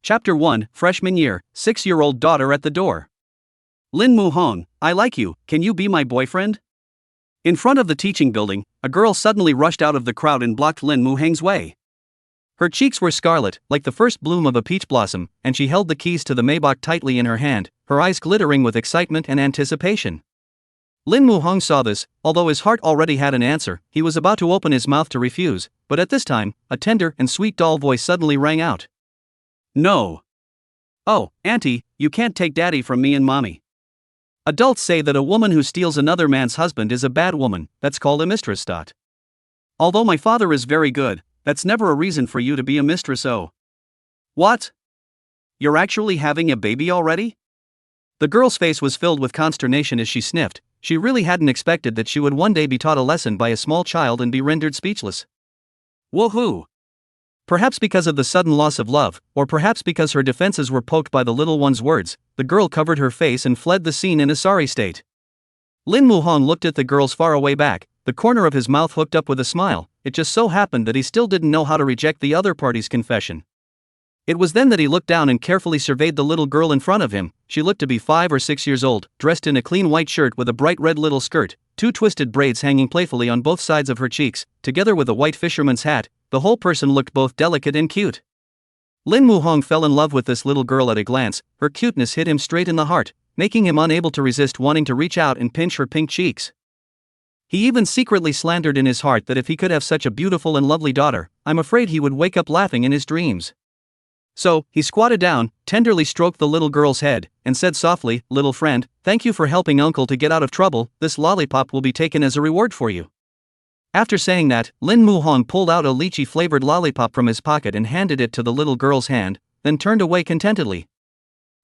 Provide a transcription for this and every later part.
Chapter 1, Freshman Year, 6-year-old daughter at the door. Lin Mu-hong, I like you, can you be my boyfriend? In front of the teaching building, a girl suddenly rushed out of the crowd and blocked Lin Mu-hong's way. Her cheeks were scarlet, like the first bloom of a peach blossom, and she held the keys to the Maybach tightly in her hand, her eyes glittering with excitement and anticipation. Lin Mu-hong saw this. Although his heart already had an answer, he was about to open his mouth to refuse, but at this time, a tender and sweet doll voice suddenly rang out. No. Oh, Auntie, you can't take Daddy from me and Mommy. Adults say that a woman who steals another man's husband is a bad woman, that's called a mistress. Although my father is very good, that's never a reason for you to be a mistress. Oh. What? You're actually having a baby already? The girl's face was filled with consternation as she sniffed. She really hadn't expected that she would one day be taught a lesson by a small child and be rendered speechless. Woohoo! Perhaps because of the sudden loss of love, or perhaps because her defenses were poked by the little one's words, the girl covered her face and fled the scene in a sorry state. Lin Mu-hong looked at the girl's faraway back, the corner of his mouth hooked up with a smile. It just so happened that he still didn't know how to reject the other party's confession. It was then that he looked down and carefully surveyed the little girl in front of him. She looked to be 5 or 6 years old, dressed in a clean white shirt with a bright red little skirt, 2 twisted braids hanging playfully on both sides of her cheeks, together with a white fisherman's hat. The whole person looked both delicate and cute. Lin Mu-hong fell in love with this little girl at a glance. Her cuteness hit him straight in the heart, making him unable to resist wanting to reach out and pinch her pink cheeks. He even secretly slandered in his heart that if he could have such a beautiful and lovely daughter, I'm afraid he would wake up laughing in his dreams. So, he squatted down, tenderly stroked the little girl's head, and said softly, "Little friend, thank you for helping Uncle to get out of trouble. This lollipop will be taken as a reward for you." After saying that, Lin Mu-hong pulled out a lychee-flavored lollipop from his pocket and handed it to the little girl's hand, then turned away contentedly.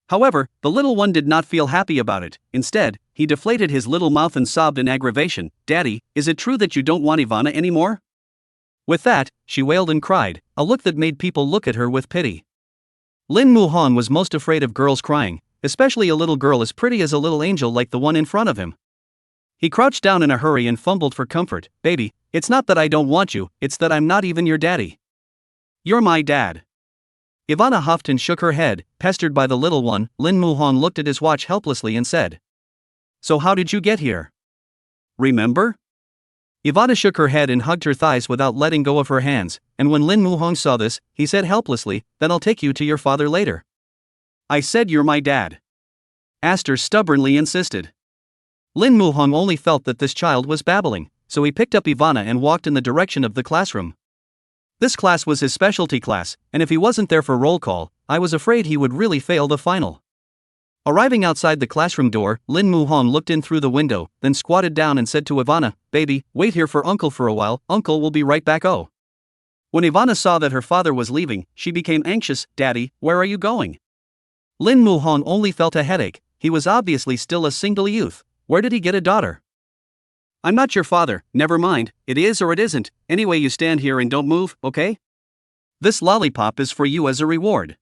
However, the little one did not feel happy about it. Instead, he deflated his little mouth and sobbed in aggravation. "Daddy, is it true that you don't want Ivana anymore?" With that, she wailed and cried, a look that made people look at her with pity. Lin Mu-hong was most afraid of girls crying, especially a little girl as pretty as a little angel like the one in front of him. He crouched down in a hurry and fumbled for comfort. "Baby, it's not that I don't want you, it's that I'm not even your daddy." "You're my dad." Ivana huffed and shook her head, pestered by the little one. Lin Mu-hong looked at his watch helplessly and said, "So how did you get here? Remember?" Ivana shook her head and hugged her thighs without letting go of her hands, and when Lin Mu-hong saw this, he said helplessly, "Then I'll take you to your father later." "I said you're my dad," Aster stubbornly insisted. Lin Mu-hong only felt that this child was babbling, so he picked up Ivana and walked in the direction of the classroom. This class was his specialty class, and if he wasn't there for roll call, I was afraid he would really fail the final. Arriving outside the classroom door, Lin Mu-hong looked in through the window, then squatted down and said to Ivana, "Baby, wait here for Uncle for a while, Uncle will be right back." Oh. When Ivana saw that her father was leaving, she became anxious. "Daddy, where are you going?" Lin Mu-hong only felt a headache. He was obviously still a single youth. Where did he get a daughter? "I'm not your father, never mind, it is or it isn't, anyway you stand here and don't move, okay? This lollipop is for you as a reward."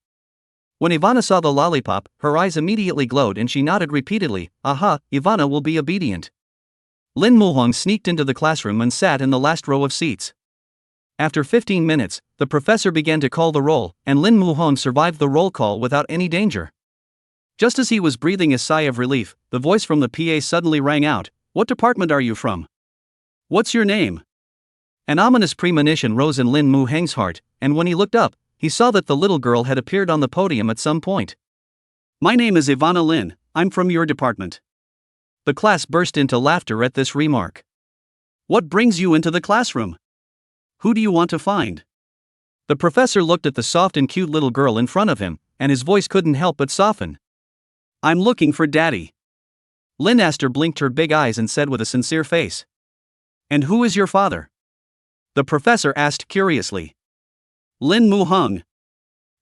When Ivana saw the lollipop, her eyes immediately glowed and she nodded repeatedly. "Aha, Ivana will be obedient." Lin Mu-hong sneaked into the classroom and sat in the last row of seats. After 15 minutes, the professor began to call the roll, and Lin Mu-hong survived the roll call without any danger. Just as he was breathing a sigh of relief, the voice from the PA suddenly rang out. "What department are you from? What's your name?" An ominous premonition rose in Lin Mu-hong's heart, and when he looked up, he saw that the little girl had appeared on the podium at some point. "My name is Ivana Lin, I'm from your department." The class burst into laughter at this remark. "What brings you into the classroom? Who do you want to find?" The professor looked at the soft and cute little girl in front of him, and his voice couldn't help but soften. "I'm looking for Daddy." Lin Aster blinked her big eyes and said with a sincere face. "And who is your father?" The professor asked curiously. "Lin Mu-hong."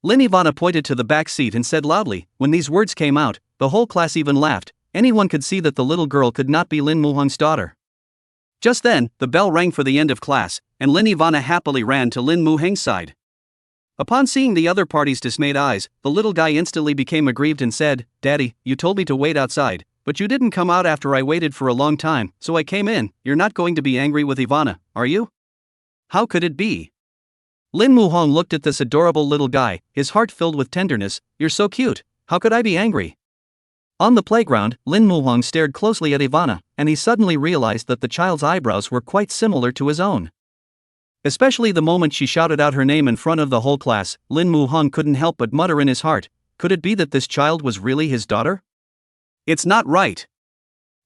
Lin Ivana pointed to the back seat and said loudly. When these words came out, the whole class even laughed. Anyone could see that the little girl could not be Lin Mu-hong's daughter. Just then, the bell rang for the end of class, and Lin Ivana happily ran to Lin Mu-hong's side. Upon seeing the other party's dismayed eyes, the little guy instantly became aggrieved and said, "Daddy, you told me to wait outside, but you didn't come out after I waited for a long time, so I came in. You're not going to be angry with Ivana, are you?" "How could it be?" Lin Muhong looked at this adorable little guy, his heart filled with tenderness. You're so cute, how could I be angry? On the playground, Lin Muhong stared closely at Ivana, and he suddenly realized that the child's eyebrows were quite similar to his own. Especially the moment she shouted out her name in front of the whole class, Lin Muhong couldn't help but mutter in his heart, could it be that this child was really his daughter? It's not right.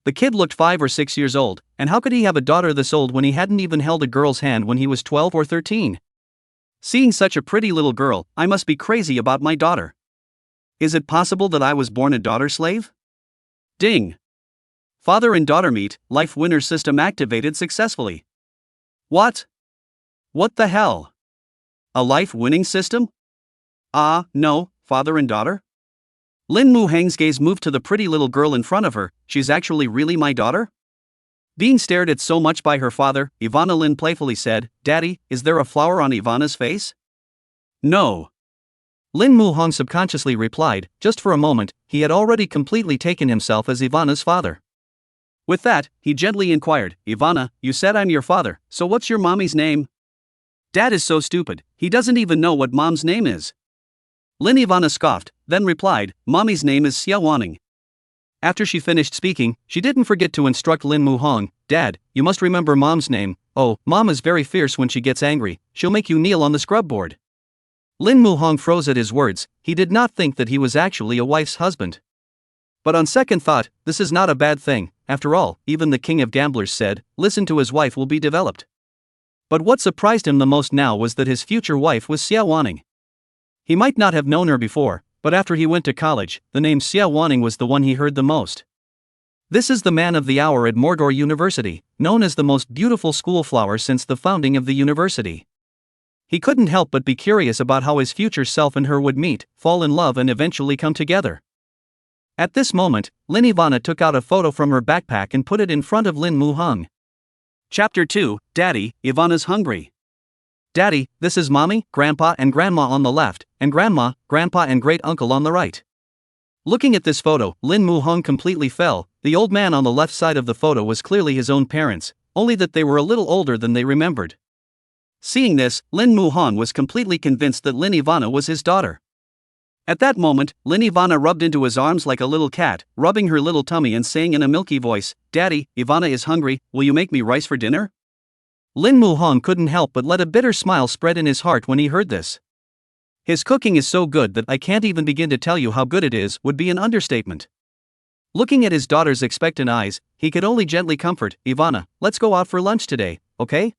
The kid looked 5 or 6 years old, and how could he have a daughter this old when he hadn't even held a girl's hand when he was 12 or 13? Seeing such a pretty little girl, I must be crazy about my daughter. Is it possible that I was born a daughter slave? Ding! Father and daughter meet, life winner system activated successfully. What? What the hell? A life winning system? No, father and daughter? Lin Muhang's gaze moved to the pretty little girl in front of her. She's actually really my daughter? Being stared at so much by her father, Ivana Lin playfully said, Daddy, is there a flower on Ivana's face? No. Lin Muhong subconsciously replied, just for a moment, he had already completely taken himself as Ivana's father. With that, he gently inquired, Ivana, you said I'm your father, so what's your mommy's name? Dad is so stupid, he doesn't even know what mom's name is. Lin Ivana scoffed, then replied, Mommy's name is Xie Wanning. After she finished speaking, she didn't forget to instruct Lin Muhong, Dad, you must remember mom's name. Oh, mom is very fierce when she gets angry, she'll make you kneel on the scrub board. Lin Muhong froze at his words, he did not think that he was actually a wife's husband. But on second thought, this is not a bad thing, after all, even the king of gamblers said, listen to his wife will be developed. But what surprised him the most now was that his future wife was Xie Wanning. He might not have known her before, but after he went to college, the name Xie Wanning was the one he heard the most. This is the man of the hour at Mordor University, known as the most beautiful schoolflower since the founding of the university. He couldn't help but be curious about how his future self and her would meet, fall in love and eventually come together. At this moment, Lin Ivana took out a photo from her backpack and put it in front of Lin Muhong. Chapter 2, Daddy, Ivana's hungry. Daddy, this is Mommy, Grandpa and Grandma on the left, and Grandma, Grandpa and Great Uncle on the right. Looking at this photo, Lin Muhong completely fell. The old man on the left side of the photo was clearly his own parents, only that they were a little older than they remembered. Seeing this, Lin Muhong was completely convinced that Lin Ivana was his daughter. At that moment, Lin Ivana rubbed into his arms like a little cat, rubbing her little tummy and saying in a milky voice, Daddy, Ivana is hungry, will you make me rice for dinner? Lin Muhong couldn't help but let a bitter smile spread in his heart when he heard this. His cooking is so good that I can't even begin to tell you how good it is would be an understatement. Looking at his daughter's expectant eyes, he could only gently comfort, Ivana, let's go out for lunch today, okay?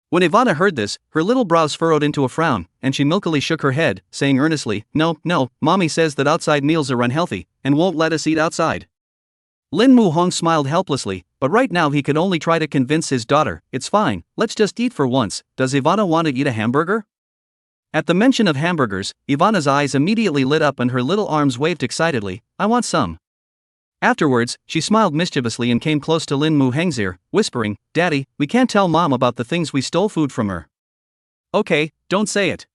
When Ivana heard this, her little brows furrowed into a frown, and she milkily shook her head, saying earnestly, No, Mommy says that outside meals are unhealthy, and won't let us eat outside. Lin Muhong smiled helplessly, but right now he could only try to convince his daughter, it's fine, let's just eat for once, does Ivana want to eat a hamburger? At the mention of hamburgers, Ivana's eyes immediately lit up and her little arms waved excitedly, I want some. Afterwards, she smiled mischievously and came close to Lin Muheng's ear, whispering, Daddy, we can't tell Mom about the things we stole food from her. Okay, don't say it.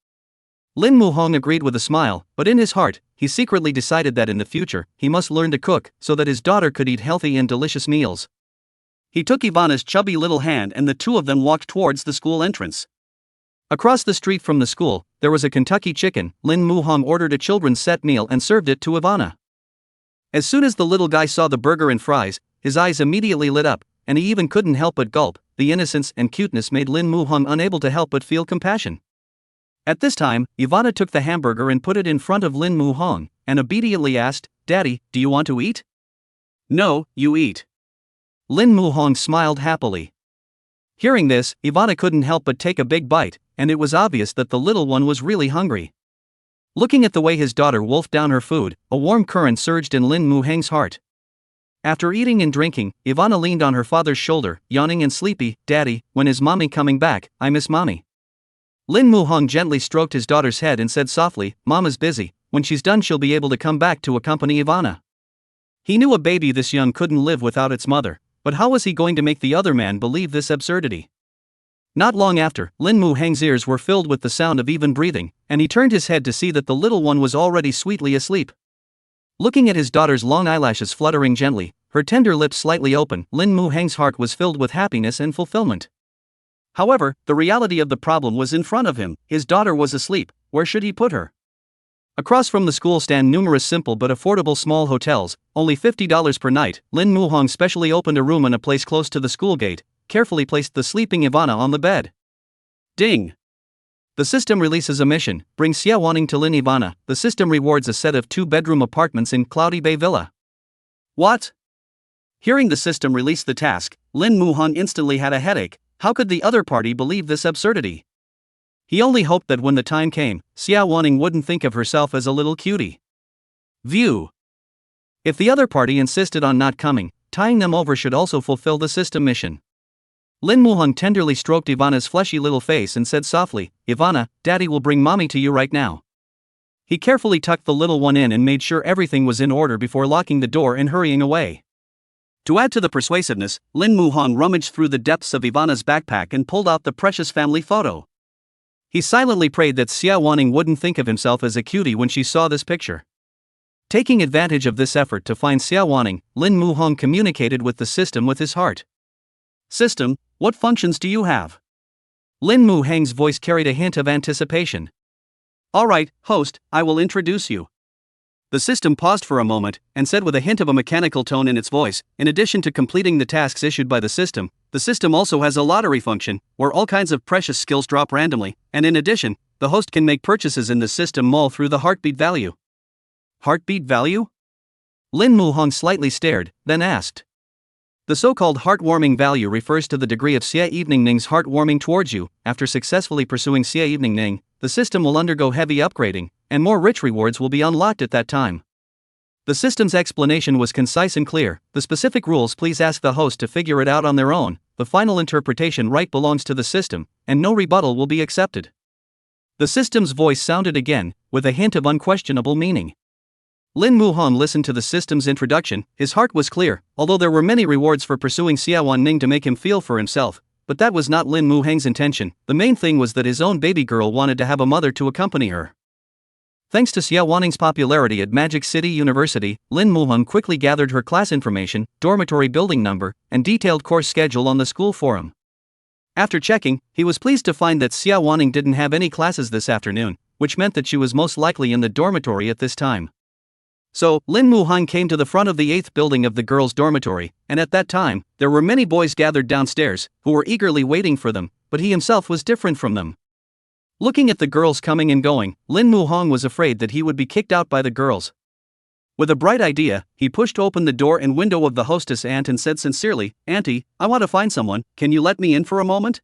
Lin Muhong agreed with a smile, but in his heart, he secretly decided that in the future, he must learn to cook, so that his daughter could eat healthy and delicious meals. He took Ivana's chubby little hand and the two of them walked towards the school entrance. Across the street from the school, there was a Kentucky chicken. Lin Muhong ordered a children's set meal and served it to Ivana. As soon as the little guy saw the burger and fries, his eyes immediately lit up, and he even couldn't help but gulp. The innocence and cuteness made Lin Muhong unable to help but feel compassion. At this time, Ivana took the hamburger and put it in front of Lin Muhong, and obediently asked, Daddy, do you want to eat? No, you eat. Lin Muhong smiled happily. Hearing this, Ivana couldn't help but take a big bite, and it was obvious that the little one was really hungry. Looking at the way his daughter wolfed down her food, a warm current surged in Lin Muheng's heart. After eating and drinking, Ivana leaned on her father's shoulder, yawning and sleepy, Daddy, when is Mommy coming back? I miss Mommy. Lin Muhong gently stroked his daughter's head and said softly, Mama's busy, when she's done she'll be able to come back to accompany Ivana. He knew a baby this young couldn't live without its mother, but how was he going to make the other man believe this absurdity? Not long after, Lin Muheng's ears were filled with the sound of even breathing, and he turned his head to see that the little one was already sweetly asleep. Looking at his daughter's long eyelashes fluttering gently, her tender lips slightly open, Lin Muheng's heart was filled with happiness and fulfillment. However, the reality of the problem was in front of him. His daughter was asleep. Where should he put her? Across from the school stand numerous simple but affordable small hotels, only $50 per night. Lin Muhong specially opened a room in a place close to the school gate, carefully placed the sleeping Ivana on the bed. Ding! The system releases a mission, bring Xie Wanning to Lin Ivana. The system rewards a set of 2-bedroom apartments in Cloudy Bay Villa. What? Hearing the system release the task, Lin Muhong instantly had a headache. How could the other party believe this absurdity? He only hoped that when the time came, Xie Wanning wouldn't think of herself as a little cutie. View. If the other party insisted on not coming, tying them over should also fulfill the system mission. Lin Muhong tenderly stroked Ivana's fleshy little face and said softly, "Ivana, Daddy will bring Mommy to you right now." He carefully tucked the little one in and made sure everything was in order before locking the door and hurrying away. To add to the persuasiveness, Lin Muhong rummaged through the depths of Ivana's backpack and pulled out the precious family photo. He silently prayed that Xie Wanning wouldn't think of himself as a cutie when she saw this picture. Taking advantage of this effort to find Xie Wanning, Lin Muhong communicated with the system with his heart. "System, what functions do you have?" Lin Muhong's voice carried a hint of anticipation. "Alright, host, I will introduce you." The system paused for a moment, and said with a hint of a mechanical tone in its voice, "In addition to completing the tasks issued by the system also has a lottery function, where all kinds of precious skills drop randomly, and in addition, the host can make purchases in the system mall through the heartbeat value." Heartbeat value? Lin Muhong slightly stared, then asked. The so-called heartwarming value refers to the degree of Xie Evening's heartwarming towards you. After successfully pursuing Xie Evening, the system will undergo heavy upgrading, and more rich rewards will be unlocked at that time. The system's explanation was concise and clear. The specific rules, please ask the host to figure it out on their own. The final interpretation right belongs to the system, and no rebuttal will be accepted. The system's voice sounded again, with a hint of unquestionable meaning. Lin Muhong listened to the system's introduction. His heart was clear, although there were many rewards for pursuing Xie Wanning to make him feel for himself, but that was not Lin Muhong's intention. The main thing was that his own baby girl wanted to have a mother to accompany her. Thanks to Xie Wanning's popularity at Magic City University, Lin Muhong quickly gathered her class information, dormitory building number, and detailed course schedule on the school forum. After checking, he was pleased to find that Xie Wanning didn't have any classes this afternoon, which meant that she was most likely in the dormitory at this time. So, Lin Muhong came to the front of the 8th building of the girls' dormitory, and at that time, there were many boys gathered downstairs, who were eagerly waiting for them, but he himself was different from them. Looking at the girls coming and going, Lin Muhong was afraid that he would be kicked out by the girls. With a bright idea, he pushed open the door and window of the hostess aunt and said sincerely, "Auntie, I want to find someone, can you let me in for a moment?"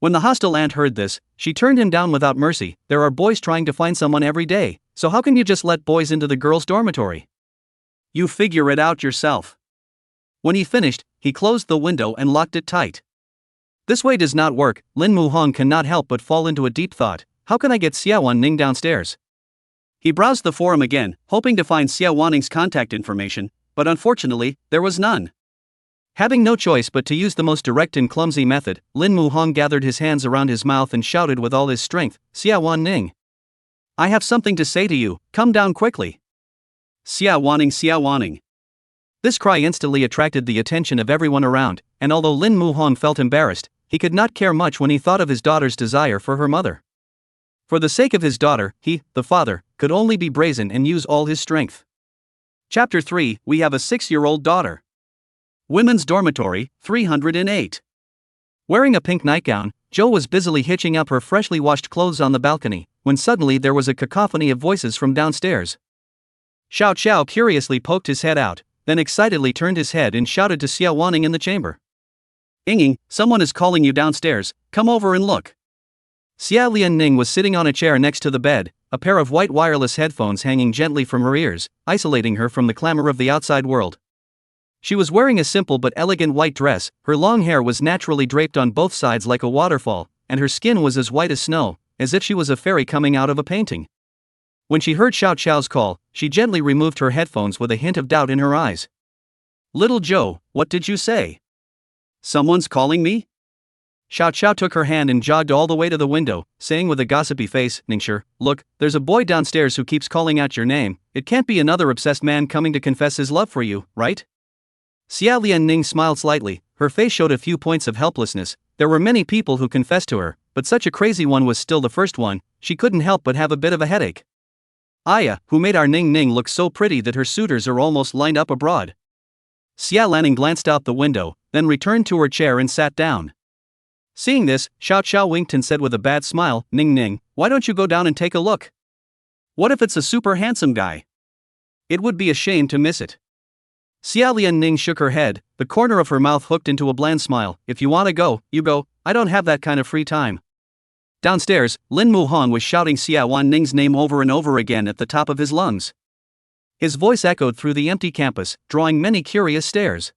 When the hostile aunt heard this, she turned him down without mercy. "There are boys trying to find someone every day, so how can you just let boys into the girls' dormitory? You figure it out yourself." When he finished, he closed the window and locked it tight. This way does not work. Lin Muhong cannot help but fall into a deep thought. How can I get Xie Wanning downstairs? He browsed the forum again, hoping to find Xie Wanning's contact information, but unfortunately, there was none. Having no choice but to use the most direct and clumsy method, Lin Muhong gathered his hands around his mouth and shouted with all his strength, "Xie Wanning! I have something to say to you, come down quickly." "Xie Wanning, Xie Wanning." This cry instantly attracted the attention of everyone around, and although Lin Muhong felt embarrassed, he could not care much when he thought of his daughter's desire for her mother. For the sake of his daughter, he, the father, could only be brazen and use all his strength. Chapter 3, We Have a 6-year-old Daughter. Women's Dormitory, 308. Wearing a pink nightgown, Jo was busily hitching up her freshly washed clothes on the balcony, when suddenly there was a cacophony of voices from downstairs. Xiao Xiao curiously poked his head out, then excitedly turned his head and shouted to Xie Wanning in the chamber. "Ying, someone is calling you downstairs, come over and look." Xie Lianning was sitting on a chair next to the bed, a pair of white wireless headphones hanging gently from her ears, isolating her from the clamor of the outside world. She was wearing a simple but elegant white dress, her long hair was naturally draped on both sides like a waterfall, and her skin was as white as snow, as if she was a fairy coming out of a painting. When she heard Xiao Xiao's call, she gently removed her headphones with a hint of doubt in her eyes. "Little Jo, what did you say? Someone's calling me?" Xiao Xiao took her hand and jogged all the way to the window, saying with a gossipy face, "Ningxue, look, there's a boy downstairs who keeps calling out your name. It can't be another obsessed man coming to confess his love for you, right?" Xie Lianning smiled slightly, her face showed a few points of helplessness, There were many people who confessed to her, but such a crazy one was still the first one. She couldn't help but have a bit of a headache. Aya, who made our Ning Ning look so pretty that her suitors are almost lined up abroad. Xie Wanning glanced out the window, then returned to her chair and sat down. Seeing this, Xiao winked and said with a bad smile, Ning Ning, why don't you go down and take a look? What if it's a super handsome guy? It would be a shame to miss it. Xia Ning shook her head, the corner of her mouth hooked into a bland smile. If you want to go, you go, I don't have that kind of free time. Downstairs, Lin Muhong was shouting Xie Wanning's name over and over again at the top of his lungs. His voice echoed through the empty campus, drawing many curious stares.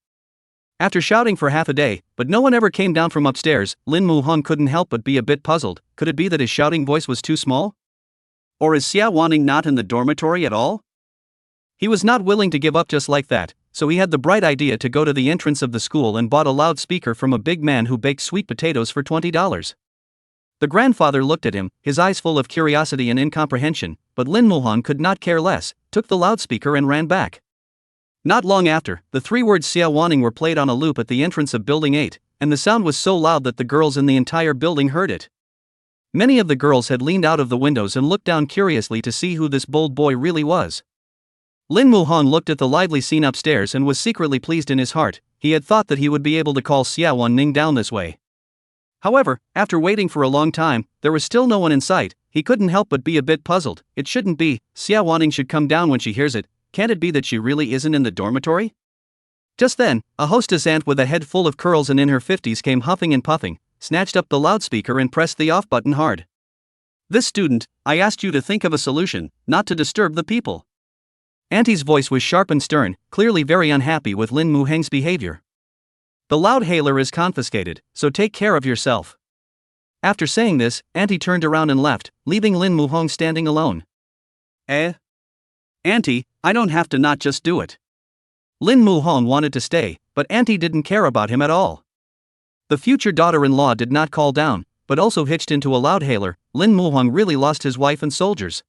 After shouting for half a day, but no one ever came down from upstairs, Lin Muhong couldn't help but be a bit puzzled. Could it be that his shouting voice was too small? Or is Xie Wanning not in the dormitory at all? He was not willing to give up just like that, so he had the bright idea to go to the entrance of the school and bought a loudspeaker from a big man who baked sweet potatoes for $20. The grandfather looked at him, his eyes full of curiosity and incomprehension, but Lin Muhong could not care less, took the loudspeaker and ran back. Not long after, the three words Xie Wanning were played on a loop at the entrance of Building 8, and the sound was so loud that the girls in the entire building heard it. Many of the girls had leaned out of the windows and looked down curiously to see who this bold boy really was. Lin Muhong looked at the lively scene upstairs and was secretly pleased in his heart. He had thought that he would be able to call Xie Wanning down this way. However, after waiting for a long time, there was still no one in sight. He couldn't help but be a bit puzzled. It shouldn't be. Xie Wanning should come down when she hears it. Can't it be that she really isn't in the dormitory? Just then, a hostess aunt with a head full of curls and in her 50s came huffing and puffing, snatched up the loudspeaker and pressed the off button hard. This student, I asked you to think of a solution, not to disturb the people. Auntie's voice was sharp and stern, clearly very unhappy with Lin Muhong's behavior. The loud hailer is confiscated, so take care of yourself. After saying this, Auntie turned around and left, leaving Lin Muhong standing alone. Auntie, I don't have to not just do it. Lin Muhong wanted to stay, but Auntie didn't care about him at all. The future daughter-in-law did not call down, but also hitched into a loud hailer. Lin Muhong really lost his wife and soldiers.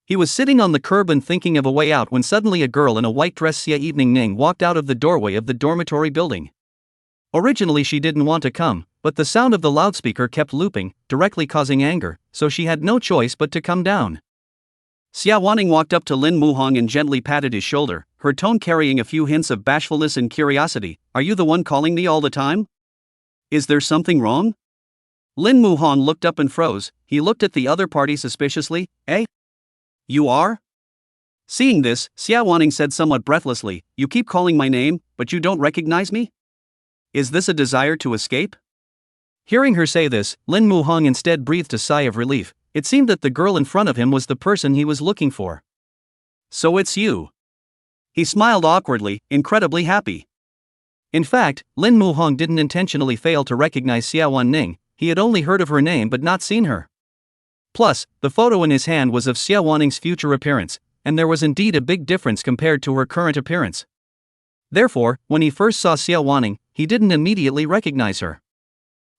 He was sitting on the curb and thinking of a way out when suddenly a girl in a white dress Xie Ning walked out of the doorway of the dormitory building. Originally she didn't want to come, but the sound of the loudspeaker kept looping, directly causing anger, so she had no choice but to come down. Xie Wanning walked up to Lin Muhong and gently patted his shoulder, her tone carrying a few hints of bashfulness and curiosity. Are you the one calling me all the time? Is there something wrong? Lin Muhong looked up and froze. He looked at the other party suspiciously. You are? Seeing this, Xie Wanning said somewhat breathlessly, you keep calling my name, but you don't recognize me? Is this a desire to escape? Hearing her say this, Lin Muhong instead breathed a sigh of relief. It seemed that the girl in front of him was the person he was looking for. So it's you. He smiled awkwardly, incredibly happy. In fact, Lin Muhong didn't intentionally fail to recognize Xie Wanning. He had only heard of her name but not seen her. Plus, the photo in his hand was of Xie Wanning's future appearance, and there was indeed a big difference compared to her current appearance. Therefore, when he first saw Xie Wanning, he didn't immediately recognize her.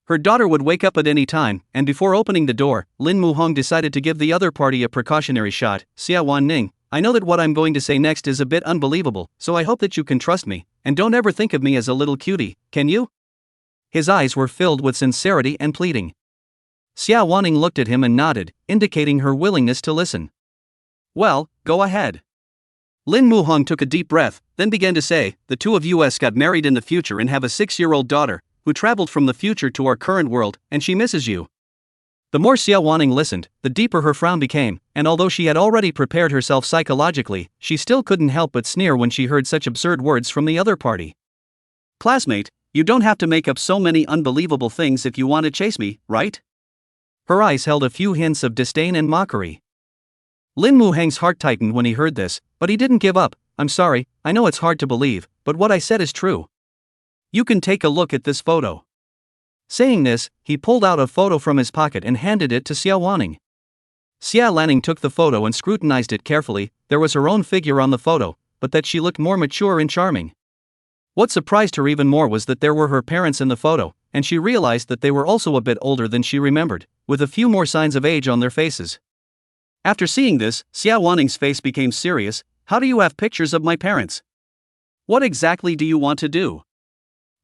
Her daughter would wake up at any time, and before opening the door, Lin Muhong decided to give the other party a precautionary shot. Xie Wanning, I know that what I'm going to say next is a bit unbelievable, so I hope that you can trust me, and don't ever think of me as a little cutie, can you? His eyes were filled with sincerity and pleading. Xie Wanning looked at him and nodded, indicating her willingness to listen. Well, go ahead. Lin Muhong took a deep breath, then began to say, the two of us got married in the future and have a 6-year-old daughter, who traveled from the future to our current world, and she misses you. The more Xie Wanning listened, the deeper her frown became, and although she had already prepared herself psychologically, she still couldn't help but sneer when she heard such absurd words from the other party. Classmate, you don't have to make up so many unbelievable things if you want to chase me, right? Her eyes held a few hints of disdain and mockery. Lin Muhong's heart tightened when he heard this, but he didn't give up. I'm sorry, I know it's hard to believe, but what I said is true. You can take a look at this photo. Saying this, he pulled out a photo from his pocket and handed it to Xie Wanning. Xie Wanning took the photo and scrutinized it carefully. There was her own figure on the photo, but that she looked more mature and charming. What surprised her even more was that there were her parents in the photo, and she realized that they were also a bit older than she remembered, with a few more signs of age on their faces. After seeing this, Xie Wanning's face became serious. How do you have pictures of my parents? What exactly do you want to do?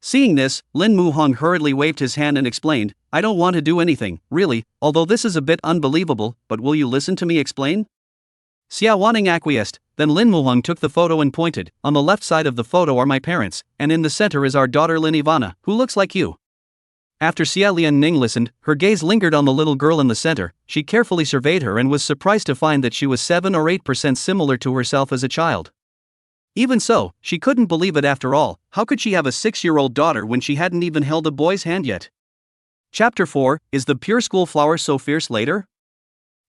Seeing this, Lin Muhong hurriedly waved his hand and explained, I don't want to do anything, really, although this is a bit unbelievable, but will you listen to me explain? Xie Wanning acquiesced, then Lin Muhong took the photo and pointed, on the left side of the photo are my parents, and in the center is our daughter Lin Ivana, who looks like you. After Xie Lianning listened, her gaze lingered on the little girl in the center. She carefully surveyed her and was surprised to find that she was 7 or 8% similar to herself as a child. Even so, she couldn't believe it after all. How could she have a 6-year-old daughter when she hadn't even held a boy's hand yet? Chapter 4, Is the pure school flower so fierce later?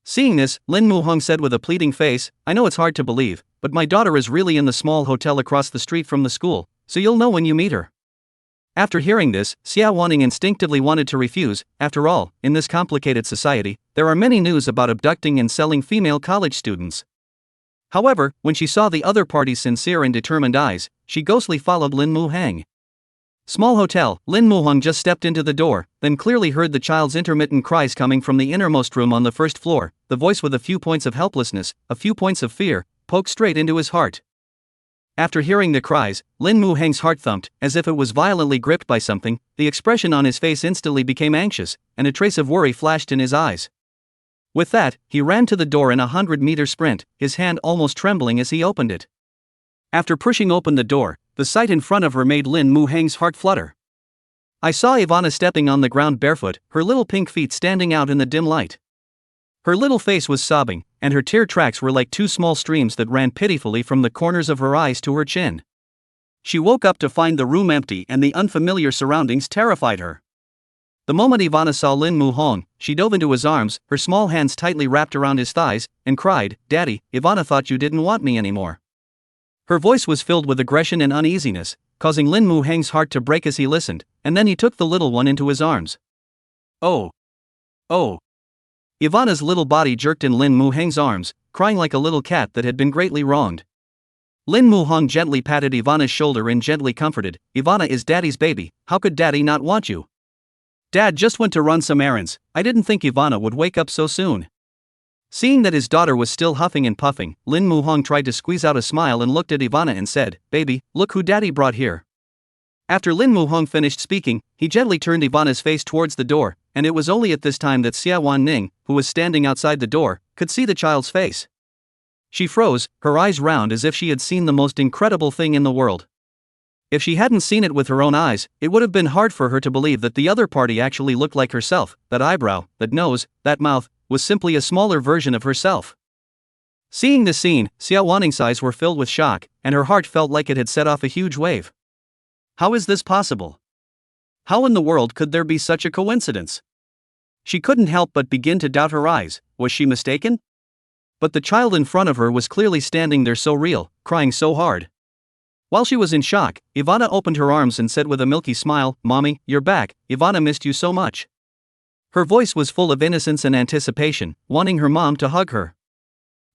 Seeing this, Lin Muhong said with a pleading face, I know it's hard to believe, but my daughter is really in the small hotel across the street from the school, so you'll know when you meet her. After hearing this, Xie Wanning instinctively wanted to refuse. After all, in this complicated society, there are many news about abducting and selling female college students. However, when she saw the other party's sincere and determined eyes, she ghostly followed Lin Muhang. Small hotel, Lin Muhang just stepped into the door, then clearly heard the child's intermittent cries coming from the innermost room on the first floor. The voice with a few points of helplessness, a few points of fear, poked straight into his heart. After hearing the cries, Lin Muhang's heart thumped, as if it was violently gripped by something. The expression on his face instantly became anxious, and a trace of worry flashed in his eyes. With that, he ran to the door in a 100-meter sprint, his hand almost trembling as he opened it. After pushing open the door, the sight in front of her made Lin Muhang's heart flutter. I saw Ivana stepping on the ground barefoot, her little pink feet standing out in the dim light. Her little face was sobbing, and her tear tracks were like 2 small streams that ran pitifully from the corners of her eyes to her chin. She woke up to find the room empty and the unfamiliar surroundings terrified her. The moment Ivana saw Lin Muhong, she dove into his arms, her small hands tightly wrapped around his thighs, and cried, Daddy, Ivana thought you didn't want me anymore. Her voice was filled with aggression and uneasiness, causing Lin Muhang's heart to break as he listened, and then he took the little one into his arms. Oh! Oh! Ivana's little body jerked in Lin Muhang's arms, crying like a little cat that had been greatly wronged. Lin Muhong gently patted Ivana's shoulder and gently comforted, Ivana is Daddy's baby, how could Daddy not want you? Dad just went to run some errands, I didn't think Ivana would wake up so soon. Seeing that his daughter was still huffing and puffing, Lin Muhong tried to squeeze out a smile and looked at Ivana and said, Baby, look who Daddy brought here. After Lin Muhong finished speaking, he gently turned Ivana's face towards the door, and it was only at this time that Xie Wanning, who was standing outside the door, could see the child's face. She froze, her eyes round as if she had seen the most incredible thing in the world. If she hadn't seen it with her own eyes, it would have been hard for her to believe that the other party actually looked like herself. That eyebrow, that nose, that mouth, was simply a smaller version of herself. Seeing this scene, Xie Wanning's eyes were filled with shock, and her heart felt like it had set off a huge wave. How is this possible? How in the world could there be such a coincidence? She couldn't help but begin to doubt her eyes. Was she mistaken? But the child in front of her was clearly standing there so real, crying so hard. While she was in shock, Ivana opened her arms and said with a milky smile, Mommy, you're back, Ivana missed you so much. Her voice was full of innocence and anticipation, wanting her mom to hug her.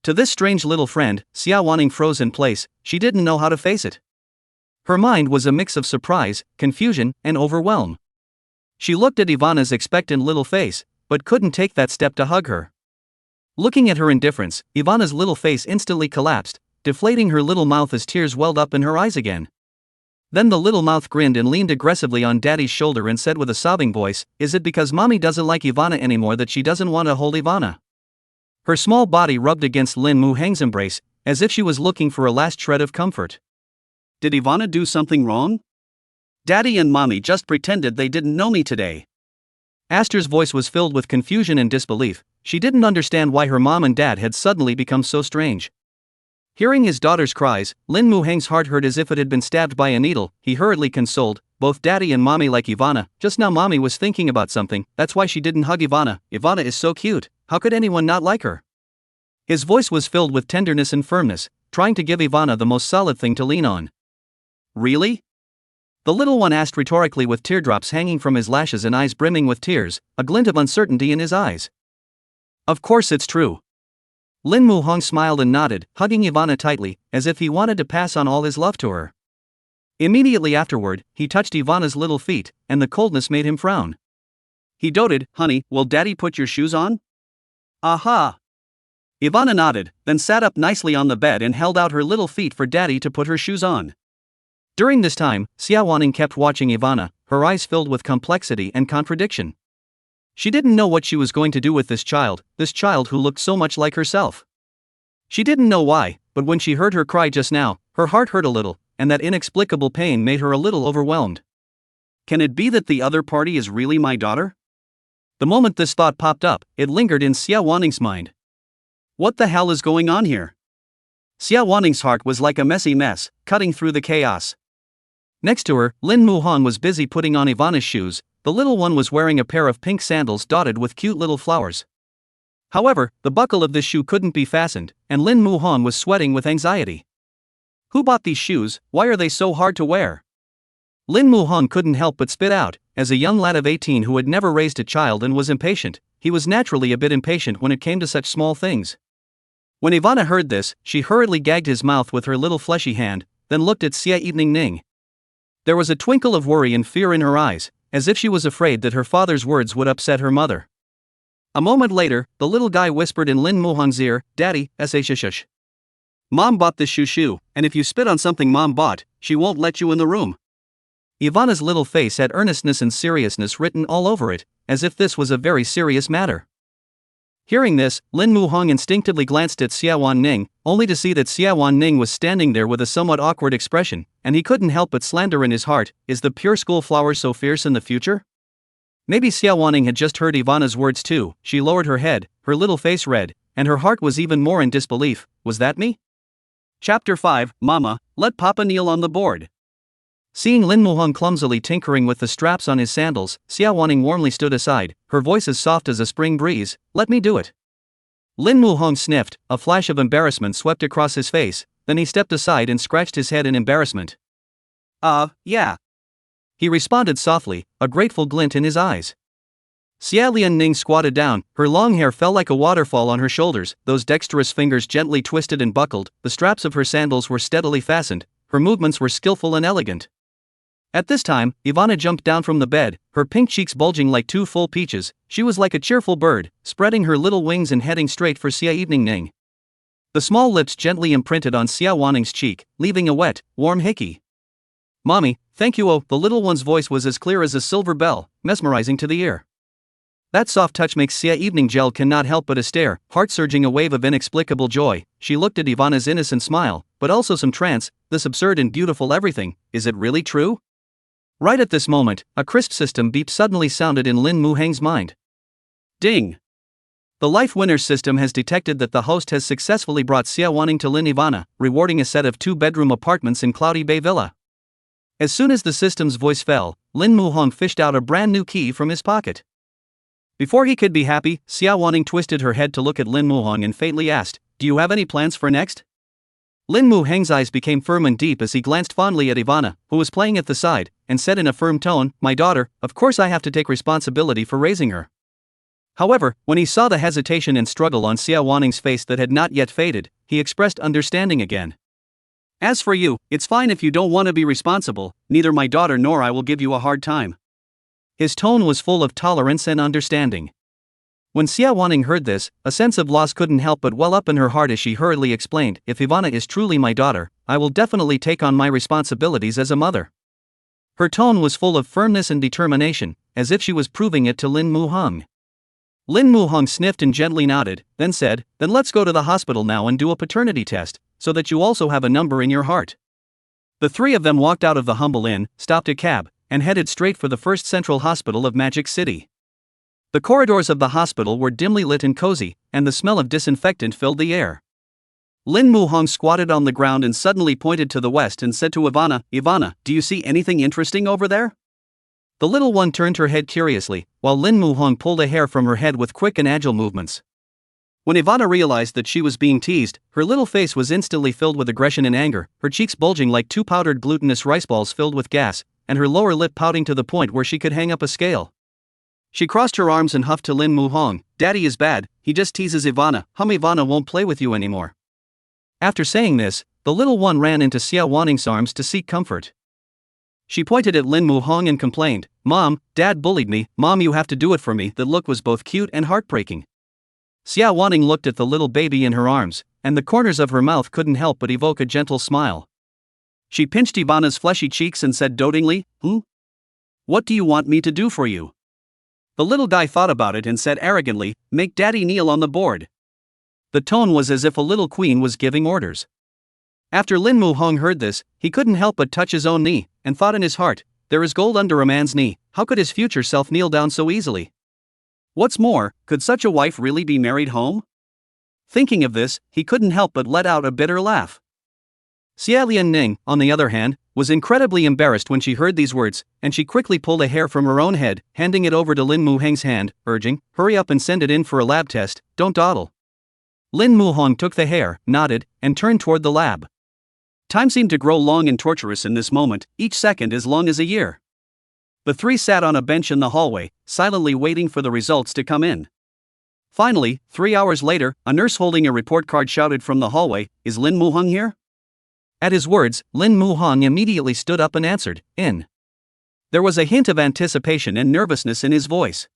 To this strange little friend, Xie Wanning froze in place. She didn't know how to face it. Her mind was a mix of surprise, confusion, and overwhelm. She looked at Ivana's expectant little face, but couldn't take that step to hug her. Looking at her indifference, Ivana's little face instantly collapsed, deflating her little mouth as tears welled up in her eyes again. Then the little mouth grinned and leaned aggressively on Daddy's shoulder and said with a sobbing voice, Is it because Mommy doesn't like Ivana anymore that she doesn't want to hold Ivana? Her small body rubbed against Lin Muhang's embrace, as if she was looking for a last shred of comfort. Did Ivana do something wrong? Daddy and Mommy just pretended they didn't know me today. Aster's voice was filled with confusion and disbelief. She didn't understand why her mom and dad had suddenly become so strange. Hearing his daughter's cries, Lin Muhang's heart hurt as if it had been stabbed by a needle. He hurriedly consoled, both Daddy and Mommy like Ivana. Just now Mommy was thinking about something, that's why she didn't hug Ivana. Ivana is so cute, how could anyone not like her? His voice was filled with tenderness and firmness, trying to give Ivana the most solid thing to lean on. Really? The little one asked rhetorically with teardrops hanging from his lashes and eyes brimming with tears, a glint of uncertainty in his eyes. Of course it's true. Lin Muhong smiled and nodded, hugging Ivana tightly, as if he wanted to pass on all his love to her. Immediately afterward, he touched Ivana's little feet, and the coldness made him frown. He doted, Honey, will Daddy put your shoes on? Aha! Ivana nodded, then sat up nicely on the bed and held out her little feet for Daddy to put her shoes on. During this time, Xie Wanning kept watching Ivana, her eyes filled with complexity and contradiction. She didn't know what she was going to do with this child who looked so much like herself. She didn't know why, but when she heard her cry just now, her heart hurt a little, and that inexplicable pain made her a little overwhelmed. Can it be that the other party is really my daughter? The moment this thought popped up, it lingered in Xie Wanning's mind. What the hell is going on here? Xie Wanning's heart was like a messy mess, cutting through the chaos. Next to her, Lin Muhang was busy putting on Ivana's shoes. The little one was wearing a pair of pink sandals dotted with cute little flowers. However, the buckle of this shoe couldn't be fastened, and Lin Muhang was sweating with anxiety. Who bought these shoes? Why are they so hard to wear? Lin Muhang couldn't help but spit out. As a young lad of 18 who had never raised a child and was impatient, he was naturally a bit impatient when it came to such small things. When Ivana heard this, she hurriedly gagged his mouth with her little fleshy hand, then looked at Xie Wanning. There was a twinkle of worry and fear in her eyes, as if she was afraid that her father's words would upset her mother. A moment later, the little guy whispered in Lin Muhang's ear, "Daddy, shush. Mom bought this shoe, and if you spit on something Mom bought, she won't let you in the room." Ivana's little face had earnestness and seriousness written all over it, as if this was a very serious matter. Hearing this, Lin Muhang instinctively glanced at Xie Wanning, only to see that Xie Wanning was standing there with a somewhat awkward expression, and he couldn't help but slander in his heart, "Is the pure school flower so fierce in the future?" Maybe Xie Wanning had just heard Ivana's words too. She lowered her head, her little face red, and her heart was even more in disbelief. Was that me? Chapter 5, Mama, let Papa kneel on the board. Seeing Lin Muhang clumsily tinkering with the straps on his sandals, Xie Wanning warmly stood aside, her voice as soft as a spring breeze. "Let me do it." Lin Muhang sniffed, a flash of embarrassment swept across his face, then he stepped aside and scratched his head in embarrassment. Yeah. He responded softly, a grateful glint in his eyes. Xie Wanning squatted down, her long hair fell like a waterfall on her shoulders, those dexterous fingers gently twisted and buckled, the straps of her sandals were steadily fastened, her movements were skillful and elegant. At this time, Ivana jumped down from the bed, her pink cheeks bulging like two full peaches. She was like a cheerful bird, spreading her little wings and heading straight for Xie Wanning. The small lips gently imprinted on Xie Wanning's cheek, leaving a wet, warm hickey. "Mommy, thank you." Oh, the little one's voice was as clear as a silver bell, mesmerizing to the ear. That soft touch makes Xie Wanning cannot help but stare, heart surging a wave of inexplicable joy. She looked at Ivana's innocent smile, but also some trance. This absurd and beautiful everything, is it really true? Right at this moment, a crisp system beep suddenly sounded in Lin Muhang's mind. Ding! The Life Winners system has detected that the host has successfully brought Xie Wanning to Lin Ivana, rewarding a set of 2-bedroom apartments in Cloudy Bay Villa. As soon as the system's voice fell, Lin Muhang fished out a brand new key from his pocket. Before he could be happy, Xie Wanning twisted her head to look at Lin Muhang and faintly asked, "Do you have any plans for next?" Lin Muhang's eyes became firm and deep as he glanced fondly at Ivana, who was playing at the side, and said in a firm tone, "My daughter, of course I have to take responsibility for raising her." However, when he saw the hesitation and struggle on Xie Wanning's face that had not yet faded, he expressed understanding again. "As for you, it's fine if you don't want to be responsible, neither my daughter nor I will give you a hard time." His tone was full of tolerance and understanding. When Xie Wanning heard this, a sense of loss couldn't help but well up in her heart as she hurriedly explained, "If Ivana is truly my daughter, I will definitely take on my responsibilities as a mother." Her tone was full of firmness and determination, as if she was proving it to Lin Muhang. Lin Muhang sniffed and gently nodded, then said, "Then let's go to the hospital now and do a paternity test, so that you also have a number in your heart." The three of them walked out of the humble inn, stopped a cab, and headed straight for the first central hospital of Magic City. The corridors of the hospital were dimly lit and cozy, and the smell of disinfectant filled the air. Lin Muhang squatted on the ground and suddenly pointed to the west and said to Ivana, "Ivana, do you see anything interesting over there?" The little one turned her head curiously, while Lin Muhang pulled a hair from her head with quick and agile movements. When Ivana realized that she was being teased, her little face was instantly filled with aggression and anger, her cheeks bulging like two powdered glutinous rice balls filled with gas, and her lower lip pouting to the point where she could hang up a scale. She crossed her arms and huffed to Lin Muhang, "Daddy is bad, he just teases Ivana, Ivana won't play with you anymore." After saying this, the little one ran into Xie Wanning's arms to seek comfort. She pointed at Lin Muhang and complained, "Mom, Dad bullied me, Mom you have to do it for me." The look was both cute and heartbreaking. Xie Wanning looked at the little baby in her arms, and the corners of her mouth couldn't help but evoke a gentle smile. She pinched Ivana's fleshy cheeks and said dotingly, What do you want me to do for you? The little guy thought about it and said arrogantly, Make daddy kneel on the board. The tone was as if a little queen was giving orders. After Lin Muhong heard this, he couldn't help but touch his own knee, and thought in his heart, there is gold under a man's knee, how could his future self kneel down so easily? What's more, could such a wife really be married home? Thinking of this, he couldn't help but let out a bitter laugh. Xie Wanning, on the other hand, was incredibly embarrassed when she heard these words, and she quickly pulled a hair from her own head, handing it over to Lin Muhong's hand, urging, Hurry up and send it in for a lab test, don't dawdle. Lin Muhong took the hair, nodded, and turned toward the lab. Time seemed to grow long and torturous in this moment, each second as long as a year. The three sat on a bench in the hallway, silently waiting for the results to come in. Finally, 3 hours later, a nurse holding a report card shouted from the hallway, Is Lin Muhong here? At his words, Lin Muhong immediately stood up and answered, In. There was a hint of anticipation and nervousness in his voice.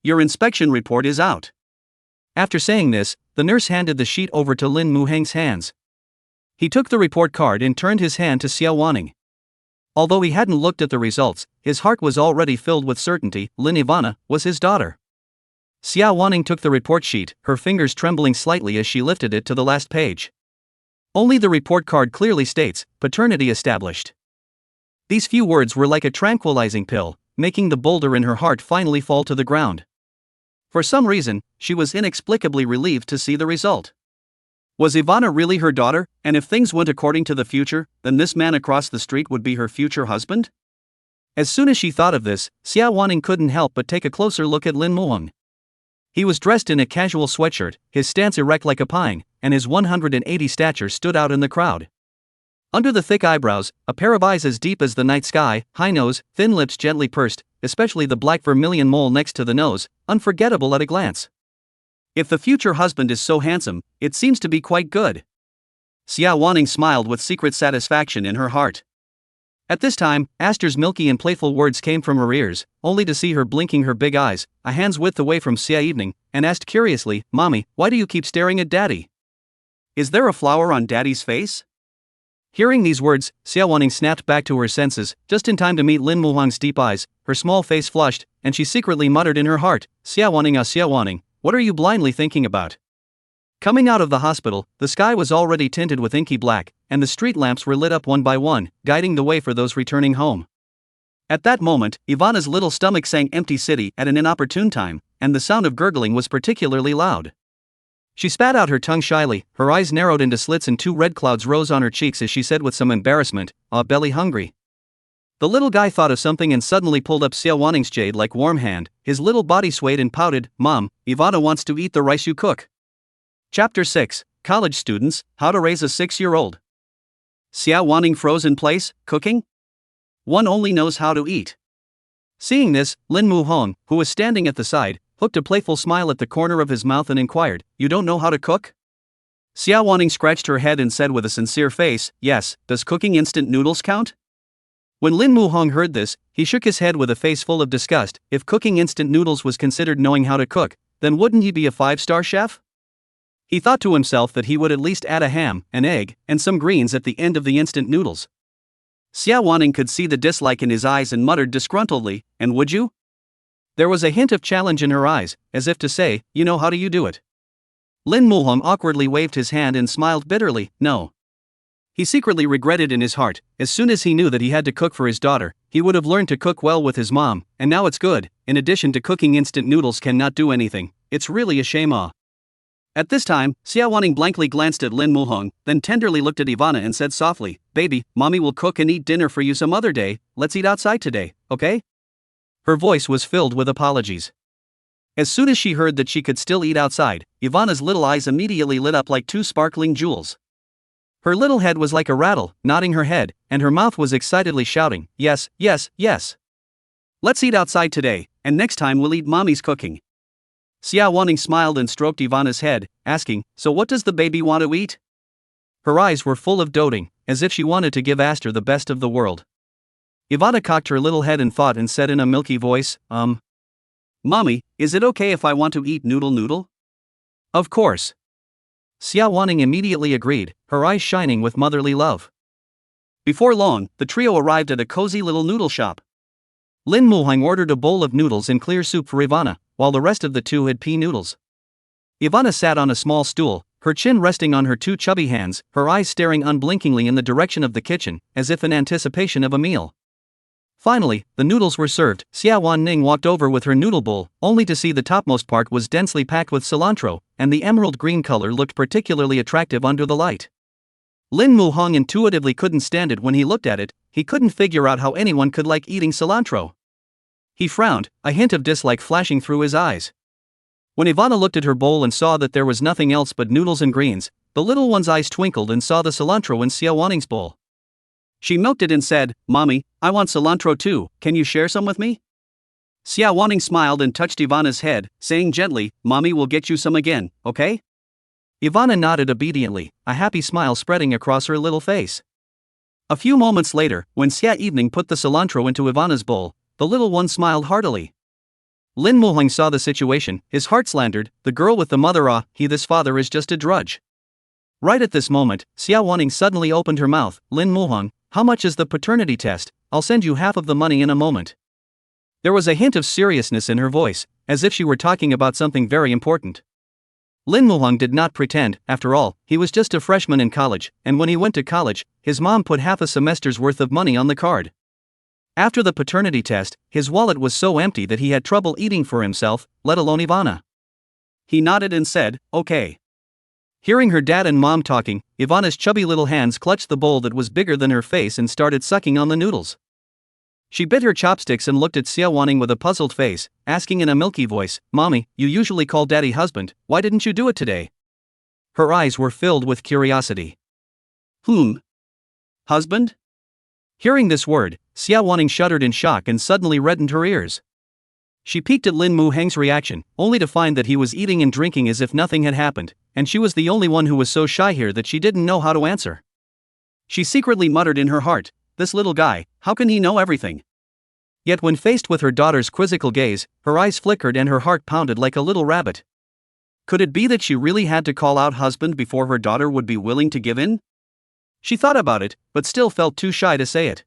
Your inspection report is out. After saying this, the nurse handed the sheet over to Lin Muhong's hands. He took the report card and turned his hand to Xie Wanning. Although he hadn't looked at the results, his heart was already filled with certainty. Lin Ivana was his daughter. Xie Wanning took the report sheet, her fingers trembling slightly as she lifted it to the last page. Only the report card clearly states, paternity established. These few words were like a tranquilizing pill, making the boulder in her heart finally fall to the ground. For some reason, she was inexplicably relieved to see the result. Was Ivana really her daughter, and if things went according to the future, then this man across the street would be her future husband? As soon as she thought of this, Xie Wanning couldn't help but take a closer look at Lin Muhong. He was dressed in a casual sweatshirt, his stance erect like a pine, and his 180 stature stood out in the crowd. Under the thick eyebrows, a pair of eyes as deep as the night sky, high nose, thin lips gently pursed, especially the black vermilion mole next to the nose, unforgettable at a glance. If the future husband is so handsome, it seems to be quite good. Xie Wanning smiled with secret satisfaction in her heart. At this time, Aster's milky and playful words came from her ears, only to see her blinking her big eyes, a hand's width away from Xie Wanning, and asked curiously, Mommy, why do you keep staring at Daddy? Is there a flower on Daddy's face? Hearing these words, Xie Wanning snapped back to her senses, just in time to meet Lin Muhong's deep eyes. Her small face flushed, and she secretly muttered in her heart, Xie Wanning, what are you blindly thinking about? Coming out of the hospital, the sky was already tinted with inky black, and the street lamps were lit up one by one, guiding the way for those returning home. At that moment, Ivana's little stomach sang Empty City at an inopportune time, and the sound of gurgling was particularly loud. She spat out her tongue shyly, her eyes narrowed into slits and 2 red clouds rose on her cheeks as she said with some embarrassment, belly hungry. The little guy thought of something and suddenly pulled up Xie Wanning's jade-like warm hand. His little body swayed and pouted, Mom, Ivana wants to eat the rice you cook. Chapter 6, College Students, How to Raise a 6-Year-Old. Xie Wanning froze in place, cooking? One only knows how to eat. Seeing this, Lin Muhong, who was standing at the side, hooked a playful smile at the corner of his mouth and inquired, You don't know how to cook? Xie Wanning scratched her head and said with a sincere face, Yes, does cooking instant noodles count? When Lin Muhong heard this, he shook his head with a face full of disgust. If cooking instant noodles was considered knowing how to cook, then wouldn't he be a 5-star chef? He thought to himself that he would at least add a ham, an egg, and some greens at the end of the instant noodles. Xie Wanning could see the dislike in his eyes and muttered disgruntledly, And would you? There was a hint of challenge in her eyes, as if to say, You know how do you do it? Lin Muhong awkwardly waved his hand and smiled bitterly, No. He secretly regretted in his heart, as soon as he knew that he had to cook for his daughter, he would have learned to cook well with his mom, and now it's good. In addition to cooking instant noodles cannot do anything, it's really a shame. At this time, Xie Wanning blankly glanced at Lin Muhong, then tenderly looked at Ivana and said softly, Baby, Mommy will cook and eat dinner for you some other day, let's eat outside today, okay? Her voice was filled with apologies. As soon as she heard that she could still eat outside, Ivana's little eyes immediately lit up like 2 sparkling jewels. Her little head was like a rattle, nodding her head, and her mouth was excitedly shouting, Yes, yes, yes. Let's eat outside today, and next time we'll eat Mommy's cooking. Xie Wanning smiled and stroked Ivana's head, asking, So what does the baby want to eat? Her eyes were full of doting, as if she wanted to give Aster the best of the world. Ivana cocked her little head in thought and said in a milky voice, Mommy, is it okay if I want to eat noodle? Of course. Xie Wanning immediately agreed, her eyes shining with motherly love. Before long, the trio arrived at a cozy little noodle shop. Lin Muhang ordered a bowl of noodles and clear soup for Ivana, while the rest of the two had pea noodles. Ivana sat on a small stool, her chin resting on her two chubby hands, her eyes staring unblinkingly in the direction of the kitchen, as if in anticipation of a meal. Finally, the noodles were served. Xie Wanning walked over with her noodle bowl, only to see the topmost part was densely packed with cilantro, and the emerald green color looked particularly attractive under the light. Lin Muhang intuitively couldn't stand it when he looked at it. He couldn't figure out how anyone could like eating cilantro. He frowned, a hint of dislike flashing through his eyes. When Ivana looked at her bowl and saw that there was nothing else but noodles and greens, the little one's eyes twinkled and saw the cilantro in Xie Wanning's bowl. She milked it and said, "Mommy, I want cilantro too, can you share some with me?" Xie Wanning smiled and touched Ivana's head, saying gently, "Mommy will get you some again, okay?" Ivana nodded obediently, a happy smile spreading across her little face. A few moments later, when Xie Evening put the cilantro into Ivana's bowl, the little one smiled heartily. Lin Muhang saw the situation, his heart slandered, the girl with the mother this father is just a drudge. Right at this moment, Xie Wanning suddenly opened her mouth. "Lin Muhang, how much is the paternity test? I'll send you half of the money in a moment." There was a hint of seriousness in her voice, as if she were talking about something very important. Lin Muhang did not pretend. After all, he was just a freshman in college, and when he went to college, his mom put half a semester's worth of money on the card. After the paternity test, his wallet was so empty that he had trouble eating for himself, let alone Ivana. He nodded and said, "Okay." Hearing her dad and mom talking, Ivana's chubby little hands clutched the bowl that was bigger than her face and started sucking on the noodles. She bit her chopsticks and looked at Xie Wanning with a puzzled face, asking in a milky voice, "Mommy, you usually call Daddy husband, why didn't you do it today?" Her eyes were filled with curiosity. Husband? Hearing this word, Xie Wanning shuddered in shock and suddenly reddened her ears. She peeked at Lin Muhang's reaction, only to find that he was eating and drinking as if nothing had happened, and she was the only one who was so shy here that she didn't know how to answer. She secretly muttered in her heart, "This little guy, how can he know everything?" Yet when faced with her daughter's quizzical gaze, her eyes flickered and her heart pounded like a little rabbit. Could it be that she really had to call out husband before her daughter would be willing to give in? She thought about it, but still felt too shy to say it.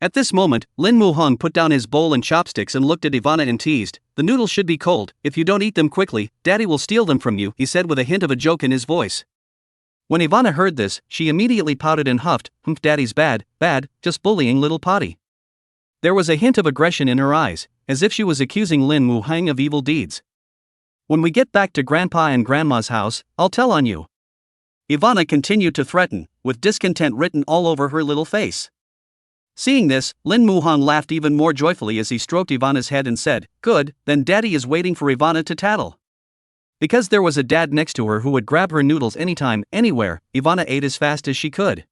At this moment, Lin Muhang put down his bowl and chopsticks and looked at Ivana and teased, "The noodles should be cold. If you don't eat them quickly, Daddy will steal them from you," he said with a hint of a joke in his voice. When Ivana heard this, she immediately pouted and huffed, "Daddy's bad, just bullying little potty." There was a hint of aggression in her eyes, as if she was accusing Lin Muhang of evil deeds. "When we get back to Grandpa and Grandma's house, I'll tell on you," Ivana continued to threaten, with discontent written all over her little face. Seeing this, Lin Muhang laughed even more joyfully as he stroked Ivana's head and said, "Good, then Daddy is waiting for Ivana to tattle." Because there was a dad next to her who would grab her noodles anytime, anywhere, Ivana ate as fast as she could.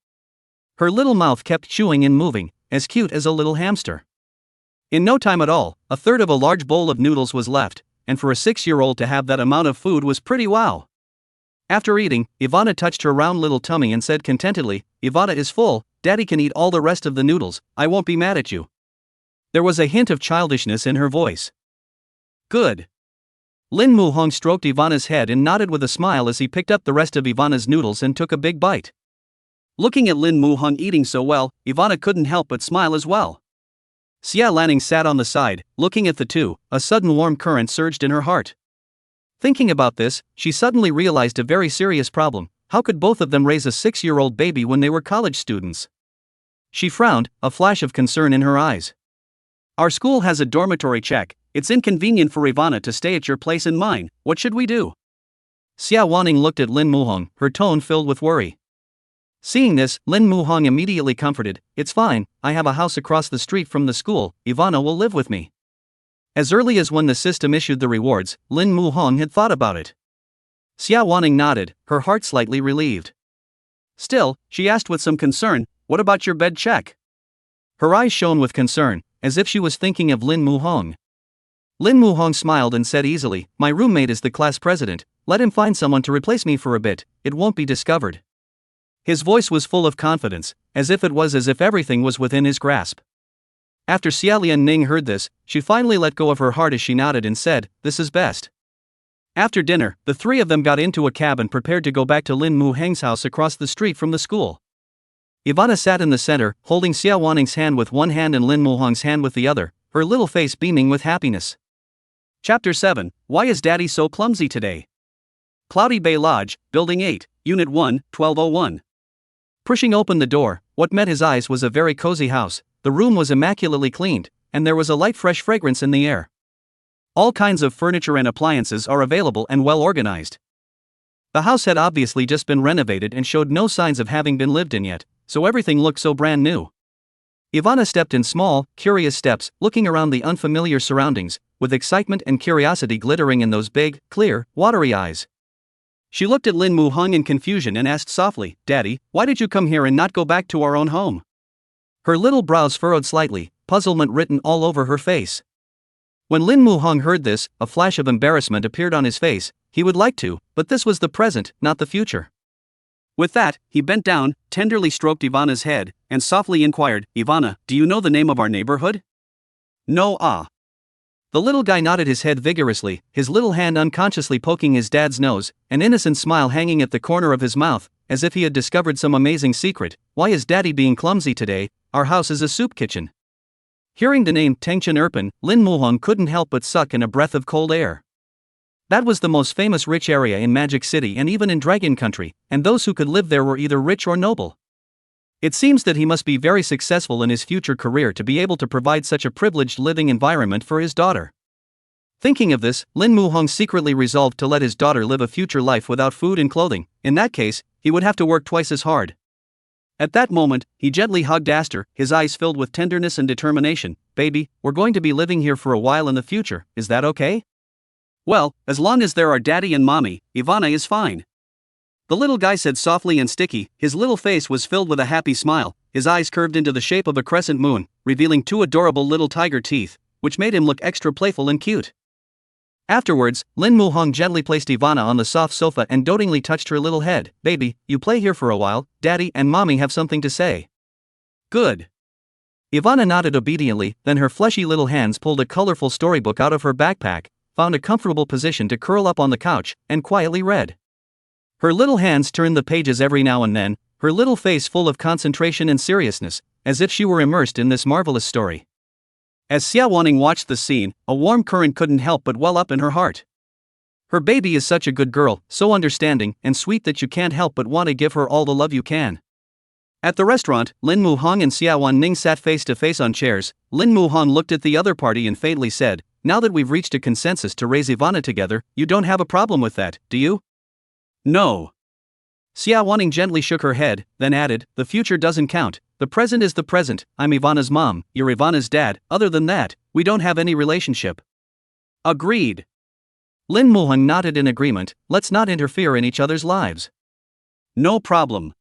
Her little mouth kept chewing and moving, as cute as a little hamster. In no time at all, a third of a large bowl of noodles was left, and for a 6-year-old to have that amount of food was pretty wow. After eating, Ivana touched her round little tummy and said contentedly, "Ivana is full, Daddy can eat all the rest of the noodles, I won't be mad at you." There was a hint of childishness in her voice. "Good." Lin Muhang stroked Ivana's head and nodded with a smile as he picked up the rest of Ivana's noodles and took a big bite. Looking at Lin Muhang eating so well, Ivana couldn't help but smile as well. Xie Wanning sat on the side, looking at the two. A sudden warm current surged in her heart. Thinking about this, she suddenly realized a very serious problem. How could both of them raise a 6-year-old baby when they were college students? She frowned, a flash of concern in her eyes. "Our school has a dormitory check. It's inconvenient for Ivana to stay at your place and mine. What should we do?" Xie Wanning looked at Lin Muhang, her tone filled with worry. Seeing this, Lin Muhang immediately comforted, "It's fine, I have a house across the street from the school, Ivana will live with me." As early as when the system issued the rewards, Lin Muhang had thought about it. Xie Wanning nodded, her heart slightly relieved. Still, she asked with some concern, "What about your bed check?" Her eyes shone with concern, as if she was thinking of Lin Muhang. Lin Muhang smiled and said easily, "My roommate is the class president, let him find someone to replace me for a bit, it won't be discovered." His voice was full of confidence, as if everything was within his grasp. After Xie Lian-ning heard this, she finally let go of her heart as she nodded and said, "This is best." After dinner, the three of them got into a cab and prepared to go back to Lin Muhang's house across the street from the school. Ivana sat in the center, holding Xie Wanning's hand with one hand and Lin Muhong's hand with the other, her little face beaming with happiness. Chapter 7, Why is Daddy so clumsy today? Cloudy Bay Lodge, Building 8, Unit 1, 1201. Pushing open the door, what met his eyes was a very cozy house. The room was immaculately cleaned, and there was a light fresh fragrance in the air. All kinds of furniture and appliances are available and well organized. The house had obviously just been renovated and showed no signs of having been lived in yet, so everything looked so brand new. Ivana stepped in small, curious steps, looking around the unfamiliar surroundings, with excitement and curiosity glittering in those big, clear, watery eyes. She looked at Lin Muhong in confusion and asked softly, "Daddy, why did you come here and not go back to our own home?" Her little brows furrowed slightly, puzzlement written all over her face. When Lin Muhong heard this, a flash of embarrassment appeared on his face. He would like to, but this was the present, not the future. With that, he bent down, tenderly stroked Ivana's head, and softly inquired, "Ivana, do you know the name of our neighborhood?" "No, ah." The little guy nodded his head vigorously, his little hand unconsciously poking his dad's nose, an innocent smile hanging at the corner of his mouth, as if he had discovered some amazing secret. "Why is Daddy being clumsy today? Our house is a soup kitchen." Hearing the name Tengchen Erpen, Lin Muhong couldn't help but suck in a breath of cold air. That was the most famous rich area in Magic City and even in Dragon Country, and those who could live there were either rich or noble. It seems that he must be very successful in his future career to be able to provide such a privileged living environment for his daughter. Thinking of this, Lin Muhong secretly resolved to let his daughter live a future life without food and clothing. In that case, he would have to work twice as hard. At that moment, he gently hugged Aster, his eyes filled with tenderness and determination. "Baby, we're going to be living here for a while in the future, is that okay?" "Well, as long as there are Daddy and Mommy, Ivana is fine," the little guy said softly and sticky. His little face was filled with a happy smile, his eyes curved into the shape of a crescent moon, revealing two adorable little tiger teeth, which made him look extra playful and cute. Afterwards, Lin Muhong gently placed Ivana on the soft sofa and dotingly touched her little head. "Baby, you play here for a while, Daddy and Mommy have something to say." "Good." Ivana nodded obediently, then her fleshy little hands pulled a colorful storybook out of her backpack, found a comfortable position to curl up on the couch, and quietly read. Her little hands turned the pages every now and then, her little face full of concentration and seriousness, as if she were immersed in this marvelous story. As Xie Wanning watched the scene, a warm current couldn't help but well up in her heart. Her baby is such a good girl, so understanding and sweet that you can't help but want to give her all the love you can. At the restaurant, Lin Muhong and Xie Wanning sat face to face on chairs. Lin Muhong looked at the other party and faintly said, "Now that we've reached a consensus to raise Ivana together, you don't have a problem with that, do you?" "No." Xie Wanning gently shook her head, then added, "The future doesn't count. The present is the present. I'm Ivana's mom, you're Ivana's dad. Other than that, we don't have any relationship." "Agreed." Lin Muhong nodded in agreement. "Let's not interfere in each other's lives." "No problem."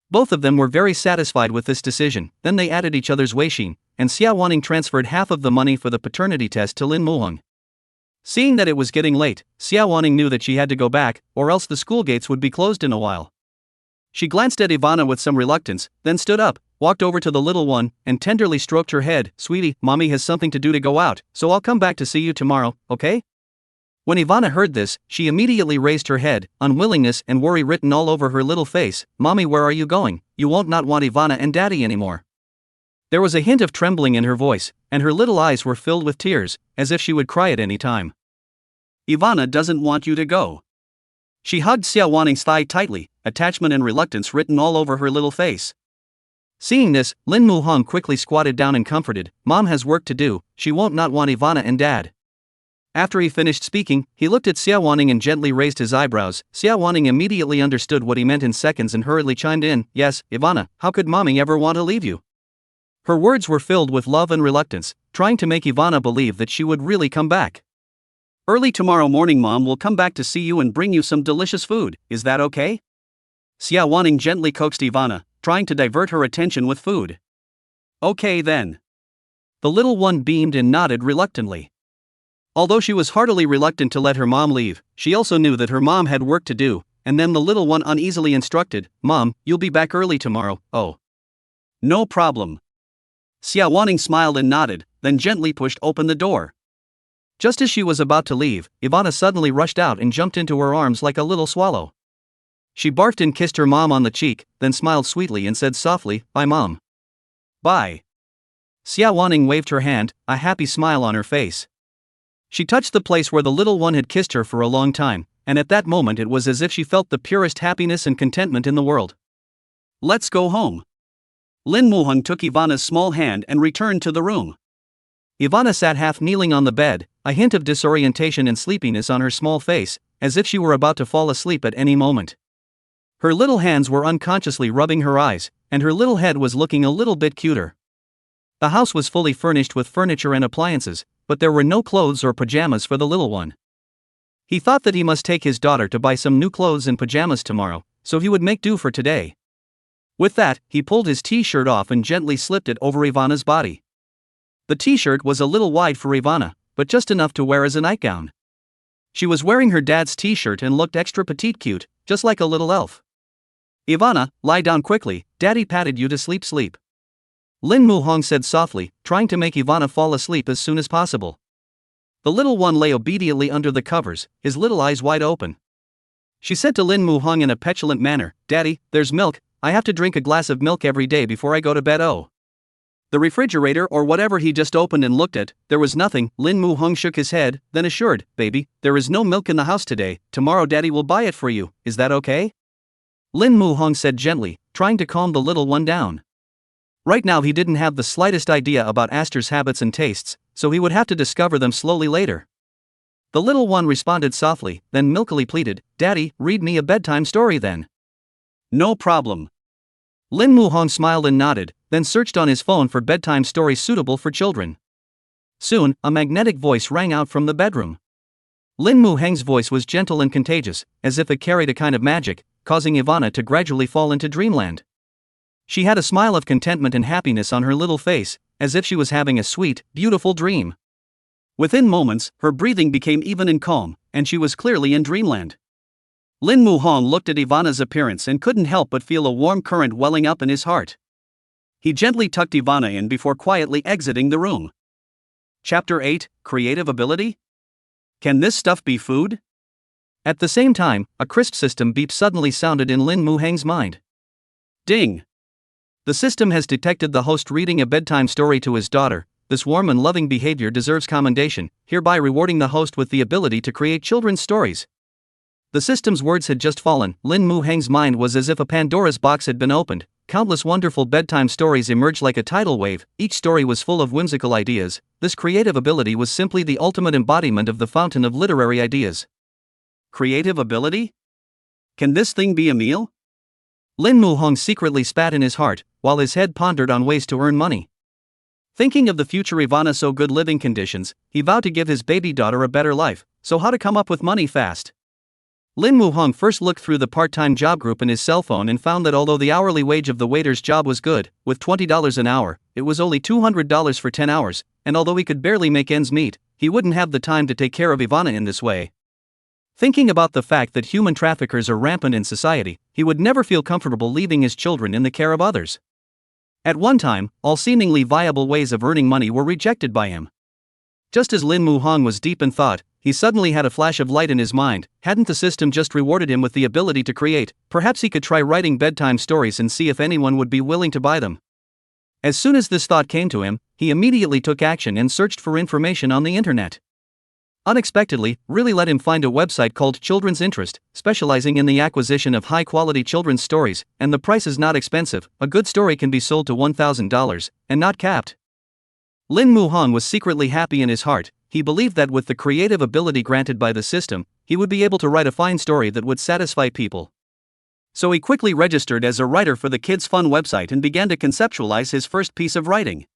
Both of them were very satisfied with this decision. Then they added each other's weishin, and Xie Wanning transferred half of the money for the paternity test to Lin Muhong. Seeing that it was getting late, Xie Wanning knew that she had to go back, or else the school gates would be closed in a while. She glanced at Ivana with some reluctance, then stood up, walked over to the little one, and tenderly stroked her head. "Sweetie, Mommy has something to do to go out, so I'll come back to see you tomorrow, okay?" When Ivana heard this, she immediately raised her head, unwillingness and worry written all over her little face. "Mommy, where are you going? You won't not want Ivana and Daddy anymore." There was a hint of trembling in her voice, and her little eyes were filled with tears, as if she would cry at any time. "Ivana doesn't want you to go." She hugged Xie Wanning's thigh tightly, attachment and reluctance written all over her little face. Seeing this, Lin Muhong quickly squatted down and comforted. "Mom has work to do, she won't not want Ivana and Dad." After he finished speaking, he looked at Xie Wanning and gently raised his eyebrows. Xie Wanning immediately understood what he meant in seconds and hurriedly chimed in, "Yes, Ivana, how could Mommy ever want to leave you?" Her words were filled with love and reluctance, trying to make Ivana believe that she would really come back. "Early tomorrow morning Mom will come back to see you and bring you some delicious food, is that okay?" Xie Wanning gently coaxed Ivana, trying to divert her attention with food. "Okay then." The little one beamed and nodded reluctantly. Although she was heartily reluctant to let her mom leave, she also knew that her mom had work to do, and then the little one uneasily instructed, "Mom, you'll be back early tomorrow, oh." "No problem." Xie Wanning smiled and nodded, then gently pushed open the door. Just as she was about to leave, Ivana suddenly rushed out and jumped into her arms like a little swallow. She barked and kissed her mom on the cheek, then smiled sweetly and said softly, "Bye, Mom." "Bye." Xie Wanning waved her hand, a happy smile on her face. She touched the place where the little one had kissed her for a long time, and at that moment it was as if she felt the purest happiness and contentment in the world. "Let's go home." Lin Muhong took Ivana's small hand and returned to the room. Ivana sat half kneeling on the bed, a hint of disorientation and sleepiness on her small face, as if she were about to fall asleep at any moment. Her little hands were unconsciously rubbing her eyes, and her little head was looking a little bit cuter. The house was fully furnished with furniture and appliances, but there were no clothes or pajamas for the little one. He thought that he must take his daughter to buy some new clothes and pajamas tomorrow, so he would make do for today. With that, he pulled his t-shirt off and gently slipped it over Ivana's body. The t-shirt was a little wide for Ivana, but just enough to wear as a nightgown. She was wearing her dad's t-shirt and looked extra petite cute, just like a little elf. "Ivana, lie down quickly, Daddy patted you to sleep." Lin Muhong said softly, trying to make Ivana fall asleep as soon as possible. The little one lay obediently under the covers, his little eyes wide open. She said to Lin Muhong in a petulant manner, "Daddy, there's milk, I have to drink a glass of milk every day before I go to bed." "Oh." The refrigerator or whatever he just opened and looked at, there was nothing. Lin Muhong shook his head, then assured, "Baby, there is no milk in the house today, tomorrow Daddy will buy it for you, is that okay?" Lin Muhong said gently, trying to calm the little one down. Right now he didn't have the slightest idea about Aster's habits and tastes, so he would have to discover them slowly later. The little one responded softly, then milkily pleaded, "Daddy, read me a bedtime story then." "No problem." Lin Muhong smiled and nodded, then searched on his phone for bedtime stories suitable for children. Soon, a magnetic voice rang out from the bedroom. Lin Muhong's voice was gentle and contagious, as if it carried a kind of magic, causing Ivana to gradually fall into dreamland. She had a smile of contentment and happiness on her little face, as if she was having a sweet, beautiful dream. Within moments, her breathing became even and calm, and she was clearly in dreamland. Lin Muhong looked at Ivana's appearance and couldn't help but feel a warm current welling up in his heart. He gently tucked Ivana in before quietly exiting the room. Chapter 8, Creative Ability? Can this stuff be food? At the same time, a crisp system beep suddenly sounded in Lin Muhong's mind. Ding! The system has detected the host reading a bedtime story to his daughter. This warm and loving behavior deserves commendation, hereby rewarding the host with the ability to create children's stories. The system's words had just fallen. Lin Muhong's mind was as if a Pandora's box had been opened. Countless wonderful bedtime stories emerged like a tidal wave. Each story was full of whimsical ideas. This creative ability was simply the ultimate embodiment of the fountain of literary ideas. Creative ability? Can this thing be a meal? Lin Muhong secretly spat in his heart, while his head pondered on ways to earn money. Thinking of the future Ivana so good living conditions, he vowed to give his baby daughter a better life, so how to come up with money fast? Lin Muhong first looked through the part-time job group in his cell phone and found that although the hourly wage of the waiter's job was good, with $20 an hour, it was only $200 for 10 hours, and although he could barely make ends meet, he wouldn't have the time to take care of Ivana in this way. Thinking about the fact that human traffickers are rampant in society, he would never feel comfortable leaving his children in the care of others. At one time, all seemingly viable ways of earning money were rejected by him. Just as Lin Muhong was deep in thought, he suddenly had a flash of light in his mind. Hadn't the system just rewarded him with the ability to create? Perhaps he could try writing bedtime stories and see if anyone would be willing to buy them. As soon as this thought came to him, he immediately took action and searched for information on the internet. Unexpectedly, really let him find a website called Children's Interest, specializing in the acquisition of high-quality children's stories, and the price is not expensive. A good story can be sold to $1,000, and not capped. Lin Muhong was secretly happy in his heart. He believed that with the creative ability granted by the system, he would be able to write a fine story that would satisfy people. So he quickly registered as a writer for the Kids Fun website and began to conceptualize his first piece of writing.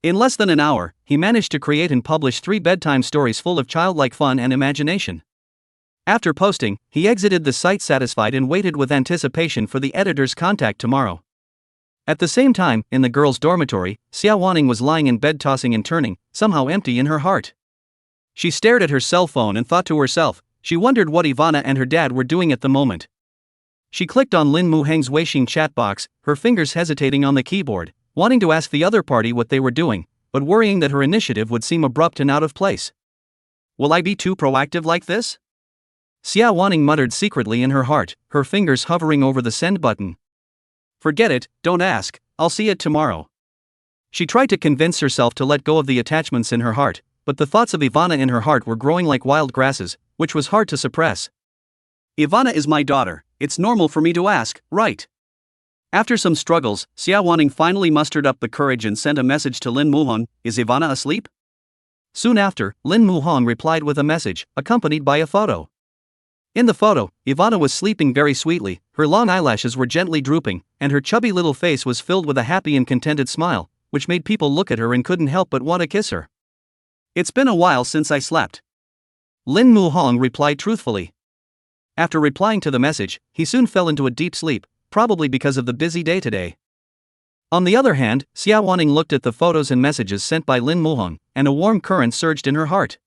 In less than an hour, he managed to create and publish 3 bedtime stories full of childlike fun and imagination. After posting, he exited the site satisfied and waited with anticipation for the editor's contact tomorrow. At the same time, in the girls' dormitory, Xie Wanning was lying in bed tossing and turning, somehow empty in her heart. She stared at her cell phone and thought to herself. She wondered what Ivana and her dad were doing at the moment. She clicked on Lin Muhong's Weixin chat box, her fingers hesitating on the keyboard, wanting to ask the other party what they were doing, but worrying that her initiative would seem abrupt and out of place. Will I be too proactive like this? Xie Wanning muttered secretly in her heart, her fingers hovering over the send button. Forget it, don't ask, I'll see it tomorrow. She tried to convince herself to let go of the attachments in her heart, but the thoughts of Ivana in her heart were growing like wild grasses, which was hard to suppress. Ivana is my daughter, it's normal for me to ask, right? After some struggles, Xie Wanning finally mustered up the courage and sent a message to Lin Muhong. Is Ivana asleep? Soon after, Lin Muhong replied with a message, accompanied by a photo. In the photo, Ivana was sleeping very sweetly, her long eyelashes were gently drooping, and her chubby little face was filled with a happy and contented smile, which made people look at her and couldn't help but want to kiss her. It's been a while since I slept. Lin Muhong replied truthfully. After replying to the message, he soon fell into a deep sleep, probably because of the busy day today. On the other hand, Xie Wanning looked at the photos and messages sent by Lin Muhong, and a warm current surged in her heart.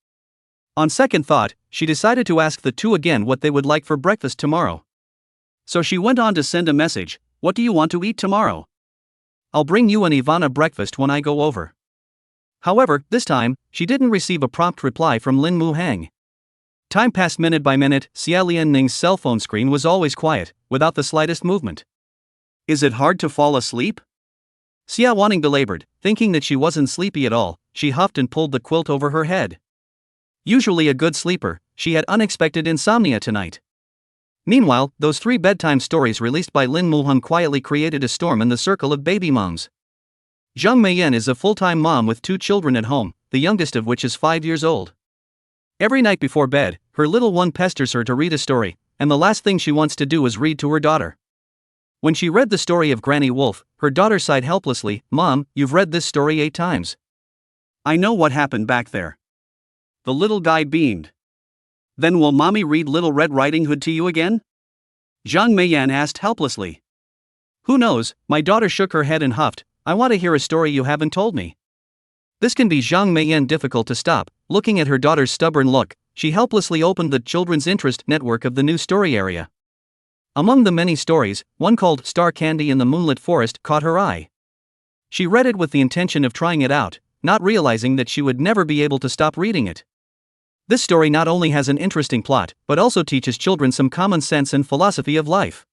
On second thought, she decided to ask the two again what they would like for breakfast tomorrow. So she went on to send a message, what do you want to eat tomorrow? I'll bring you and Ivana breakfast when I go over. However, this time, she didn't receive a prompt reply from Lin Muhong. Time passed minute by minute. Xie Lianning's cell phone screen was always quiet, without the slightest movement. Is it hard to fall asleep? Xie Wanning belabored, thinking that she wasn't sleepy at all. She huffed and pulled the quilt over her head. Usually a good sleeper, she had unexpected insomnia tonight. Meanwhile, those 3 bedtime stories released by Lin Muhong quietly created a storm in the circle of baby moms. Zhang Meiyan is a full-time mom with 2 children at home, the youngest of which is 5 years old. Every night before bed, her little one pesters her to read a story, and the last thing she wants to do is read to her daughter. When she read the story of Granny Wolf, her daughter sighed helplessly, Mom, you've read this story 8 times. I know what happened back there. The little guy beamed. Then will Mommy read Little Red Riding Hood to you again? Zhang Meiyan asked helplessly. Who knows, my daughter shook her head and huffed, I want to hear a story you haven't told me. This can be Zhang Meiyan difficult to stop. Looking at her daughter's stubborn look, she helplessly opened the Children's Interest Network of the new story area. Among the many stories, one called Star Candy in the Moonlit Forest caught her eye. She read it with the intention of trying it out, not realizing that she would never be able to stop reading it. This story not only has an interesting plot, but also teaches children some common sense and philosophy of life.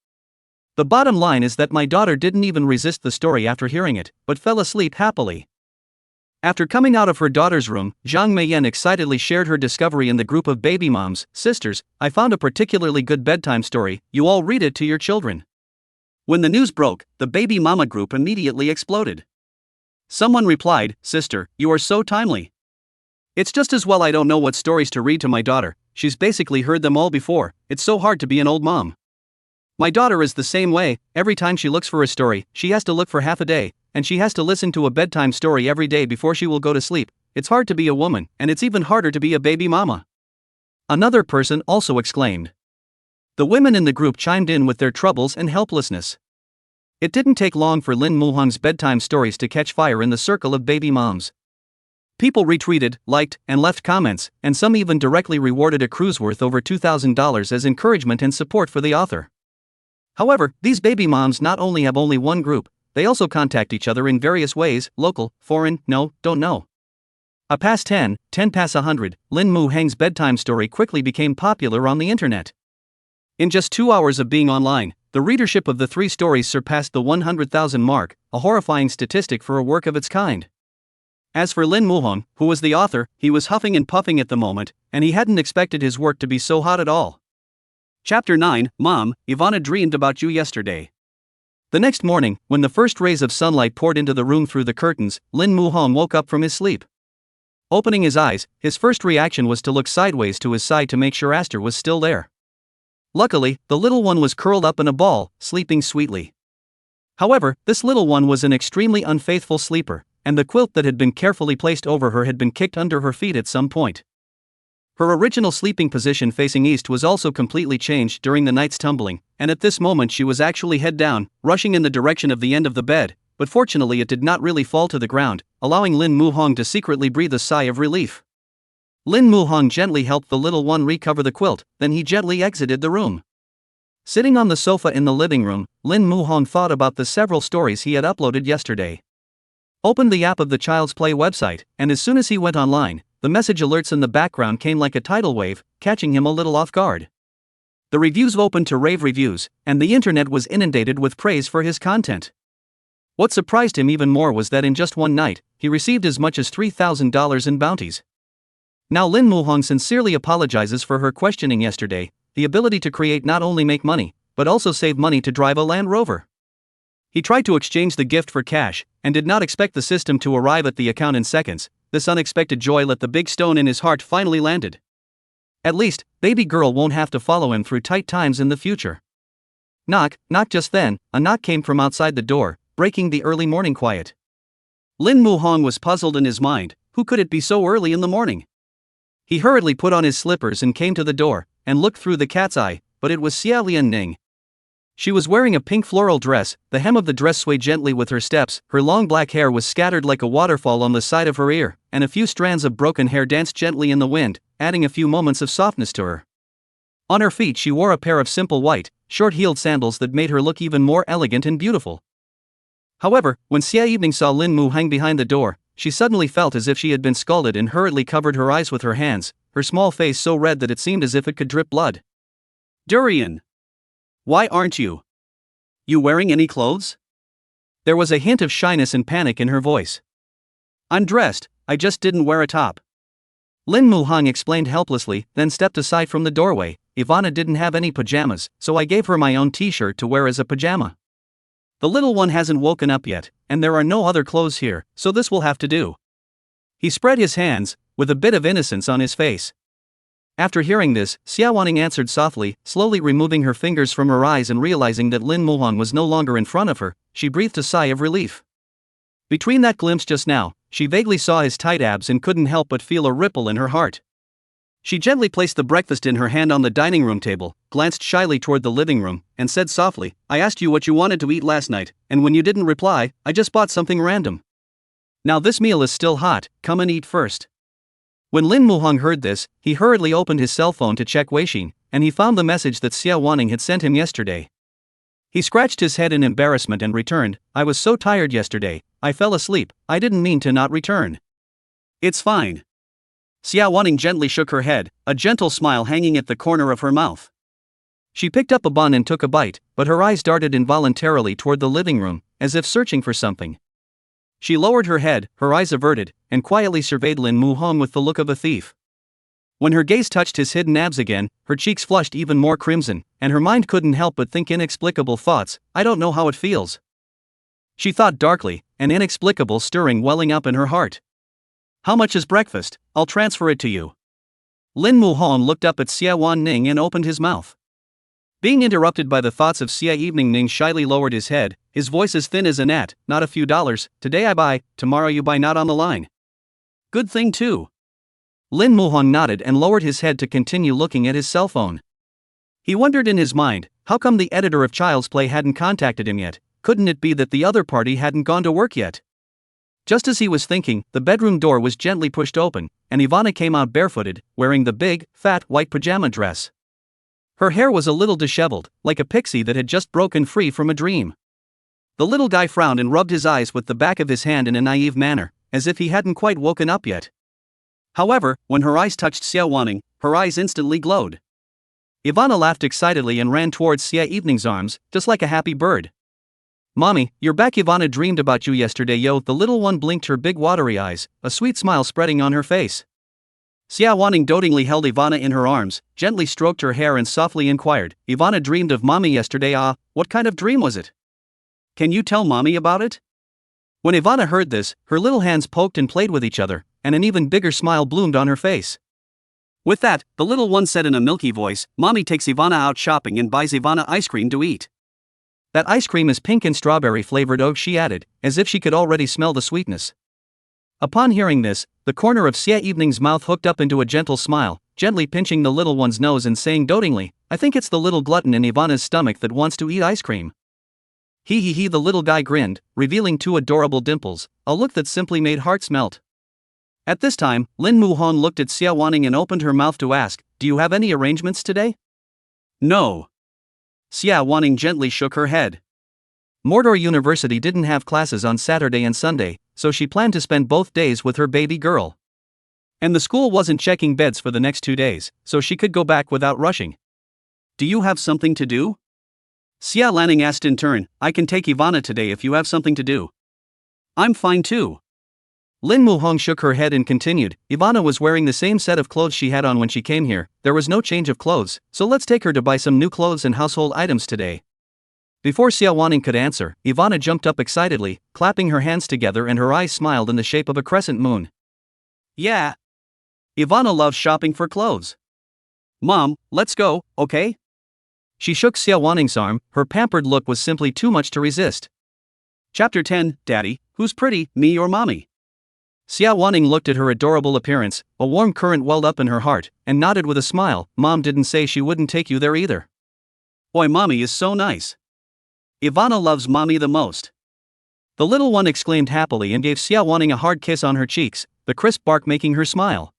The bottom line is that my daughter didn't even resist the story after hearing it, but fell asleep happily. After coming out of her daughter's room, Zhang Meiyan excitedly shared her discovery in the group of baby moms. Sisters, I found a particularly good bedtime story, you all read it to your children. When the news broke, the baby mama group immediately exploded. Someone replied, Sister, you are so timely. It's just as well I don't know what stories to read to my daughter, she's basically heard them all before, it's so hard to be an old mom. My daughter is the same way, every time she looks for a story, she has to look for half a day, and she has to listen to a bedtime story every day before she will go to sleep. It's hard to be a woman, and it's even harder to be a baby mama. Another person also exclaimed. The women in the group chimed in with their troubles and helplessness. It didn't take long for Lin Muhong's bedtime stories to catch fire in the circle of baby moms. People retweeted, liked, and left comments, and some even directly rewarded a cruise worth over $2,000 as encouragement and support for the author. However, these baby moms not only have only one group, they also contact each other in various ways, local, foreign, no, don't know. A past 10 past 100, Lin Muhong's bedtime story quickly became popular on the internet. In just 2 hours of being online, the readership of the 3 stories surpassed the 100,000 mark, a horrifying statistic for a work of its kind. As for Lin Muhong, who was the author, he was huffing and puffing at the moment, and he hadn't expected his work to be so hot at all. Chapter 9, Mom, Ivana dreamed about you yesterday. The next morning, when the first rays of sunlight poured into the room through the curtains, Lin Muhong woke up from his sleep. Opening his eyes, his first reaction was to look sideways to his side to make sure Aster was still there. Luckily, the little one was curled up in a ball, sleeping sweetly. However, this little one was an extremely unfaithful sleeper, and the quilt that had been carefully placed over her had been kicked under her feet at some point. Her original sleeping position facing east was also completely changed during the night's tumbling, and at this moment she was actually head down, rushing in the direction of the end of the bed, but fortunately it did not really fall to the ground, allowing Lin Muhong to secretly breathe a sigh of relief. Lin Muhong gently helped the little one recover the quilt, then he gently exited the room. Sitting on the sofa in the living room, Lin Muhong thought about the several stories he had uploaded yesterday. Opened the app of the Child's Play website, and as soon as he went online, the message alerts in the background came like a tidal wave, catching him a little off guard. The reviews opened to rave reviews, and the internet was inundated with praise for his content. What surprised him even more was that in just one night, he received as much as $3,000 in bounties. Now Lin Muhong sincerely apologizes for her questioning yesterday. The ability to create not only make money, but also save money to drive a Land Rover. He tried to exchange the gift for cash, and did not expect the system to arrive at the account in seconds. This unexpected joy let the big stone in his heart finally landed. At least, baby girl won't have to follow him through tight times in the future. Knock. Just then, a knock came from outside the door, breaking the early morning quiet. Lin Muhong was puzzled in his mind. Who could it be so early in the morning? He hurriedly put on his slippers and came to the door, and looked through the cat's eye, but it was Xie Wanning. She was wearing a pink floral dress. The hem of the dress swayed gently with her steps, her long black hair was scattered like a waterfall on the side of her ear, and a few strands of broken hair danced gently in the wind, adding a few moments of softness to her. On her feet she wore a pair of simple white, short-heeled sandals that made her look even more elegant and beautiful. However, when Xie Wanning saw Lin Mu hang behind the door, she suddenly felt as if she had been scalded and hurriedly covered her eyes with her hands, her small face so red that it seemed as if it could drip blood. Durian! Why aren't you wearing any clothes? There was a hint of shyness and panic in her voice. I'm dressed, I just didn't wear a top. Lin Muhong explained helplessly, then stepped aside from the doorway. Ivana didn't have any pajamas, so I gave her my own t-shirt to wear as a pajama. The little one hasn't woken up yet, and there are no other clothes here, so this will have to do. He spread his hands, with a bit of innocence on his face. After hearing this, Xie Wanning answered softly, slowly removing her fingers from her eyes and realizing that Lin Muhong was no longer in front of her. She breathed a sigh of relief. Between that glimpse just now, she vaguely saw his tight abs and couldn't help but feel a ripple in her heart. She gently placed the breakfast in her hand on the dining room table, glanced shyly toward the living room, and said softly, I asked you what you wanted to eat last night, and when you didn't reply, I just bought something random. Now this meal is still hot, come and eat first. When Lin Muhong heard this, he hurriedly opened his cell phone to check Weixin, and he found the message that Xie Wanning had sent him yesterday. He scratched his head in embarrassment and returned, I was so tired yesterday, I fell asleep, I didn't mean to not return. It's fine. Xie Wanning gently shook her head, a gentle smile hanging at the corner of her mouth. She picked up a bun and took a bite, but her eyes darted involuntarily toward the living room, as if searching for something. She lowered her head, her eyes averted, and quietly surveyed Lin Muhong with the look of a thief. When her gaze touched his hidden abs again, her cheeks flushed even more crimson, and her mind couldn't help but think inexplicable thoughts. I don't know how it feels. She thought darkly, an inexplicable stirring welling up in her heart. How much is breakfast? I'll transfer it to you. Lin Muhong looked up at Xie Wanning and opened his mouth. Being interrupted by the thoughts of Xie Wanning shyly lowered his head, his voice as thin as a gnat, not a few dollars, today I buy, tomorrow you buy, not on the line. Good thing too. Lin Muhong nodded and lowered his head to continue looking at his cell phone. He wondered in his mind, how come the editor of Child's Play hadn't contacted him yet? Couldn't it be that the other party hadn't gone to work yet? Just as he was thinking, the bedroom door was gently pushed open, and Ivana came out barefooted, wearing the big, fat white pajama dress. Her hair was a little disheveled, like a pixie that had just broken free from a dream. The little guy frowned and rubbed his eyes with the back of his hand in a naive manner, as if he hadn't quite woken up yet. However, when her eyes touched Xie Wanning, her eyes instantly glowed. Ivana laughed excitedly and ran towards Xie Wanning's arms, just like a happy bird. Mommy, you're back. Ivana dreamed about you yesterday, yo. The little one blinked her big watery eyes, a sweet smile spreading on her face. Xie Wanning dotingly held Ivana in her arms, gently stroked her hair and softly inquired, Ivana dreamed of mommy yesterday. What kind of dream was it? Can you tell mommy about it? When Ivana heard this, her little hands poked and played with each other, and an even bigger smile bloomed on her face. With that, the little one said in a milky voice, Mommy takes Ivana out shopping and buys Ivana ice cream to eat. That ice cream is pink and strawberry flavored, oh, she added, as if she could already smell the sweetness. Upon hearing this, the corner of Xie Wanning's mouth hooked up into a gentle smile, gently pinching the little one's nose and saying dotingly, I think it's the little glutton in Ivana's stomach that wants to eat ice cream. He, the little guy grinned, revealing two adorable dimples, a look that simply made hearts melt. At this time, Lin Muhong looked at Xie Wanning and opened her mouth to ask, do you have any arrangements today? No. Xie Wanning gently shook her head. Mordor University didn't have classes on Saturday and Sunday, so she planned to spend both days with her baby girl. And the school wasn't checking beds for the next 2 days, so she could go back without rushing. do you have something to do? Xie Wanning asked in turn. I can take Ivana today if you have something to do. I'm fine too. Lin Muhong shook her head and continued, Ivana was wearing the same set of clothes she had on when she came here. There was no change of clothes, so let's take her to buy some new clothes and household items today. Before Xie Wanning could answer, Ivana jumped up excitedly, clapping her hands together and her eyes smiled in the shape of a crescent moon. Yeah. Ivana loves shopping for clothes. Mom, let's go, okay? She shook Xie Wanning's arm, her pampered look was simply too much to resist. Chapter 10, Daddy, who's pretty, me or mommy? Xie Wanning looked at her adorable appearance, a warm current welled up in her heart, and nodded with a smile. Mom didn't say she wouldn't take you there either. Boy, mommy is so nice. Ivana loves mommy the most. The little one exclaimed happily and gave Xie Wanning a hard kiss on her cheeks, the crisp bark making her smile.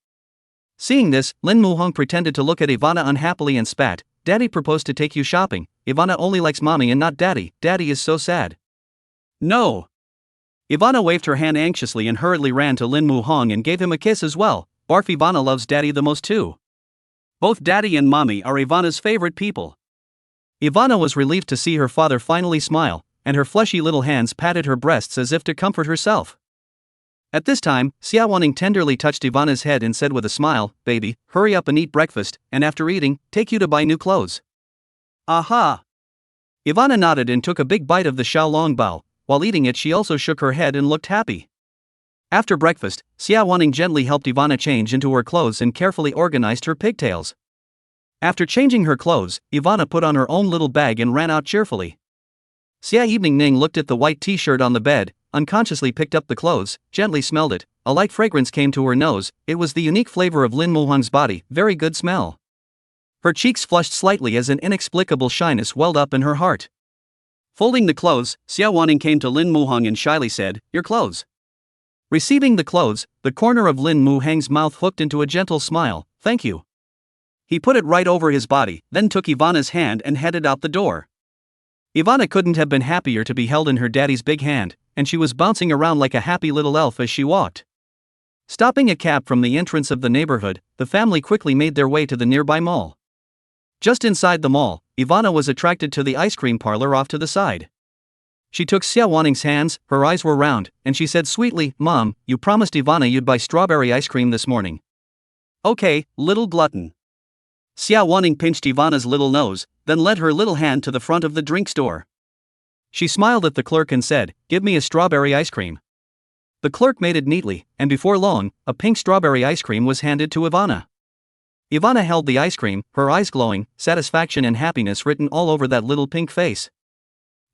Seeing this, Lin Muhong pretended to look at Ivana unhappily and spat. Daddy proposed to take you shopping. Ivana only likes mommy and not daddy. Daddy is so sad. No. Ivana waved her hand anxiously and hurriedly ran to Lin Muhong and gave him a kiss as well. Barf, Ivana loves daddy the most too. Both daddy and mommy are Ivana's favorite people. Ivana was relieved to see her father finally smile, and her fleshy little hands patted her breasts as if to comfort herself. At this time, Xie Wanning tenderly touched Ivana's head and said with a smile, Baby, hurry up and eat breakfast, and after eating, take you to buy new clothes. Aha! Ivana nodded and took a big bite of the xiaolong bao. While eating it she also shook her head and looked happy. After breakfast, Xie Wanning gently helped Ivana change into her clothes and carefully organized her pigtails. After changing her clothes, Ivana put on her own little bag and ran out cheerfully. Xie Evening Ning looked at the white t-shirt on the bed, unconsciously picked up the clothes, gently smelled it. A light fragrance came to her nose. It was the unique flavor of Lin Muhong's body. Very good smell. Her cheeks flushed slightly as an inexplicable shyness welled up in her heart. Folding the clothes, Xie Wanning came to Lin Muhong and shyly said, Your clothes. Receiving the clothes, the corner of Lin Muhong's mouth hooked into a gentle smile. Thank you. He put it right over his body, then took Ivana's hand and headed out the door. Ivana couldn't have been happier to be held in her daddy's big hand, and she was bouncing around like a happy little elf as she walked. Stopping a cab from the entrance of the neighborhood, the family quickly made their way to the nearby mall. Just inside the mall, Ivana was attracted to the ice cream parlor off to the side. She took Xie Wanning's hands, her eyes were round, and she said sweetly, Mom, you promised Ivana you'd buy strawberry ice cream this morning. Okay, little glutton. Xie Wanning pinched Ivana's little nose, then led her little hand to the front of the drink store. She smiled at the clerk and said, Give me a strawberry ice cream. The clerk made it neatly, and before long, a pink strawberry ice cream was handed to Ivana. Ivana held the ice cream, her eyes glowing, satisfaction and happiness written all over that little pink face.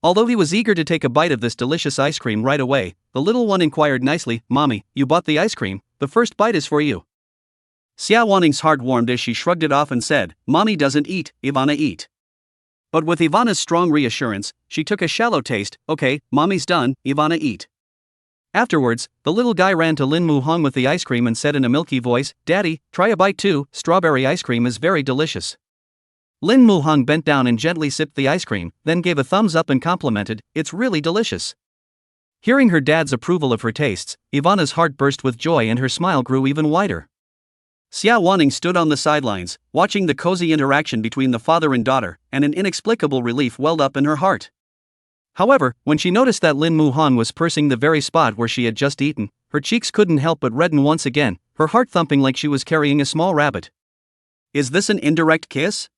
Although he was eager to take a bite of this delicious ice cream right away, the little one inquired nicely, Mommy, you bought the ice cream, the first bite is for you. Xie Wanning's heart warmed as she shrugged it off and said, Mommy doesn't eat, Ivana eat. But with Ivana's strong reassurance, she took a shallow taste. Okay, Mommy's done, Ivana eat. Afterwards, the little guy ran to Lin Muhong with the ice cream and said in a milky voice, Daddy, try a bite too, strawberry ice cream is very delicious. Lin Muhong bent down and gently sipped the ice cream, then gave a thumbs up and complimented, It's really delicious. Hearing her dad's approval of her tastes, Ivana's heart burst with joy and her smile grew even wider. Xie Wanning stood on the sidelines, watching the cozy interaction between the father and daughter, and an inexplicable relief welled up in her heart. However, when she noticed that Lin Muhong was pursing the very spot where she had just eaten, her cheeks couldn't help but redden once again, her heart thumping like she was carrying a small rabbit. Is this an indirect kiss?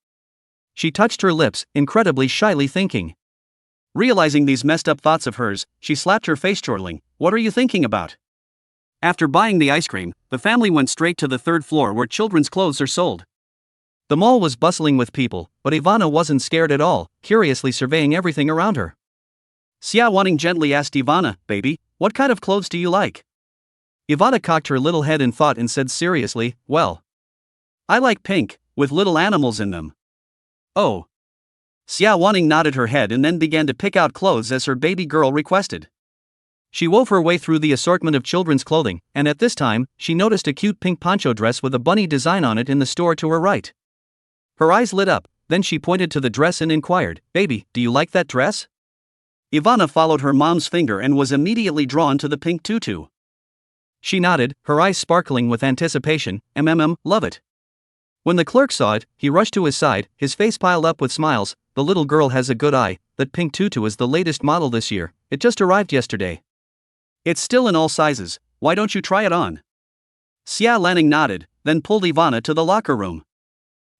She touched her lips, incredibly shyly thinking. Realizing these messed up thoughts of hers, she slapped her face chortling, What are you thinking about? After buying the ice cream, the family went straight to the third floor where children's clothes are sold. The mall was bustling with people, but Ivana wasn't scared at all, curiously surveying everything around her. Xie Wanning gently asked Ivana, Baby, what kind of clothes do you like? Ivana cocked her little head in thought and said seriously, Well, I like pink, with little animals in them. Oh. Xie Wanning nodded her head and then began to pick out clothes as her baby girl requested. She wove her way through the assortment of children's clothing, and at this time, she noticed a cute pink poncho dress with a bunny design on it in the store to her right. Her eyes lit up, then she pointed to the dress and inquired, Baby, do you like that dress? Ivana followed her mom's finger and was immediately drawn to the pink tutu. She nodded, her eyes sparkling with anticipation, love it. When the clerk saw it, he rushed to his side, his face piled up with smiles. The little girl has a good eye. That pink tutu is the latest model this year. It just arrived yesterday. It's still in all sizes. Why don't you try it on? Xie Wanning nodded, then pulled Ivana to the locker room.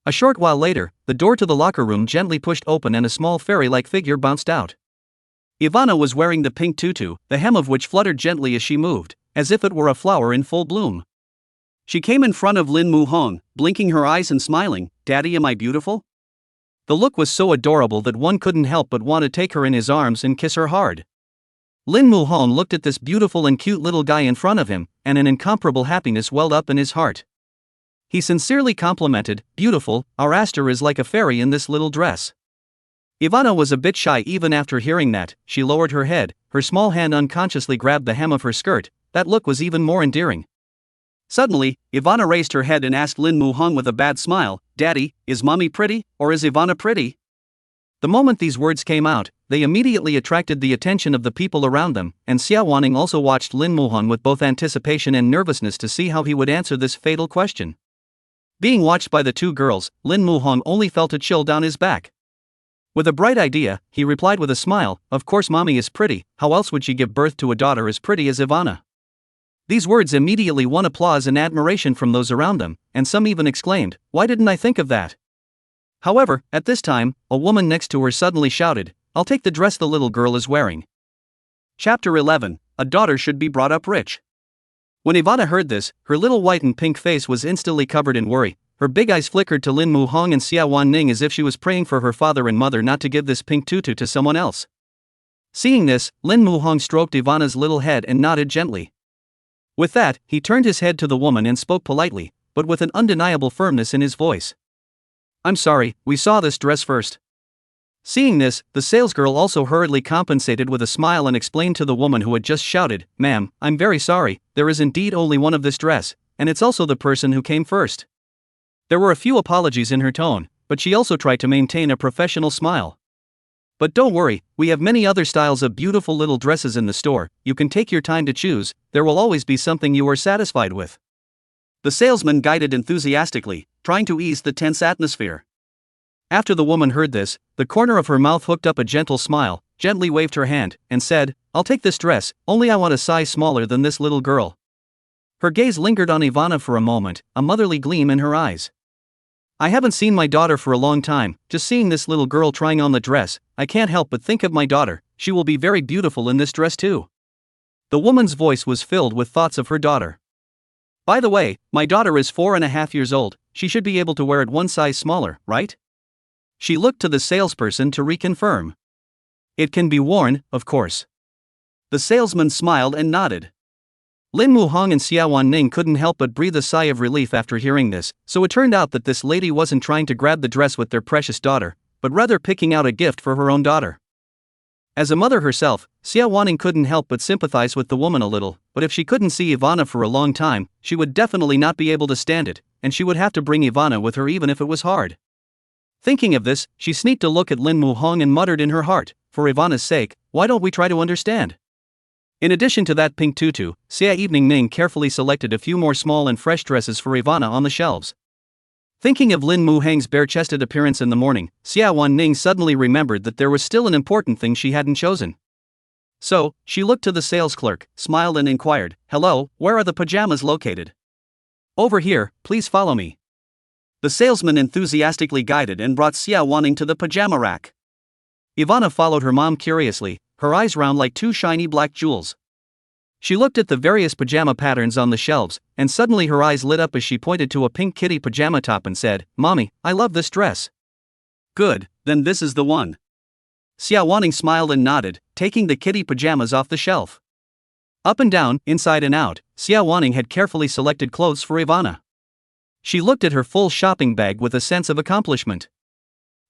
A short while later, the door to the locker room gently pushed open and a small fairy-like figure bounced out. Ivana was wearing the pink tutu, the hem of which fluttered gently as she moved, as if it were a flower in full bloom. She came in front of Lin Muhong, blinking her eyes and smiling. "Daddy, am I beautiful?" The look was so adorable that one couldn't help but want to take her in his arms and kiss her hard. Lin Muhong looked at this beautiful and cute little guy in front of him, and an incomparable happiness welled up in his heart. He sincerely complimented, "Beautiful, our Aster is like a fairy in this little dress." Ivana was a bit shy even after hearing that. She lowered her head, her small hand unconsciously grabbed the hem of her skirt. That look was even more endearing. Suddenly, Ivana raised her head and asked Lin Muhong with a bad smile, "Daddy, is mommy pretty, or is Ivana pretty?" The moment these words came out, they immediately attracted the attention of the people around them, and Xie Wanning also watched Lin Muhong with both anticipation and nervousness to see how he would answer this fatal question. Being watched by the two girls, Lin Muhong only felt a chill down his back. With a bright idea, he replied with a smile, "Of course mommy is pretty, how else would she give birth to a daughter as pretty as Ivana?" These words immediately won applause and admiration from those around them, and some even exclaimed, "Why didn't I think of that?" However, at this time, a woman next to her suddenly shouted, "I'll take the dress the little girl is wearing." Chapter 11. A daughter should be brought up rich. When Ivana heard this, her little white and pink face was instantly covered in worry. Her big eyes flickered to Lin Muhong and Xie Wanning as if she was praying for her father and mother not to give this pink tutu to someone else. Seeing this, Lin Muhong stroked Ivana's little head and nodded gently. With that, he turned his head to the woman and spoke politely, but with an undeniable firmness in his voice. "I'm sorry, we saw this dress first." Seeing this, the salesgirl also hurriedly compensated with a smile and explained to the woman who had just shouted, "Ma'am, I'm very sorry, there is indeed only one of this dress, and it's also the person who came first." There were a few apologies in her tone, but she also tried to maintain a professional smile. "But don't worry, we have many other styles of beautiful little dresses in the store. You can take your time to choose, there will always be something you are satisfied with." The salesman guided enthusiastically, trying to ease the tense atmosphere. After the woman heard this, the corner of her mouth hooked up a gentle smile, gently waved her hand, and said, "I'll take this dress, only I want a size smaller than this little girl." Her gaze lingered on Ivana for a moment, a motherly gleam in her eyes. "I haven't seen my daughter for a long time, just seeing this little girl trying on the dress, I can't help but think of my daughter, she will be very beautiful in this dress too." The woman's voice was filled with thoughts of her daughter. "By the way, my daughter is 4.5 years old, she should be able to wear it one size smaller, right?" She looked to the salesperson to reconfirm. "It can be worn, of course." The salesman smiled and nodded. Lin Muhong and Xie Wanning couldn't help but breathe a sigh of relief after hearing this, so it turned out that this lady wasn't trying to grab the dress with their precious daughter, but rather picking out a gift for her own daughter. As a mother herself, Xie Wanning couldn't help but sympathize with the woman a little, but if she couldn't see Ivana for a long time, she would definitely not be able to stand it, and she would have to bring Ivana with her even if it was hard. Thinking of this, she sneaked a look at Lin Muhong and muttered in her heart, "For Ivana's sake, why don't we try to understand?" In addition to that pink tutu, Xie Wanning carefully selected a few more small and fresh dresses for Ivana on the shelves. Thinking of Lin Muhong's bare-chested appearance in the morning, Xie Wanning suddenly remembered that there was still an important thing she hadn't chosen. So, she looked to the sales clerk, smiled and inquired, "Hello, where are the pajamas located?" "Over here, please follow me." The salesman enthusiastically guided and brought Xie Wanning to the pajama rack. Ivana followed her mom curiously, her eyes round like two shiny black jewels. She looked at the various pajama patterns on the shelves, and suddenly her eyes lit up as she pointed to a pink kitty pajama top and said, "Mommy, I love this dress." "Good, then this is the one." Xie Wanning smiled and nodded, taking the kitty pajamas off the shelf. Up and down, inside and out, Xie Wanning had carefully selected clothes for Ivana. She looked at her full shopping bag with a sense of accomplishment.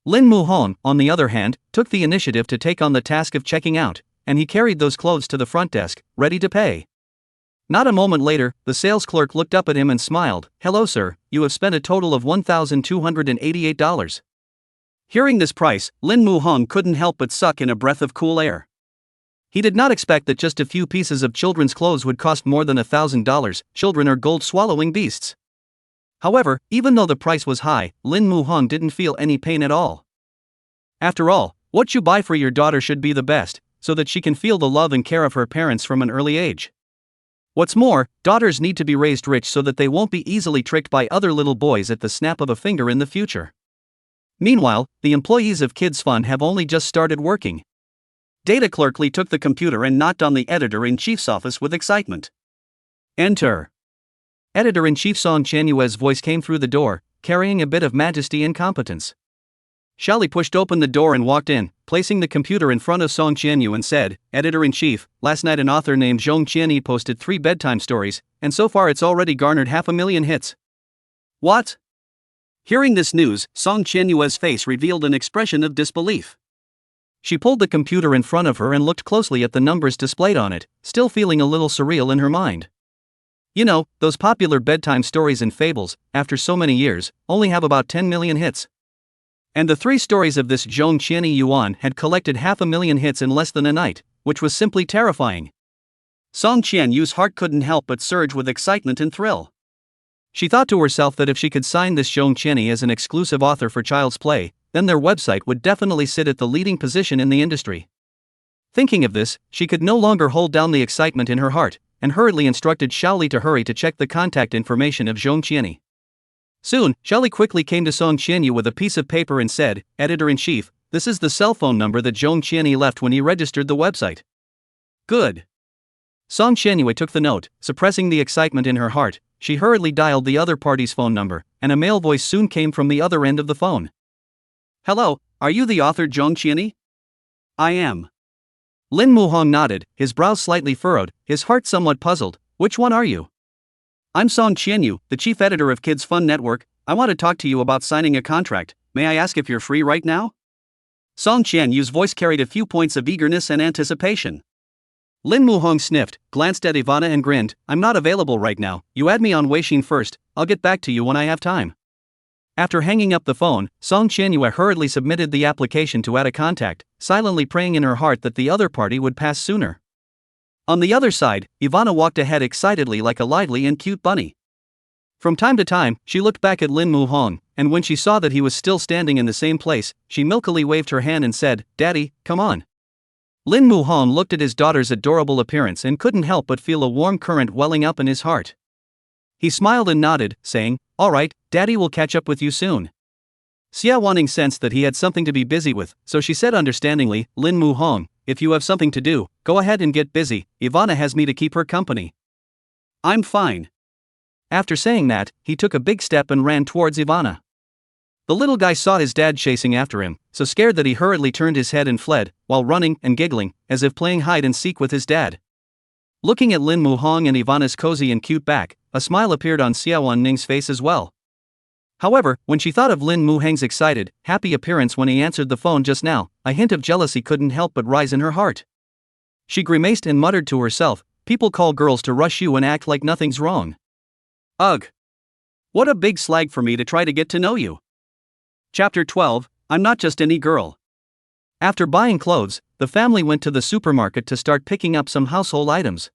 Lin Muhong, on the other hand, took the initiative to take on the task of checking out, and he carried those clothes to the front desk, ready to pay. Not a moment later, the sales clerk looked up at him and smiled, "Hello sir, you have spent a total of $1,288. Hearing this price, Lin Muhong couldn't help but suck in a breath of cool air. He did not expect that just a few pieces of children's clothes would cost more than $1,000, children are gold-swallowing beasts. However, even though the price was high, Lin Muhong didn't feel any pain at all. After all, what you buy for your daughter should be the best, so that she can feel the love and care of her parents from an early age. What's more, daughters need to be raised rich so that they won't be easily tricked by other little boys at the snap of a finger in the future. Meanwhile, the employees of Kids Fun have only just started working. Data Clerk Lee took the computer and knocked on the editor-in-chief's office with excitement. Enter. Editor-in-chief Song Qianyue's voice came through the door, carrying a bit of majesty and competence. Xiaoli pushed open the door and walked in, placing the computer in front of Song Qianyu and said, "Editor-in-chief, last night an author named Zhong Qianyi posted 3 bedtime stories, and so far it's already garnered 500,000 hits." What? Hearing this news, Song Qianyue's face revealed an expression of disbelief. She pulled the computer in front of her and looked closely at the numbers displayed on it, still feeling a little surreal in her mind. You know, those popular bedtime stories and fables, after so many years, only have about 10 million hits. And the 3 stories of this Zhong Qianyi Yuan had collected 500,000 hits in less than a night, which was simply terrifying. Song Qianyu's heart couldn't help but surge with excitement and thrill. She thought to herself that if she could sign this Zhong Qianyi as an exclusive author for Child's Play, then their website would definitely sit at the leading position in the industry. Thinking of this, she could no longer hold down the excitement in her heart, and hurriedly instructed Xiaoli to hurry to check the contact information of Zhong Qianyi. Soon, Xiaoli quickly came to Song Qianyu with a piece of paper and said, "Editor-in-chief, this is the cell phone number that Zhong Qianyi left when he registered the website." Good. Song Qianyu took the note, suppressing the excitement in her heart. She hurriedly dialed the other party's phone number, and a male voice soon came from the other end of the phone. "Hello, are you the author Zhong Qianyi?" "I am." Lin Muhong nodded, his brows slightly furrowed, his heart somewhat puzzled. "Which one are you?" "I'm Song Qianyu, the chief editor of Kids Fun Network. I want to talk to you about signing a contract. May I ask if you're free right now?" Song Qianyu's voice carried a few points of eagerness and anticipation. Lin Muhong sniffed, glanced at Ivana and grinned. "I'm not available right now. You add me on Weixin first. I'll get back to you when I have time." After hanging up the phone, Song Qianyu hurriedly submitted the application to add a contact, silently praying in her heart that the other party would pass sooner. On the other side, Ivana walked ahead excitedly like a lively and cute bunny. From time to time, she looked back at Lin Muhong, and when she saw that he was still standing in the same place, she milkily waved her hand and said, "Daddy, come on." Lin Muhong looked at his daughter's adorable appearance and couldn't help but feel a warm current welling up in his heart. He smiled and nodded, saying, "All right, Daddy will catch up with you soon." Xie Wanning sensed that he had something to be busy with, so she said understandingly, "Lin Muhong, if you have something to do, go ahead and get busy. Ivana has me to keep her company." "I'm fine." After saying that, he took a big step and ran towards Ivana. The little guy saw his dad chasing after him, so scared that he hurriedly turned his head and fled, while running and giggling, as if playing hide and seek with his dad. Looking at Lin Muhong and Ivana's cozy and cute back, a smile appeared on Xie Wanning's face as well. However, when she thought of Lin Muhong's excited, happy appearance when he answered the phone just now, a hint of jealousy couldn't help but rise in her heart. She grimaced and muttered to herself, "People call girls to rush you and act like nothing's wrong. Ugh. What a big slag for me to try to get to know you." Chapter 12, I'm Not Just Any Girl. After buying clothes, the family went to the supermarket to start picking up some household items.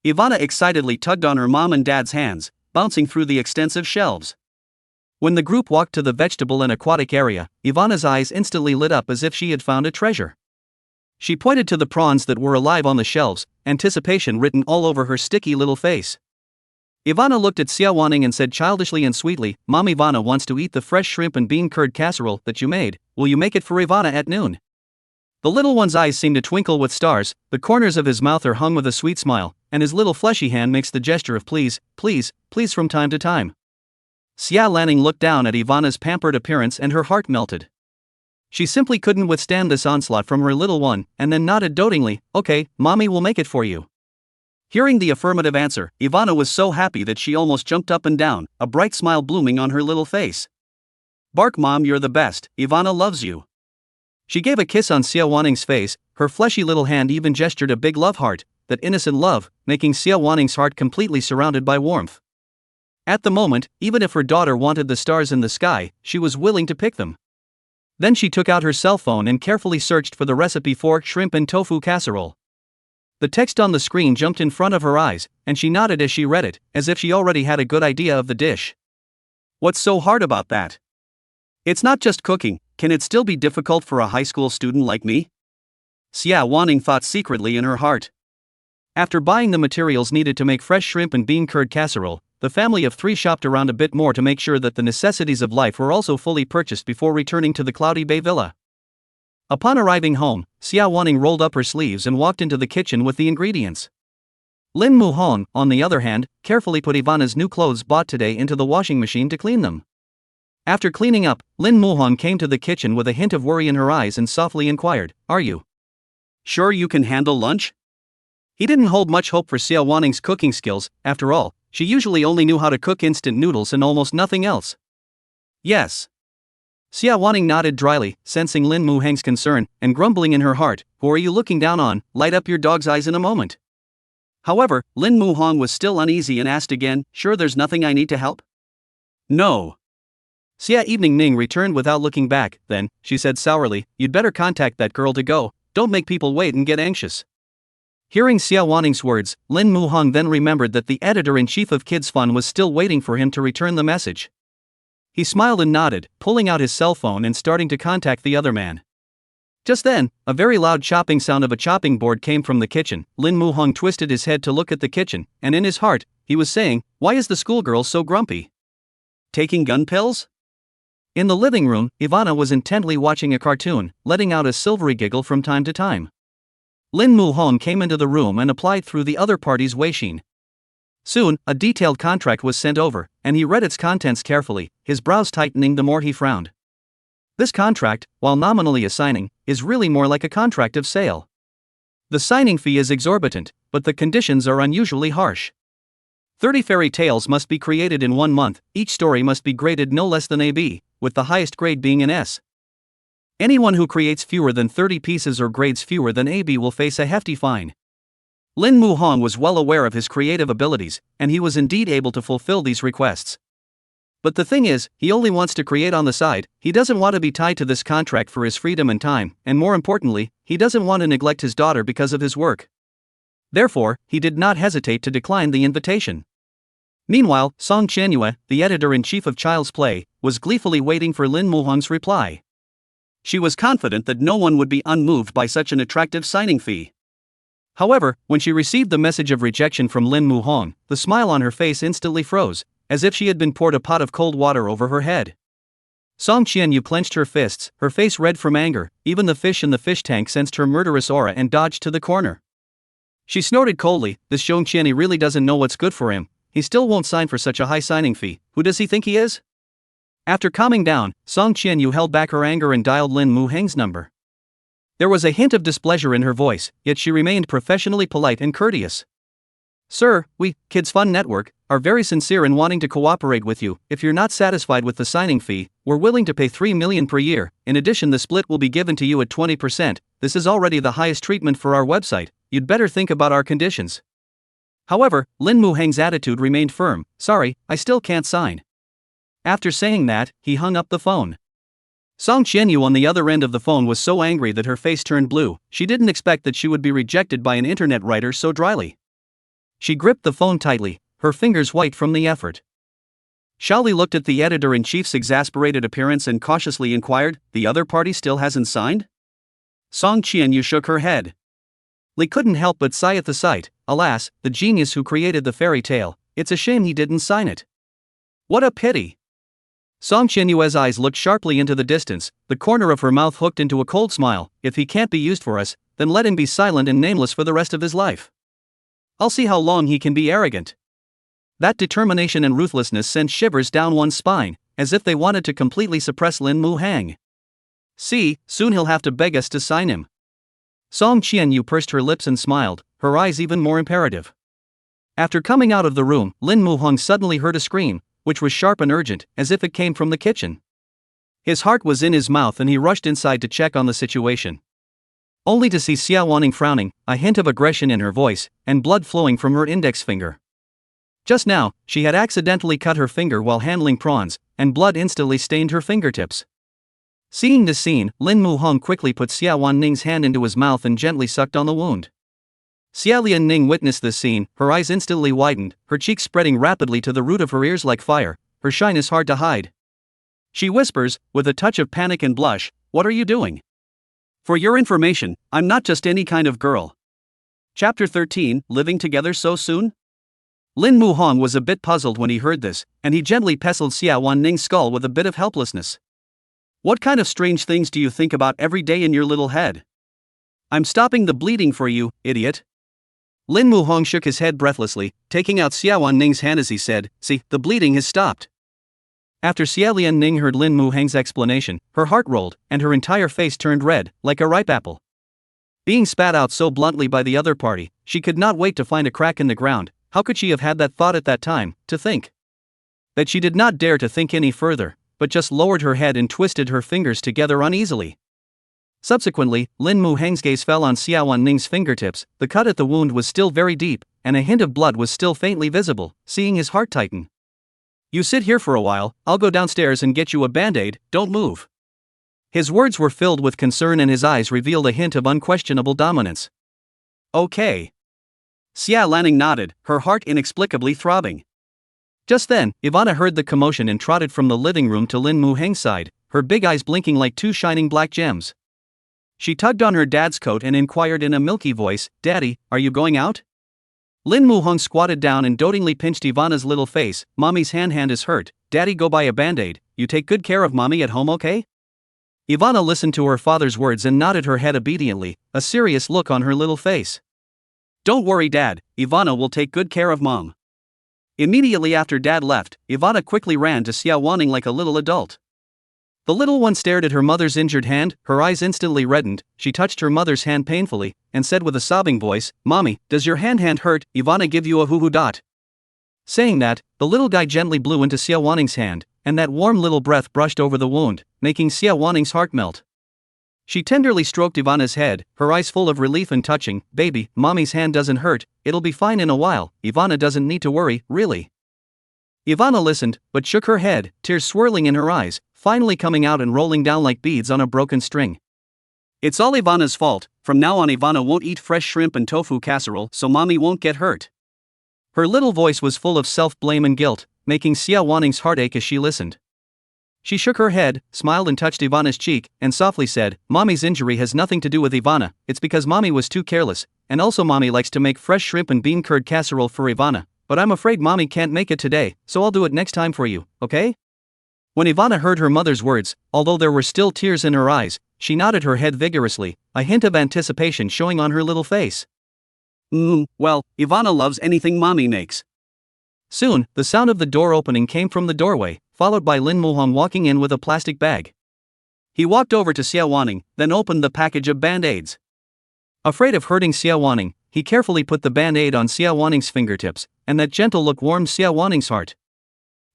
Ivana excitedly tugged on her mom and dad's hands, bouncing through the extensive shelves. When the group walked to the vegetable and aquatic area, Ivana's eyes instantly lit up as if she had found a treasure. She pointed to the prawns that were alive on the shelves, anticipation written all over her sticky little face. Ivana looked at Xie Wanning and said childishly and sweetly, "Mom, Ivana wants to eat the fresh shrimp and bean curd casserole that you made. Will you make it for Ivana at noon?" The little one's eyes seemed to twinkle with stars, the corners of his mouth are hung with a sweet smile, and his little fleshy hand makes the gesture of please, please, please from time to time. Xie Wanning looked down at Ivana's pampered appearance and her heart melted. She simply couldn't withstand this onslaught from her little one, and then nodded dotingly, "Okay, Mommy will make it for you." Hearing the affirmative answer, Ivana was so happy that she almost jumped up and down, a bright smile blooming on her little face. "Bark, Mom, you're the best. Ivana loves you." She gave a kiss on Xie Wanning's face, her fleshy little hand even gestured a big love heart, that innocent love, making Xie Wanning's heart completely surrounded by warmth. At the moment, even if her daughter wanted the stars in the sky, she was willing to pick them. Then she took out her cell phone and carefully searched for the recipe for shrimp and tofu casserole. The text on the screen jumped in front of her eyes, and she nodded as she read it, as if she already had a good idea of the dish. What's so hard about that? It's not just cooking, can it still be difficult for a high school student like me? Xie Wanning thought secretly in her heart. After buying the materials needed to make fresh shrimp and bean curd casserole, the family of three shopped around a bit more to make sure that the necessities of life were also fully purchased before returning to the Cloudy Bay villa. Upon arriving home, Xie Wanning rolled up her sleeves and walked into the kitchen with the ingredients. Lin Muhong, on the other hand, carefully put Ivana's new clothes bought today into the washing machine to clean them. After cleaning up, Lin Muhong came to the kitchen with a hint of worry in her eyes and softly inquired, "Are you sure you can handle lunch?" He didn't hold much hope for Xie Wanning's cooking skills. After all, she usually only knew how to cook instant noodles and almost nothing else. Yes. Xie Wanning nodded dryly, sensing Lin Muhong's concern, and grumbling in her heart, "Who are you looking down on? Light up your dog's eyes in a moment." However, Lin Muhong was still uneasy and asked again, "Sure there's nothing I need to help?" "No." Xie Evening Ning returned without looking back. Then, she said sourly, "You'd better contact that girl to go, don't make people wait and get anxious." Hearing Xie Wanning's words, Lin Muhong then remembered that the editor-in-chief of Kids Fun was still waiting for him to return the message. He smiled and nodded, pulling out his cell phone and starting to contact the other man. Just then, a very loud chopping sound of a chopping board came from the kitchen. Lin Muhong twisted his head to look at the kitchen, and in his heart, he was saying, "Why is the schoolgirl so grumpy? Taking gun pills?" In the living room, Ivana was intently watching a cartoon, letting out a silvery giggle from time to time. Lin Muhong came into the room and applied through the other party's Weixin. Soon, a detailed contract was sent over, and he read its contents carefully, his brows tightening the more he frowned. This contract, while nominally a signing, is really more like a contract of sale. The signing fee is exorbitant, but the conditions are unusually harsh. 30 fairy tales must be created in 1 month, each story must be graded no less than AB, with the highest grade being an S. Anyone who creates fewer than 30 pieces or grades fewer than AB will face a hefty fine. Lin Muhong was well aware of his creative abilities, and he was indeed able to fulfill these requests. But the thing is, he only wants to create on the side, he doesn't want to be tied to this contract for his freedom and time, and more importantly, he doesn't want to neglect his daughter because of his work. Therefore, he did not hesitate to decline the invitation. Meanwhile, Song Qianyue, the editor-in-chief of Child's Play, was gleefully waiting for Lin Muhong's reply. She was confident that no one would be unmoved by such an attractive signing fee. However, when she received the message of rejection from Lin Muhong, the smile on her face instantly froze, as if she had been poured a pot of cold water over her head. Song Qianyue clenched her fists, her face red from anger. Even the fish in the fish tank sensed her murderous aura and dodged to the corner. She snorted coldly, "This Song Qianyue really doesn't know what's good for him. He still won't sign for such a high signing fee. Who does he think he is?" After calming down, Song Qianyue held back her anger and dialed Lin Muhong's number. There was a hint of displeasure in her voice, yet she remained professionally polite and courteous. "Sir, we, Kids Fun Network, are very sincere in wanting to cooperate with you. If you're not satisfied with the signing fee, we're willing to pay 3 million per year. In addition, the split will be given to you at 20%. This is already the highest treatment for our website. You'd better think about our conditions." However, Lin Muhong's attitude remained firm. "Sorry, I still can't sign." After saying that, he hung up the phone. Song Qianyue on the other end of the phone was so angry that her face turned blue. She didn't expect that she would be rejected by an internet writer so dryly. She gripped the phone tightly, her fingers white from the effort. Shaoli looked at the editor-in-chief's exasperated appearance and cautiously inquired, "The other party still hasn't signed?" Song Qianyue shook her head. Li couldn't help but sigh at the sight. Alas, the genius who created the fairy tale, it's a shame he didn't sign it. What a pity. Song Qianyue's eyes looked sharply into the distance, the corner of her mouth hooked into a cold smile. "If he can't be used for us, then let him be silent and nameless for the rest of his life. I'll see how long he can be arrogant." That determination and ruthlessness sent shivers down one's spine, as if they wanted to completely suppress Lin Muhong. "See, soon he'll have to beg us to sign him." Song Qianyue pursed her lips and smiled, her eyes even more imperative. After coming out of the room, Lin Muhong suddenly heard a scream, which was sharp and urgent, as if it came from the kitchen. His heart was in his mouth and he rushed inside to check on the situation. Only to see Xie Wanning frowning, a hint of aggression in her voice, and blood flowing from her index finger. Just now, she had accidentally cut her finger while handling prawns, and blood instantly stained her fingertips. Seeing this scene, Lin Muhong quickly put Xie Wanning's hand into his mouth and gently sucked on the wound. Xie Lianning witnessed this scene, her eyes instantly widened, her cheeks spreading rapidly to the root of her ears like fire. her shyness hard to hide. She whispers, with a touch of panic and blush, "What are you doing? For your information, I'm not just any kind of girl." Chapter 13, Living Together So Soon? Lin Muhong was a bit puzzled when he heard this, and he gently pestled Xie Wanning's skull with a bit of helplessness. "What kind of strange things do you think about every day in your little head?" "I'm stopping the bleeding for you, idiot." Lin Muhong shook his head breathlessly, taking out Xie Wanning's hand as he said, "See, the bleeding has stopped." After Xie Lianning heard Lin Muhong's explanation, her heart rolled, and her entire face turned red, like a ripe apple. Being spat out so bluntly by the other party, she could not wait to find a crack in the ground. How could she have had that thought at that time, to think? That she did not dare to think any further, but just lowered her head and twisted her fingers together uneasily. Subsequently, Lin Muheng's gaze fell on Xie Wanning's fingertips. The cut at the wound was still very deep, and a hint of blood was still faintly visible, seeing his heart tighten. "You sit here for a while, I'll go downstairs and get you a band-aid, don't move." His words were filled with concern and his eyes revealed a hint of unquestionable dominance. "Okay." Xie Lanning nodded, her heart inexplicably throbbing. Just then, Ivana heard the commotion and trotted from the living room to Lin Muheng's side, her big eyes blinking like two shining black gems. She tugged on her dad's coat and inquired in a milky voice, "Daddy, are you going out?" Lin Muhong squatted down and dotingly pinched Ivana's little face. "Mommy's hand is hurt, Daddy go buy a band-aid, you take good care of Mommy at home, okay?" Ivana listened to her father's words and nodded her head obediently, a serious look on her little face. "Don't worry Dad, Ivana will take good care of Mom." Immediately after Dad left, Ivana quickly ran to Xie Wanning like a little adult. The little one stared at her mother's injured hand, her eyes instantly reddened. She touched her mother's hand painfully, and said with a sobbing voice, "Mommy, does your hand hurt? Ivana give you a hoo-hoo dot." Saying that, the little guy gently blew into Xie Wanning's hand, and that warm little breath brushed over the wound, making Xie Wanning's heart melt. She tenderly stroked Ivana's head, her eyes full of relief and touching. "Baby, Mommy's hand doesn't hurt, it'll be fine in a while, Ivana doesn't need to worry, really." Ivana listened, but shook her head, tears swirling in her eyes, finally coming out and rolling down like beads on a broken string. "It's all Ivana's fault, from now on Ivana won't eat fresh shrimp and tofu casserole so Mommy won't get hurt." Her little voice was full of self-blame and guilt, making Xie Wanning's heart ache as she listened. She shook her head, smiled and touched Ivana's cheek, and softly said, "Mommy's injury has nothing to do with Ivana, it's because Mommy was too careless, and also Mommy likes to make fresh shrimp and bean curd casserole for Ivana, but I'm afraid Mommy can't make it today, so I'll do it next time for you, okay?" When Ivana heard her mother's words, although there were still tears in her eyes, she nodded her head vigorously, a hint of anticipation showing on her little face. Well, Ivana loves anything Mommy makes." Soon, the sound of the door opening came from the doorway, followed by Lin Muhong walking in with a plastic bag. He walked over to Xie Wanning, then opened the package of band-aids. Afraid of hurting Xie Wanning, he carefully put the band-aid on Xie Wanning's fingertips, and that gentle look warmed Xie Wanning's heart.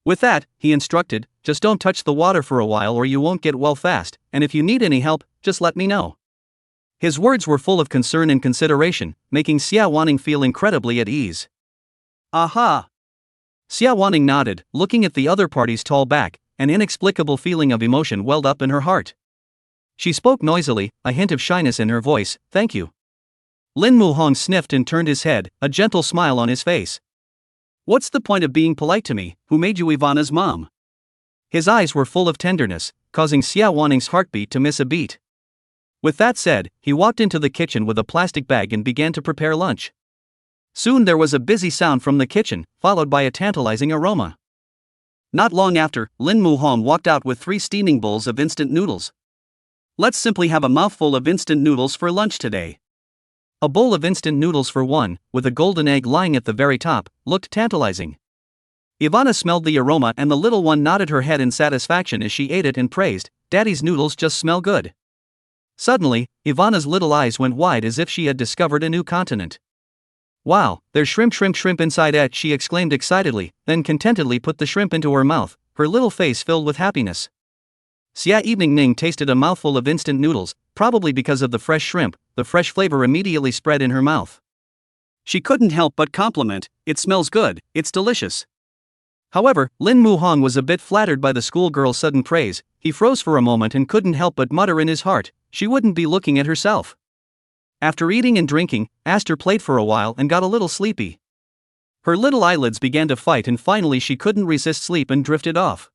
With that, he instructed, "Just don't touch the water for a while or you won't get well fast, and if you need any help, just let me know." His words were full of concern and consideration, making Xie Wanning feel incredibly at ease. "Aha!" Xie Wanning nodded, looking at the other party's tall back. An inexplicable feeling of emotion welled up in her heart. She spoke noisily, a hint of shyness in her voice, "Thank you." Lin Muhong sniffed and turned his head, a gentle smile on his face. "What's the point of being polite to me? Who made you Ivana's mom?" His eyes were full of tenderness, causing Xie Wanning's heartbeat to miss a beat. With that said, he walked into the kitchen with a plastic bag and began to prepare lunch. Soon there was a busy sound from the kitchen, followed by a tantalizing aroma. Not long after, Lin Muhong walked out with 3 steaming bowls of instant noodles. "Let's simply have a mouthful of instant noodles for lunch today." A bowl of instant noodles for one, with a golden egg lying at the very top, looked tantalizing. Ivana smelled the aroma and the little one nodded her head in satisfaction as she ate it and praised, "Daddy's noodles just smell good." Suddenly, Ivana's little eyes went wide as if she had discovered a new continent. "Wow, there's shrimp inside it," she exclaimed excitedly, then contentedly put the shrimp into her mouth, her little face filled with happiness. Xie Wanning tasted a mouthful of instant noodles, probably because of the fresh shrimp. The fresh flavor immediately spread in her mouth. She couldn't help but compliment, "It smells good, it's delicious." However, Lin Muhong was a bit flattered by the schoolgirl's sudden praise. He froze for a moment and couldn't help but mutter in his heart, she wouldn't be looking at herself. After eating and drinking, asked her plate for a while and got a little sleepy. Her little eyelids began to fight and finally she couldn't resist sleep and drifted off.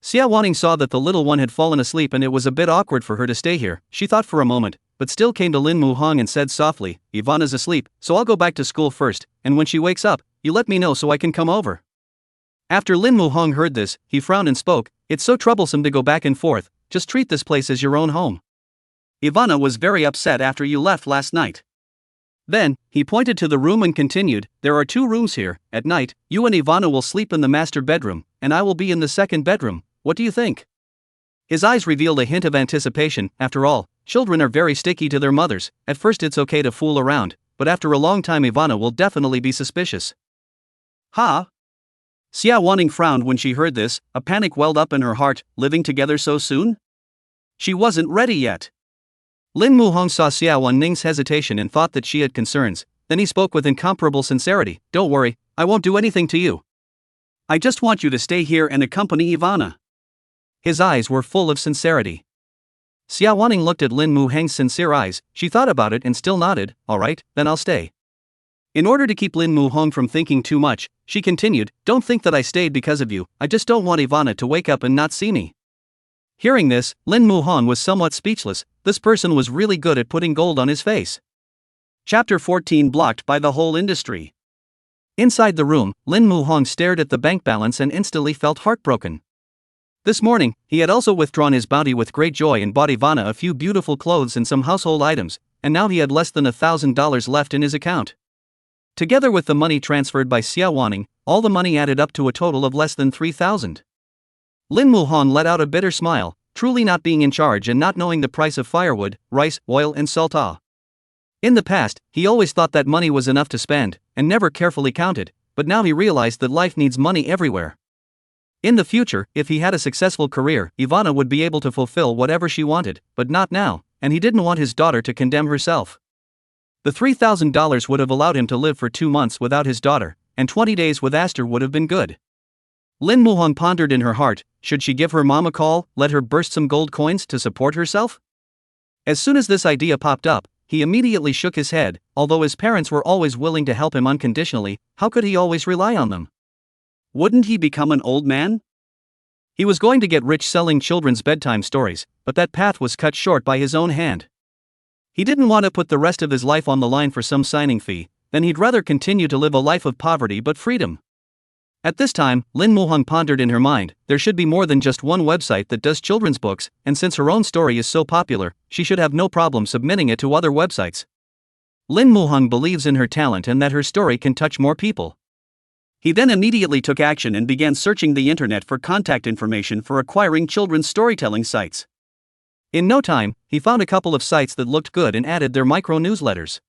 Xie Wanning saw that the little one had fallen asleep and it was a bit awkward for her to stay here. She thought for a moment, but still came to Lin Muhong and said softly, Ivana's asleep, so I'll go back to school first, and when she wakes up, you let me know so I can come over. After Lin Muhong heard this, he frowned and spoke, it's so troublesome to go back and forth, just treat this place as your own home. Ivana was very upset after you left last night. Then, he pointed to the room and continued, there are 2 rooms here, at night, you and Ivana will sleep in the master bedroom, and I will be in the second bedroom, what do you think? His eyes revealed a hint of anticipation. After all, children are very sticky to their mothers. At first it's okay to fool around, but after a long time Ivana will definitely be suspicious. Ha! Xie Wanning frowned when she heard this, a panic welled up in her heart, living together so soon? She wasn't ready yet. Lin Muhong saw Xie Wanning's hesitation and thought that she had concerns, then he spoke with incomparable sincerity, don't worry, I won't do anything to you. I just want you to stay here and accompany Ivana. His eyes were full of sincerity. Xie Wanning looked at Lin Muhong's sincere eyes, she thought about it and still nodded, alright, then I'll stay. In order to keep Lin Muhong from thinking too much, she continued, don't think that I stayed because of you, I just don't want Ivana to wake up and not see me. Hearing this, Lin Muhong was somewhat speechless, this person was really good at putting gold on his face. Chapter 14 Blocked by the whole industry. Inside the room, Lin Muhong stared at the bank balance and instantly felt heartbroken. This morning, he had also withdrawn his bounty with great joy and bought Ivana a few beautiful clothes and some household items, and now he had less than $1,000 left in his account. Together with the money transferred by Xie Wanning, all the money added up to a total of less than $3,000. Lin Muhong let out a bitter smile, truly not being in charge and not knowing the price of firewood, rice, oil and salt. In the past, he always thought that money was enough to spend, and never carefully counted, but now he realized that life needs money everywhere. In the future, if he had a successful career, Ivana would be able to fulfill whatever she wanted, but not now, and he didn't want his daughter to condemn herself. The $3,000 would have allowed him to live for 2 months without his daughter, and 20 days with Aster would have been good. Lin Muhong pondered in her heart, should she give her mom a call, let her burst some gold coins to support herself? As soon as this idea popped up, he immediately shook his head, although his parents were always willing to help him unconditionally, how could he always rely on them? Wouldn't he become an old man? He was going to get rich selling children's bedtime stories, but that path was cut short by his own hand. He didn't want to put the rest of his life on the line for some signing fee, then he'd rather continue to live a life of poverty but freedom. At this time, Lin Muhong pondered in her mind, there should be more than just one website that does children's books, and since her own story is so popular, she should have no problem submitting it to other websites. Lin Muhong believes in her talent and that her story can touch more people. He then immediately took action and began searching the internet for contact information for acquiring children's storytelling sites. In no time, he found a couple of sites that looked good and added their micro-newsletters.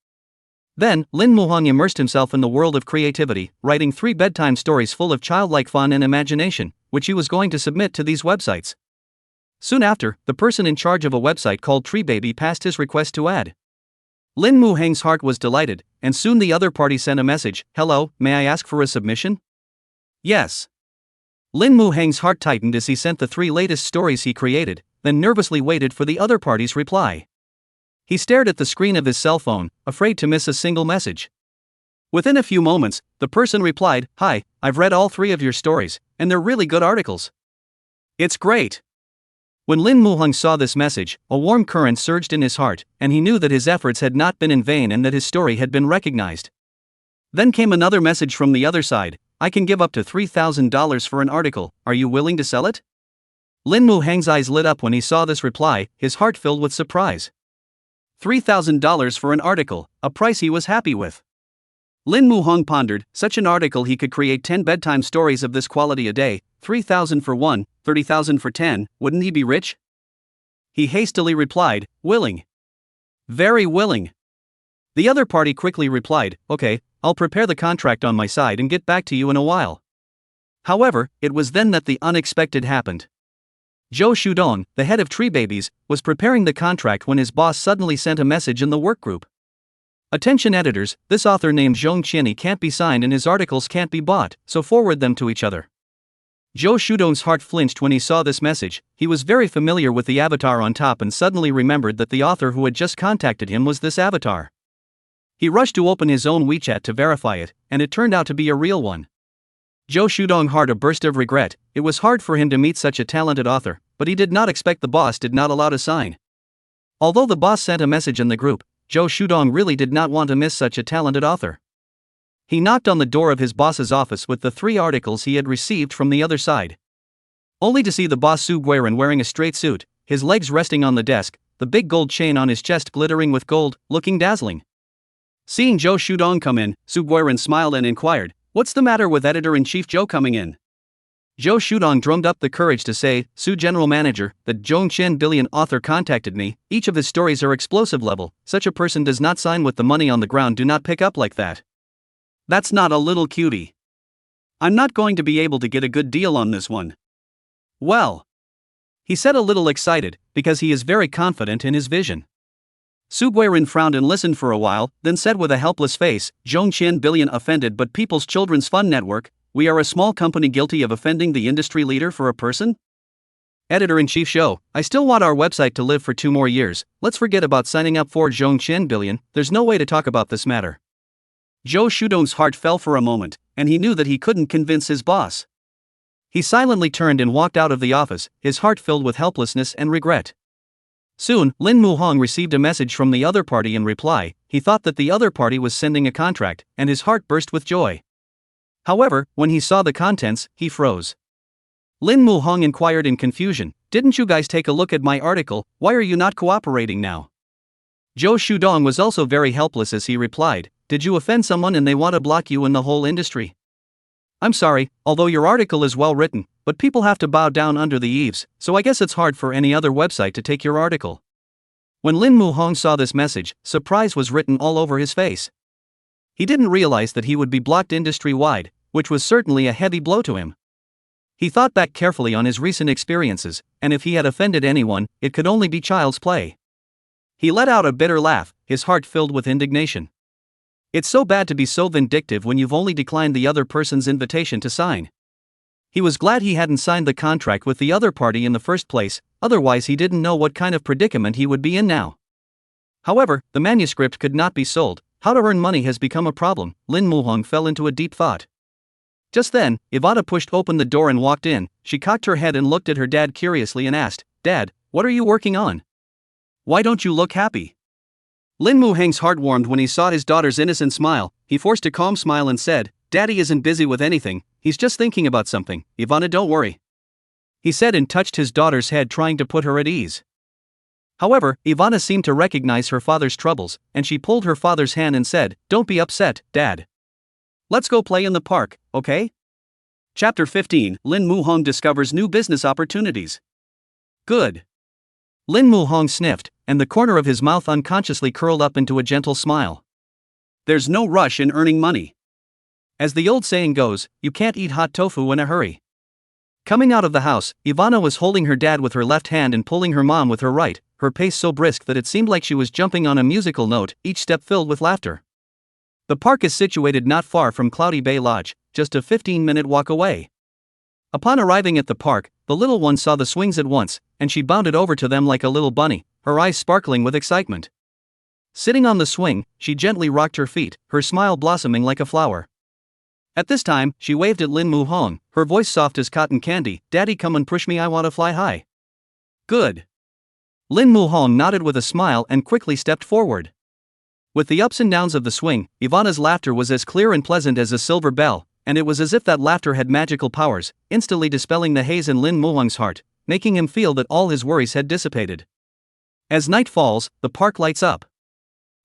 Then, Lin Muhong immersed himself in the world of creativity, writing 3 bedtime stories full of childlike fun and imagination, which he was going to submit to these websites. Soon after, the person in charge of a website called Tree Baby passed his request to add. Lin Muhong's heart was delighted, and soon the other party sent a message, hello, may I ask for a submission? Yes. Lin Muhong's heart tightened as he sent the 3 latest stories he created, then nervously waited for the other party's reply. He stared at the screen of his cell phone, afraid to miss a single message. Within a few moments, the person replied, hi, I've read all 3 of your stories, and they're really good articles. It's great. When Lin Muhong saw this message, a warm current surged in his heart, and he knew that his efforts had not been in vain and that his story had been recognized. Then came another message from the other side, I can give up to $3,000 for an article, are you willing to sell it? Lin Muhong's eyes lit up when he saw this reply, his heart filled with surprise. $3,000 for an article, a price he was happy with. Lin Muhong pondered, such an article he could create 10 bedtime stories of this quality a day, 3,000 for 1, 30,000 for 10, wouldn't he be rich? He hastily replied, willing. Very willing. The other party quickly replied, okay, I'll prepare the contract on my side and get back to you in a while. However, it was then that the unexpected happened. Zhou Shudong, the head of Tree Babies, was preparing the contract when his boss suddenly sent a message in the workgroup. Attention editors, this author named Zhong Qianni can't be signed and his articles can't be bought, so forward them to each other. Zhou Shudong's heart flinched when he saw this message. He was very familiar with the avatar on top and suddenly remembered that the author who had just contacted him was this avatar. He rushed to open his own WeChat to verify it, and it turned out to be a real one. Zhou Shudong had a burst of regret. It was hard for him to meet such a talented author, but he did not expect the boss did not allow to sign. Although the boss sent a message in the group, Zhou Shudong really did not want to miss such a talented author. He knocked on the door of his boss's office with the 3 articles he had received from the other side. Only to see the boss Su Guiran wearing a straight suit, his legs resting on the desk, the big gold chain on his chest glittering with gold, looking dazzling. Seeing Zhou Shudong come in, Su Guiran smiled and inquired, "What's the matter with Editor-in-Chief Zhou coming in?" Zhou Shudong drummed up the courage to say, "Su General Manager, the Zhongqian Billion author contacted me. Each of his stories are explosive level. Such a person does not sign with the money on the ground. Do not pick up like that. That's not a little cutie. I'm not going to be able to get a good deal on this one." "Well," he said a little excited, because he is very confident in his vision. Su Guiran frowned and listened for a while, then said with a helpless face, "Zhongqian Billion offended but People's Children's Fund Network, we are a small company guilty of offending the industry leader for a person?" Editor-in-Chief Zhou, I still want our website to live for 2 more years. Let's forget about signing up for Zhongqian Billion. There's no way to talk about this matter. Zhou Shudong's heart fell for a moment, and he knew that he couldn't convince his boss. He silently turned and walked out of the office, his heart filled with helplessness and regret. Soon, Lin Muhong received a message from the other party in reply. He thought that the other party was sending a contract, and his heart burst with joy. However, when he saw the contents, he froze. Lin Muhong inquired in confusion, "Didn't you guys take a look at my article? Why are you not cooperating now?" Zhou Shudong was also very helpless as he replied, "Did you offend someone and they want to block you in the whole industry? I'm sorry, although your article is well written, but people have to bow down under the eaves, so I guess it's hard for any other website to take your article." When Lin Muhong saw this message, surprise was written all over his face. He didn't realize that he would be blocked industry-wide, which was certainly a heavy blow to him. He thought back carefully on his recent experiences, and if he had offended anyone, it could only be child's play. He let out a bitter laugh, his heart filled with indignation. It's so bad to be so vindictive when you've only declined the other person's invitation to sign. He was glad he hadn't signed the contract with the other party in the first place, otherwise he didn't know what kind of predicament he would be in now. However, the manuscript could not be sold. How to earn money has become a problem. Lin Muhong fell into a deep thought. Just then, Ivana pushed open the door and walked in. She cocked her head and looked at her dad curiously and asked, "Dad, what are you working on? Why don't you look happy?" Lin Muhong's heart warmed when he saw his daughter's innocent smile. He forced a calm smile and said, "Daddy isn't busy with anything, he's just thinking about something. Ivana, don't worry," he said and touched his daughter's head, trying to put her at ease. However, Ivana seemed to recognize her father's troubles, and she pulled her father's hand and said, "Don't be upset, Dad. Let's go play in the park, okay?" Chapter 15, Lin Muhong discovers new business opportunities. Good. Lin Muhong sniffed, and the corner of his mouth unconsciously curled up into a gentle smile. There's no rush in earning money. As the old saying goes, you can't eat hot tofu in a hurry. Coming out of the house, Ivana was holding her dad with her left hand and pulling her mom with her right, her pace so brisk that it seemed like she was jumping on a musical note, each step filled with laughter. The park is situated not far from Cloudy Bay Lodge, just a 15-minute walk away. Upon arriving at the park, the little one saw the swings at once, and she bounded over to them like a little bunny, her eyes sparkling with excitement. Sitting on the swing, she gently rocked her feet, her smile blossoming like a flower. At this time, she waved at Lin Muhong, her voice soft as cotton candy, "Daddy, come and push me, I want to fly high." Good. Lin Muhong nodded with a smile and quickly stepped forward. With the ups and downs of the swing, Ivana's laughter was as clear and pleasant as a silver bell, and it was as if that laughter had magical powers, instantly dispelling the haze in Lin Muhong's heart, making him feel that all his worries had dissipated. As night falls, the park lights up.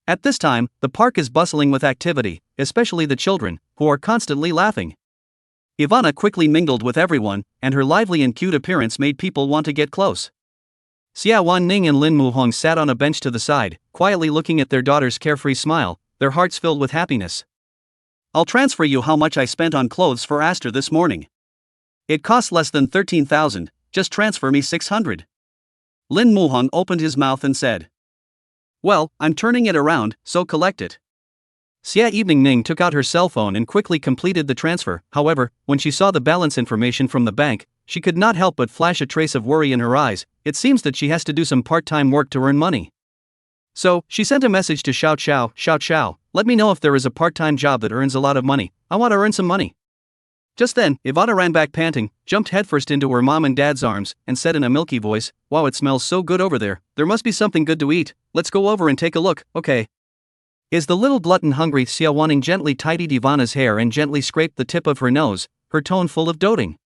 At this time, the park is bustling with activity, especially the children, who are constantly laughing. Ivana quickly mingled with everyone, and her lively and cute appearance made people want to get close. Xie Wanning and Lin Muhong sat on a bench to the side, quietly looking at their daughter's carefree smile, their hearts filled with happiness. "I'll transfer you how much I spent on clothes for Aster this morning. It cost less than 13,000, just transfer me 600. Lin Muhong opened his mouth and said, "Well, I'm turning it around, so collect it." Xie Wanning took out her cell phone and quickly completed the transfer. However, when she saw the balance information from the bank, she could not help but flash a trace of worry in her eyes. It seems that she has to do some part-time work to earn money. So, she sent a message to Xiao, let me know if there is a part-time job that earns a lot of money, I want to earn some money. Just then, Ivana ran back panting, jumped headfirst into her mom and dad's arms, and said in a milky voice, wow, it smells so good over there, there must be something good to eat, let's go over and take a look, okay. Is the little glutton hungry? Xie Wanning gently tidied Ivana's hair and gently scraped the tip of her nose, her tone full of doting.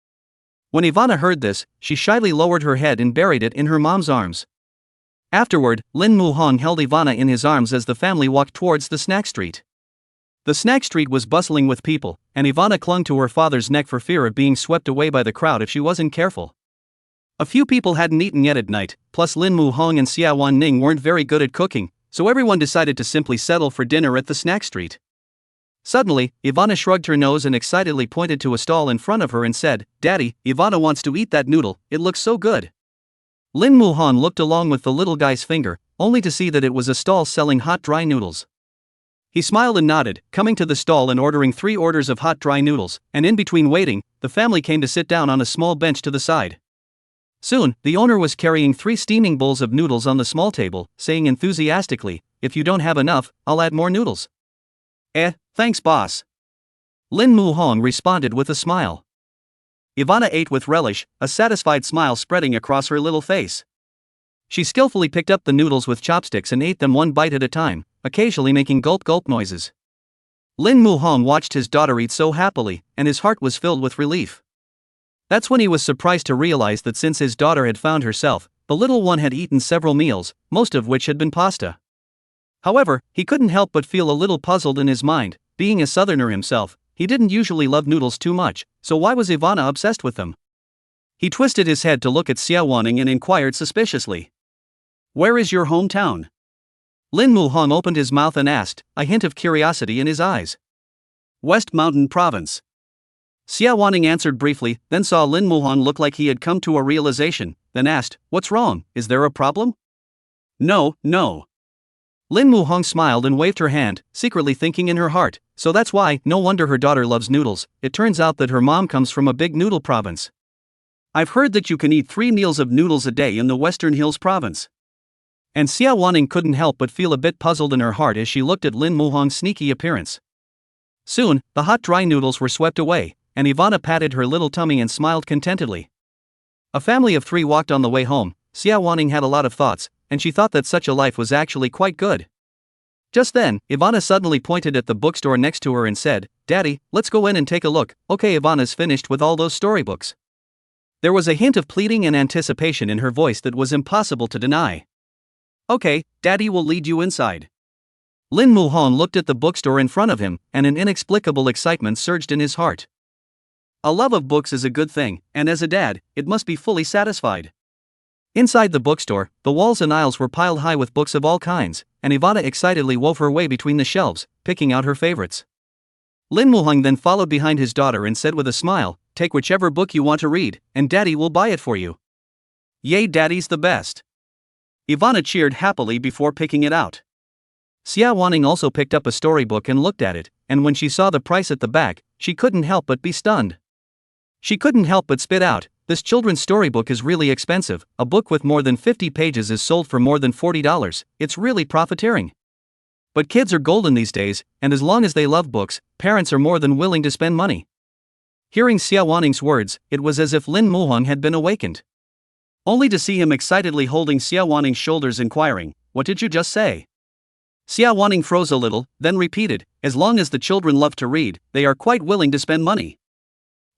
When Ivana heard this, she shyly lowered her head and buried it in her mom's arms. Afterward, Lin Muhong held Ivana in his arms as the family walked towards the snack street. The snack street was bustling with people, and Ivana clung to her father's neck for fear of being swept away by the crowd if she wasn't careful. A few people hadn't eaten yet at night, plus Lin Muhong and Xie Wanning weren't very good at cooking, so everyone decided to simply settle for dinner at the snack street. Suddenly, Ivana shrugged her nose and excitedly pointed to a stall in front of her and said, Daddy, Ivana wants to eat that noodle, it looks so good. Lin Muhong looked along with the little guy's finger, only to see that it was a stall selling hot dry noodles. He smiled and nodded, coming to the stall and ordering 3 orders of hot dry noodles, and in between waiting, the family came to sit down on a small bench to the side. Soon, the owner was carrying 3 steaming bowls of noodles on the small table, saying enthusiastically, if you don't have enough, I'll add more noodles. Thanks boss. Lin Muhong responded with a smile. Ivana ate with relish, a satisfied smile spreading across her little face. She skillfully picked up the noodles with chopsticks and ate them one bite at a time, occasionally making gulp-gulp noises. Lin Muhong watched his daughter eat so happily, and his heart was filled with relief. That's when he was surprised to realize that since his daughter had found herself, the little one had eaten several meals, most of which had been pasta. However, he couldn't help but feel a little puzzled in his mind. Being a southerner himself, he didn't usually love noodles too much, so why was Ivana obsessed with them? He twisted his head to look at Xie Wanning and inquired suspiciously. Where is your hometown? Lin Muhong opened his mouth and asked, a hint of curiosity in his eyes. West Mountain Province. Xie Wanning answered briefly, then saw Lin Muhong look like he had come to a realization, then asked, what's wrong, is there a problem? No. Lin Muhong smiled and waved her hand, secretly thinking in her heart, so that's why, no wonder her daughter loves noodles, it turns out that her mom comes from a big noodle province. I've heard that you can eat 3 meals of noodles a day in the Western Hills province. And Xie Wanning couldn't help but feel a bit puzzled in her heart as she looked at Lin Muhong's sneaky appearance. Soon, the hot dry noodles were swept away, and Ivana patted her little tummy and smiled contentedly. A family of 3 walked on the way home. Xie Wanning had a lot of thoughts, and she thought that such a life was actually quite good. Just then, Ivana suddenly pointed at the bookstore next to her and said, Daddy, let's go in and take a look. Okay, Ivana's finished with all those storybooks. There was a hint of pleading and anticipation in her voice that was impossible to deny. Okay, Daddy will lead you inside. Lin Muhong looked at the bookstore in front of him, and an inexplicable excitement surged in his heart. A love of books is a good thing, and as a dad, it must be fully satisfied. Inside the bookstore, the walls and aisles were piled high with books of all kinds, and Ivana excitedly wove her way between the shelves, picking out her favorites. Lin Muhong then followed behind his daughter and said with a smile, take whichever book you want to read, and Daddy will buy it for you. Yay, Daddy's the best. Ivana cheered happily before picking it out. Xie Wanning also picked up a storybook and looked at it, and when she saw the price at the back, she couldn't help but be stunned. She couldn't help but spit out, this children's storybook is really expensive, a book with more than 50 pages is sold for more than $40, it's really profiteering. But kids are golden these days, and as long as they love books, parents are more than willing to spend money. Hearing Xie Wanning's words, it was as if Lin Muhong had been awakened. Only to see him excitedly holding Xie Wanning's shoulders inquiring, what did you just say? Xie Wanning froze a little, then repeated, as long as the children love to read, they are quite willing to spend money.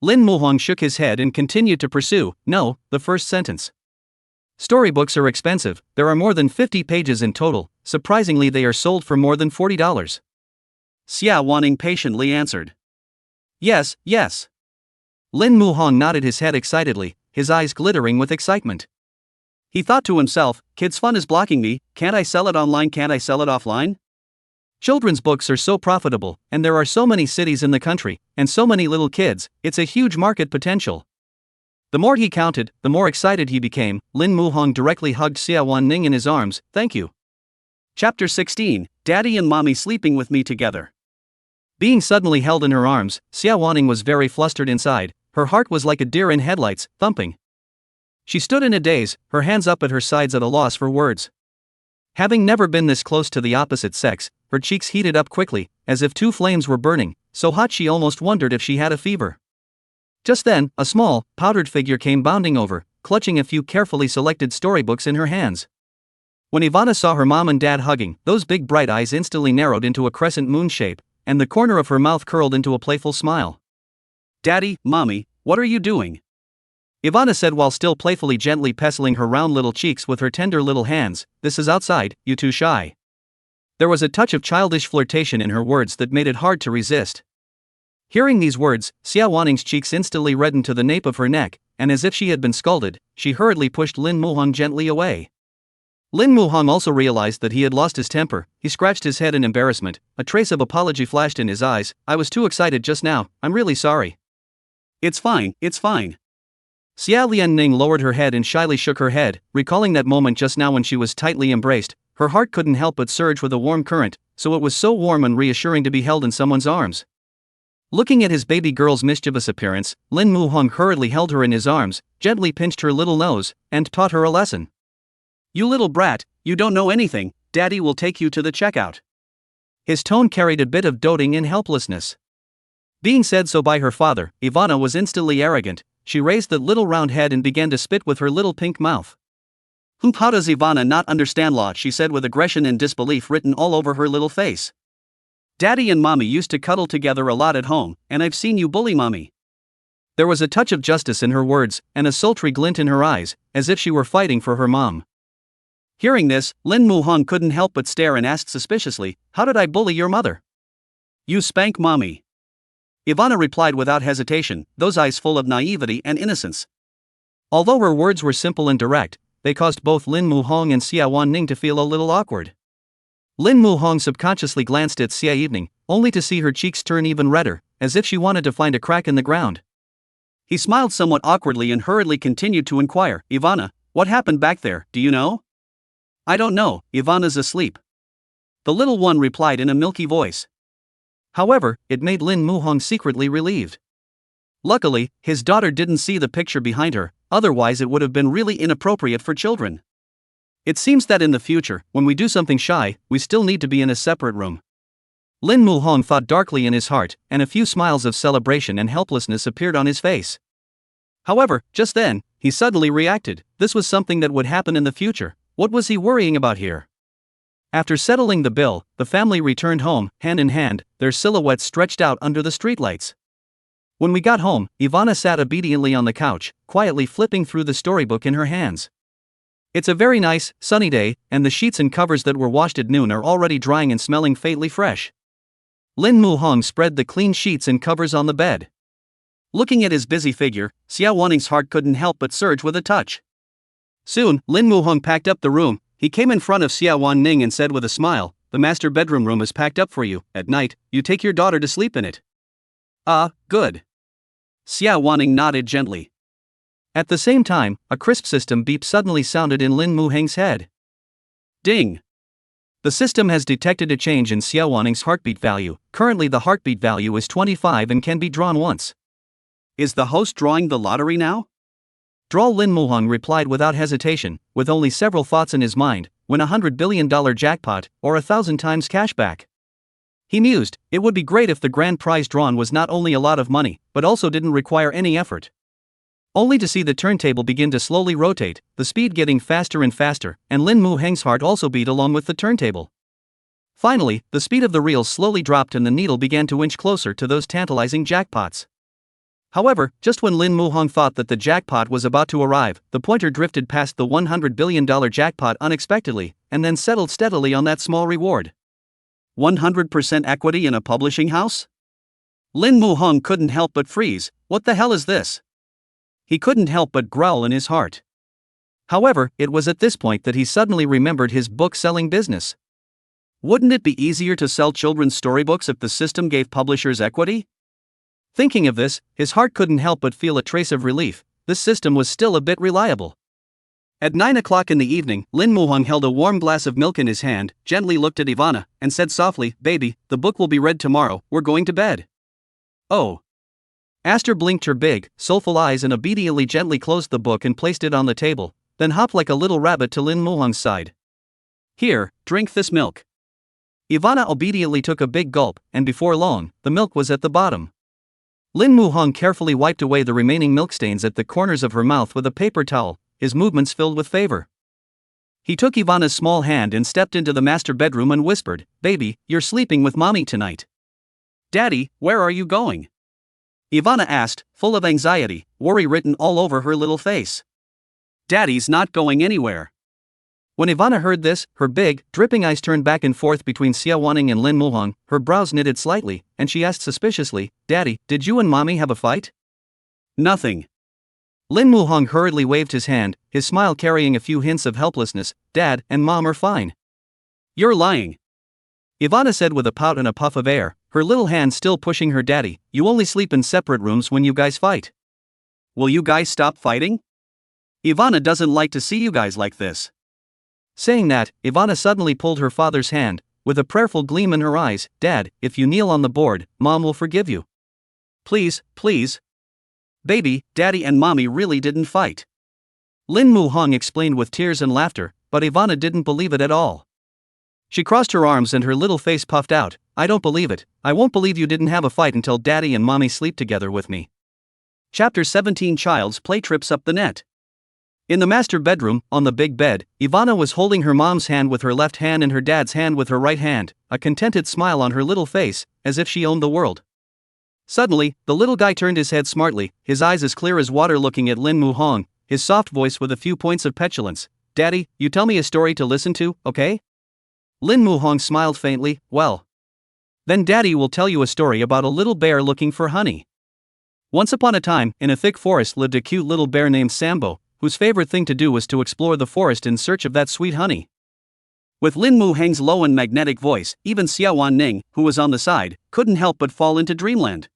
Lin Muhong shook his head and continued to pursue, no, the first sentence. Storybooks are expensive, there are more than 50 pages in total, surprisingly they are sold for more than $40. Xie Wanning patiently answered. Yes. Lin Muhong nodded his head excitedly, his eyes glittering with excitement. He thought to himself, kids' fun is blocking me, can't I sell it online, can't I sell it offline? Children's books are so profitable, and there are so many cities in the country, and so many little kids, it's a huge market potential. The more he counted, the more excited he became. Lin Muhong directly hugged Xie Wanning in his arms, thank you. Chapter 16, Daddy and Mommy sleeping with me together. Being suddenly held in her arms, Xie Wanning was very flustered inside, her heart was like a deer in headlights, thumping. She stood in a daze, her hands up at her sides at a loss for words. Having never been this close to the opposite sex, her cheeks heated up quickly, as if two flames were burning, so hot she almost wondered if she had a fever. Just then, a small, powdered figure came bounding over, clutching a few carefully selected storybooks in her hands. When Ivana saw her mom and dad hugging, those big bright eyes instantly narrowed into a crescent moon shape, and the corner of her mouth curled into a playful smile. "Daddy, Mommy, what are you doing?" Ivana said while still playfully gently pestling her round little cheeks with her tender little hands. "This is outside, you too shy." There was a touch of childish flirtation in her words that made it hard to resist. Hearing these words, Xie Wanning's cheeks instantly reddened to the nape of her neck, and as if she had been scalded, she hurriedly pushed Lin Muhong gently away. Lin Muhong also realized that he had lost his temper. He scratched his head in embarrassment, a trace of apology flashed in his eyes. "I was too excited just now, I'm really sorry." It's fine. Xie Lianning lowered her head and shyly shook her head, recalling that moment just now when she was tightly embraced. Her heart couldn't help but surge with a warm current, so it was so warm and reassuring to be held in someone's arms. Looking at his baby girl's mischievous appearance, Lin Muhong hurriedly held her in his arms, gently pinched her little nose, and taught her a lesson. "You little brat, you don't know anything, Daddy will take you to the checkout." His tone carried a bit of doting and helplessness. Being said so by her father, Ivana was instantly arrogant. She raised the little round head and began to spit with her little pink mouth. How does Ivana not understand law?" she said with aggression and disbelief written all over her little face. "Daddy and Mommy used to cuddle together a lot at home, and I've seen you bully Mommy." There was a touch of justice in her words, and a sultry glint in her eyes, as if she were fighting for her mom. Hearing this, Lin Muhong couldn't help but stare and asked suspiciously, "How did I bully your mother?" "You spank Mommy." Ivana replied without hesitation, those eyes full of naivety and innocence. Although her words were simple and direct, they caused both Lin Muhong and Xie Wanning to feel a little awkward. Lin Muhong subconsciously glanced at Xie Evening, only to see her cheeks turn even redder, as if she wanted to find a crack in the ground. He smiled somewhat awkwardly and hurriedly continued to inquire, "Ivana, what happened back there, do you know?" "I don't know, Ivana's asleep." The little one replied in a milky voice. However, it made Lin Muhong secretly relieved. Luckily, his daughter didn't see the picture behind her, otherwise it would have been really inappropriate for children. It seems that in the future, when we do something shy, we still need to be in a separate room. Lin Muhong thought darkly in his heart, and a few smiles of celebration and helplessness appeared on his face. However, just then, he suddenly reacted. This was something that would happen in the future. What was he worrying about here? After settling the bill, the family returned home, hand in hand, their silhouettes stretched out under the streetlights. When we got home, Ivana sat obediently on the couch, quietly flipping through the storybook in her hands. It's a very nice, sunny day, and the sheets and covers that were washed at noon are already drying and smelling faintly fresh. Lin Muhong spread the clean sheets and covers on the bed. Looking at his busy figure, Xie Wanning's heart couldn't help but surge with a touch. Soon, Lin Muhong packed up the room. He came in front of Xie Wanning and said with a smile, "The master bedroom room is packed up for you. At night, you take your daughter to sleep in it." "Ah, good." Xie Wanning nodded gently. At the same time, a crisp system beep suddenly sounded in Lin Muhong's head. Ding! The system has detected a change in Xie Wanning's heartbeat value. Currently the heartbeat value is 25 and can be drawn once. Is the host drawing the lottery now? Lin Muhong replied without hesitation, with only several thoughts in his mind: win $100 billion jackpot, or 1,000 times cashback. He mused, it would be great if the grand prize drawn was not only a lot of money, but also didn't require any effort. Only to see the turntable begin to slowly rotate, the speed getting faster and faster, and Lin Muhong's heart also beat along with the turntable. Finally, the speed of the reel slowly dropped and the needle began to inch closer to those tantalizing jackpots. However, just when Lin Muhong thought that the jackpot was about to arrive, the pointer drifted past the $100 billion jackpot unexpectedly, and then settled steadily on that small reward. 100% equity in a publishing house? Lin Muhong couldn't help but freeze. What the hell is this? He couldn't help but growl in his heart. However, it was at this point that he suddenly remembered his book-selling business. Wouldn't it be easier to sell children's storybooks if the system gave publishers equity? Thinking of this, his heart couldn't help but feel a trace of relief. This system was still a bit reliable. At 9 o'clock in the evening, Lin Muhong held a warm glass of milk in his hand, gently looked at Ivana, and said softly, "Baby, the book will be read tomorrow, we're going to bed." "Oh." Aster blinked her big, soulful eyes and obediently gently closed the book and placed it on the table, then hopped like a little rabbit to Lin Muhong's side. Here, drink this milk. Ivana obediently took a big gulp, and before long, the milk was at the bottom. Lin Muhong carefully wiped away the remaining milk stains at the corners of her mouth with a paper towel, his movements filled with favor. He took Ivana's small hand and stepped into the master bedroom and whispered, "Baby, you're sleeping with mommy tonight." "Daddy, where are you going?" Ivana asked, full of anxiety, worry written all over her little face. "Daddy's not going anywhere." When Ivana heard this, her big, dripping eyes turned back and forth between Xie Wanning and Lin Muhong, her brows knitted slightly, and she asked suspiciously, "Daddy, did you and mommy have a fight?" "Nothing." Lin Muhong hurriedly waved his hand, his smile carrying a few hints of helplessness. "Dad and Mom are fine." "You're lying," Ivana said with a pout and a puff of air, her little hand still pushing her daddy. "You only sleep in separate rooms when you guys fight. Will you guys stop fighting? Ivana doesn't like to see you guys like this." Saying that, Ivana suddenly pulled her father's hand, with a prayerful gleam in her eyes. "Dad, if you kneel on the board, Mom will forgive you. Please, please." "Baby, Daddy and Mommy really didn't fight," Lin Muhong explained with tears and laughter, but Ivana didn't believe it at all. She crossed her arms and her little face puffed out. "I don't believe it. I won't believe you didn't have a fight until Daddy and Mommy sleep together with me." Chapter 17 Child's Play Trips Up the Net. In the master bedroom, on the big bed, Ivana was holding her mom's hand with her left hand and her dad's hand with her right hand, a contented smile on her little face, as if she owned the world. Suddenly, the little guy turned his head smartly, his eyes as clear as water looking at Lin Muhong, his soft voice with a few points of petulance. "Daddy, you tell me a story to listen to, okay?" Lin Muhong smiled faintly. "Well. Then Daddy will tell you a story about a little bear looking for honey. Once upon a time, in a thick forest lived a cute little bear named Sambo, whose favorite thing to do was to explore the forest in search of that sweet honey." With Lin Muhong's low and magnetic voice, even Xie Wanning, who was on the side, couldn't help but fall into dreamland.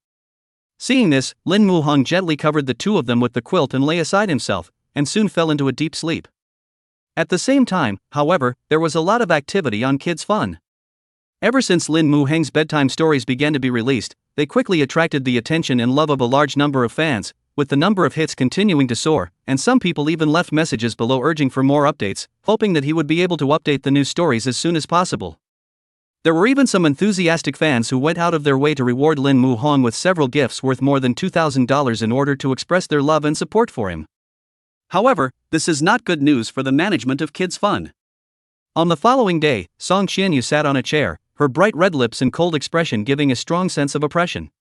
Seeing this, Lin Muhong gently covered the two of them with the quilt and lay aside himself, and soon fell into a deep sleep. At the same time, however, there was a lot of activity on Kids Fun. Ever since Lin Muhong's bedtime stories began to be released, they quickly attracted the attention and love of a large number of fans, with the number of hits continuing to soar, and some people even left messages below urging for more updates, hoping that he would be able to update the new stories as soon as possible. There were even some enthusiastic fans who went out of their way to reward Lin Muhong with several gifts worth more than $2,000 in order to express their love and support for him. However, this is not good news for the management of Kids Fun. On the following day, Song Qianyu sat on a chair, her bright red lips and cold expression giving a strong sense of oppression.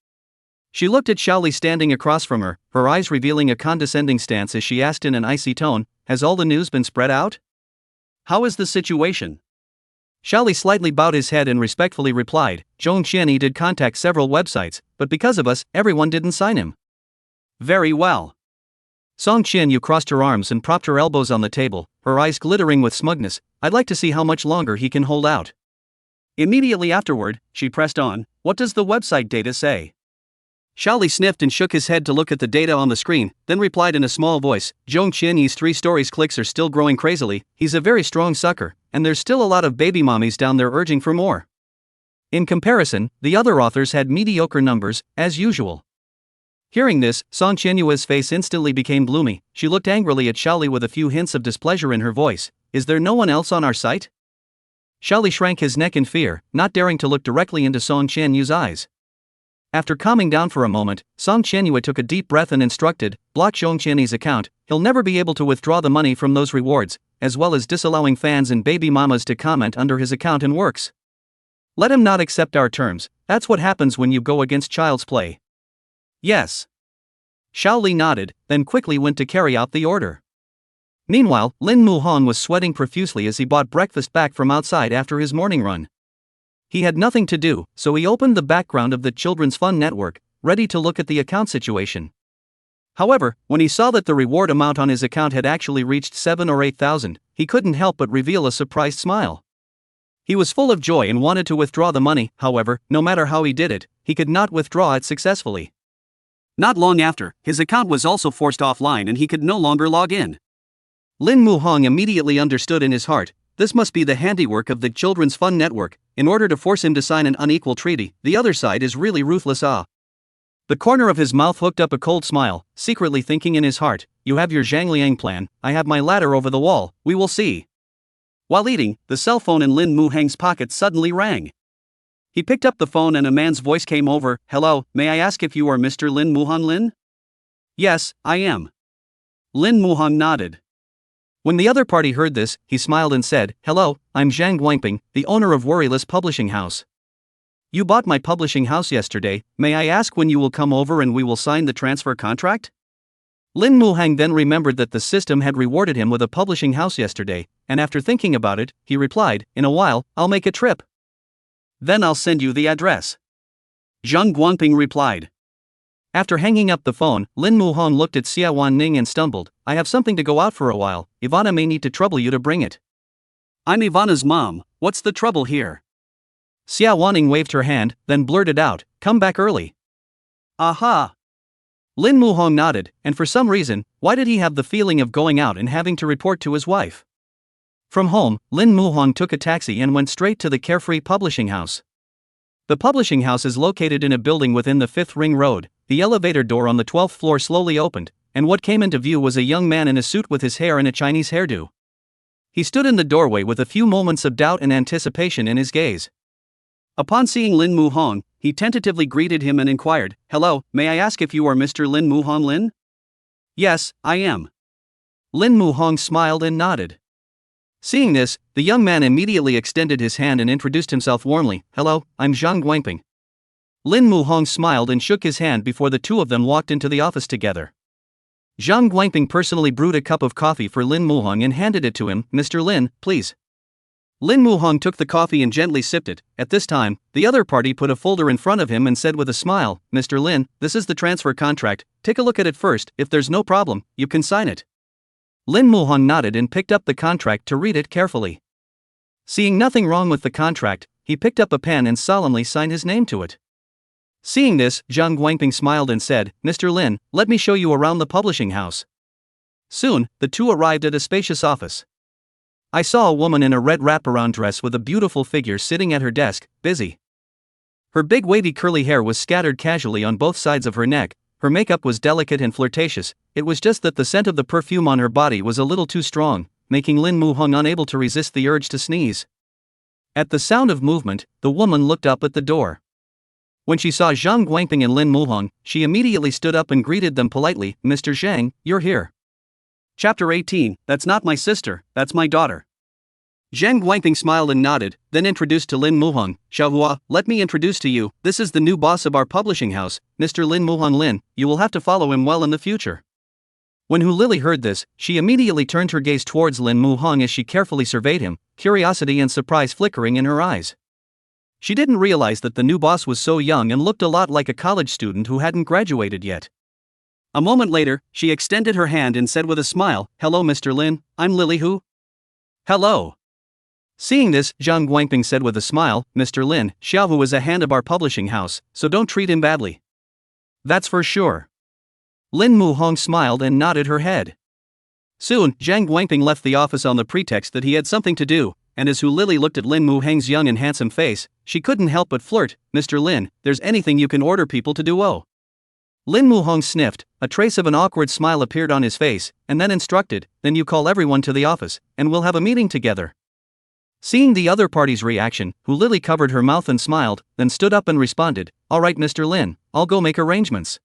She looked at Xiaoli standing across from her, her eyes revealing a condescending stance as she asked in an icy tone, "Has all the news been spread out? How is the situation?" Xiaoli slightly bowed his head and respectfully replied, "Zhong Qianyi did contact several websites, but because of us, everyone didn't sign him." "Very well." Song Qianyu crossed her arms and propped her elbows on the table, her eyes glittering with smugness. "I'd like to see how much longer he can hold out." Immediately afterward, she pressed on, "What does the website data say?" Xiaoli sniffed and shook his head to look at the data on the screen, then replied in a small voice, "Zhong Qianyi's 3 stories clicks are still growing crazily, he's a very strong sucker, and there's still a lot of baby mommies down there urging for more." In comparison, the other authors had mediocre numbers, as usual. Hearing this, Song Qianyue's face instantly became gloomy. She looked angrily at Xiaoli with a few hints of displeasure in her voice. "Is there no one else on our site?" Xiaoli shrank his neck in fear, not daring to look directly into Song Qianyue's eyes. After calming down for a moment, Song Qianyue took a deep breath and instructed, "Block Zhong Qianyi's account, he'll never be able to withdraw the money from those rewards, as well as disallowing fans and baby mamas to comment under his account and works. Let him not accept our terms, that's what happens when you go against child's play." "Yes." Xiaoli nodded, then quickly went to carry out the order. Meanwhile, Lin Muhong was sweating profusely as he bought breakfast back from outside after his morning run. He had nothing to do, so he opened the background of the Children's Fun Network, ready to look at the account situation. However, when he saw that the reward amount on his account had actually reached 7 or 8,000, he couldn't help but reveal a surprised smile. He was full of joy and wanted to withdraw the money. However, no matter how he did it, he could not withdraw it successfully. Not long after, his account was also forced offline and he could no longer log in. Lin Muhong immediately understood in his heart, this must be the handiwork of the Children's Fun Network. In order to force him to sign an unequal treaty, the other side is really ruthless. The corner of his mouth hooked up a cold smile, secretly thinking in his heart, "You have your Zhangliang plan, I have my ladder over the wall, we will see." While eating, the cell phone in Lin Muhang's pocket suddenly rang. He picked up the phone and a man's voice came over. "Hello, may I ask if you are Mr. Lin Muhang Lin?" "Yes, I am." Lin Muhang nodded. When the other party heard this, he smiled and said, "Hello, I'm Zhang Guangping, the owner of Worryless Publishing House. You bought my publishing house yesterday. May I ask when you will come over and we will sign the transfer contract?" Lin Muhang then remembered that the system had rewarded him with a publishing house yesterday, and after thinking about it, he replied, "In a while, I'll make a trip. Then I'll send you the address." Zhang Guangping replied. After hanging up the phone, Lin Muhang looked at Xie Wanning and stumbled, "I have something to go out for a while. Ivana may need to trouble you to bring it." "I'm Ivana's mom, what's the trouble here?" Xie Wanning waved her hand, then blurted out, "Come back early." "Aha!" Lin Muhang nodded, and for some reason, why did he have the feeling of going out and having to report to his wife? From home, Lin Muhang took a taxi and went straight to the Carefree Publishing House. The publishing house is located in a building within the 5th Ring Road. The elevator door on the 12th floor slowly opened, and what came into view was a young man in a suit with his hair in a Chinese hairdo. He stood in the doorway with a few moments of doubt and anticipation in his gaze. Upon seeing Lin Muhang, he tentatively greeted him and inquired, "Hello, may I ask if you are Mr. Lin Muhang Lin?" "Yes, I am." Lin Muhang smiled and nodded. Seeing this, the young man immediately extended his hand and introduced himself warmly, "Hello, I'm Zhang Guangping." Lin Muhang smiled and shook his hand before the two of them walked into the office together. Zhang Guangping personally brewed a cup of coffee for Lin Muhang and handed it to him. "Mr. Lin, please." Lin Muhang took the coffee and gently sipped it. At this time, the other party put a folder in front of him and said with a smile, "Mr. Lin, this is the transfer contract. Take a look at it first. If there's no problem, you can sign it." Lin Muhang nodded and picked up the contract to read it carefully. Seeing nothing wrong with the contract, he picked up a pen and solemnly signed his name to it. Seeing this, Zhang Guangping smiled and said, "Mr. Lin, let me show you around the publishing house." Soon, the two arrived at a spacious office. I saw a woman in a red wraparound dress with a beautiful figure sitting at her desk, busy. Her big wavy curly hair was scattered casually on both sides of her neck. Her makeup was delicate and flirtatious. It was just that the scent of the perfume on her body was a little too strong, making Lin Muhang unable to resist the urge to sneeze. At the sound of movement, the woman looked up at the door. When she saw Zhang Guangping and Lin Muhang, she immediately stood up and greeted them politely, "Mr. Zhang, you're here." Chapter 18, "That's not my sister, that's my daughter." Zhang Guangping smiled and nodded, then introduced to Lin Muhang, "Xiaohua, let me introduce to you, this is the new boss of our publishing house, Mr. Lin Muhang Lin. You will have to follow him well in the future." When Hu Lily heard this, she immediately turned her gaze towards Lin Muhang as she carefully surveyed him, curiosity and surprise flickering in her eyes. She didn't realize that the new boss was so young and looked a lot like a college student who hadn't graduated yet. A moment later, she extended her hand and said with a smile, "Hello Mr. Lin, I'm Lily Hu." "Hello." Seeing this, Zhang Guangping said with a smile, "Mr. Lin, Xiaohu is a hand of our publishing house, so don't treat him badly." "That's for sure." Lin Muhang smiled and nodded her head. Soon, Zhang Guangping left the office on the pretext that he had something to do, and as Hu Lily looked at Lin Muhang's young and handsome face, she couldn't help but flirt, "Mr. Lin, there's anything you can order people to do." "Oh." Lin Muhang sniffed, a trace of an awkward smile appeared on his face, and then instructed, "Then you call everyone to the office, and we'll have a meeting together." Seeing the other party's reaction, Hu Lily covered her mouth and smiled, then stood up and responded, "All right Mr. Lin, I'll go make arrangements."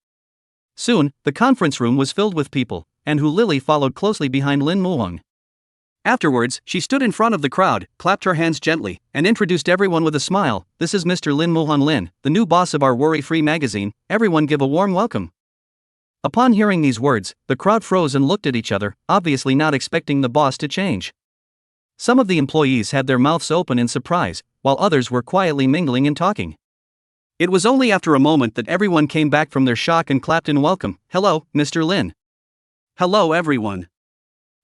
Soon, the conference room was filled with people, and Hu Lily followed closely behind Lin Muhang. Afterwards, she stood in front of the crowd, clapped her hands gently, and introduced everyone with a smile, "This is Mr. Lin Muhang Lin, the new boss of our worry-free magazine. Everyone give a warm welcome." Upon hearing these words, the crowd froze and looked at each other, obviously not expecting the boss to change. Some of the employees had their mouths open in surprise, while others were quietly mingling and talking. It was only after a moment that everyone came back from their shock and clapped in welcome. "Hello, Mr. Lin." "Hello everyone."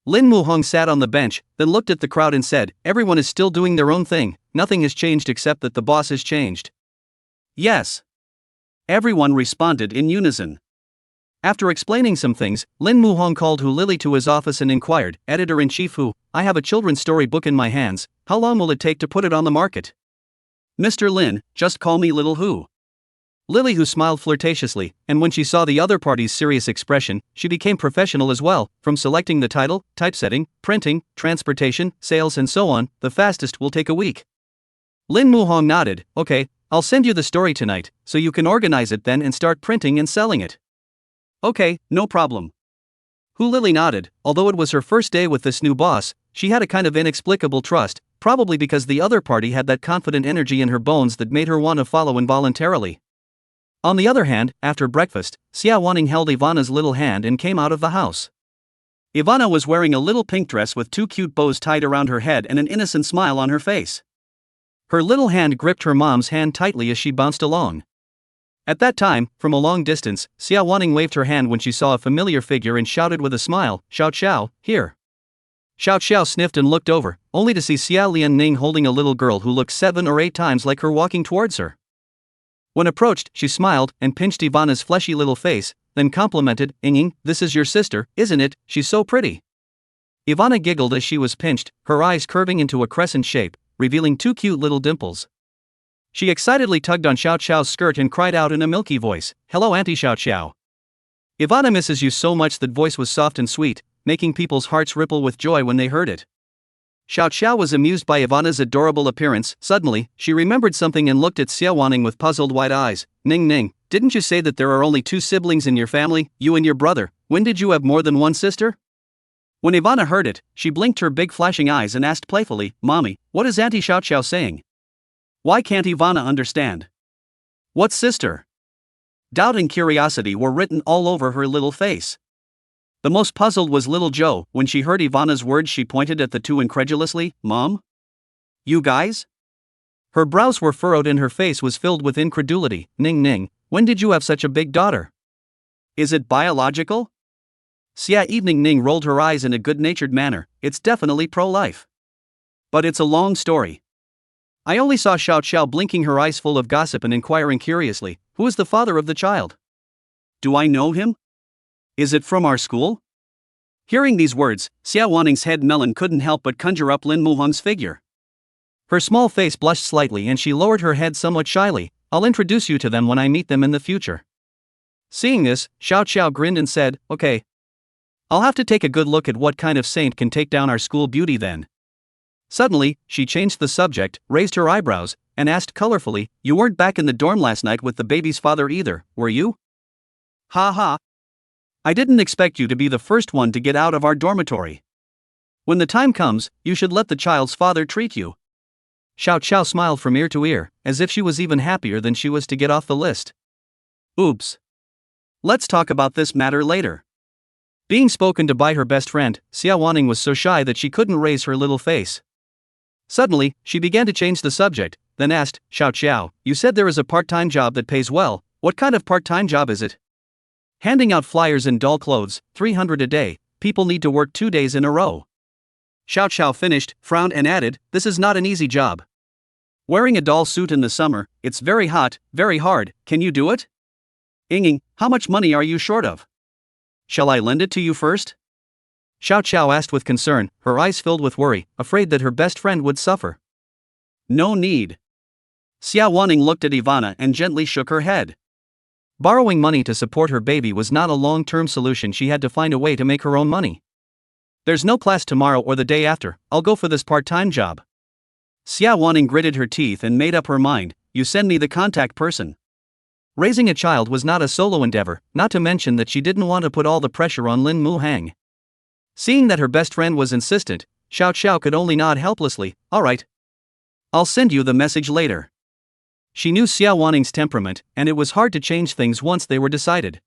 Lin Muhang sat on the bench, then looked at the crowd and said, "Everyone is still doing their own thing, nothing has changed except that the boss has changed." "Yes." Everyone responded in unison. After explaining some things, Lin Muhang called Hu Lily to his office and inquired, "Editor-in-Chief Hu, I have a children's story book in my hands, how long will it take to put it on the market?" "Mr. Lin, just call me Little Hu." Lily, who smiled flirtatiously, and when she saw the other party's serious expression, she became professional as well, from selecting the title, typesetting, printing, transportation, sales and so on. The fastest will take a week. Lin Muhong nodded. Okay, I'll send you the story tonight, so you can organize it then and start printing and selling it. Okay, no problem. Hu Lily nodded. Although it was her first day with this new boss, she had a kind of inexplicable trust, probably because the other party had that confident energy in her bones that made her want to follow involuntarily. On the other hand, after breakfast, Xie Wanning held Ivana's little hand and came out of the house. Ivana was wearing a little pink dress with two cute bows tied around her head and an innocent smile on her face. Her little hand gripped her mom's hand tightly as she bounced along. At that time, from a long distance, Xie Wanning waved her hand when she saw a familiar figure and shouted with a smile, "Xiao Xiao, here." Xiao Xiao sniffed and looked over, only to see Xie Lian-ning holding a little girl who looked 7 or 8 times like her walking towards her. When approached, she smiled and pinched Ivana's fleshy little face, then complimented, "Ying, this is your sister, isn't it? She's so pretty." Ivana giggled as she was pinched, her eyes curving into a crescent shape, revealing 2 cute little dimples. She excitedly tugged on Xiao Xiao's skirt and cried out in a milky voice, "Hello, Auntie Xiao Xiao." Ivana misses you so much. That voice was soft and sweet, making people's hearts ripple with joy when they heard it. Xiao Xiao was amused by Ivana's adorable appearance. Suddenly, she remembered something and looked at Xie Wanning with puzzled wide eyes. Ning, didn't you say that there are only 2 siblings in your family, you and your brother? When did you have more than one sister? When Ivana heard it, she blinked her big flashing eyes and asked playfully, "Mommy, what is Auntie Xiao Xiao saying?" Why can't Ivana understand? What sister? Doubt and curiosity were written all over her little face. The most puzzled was little Jo. When she heard Ivana's words, she pointed at the 2 incredulously. "Mom? You guys?" Her brows were furrowed and her face was filled with incredulity. Ning, when did you have such a big daughter? Is it biological?" Xie Evening rolled her eyes in a good-natured manner. "It's definitely pro-life. But it's a long story. I only saw Xiao Xiao blinking her eyes full of gossip and inquiring curiously, who is the father of the child? Do I know him? Is it from our school?" Hearing these words, Xie Wanning's head melon couldn't help but conjure up Lin Muhong's figure. Her small face blushed slightly and she lowered her head somewhat shyly. "I'll introduce you to them when I meet them in the future." Seeing this, Xiao Xiao grinned and said, "Okay. I'll have to take a good look at what kind of saint can take down our school beauty then." Suddenly, she changed the subject, raised her eyebrows, and asked colorfully, "You weren't back in the dorm last night with the baby's father either, were you?" "Ha ha. I didn't expect you to be the first one to get out of our dormitory. When the time comes, you should let the child's father treat you." Xiao Xiao smiled from ear to ear, as if she was even happier than she was to get off the list. Oops. Let's talk about this matter later. Being spoken to by her best friend, Xie Wanning was so shy that she couldn't raise her little face. Suddenly, she began to change the subject, then asked, "Xiao Xiao, you said there is a part-time job that pays well. What kind of part-time job is it?" "Handing out flyers in doll clothes, 300 a day, people need to work 2 days in a row." Xiao Xiao finished, frowned and added, "This is not an easy job. Wearing a doll suit in the summer, it's very hot, very hard, can you do it?" "Ying, how much money are you short of? Shall I lend it to you first?" Xiao Xiao asked with concern, her eyes filled with worry, afraid that her best friend would suffer. "No need." Xie Wanning looked at Ivana and gently shook her head. Borrowing money to support her baby was not a long-term solution. She had to find a way to make her own money. "There's no class tomorrow or the day after, I'll go for this part-time job." Xie Wanning gritted her teeth and made up her mind, "You send me the contact person." Raising a child was not a solo endeavor, not to mention that she didn't want to put all the pressure on Lin Muhang. Seeing that her best friend was insistent, Xiao Xiao could only nod helplessly. "All right. I'll send you the message later." She knew Xie Wanning's temperament, and it was hard to change things once they were decided.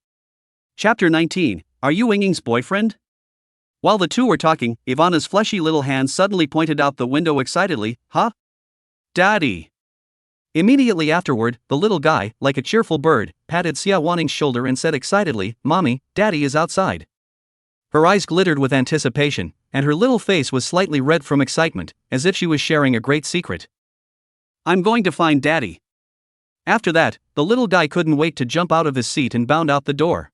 Chapter 19. Are you Ying's boyfriend? While the two were talking, Ivana's fleshy little hand suddenly pointed out the window excitedly. "Huh? Daddy!" Immediately afterward, the little guy, like a cheerful bird, patted Xie Wanning's shoulder and said excitedly, "Mommy, Daddy is outside." Her eyes glittered with anticipation, and her little face was slightly red from excitement, as if she was sharing a great secret. "I'm going to find Daddy." After that, the little guy couldn't wait to jump out of his seat and bound out the door.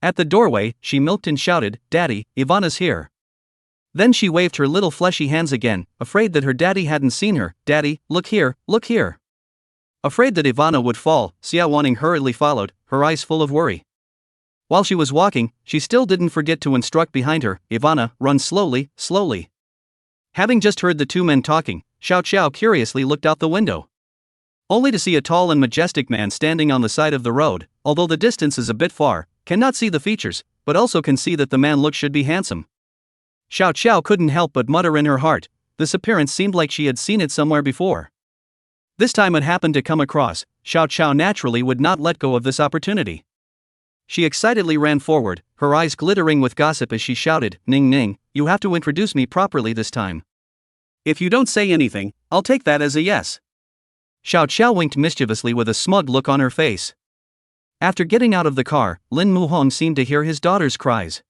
At the doorway, she milked and shouted, "Daddy, Ivana's here." Then she waved her little fleshy hands again, afraid that her daddy hadn't seen her. "Daddy, look here, look here." Afraid that Ivana would fall, Xie Wanning hurriedly followed, her eyes full of worry. While she was walking, she still didn't forget to instruct behind her, Ivana, run slowly, slowly. Having just heard the two men talking, Xiao Xiao curiously looked out the window. Only to see a tall and majestic man standing on the side of the road, although the distance is a bit far, cannot see the features, but also can see that the man looks should be handsome. Xiao Xiao couldn't help but mutter in her heart, this appearance seemed like she had seen it somewhere before. This time it happened to come across, Xiao Xiao naturally would not let go of this opportunity. She excitedly ran forward, her eyes glittering with gossip as she shouted, Ning Ning, you have to introduce me properly this time. If you don't say anything, I'll take that as a yes. Xiao Xiao winked mischievously with a smug look on her face. After getting out of the car, Lin Muhong seemed to hear his daughter's cries.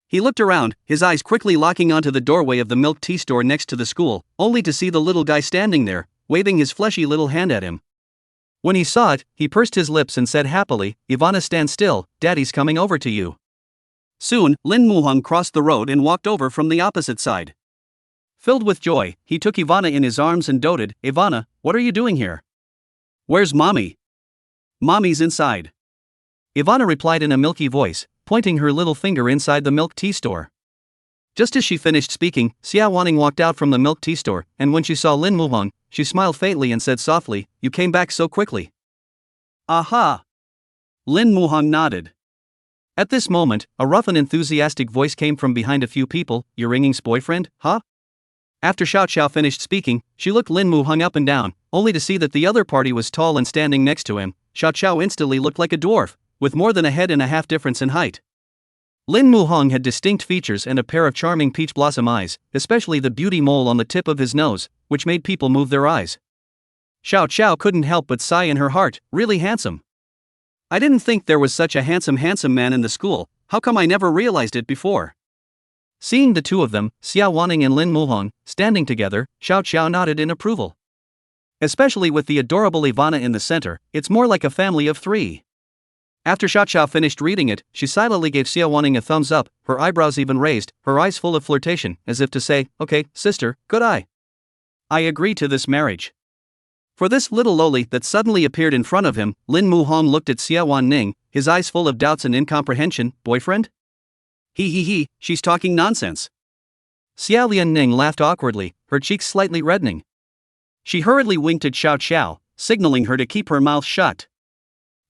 He looked around, his eyes quickly locking onto the doorway of the milk tea store next to the school, only to see the little guy standing there, waving his fleshy little hand at him. When he saw it, he pursed his lips and said happily, Ivana, stand still, Daddy's coming over to you. Soon, Lin Muhong crossed the road and walked over from the opposite side. Filled with joy, he took Ivana in his arms and doted, Ivana, what are you doing here? Where's Mommy? Mommy's inside. Ivana replied in a milky voice, pointing her little finger inside the milk tea store. Just as she finished speaking, Xie Wanning walked out from the milk tea store, and when she saw Lin Muhong, she smiled faintly and said softly, you came back so quickly. Aha! Lin Muhong nodded. At this moment, a rough and enthusiastic voice came from behind a few people, your Ying's boyfriend, huh? After Xiao Xiao finished speaking, she looked Lin Muhong up and down, only to see that the other party was tall and standing next to him. Xiao Xiao instantly looked like a dwarf, with more than a head and a half difference in height. Lin Muhong had distinct features and a pair of charming peach blossom eyes, especially the beauty mole on the tip of his nose, which made people move their eyes. Xiao Xiao couldn't help but sigh in her heart, really handsome. I didn't think there was such a handsome man in the school, how come I never realized it before? Seeing the two of them, Xie Wanning and Lin Muhong, standing together, Xiao Xiao nodded in approval. Especially with the adorable Ivana in the center, it's more like a family of three. After Xiao Xiao finished reading it, she silently gave Xie Wanning a thumbs up, her eyebrows even raised, her eyes full of flirtation, as if to say, okay, sister, good eye. I agree to this marriage. For this little loli that suddenly appeared in front of him, Lin Muhong looked at Xie Wanning, his eyes full of doubts and incomprehension, boyfriend? He, she's talking nonsense. Xie Lianning laughed awkwardly, her cheeks slightly reddening. She hurriedly winked at Xiao Xiao, signaling her to keep her mouth shut.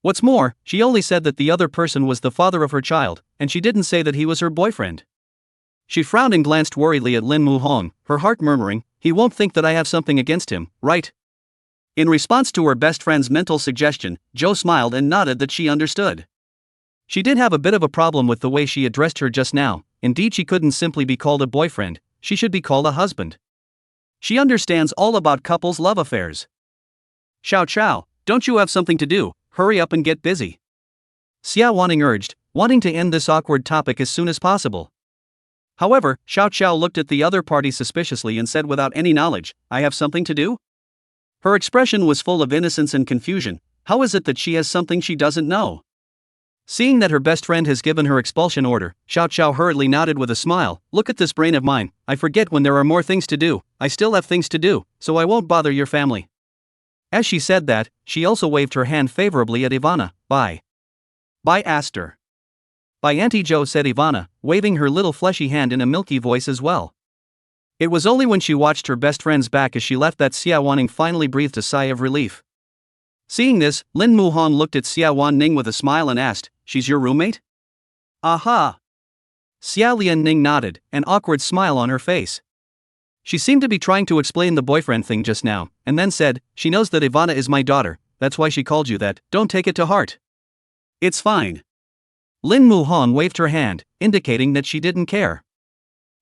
What's more, she only said that the other person was the father of her child, and she didn't say that he was her boyfriend. She frowned and glanced worriedly at Lin Muhong, her heart murmuring, he won't think that I have something against him, right? In response to her best friend's mental suggestion, Zhou smiled and nodded that she understood. She did have a bit of a problem with the way she addressed her just now, indeed she couldn't simply be called a boyfriend, she should be called a husband. She understands all about couples' love affairs. Xiao Xiao, don't you have something to do? Hurry up and get busy. Xie Wanning urged, wanting to end this awkward topic as soon as possible. However, Xiao Xiao looked at the other party suspiciously and said without any knowledge, I have something to do? Her expression was full of innocence and confusion, how is it that she has something she doesn't know? Seeing that her best friend has given her expulsion order, Xiao Xiao hurriedly nodded with a smile, look at this brain of mine, I forget when there are more things to do, I still have things to do, so I won't bother your family. As she said that, she also waved her hand favorably at Ivana, bye. Bye Aster. Bye Auntie Zhou, said Ivana, waving her little fleshy hand in a milky voice as well. It was only when she watched her best friend's back as she left that Xie Wanning finally breathed a sigh of relief. Seeing this, Lin Muhong looked at Xie Wanning with a smile and asked, she's your roommate? Aha! Xie Lianning nodded, an awkward smile on her face. She seemed to be trying to explain the boyfriend thing just now, and then said, she knows that Ivana is my daughter, that's why she called you that, don't take it to heart. It's fine. Lin Muhong waved her hand, indicating that she didn't care.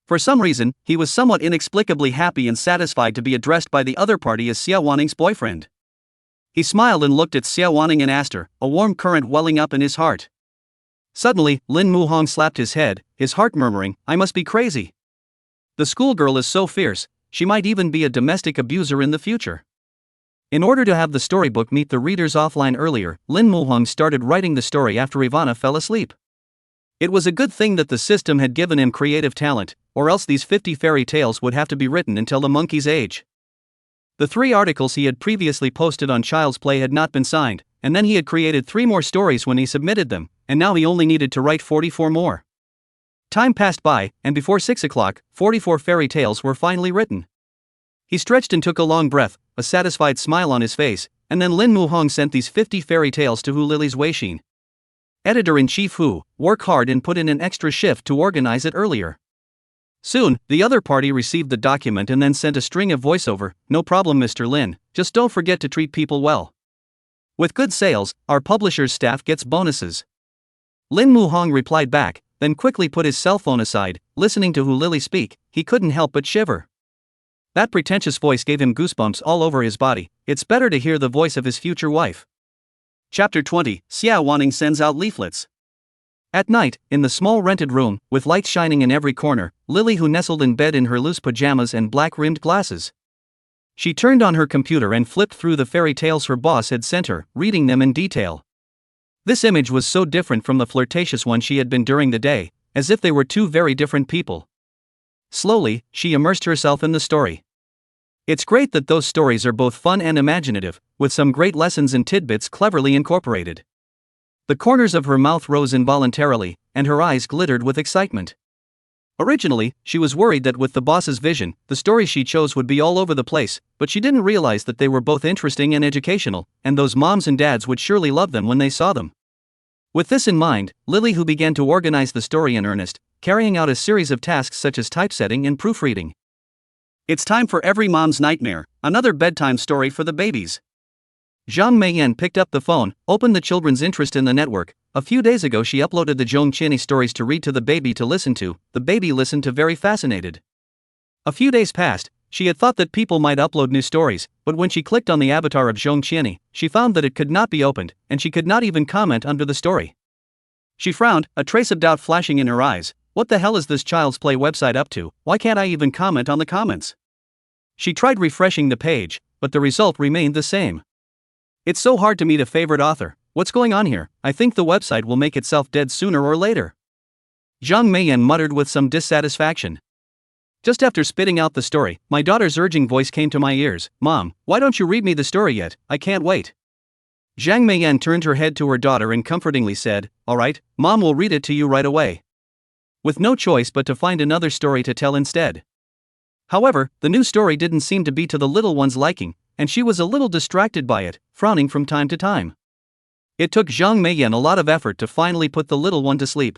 For some reason, he was somewhat inexplicably happy and satisfied to be addressed by the other party as Xie Wanning's boyfriend. He smiled and looked at Xie Wanning and asked her, a warm current welling up in his heart. Suddenly, Lin Muhong slapped his head, his heart murmuring, I must be crazy. The schoolgirl is so fierce, she might even be a domestic abuser in the future. In order to have the storybook meet the readers offline earlier, Lin Muhong started writing the story after Ivana fell asleep. It was a good thing that the system had given him creative talent, or else these 50 fairy tales would have to be written until the monkey's age. The 3 articles he had previously posted on Child's Play had not been signed, and then he had created 3 more stories when he submitted them, and now he only needed to write 44 more. Time passed by, and before 6 o'clock, 44 fairy tales were finally written. He stretched and took a long breath, a satisfied smile on his face, and then Lin Muhong sent these 50 fairy tales to Hu Lily's Weishin. Editor-in-Chief Hu, work hard and put in an extra shift to organize it earlier. Soon, the other party received the document and then sent a string of voiceover, "No problem Mr. Lin, just don't forget to treat people well. With good sales, our publisher's staff gets bonuses." Lin Muhong replied back, then quickly put his cell phone aside. Listening to Hu Lily speak, he couldn't help but shiver. That pretentious voice gave him goosebumps all over his body. It's better to hear the voice of his future wife. Chapter 20, Xie Wanning sends out leaflets. At night, in the small rented room, with lights shining in every corner, Lily who nestled in bed in her loose pajamas and black-rimmed glasses. She turned on her computer and flipped through the fairy tales her boss had sent her, reading them in detail. This image was so different from the flirtatious one she had been during the day, as if they were 2 very different people. Slowly, she immersed herself in the story. It's great that those stories are both fun and imaginative, with some great lessons and tidbits cleverly incorporated. The corners of her mouth rose involuntarily, and her eyes glittered with excitement. Originally, she was worried that with the boss's vision, the stories she chose would be all over the place, but she didn't realize that they were both interesting and educational, and those moms and dads would surely love them when they saw them. With this in mind, Lily who began to organize the story in earnest, carrying out a series of tasks such as typesetting and proofreading. It's time for every mom's nightmare, another bedtime story for the babies. Zhang Meiyan picked up the phone, opened the children's interest in the network. A few days ago she uploaded the Zhong Qianni stories to read to the baby to listen to. The baby listened to very fascinated. A few days passed. She had thought that people might upload new stories, but when she clicked on the avatar of Zhong Qianni, she found that it could not be opened, and she could not even comment under the story. She frowned, a trace of doubt flashing in her eyes. What the hell is this Child's Play website up to? Why can't I even comment on the comments? She tried refreshing the page, but the result remained the same. It's so hard to meet a favorite author. What's going on here? I think the website will make itself dead sooner or later. Zhang Meiyan muttered with some dissatisfaction. Just after spitting out the story, my daughter's urging voice came to my ears. "Mom, why don't you read me the story yet? I can't wait." Zhang Meiyan turned her head to her daughter and comfortingly said, "All right, Mom will read it to you right away." With no choice but to find another story to tell instead. However, the new story didn't seem to be to the little one's liking, and she was a little distracted by it, frowning from time to time. It took Zhang Meiyan a lot of effort to finally put the little one to sleep.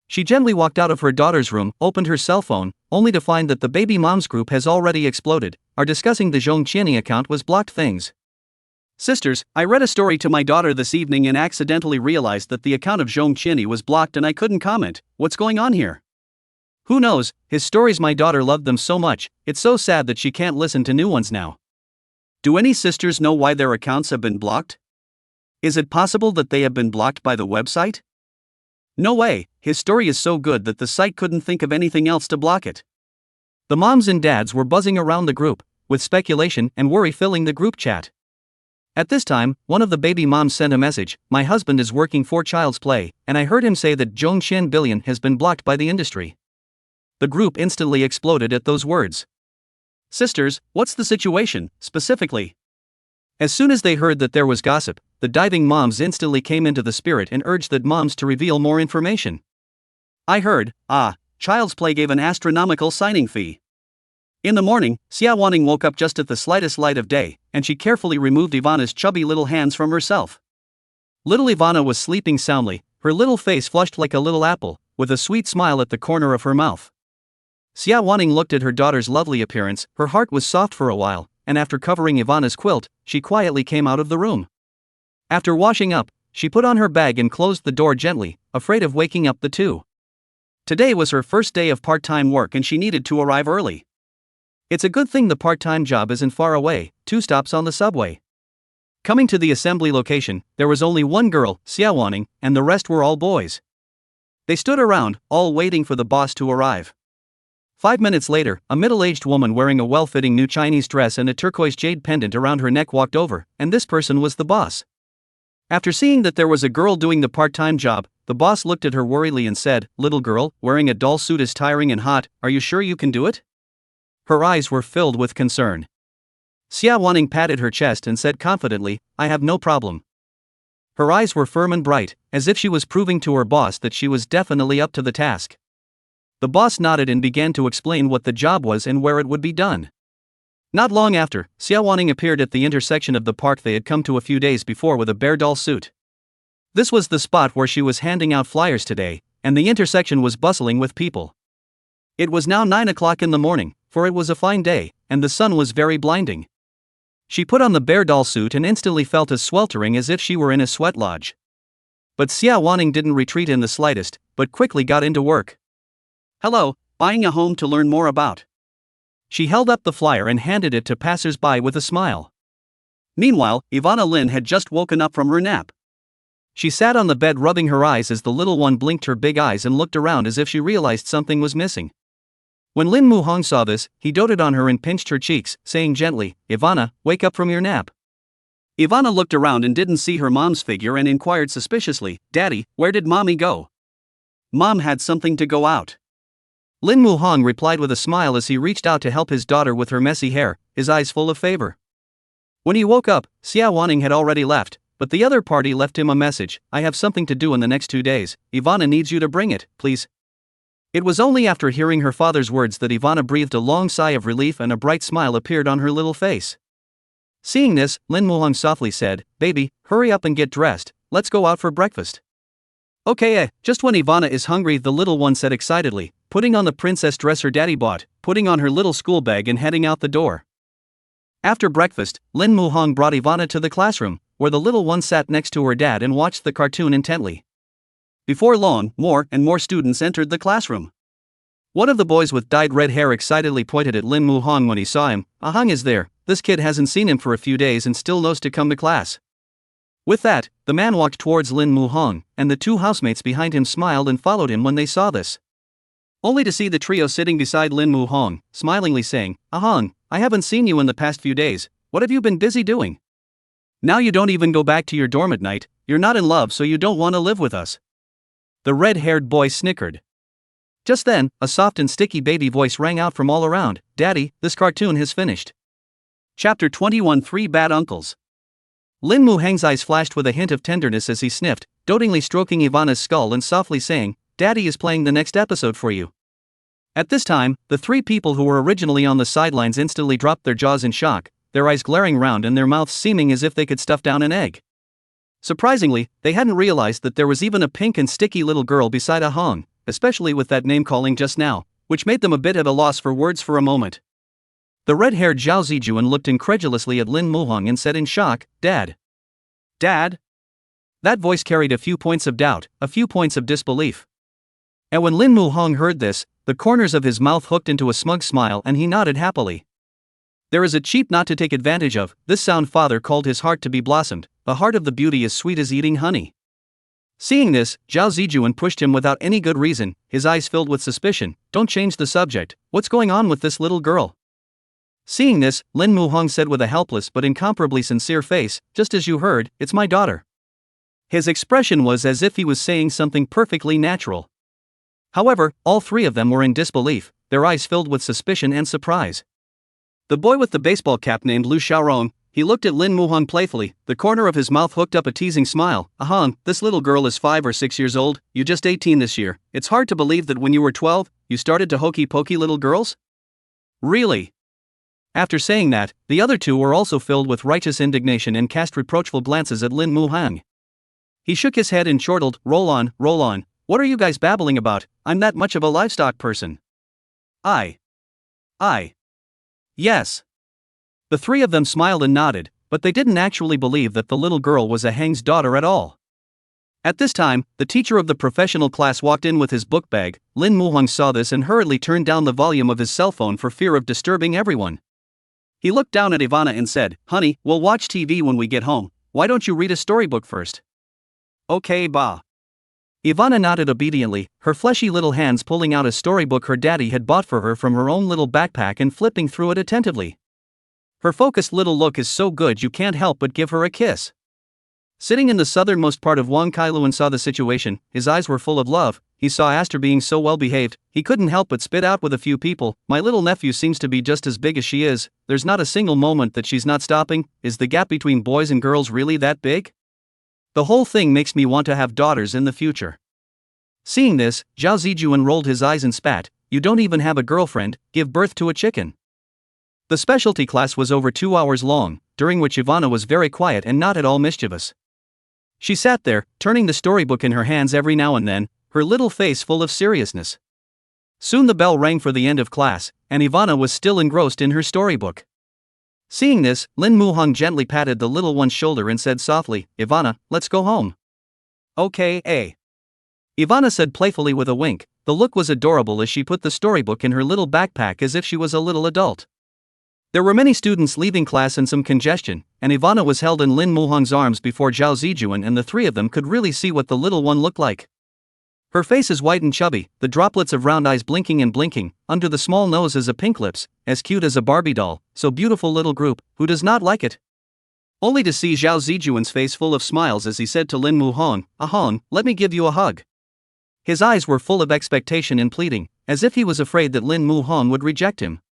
She gently walked out of her daughter's room, opened her cell phone, only to find that the baby moms group has already exploded. Are discussing the Zhong Qianni account was blocked things. Sisters, I read a story to my daughter this evening and accidentally realized that the account of Zhong Qianni was blocked and I couldn't comment. What's going on here? Who knows, his stories, my daughter loved them so much, it's so sad that she can't listen to new ones now. Do any sisters know why their accounts have been blocked? Is it possible that they have been blocked by the website? No way, his story is so good that the site couldn't think of anything else to block it. The moms and dads were buzzing around the group, with speculation and worry filling the group chat. At this time, one of the baby moms sent a message. "My husband is working for Child's Play, and I heard him say that Zhongqian Billion has been blocked by the industry." The group instantly exploded at those words. Sisters, what's the situation, specifically? As soon as they heard that there was gossip, the diving moms instantly came into the spirit and urged the moms to reveal more information. I heard, Child's Play gave an astronomical signing fee. In the morning, Xie Wanning woke up just at the slightest light of day, and she carefully removed Ivana's chubby little hands from herself. Little Ivana was sleeping soundly, her little face flushed like a little apple, with a sweet smile at the corner of her mouth. Xie Wanning looked at her daughter's lovely appearance, her heart was soft for a while, and after covering Ivana's quilt, she quietly came out of the room. After washing up, she put on her bag and closed the door gently, afraid of waking up the two. Today was her first day of part-time work and she needed to arrive early. It's a good thing the part-time job isn't far away, 2 stops on the subway. Coming to the assembly location, there was only one girl, Xie Wanning, and the rest were all boys. They stood around, all waiting for the boss to arrive. 5 minutes later, a middle-aged woman wearing a well-fitting new Chinese dress and a turquoise jade pendant around her neck walked over, and this person was the boss. After seeing that there was a girl doing the part-time job, the boss looked at her worriedly and said, "Little girl, wearing a doll suit is tiring and hot, are you sure you can do it?" Her eyes were filled with concern. Xie Wanning patted her chest and said confidently, I have no problem. Her eyes were firm and bright, as if she was proving to her boss that she was definitely up to the task. The boss nodded and began to explain what the job was and where it would be done. Not long after, Xie Wanning appeared at the intersection of the park they had come to a few days before with a bear doll suit. This was the spot where she was handing out flyers today, and the intersection was bustling with people. It was now 9 o'clock in the morning, for it was a fine day, and the sun was very blinding. She put on the bear doll suit and instantly felt as sweltering as if she were in a sweat lodge. But Xie Wanning didn't retreat in the slightest, but quickly got into work. Hello, buying a home to learn more about. She held up the flyer and handed it to passers-by with a smile. Meanwhile, Ivana Lin had just woken up from her nap. She sat on the bed rubbing her eyes as the little one blinked her big eyes and looked around as if she realized something was missing. When Lin Muhong saw this, he doted on her and pinched her cheeks, saying gently, Ivana, wake up from your nap. Ivana looked around and didn't see her mom's figure and inquired suspiciously, Daddy, where did Mommy go? Mom had something to go out. Lin Muhong replied with a smile as he reached out to help his daughter with her messy hair, his eyes full of favor. When he woke up, Xie Wanning had already left, but the other party left him a message, I have something to do in the next 2 days, Ivana needs you to bring it, please. It was only after hearing her father's words that Ivana breathed a long sigh of relief and a bright smile appeared on her little face. Seeing this, Lin Muhong softly said, Baby, hurry up and get dressed, let's go out for breakfast. Okay, just when Ivana is hungry, the little one said excitedly, putting on the princess dress her daddy bought, putting on her little school bag and heading out the door. After breakfast, Lin Muhong brought Ivana to the classroom, where the little one sat next to her dad and watched the cartoon intently. Before long, more and more students entered the classroom. One of the boys with dyed red hair excitedly pointed at Lin Muhong when he saw him, Ahang is there, this kid hasn't seen him for a few days and still knows to come to class. With that, the man walked towards Lin Muhong, and the 2 housemates behind him smiled and followed him when they saw this. Only to see the trio sitting beside Lin Muhong, smilingly saying, Ahang, I haven't seen you in the past few days, what have you been busy doing? Now you don't even go back to your dorm at night, you're not in love so you don't want to live with us. The red-haired boy snickered. Just then, a soft and sticky baby voice rang out from all around, Daddy, this cartoon has finished. Chapter 21 3 Bad Uncles. Lin Muhang's eyes flashed with a hint of tenderness as he sniffed, dotingly stroking Ivana's skull and softly saying, Daddy is playing the next episode for you. At this time, the 3 people who were originally on the sidelines instantly dropped their jaws in shock, their eyes glaring round and their mouths seeming as if they could stuff down an egg. Surprisingly, they hadn't realized that there was even a pink and sticky little girl beside Ahang, especially with that name calling just now, which made them a bit at a loss for words for a moment. The red-haired Zhao Zijuan looked incredulously at Lin Muhong and said in shock, Dad. Dad? That voice carried a few points of doubt, a few points of disbelief. And when Lin Muhong heard this, the corners of his mouth hooked into a smug smile and he nodded happily. There is a cheap not to take advantage of, this sound father called his heart to be blossomed, the heart of the beauty as sweet as eating honey. Seeing this, Zhao Zijuan pushed him without any good reason, his eyes filled with suspicion, don't change the subject, what's going on with this little girl? Seeing this, Lin Muhong said with a helpless but incomparably sincere face, just as you heard, it's my daughter. His expression was as if he was saying something perfectly natural. However, all 3 of them were in disbelief, their eyes filled with suspicion and surprise. The boy with the baseball cap named Lu Xiaorong, he looked at Lin Muhong playfully, the corner of his mouth hooked up a teasing smile, Ahang, this little girl is 5 or 6 years old, you just 18 this year, it's hard to believe that when you were 12, you started to hokey-pokey little girls? Really? After saying that, the other 2 were also filled with righteous indignation and cast reproachful glances at Lin Muhong. He shook his head and chortled, roll on, what are you guys babbling about, I'm that much of a livestock person. Yes. The 3 of them smiled and nodded, but they didn't actually believe that the little girl was Ahang's daughter at all. At this time, the teacher of the professional class walked in with his book bag. Lin Muhong saw this and hurriedly turned down the volume of his cell phone for fear of disturbing everyone. He looked down at Ivana and said, Honey, we'll watch TV when we get home, why don't you read a storybook first? Okay, ba. Ivana nodded obediently, her fleshy little hands pulling out a storybook her daddy had bought for her from her own little backpack and flipping through it attentively. Her focused little look is so good you can't help but give her a kiss. Sitting in the southernmost part of Wang Kailuan saw the situation, his eyes were full of love. He saw Aster being so well behaved, he couldn't help but spit out with a few people. My little nephew seems to be just as big as she is, there's not a single moment that she's not stopping. Is the gap between boys and girls really that big? The whole thing makes me want to have daughters in the future. Seeing this, Zhao Zijuan rolled his eyes and spat, you don't even have a girlfriend, give birth to a chicken. The specialty class was over 2 hours long, during which Ivana was very quiet and not at all mischievous. She sat there, turning the storybook in her hands every now and then, her little face full of seriousness. Soon the bell rang for the end of class, and Ivana was still engrossed in her storybook. Seeing this, Lin Muhang gently patted the little one's shoulder and said softly, Ivana, let's go home. Okay, eh? Ivana said playfully with a wink. The look was adorable as she put the storybook in her little backpack as if she was a little adult. There were many students leaving class and some congestion, and Ivana was held in Lin Muhang's arms before Zhao Zijuan, and the three of them could really see what the little one looked like. Her face is white and chubby, the droplets of round eyes blinking and blinking, under the small nose is a pink lips, as cute as a Barbie doll, so beautiful little group, who does not like it? Only to see Zhao Zijuan's face full of smiles as he said to Lin Muhang, Ahong, let me give you a hug. His eyes were full of expectation and pleading, as if he was afraid that Lin Muhang would reject him.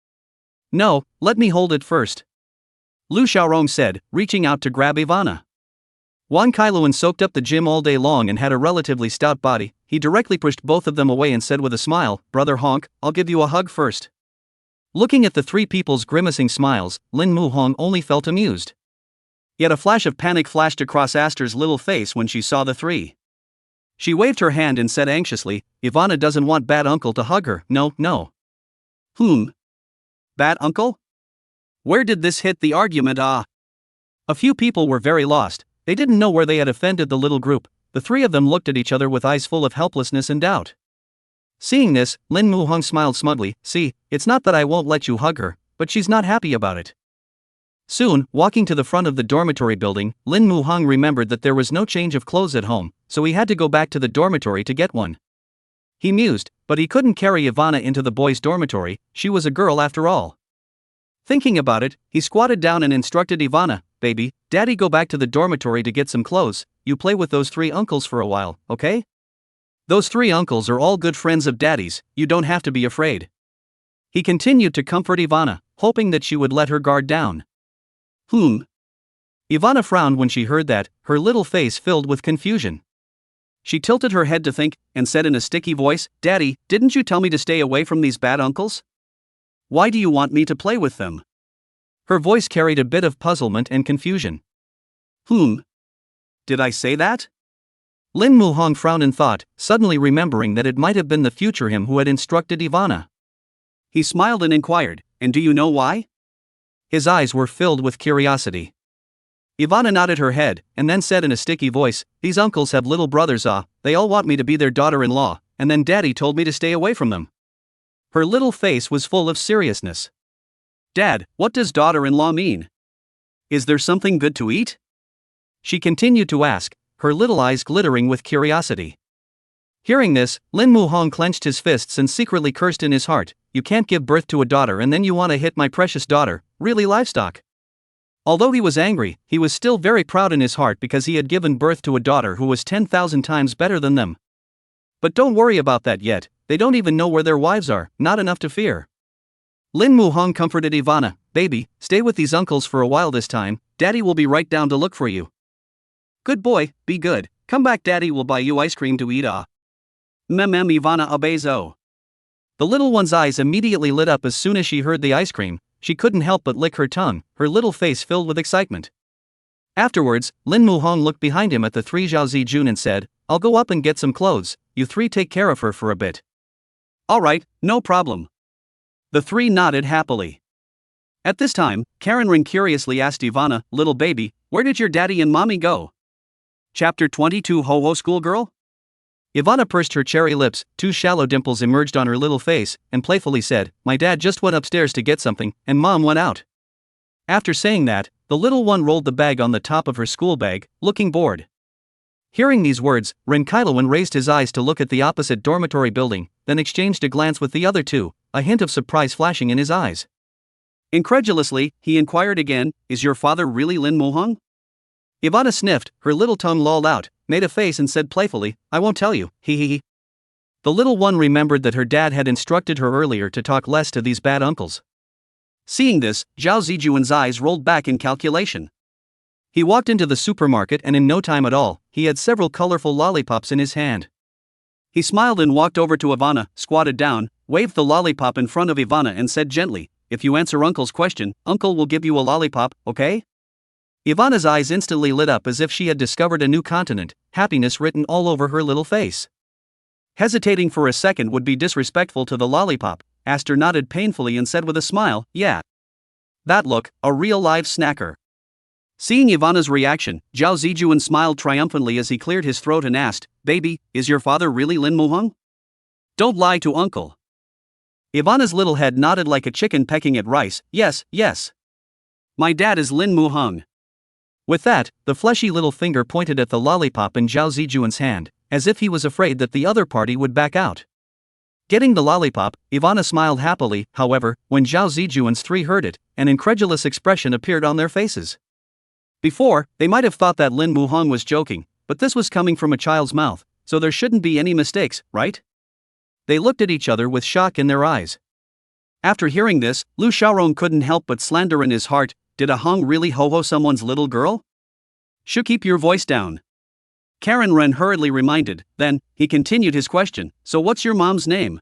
No, let me hold it first. Lu Xiaorong said, reaching out to grab Ivana. Wang Kailuan soaked up the gym all day long and had a relatively stout body. He directly pushed both of them away and said with a smile, Brother Honk, I'll give you a hug first. Looking at the three people's grimacing smiles, Lin Muhang only felt amused. Yet a flash of panic flashed across Aster's little face when she saw the three. She waved her hand and said anxiously, Ivana doesn't want bad uncle to hug her, no. Bad uncle? Where did this hit the argument? A few people were very lost. They didn't know where they had offended the little group. The three of them looked at each other with eyes full of helplessness and doubt. Seeing this, Lin Muhang smiled smugly, see, it's not that I won't let you hug her, but she's not happy about it. Soon, walking to the front of the dormitory building, Lin Muhang remembered that there was no change of clothes at home, so he had to go back to the dormitory to get one. He mused, but he couldn't carry Ivana into the boys' dormitory, she was a girl after all. Thinking about it, he squatted down and instructed Ivana, baby, Daddy go back to the dormitory to get some clothes, you play with those three uncles for a while, okay? Those three uncles are all good friends of Daddy's, you don't have to be afraid. He continued to comfort Ivana, hoping that she would let her guard down. Ivana frowned when she heard that, her little face filled with confusion. She tilted her head to think, and said in a sticky voice, Daddy, didn't you tell me to stay away from these bad uncles? Why do you want me to play with them? Her voice carried a bit of puzzlement and confusion. Did I say that? Lin Muhang frowned in thought, suddenly remembering that it might have been the future him who had instructed Ivana. He smiled and inquired, and do you know why? His eyes were filled with curiosity. Ivana nodded her head, and then said in a sticky voice, these uncles have little brothers, they all want me to be their daughter-in-law, and then Daddy told me to stay away from them. Her little face was full of seriousness. Dad, what does daughter-in-law mean? Is there something good to eat? She continued to ask, her little eyes glittering with curiosity. Hearing this, Lin Muhang clenched his fists and secretly cursed in his heart, you can't give birth to a daughter and then you want to hit my precious daughter, really livestock. Although he was angry, he was still very proud in his heart because he had given birth to a daughter who was 10,000 times better than them. But don't worry about that yet, they don't even know where their wives are, not enough to fear. Lin Muhang comforted Ivana, baby, stay with these uncles for a while this time, Daddy will be right down to look for you. Good boy, be good, come back Daddy will buy you ice cream to eat. Ivana obeys. The little one's eyes immediately lit up as soon as she heard the ice cream. She couldn't help but lick her tongue, her little face filled with excitement. Afterwards, Lin Muhang looked behind him at the three Zhao Zijun and said, I'll go up and get some clothes, you three take care of her for a bit. Alright, no problem. The three nodded happily. At this time, Karen Ring curiously asked Ivana, little baby, where did your daddy and mommy go? Chapter 22 Ho-Ho Schoolgirl? Ivana pursed her cherry lips, two shallow dimples emerged on her little face, and playfully said, my dad just went upstairs to get something, and mom went out. After saying that, the little one rolled the bag on the top of her school bag, looking bored. Hearing these words, Ren Kailuan raised his eyes to look at the opposite dormitory building, then exchanged a glance with the other two, a hint of surprise flashing in his eyes. Incredulously, he inquired again, is your father really Lin Muhang? Ivana sniffed, her little tongue lolled out, made a face and said playfully, I won't tell you, hee hee hee. The little one remembered that her dad had instructed her earlier to talk less to these bad uncles. Seeing this, Zhao Zijuan's eyes rolled back in calculation. He walked into the supermarket and in no time at all, he had several colorful lollipops in his hand. He smiled and walked over to Ivana, squatted down, waved the lollipop in front of Ivana and said gently, if you answer Uncle's question, Uncle will give you a lollipop, okay? Ivana's eyes instantly lit up as if she had discovered a new continent, happiness written all over her little face. Hesitating for a second would be disrespectful to the lollipop, Aster nodded painfully and said with a smile, yeah. That look, a real live snacker. Seeing Ivana's reaction, Zhao Zijuan smiled triumphantly as he cleared his throat and asked, Baby, is your father really Lin Muhong? Don't lie to Uncle. Ivana's little head nodded like a chicken pecking at rice, yes, yes. My dad is Lin Muhong. With that, the fleshy little finger pointed at the lollipop in Zhao Zijuan's hand, as if he was afraid that the other party would back out. Getting the lollipop, Ivana smiled happily, however, when Zhao Zijuan's three heard it, an incredulous expression appeared on their faces. Before, they might have thought that Lin Muhong was joking, but this was coming from a child's mouth, so there shouldn't be any mistakes, right? They looked at each other with shock in their eyes. After hearing this, Lu Xiaorong couldn't help but slander in his heart, did a Hong really ho-ho someone's little girl? Should keep your voice down. Karen Ren hurriedly reminded, then, he continued his question, so what's your mom's name?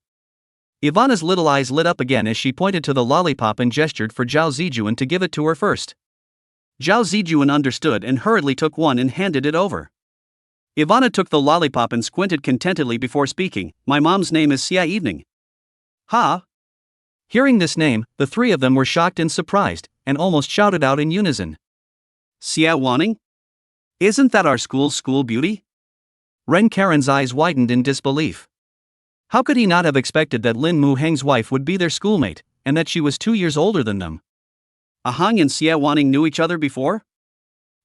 Ivana's little eyes lit up again as she pointed to the lollipop and gestured for Zhao Zijuan to give it to her first. Zhao Zijuan understood and hurriedly took one and handed it over. Ivana took the lollipop and squinted contentedly before speaking, my mom's name is Xie Evening. Ha! Hearing this name, the three of them were shocked and surprised, and almost shouted out in unison. Xie Wanning? Isn't that our school beauty? Ren Karen's eyes widened in disbelief. How could he not have expected that Lin Muheng's wife would be their schoolmate, and that she was 2 years older than them? Ahang and Xie Wanning knew each other before?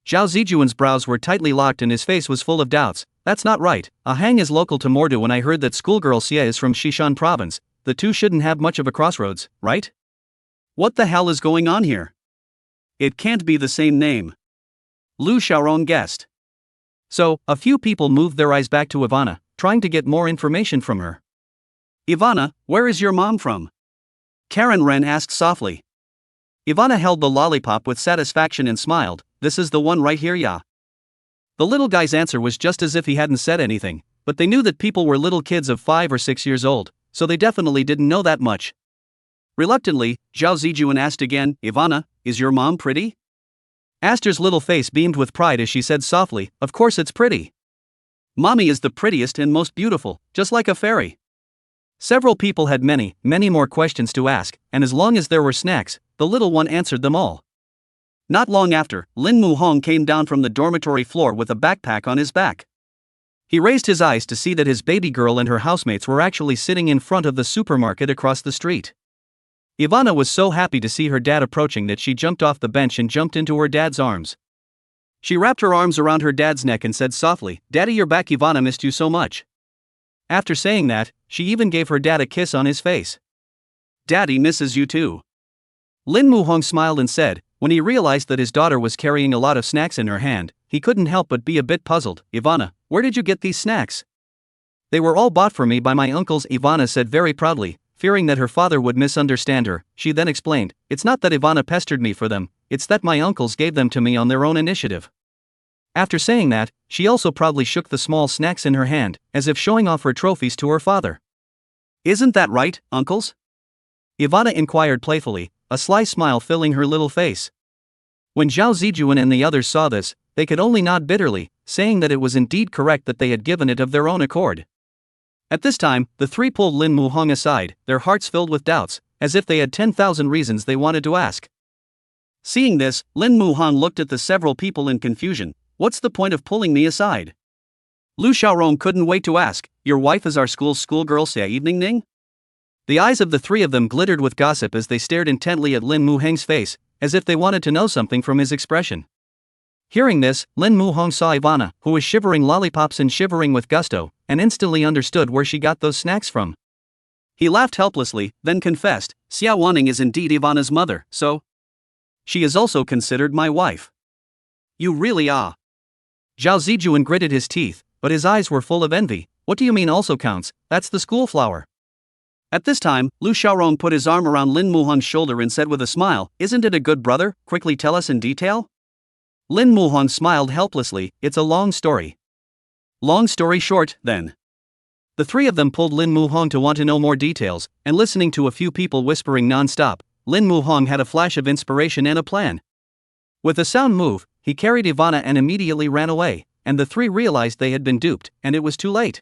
Zhao Zijuan's brows were tightly locked and his face was full of doubts. That's not right, Ahang is local to Mordu and I heard that schoolgirl Xie is from Xishan province, the two shouldn't have much of a crossroads, right? What the hell is going on here? It can't be the same name. Lu Xiaorong guessed. So, a few people moved their eyes back to Ivana, trying to get more information from her. Ivana, where is your mom from? Karen Ren asked softly. Ivana held the lollipop with satisfaction and smiled, this is the one right here, yeah. The little guy's answer was just as if he hadn't said anything, but they knew that people were little kids of 5 or 6 years old, so they definitely didn't know that much. Reluctantly, Zhao Zijuan asked again, Ivana, is your mom pretty? Aster's little face beamed with pride as she said softly, of course it's pretty. Mommy is the prettiest and most beautiful, just like a fairy. Several people had many more questions to ask, and as long as there were snacks, the little one answered them all. Not long after, Lin Muhong came down from the dormitory floor with a backpack on his back. He raised his eyes to see that his baby girl and her housemates were actually sitting in front of the supermarket across the street. Ivana was so happy to see her dad approaching that she jumped off the bench and jumped into her dad's arms. She wrapped her arms around her dad's neck and said softly, Daddy, you're back, Ivana missed you so much. After saying that, she even gave her dad a kiss on his face. Daddy misses you too. Lin Muhong smiled and said, when he realized that his daughter was carrying a lot of snacks in her hand, he couldn't help but be a bit puzzled. Ivana, where did you get these snacks? They were all bought for me by my uncles, Ivana said very proudly, fearing that her father would misunderstand her. She then explained, it's not that Ivana pestered me for them, it's that my uncles gave them to me on their own initiative. After saying that, she also proudly shook the small snacks in her hand, as if showing off her trophies to her father. Isn't that right, uncles? Ivana inquired playfully, a sly smile filling her little face. When Zhao Zijuan and the others saw this, they could only nod bitterly, saying that it was indeed correct that they had given it of their own accord. At this time, the three pulled Lin Muhong aside, their hearts filled with doubts, as if they had 10,000 reasons they wanted to ask. Seeing this, Lin Muhong looked at the several people in confusion. What's the point of pulling me aside? Lu Xiaorong couldn't wait to ask, your wife is our schoolgirl Xie Evening Ning? The eyes of the three of them glittered with gossip as they stared intently at Lin Muheng's face, as if they wanted to know something from his expression. Hearing this, Lin Muhong saw Ivana, who was shivering lollipops and shivering with gusto, and instantly understood where she got those snacks from. He laughed helplessly, then confessed, Xie Wanning is indeed Ivana's mother, so? She is also considered my wife. You really are. Zhao Zijuan gritted his teeth, but his eyes were full of envy. What do you mean also counts? That's the school flower. At this time, Lu Xiaorong put his arm around Lin Muhong's shoulder and said with a smile, "Isn't it a good brother? Quickly tell us in detail." Lin Muhong smiled helplessly. "It's a long story." "Long story short, then." The three of them pulled Lin Muhong to want to know more details, and listening to a few people whispering non-stop, Lin Muhong had a flash of inspiration and a plan. With a sound move, he carried Ivana and immediately ran away, and the three realized they had been duped, and it was too late.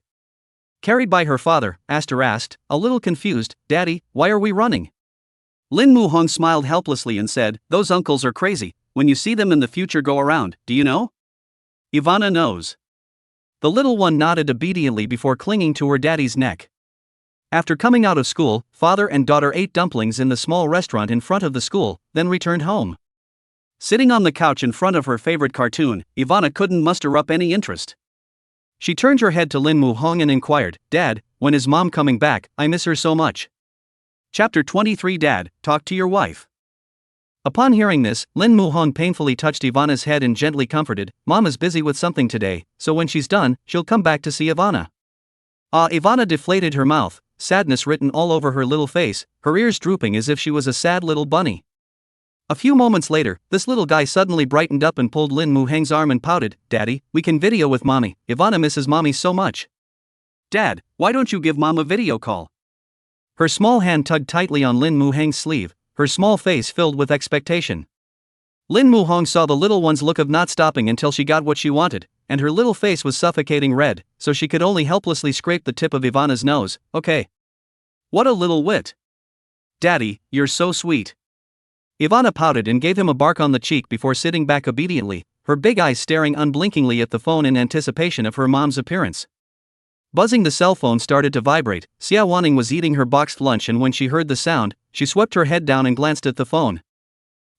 Carried by her father, Aster asked, a little confused, "Daddy, why are we running?" Lin Muhong smiled helplessly and said, "Those uncles are crazy. When you see them in the future go around, do you know?" Ivana knows. The little one nodded obediently before clinging to her daddy's neck. After coming out of school, father and daughter ate dumplings in the small restaurant in front of the school, then returned home. Sitting on the couch in front of her favorite cartoon, Ivana couldn't muster up any interest. She turned her head to Lin Muhong and inquired, "Dad, when is mom coming back? I miss her so much." Chapter 23. Dad, talk to your wife. Upon hearing this, Lin Muhong painfully touched Ivana's head and gently comforted, "Mom is busy with something today, so when she's done, she'll come back to see Ivana." Ivana deflated her mouth, sadness written all over her little face, her ears drooping as if she was a sad little bunny. A few moments later, this little guy suddenly brightened up and pulled Lin Muhong's arm and pouted, "Daddy, we can video with mommy. Ivana misses mommy so much." "Dad, why don't you give mom a video call?" Her small hand tugged tightly on Lin Muhong's sleeve, her small face filled with expectation. Lin Muhong saw the little one's look of not stopping until she got what she wanted, and her little face was suffocating red, so she could only helplessly scrape the tip of Ivana's nose. "Okay." "What a little wit." "Daddy, you're so sweet." Ivana pouted and gave him a bark on the cheek before sitting back obediently, her big eyes staring unblinkingly at the phone in anticipation of her mom's appearance. Buzzing, the cell phone started to vibrate. Xie Wanning was eating her boxed lunch, and when she heard the sound, she swept her head down and glanced at the phone.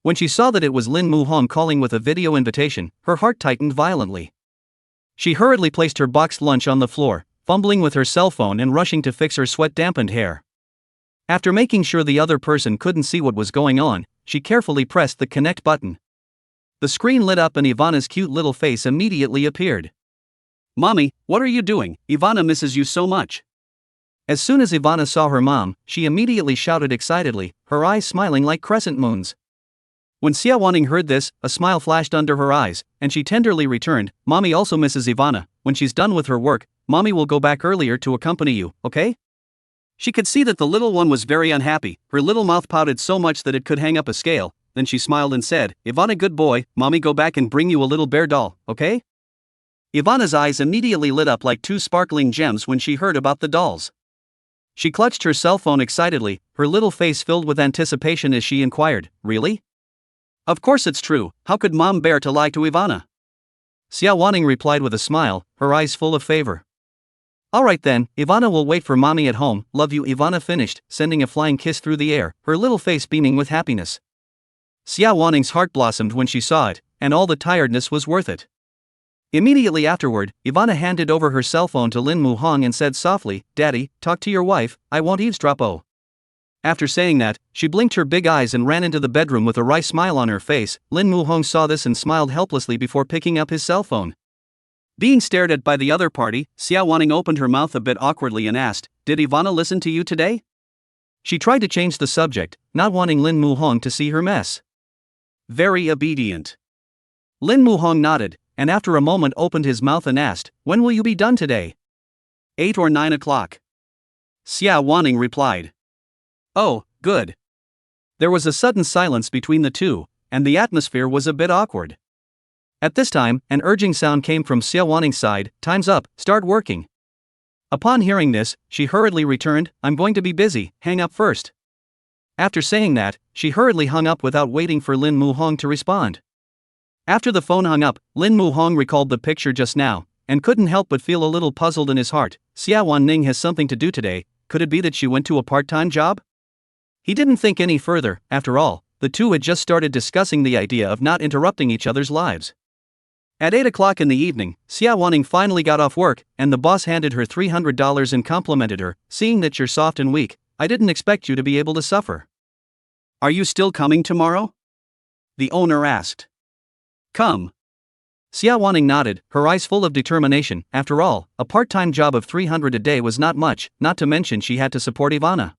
When she saw that it was Lin Muhong calling with a video invitation, her heart tightened violently. She hurriedly placed her boxed lunch on the floor, fumbling with her cell phone and rushing to fix her sweat-dampened hair. After making sure the other person couldn't see what was going on, she carefully pressed the connect button. The screen lit up and Ivana's cute little face immediately appeared. "Mommy, what are you doing? Ivana misses you so much." As soon as Ivana saw her mom, she immediately shouted excitedly, her eyes smiling like crescent moons. When Xie Wanning heard this, a smile flashed under her eyes, and she tenderly returned, "Mommy also misses Ivana. When she's done with her work, Mommy will go back earlier to accompany you, okay?" She could see that the little one was very unhappy, her little mouth pouted so much that it could hang up a scale, then she smiled and said, "Ivana, good boy, Mommy go back and bring you a little bear doll, okay?" Ivana's eyes immediately lit up like two sparkling gems when she heard about the dolls. She clutched her cell phone excitedly, her little face filled with anticipation as she inquired, "Really?" "Of course it's true, how could Mom bear to lie to Ivana?" Xie Wanning replied with a smile, her eyes full of favor. "Alright then, Ivana will wait for Mommy at home, love you." Ivana finished, sending a flying kiss through the air, her little face beaming with happiness. Xie Wanning's heart blossomed when she saw it, and all the tiredness was worth it. Immediately afterward, Ivana handed over her cell phone to Lin Muhong and said softly, "Daddy, talk to your wife, I won't eavesdrop." Oh. After saying that, she blinked her big eyes and ran into the bedroom with a wry smile on her face. Lin Muhong saw this and smiled helplessly before picking up his cell phone. Being stared at by the other party, Xie Wanning opened her mouth a bit awkwardly and asked, "Did Ivana listen to you today?" She tried to change the subject, not wanting Lin Muhong to see her mess. "Very obedient." Lin Muhong nodded, and after a moment opened his mouth and asked, "When will you be done today?" 8 or 9 o'clock. Xie Wanning replied. "Oh, good." There was a sudden silence between the two, and the atmosphere was a bit awkward. At this time, an urging sound came from Xie Wanning's side, "Time's up, start working." Upon hearing this, she hurriedly returned, "I'm going to be busy, hang up first." After saying that, she hurriedly hung up without waiting for Lin Muhong to respond. After the phone hung up, Lin Muhong recalled the picture just now, and couldn't help but feel a little puzzled in his heart. Xie Wanning has something to do today, could it be that she went to a part-time job? He didn't think any further, after all, the two had just started discussing the idea of not interrupting each other's lives. At 8 o'clock in the evening, Xie Wanning finally got off work, and the boss handed her $300 and complimented her, "Seeing that you're soft and weak, I didn't expect you to be able to suffer." "Are you still coming tomorrow?" the owner asked. "Come." Xie Wanning nodded, her eyes full of determination. After all, a part-time job of 300 a day was not much, not to mention she had to support Ivana.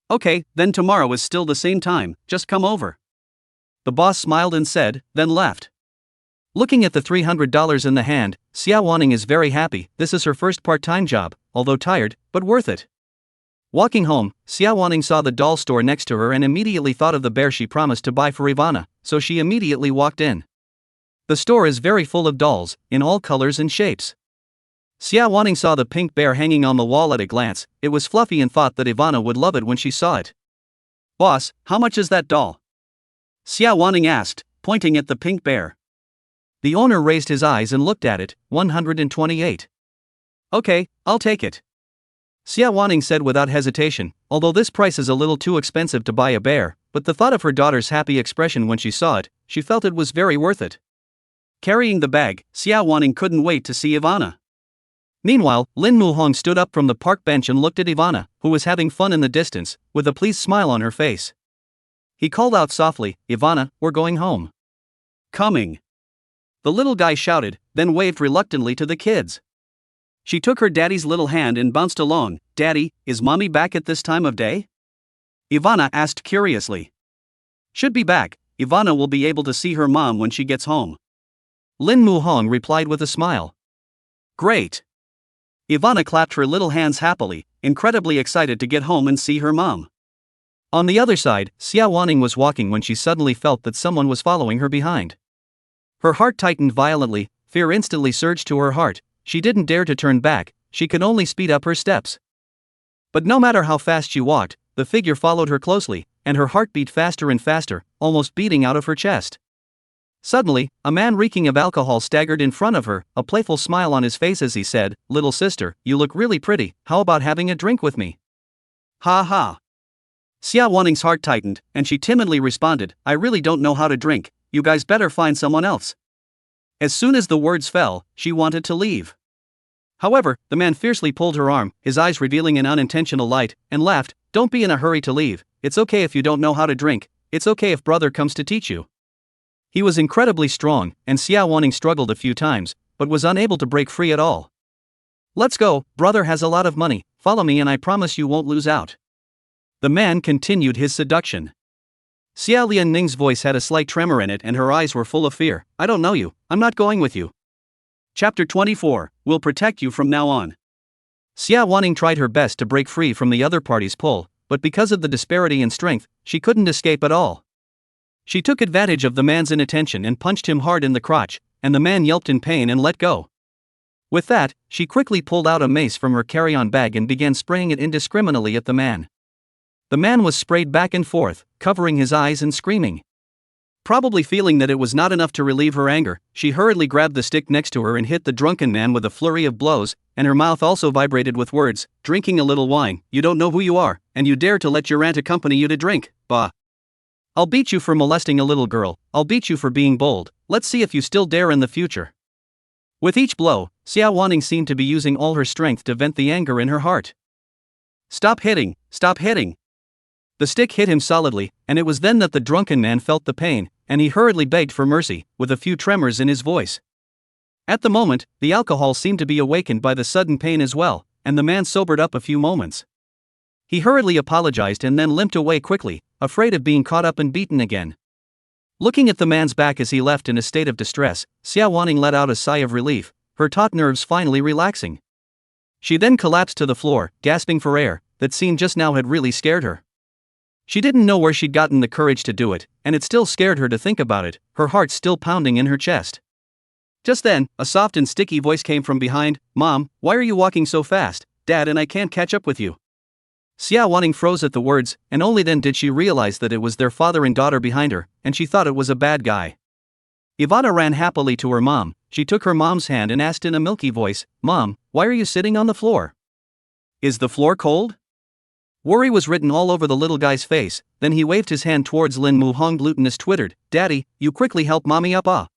Okay, then tomorrow is still the same time, just come over. The boss smiled and said, then left. Looking at the $300 in the hand, Xie Wanning is very happy. This is her first part-time job, although tired, but worth it. Walking home, Xie Wanning saw the doll store next to her and immediately thought of the bear she promised to buy for Ivana, so she immediately walked in. The store is very full of dolls, in all colors and shapes. Xie Wanning saw the pink bear hanging on the wall at a glance. It was fluffy and thought that Ivana would love it when she saw it. Boss, how much is that doll? Xie Wanning asked, pointing at the pink bear. The owner raised his eyes and looked at it. 128. Okay, I'll take it. Xie Wanning said without hesitation, although this price is a little too expensive to buy a bear, but the thought of her daughter's happy expression when she saw it, she felt it was very worth it. Carrying the bag, Xie Wanning couldn't wait to see Ivana. Meanwhile, Lin Muhong stood up from the park bench and looked at Ivana, who was having fun in the distance, with a pleased smile on her face. He called out softly, Ivana, we're going home. Coming. The little guy shouted, then waved reluctantly to the kids. She took her daddy's little hand and bounced along. Daddy, is mommy back at this time of day? Ivana asked curiously. Should be back. Ivana will be able to see her mom when she gets home. Lin Muhong replied with a smile. Great. Ivana clapped her little hands happily, incredibly excited to get home and see her mom. On the other side, Xie Wanning was walking when she suddenly felt that someone was following her behind. Her heart tightened violently, fear instantly surged to her heart. She didn't dare to turn back, she could only speed up her steps. But no matter how fast she walked, the figure followed her closely, and her heart beat faster and faster, almost beating out of her chest. Suddenly, a man reeking of alcohol staggered in front of her, a playful smile on his face as he said, Little sister, you look really pretty, how about having a drink with me? Ha ha. Xie Wanning's heart tightened, and she timidly responded, I really don't know how to drink, you guys better find someone else. As soon as the words fell, she wanted to leave. However, the man fiercely pulled her arm, his eyes revealing an unintentional light, and laughed, Don't be in a hurry to leave, it's okay if you don't know how to drink, it's okay if brother comes to teach you. He was incredibly strong, and Xie Wanning struggled a few times, but was unable to break free at all. Let's go, brother has a lot of money, follow me and I promise you won't lose out. The man continued his seduction. Xie Lianning's voice had a slight tremor in it and her eyes were full of fear. I don't know you, I'm not going with you. Chapter 24, We'll protect you from now on. Xie Wanning tried her best to break free from the other party's pull, but because of the disparity in strength, she couldn't escape at all. She took advantage of the man's inattention and punched him hard in the crotch, and the man yelped in pain and let go. With that, she quickly pulled out a mace from her carry-on bag and began spraying it indiscriminately at the man. The man was sprayed back and forth, covering his eyes and screaming. Probably feeling that it was not enough to relieve her anger, she hurriedly grabbed the stick next to her and hit the drunken man with a flurry of blows, and her mouth also vibrated with words, drinking a little wine, you don't know who you are, and you dare to let your aunt accompany you to drink, bah. I'll beat you for molesting a little girl, I'll beat you for being bold, let's see if you still dare in the future. With each blow, Xie Wanning seemed to be using all her strength to vent the anger in her heart. Stop hitting, stop hitting. The stick hit him solidly, and it was then that the drunken man felt the pain, and he hurriedly begged for mercy, with a few tremors in his voice. At the moment, the alcohol seemed to be awakened by the sudden pain as well, and the man sobered up a few moments. He hurriedly apologized and then limped away quickly, afraid of being caught up and beaten again. Looking at the man's back as he left in a state of distress, Xie Wanning let out a sigh of relief, her taut nerves finally relaxing. She then collapsed to the floor, gasping for air. That scene just now had really scared her. She didn't know where she'd gotten the courage to do it, and it still scared her to think about it, her heart still pounding in her chest. Just then, a soft and sticky voice came from behind, Mom, why are you walking so fast? Dad and I can't catch up with you. Xie Wanning froze at the words, and only then did she realize that it was their father and daughter behind her, and she thought it was a bad guy. Ivana ran happily to her mom, she took her mom's hand and asked in a milky voice, Mom, why are you sitting on the floor? Is the floor cold? Worry was written all over the little guy's face, then he waved his hand towards Lin Muhong. Glutinous twittered, Daddy, you quickly help mommy up ah.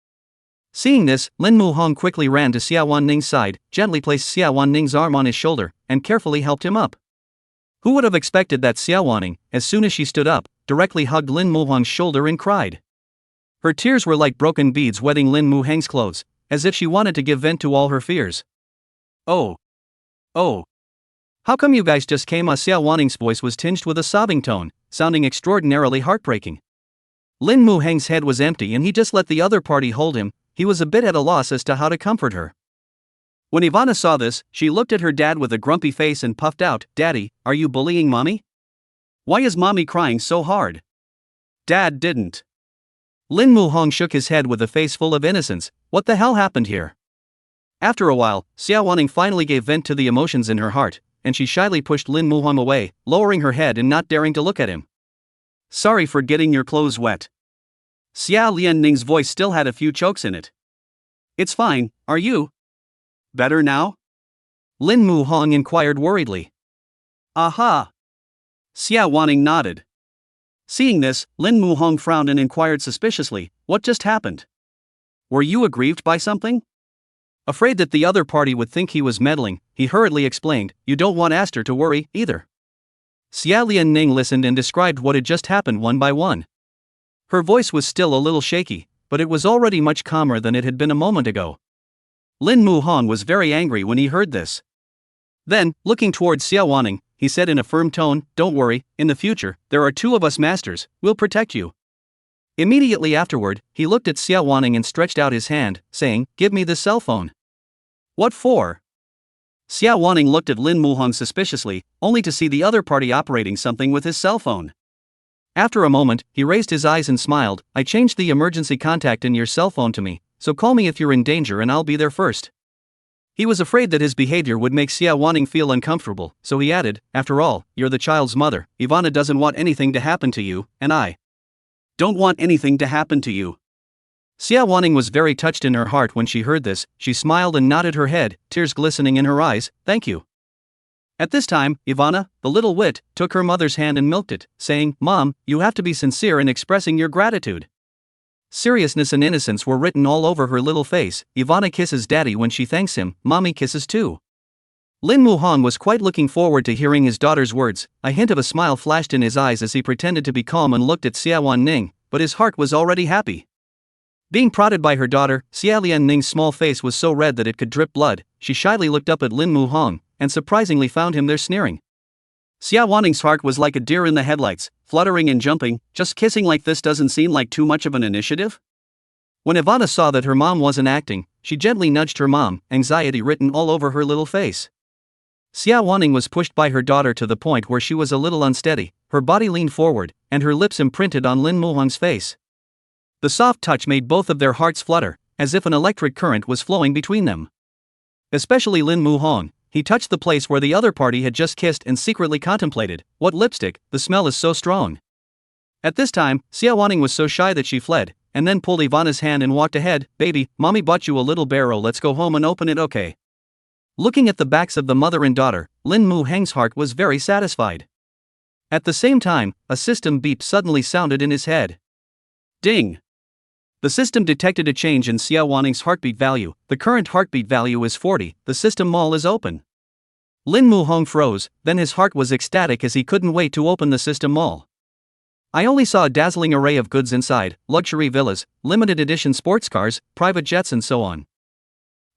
Seeing this, Lin Muhong quickly ran to Xie Wanning's side, gently placed Xie Wanning's arm on his shoulder, and carefully helped him up. Who would have expected that Xie Wanning, as soon as she stood up, directly hugged Lin Muhong's shoulder and cried. Her tears were like broken beads wetting Lin Muhong's clothes, as if she wanted to give vent to all her fears. Oh. Oh. How come you guys just came? Xie Wanning's voice was tinged with a sobbing tone, sounding extraordinarily heartbreaking. Lin Muhang's head was empty and he just let the other party hold him. He was a bit at a loss as to how to comfort her. When Ivana saw this, she looked at her dad with a grumpy face and puffed out, "Daddy, are you bullying mommy? Why is mommy crying so hard?" Dad didn't. Lin Muhang shook his head with a face full of innocence. What the hell happened here? After a while, Xie Wanning finally gave vent to the emotions in her heart, and she shyly pushed Lin Muhang away, lowering her head and not daring to look at him. "Sorry for getting your clothes wet." Xia Lianning's voice still had a few chokes in it. "It's fine, are you better now?" Lin Muhang inquired worriedly. "Aha." Xie Wanning nodded. Seeing this, Lin Muhang frowned and inquired suspiciously, "What just happened? Were you aggrieved by something?" Afraid that the other party would think he was meddling, he hurriedly explained, "You don't want Aster to worry, either." Xia Lianning listened and described what had just happened one by one. Her voice was still a little shaky, but it was already much calmer than it had been a moment ago. Lin Muhang was very angry when he heard this. Then, looking towards Xie Wanning, he said in a firm tone, "Don't worry, in the future, there are two of us masters, we'll protect you." Immediately afterward, he looked at Xie Wanning and stretched out his hand, saying, "Give me the cell phone." "What for?" Xie Wanning looked at Lin Muhang suspiciously, only to see the other party operating something with his cell phone. After a moment, he raised his eyes and smiled, "I changed the emergency contact in your cell phone to me, so call me if you're in danger and I'll be there first." He was afraid that his behavior would make Xie Wanning feel uncomfortable, so he added, "After all, you're the child's mother. Ivana doesn't want anything to happen to you, and I don't want anything to happen to you." Xie Wanning was very touched in her heart when she heard this. She smiled and nodded her head, tears glistening in her eyes, "Thank you." At this time, Ivana, the little wit, took her mother's hand and milked it, saying, "Mom, you have to be sincere in expressing your gratitude." Seriousness and innocence were written all over her little face. Ivana kisses daddy when she thanks him, mommy kisses too. Lin Muhang was quite looking forward to hearing his daughter's words. A hint of a smile flashed in his eyes as he pretended to be calm and looked at Xie Wanning, but his heart was already happy. Being prodded by her daughter, Xie Lianning's small face was so red that it could drip blood. She shyly looked up at Lin Muhang, and surprisingly found him there sneering. Xie Wanning's heart was like a deer in the headlights, fluttering and jumping. Just kissing like this doesn't seem like too much of an initiative? When Ivana saw that her mom wasn't acting, she gently nudged her mom, anxiety written all over her little face. Xie Wanning was pushed by her daughter to the point where she was a little unsteady, her body leaned forward, and her lips imprinted on Lin Muhang's face. The soft touch made both of their hearts flutter, as if an electric current was flowing between them. Especially Lin Muhang, he touched the place where the other party had just kissed and secretly contemplated, "What lipstick, the smell is so strong." At this time, Xie Wanning was so shy that she fled, and then pulled Ivana's hand and walked ahead. "Baby, mommy bought you a little barrel, let's go home and open it, okay?" Looking at the backs of the mother and daughter, Lin Muhang's heart was very satisfied. At the same time, a system beep suddenly sounded in his head. Ding! The system detected a change in Xie Wanning's heartbeat value. The current heartbeat value is 40, the system mall is open. Lin Muhang froze, then his heart was ecstatic as he couldn't wait to open the system mall. I only saw a dazzling array of goods inside, luxury villas, limited edition sports cars, private jets and so on.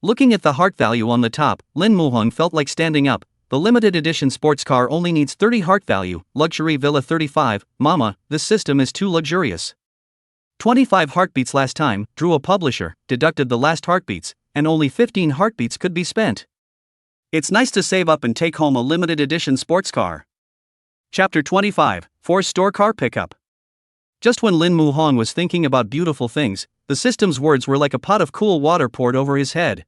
Looking at the heart value on the top, Lin Muhang felt like standing up. The limited edition sports car only needs 30 heart value, luxury villa 35, mama, this system is too luxurious. 25 heartbeats last time, drew a publisher, deducted the last heartbeats, and only 15 heartbeats could be spent. It's nice to save up and take home a limited edition sports car. Chapter 25, 4-Store Car Pickup. Just when Lin Muhang was thinking about beautiful things, the system's words were like a pot of cool water poured over his head.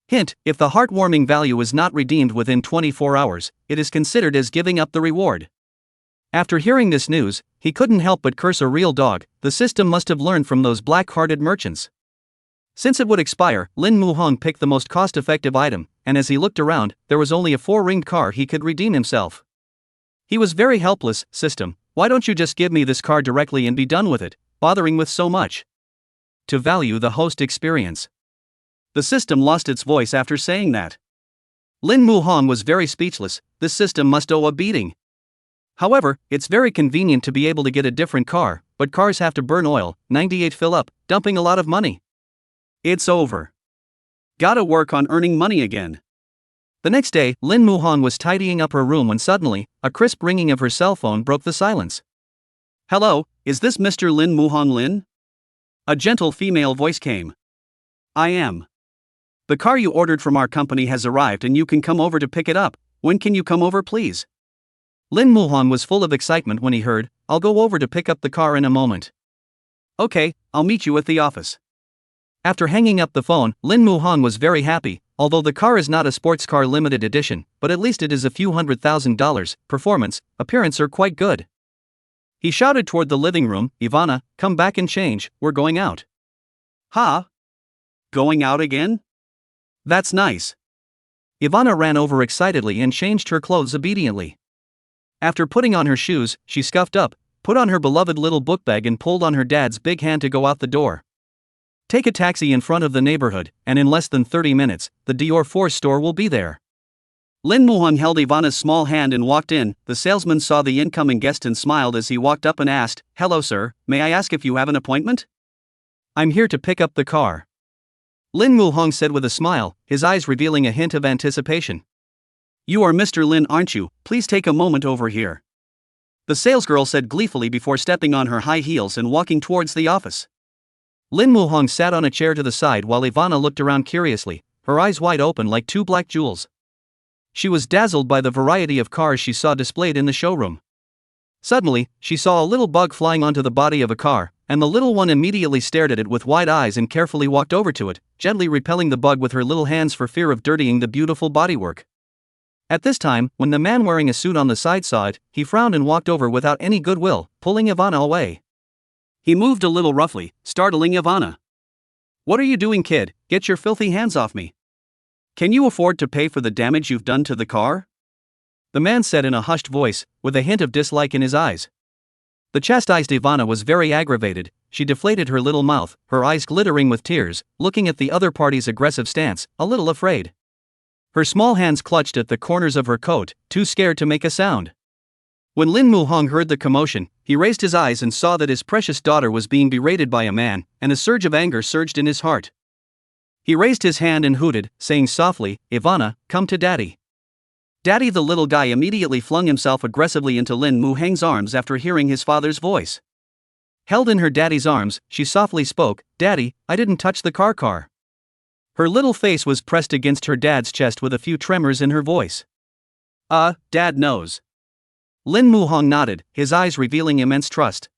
Hint, if the heartwarming value is not redeemed within 24 hours, it is considered as giving up the reward. After hearing this news, he couldn't help but curse a real dog. The system must have learned from those black-hearted merchants. Since it would expire, Lin Muhang picked the most cost-effective item, and as he looked around, there was only a 4-ringed car he could redeem himself. He was very helpless. System, why don't you just give me this car directly and be done with it, bothering with so much? To value the host experience. The system lost its voice after saying that. Lin Muhang was very speechless. This system must owe a beating. However, it's very convenient to be able to get a different car, but cars have to burn oil, 98 fill up, dumping a lot of money. It's over. Gotta work on earning money again. The next day, Lin Muhong was tidying up her room when suddenly, a crisp ringing of her cell phone broke the silence. Hello, is this Mr. Lin Muhong Lin? A gentle female voice came. I am. The car you ordered from our company has arrived and you can come over to pick it up. When can you come over, please? Lin Muhong was full of excitement when he heard, I'll go over to pick up the car in a moment. Okay, I'll meet you at the office. After hanging up the phone, Lin Muhong was very happy, although the car is not a sports car limited edition, but at least it is a few $100,000, performance, appearance are quite good. He shouted toward the living room, Ivana, come back and change, we're going out. Huh? Going out again? That's nice. Ivana ran over excitedly and changed her clothes obediently. After putting on her shoes, she scuffed up, put on her beloved little book bag and pulled on her dad's big hand to go out the door. Take a taxi in front of the neighborhood, and in less than 30 minutes, the Dior Force store will be there. Lin Muhong held Ivana's small hand and walked in. The salesman saw the incoming guest and smiled as he walked up and asked, Hello sir, may I ask if you have an appointment? I'm here to pick up the car. Lin Muhong said with a smile, his eyes revealing a hint of anticipation. You are Mr. Lin, aren't you? Please take a moment over here. The salesgirl said gleefully before stepping on her high heels and walking towards the office. Lin Muhong sat on a chair to the side while Ivana looked around curiously, her eyes wide open like two black jewels. She was dazzled by the variety of cars she saw displayed in the showroom. Suddenly, she saw a little bug flying onto the body of a car, and the little one immediately stared at it with wide eyes and carefully walked over to it, gently repelling the bug with her little hands for fear of dirtying the beautiful bodywork. At this time, when the man wearing a suit on the side saw it, he frowned and walked over without any goodwill, pulling Ivana away. He moved a little roughly, startling Ivana. What are you doing, kid? Get your filthy hands off me. Can you afford to pay for the damage you've done to the car? The man said in a hushed voice, with a hint of dislike in his eyes. The chastised Ivana was very aggravated. She deflated her little mouth, her eyes glittering with tears, looking at the other party's aggressive stance, a little afraid. Her small hands clutched at the corners of her coat, too scared to make a sound. When Lin Muhong heard the commotion, he raised his eyes and saw that his precious daughter was being berated by a man, and a surge of anger surged in his heart. He raised his hand and hooted, saying softly, Ivana, come to daddy. Daddy. The little guy immediately flung himself aggressively into Lin Muhong's arms after hearing his father's voice. Held in her daddy's arms, she softly spoke, Daddy, I didn't touch the car. Her little face was pressed against her dad's chest with a few tremors in her voice. Dad knows. Lin Muhong nodded, his eyes revealing immense trust.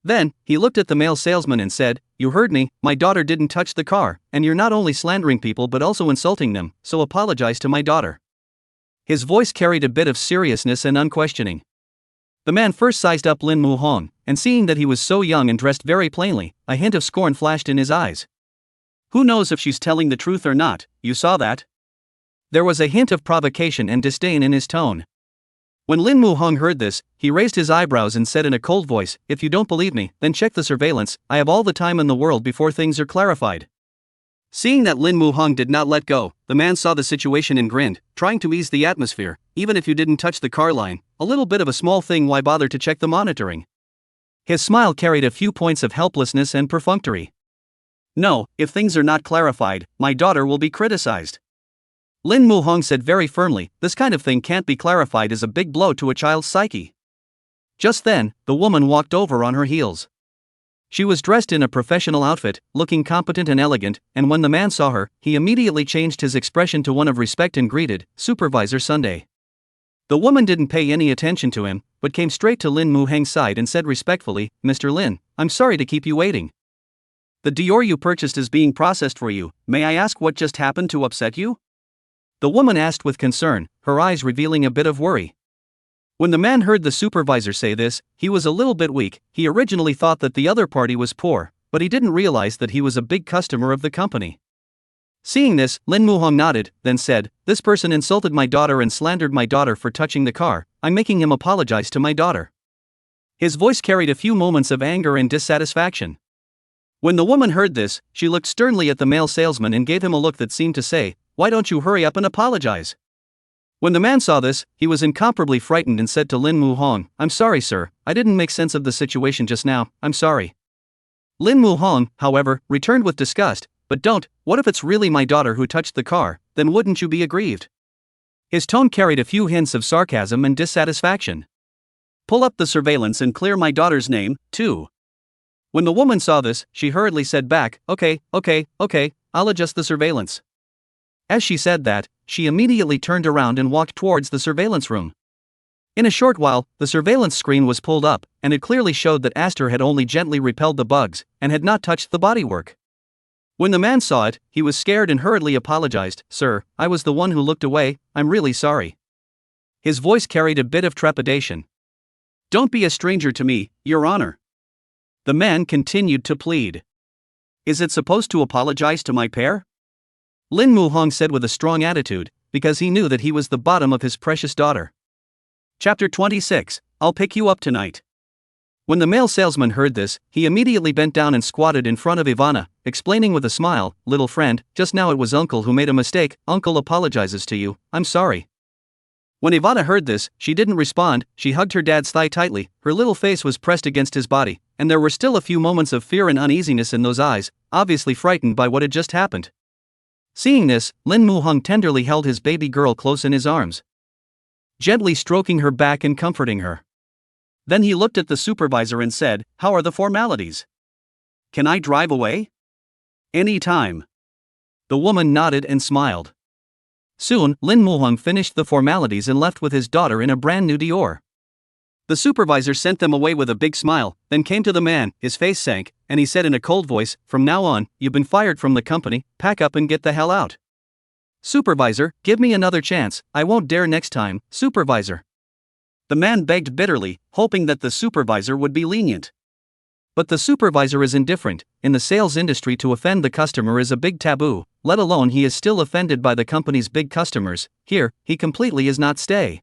Then, he looked at the male salesman and said, You heard me, my daughter didn't touch the car, and you're not only slandering people but also insulting them, so apologize to my daughter. His voice carried a bit of seriousness and unquestioning. The man first sized up Lin Muhong, and seeing that he was so young and dressed very plainly, a hint of scorn flashed in his eyes. Who knows if she's telling the truth or not, you saw that? There was a hint of provocation and disdain in his tone. When Lin Muhong heard this, he raised his eyebrows and said in a cold voice, If you don't believe me, then check the surveillance, I have all the time in the world before things are clarified. Seeing that Lin Muhong did not let go, the man saw the situation and grinned, trying to ease the atmosphere. Even if you didn't touch the car line, a little bit of a small thing, why bother to check the monitoring? His smile carried a few points of helplessness and perfunctory. No, if things are not clarified, my daughter will be criticized. Lin Muhong said very firmly, this kind of thing can't be clarified, as a big blow to a child's psyche. Just then, the woman walked over on her heels. She was dressed in a professional outfit, looking competent and elegant, and when the man saw her, he immediately changed his expression to one of respect and greeted, Supervisor Sunday. The woman didn't pay any attention to him, but came straight to Lin Muhong's side and said respectfully, Mr. Lin, I'm sorry to keep you waiting. The Dior you purchased is being processed for you. May I ask what just happened to upset you? The woman asked with concern, her eyes revealing a bit of worry. When the man heard the supervisor say this, he was a little bit weak. He originally thought that the other party was poor, but he didn't realize that he was a big customer of the company. Seeing this, Lin Muhong nodded, then said, This person insulted my daughter and slandered my daughter for touching the car. I'm making him apologize to my daughter. His voice carried a few moments of anger and dissatisfaction. When the woman heard this, she looked sternly at the male salesman and gave him a look that seemed to say, Why don't you hurry up and apologize? When the man saw this, he was incomparably frightened and said to Lin Muhong, I'm sorry sir, I didn't make sense of the situation just now, I'm sorry. Lin Muhong, however, returned with disgust, But don't, what if it's really my daughter who touched the car, then wouldn't you be aggrieved? His tone carried a few hints of sarcasm and dissatisfaction. Pull up the surveillance and clear my daughter's name, too. When the woman saw this, she hurriedly said back, okay, I'll adjust the surveillance. As she said that, she immediately turned around and walked towards the surveillance room. In a short while, the surveillance screen was pulled up, and it clearly showed that Aster had only gently repelled the bugs, and had not touched the bodywork. When the man saw it, he was scared and hurriedly apologized. Sir, I was the one who looked away, I'm really sorry. His voice carried a bit of trepidation. Don't be a stranger to me, Your Honor. The man continued to plead. Is it supposed to apologize to my pair? Lin Muhong said with a strong attitude, because he knew that he was the bottom of his precious daughter. Chapter 26, I'll pick you up tonight. When the male salesman heard this, he immediately bent down and squatted in front of Ivana, explaining with a smile, little friend, just now it was Uncle who made a mistake, Uncle apologizes to you, I'm sorry. When Ivana heard this, she didn't respond, she hugged her dad's thigh tightly, her little face was pressed against his body, and there were still a few moments of fear and uneasiness in those eyes, obviously frightened by what had just happened. Seeing this, Lin Muhong tenderly held his baby girl close in his arms, gently stroking her back and comforting her. Then he looked at the supervisor and said, how are the formalities? Can I drive away? Any time. The woman nodded and smiled. Soon, Lin Muhong finished the formalities and left with his daughter in a brand new Dior. The supervisor sent them away with a big smile, then came to the man, his face sank, and he said in a cold voice, from now on, you've been fired from the company, pack up and get the hell out. Supervisor, give me another chance, I won't dare next time, supervisor. The man begged bitterly, hoping that the supervisor would be lenient. But the supervisor is indifferent. In the sales industry, to offend the customer is a big taboo, let alone he is still offended by the company's big customers. Here, he completely is not stay.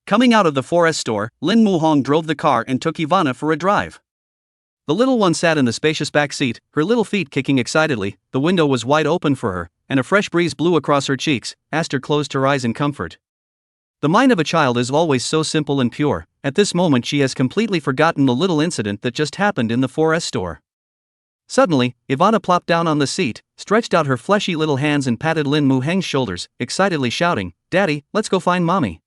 Coming out of the forest store, Lin Muhong drove the car and took Ivana for a drive. The little one sat in the spacious back seat, her little feet kicking excitedly, the window was wide open for her, and a fresh breeze blew across her cheeks. Aster closed her eyes in comfort. The mind of a child is always so simple and pure. At this moment she has completely forgotten the little incident that just happened in the forest store. Suddenly, Ivana plopped down on the seat, stretched out her fleshy little hands and patted Lin Muhong's shoulders, excitedly shouting, Daddy, let's go find Mommy.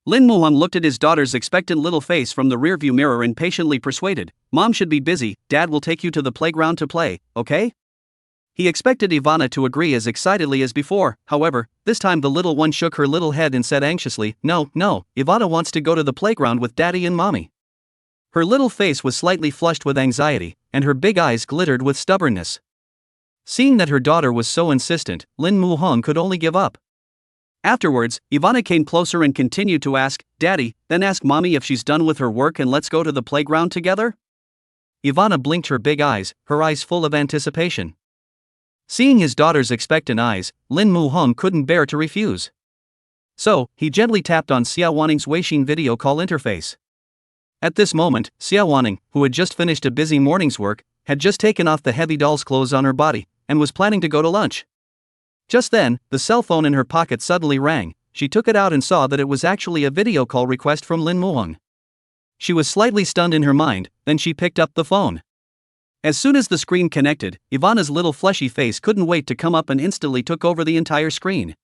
Lin Muhong looked at his daughter's expectant little face from the rearview mirror and patiently persuaded, Mom should be busy, Dad will take you to the playground to play, okay? He expected Ivana to agree as excitedly as before, however, this time the little one shook her little head and said anxiously, No, Ivana wants to go to the playground with Daddy and Mommy. Her little face was slightly flushed with anxiety, and her big eyes glittered with stubbornness. Seeing that her daughter was so insistent, Lin Muhong could only give up. Afterwards, Ivana came closer and continued to ask, Daddy, then ask Mommy if she's done with her work and let's go to the playground together? Ivana blinked her big eyes, her eyes full of anticipation. Seeing his daughter's expectant eyes, Lin Muhong couldn't bear to refuse. So, he gently tapped on Xie Wanning's Weixin video call interface. At this moment, Xie Wanning, who had just finished a busy morning's work, had just taken off the heavy doll's clothes on her body, and was planning to go to lunch. Just then, the cell phone in her pocket suddenly rang. She took it out and saw that it was actually a video call request from Lin Muhong. She was slightly stunned in her mind, then she picked up the phone. As soon as the screen connected, Ivana's little fleshy face couldn't wait to come up and instantly took over the entire screen.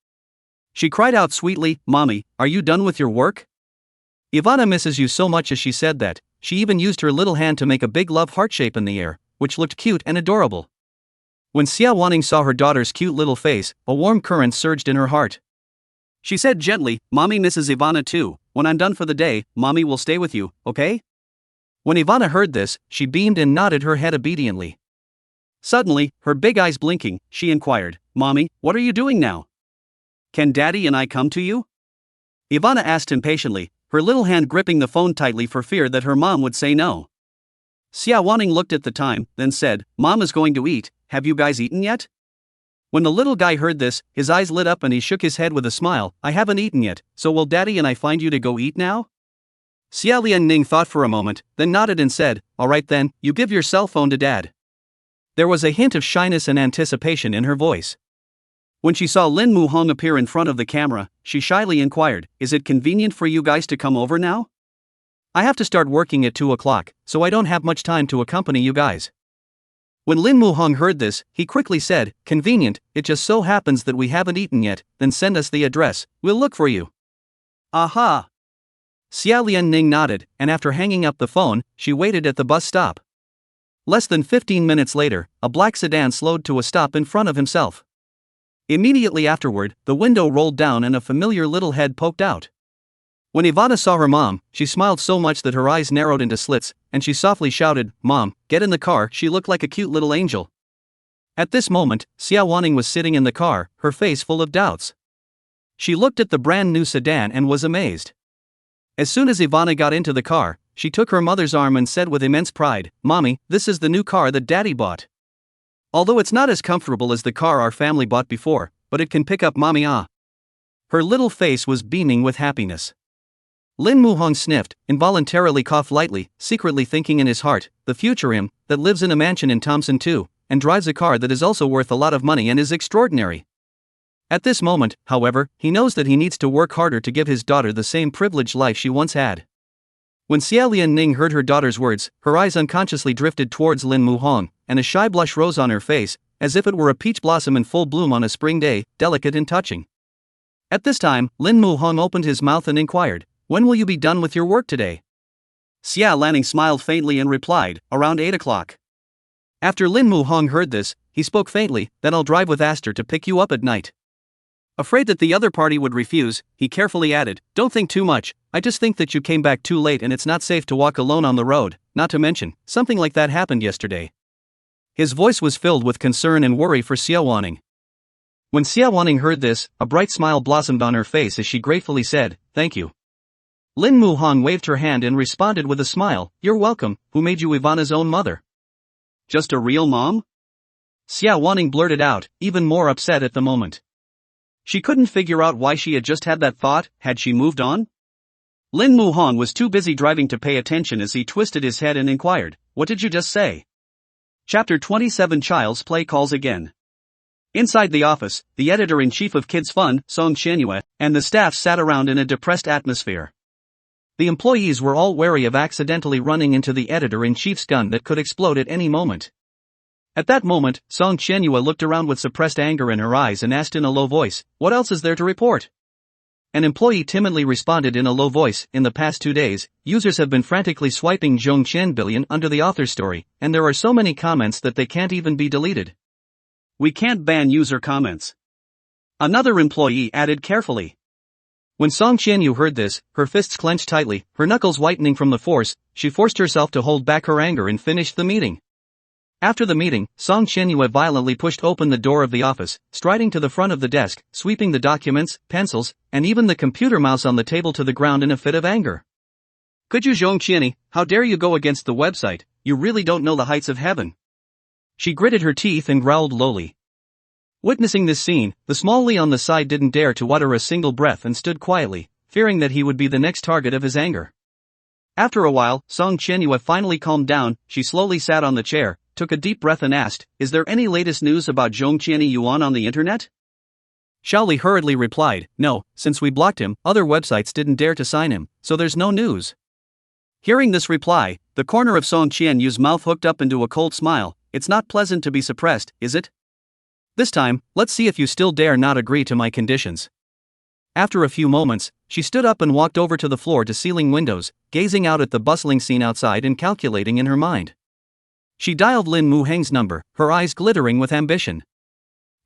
She cried out sweetly, Mommy, are you done with your work? Ivana misses you so much. As she said that, she even used her little hand to make a big love heart shape in the air, which looked cute and adorable. When Xie Wanning saw her daughter's cute little face, a warm current surged in her heart. She said gently, Mommy misses Ivana too, when I'm done for the day, Mommy will stay with you, okay? When Ivana heard this, she beamed and nodded her head obediently. Suddenly, her big eyes blinking, she inquired, Mommy, what are you doing now? Can Daddy and I come to you? Ivana asked impatiently, her little hand gripping the phone tightly for fear that her mom would say no. Xie Wanning looked at the time, then said, Mom is going to eat, have you guys eaten yet? When the little guy heard this, his eyes lit up and he shook his head with a smile, I haven't eaten yet, so will Daddy and I find you to go eat now? Xie Liangning thought for a moment, then nodded and said, alright then, you give your cell phone to Dad. There was a hint of shyness and anticipation in her voice. When she saw Lin Muhong appear in front of the camera, she shyly inquired, is it convenient for you guys to come over now? I have to start working at 2 o'clock, so I don't have much time to accompany you guys. When Lin Muhong heard this, he quickly said, "Convenient, it just so happens that we haven't eaten yet, then send us the address, we'll look for you." Aha! Xie Wanning nodded, and after hanging up the phone, she waited at the bus stop. Less than 15 minutes later, a black sedan slowed to a stop in front of himself. Immediately afterward, the window rolled down and a familiar little head poked out. When Ivana saw her mom, she smiled so much that her eyes narrowed into slits, and she softly shouted, "Mom, get in the car." She looked like a cute little angel. At this moment, Xie Wanning was sitting in the car, her face full of doubts. She looked at the brand new sedan and was amazed. As soon as Ivana got into the car, she took her mother's arm and said with immense pride, "Mommy, this is the new car that Daddy bought. Although it's not as comfortable as the car our family bought before, but it can pick up Mommy ah." Her little face was beaming with happiness. Lin Muhong sniffed, involuntarily coughed lightly, secretly thinking in his heart, the future him, that lives in a mansion in Thompson too, and drives a car that is also worth a lot of money and is extraordinary. At this moment, however, he knows that he needs to work harder to give his daughter the same privileged life she once had. When Xie Wanning heard her daughter's words, her eyes unconsciously drifted towards Lin Muhong, and a shy blush rose on her face, as if it were a peach blossom in full bloom on a spring day, delicate and touching. At this time, Lin Muhong opened his mouth and inquired, "When will you be done with your work today?" Xie Wanning smiled faintly and replied, "Around 8 o'clock. After Lin Muhong heard this, he spoke faintly, "Then I'll drive with Aster to pick you up at night." Afraid that the other party would refuse, he carefully added, "Don't think too much, I just think that you came back too late and it's not safe to walk alone on the road, not to mention, something like that happened yesterday." His voice was filled with concern and worry for Xie Wanning. When Xie Wanning heard this, a bright smile blossomed on her face as she gratefully said, "Thank you." Lin Muhong waved her hand and responded with a smile, "You're welcome, who made you Ivana's own mother?" "Just a real mom?" Xie Wanning blurted out, even more upset at the moment. She couldn't figure out why she had just had that thought. Had she moved on? Lin Muhong was too busy driving to pay attention as he twisted his head and inquired, "What did you just say?" Chapter 27 Child's Play calls again. Inside the office, the editor-in-chief of Kids Fun, Song Qianyue, and the staff sat around in a depressed atmosphere. The employees were all wary of accidentally running into the editor-in-chief's gun that could explode at any moment. At that moment, Song Qianyue looked around with suppressed anger in her eyes and asked in a low voice, "What else is there to report?" An employee timidly responded in a low voice, "In the past 2 days, users have been frantically swiping Zhongqian billion under the author's story, and there are so many comments that they can't even be deleted." "We can't ban user comments," another employee added carefully. When Song Qianyu heard this, her fists clenched tightly, her knuckles whitening from the force, she forced herself to hold back her anger and finished the meeting. After the meeting, Song Qianyu violently pushed open the door of the office, striding to the front of the desk, sweeping the documents, pencils, and even the computer mouse on the table to the ground in a fit of anger. "Could you, Zhongqiani, how dare you go against the website? You really don't know the heights of heaven." She gritted her teeth and growled lowly. Witnessing this scene, the small Lee on the side didn't dare to utter a single breath and stood quietly, fearing that he would be the next target of his anger. After a while, Song Qianyu finally calmed down. She slowly sat on the chair, took a deep breath and asked, "Is there any latest news about Zhongqiani Yuan on the internet?" Shaoli hurriedly replied, "No, since we blocked him, other websites didn't dare to sign him, so there's no news." Hearing this reply, the corner of Song Qianyu's mouth hooked up into a cold smile. "It's not pleasant to be suppressed, is it? This time, let's see if you still dare not agree to my conditions." After a few moments, she stood up and walked over to the floor-to-ceiling windows, gazing out at the bustling scene outside and calculating in her mind. She dialed Lin Muhong's number, her eyes glittering with ambition.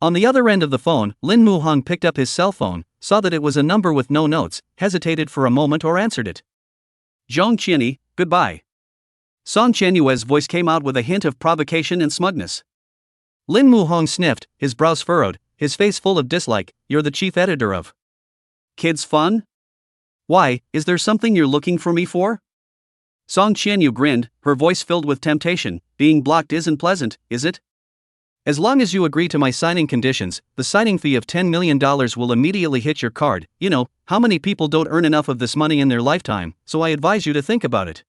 On the other end of the phone, Lin Muhong picked up his cell phone, saw that it was a number with no notes, hesitated for a moment or answered it. "Zhongqiani, goodbye." Song Qianyue's voice came out with a hint of provocation and smugness. Lin Muhong sniffed, his brows furrowed, his face full of dislike. "You're the chief editor of Kids Fun? Why, is there something you're looking for me for?" Song Qianyu grinned, her voice filled with temptation. "Being blocked isn't pleasant, is it? As long as you agree to my signing conditions, the signing fee of $10 million will immediately hit your card. You know, how many people don't earn enough of this money in their lifetime, so I advise you to think about it."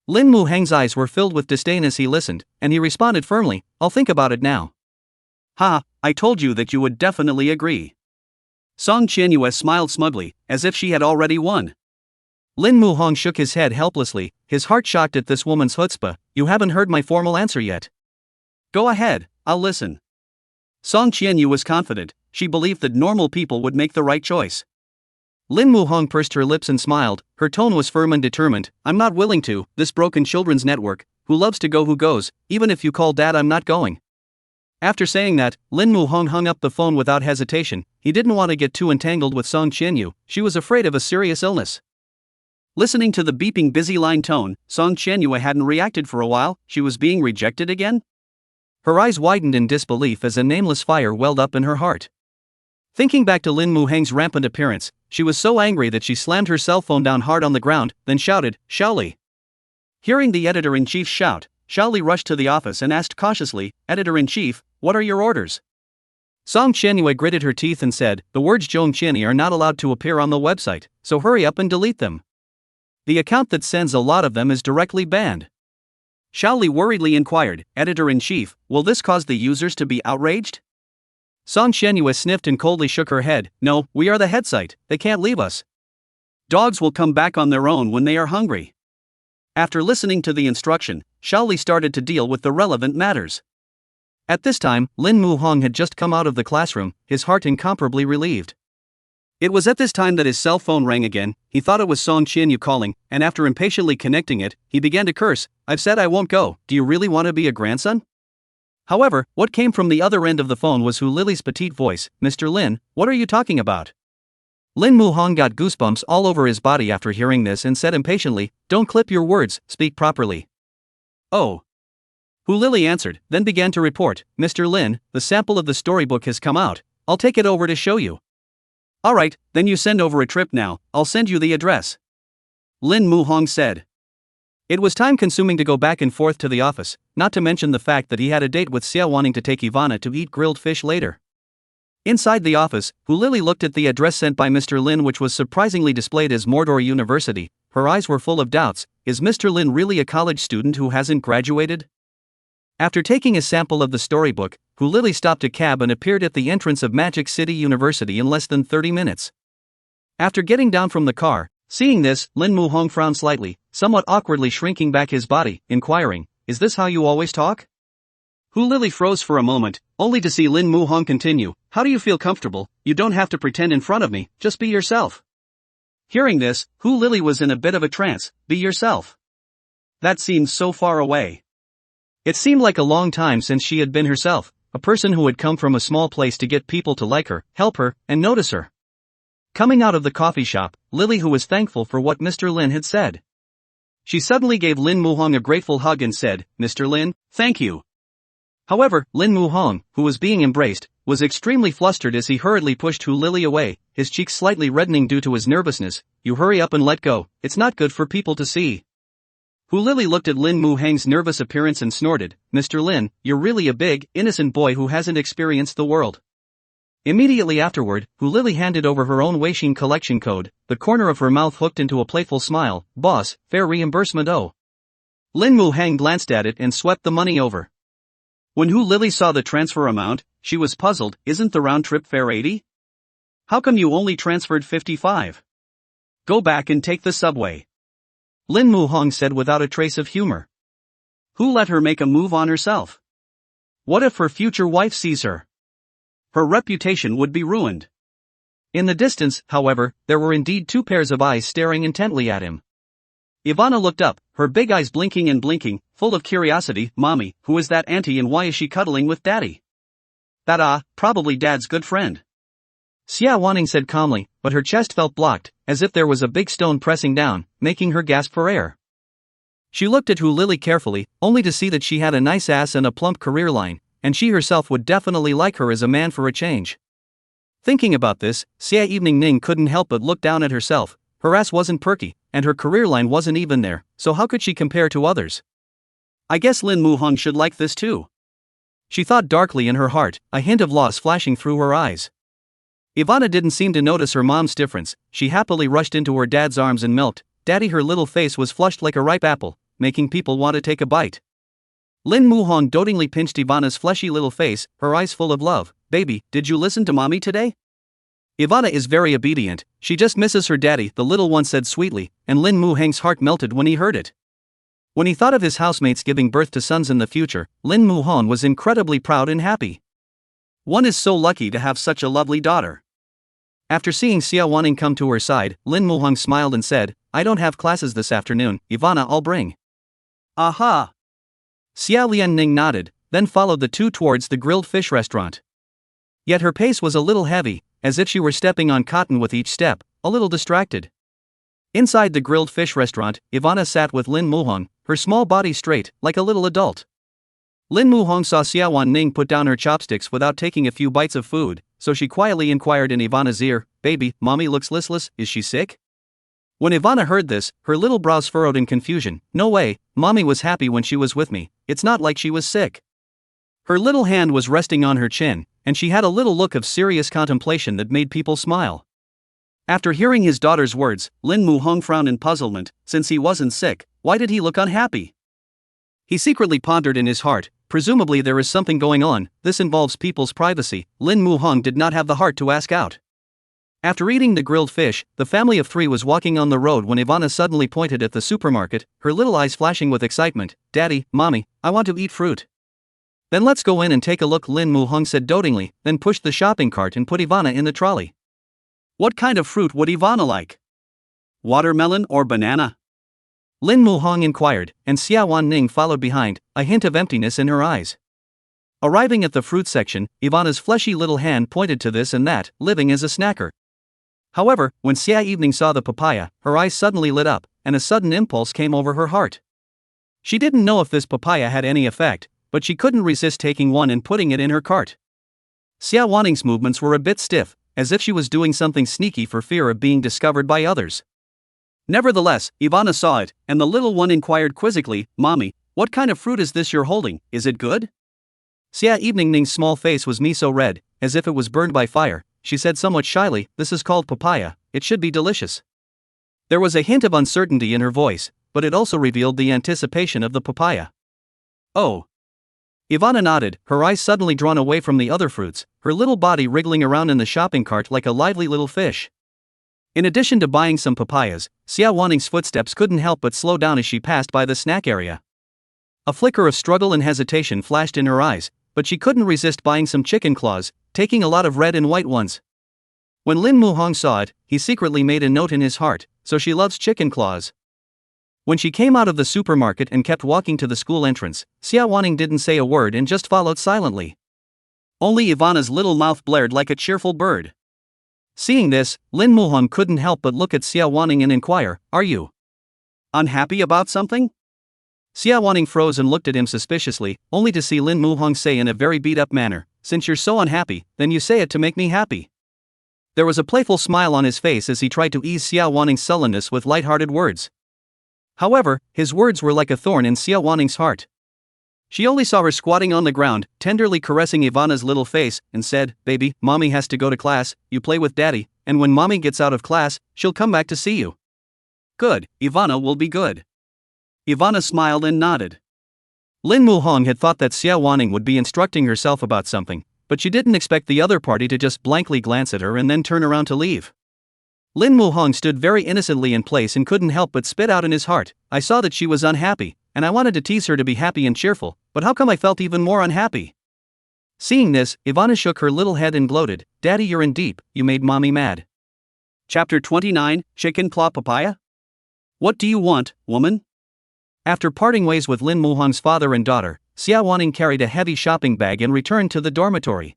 Lin Muhong's eyes were filled with disdain as he listened, and he responded firmly, "I'll think about it now." "Ha, I told you that you would definitely agree." Song Qianyue smiled smugly, as if she had already won. Lin Muhong shook his head helplessly, his heart shocked at this woman's chutzpah. "You haven't heard my formal answer yet." Go ahead, I'll listen. Song Qianyu was confident. She believed that normal people would make the right choice. Lin Muhong pursed her lips and smiled. Her tone was firm and determined. I'm not willing to, this broken children's network. Who loves to go who goes, even if you call dad, I'm not going. After saying that, Lin Muhong hung up the phone without hesitation. He didn't want to get too entangled with Song Qianyu. She was afraid of a serious illness. Listening to the beeping busy line tone, Song Qianyu hadn't reacted for a while. She was being rejected again? Her eyes widened in disbelief as a nameless fire welled up in her heart. Thinking back to Lin Muheng's rampant appearance, she was so angry that she slammed her cell phone down hard on the ground, then shouted, Shaoli. Hearing the editor-in-chief's shout, Shaoli rushed to the office and asked cautiously, Editor-in-chief, what are your orders? Song Qianyu gritted her teeth and said, the words Zhong Qianyi are not allowed to appear on the website, so hurry up and delete them. The account that sends a lot of them is directly banned. Shaoli worriedly inquired, Editor-in-chief, will this cause the users to be outraged? Song Qianyu sniffed and coldly shook her head. No, we are the head site, they can't leave us. Dogs will come back on their own when they are hungry. After listening to the instruction, Shaoli started to deal with the relevant matters. At this time, Lin Muhong had just come out of the classroom, his heart incomparably relieved. It was at this time that his cell phone rang again. He thought it was Song Qianyu calling, and after impatiently connecting it, he began to curse. I've said I won't go, do you really want to be a grandson? However, what came from the other end of the phone was Hu Lily's petite voice. Mr. Lin, what are you talking about? Lin Muhong got goosebumps all over his body after hearing this and said impatiently, don't clip your words, speak properly. Oh. Hu Lily answered, then began to report, Mr. Lin, the sample of the storybook has come out, I'll take it over to show you. Alright, then you send over a trip now, I'll send you the address. Lin Muhong said. It was time-consuming to go back and forth to the office, not to mention the fact that he had a date with Xie Wanning to take Ivana to eat grilled fish later. Inside the office, Hu Lily looked at the address sent by Mr. Lin, which was surprisingly displayed as Mordor University. Her eyes were full of doubts. Is Mr. Lin really a college student who hasn't graduated? After taking a sample of the storybook, Hu Lily stopped a cab and appeared at the entrance of Magic City University in less than 30 minutes. After getting down from the car, seeing this, Lin Muhong frowned slightly, somewhat awkwardly shrinking back his body, inquiring, is this how you always talk? Hu Lily froze for a moment, only to see Lin Muhong continue, how do you feel comfortable? You don't have to pretend in front of me, just be yourself. Hearing this, Hu Lily was in a bit of a trance. Be yourself. That seemed so far away. It seemed like a long time since she had been herself, a person who had come from a small place to get people to like her, help her, and notice her. Coming out of the coffee shop, Lily, who was thankful for what Mr. Lin had said. She suddenly gave Lin Muhong a grateful hug and said, Mr. Lin, thank you. However, Lin Muhong, who was being embraced, was extremely flustered as he hurriedly pushed Hu Lily away, his cheeks slightly reddening due to his nervousness. You hurry up and let go, it's not good for people to see. Hu Lily looked at Lin Muhong's nervous appearance and snorted, Mr. Lin, you're really a big, innocent boy who hasn't experienced the world. Immediately afterward, Hu Lily handed over her own Weixin collection code, the corner of her mouth hooked into a playful smile. Boss, fair reimbursement. Oh. Lin Muhong glanced at it and swept the money over. When Hu Lily saw the transfer amount, she was puzzled. Isn't the round-trip fare 80? How come you only transferred 55? Go back and take the subway. Lin Muhong said without a trace of humor. Who let her make a move on herself? What if her future wife sees her? Her reputation would be ruined. In the distance, however, there were indeed two pairs of eyes staring intently at him. Ivana looked up, her big eyes blinking and blinking, full of curiosity. Mommy, who is that auntie and why is she cuddling with Daddy? That probably Dad's good friend. Xie Wanning said calmly, but her chest felt blocked, as if there was a big stone pressing down, making her gasp for air. She looked at Hu Lily carefully, only to see that she had a nice ass and a plump career line, and she herself would definitely like her as a man for a change. Thinking about this, Xie Evening Ning couldn't help but look down at herself. Her ass wasn't perky, and her career line wasn't even there, so how could she compare to others? I guess Lin Muhong should like this too. She thought darkly in her heart, a hint of loss flashing through her eyes. Ivana didn't seem to notice her mom's difference. She happily rushed into her dad's arms and milked. Daddy, her little face was flushed like a ripe apple, making people want to take a bite. Lin Muhong dotingly pinched Ivana's fleshy little face, her eyes full of love. Baby, did you listen to mommy today? Ivana is very obedient, she just misses her daddy, the little one said sweetly, and Lin Muhong's heart melted when he heard it. When he thought of his housemates giving birth to sons in the future, Lin Muhong was incredibly proud and happy. One is so lucky to have such a lovely daughter. After seeing Xie Wanning come to her side, Lin Muhong smiled and said, I don't have classes this afternoon, Ivana I'll bring. Aha! Xie Lianning nodded, then followed the two towards the grilled fish restaurant. Yet her pace was a little heavy, as if she were stepping on cotton with each step, a little distracted. Inside the grilled fish restaurant, Ivana sat with Lin Muhong, her small body straight, like a little adult. Lin Muhong saw Xie Wanning put down her chopsticks without taking a few bites of food, so she quietly inquired in Ivana's ear, Baby, mommy looks listless, is she sick? When Ivana heard this, her little brows furrowed in confusion. No way, mommy was happy when she was with me, it's not like she was sick. Her little hand was resting on her chin, and she had a little look of serious contemplation that made people smile. After hearing his daughter's words, Lin Muhong frowned in puzzlement. Since he wasn't sick, why did he look unhappy? He secretly pondered in his heart, presumably there is something going on, this involves people's privacy. Lin Muhong did not have the heart to ask out. After eating the grilled fish, the family of three was walking on the road when Ivana suddenly pointed at the supermarket, her little eyes flashing with excitement. Daddy, mommy, I want to eat fruit. Then let's go in and take a look, Lin Muhong said dotingly, then pushed the shopping cart and put Ivana in the trolley. What kind of fruit would Ivana like? Watermelon or banana? Lin Muhong inquired, and Xie Wanning followed behind, a hint of emptiness in her eyes. Arriving at the fruit section, Ivana's fleshy little hand pointed to this and that, living as a snacker. However, when Xie Wanning saw the papaya, her eyes suddenly lit up, and a sudden impulse came over her heart. She didn't know if this papaya had any effect, but she couldn't resist taking one and putting it in her cart. Xie Wanning's movements were a bit stiff, as if she was doing something sneaky for fear of being discovered by others. Nevertheless, Ivana saw it, and the little one inquired quizzically, Mommy, what kind of fruit is this you're holding, is it good? Xie Wanning's small face was miso red, as if it was burned by fire. She said somewhat shyly, this is called papaya, it should be delicious. There was a hint of uncertainty in her voice, but it also revealed the anticipation of the papaya. Oh. Ivana nodded, her eyes suddenly drawn away from the other fruits, her little body wriggling around in the shopping cart like a lively little fish. In addition to buying some papayas, Xie Wanning's footsteps couldn't help but slow down as she passed by the snack area. A flicker of struggle and hesitation flashed in her eyes, but she couldn't resist buying some chicken claws, taking a lot of red and white ones. When Lin Muhong saw it, he secretly made a note in his heart, so she loves chicken claws. When she came out of the supermarket and kept walking to the school entrance, Xie Wanning didn't say a word and just followed silently. Only Ivana's little mouth blared like a cheerful bird. Seeing this, Lin Muhong couldn't help but look at Xie Wanning and inquire, Are you unhappy about something? Xie Wanning froze and looked at him suspiciously, only to see Lin Muhong say in a very beat-up manner, Since you're so unhappy, then you say it to make me happy. There was a playful smile on his face as he tried to ease Xie Wanning's sullenness with light-hearted words. However, his words were like a thorn in Xie Wanning's heart. She only saw her squatting on the ground, tenderly caressing Ivana's little face, and said, Baby, mommy has to go to class, you play with daddy, and when mommy gets out of class, she'll come back to see you. Good, Ivana will be good. Ivana smiled and nodded. Lin Muhong had thought that Xie Wanning would be instructing herself about something, but she didn't expect the other party to just blankly glance at her and then turn around to leave. Lin Muhong stood very innocently in place and couldn't help but spit out in his heart, I saw that she was unhappy, and I wanted to tease her to be happy and cheerful, but how come I felt even more unhappy? Seeing this, Ivana shook her little head and gloated, Daddy, you're in deep, you made mommy mad. Chapter 29, Chicken Claw Papaya? What do you want, woman? After parting ways with Lin Muhong's father and daughter, Xie Wanning carried a heavy shopping bag and returned to the dormitory.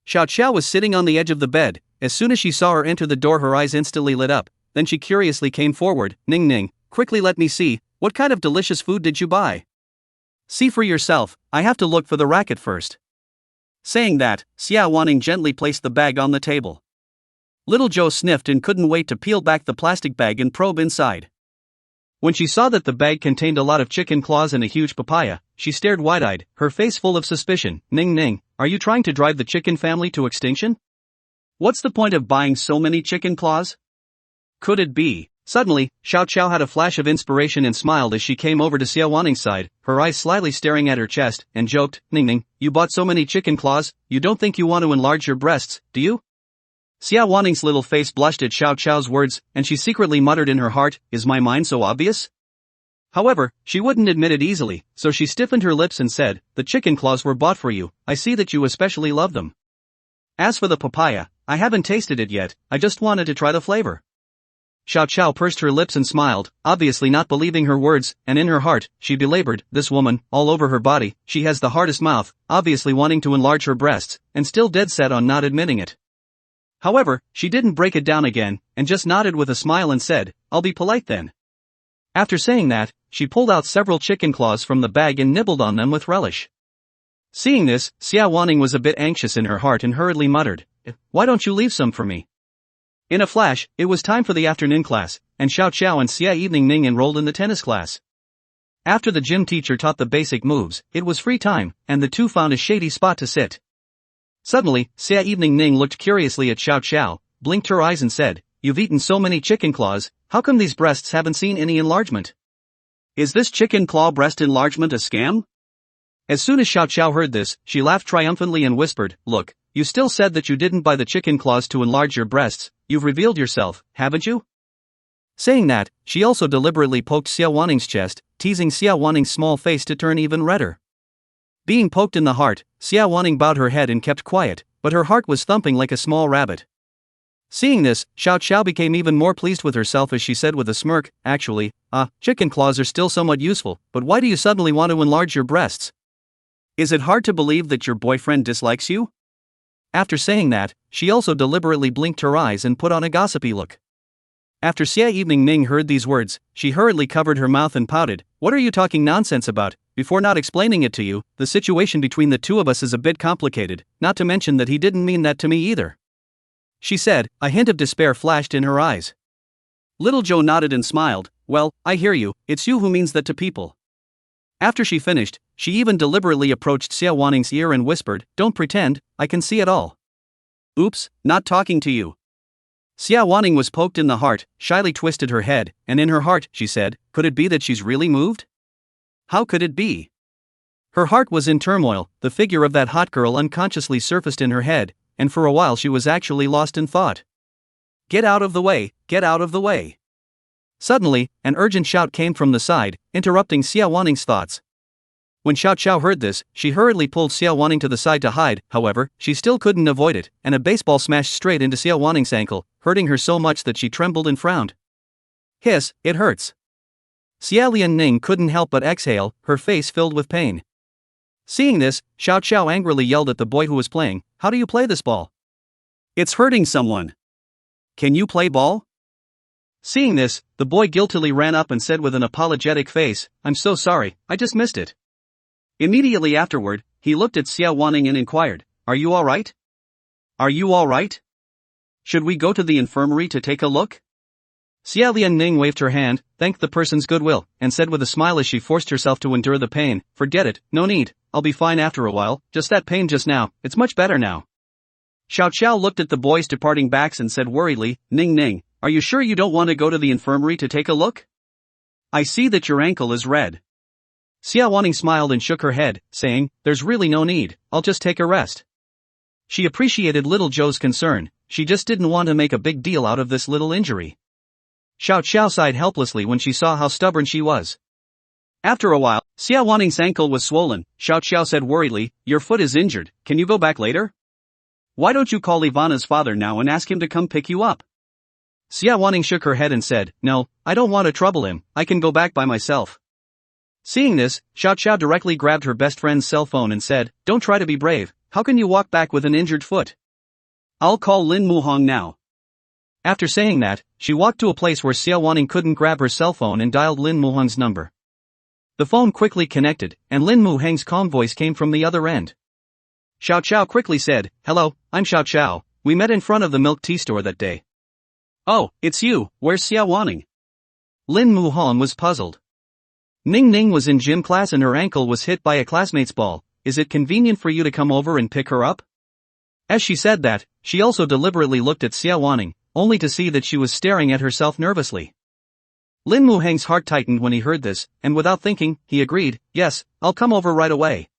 Xiao Xiao was sitting on the edge of the bed. As soon as she saw her enter the door, her eyes instantly lit up, then she curiously came forward, Ning Ning, quickly let me see, what kind of delicious food did you buy? See for yourself, I have to look for the racket first. Saying that, Xie Wanning gently placed the bag on the table. Little Joe sniffed and couldn't wait to peel back the plastic bag and probe inside. When she saw that the bag contained a lot of chicken claws and a huge papaya, she stared wide-eyed, her face full of suspicion. Ning Ning, are you trying to drive the chicken family to extinction? What's the point of buying so many chicken claws? Could it be? Suddenly, Xiao Xiao had a flash of inspiration and smiled as she came over to Xie Wanning's side, her eyes slyly staring at her chest, and joked, Ning Ning, you bought so many chicken claws, you don't think you want to enlarge your breasts, do you? Xie Wanning's little face blushed at Xiao Xiao's words, and she secretly muttered in her heart, is my mind so obvious? However, she wouldn't admit it easily, so she stiffened her lips and said, "The chicken claws were bought for you, I see that you especially love them. As for the papaya, I haven't tasted it yet, I just wanted to try the flavor." Xiao Qiao pursed her lips and smiled, obviously not believing her words, and in her heart, she belabored, "This woman, all over her body, she has the hardest mouth," obviously wanting to enlarge her breasts, and still dead set on not admitting it. However, she didn't break it down again, and just nodded with a smile and said, "I'll be polite then." After saying that, she pulled out several chicken claws from the bag and nibbled on them with relish. Seeing this, Xie Wanning was a bit anxious in her heart and hurriedly muttered, "Why don't you leave some for me?" In a flash, it was time for the afternoon class, and Xiao Qiao and Xie Wanning enrolled in the tennis class. After the gym teacher taught the basic moves, it was free time, and the two found a shady spot to sit. Suddenly, Xie Wanning looked curiously at Xiao Qiao, blinked her eyes and said, "You've eaten so many chicken claws, how come these breasts haven't seen any enlargement? Is this chicken claw breast enlargement a scam?" As soon as Xiao Qiao heard this, she laughed triumphantly and whispered, "Look, you still said that you didn't buy the chicken claws to enlarge your breasts, you've revealed yourself, haven't you?" Saying that, she also deliberately poked Xie Wanning's chest, teasing Xie Wanning's small face to turn even redder. Being poked in the heart, Xie Wanning bowed her head and kept quiet, but her heart was thumping like a small rabbit. Seeing this, Xiao Qiao became even more pleased with herself as she said with a smirk, "Actually, chicken claws are still somewhat useful, but why do you suddenly want to enlarge your breasts? Is it hard to believe that your boyfriend dislikes you?" After saying that, she also deliberately blinked her eyes and put on a gossipy look. After Xie Wanning heard these words, she hurriedly covered her mouth and pouted, "What are you talking nonsense about? Before not explaining it to you, the situation between the two of us is a bit complicated, not to mention that he didn't mean that to me either," she said. A hint of despair flashed in her eyes. Little Joe nodded and smiled, "Well, I hear you, it's you who means that to people." After she finished, she even deliberately approached Xie Wanning's ear and whispered, "Don't pretend, I can see it all." "Oops, not talking to you." Xie Wanning was poked in the heart, shyly twisted her head, and in her heart, she said, "Could it be that she's really moved? How could it be?" Her heart was in turmoil, the figure of that hot girl unconsciously surfaced in her head, and for a while she was actually lost in thought. "Get out of the way, get out of the way." Suddenly, an urgent shout came from the side, interrupting Xie Wanning's thoughts. When Xiao Qiao heard this, she hurriedly pulled Xie Wanning to the side to hide. However, she still couldn't avoid it, and a baseball smashed straight into Xie Wanning's ankle, hurting her so much that she trembled and frowned. "Hiss, it hurts." Xie Wanning couldn't help but exhale, her face filled with pain. Seeing this, Xiao Qiao angrily yelled at the boy who was playing, "How do you play this ball? It's hurting someone. Can you play ball?" Seeing this, the boy guiltily ran up and said with an apologetic face, "I'm so sorry, I just missed it." Immediately afterward, he looked at Xie Wanning and inquired, "Are you alright? Are you alright? Should we go to the infirmary to take a look?" Xie Wanning waved her hand, thanked the person's goodwill, and said with a smile as she forced herself to endure the pain, "Forget it, no need, I'll be fine after a while, just that pain just now, it's much better now." Xiao Qiao looked at the boy's departing backs and said worriedly, "Ning, are you sure you don't want to go to the infirmary to take a look? I see that your ankle is red." Xie Wanning smiled and shook her head, saying, "There's really no need, I'll just take a rest." She appreciated little Joe's concern, she just didn't want to make a big deal out of this little injury. Xiao Qiao sighed helplessly when she saw how stubborn she was. After a while, Xie Wanning's ankle was swollen. Xiao Qiao said worriedly, "Your foot is injured, can you go back later? Why don't you call Ivana's father now and ask him to come pick you up?" Xie Wanning shook her head and said, "No, I don't want to trouble him, I can go back by myself." Seeing this, Xiao Qiao directly grabbed her best friend's cell phone and said, "Don't try to be brave, how can you walk back with an injured foot? I'll call Lin Muhong now." After saying that, she walked to a place where Xie Wanning couldn't grab her cell phone and dialed Lin Muhong's number. The phone quickly connected, and Lin Muhong's calm voice came from the other end. Xiao Qiao quickly said, "Hello, I'm Xiao Qiao, we met in front of the milk tea store that day." "Oh, it's you, where's Xie Wanning?" Lin Muhong was puzzled. Ning was in gym class and her ankle was hit by a classmate's ball, is it convenient for you to come over and pick her up? As she said that, she also deliberately looked at Xie Wanning, only to see that she was staring at herself nervously. Lin Muheng's heart tightened when he heard this, and without thinking, he agreed, "Yes, I'll come over right away."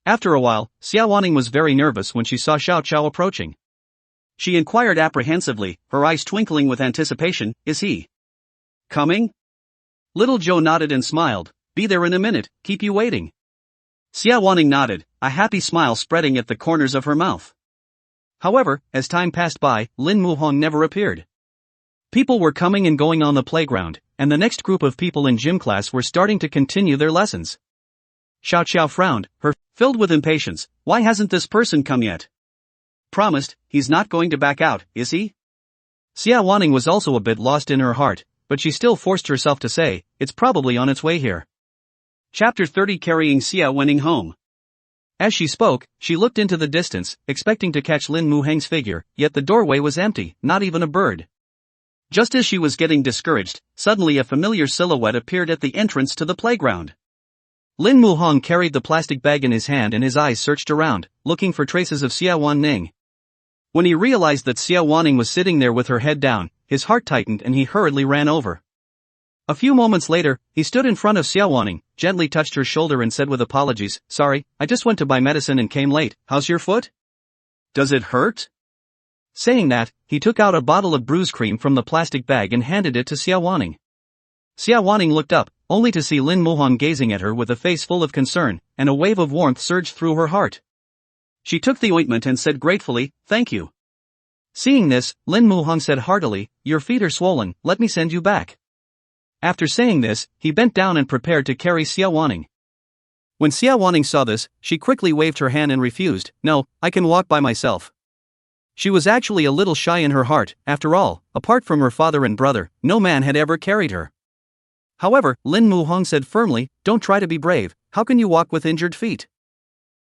After a while, Xie Wanning was very nervous when she saw Xiao Qiao approaching. She inquired apprehensively, her eyes twinkling with anticipation, "Is he coming?" Little Joe nodded and smiled. Be there in a minute, keep you waiting. Xie Wanning nodded, a happy smile spreading at the corners of her mouth. However, as time passed by, Lin Muhong never appeared. People were coming and going on the playground, and the next group of people in gym class were starting to continue their lessons. Xiao Xiao frowned, filled with impatience. Why hasn't this person come yet? Promised, he's not going to back out, is he? Xie Wanning was also a bit lost in her heart, but she still forced herself to say, it's probably on its way here. Chapter 30 Carrying Xie Wanning home. As she spoke, she looked into the distance, expecting to catch Lin Muheng's figure, yet the doorway was empty, not even a bird. Just as she was getting discouraged, suddenly a familiar silhouette appeared at the entrance to the playground. Lin Muhong carried the plastic bag in his hand and his eyes searched around, looking for traces of Xie Wanning. When he realized that Xie Wanning was sitting there with her head down, his heart tightened and he hurriedly ran over. A few moments later, he stood in front of Xie Wanning, gently touched her shoulder and said with apologies, sorry, I just went to buy medicine and came late. How's your foot? Does it hurt? Saying that, he took out a bottle of bruise cream from the plastic bag and handed it to Xie Wanning. Xie Wanning looked up, only to see Lin Muhong gazing at her with a face full of concern, and a wave of warmth surged through her heart. She took the ointment and said gratefully, thank you. Seeing this, Lin Muhong said heartily, your feet are swollen, let me send you back. After saying this, he bent down and prepared to carry Xie Wanning. When Xie Wanning saw this, she quickly waved her hand and refused, no, I can walk by myself. She was actually a little shy in her heart, after all, apart from her father and brother, no man had ever carried her. However, Lin Muhong said firmly, don't try to be brave, how can you walk with injured feet?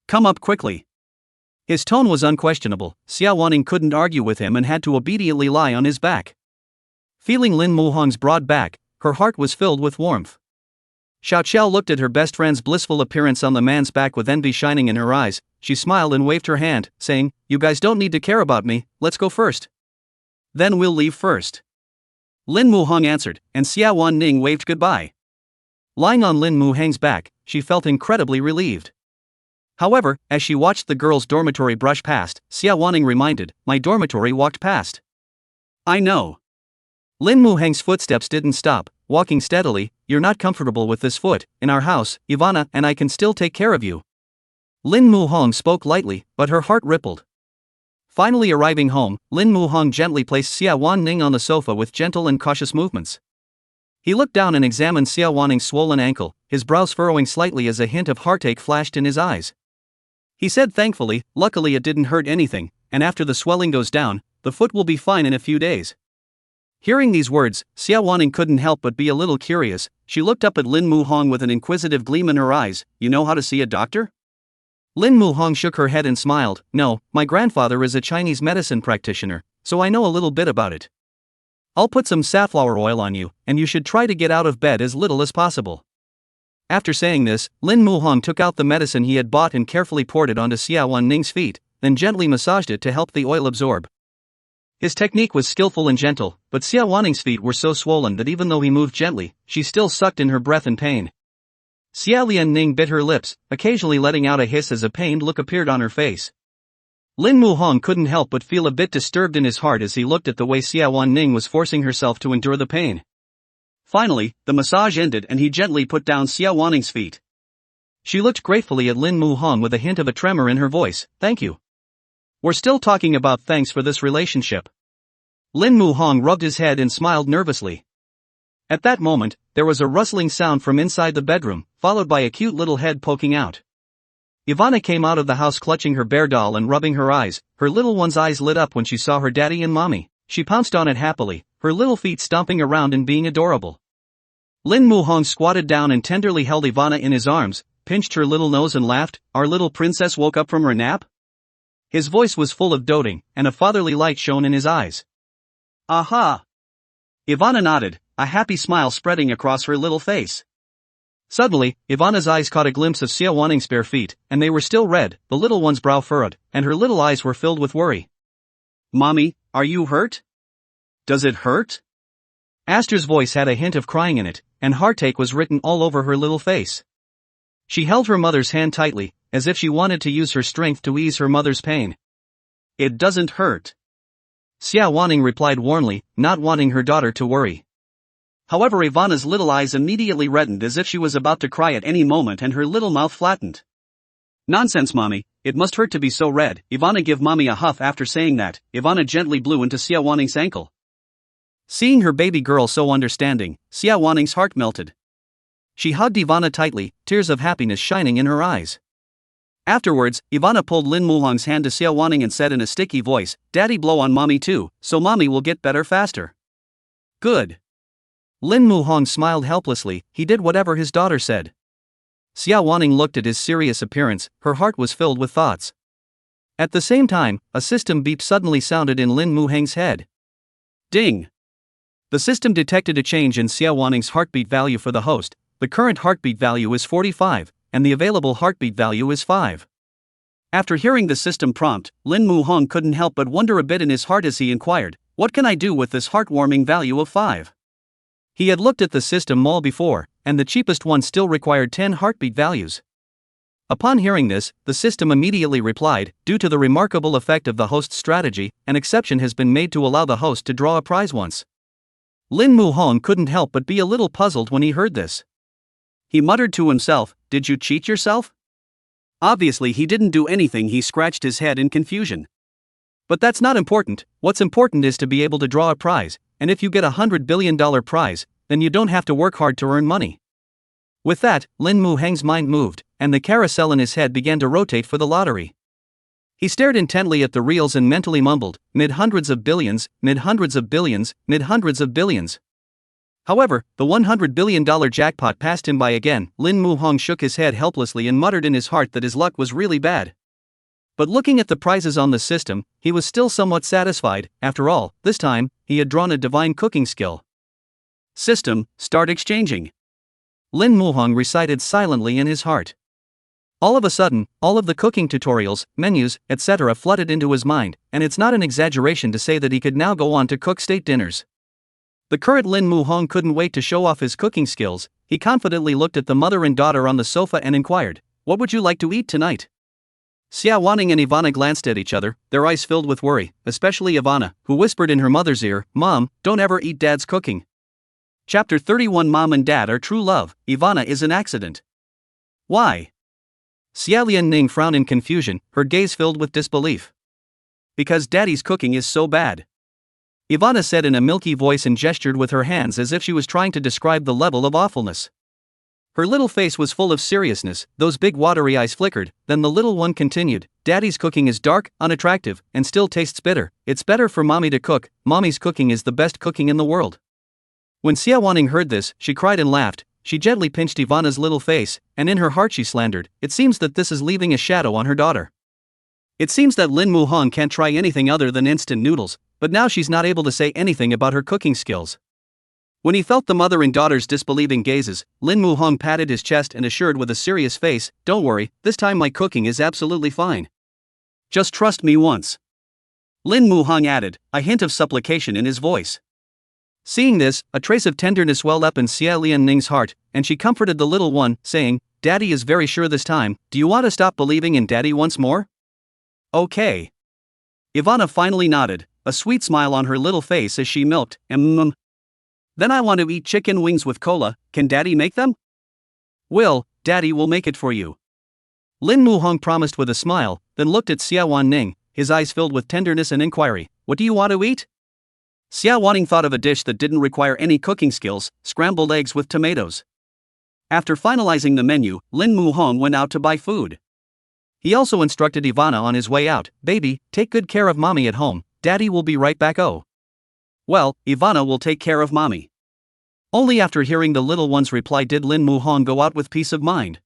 Come up quickly. His tone was unquestionable, Xie Wanning couldn't argue with him and had to obediently lie on his back. Feeling Lin Muhong's broad back, her heart was filled with warmth. Xiao Xiao looked at her best friend's blissful appearance on the man's back with envy shining in her eyes. She smiled and waved her hand, saying, you guys don't need to care about me, let's go first. Then we'll leave first. Lin Muhong answered, and Xie Wanning waved goodbye. Lying on Lin Muheng's back, she felt incredibly relieved. However, as she watched the girls' dormitory brush past, Xie Wanning reminded, my dormitory walked past. I know. Lin Muheng's footsteps didn't stop, walking steadily, you're not comfortable with this foot, in our house, Ivana and I can still take care of you. Lin Muhong spoke lightly, but her heart rippled. Finally arriving home, Lin Muhong gently placed Xie Wanning on the sofa with gentle and cautious movements. He looked down and examined Xie Wanning's swollen ankle, his brows furrowing slightly as a hint of heartache flashed in his eyes. He said thankfully, luckily it didn't hurt anything, and after the swelling goes down, the foot will be fine in a few days. Hearing these words, Xie Wanning couldn't help but be a little curious. She looked up at Lin Muhong with an inquisitive gleam in her eyes. You know how to see a doctor? Lin Muhong shook her head and smiled. No, my grandfather is a Chinese medicine practitioner, so I know a little bit about it. I'll put some safflower oil on you, and you should try to get out of bed as little as possible. After saying this, Lin Muhong took out the medicine he had bought and carefully poured it onto Xie Wanning's feet, then gently massaged it to help the oil absorb. His technique was skillful and gentle, but Xie Wanning's feet were so swollen that even though he moved gently, she still sucked in her breath in pain. Xie Lianning bit her lips, occasionally letting out a hiss as a pained look appeared on her face. Lin Muhong couldn't help but feel a bit disturbed in his heart as he looked at the way Xie Wanning was forcing herself to endure the pain. Finally, the massage ended and he gently put down Xie Wanning's feet. She looked gratefully at Lin Muhong with a hint of a tremor in her voice. Thank you. We're still talking about thanks for this relationship. Lin Muhong rubbed his head and smiled nervously. At that moment, there was a rustling sound from inside the bedroom, followed by a cute little head poking out. Ivana came out of the house clutching her bear doll and rubbing her eyes. Her little one's eyes lit up when she saw her daddy and mommy. She pounced on it happily, her little feet stomping around and being adorable. Lin Muhong squatted down and tenderly held Ivana in his arms, pinched her little nose and laughed. Our little princess woke up from her nap? His voice was full of doting, and a fatherly light shone in his eyes. Aha! Ivana nodded, a happy smile spreading across her little face. Suddenly, Ivana's eyes caught a glimpse of Xie Wanning's bare feet, and they were still red, the little one's brow furrowed, and her little eyes were filled with worry. Mommy, are you hurt? Does it hurt? Aster's voice had a hint of crying in it, and heartache was written all over her little face. She held her mother's hand tightly, as if she wanted to use her strength to ease her mother's pain. It doesn't hurt. Xie Wanning replied warmly, not wanting her daughter to worry. However, Ivana's little eyes immediately reddened as if she was about to cry at any moment and her little mouth flattened. Nonsense, mommy, it must hurt to be so red. Ivana give mommy a huff. After saying that, Ivana gently blew into Xie Wanning's ankle. Seeing her baby girl so understanding, Xie Wanning's heart melted. She hugged Ivana tightly, tears of happiness shining in her eyes. Afterwards, Ivana pulled Lin Muhong's hand to Xie Wanning and said in a sticky voice, "Daddy, blow on mommy too, so mommy will get better faster." Good. Lin Muhong smiled helplessly. He did whatever his daughter said. Xie Wanning looked at his serious appearance. Her heart was filled with thoughts. At the same time, a system beep suddenly sounded in Lin Muhong's head. Ding! The system detected a change in Xie Wanning's heartbeat value for the host. The current heartbeat value is 45, and the available heartbeat value is 5. After hearing the system prompt, Lin Muhong couldn't help but wonder a bit in his heart as he inquired, "What can I do with this heartwarming value of 5? He had looked at the system mall before, and the cheapest one still required 10 heartbeat values. Upon hearing this, the system immediately replied, "Due to the remarkable effect of the host's strategy, an exception has been made to allow the host to draw a prize once." Lin Muhong couldn't help but be a little puzzled when he heard this. He muttered to himself, "Did you cheat yourself?" Obviously he didn't do anything. He scratched his head in confusion. But that's not important. What's important is to be able to draw a prize, and if you get $100 billion prize, then you don't have to work hard to earn money. With that, Lin Muhong's mind moved, and the carousel in his head began to rotate for the lottery. He stared intently at the reels and mentally mumbled, "Mid-hundreds of billions, mid-hundreds of billions, mid-hundreds of billions." However, the $100 billion jackpot passed him by again. Lin Muhong shook his head helplessly and muttered in his heart that his luck was really bad. But looking at the prizes on the system, he was still somewhat satisfied. After all, this time, he had drawn a divine cooking skill. System, start exchanging. Lin Muhong recited silently in his heart. All of a sudden, all of the cooking tutorials, menus, etc. flooded into his mind, and it's not an exaggeration to say that he could now go on to cook state dinners. The current Lin Muhong couldn't wait to show off his cooking skills. He confidently looked at the mother and daughter on the sofa and inquired, "What would you like to eat tonight?" Xie Wanning and Ivana glanced at each other, their eyes filled with worry, especially Ivana, who whispered in her mother's ear, "Mom, don't ever eat Dad's cooking." Chapter 31. Mom and Dad are true love. Ivana is an accident. Why? Xie Wanning frowned in confusion, her gaze filled with disbelief. Because Daddy's cooking is so bad. Ivana said in a milky voice and gestured with her hands as if she was trying to describe the level of awfulness. Her little face was full of seriousness, those big watery eyes flickered, then the little one continued, "Daddy's cooking is dark, unattractive, and still tastes bitter. It's better for Mommy to cook. Mommy's cooking is the best cooking in the world." When Xie Wanning heard this, she cried and laughed. She gently pinched Ivana's little face, and in her heart she slandered, "It seems that this is leaving a shadow on her daughter. It seems that Lin Muhong can't try anything other than instant noodles, but now she's not able to say anything about her cooking skills." When he felt the mother and daughter's disbelieving gazes, Lin Muhong patted his chest and assured with a serious face, "Don't worry, this time my cooking is absolutely fine. Just trust me once." Lin Muhong added, a hint of supplication in his voice. Seeing this, a trace of tenderness welled up in Xie Lianning's heart, and she comforted the little one, saying, "Daddy is very sure this time. Do you want to stop believing in Daddy once more?" "Okay." Ivana finally nodded, a sweet smile on her little face as she milked, "Then I want to eat chicken wings with cola. Can Daddy make them?" "Will, Daddy will make it for you." Lin Muhong promised with a smile, then looked at Xie Wanning, his eyes filled with tenderness and inquiry, "What do you want to eat?" Xie Wanning thought of a dish that didn't require any cooking skills, scrambled eggs with tomatoes. After finalizing the menu, Lin Muhong went out to buy food. He also instructed Ivana on his way out, "Baby, take good care of Mommy at home. Daddy will be right back." "Oh. Well, Ivana will take care of Mommy." Only after hearing the little one's reply did Lin Muhong go out with peace of mind.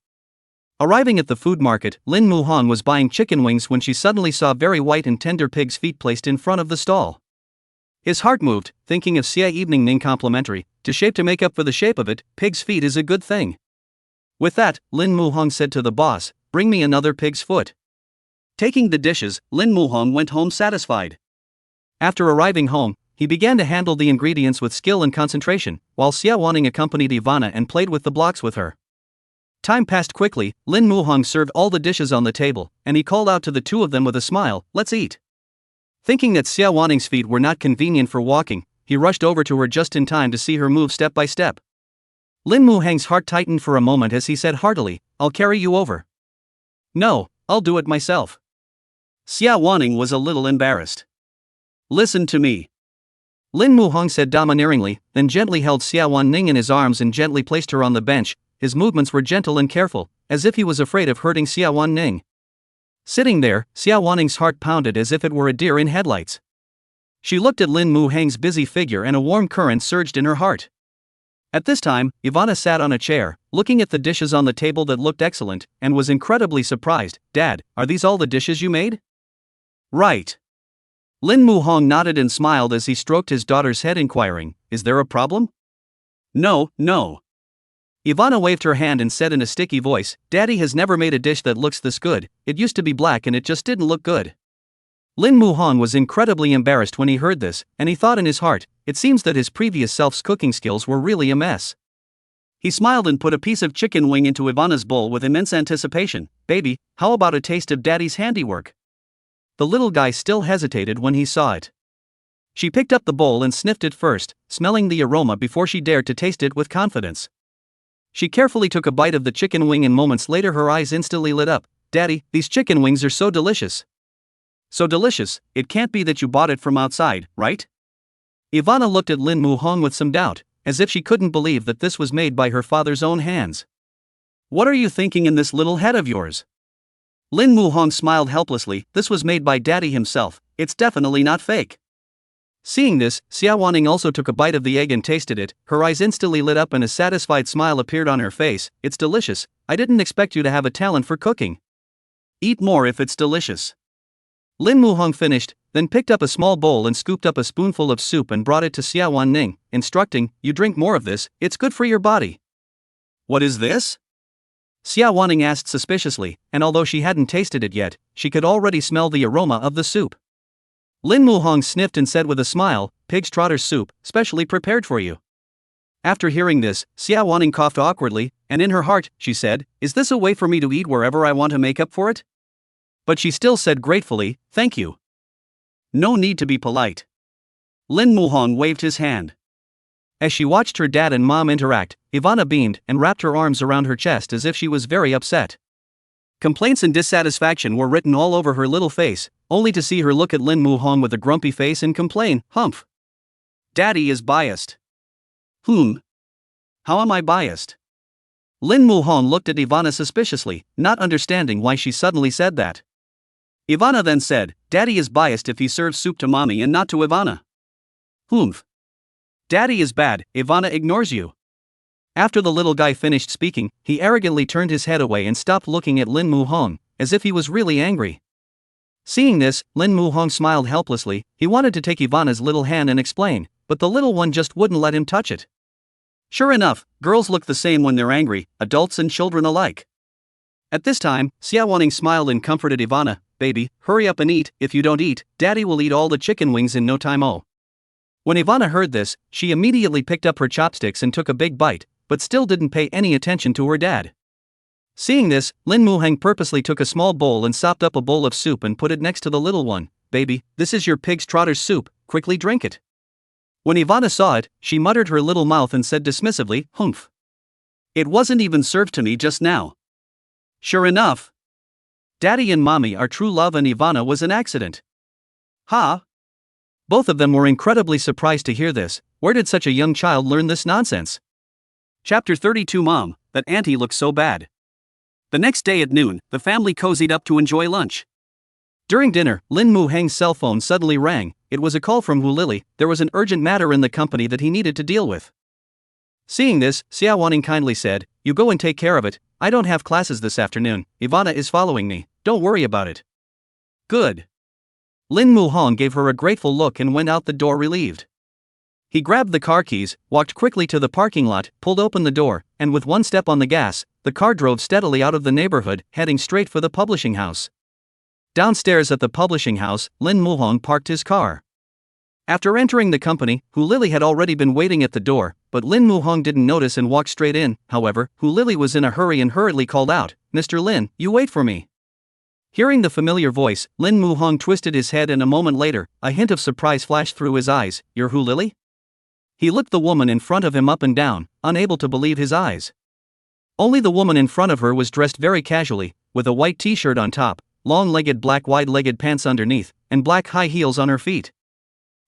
Arriving at the food market, Lin Muhong was buying chicken wings when she suddenly saw very white and tender pig's feet placed in front of the stall. His heart moved, thinking of Xie Wanning complimentary, to make up for the shape of it, pig's feet is a good thing. With that, Lin Muhong said to the boss, "Bring me another pig's foot." Taking the dishes, Lin Muhong went home satisfied. After arriving home, he began to handle the ingredients with skill and concentration, while Xie Wanning accompanied Ivana and played with the blocks with her. Time passed quickly. Lin Muhong served all the dishes on the table, and he called out to the two of them with a smile, "Let's eat." Thinking that Xie Wanning's feet were not convenient for walking, he rushed over to her just in time to see her move step by step. Lin Muhang's heart tightened for a moment as he said heartily, "I'll carry you over." "No, I'll do it myself." Xie Wanning was a little embarrassed. "Listen to me," Lin Muhang said domineeringly, then gently held Xie Wanning in his arms and gently placed her on the bench. His movements were gentle and careful, as if he was afraid of hurting Xie Wanning. Sitting there, Xie Wanning's heart pounded as if it were a deer in headlights. She looked at Lin Muhang's busy figure and a warm current surged in her heart. At this time, Ivana sat on a chair, looking at the dishes on the table that looked excellent, and was incredibly surprised. "Dad, are these all the dishes you made?" "Right." Lin Muhang nodded and smiled as he stroked his daughter's head, inquiring, "Is there a problem?" "No, no." Ivana waved her hand and said in a sticky voice, "Daddy has never made a dish that looks this good. It used to be black and it just didn't look good." Lin Muhang was incredibly embarrassed when he heard this, and he thought in his heart, it seems that his previous self's cooking skills were really a mess. He smiled and put a piece of chicken wing into Ivana's bowl with immense anticipation. "Baby, how about a taste of Daddy's handiwork?" The little guy still hesitated when he saw it. She picked up the bowl and sniffed it first, smelling the aroma before she dared to taste it with confidence. She carefully took a bite of the chicken wing and moments later her eyes instantly lit up. "Daddy, these chicken wings are so delicious." "So delicious, it can't be that you bought it from outside, right?" Ivana looked at Lin Muhang with some doubt, as if she couldn't believe that this was made by her father's own hands. "What are you thinking in this little head of yours?" Lin Muhang smiled helplessly. "This was made by Daddy himself, it's definitely not fake." Seeing this, Xie Wanning also took a bite of the egg and tasted it. Her eyes instantly lit up and a satisfied smile appeared on her face. "It's delicious, I didn't expect you to have a talent for cooking." "Eat more if it's delicious." Lin Muhang finished, then picked up a small bowl and scooped up a spoonful of soup and brought it to Xie Wanning, instructing, "You drink more of this, it's good for your body." "What is this?" Xie Wanning asked suspiciously, and although she hadn't tasted it yet, she could already smell the aroma of the soup. Lin Muhang sniffed and said with a smile, "Pig's trotter soup, specially prepared for you." After hearing this, Xie Wanning coughed awkwardly, and in her heart, she said, "Is this a way for me to eat wherever I want to make up for it?" But she still said gratefully, "Thank you." "No need to be polite." Lin Muhang waved his hand. As she watched her dad and mom interact, Ivana beamed and wrapped her arms around her chest as if she was very upset. Complaints and dissatisfaction were written all over her little face, only to see her look at Lin Muhang with a grumpy face and complain, "Humph. Daddy is biased." How am I biased?" Lin Muhang looked at Ivana suspiciously, not understanding why she suddenly said that. Ivana then said, "Daddy is biased if he serves soup to mommy and not to Ivana." Daddy is bad, Ivana ignores you." After the little guy finished speaking, he arrogantly turned his head away and stopped looking at Lin Muhang, as if he was really angry. Seeing this, Lin Muhang smiled helplessly. He wanted to take Ivana's little hand and explain, but the little one just wouldn't let him touch it. Sure enough, girls look the same when they're angry, adults and children alike. At this time, Xie Wanning smiled and comforted Ivana, "Baby, hurry up and eat. If you don't eat, Daddy will eat all the chicken wings in no time." When Ivana heard this, she immediately picked up her chopsticks and took a big bite, but still didn't pay any attention to her dad. Seeing this, Lin Muhang purposely took a small bowl and sopped up a bowl of soup and put it next to the little one. "Baby, this is your pig's trotter soup, quickly drink it." When Ivana saw it, she muttered her little mouth and said dismissively, "Humph. It wasn't even served to me just now." Sure enough, Daddy and Mommy are true love and Ivana was an accident. Ha! Both of them were incredibly surprised to hear this. Where did such a young child learn this nonsense? Chapter 32 Mom, that auntie looks so bad. The next day at noon, the family cozied up to enjoy lunch. During dinner, Lin Muhang's cell phone suddenly rang. It was a call from Hu Lily. There was an urgent matter in the company that he needed to deal with. Seeing this, Xie Wanning kindly said, "You go and take care of it. I don't have classes this afternoon. Ivana is following me. Don't worry about it." Good. Lin Muhang gave her a grateful look and went out the door relieved. He grabbed the car keys, walked quickly to the parking lot, pulled open the door, and with one step on the gas, the car drove steadily out of the neighborhood, heading straight for the publishing house. Downstairs at the publishing house, Lin Muhang parked his car. After entering the company, Hu Lily had already been waiting at the door, but Lin Muhang didn't notice and walked straight in. However, Hu Lily was in a hurry and hurriedly called out, "Mr. Lin, you wait for me." Hearing the familiar voice, Lin Muhang twisted his head and a moment later, a hint of surprise flashed through his eyes. "You're Hu Lily?" He looked the woman in front of him up and down, unable to believe his eyes. Only the woman in front of her was dressed very casually, with a white t-shirt on top, long-legged black wide-legged pants underneath, and black high heels on her feet.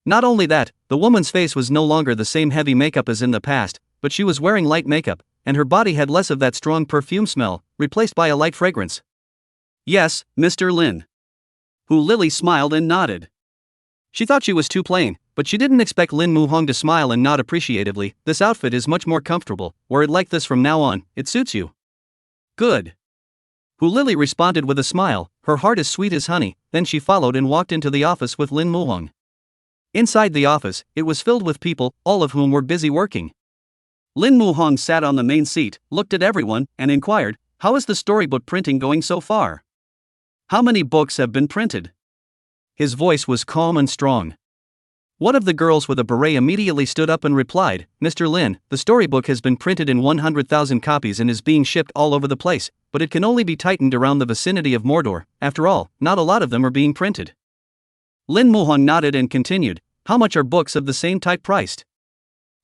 Not only that, the woman's face was no longer the same heavy makeup as in the past, but she was wearing light makeup, and her body had less of that strong perfume smell, replaced by a light fragrance. "Yes, Mr. Lin." Hu Lily smiled and nodded. She thought she was too plain, but she didn't expect Lin Muhong to smile and nod appreciatively. "This outfit is much more comfortable. Wear it like this from now on, it suits you." "Good." Hu Lily responded with a smile, her heart as sweet as honey. Then she followed and walked into the office with Lin Muhong. Inside the office, it was filled with people, all of whom were busy working. Lin Muhong sat on the main seat, looked at everyone, and inquired, "How is the storybook printing going so far? How many books have been printed?" His voice was calm and strong. One of the girls with a beret immediately stood up and replied, "Mr. Lin, the storybook has been printed in 100,000 copies and is being shipped all over the place, but it can only be tightened around the vicinity of Mordor. After all, not a lot of them are being printed." Lin Muhong nodded and continued, "How much are books of the same type priced?"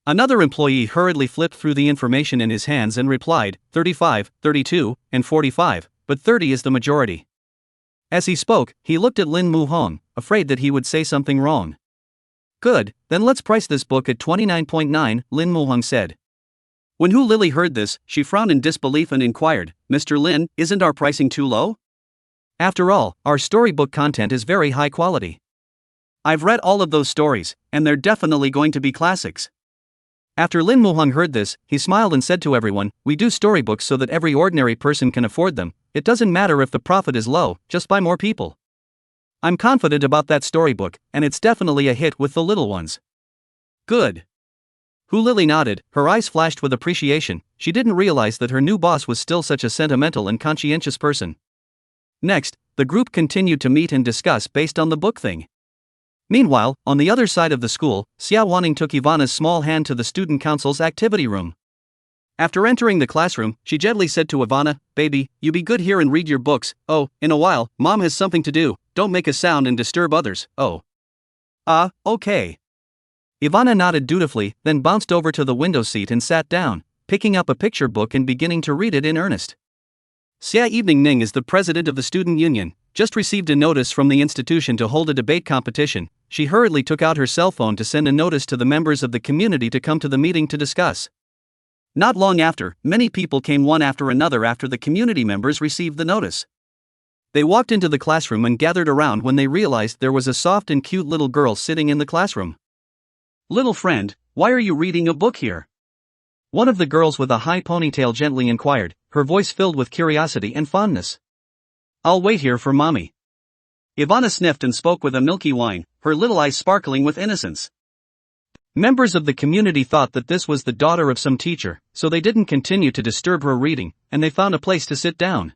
Another employee hurriedly flipped through the information in his hands and replied, 35, 32, and 45, but 30 is the majority. As he spoke, he looked at Lin Muhong, afraid that he would say something wrong. "Good, then let's price this book at 29.9, Lin Muhong said. When Hu Lily heard this, she frowned in disbelief and inquired, "Mr. Lin, isn't our pricing too low? After all, our storybook content is very high quality. I've read all of those stories, and they're definitely going to be classics." After Lin Muhong heard this, he smiled and said to everyone, "We do storybooks so that every ordinary person can afford them. It doesn't matter if the profit is low, just buy more people. I'm confident about that storybook, and it's definitely a hit with the little ones." "Good." Hu Lily nodded, her eyes flashed with appreciation. She didn't realize that her new boss was still such a sentimental and conscientious person. Next, the group continued to meet and discuss based on the book thing. Meanwhile, on the other side of the school, Xie Wanning took Ivana's small hand to the student council's activity room. After entering the classroom, she gently said to Ivana, "Baby, you be good here and read your books. Oh, in a while, Mom has something to do. Don't make a sound and disturb others." "Oh. Okay." Ivana nodded dutifully, then bounced over to the window seat and sat down, picking up a picture book and beginning to read it in earnest. Xie Wanning is the president of the student union, just received a notice from the institution to hold a debate competition. She hurriedly took out her cell phone to send a notice to the members of the community to come to the meeting to discuss. Not long after, many people came one after another after the community members received the notice. They walked into the classroom and gathered around when they realized there was a soft and cute little girl sitting in the classroom. "Little friend, why are you reading a book here?" One of the girls with a high ponytail gently inquired, her voice filled with curiosity and fondness. "I'll wait here for mommy." Ivana sniffed and spoke with a milky whine, her little eyes sparkling with innocence. Members of the community thought that this was the daughter of some teacher, so they didn't continue to disturb her reading, and they found a place to sit down.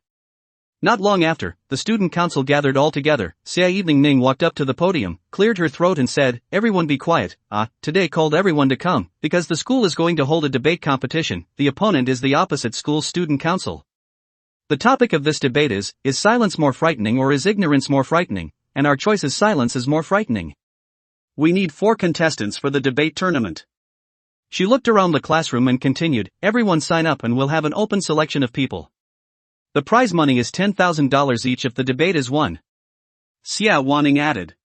Not long after, the student council gathered all together. Xie Wanning walked up to the podium, cleared her throat and said, "Everyone be quiet. Today called everyone to come, because the school is going to hold a debate competition. The opponent is the opposite school's student council. The topic of this debate is silence more frightening or is ignorance more frightening? And our choice is silence is more frightening. We need 4 contestants for the debate tournament." She looked around the classroom and continued, "Everyone sign up and we'll have an open selection of people. The prize money is $10,000 each if the debate is won." Xie Wanning added.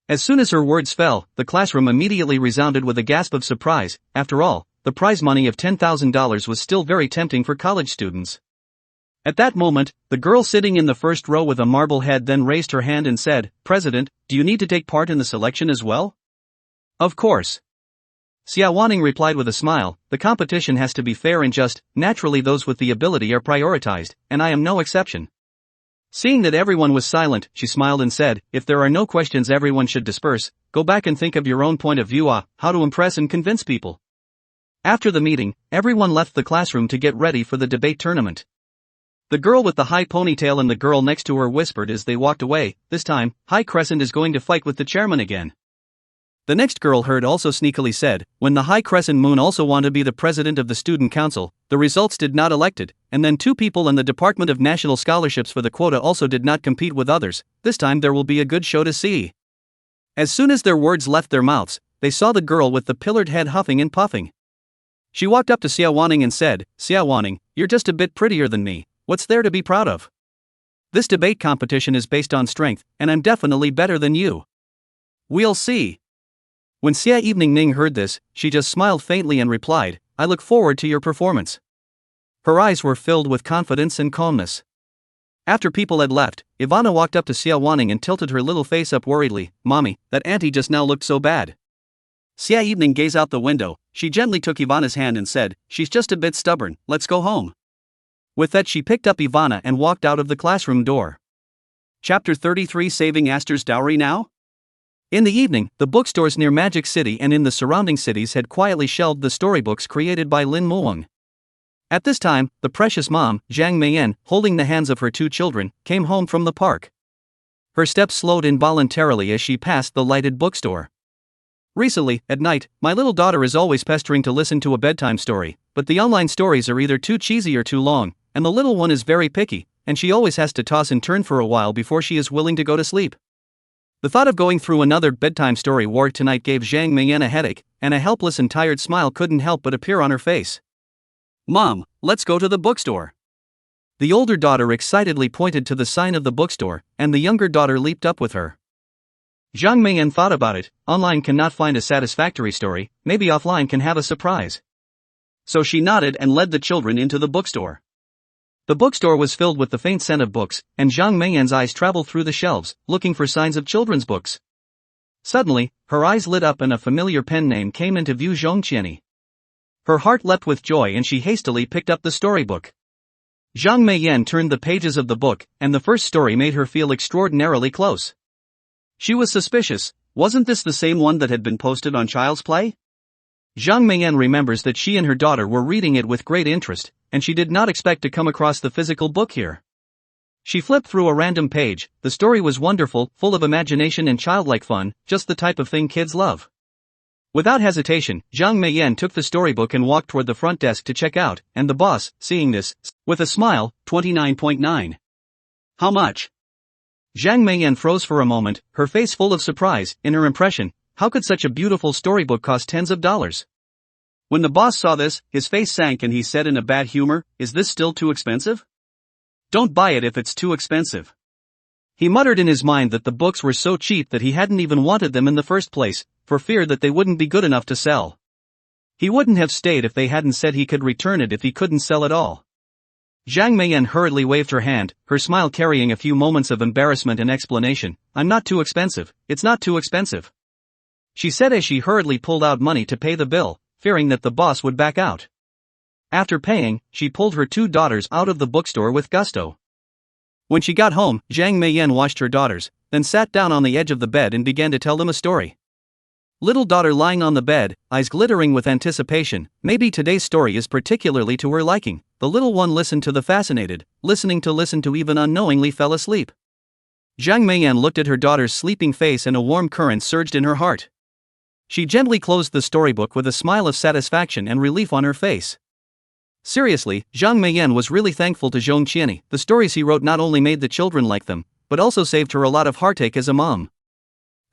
As soon as her words fell, the classroom immediately resounded with a gasp of surprise. After all, the prize money of $10,000 was still very tempting for college students. At that moment, the girl sitting in the first row with a marble head then raised her hand and said, "President, do you need to take part in the selection as well?" "Of course." Xie Wanning replied with a smile, "The competition has to be fair and just. Naturally those with the ability are prioritized, and I am no exception." Seeing that everyone was silent, she smiled and said, "If there are no questions everyone should disperse. Go back and think of your own point of view how to impress and convince people." After the meeting, everyone left the classroom to get ready for the debate tournament. The girl with the high ponytail and the girl next to her whispered as they walked away, "This time, High Crescent is going to fight with the chairman again." The next girl heard also sneakily said, "When the High Crescent Moon also wanted to be the president of the student council, the results did not elected, and then 2 people in the Department of National Scholarships for the quota also did not compete with others. This time there will be a good show to see." As soon as their words left their mouths, they saw the girl with the pillared head huffing and puffing. She walked up to Xie Wanning and said, "Xie Wanning, you're just a bit prettier than me, what's there to be proud of? This debate competition is based on strength, and I'm definitely better than you. We'll see." When Xie Evening heard this, she just smiled faintly and replied, "I look forward to your performance." Her eyes were filled with confidence and calmness. After people had left, Ivana walked up to Xie Wanning and tilted her little face up worriedly. "Mommy, that auntie just now looked so bad." Xie Evening gazed out the window. She gently took Ivana's hand and said, "She's just a bit stubborn, let's go home." With that, she picked up Ivana and walked out of the classroom door. Chapter 33, Saving Aster's Dowry Now? In the evening, the bookstores near Magic City and in the surrounding cities had quietly shelved the storybooks created by Lin Muhong. At this time, the precious mom, Zhang Meiyan, holding the hands of her two children, came home from the park. Her steps slowed involuntarily as she passed the lighted bookstore. "Recently, at night, my little daughter is always pestering to listen to a bedtime story, but the online stories are either too cheesy or too long, and the little one is very picky, and she always has to toss and turn for a while before she is willing to go to sleep." The thought of going through another bedtime story war tonight gave Zhang Meiyan a headache, and a helpless and tired smile couldn't help but appear on her face. "Mom, let's go to the bookstore." The older daughter excitedly pointed to the sign of the bookstore, and the younger daughter leaped up with her. Zhang Meiyan thought about it. Online cannot find a satisfactory story, maybe offline can have a surprise. So she nodded and led the children into the bookstore. The bookstore was filled with the faint scent of books, and Zhang Meiyan's eyes traveled through the shelves, looking for signs of children's books. Suddenly, her eyes lit up and a familiar pen name came into view: Zhongqiani. Her heart leapt with joy and she hastily picked up the storybook. Zhang Meiyan turned the pages of the book, and the first story made her feel extraordinarily close. She was suspicious. Wasn't this the same one that had been posted on Child's Play? Zhang Meiyan remembers that she and her daughter were reading it with great interest, and she did not expect to come across the physical book here. She flipped through a random page. The story was wonderful, full of imagination and childlike fun, just the type of thing kids love. Without hesitation, Zhang Meiyan took the storybook and walked toward the front desk to check out, and the boss, seeing this, with a smile, 29.9. "How much?" Zhang Meiyan froze for a moment, her face full of surprise. In her impression, how could such a beautiful storybook cost tens of dollars? When the boss saw this, his face sank and he said in a bad humor, "Is this still too expensive? Don't buy it if it's too expensive." He muttered in his mind that the books were so cheap that he hadn't even wanted them in the first place, for fear that they wouldn't be good enough to sell. He wouldn't have stayed if they hadn't said he could return it if he couldn't sell it all. Zhang Meiyan hurriedly waved her hand, her smile carrying a few moments of embarrassment and explanation. "I'm not too expensive, it's not too expensive," she said as she hurriedly pulled out money to pay the bill, fearing that the boss would back out. After paying, she pulled her two daughters out of the bookstore with gusto. When she got home, Zhang Meiyan washed her daughters, then sat down on the edge of the bed and began to tell them a story. Little daughter lying on the bed, eyes glittering with anticipation, maybe today's story is particularly to her liking. The little one listened to the fascinated, listening to listen to even unknowingly fell asleep. Zhang Meiyan looked at her daughter's sleeping face and a warm current surged in her heart. She gently closed the storybook with a smile of satisfaction and relief on her face. Seriously, Zhang Meiyan was really thankful to Zhongqiani. The stories he wrote not only made the children like them, but also saved her a lot of heartache as a mom.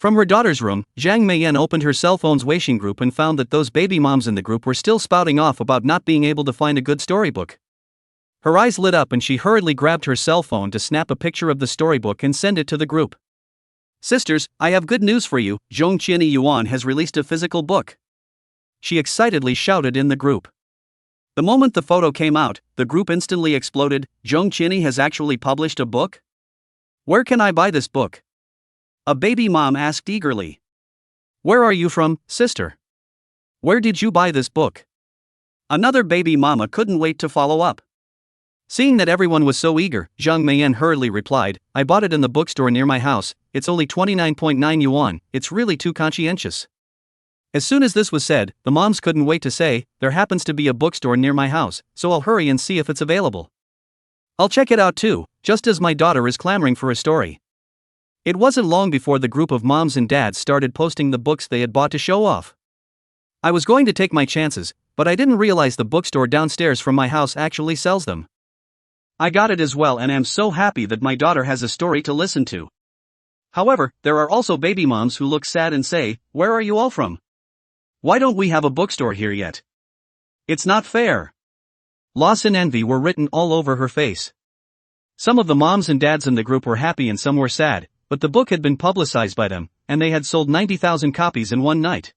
From her daughter's room, Zhang Meiyan opened her cell phone's Weixin group and found that those baby moms in the group were still spouting off about not being able to find a good storybook. Her eyes lit up and she hurriedly grabbed her cell phone to snap a picture of the storybook and send it to the group. "Sisters, I have good news for you. Zhongqiani Yuan has released a physical book," she excitedly shouted in the group. The moment the photo came out, the group instantly exploded. "Zhongqiani has actually published a book? Where can I buy this book?" a baby mom asked eagerly. "Where are you from, sister? Where did you buy this book?" Another baby mama couldn't wait to follow up. Seeing that everyone was so eager, Zhang Meiyan hurriedly replied, "I bought it in the bookstore near my house. It's only 29.9 yuan, it's really too conscientious." As soon as this was said, the moms couldn't wait to say, "There happens to be a bookstore near my house, so I'll hurry and see if it's available. I'll check it out too, just as my daughter is clamoring for a story." It wasn't long before the group of moms and dads started posting the books they had bought to show off. "I was going to take my chances, but I didn't realize the bookstore downstairs from my house actually sells them. I got it as well and am so happy that my daughter has a story to listen to." However, there are also baby moms who look sad and say, "Where are you all from? Why don't we have a bookstore here yet? It's not fair. Loss and envy were written all over her face. Some of the moms and dads in the group were happy and some were sad, but the book had been publicized by them, and they had sold 90,000 copies in one night.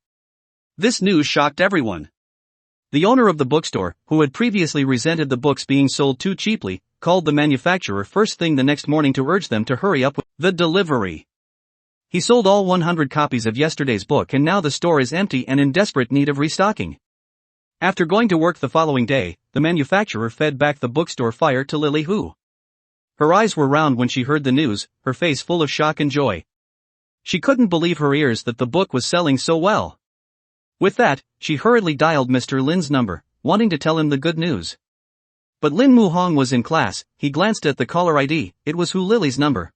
This news shocked everyone. The owner of the bookstore, who had previously resented the books being sold too cheaply, called the manufacturer first thing the next morning to urge them to hurry up with the delivery. He sold all 100 copies of yesterday's book and now the store is empty and in desperate need of restocking. After going to work the following day, the manufacturer fed back the bookstore fire to Lily Hu. Her eyes were round when she heard the news, her face full of shock and joy. She couldn't believe her ears that the book was selling so well. With that, she hurriedly dialed Mr. Lin's number, wanting to tell him the good news. But Lin Muhong was in class. He glanced at the caller ID, it was Hu Lily's number.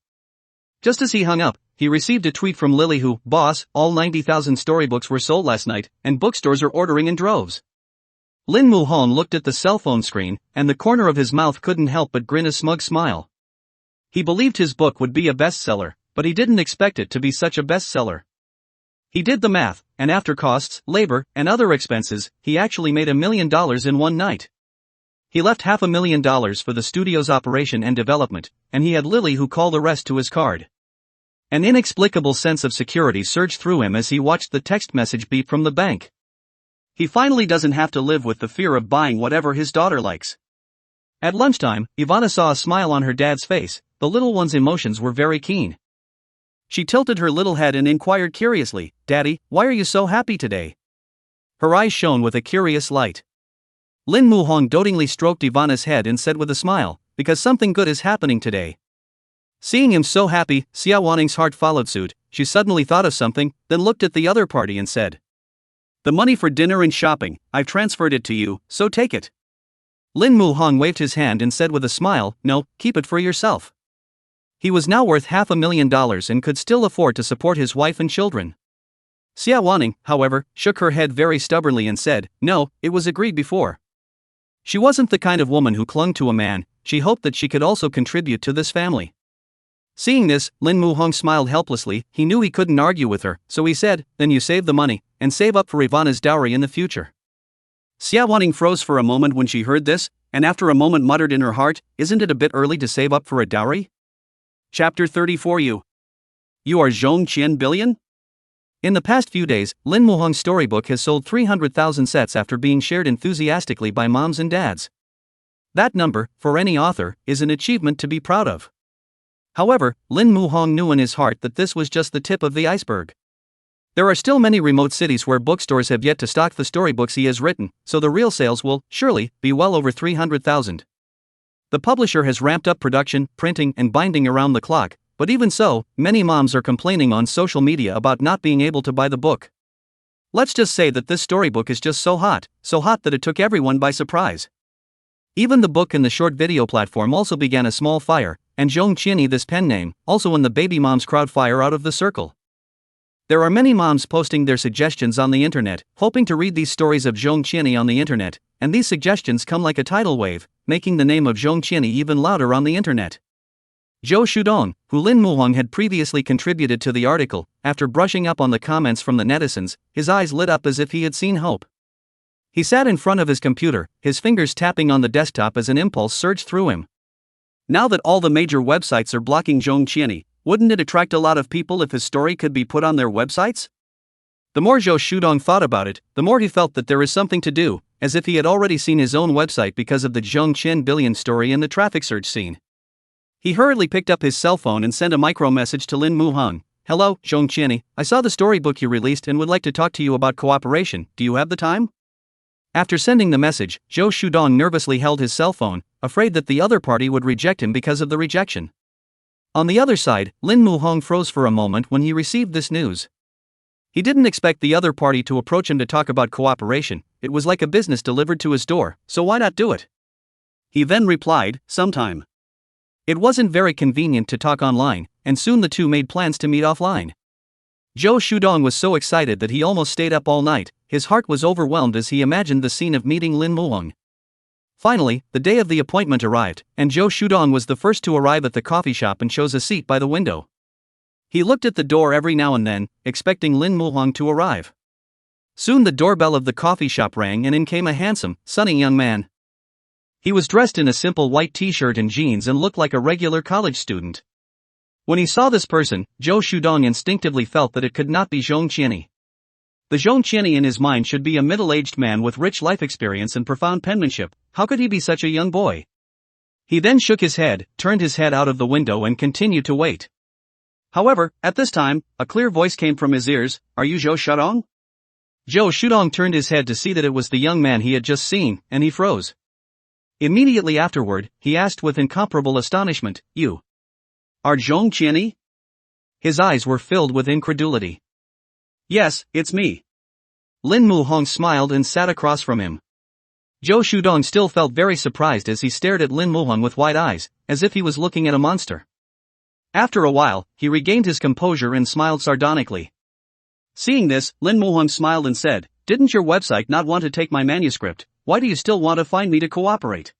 Just as he hung up, he received a tweet from Lily Hu, "Boss, all 90,000 storybooks were sold last night, and bookstores are ordering in droves." Lin Muhong looked at the cell phone screen, and the corner of his mouth couldn't help but grin a smug smile. He believed his book would be a bestseller, but he didn't expect it to be such a bestseller. He did the math, and after costs, labor, and other expenses, he actually made $1 million in one night. He left $500,000 for the studio's operation and development, and he had Lily Hu call the rest to his card. An inexplicable sense of security surged through him as he watched the text message beep from the bank. He finally doesn't have to live with the fear of buying whatever his daughter likes. At lunchtime, Ivana saw a smile on her dad's face. The little one's emotions were very keen. She tilted her little head and inquired curiously, "Daddy, why are you so happy today?" Her eyes shone with a curious light. Lin Muhong dotingly stroked Ivana's head and said with a smile, "Because something good is happening today." Seeing him so happy, Xie Wanning's heart followed suit. She suddenly thought of something, then looked at the other party and said, "The money for dinner and shopping, I've transferred it to you, so take it." Lin Muhong waved his hand and said with a smile, "No, keep it for yourself." He was now worth $500,000 and could still afford to support his wife and children. Xie Wanning, however, shook her head very stubbornly and said, "No, it was agreed before." She wasn't the kind of woman who clung to a man. She hoped that she could also contribute to this family. Seeing this, Lin Muhong smiled helplessly. He knew he couldn't argue with her, so he said, "Then you save the money, and save up for Ivana's dowry in the future." Xie Wanning froze for a moment when she heard this, and after a moment muttered in her heart, "Isn't it a bit early to save up for a dowry?" Chapter 34. You are Zhong Qian Billion? In the past few days, Lin Muhong's storybook has sold 300,000 sets after being shared enthusiastically by moms and dads. That number, for any author, is an achievement to be proud of. However, Lin Muhong knew in his heart that this was just the tip of the iceberg. There are still many remote cities where bookstores have yet to stock the storybooks he has written, so the real sales will, surely, be well over 300,000. The publisher has ramped up production, printing, and binding around the clock, but even so, many moms are complaining on social media about not being able to buy the book. Let's just say that this storybook is just so hot that it took everyone by surprise. Even the book and the short video platform also began a small fire, and Zhong Qian, this pen name, also in the baby moms crowd fire out of the circle. There are many moms posting their suggestions on the internet, hoping to read these stories of Zhong Qian on the internet, and these suggestions come like a tidal wave, making the name of Zhong Qian even louder on the internet. Zhou Shudong, who Lin Muhong had previously contributed to the article, after brushing up on the comments from the netizens, his eyes lit up as if he had seen hope. He sat in front of his computer, his fingers tapping on the desktop as an impulse surged through him. Now that all the major websites are blocking Zhong Qian, wouldn't it attract a lot of people if his story could be put on their websites? The more Zhou Shudong thought about it, the more he felt that there is something to do, as if he had already seen his own website because of the Zhong Qian Billion story in the traffic surge scene. He hurriedly picked up his cell phone and sent a micro message to Lin Muhong. "Hello, Zhong Qian, I saw the storybook you released and would like to talk to you about cooperation. Do you have the time?" After sending the message, Zhou Shudong nervously held his cell phone, afraid that the other party would reject him because of the rejection. On the other side, Lin Muhong froze for a moment when he received this news. He didn't expect the other party to approach him to talk about cooperation. It was like a business delivered to his door, so why not do it? He then replied, "Sometime." It wasn't very convenient to talk online, and soon the two made plans to meet offline. Zhou Shudong was so excited that he almost stayed up all night. His heart was overwhelmed as he imagined the scene of meeting Lin Muhong. Finally, the day of the appointment arrived, and Zhou Shudong was the first to arrive at the coffee shop and chose a seat by the window. He looked at the door every now and then, expecting Lin Muhong to arrive. Soon the doorbell of the coffee shop rang and in came a handsome, sunny young man. He was dressed in a simple white t-shirt and jeans and looked like a regular college student. When he saw this person, Zhou Shudong instinctively felt that it could not be Zhong Qianni. The Zhong Qianni in his mind should be a middle-aged man with rich life experience and profound penmanship. How could he be such a young boy? He then shook his head, turned his head out of the window and continued to wait. However, at this time, a clear voice came from his ears. Are you Zhou Shudong? Zhou Shudong turned his head to see that it was the young man he had just seen, and he froze. Immediately afterward, he asked with incomparable astonishment, You are Zhong Qianni? His eyes were filled with incredulity. Yes, it's me. Lin Muhong smiled and sat across from him. Zhou Shudong still felt very surprised as he stared at Lin Muhong with wide eyes, as if he was looking at a monster. After a while, he regained his composure and smiled sardonically. Seeing this, Lin Muhong smiled and said, Didn't your website not want to take my manuscript? Why do you still want to find me to cooperate?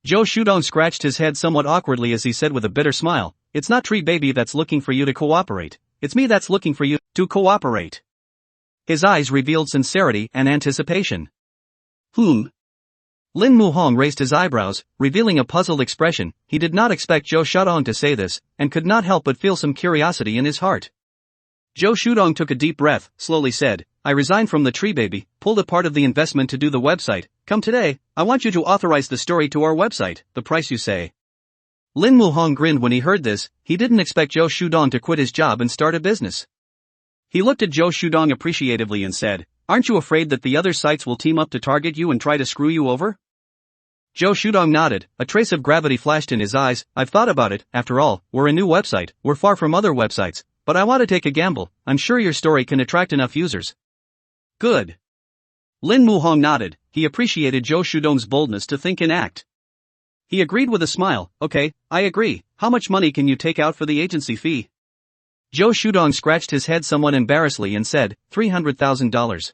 Zhou Shudong scratched his head somewhat awkwardly as he said with a bitter smile, It's not Tree Baby that's looking for you to cooperate. It's me that's looking for you to cooperate. His eyes revealed sincerity and anticipation. Lin Muhong raised his eyebrows, revealing a puzzled expression. He did not expect Zhou Shudong to say this, and could not help but feel some curiosity in his heart. Zhou Shudong took a deep breath, slowly said, I resigned from the Tree Baby, pulled a part of the investment to do the website. Come today, I want you to authorize the story to our website, the price you say. Lin Muhong grinned when he heard this. He didn't expect Zhou Shudong to quit his job and start a business. He looked at Zhou Shudong appreciatively and said, Aren't you afraid that the other sites will team up to target you and try to screw you over? Zhou Shudong nodded, a trace of gravity flashed in his eyes. I've thought about it. After all, we're a new website, we're far from other websites. But I want to take a gamble. I'm sure your story can attract enough users. Good. Lin Muhong nodded. He appreciated Zhou Shudong's boldness to think and act. He agreed with a smile. Okay, I agree. How much money can you take out for the agency fee? Zhou Shudong scratched his head somewhat embarrassedly and said, $300,000.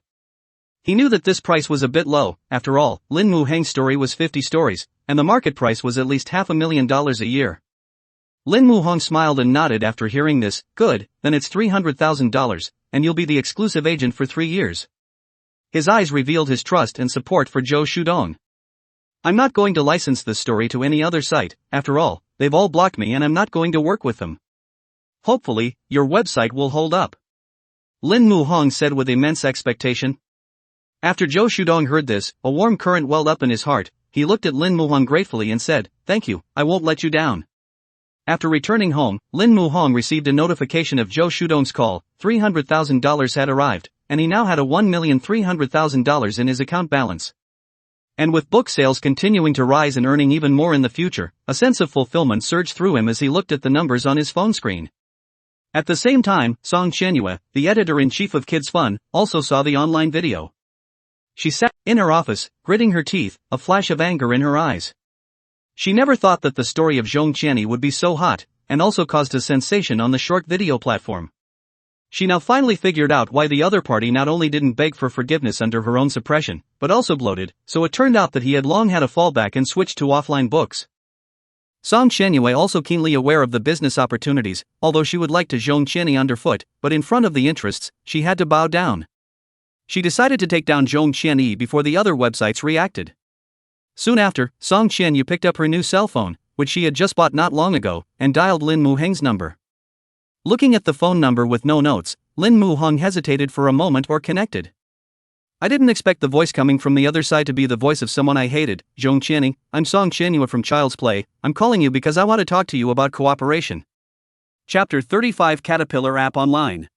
He knew that this price was a bit low. After all, Lin Muhong's story was 50 stories, and the market price was at least $500,000 a year. Lin Muhong smiled and nodded after hearing this. Good, then it's $300,000, and you'll be the exclusive agent for 3 years. His eyes revealed his trust and support for Zhou Shudong. I'm not going to license this story to any other site. After all, they've all blocked me and I'm not going to work with them. Hopefully, your website will hold up. Lin Muhong said with immense expectation. After Zhou Shudong heard this, a warm current welled up in his heart. He looked at Lin Muhong gratefully and said, Thank you, I won't let you down. After returning home, Lin Muhong received a notification of Zhou Shudong's call. $300,000 had arrived, and he now had a $1,300,000 in his account balance. And with book sales continuing to rise and earning even more in the future, a sense of fulfillment surged through him as he looked at the numbers on his phone screen. At the same time, Song Qianyue, the editor-in-chief of Kids Fun, also saw the online video. She sat in her office, gritting her teeth, a flash of anger in her eyes. She never thought that the story of Zhong Qianni would be so hot, and also caused a sensation on the short video platform. She now finally figured out why the other party not only didn't beg for forgiveness under her own suppression, but also bloated, so it turned out that he had long had a fallback and switched to offline books. Song Qianyue also keenly aware of the business opportunities, although she would like to Zhong Qianni underfoot, but in front of the interests, she had to bow down. She decided to take down Zhong Qianni before the other websites reacted. Soon after, Song Qianyue picked up her new cell phone, which she had just bought not long ago, and dialed Lin Muhong's number. Looking at the phone number with no notes, Lin Muhong hesitated for a moment or connected. I didn't expect the voice coming from the other side to be the voice of someone I hated. Zhong Qianni, I'm Song Qianyue from Child's Play. I'm calling you because I want to talk to you about cooperation. Chapter 35 Caterpillar App Online.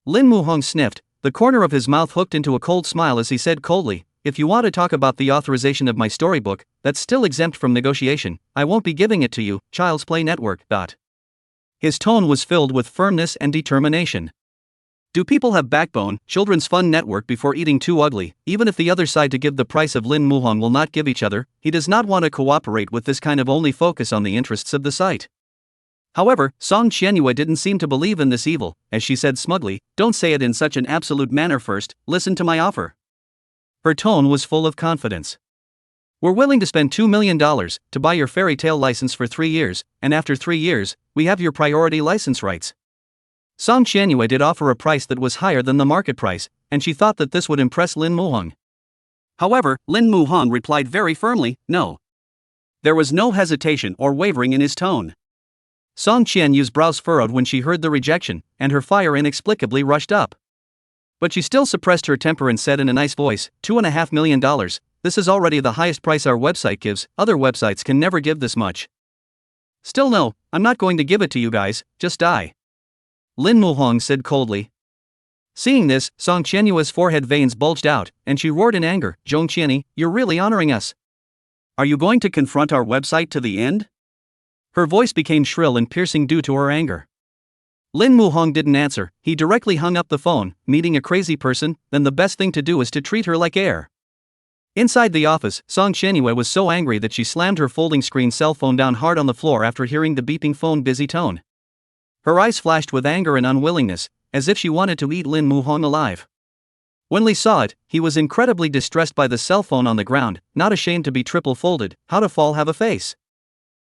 Lin Muhong sniffed, the corner of his mouth hooked into a cold smile as he said coldly, If you want to talk about the authorization of my storybook, that's still exempt from negotiation, I won't be giving it to you, Child's Play Network. His tone was filled with firmness and determination. Do people have backbone? Children's Fun Network before eating too ugly. Even if the other side to give the price of Lin Muhong will not give each other, he does not want to cooperate with this kind of only focus on the interests of the site. However, Song Qianyue didn't seem to believe in this evil, as she said smugly, Don't say it in such an absolute manner first, listen to my offer. Her tone was full of confidence. We're willing to spend $2 million to buy your fairy tale license for 3 years, and after 3 years, we have your priority license rights. Song Qianyue did offer a price that was higher than the market price, and she thought that this would impress Lin Muhong. However, Lin Muhong replied very firmly, no. There was no hesitation or wavering in his tone. Song Qianyue's brows furrowed when she heard the rejection, and her fire inexplicably rushed up. But she still suppressed her temper and said in a nice voice, $2.5 million, this is already the highest price our website gives, other websites can never give this much. Still no, I'm not going to give it to you guys, just die. Lin Muhong said coldly. Seeing this, Song Qianyue's forehead veins bulged out, and she roared in anger, Zhong Qianyi, you're really honoring us. Are you going to confront our website to the end? Her voice became shrill and piercing due to her anger. Lin Muhong didn't answer, he directly hung up the phone, meeting a crazy person, then the best thing to do is to treat her like air. Inside the office, Song Qianyue was so angry that she slammed her folding screen cell phone down hard on the floor after hearing the beeping phone busy tone. Her eyes flashed with anger and unwillingness, as if she wanted to eat Lin Muhong alive. When Li saw it, he was incredibly distressed by the cell phone on the ground, not ashamed to be triple folded, how to fall have a face.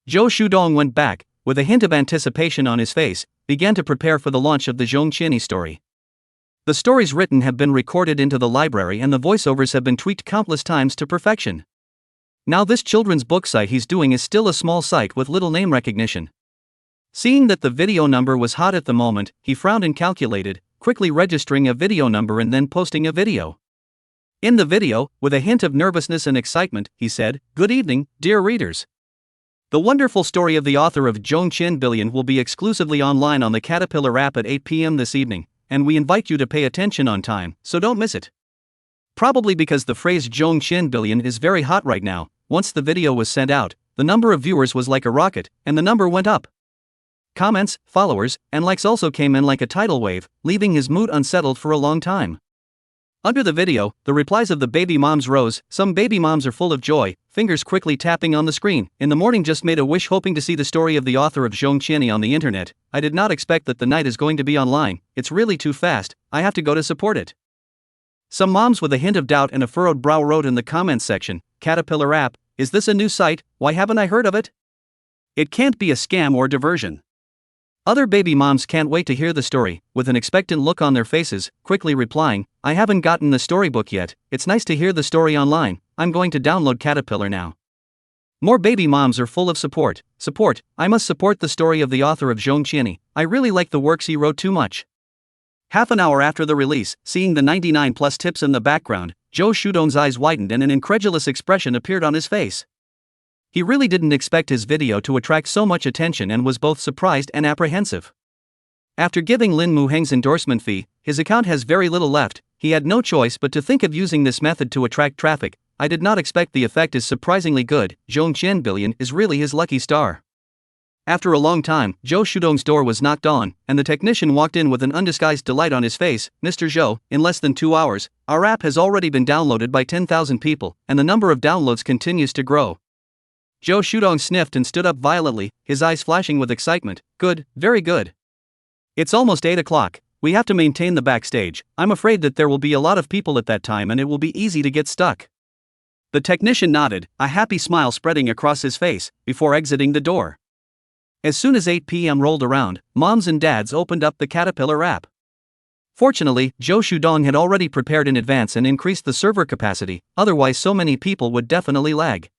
Zhou Shudong went back, with a hint of anticipation on his face, began to prepare for the launch of the Zhong Qianyi story. The stories written have been recorded into the library and the voiceovers have been tweaked countless times to perfection. Now this children's book site he's doing is still a small site with little name recognition. Seeing that the video number was hot at the moment, he frowned and calculated, quickly registering a video number and then posting a video. In the video, with a hint of nervousness and excitement, he said, "Good evening, dear readers. The wonderful story of the author of Zhong Qianyi Billion will be exclusively online on the Caterpillar app at 8 p.m. this evening, and we invite you to pay attention on time, so don't miss it." Probably because the phrase Zhong Qianyi Billion is very hot right now, once the video was sent out, the number of viewers was like a rocket, and the number went up. Comments, followers, and likes also came in like a tidal wave, leaving his mood unsettled for a long time. Under the video, the replies of the baby moms rose. Some baby moms are full of joy, fingers quickly tapping on the screen. In the morning just made a wish hoping to see the story of the author of Zhong Qianyi on the internet. I did not expect that the night is going to be online, it's really too fast, I have to go to support it. Some moms with a hint of doubt and a furrowed brow wrote in the comments section, Caterpillar app, is this a new site, why haven't I heard of it? It can't be a scam or diversion. Other baby moms can't wait to hear the story, with an expectant look on their faces, quickly replying, I haven't gotten the storybook yet, it's nice to hear the story online, I'm going to download Caterpillar now. More baby moms are full of support, I must support the story of the author of Zhong Qianyi, I really like the works he wrote too much. Half an hour after the release, seeing the 99 plus tips in the background, Zhou Shudong's eyes widened and an incredulous expression appeared on his face. He really didn't expect his video to attract so much attention and was both surprised and apprehensive. After giving Lin Muhong's endorsement fee, his account has very little left, he had no choice but to think of using this method to attract traffic. I did not expect the effect is surprisingly good, Zhong Qianyi Billion is really his lucky star. After a long time, Zhou Shudong's door was knocked on, and the technician walked in with an undisguised delight on his face. Mr. Zhou, in less than 2 hours, our app has already been downloaded by 10,000 people, and the number of downloads continues to grow. Zhou Shudong sniffed and stood up violently, his eyes flashing with excitement. Good, very good. It's almost 8 o'clock, we have to maintain the backstage, I'm afraid that there will be a lot of people at that time and it will be easy to get stuck. The technician nodded, a happy smile spreading across his face, before exiting the door. As soon as 8 p.m. rolled around, moms and dads opened up the Caterpillar app. Fortunately, Zhou Shudong had already prepared in advance and increased the server capacity, otherwise so many people would definitely lag.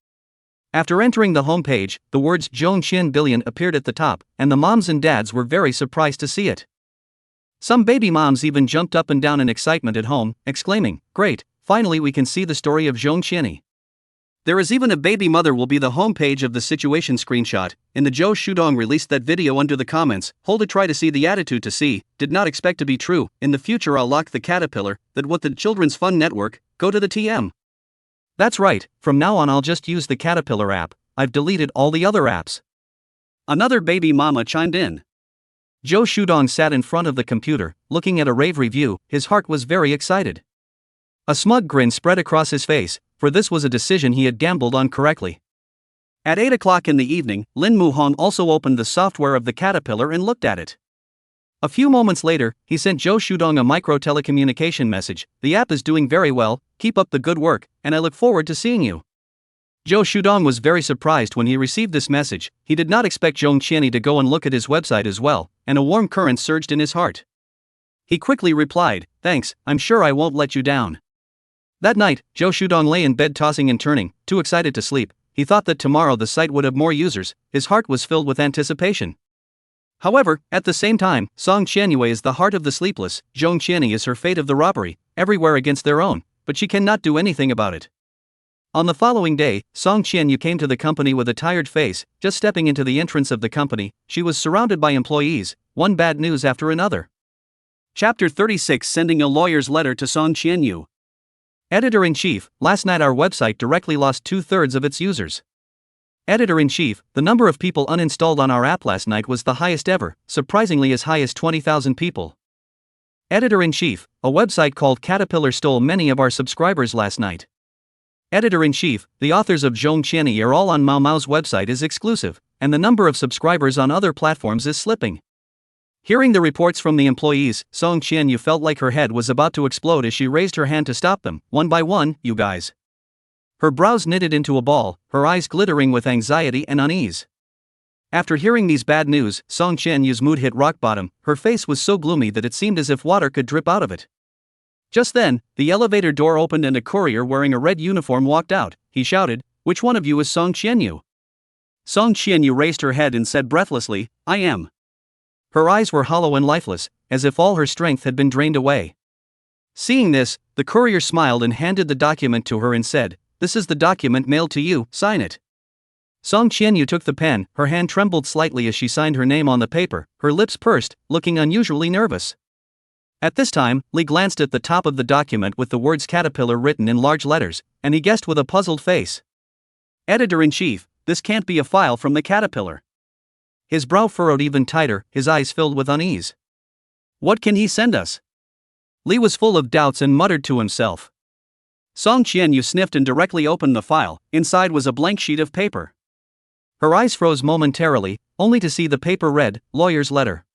After entering the home page, the words Zhong Qianyi Billion appeared at the top, and the moms and dads were very surprised to see it. Some baby moms even jumped up and down in excitement at home, exclaiming, great, finally we can see the story of Zhong Qianyi. There is even a baby mother will be the home page of the situation screenshot. In the Zhou Shudong released that video under the comments, hold to try to see the attitude to see, did not expect to be true, in the future I'll lock the Caterpillar, that what the Children's Fun Network, go to the TM. That's right, from now on I'll just use the Caterpillar app, I've deleted all the other apps. Another baby mama chimed in. Zhou Shudong sat in front of the computer, looking at a rave review, his heart was very excited. A smug grin spread across his face, for this was a decision he had gambled on correctly. At 8 o'clock in the evening, Lin Muhong also opened the software of the Caterpillar and looked at it. A few moments later, he sent Zhou Shudong a micro-telecommunication message, the app is doing very well, keep up the good work, and I look forward to seeing you. Zhou Shudong was very surprised when he received this message. He did not expect Zhong Qianyi to go and look at his website as well, and a warm current surged in his heart. He quickly replied, "Thanks, I'm sure I won't let you down." That night, Zhou Shudong lay in bed tossing and turning, too excited to sleep. He thought that tomorrow the site would have more users. His heart was filled with anticipation. However, at the same time, Song Qianyue is the heart of the sleepless. Zhong Qianyi is her fate of the robbery, everywhere against their own, but she cannot do anything about it. On the following day, Song Qianyu came to the company with a tired face. Just stepping into the entrance of the company, she was surrounded by employees, one bad news after another. Chapter 36, Sending a Lawyer's Letter to Song Qianyu. Editor-in-Chief, last night our website directly lost 2/3 of its users. Editor-in-Chief, the number of people uninstalled on our app last night was the highest ever, surprisingly as high as 20,000 people. Editor-in-Chief, a website called Caterpillar stole many of our subscribers last night. Editor-in-Chief, the authors of Zhong Qianyi are all on Mao Mao's website is exclusive, and the number of subscribers on other platforms is slipping. Hearing the reports from the employees, Song Qianyu felt like her head was about to explode as she raised her hand to stop them, one by one, "You guys." Her brows knitted into a ball, her eyes glittering with anxiety and unease. After hearing these bad news, Song Qianyu's mood hit rock bottom. Her face was so gloomy that it seemed as if water could drip out of it. Just then, the elevator door opened and a courier wearing a red uniform walked out. He shouted, "Which one of you is Song Qianyu?" Song Qianyu raised her head and said breathlessly, "I am." Her eyes were hollow and lifeless, as if all her strength had been drained away. Seeing this, the courier smiled and handed the document to her and said, "This is the document mailed to you, sign it." Song Qianyu took the pen, her hand trembled slightly as she signed her name on the paper, her lips pursed, looking unusually nervous. At this time, Li glanced at the top of the document with the words Caterpillar written in large letters, and he guessed with a puzzled face. Editor-in-Chief, this can't be a file from the Caterpillar. His brow furrowed even tighter, his eyes filled with unease. What can he send us? Li was full of doubts and muttered to himself. Song Qianyu sniffed and directly opened the file. Inside was a blank sheet of paper. Her eyes froze momentarily, only to see the paper read, "Lawyer's Letter."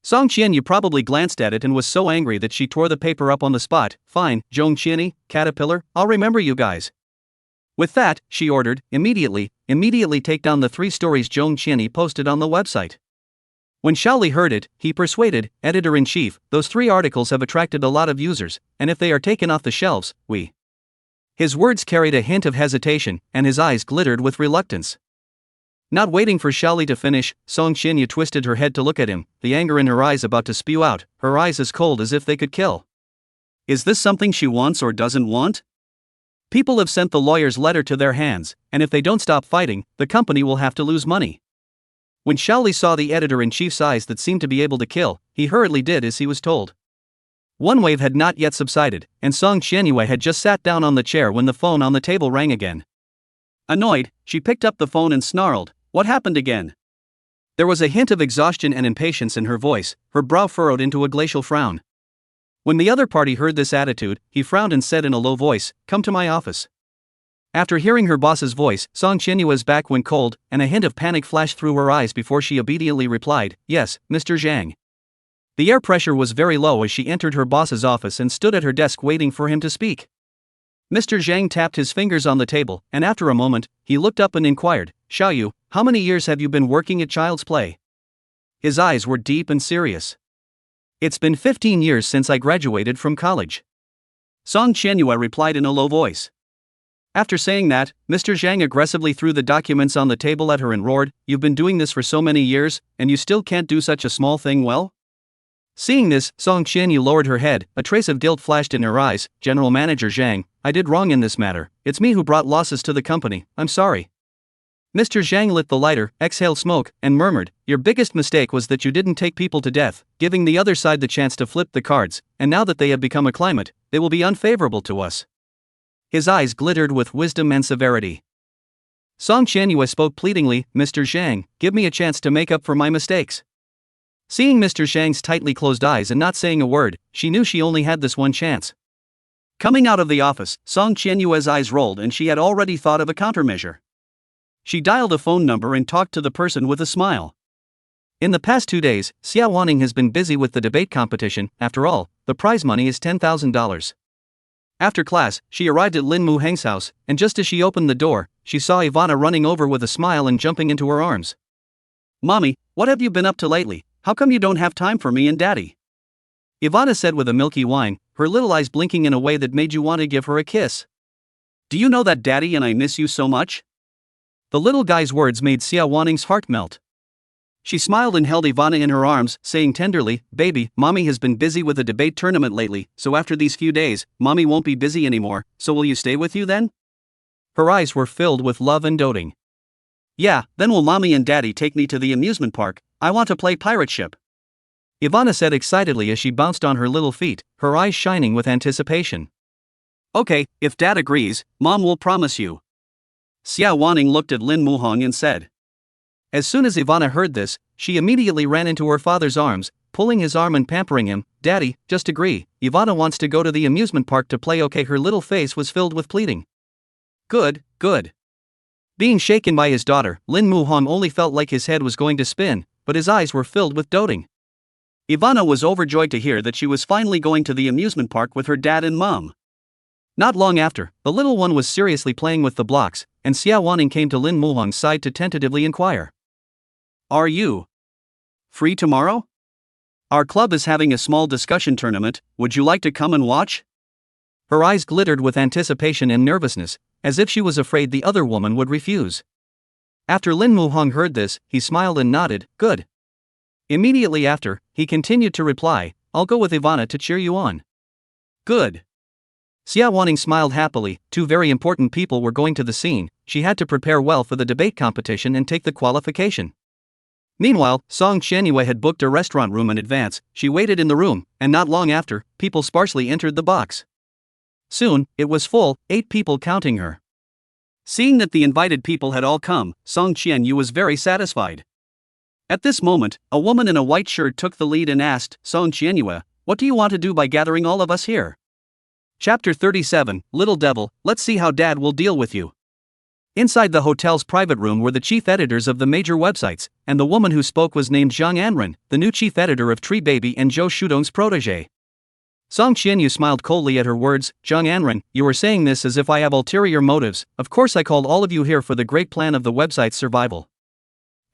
Song Qianyu probably glanced at it and was so angry that she tore the paper up on the spot. "Fine, Zhong Qianyi, Caterpillar, I'll remember you guys." With that, she ordered, immediately take down the 3 stories Zhong Qianyi posted on the website. When Shaoli heard it, he persuaded, Editor-in-Chief, those 3 articles have attracted a lot of users, and if they are taken off the shelves, we. His words carried a hint of hesitation, and his eyes glittered with reluctance. Not waiting for Shaoli to finish, Song Qianyu twisted her head to look at him, the anger in her eyes about to spew out, her eyes as cold as if they could kill. Is this something she wants or doesn't want? People have sent the lawyer's letter to their hands, and if they don't stop fighting, the company will have to lose money. When Shaoli saw the editor-in-chief's eyes that seemed to be able to kill, he hurriedly did as he was told. One wave had not yet subsided, and Song Qianyu had just sat down on the chair when the phone on the table rang again. Annoyed, she picked up the phone and snarled, "What happened again?" There was a hint of exhaustion and impatience in her voice, her brow furrowed into a glacial frown. When the other party heard this attitude, he frowned and said in a low voice, "Come to my office." After hearing her boss's voice, Song Qianyu's back went cold, and a hint of panic flashed through her eyes before she obediently replied, "Yes, Mr. Zhang." The air pressure was very low as she entered her boss's office and stood at her desk waiting for him to speak. Mr. Zhang tapped his fingers on the table, and after a moment, he looked up and inquired, "Xiaoyu, how many years have you been working at Child's Play?" His eyes were deep and serious. "It's been 15 years since I graduated from college." Song Qianyu replied in a low voice. After saying that, Mr. Zhang aggressively threw the documents on the table at her and roared, "You've been doing this for so many years, and you still can't do such a small thing well?" Seeing this, Song Qianyu lowered her head, a trace of guilt flashed in her eyes. "General Manager Zhang, I did wrong in this matter. It's me who brought losses to the company, I'm sorry." Mr. Zhang lit the lighter, exhaled smoke, and murmured, "Your biggest mistake was that you didn't take people to death, giving the other side the chance to flip the cards, and now that they have become a climate, they will be unfavorable to us." His eyes glittered with wisdom and severity. Song Qianyu spoke pleadingly, "Mr. Zhang, give me a chance to make up for my mistakes." Seeing Mr. Zhang's tightly closed eyes and not saying a word, she knew she only had this one chance. Coming out of the office, Song Qianyu's eyes rolled and she had already thought of a countermeasure. She dialed a phone number and talked to the person with a smile. In the past 2 days, Xie Wanning has been busy with the debate competition. After all, the prize money is $10,000. After class, she arrived at Lin Muhang's house, and just as she opened the door, she saw Ivana running over with a smile and jumping into her arms. "Mommy, what have you been up to lately? How come you don't have time for me and Daddy?" Ivana said with a milky whine, her little eyes blinking in a way that made you want to give her a kiss. "Do you know that Daddy and I miss you so much?" The little guy's words made Xie Wanning's heart melt. She smiled and held Ivana in her arms, saying tenderly, "Baby, Mommy has been busy with a debate tournament lately, so after these few days, Mommy won't be busy anymore, so will you stay with you then?" Her eyes were filled with love and doting. "Yeah, then will Mommy and Daddy take me to the amusement park? I want to play pirate ship," Ivana said excitedly as she bounced on her little feet, her eyes shining with anticipation. "Okay, if Dad agrees, Mom will promise you." Xie Wanning looked at Lin Muhang and said. As soon as Ivana heard this, she immediately ran into her father's arms, pulling his arm and pampering him. "Daddy, just agree, Ivana wants to go to the amusement park to play, okay?" Her little face was filled with pleading. Good, good. Being shaken by his daughter, Lin Muhang only felt like his head was going to spin, but his eyes were filled with doting. Ivana was overjoyed to hear that she was finally going to the amusement park with her dad and mom. Not long after, the little one was seriously playing with the blocks, and Xie Wanning came to Lin Muhang's side to tentatively inquire. "Are you free tomorrow? Our club is having a small discussion tournament, would you like to come and watch?" Her eyes glittered with anticipation and nervousness, as if she was afraid the other woman would refuse. After Lin Muhang heard this, he smiled and nodded, "Good." Immediately after, he continued to reply, "I'll go with Ivana to cheer you on." "Good." Xie Wanning smiled happily. Two very important people were going to the scene. She had to prepare well for the debate competition and take the qualification. Meanwhile, Song Qianyue had booked a restaurant room in advance. She waited in the room, and not long after, people sparsely entered the box. Soon, it was full, 8 people counting her. Seeing that the invited people had all come, Song Qianyue was very satisfied. At this moment, a woman in a white shirt took the lead and asked, "Song Qianyue, what do you want to do by gathering all of us here?" Chapter 37, Little Devil, let's see how Dad will deal with you. Inside the hotel's private room were the chief editors of the major websites, and the woman who spoke was named Zhang Anren, the new chief editor of Tree Baby and Zhou Shudong's protege. Song Qianyu smiled coldly at her words. "Zhang Anren, you are saying this as if I have ulterior motives. Of course I called all of you here for the great plan of the website's survival.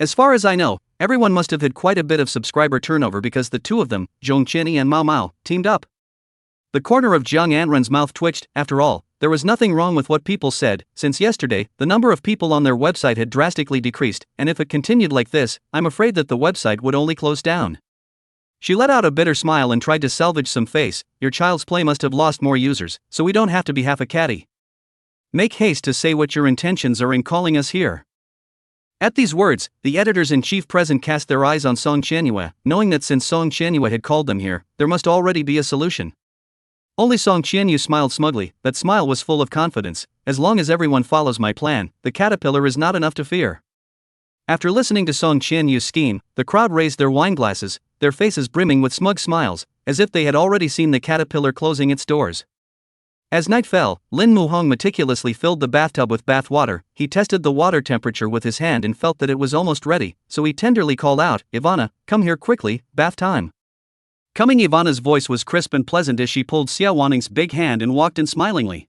As far as I know, everyone must have had quite a bit of subscriber turnover because the two of them, Zhong Qinyi and Mao Mao, teamed up." The corner of Zhang Anren's mouth twitched. After all, there was nothing wrong with what people said. Since yesterday, the number of people on their website had drastically decreased, and if it continued like this, I'm afraid that the website would only close down. She let out a bitter smile and tried to salvage some face. "Your child's play must have lost more users, so we don't have to be half a catty. Make haste to say what your intentions are in calling us here." At these words, the editors-in-chief present cast their eyes on Song Qianyue, knowing that since Song Qianyue had called them here, there must already be a solution. Only Song Qianyu smiled smugly. That smile was full of confidence. "As long as everyone follows my plan, the caterpillar is not enough to fear." After listening to Song Qianyu's scheme, the crowd raised their wine glasses, their faces brimming with smug smiles, as if they had already seen the caterpillar closing its doors. As night fell, Lin Muhang meticulously filled the bathtub with bath water. He tested the water temperature with his hand and felt that it was almost ready, so he tenderly called out, "Ivana, come here quickly, bath time." Coming, Ivana's voice was crisp and pleasant as she pulled Xie Wanning's big hand and walked in smilingly.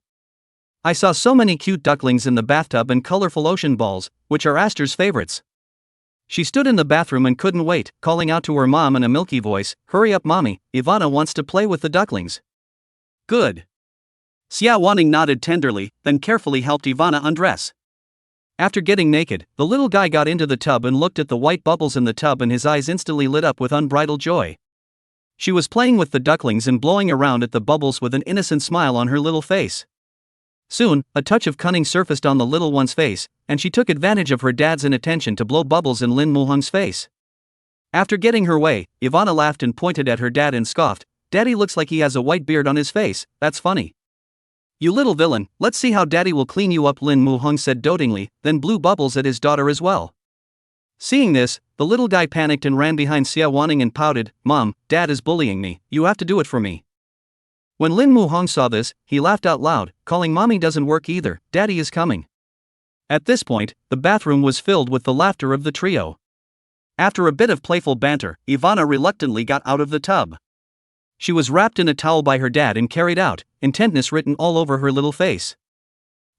"I saw so many cute ducklings in the bathtub and colorful ocean balls, which are Aster's favorites." She stood in the bathroom and couldn't wait, calling out to her mom in a milky voice, "Hurry up, Mommy, Ivana wants to play with the ducklings." "Good." Xie Wanning nodded tenderly, then carefully helped Ivana undress. After getting naked, the little guy got into the tub and looked at the white bubbles in the tub, and his eyes instantly lit up with unbridled joy. She was playing with the ducklings and blowing around at the bubbles with an innocent smile on her little face. Soon, a touch of cunning surfaced on the little one's face, and she took advantage of her dad's inattention to blow bubbles in Lin Muhang's face. After getting her way, Ivana laughed and pointed at her dad and scoffed, "Daddy looks like he has a white beard on his face, that's funny." "You little villain, let's see how Daddy will clean you up," Lin Muhang said dotingly, then blew bubbles at his daughter as well. Seeing this, the little guy panicked and ran behind Xie Wanning and pouted, "Mom, Dad is bullying me, you have to do it for me." When Lin Muhang saw this, he laughed out loud, calling, "Mommy doesn't work either, Daddy is coming." At this point, the bathroom was filled with the laughter of the trio. After a bit of playful banter, Ivana reluctantly got out of the tub. She was wrapped in a towel by her dad and carried out, intentness written all over her little face.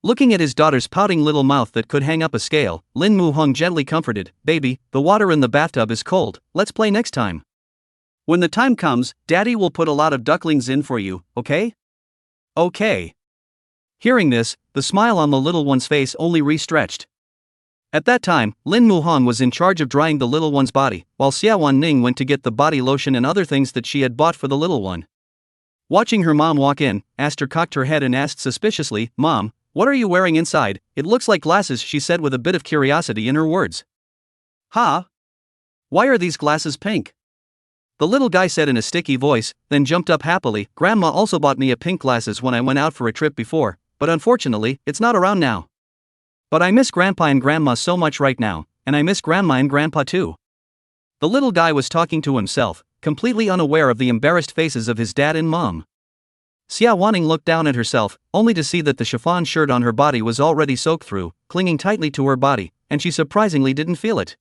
Looking at his daughter's pouting little mouth that could hang up a scale, Lin Mu-hong gently comforted, "Baby, the water in the bathtub is cold, let's play next time. When the time comes, Daddy will put a lot of ducklings in for you, okay?" "Okay." Hearing this, the smile on the little one's face only re-stretched. At that time, Lin Mu-hong was in charge of drying the little one's body, while Xie Wanning went to get the body lotion and other things that she had bought for the little one. Watching her mom walk in, Aster cocked her head and asked suspiciously, "Mom, what are you wearing inside?" "It looks like glasses," she said with a bit of curiosity in her words. "Huh? Why are these glasses pink?" the little guy said in a sticky voice, then jumped up happily. "Grandma also bought me a pink glasses when I went out for a trip before, but unfortunately, it's not around now. But I miss Grandpa and Grandma so much right now, and I miss Grandma and Grandpa too." The little guy was talking to himself, completely unaware of the embarrassed faces of his dad and mom. Xie Wanning looked down at herself, only to see that the chiffon shirt on her body was already soaked through, clinging tightly to her body, and she surprisingly didn't feel it.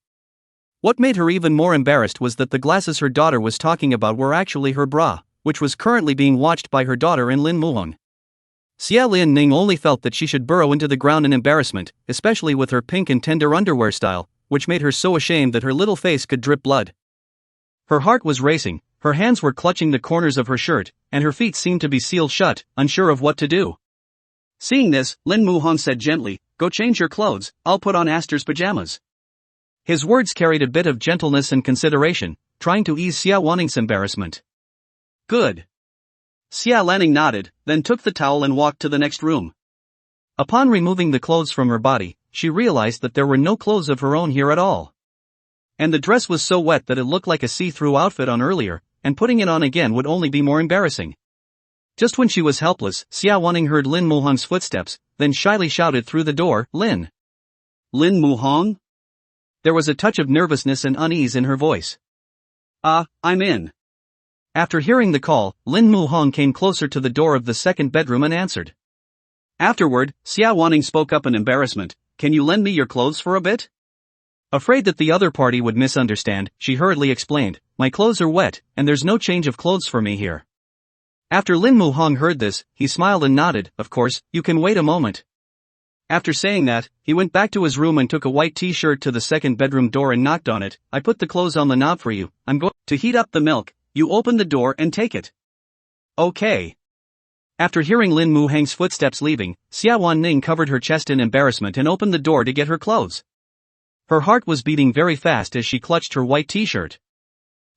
What made her even more embarrassed was that the glasses her daughter was talking about were actually her bra, which was currently being watched by her daughter and Lin Muhong. Xie Lian-ning only felt that she should burrow into the ground in embarrassment, especially with her pink and tender underwear style, which made her so ashamed that her little face could drip blood. Her heart was racing, her hands were clutching the corners of her shirt, and her feet seemed to be sealed shut, unsure of what to do. Seeing this, Lin Muhong said gently, "Go change your clothes, I'll put on Aster's pajamas." His words carried a bit of gentleness and consideration, trying to ease Xie Wanning's embarrassment. "Good." Xie Lanning nodded, then took the towel and walked to the next room. Upon removing the clothes from her body, she realized that there were no clothes of her own here at all. And the dress was so wet that it looked like a see-through outfit on earlier, and putting it on again would only be more embarrassing. Just when she was helpless, Xie Wanning heard Lin Muhong's footsteps, then shyly shouted through the door, "Lin." "Lin Muhong?" There was a touch of nervousness and unease in her voice. I'm in." After hearing the call, Lin Muhong came closer to the door of the second bedroom and answered. Afterward, Xie Wanning spoke up in embarrassment, "Can you lend me your clothes for a bit?" Afraid that the other party would misunderstand, she hurriedly explained, "My clothes are wet, and there's no change of clothes for me here." After Lin Muhong heard this, he smiled and nodded, "Of course, you can wait a moment." After saying that, he went back to his room and took a white t-shirt to the second bedroom door and knocked on it. "I put the clothes on the knob for you, I'm going to heat up the milk, you open the door and take it." "Okay." After hearing Lin Muhong's footsteps leaving, Xie Wanning covered her chest in embarrassment and opened the door to get her clothes. Her heart was beating very fast as she clutched her white t-shirt.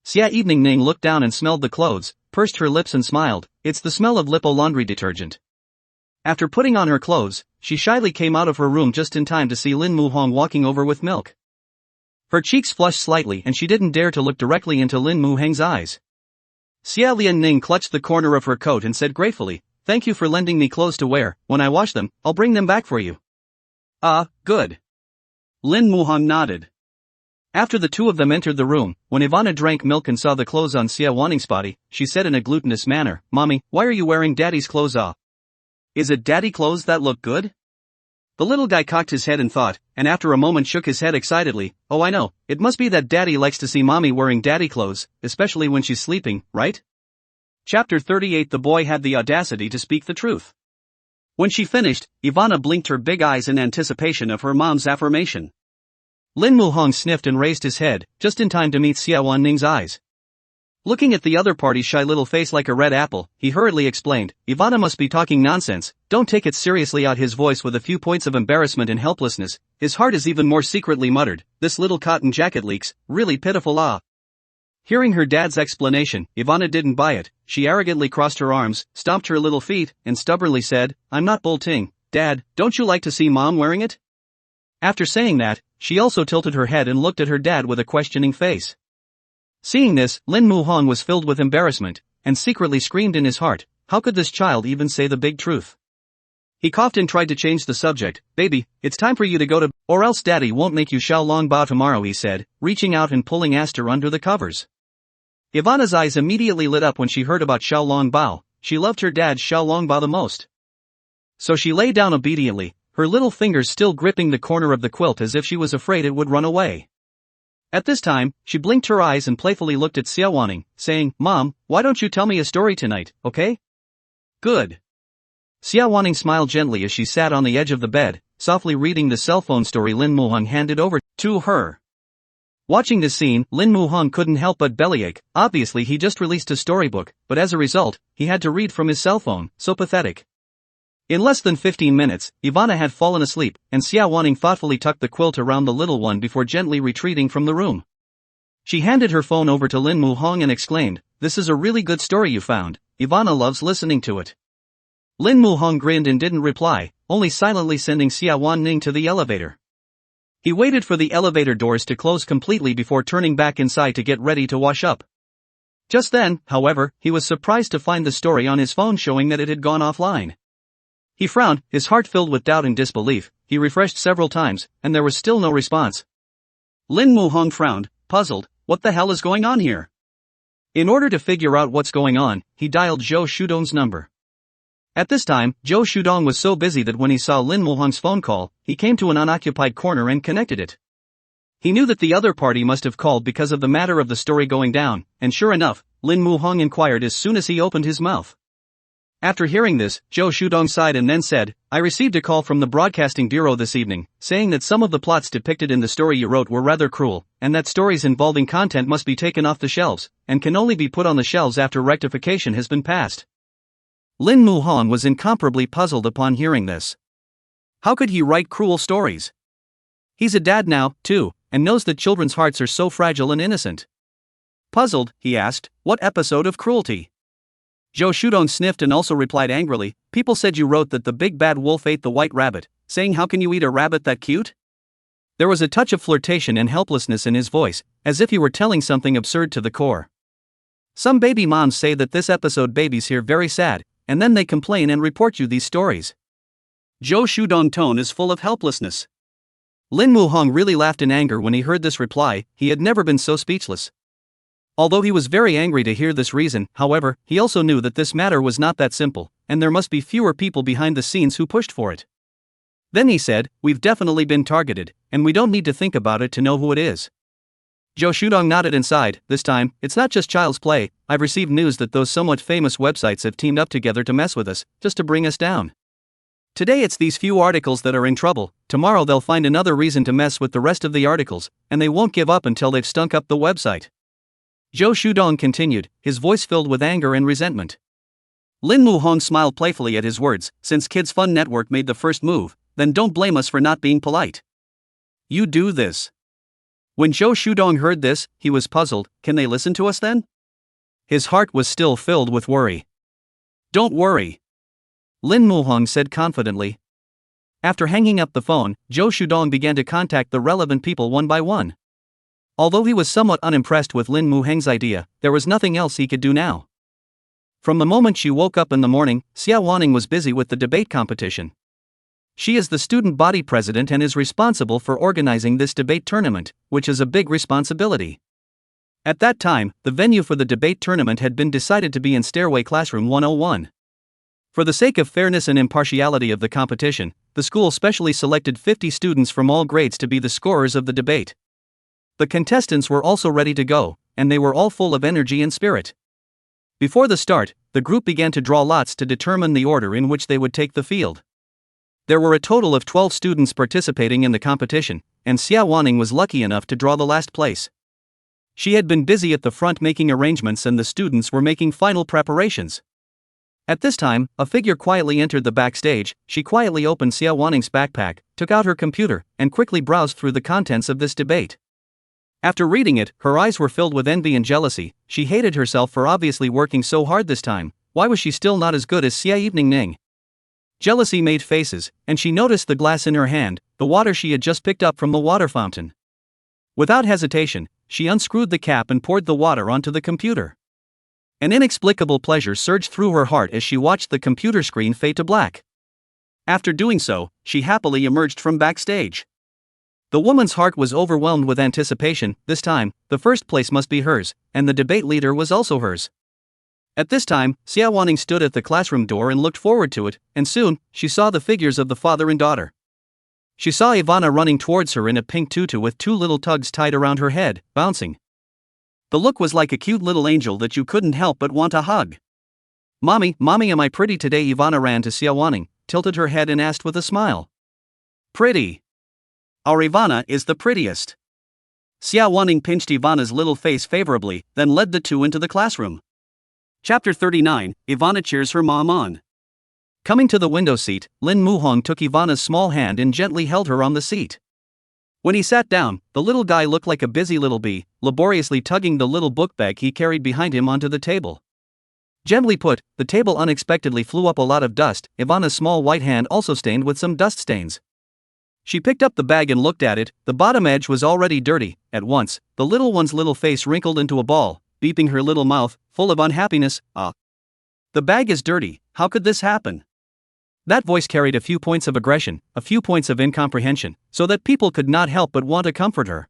Xie Wanning looked down and smelled the clothes, pursed her lips and smiled, "It's the smell of Lipo laundry detergent." After putting on her clothes, she shyly came out of her room just in time to see Lin Muhong walking over with milk. Her cheeks flushed slightly and she didn't dare to look directly into Lin Muhong's eyes. Xie Lian-ning clutched the corner of her coat and said gratefully, "Thank you for lending me clothes to wear, when I wash them, I'll bring them back for you." Good." Lin Muhong nodded. After the two of them entered the room, when Ivana drank milk and saw the clothes on Xie Wanning's body, she said in a glutinous manner, "Mommy, why are you wearing Daddy's clothes off? Is it Daddy clothes that look good?" The little guy cocked his head and thought, and after a moment shook his head excitedly, "Oh, I know, it must be that Daddy likes to see Mommy wearing Daddy clothes, especially when she's sleeping, right?" Chapter 38. The boy had the audacity to speak the truth. When she finished, Ivana blinked her big eyes in anticipation of her mom's affirmation. Lin Muhong sniffed and raised his head, just in time to meet Xie Wanning's eyes. Looking at the other party's shy little face like a red apple, he hurriedly explained, "Ivana must be talking nonsense, don't take it seriously." Out his voice with a few points of embarrassment and helplessness, his heart is even more secretly muttered, "This little cotton jacket leaks, really pitiful." Hearing her dad's explanation, Ivana didn't buy it. She arrogantly crossed her arms, stomped her little feet, and stubbornly said, "I'm not bolting. Dad, don't you like to see Mom wearing it?" After saying that, she also tilted her head and looked at her dad with a questioning face. Seeing this, Lin Muhong was filled with embarrassment, and secretly screamed in his heart, how could this child even say the big truth? He coughed and tried to change the subject. "Baby, it's time for you to go to, or else Daddy won't make you Xiao Long Bao tomorrow," he said, reaching out and pulling Aster under the covers. Ivana's eyes immediately lit up when she heard about Xiao Long Bao. She loved her dad's Xiao Long Bao the most. So she lay down obediently, her little fingers still gripping the corner of the quilt as if she was afraid it would run away. At this time, she blinked her eyes and playfully looked at Xie Wanning, saying, "Mom, why don't you tell me a story tonight, okay?" "Good." Xie Wanning smiled gently as she sat on the edge of the bed, softly reading the cell phone story Lin Muhong handed over to her. Watching this scene, Lin Muhong couldn't help but bellyache. Obviously he just released a storybook, but as a result, he had to read from his cell phone, so pathetic. In less than 15 minutes, Ivana had fallen asleep, and Xie Wanning thoughtfully tucked the quilt around the little one before gently retreating from the room. She handed her phone over to Lin Muhong and exclaimed, "This is a really good story you found. Ivana loves listening to it." Lin Muhong grinned and didn't reply, only silently sending Xie Wanning to the elevator. He waited for the elevator doors to close completely before turning back inside to get ready to wash up. Just then, however, he was surprised to find the story on his phone showing that it had gone offline. He frowned, his heart filled with doubt and disbelief. He refreshed several times, and there was still no response. Lin Muhong frowned, puzzled. What the hell is going on here? In order to figure out what's going on, he dialed Zhou Shudong's number. At this time, Zhou Shudong was so busy that when he saw Lin Muhong's phone call, he came to an unoccupied corner and connected it. He knew that the other party must have called because of the matter of the story going down, and sure enough, Lin Muhong inquired as soon as he opened his mouth. After hearing this, Zhou Shudong sighed and then said, "I received a call from the Broadcasting Bureau this evening, saying that some of the plots depicted in the story you wrote were rather cruel, and that stories involving content must be taken off the shelves, and can only be put on the shelves after rectification has been passed." Lin Muhong was incomparably puzzled upon hearing this. How could he write cruel stories? He's a dad now, too, and knows that children's hearts are so fragile and innocent. Puzzled, he asked, "What episode of cruelty?" Zhou Shudong sniffed and also replied angrily, "People said you wrote that the big bad wolf ate the white rabbit, saying how can you eat a rabbit that cute?" There was a touch of flirtation and helplessness in his voice, as if he were telling something absurd to the core. Some baby moms say that this episode babies hear very sad, and then they complain and report you these stories. Zhou Shudong's tone is full of helplessness. Lin Muhong really laughed in anger when he heard this reply. He had never been so speechless. Although he was very angry to hear this reason, however, he also knew that this matter was not that simple, and there must be fewer people behind the scenes who pushed for it. Then he said, "We've definitely been targeted, and we don't need to think about it to know who it is." Zhou Shudong nodded and sighed. "This time, it's not just child's play. I've received news that those somewhat famous websites have teamed up together to mess with us, just to bring us down. Today it's these few articles that are in trouble, tomorrow they'll find another reason to mess with the rest of the articles, and they won't give up until they've stunk up the website." Zhou Shudong continued, his voice filled with anger and resentment. Lin Muhong smiled playfully at his words. "Since Kids Fun Network made the first move, then don't blame us for not being polite. You do this." When Zhou Shudong heard this, he was puzzled. Can they listen to us then? His heart was still filled with worry. "Don't worry," Lin Muhong said confidently. After hanging up the phone, Zhou Shudong began to contact the relevant people one by one. Although he was somewhat unimpressed with Lin Muhong's idea, there was nothing else he could do now. From the moment she woke up in the morning, Xie Wanning was busy with the debate competition. She is the student body president and is responsible for organizing this debate tournament, which is a big responsibility. At that time, the venue for the debate tournament had been decided to be in Stairway Classroom 101. For the sake of fairness and impartiality of the competition, the school specially selected 50 students from all grades to be the scorers of the debate. The contestants were also ready to go, and they were all full of energy and spirit. Before the start, the group began to draw lots to determine the order in which they would take the field. There were a total of 12 students participating in the competition, and Xie Wanning was lucky enough to draw the last place. She had been busy at the front making arrangements and the students were making final preparations. At this time, a figure quietly entered the backstage. She quietly opened Xie Wanning's backpack, took out her computer, and quickly browsed through the contents of this debate. After reading it, her eyes were filled with envy and jealousy. She hated herself for obviously working so hard this time. Why was she still not as good as Xie Wanning? Jealousy made faces, and she noticed the glass in her hand, the water she had just picked up from the water fountain. Without hesitation, she unscrewed the cap and poured the water onto the computer. An inexplicable pleasure surged through her heart as she watched the computer screen fade to black. After doing so, she happily emerged from backstage. The woman's heart was overwhelmed with anticipation. This time, the first place must be hers, and the debate leader was also hers. At this time, Xie Wanning stood at the classroom door and looked forward to it, and soon, she saw the figures of the father and daughter. She saw Ivana running towards her in a pink tutu with two little tugs tied around her head, bouncing. The look was like a cute little angel that you couldn't help but want a hug. Mommy, am I pretty today? Ivana ran to Xie Wanning, tilted her head and asked with a smile. Pretty. Our Ivana is the prettiest. Xie Wanning pinched Ivana's little face favorably, then led the two into the classroom. Chapter 39, Ivana cheers her mom on. Coming to the window seat, Lin Muhong took Ivana's small hand and gently held her on the seat. When he sat down, the little guy looked like a busy little bee, laboriously tugging the little book bag he carried behind him onto the table. Gently put, the table unexpectedly flew up a lot of dust, Ivana's small white hand also stained with some dust stains. She picked up the bag and looked at it. The bottom edge was already dirty. At once, the little one's little face wrinkled into a ball, beeping her little mouth, full of unhappiness. The bag is dirty, how could this happen? That voice carried a few points of aggression, a few points of incomprehension, so that people could not help but want to comfort her.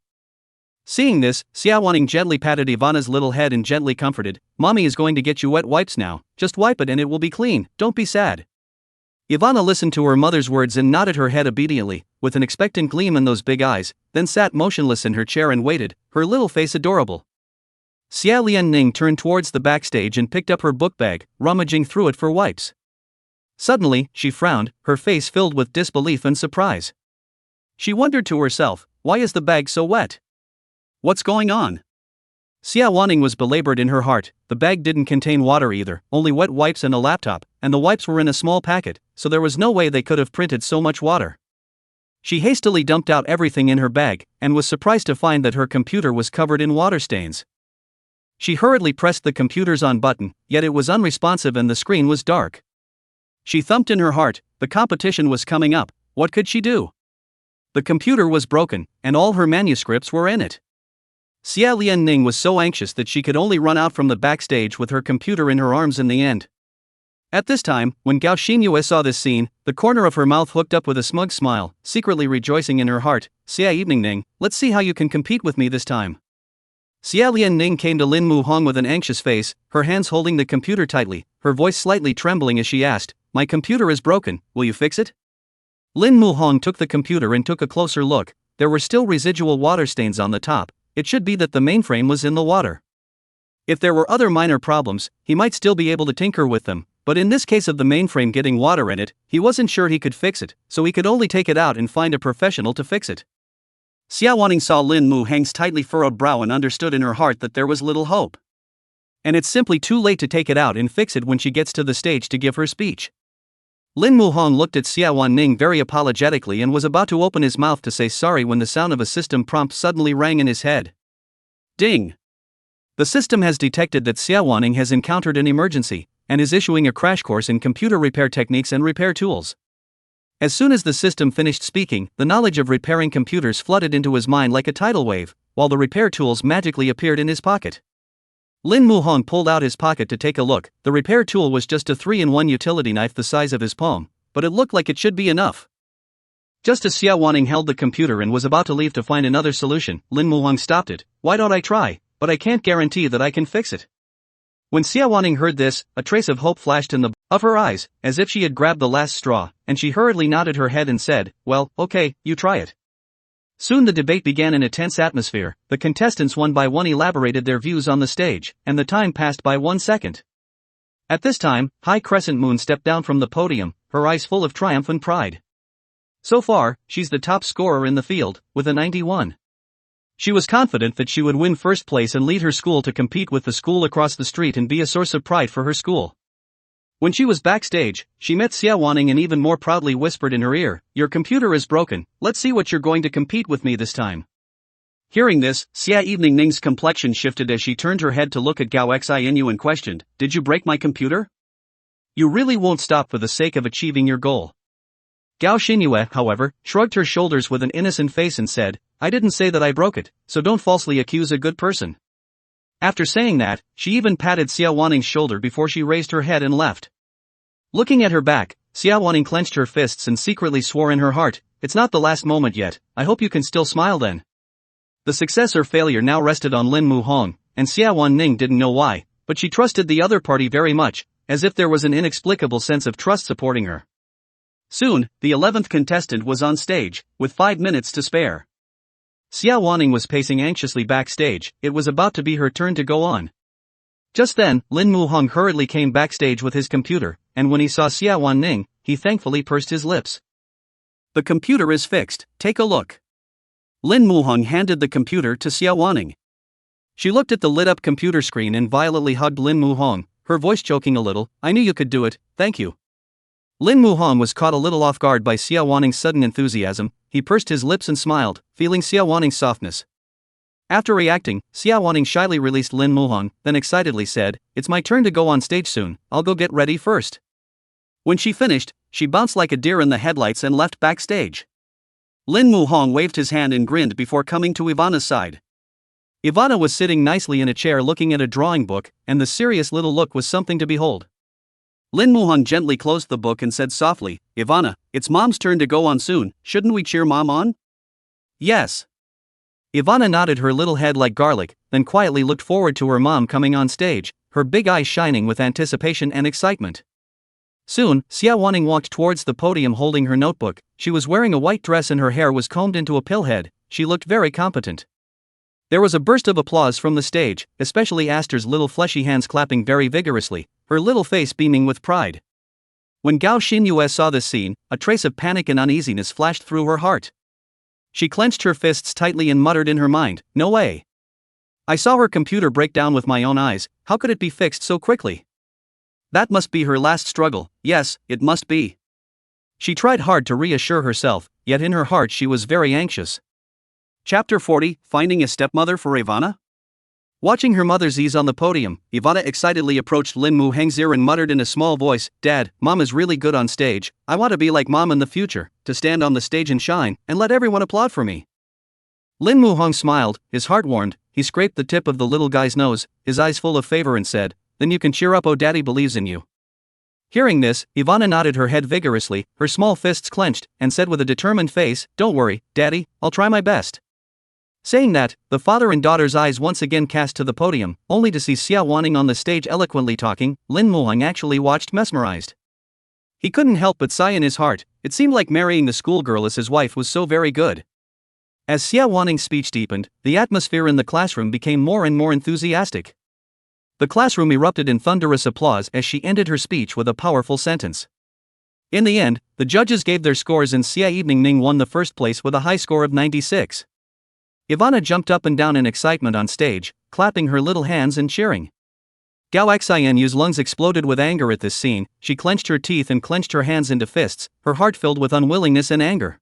Seeing this, Xie Wanning gently patted Ivana's little head and gently comforted, Mommy is going to get you wet wipes now, just wipe it and it will be clean, don't be sad. Ivana listened to her mother's words and nodded her head obediently, with an expectant gleam in those big eyes, then sat motionless in her chair and waited, her little face adorable. Xie Lianning turned towards the backstage and picked up her book bag, rummaging through it for wipes. Suddenly, she frowned, her face filled with disbelief and surprise. She wondered to herself, why is the bag so wet? What's going on? Xie Wanning was belabored in her heart. The bag didn't contain water either, only wet wipes and a laptop, and the wipes were in a small packet, so there was no way they could have printed so much water. She hastily dumped out everything in her bag, and was surprised to find that her computer was covered in water stains. She hurriedly pressed the computer's on button, yet it was unresponsive and the screen was dark. She thumped in her heart, the competition was coming up, what could she do? The computer was broken, and all her manuscripts were in it. Xie Lianning was so anxious that she could only run out from the backstage with her computer in her arms in the end. At this time, when Gao Xinyue saw this scene, the corner of her mouth hooked up with a smug smile, secretly rejoicing in her heart. Xie Eveningning, let's see how you can compete with me this time. Xie Lianning came to Lin Muhong with an anxious face, her hands holding the computer tightly, her voice slightly trembling as she asked, my computer is broken, will you fix it? Lin Muhong took the computer and took a closer look. There were still residual water stains on the top. It should be that the mainframe was in the water. If there were other minor problems, he might still be able to tinker with them, but in this case of the mainframe getting water in it, he wasn't sure he could fix it, so he could only take it out and find a professional to fix it. Xie Wanning saw Lin Muhong's tightly furrowed brow and understood in her heart that there was little hope. And it's simply too late to take it out and fix it when she gets to the stage to give her speech. Lin Muhong looked at Xie Wanning very apologetically and was about to open his mouth to say sorry when the sound of a system prompt suddenly rang in his head. Ding! The system has detected that Xie Wanning has encountered an emergency, and is issuing a crash course in computer repair techniques and repair tools. As soon as the system finished speaking, the knowledge of repairing computers flooded into his mind like a tidal wave, while the repair tools magically appeared in his pocket. Lin Muhong pulled out his pocket to take a look. The repair tool was just a 3-in-1 utility knife the size of his palm, but it looked like it should be enough. Just as Xie Wanning held the computer and was about to leave to find another solution, Lin Muhong stopped it. Why don't I try? But I can't guarantee that I can fix it. When Xie Wanning heard this, a trace of hope flashed in the of her eyes, as if she had grabbed the last straw, and she hurriedly nodded her head and said, well, okay, you try it. Soon the debate began in a tense atmosphere. The contestants one by one elaborated their views on the stage, and the time passed by 1 second. At this time, High Crescent Moon stepped down from the podium, her eyes full of triumph and pride. So far, she's the top scorer in the field, with a 91. She was confident that she would win first place and lead her school to compete with the school across the street and be a source of pride for her school. When she was backstage, she met Xie Wanning and even more proudly whispered in her ear, your computer is broken, let's see what you're going to compete with me this time. Hearing this, Xie Evening's complexion shifted as she turned her head to look at Gao Xinyue and questioned, did you break my computer? You really won't stop for the sake of achieving your goal. Gao Xinyue, however, shrugged her shoulders with an innocent face and said, I didn't say that I broke it, so don't falsely accuse a good person. After saying that, she even patted Xie Wanning's shoulder before she raised her head and left. Looking at her back, Xie Wanning clenched her fists and secretly swore in her heart, it's not the last moment yet, I hope you can still smile then. The success or failure now rested on Lin Muhong, and Xie Wanning didn't know why, but she trusted the other party very much, as if there was an inexplicable sense of trust supporting her. Soon, the 11th contestant was on stage, with 5 minutes to spare. Xie Wanning was pacing anxiously backstage. It was about to be her turn to go on. Just then, Lin Muhong hurriedly came backstage with his computer, and when he saw Xie Wanning, he thankfully pursed his lips. The computer is fixed, take a look. Lin Muhong handed the computer to Xie Wanning. She looked at the lit-up computer screen and violently hugged Lin Muhong, her voice choking a little. I knew you could do it, thank you. Lin Muhong was caught a little off guard by Xie Wanning's sudden enthusiasm. He pursed his lips and smiled, feeling Xie Wanning's softness. After reacting, Xie Wanning shyly released Lin Muhong, then excitedly said, "It's my turn to go on stage soon, I'll go get ready first." When she finished, she bounced like a deer in the headlights and left backstage. Lin Muhong waved his hand and grinned before coming to Ivana's side. Ivana was sitting nicely in a chair looking at a drawing book, and the serious little look was something to behold. Lin Muhong gently closed the book and said softly, "Ivana, it's Mom's turn to go on soon, shouldn't we cheer Mom on?" "Yes." Ivana nodded her little head like garlic, then quietly looked forward to her mom coming on stage, her big eyes shining with anticipation and excitement. Soon, Xie Wanning walked towards the podium holding her notebook. She was wearing a white dress and her hair was combed into a pillhead. She looked very competent. There was a burst of applause from the stage, especially Aster's little fleshy hands clapping very vigorously, her little face beaming with pride. When Gao Xinyue saw this scene, a trace of panic and uneasiness flashed through her heart. She clenched her fists tightly and muttered in her mind, "No way. I saw her computer break down with my own eyes, how could it be fixed so quickly? That must be her last struggle, yes, it must be." She tried hard to reassure herself, yet in her heart she was very anxious. Chapter 40, Finding a Stepmother for Ivana? Watching her mother's ease on the podium, Ivana excitedly approached Lin Muheng's ear and muttered in a small voice, "Dad, Mom is really good on stage. I want to be like Mom in the future, to stand on the stage and shine, and let everyone applaud for me." Lin Muhong smiled, his heart warmed. He scraped the tip of the little guy's nose, his eyes full of favor, and said, "Then you can cheer up, oh Daddy believes in you." Hearing this, Ivana nodded her head vigorously, her small fists clenched, and said with a determined face, "Don't worry, Daddy, I'll try my best." Saying that, the father and daughter's eyes once again cast to the podium, only to see Xie Wanning on the stage eloquently talking. Lin Muhong actually watched mesmerized. He couldn't help but sigh in his heart. It seemed like marrying the schoolgirl as his wife was so very good. As Xie Wanning's speech deepened, the atmosphere in the classroom became more and more enthusiastic. The classroom erupted in thunderous applause as she ended her speech with a powerful sentence. In the end, the judges gave their scores and Xie Wanning won the first place with a high score of 96. Ivana jumped up and down in excitement on stage, clapping her little hands and cheering. Gao Xianyu's lungs exploded with anger at this scene. She clenched her teeth and clenched her hands into fists, her heart filled with unwillingness and anger.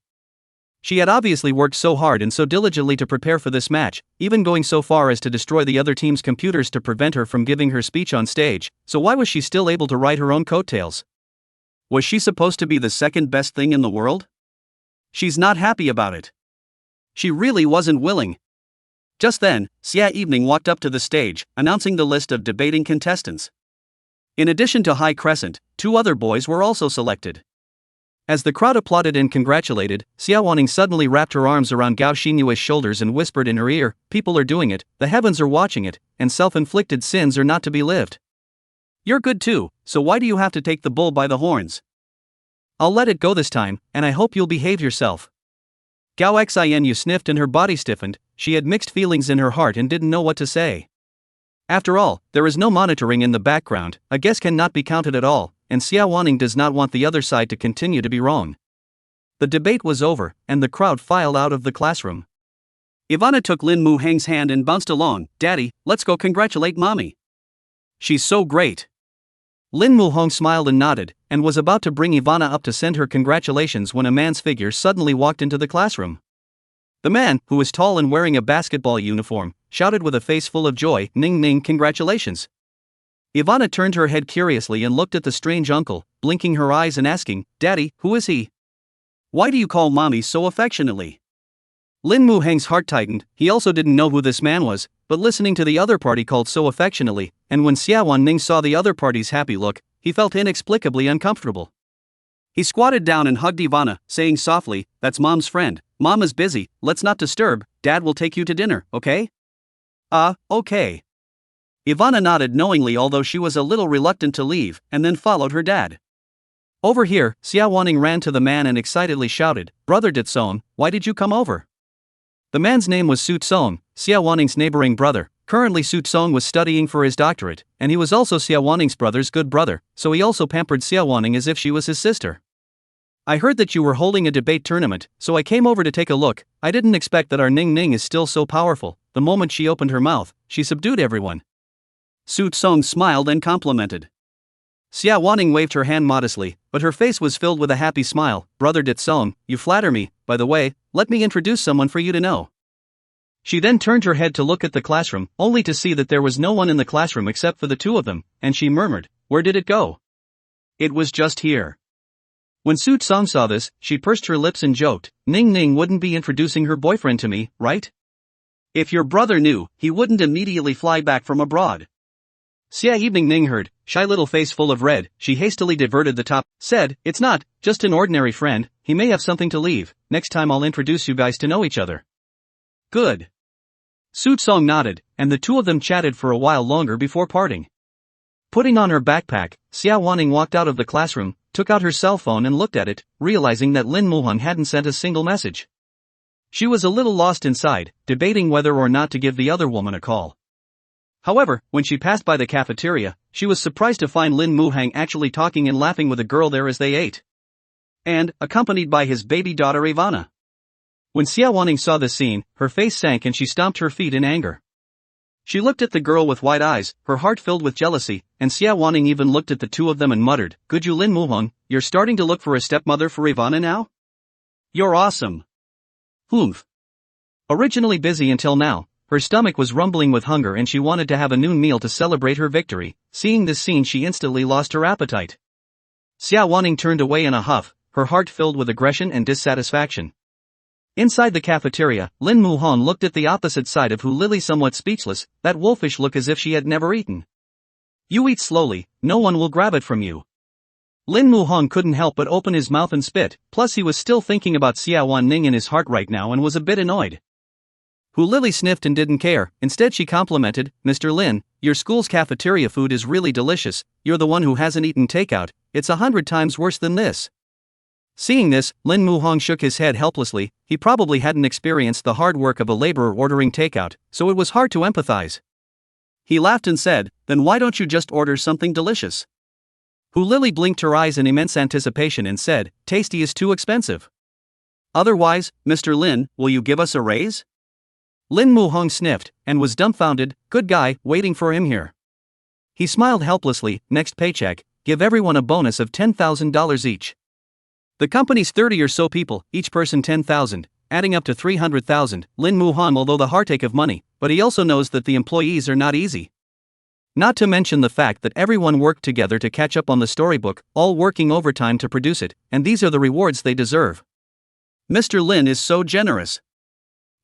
She had obviously worked so hard and so diligently to prepare for this match, even going so far as to destroy the other team's computers to prevent her from giving her speech on stage, so why was she still able to ride her own coattails? Was she supposed to be the second best thing in the world? She's not happy about it. She really wasn't willing. Just then, Xie Wanning walked up to the stage, announcing the list of debating contestants. In addition to High Crescent, 2 other boys were also selected. As the crowd applauded and congratulated, Xie Wanning suddenly wrapped her arms around Gao Xinyue's shoulders and whispered in her ear, "People are doing it, the heavens are watching it, and self-inflicted sins are not to be lived. You're good too, so why do you have to take the bull by the horns? I'll let it go this time, and I hope you'll behave yourself." Gao Xianyu sniffed and her body stiffened. She had mixed feelings in her heart and didn't know what to say. After all, there is no monitoring in the background, a guess cannot be counted at all, and Xie Wanning does not want the other side to continue to be wrong. The debate was over, and the crowd filed out of the classroom. Ivana took Lin Muheng's hand and bounced along. "Daddy, let's go congratulate Mommy. She's so great." Lin Muhong smiled and nodded, and was about to bring Ivana up to send her congratulations when a man's figure suddenly walked into the classroom. The man, who was tall and wearing a basketball uniform, shouted with a face full of joy, "Ning Ning, congratulations." Ivana turned her head curiously and looked at the strange uncle, blinking her eyes and asking, "Daddy, who is he? Why do you call Mommy so affectionately?" Lin Muheng's heart tightened. He also didn't know who this man was, but listening to the other party called so affectionately, and when Xie Wanning saw the other party's happy look, he felt inexplicably uncomfortable. He squatted down and hugged Ivana, saying softly, "That's Mom's friend. Mom is busy, let's not disturb. Dad will take you to dinner, okay?" Okay. Ivana nodded knowingly, although she was a little reluctant to leave, and then followed her dad. Over here, Xie Wanning ran to the man and excitedly shouted, Brother Dit-song, why did you come over? The man's name was Sut-song, Xie Wanning's neighboring brother. Currently Sut-song was studying for his doctorate, and he was also Xie Wanning's brother's good brother, so he also pampered Xie Wanning as if she was his sister. I heard that you were holding a debate tournament, so I came over to take a look. I didn't expect that our Ning Ning is still so powerful. The moment she opened her mouth, she subdued everyone. Sut-song smiled and complimented. Xie Wanning waved her hand modestly, but her face was filled with a happy smile. Brother Dit-song, you flatter me. By the way, let me introduce someone for you to know. She then turned her head to look at the classroom, only to see that there was no one in the classroom except for the two of them, and she murmured, where did it go? It was just here. When Sut-song saw this, she pursed her lips and joked, Ning Ning wouldn't be introducing her boyfriend to me, right? If your brother knew, he wouldn't immediately fly back from abroad. Xie Evening Ning heard, shy little face full of red, she hastily diverted the top, said, it's not, just an ordinary friend, he may have something to leave, next time I'll introduce you guys to know each other. Good. Sut-song nodded, and the two of them chatted for a while longer before parting. Putting on her backpack, Xie Wanning walked out of the classroom, took out her cell phone and looked at it, realizing that Lin Muhong hadn't sent a single message. She was a little lost inside, debating whether or not to give the other woman a call. However, when she passed by the cafeteria, she was surprised to find Lin Muhang actually talking and laughing with a girl there as they ate. And, accompanied by his baby daughter Ivana. When Xie Wanning saw this scene, her face sank and she stomped her feet in anger. She looked at the girl with wide eyes, her heart filled with jealousy, and Xie Wanning even looked at the two of them and muttered, good you Lin Muhang, you're starting to look for a stepmother for Ivana now? You're awesome. Humph. Originally busy until now, her stomach was rumbling with hunger and she wanted to have a noon meal to celebrate her victory. Seeing this scene she instantly lost her appetite. Xie Wanning turned away in a huff, her heart filled with aggression and dissatisfaction. Inside the cafeteria, Lin Muhong looked at the opposite side of Hu Lily somewhat speechless, that wolfish look as if she had never eaten. You eat slowly, no one will grab it from you. Lin Muhong couldn't help but open his mouth and spit, plus he was still thinking about Xie Wanning in his heart right now and was a bit annoyed. Hu Lily sniffed and didn't care. Instead she complimented, Mr. Lin, your school's cafeteria food is really delicious, you're the one who hasn't eaten takeout, it's 100 times worse than this. Seeing this, Lin Muhong shook his head helplessly, he probably hadn't experienced the hard work of a laborer ordering takeout, so it was hard to empathize. He laughed and said, then why don't you just order something delicious? Hu Lily blinked her eyes in immense anticipation and said, tasty is too expensive. Otherwise, Mr. Lin, will you give us a raise? Lin Muhong sniffed, and was dumbfounded, good guy, waiting for him here. He smiled helplessly, next paycheck, give everyone a bonus of $10,000 each. The company's 30 or so people, each person 10,000, adding up to 300,000, Lin Muhong although the heartache of money, but he also knows that the employees are not easy. Not to mention the fact that everyone worked together to catch up on the storybook, all working overtime to produce it, and these are the rewards they deserve. Mr. Lin is so generous.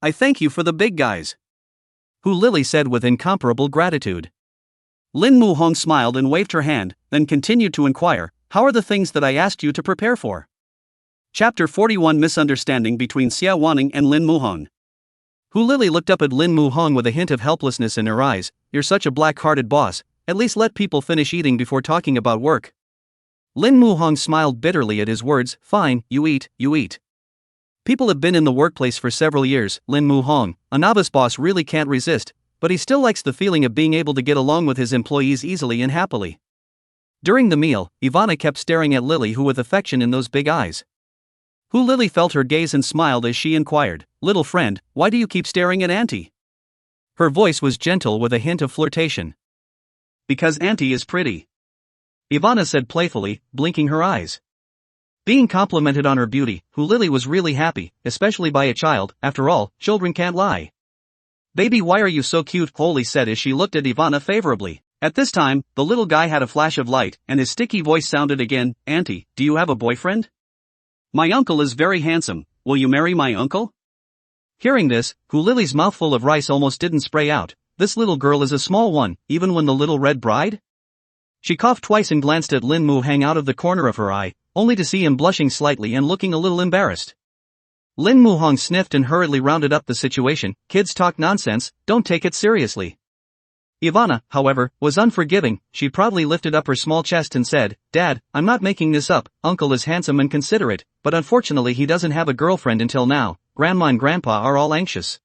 I thank you for the big guys. Hu Lily said with incomparable gratitude. Lin Muhong smiled and waved her hand, then continued to inquire, how are the things that I asked you to prepare for? Chapter 41 Misunderstanding between Xie Wanning and Lin Muhong. Hu Lily looked up at Lin Muhong with a hint of helplessness in her eyes, you're such a black-hearted boss, at least let people finish eating before talking about work. Lin Muhong smiled bitterly at his words, fine, you eat, you eat. People have been in the workplace for several years, Lin Muhong, a novice boss really can't resist, but he still likes the feeling of being able to get along with his employees easily and happily. During the meal, Ivana kept staring at Lily who with affection in those big eyes. Hu Lily felt her gaze and smiled as she inquired, little friend, why do you keep staring at Auntie? Her voice was gentle with a hint of flirtation. Because Auntie is pretty. Ivana said playfully, blinking her eyes. Being complimented on her beauty, Hu Lily was really happy, especially by a child, after all, children can't lie. Baby, why are you so cute? Holly said as she looked at Ivana favorably. At this time, the little guy had a flash of light, and his sticky voice sounded again, Auntie, do you have a boyfriend? My uncle is very handsome, will you marry my uncle? Hearing this, Hu Lily's mouthful of rice almost didn't spray out, this little girl is a small one, even when the little red bride? She coughed twice and glanced at Lin Muhang out of the corner of her eye, only to see him blushing slightly and looking a little embarrassed. Lin Muhang sniffed and hurriedly rounded up the situation, kids talk nonsense, don't take it seriously. Ivana, however, was unforgiving. She proudly lifted up her small chest and said, "Dad, I'm not making this up. Uncle is handsome and considerate, but unfortunately he doesn't have a girlfriend until now. Grandma and Grandpa are all anxious."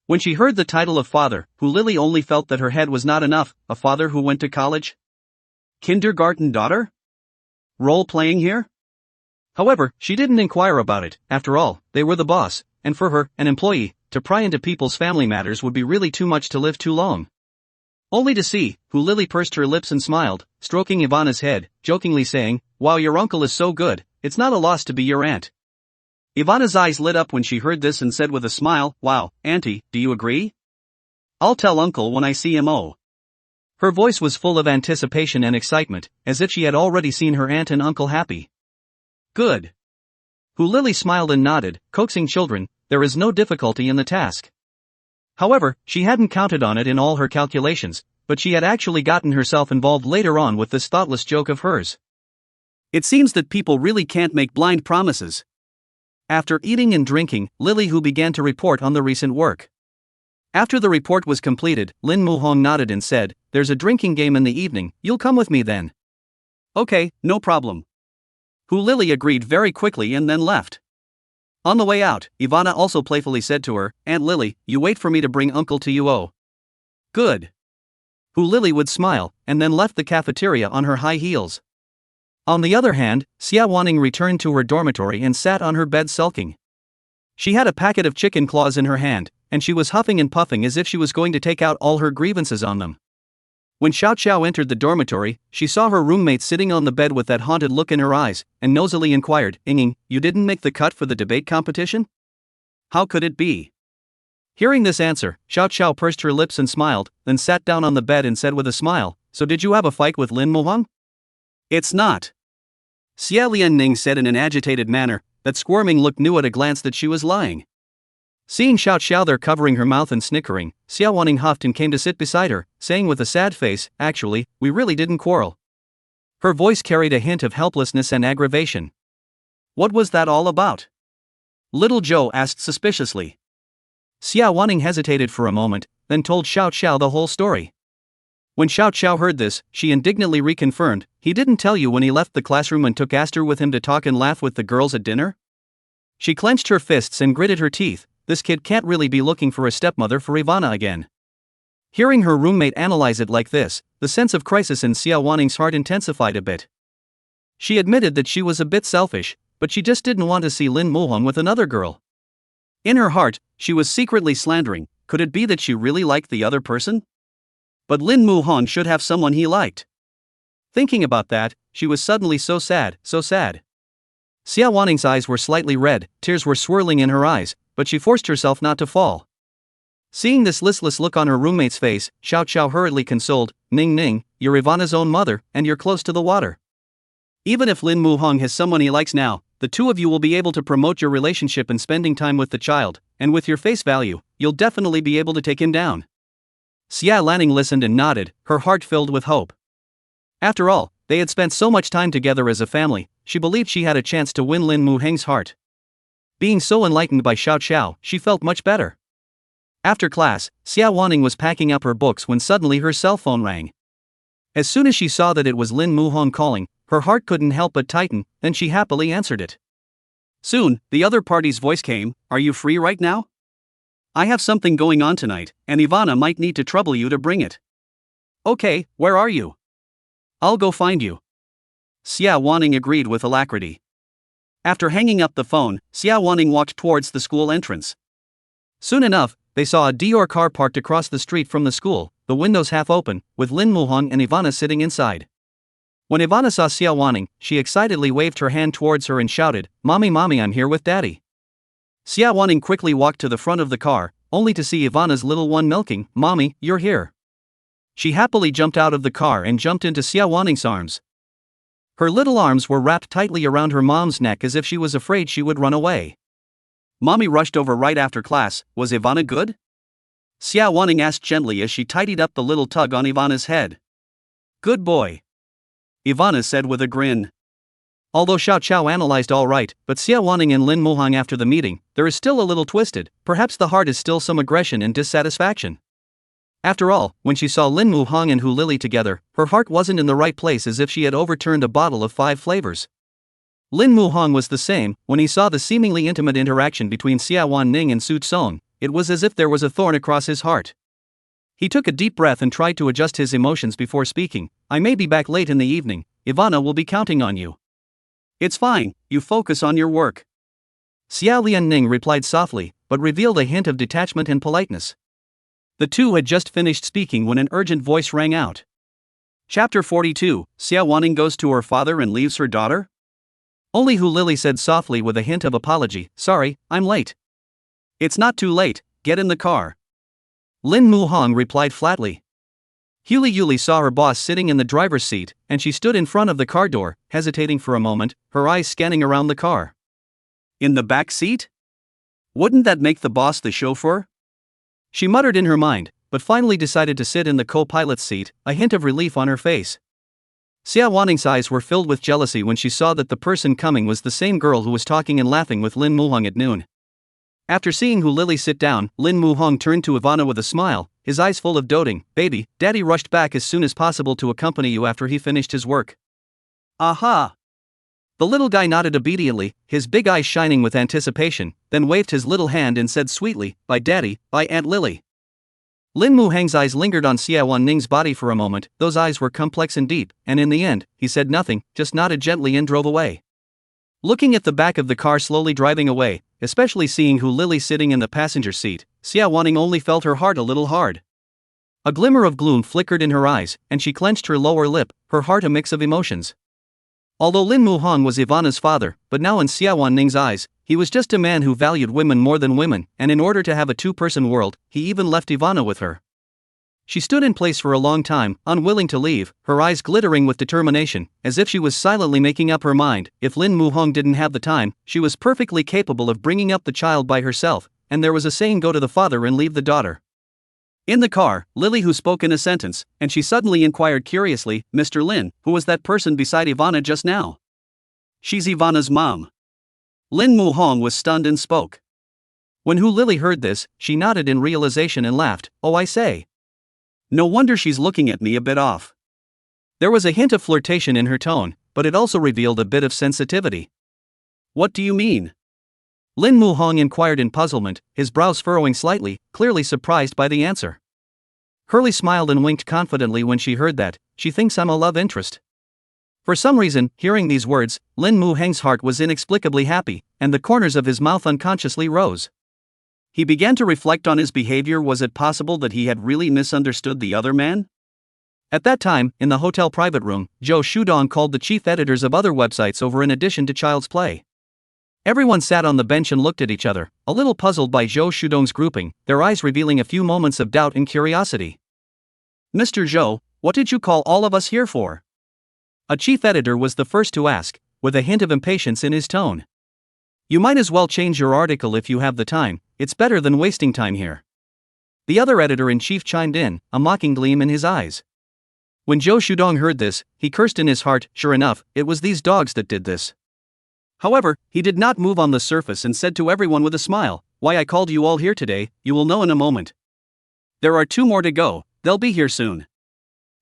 When she heard the title of father, who Lily only felt that her head was not enough, a father who went to college? Kindergarten daughter? Role-playing here? However, she didn't inquire about it. After all, they were the boss, and for her, an employee, to pry into people's family matters would be really too much to live too long. Only to see, who Lily pursed her lips and smiled, stroking Ivana's head, jokingly saying, "Wow, your uncle is so good, it's not a loss to be your aunt." Ivana's eyes lit up when she heard this and said with a smile, "Wow, Auntie, do you agree? I'll tell Uncle when I see him." Oh. Her voice was full of anticipation and excitement, as if she had already seen her aunt and uncle happy. "Good." Who Lily smiled and nodded, coaxing children, there is no difficulty in the task. However, she hadn't counted on it in all her calculations, but she had actually gotten herself involved later on with this thoughtless joke of hers. It seems that people really can't make blind promises. After eating and drinking, Lily Hu began to report on the recent work. After the report was completed, Lin Muhong nodded and said, "There's a drinking game in the evening, you'll come with me then." "Okay, no problem." Who Lily agreed very quickly and then left. On the way out, Ivana also playfully said to her, "Aunt Lily, you wait for me to bring Uncle to you." Oh. Good. Who Lily would smile, and then left the cafeteria on her high heels. On the other hand, Xie Wanning returned to her dormitory and sat on her bed sulking. She had a packet of chicken claws in her hand, and she was huffing and puffing as if she was going to take out all her grievances on them. When Xiao Xiao entered the dormitory, she saw her roommate sitting on the bed with that haunted look in her eyes, and nosily inquired, "Inging, you didn't make the cut for the debate competition? How could it be?" Hearing this answer, Xiao Xiao pursed her lips and smiled, then sat down on the bed and said with a smile, "So did you have a fight with Lin Muhong?" "It's not." Xie Lianning said in an agitated manner. That squirming look knew at a glance that she was lying. Seeing Xiao Xiao there covering her mouth and snickering, Xie Wanning huffed and came to sit beside her, saying with a sad face, "Actually, we really didn't quarrel." Her voice carried a hint of helplessness and aggravation. "What was that all about?" Little Joe asked suspiciously. Xie Wanning hesitated for a moment, then told Xiao Xiao the whole story. When Xiao Xiao heard this, she indignantly reconfirmed, "He didn't tell you when he left the classroom and took Aster with him to talk and laugh with the girls at dinner?" She clenched her fists and gritted her teeth. This kid can't really be looking for a stepmother for Ivana again. Hearing her roommate analyze it like this, the sense of crisis in Xie Wanning's heart intensified a bit. She admitted that she was a bit selfish, but she just didn't want to see Lin Muhong with another girl. In her heart, she was secretly slandering. Could it be that she really liked the other person? But Lin Muhong should have someone he liked. Thinking about that, she was suddenly so sad, so sad. Xie Wanning's eyes were slightly red, tears were swirling in her eyes, but she forced herself not to fall. Seeing this listless look on her roommate's face, Xiao Xiao hurriedly consoled, "Ning Ning, you're Ivana's own mother, and you're close to the water. Even if Lin Muhong has someone he likes now, the two of you will be able to promote your relationship and spending time with the child, and with your face value, you'll definitely be able to take him down." Xie Lanning listened and nodded, her heart filled with hope. After all, they had spent so much time together as a family, she believed she had a chance to win Lin Muheng's heart. Being so enlightened by Xiao Xiao, she felt much better. After class, Xie Wanning was packing up her books when suddenly her cell phone rang. As soon as she saw that it was Lin Muhong calling, her heart couldn't help but tighten, then she happily answered it. Soon, the other party's voice came, "Are you free right now? I have something going on tonight, and Ivana might need to trouble you to bring it." "Okay, where are you?" "I'll go find you." Xie Wanning agreed with alacrity. After hanging up the phone, Xie Wanning walked towards the school entrance. Soon enough, they saw a Dior car parked across the street from the school, the windows half open, with Lin Muhong and Ivana sitting inside. When Ivana saw Xie Wanning, she excitedly waved her hand towards her and shouted, "Mommy, mommy, I'm here with Daddy." Xie Wanning quickly walked to the front of the car, only to see Ivana's little one milking, "Mommy, you're here." She happily jumped out of the car and jumped into Xie Wanning's arms. Her little arms were wrapped tightly around her mom's neck as if she was afraid she would run away. "Mommy rushed over right after class, was Ivana good?" Xie Wanning asked gently as she tidied up the little tug on Ivana's head. "Good boy," Ivana said with a grin. Although Xiao Xiao analyzed all right, but Xie Wanning and Lin Muhong after the meeting, there is still a little twisted, perhaps the heart is still some aggression and dissatisfaction. After all, when she saw Lin Muhong and Hu Lily together, her heart wasn't in the right place, as if she had overturned a bottle of 5 flavors. Lin Muhong was the same. When he saw the seemingly intimate interaction between Xie Wanning and Su Song, it was as if there was a thorn across his heart. He took a deep breath and tried to adjust his emotions before speaking. I may be back late in the evening. Ivana will be counting on you. It's fine, you focus on your work. Xie Lianning replied softly, but revealed a hint of detachment and politeness. The two had just finished speaking when an urgent voice rang out. Chapter 42, Xie Wanning goes to her father and leaves her daughter? Only Hu Lily said softly with a hint of apology, sorry, I'm late. It's not too late, get in the car. Lin Muhong replied flatly. Yuli saw her boss sitting in the driver's seat, and she stood in front of the car door, hesitating for a moment, her eyes scanning around the car. In the back seat? Wouldn't that make the boss the chauffeur? She muttered in her mind, but finally decided to sit in the co-pilot's seat, a hint of relief on her face. Xie Wanning's eyes were filled with jealousy when she saw that the person coming was the same girl who was talking and laughing with Lin Muhong at noon. After seeing Hu Lily sit down, Lin Muhong turned to Ivana with a smile, his eyes full of doting. Baby, Daddy rushed back as soon as possible to accompany you after he finished his work. Aha! The little guy nodded obediently, his big eyes shining with anticipation, then waved his little hand and said sweetly, Bye Daddy, bye Aunt Lily. Lin Muhang's eyes lingered on Xie Wanning's body for a moment. Those eyes were complex and deep, and in the end, he said nothing, just nodded gently and drove away. Looking at the back of the car slowly driving away, especially seeing Hu Lily sitting in the passenger seat, Xie Wanning only felt her heart a little hard. A glimmer of gloom flickered in her eyes, and she clenched her lower lip, her heart a mix of emotions. Although Lin Muhong was Ivana's father, but now in Xie Wanning's eyes, he was just a man who valued women more than women, and in order to have a two-person world, he even left Ivana with her. She stood in place for a long time, unwilling to leave, her eyes glittering with determination, as if she was silently making up her mind. If Lin Muhong didn't have the time, she was perfectly capable of bringing up the child by herself, and there was a saying, go to the father and leave the daughter. In the car, Lily Hu spoke in a sentence, and she suddenly inquired curiously, Mr. Lin, who was that person beside Ivana just now? She's Ivana's mom. Lin Muhong was stunned and spoke. When Hu Lily heard this, she nodded in realization and laughed, oh I say. No wonder she's looking at me a bit off. There was a hint of flirtation in her tone, but it also revealed a bit of sensitivity. What do you mean? Lin Muhong inquired in puzzlement, his brows furrowing slightly, clearly surprised by the answer. Hurley smiled and winked confidently when she heard that. She thinks I'm a love interest. For some reason, hearing these words, Lin Muhang's heart was inexplicably happy, and the corners of his mouth unconsciously rose. He began to reflect on his behavior. Was it possible that he had really misunderstood the other man? At that time, in the hotel private room, Zhou Shudong called the chief editors of other websites over in addition to Child's Play. Everyone sat on the bench and looked at each other, a little puzzled by Zhou Shudong's grouping, their eyes revealing a few moments of doubt and curiosity. Mr. Zhou, what did you call all of us here for? A chief editor was the first to ask, with a hint of impatience in his tone. You might as well change your article if you have the time, it's better than wasting time here. The other editor-in-chief chimed in, a mocking gleam in his eyes. When Zhou Shudong heard this, he cursed in his heart. Sure enough, it was these dogs that did this. However, he did not move on the surface and said to everyone with a smile, why I called you all here today, you will know in a moment. There are 2 more to go, they'll be here soon.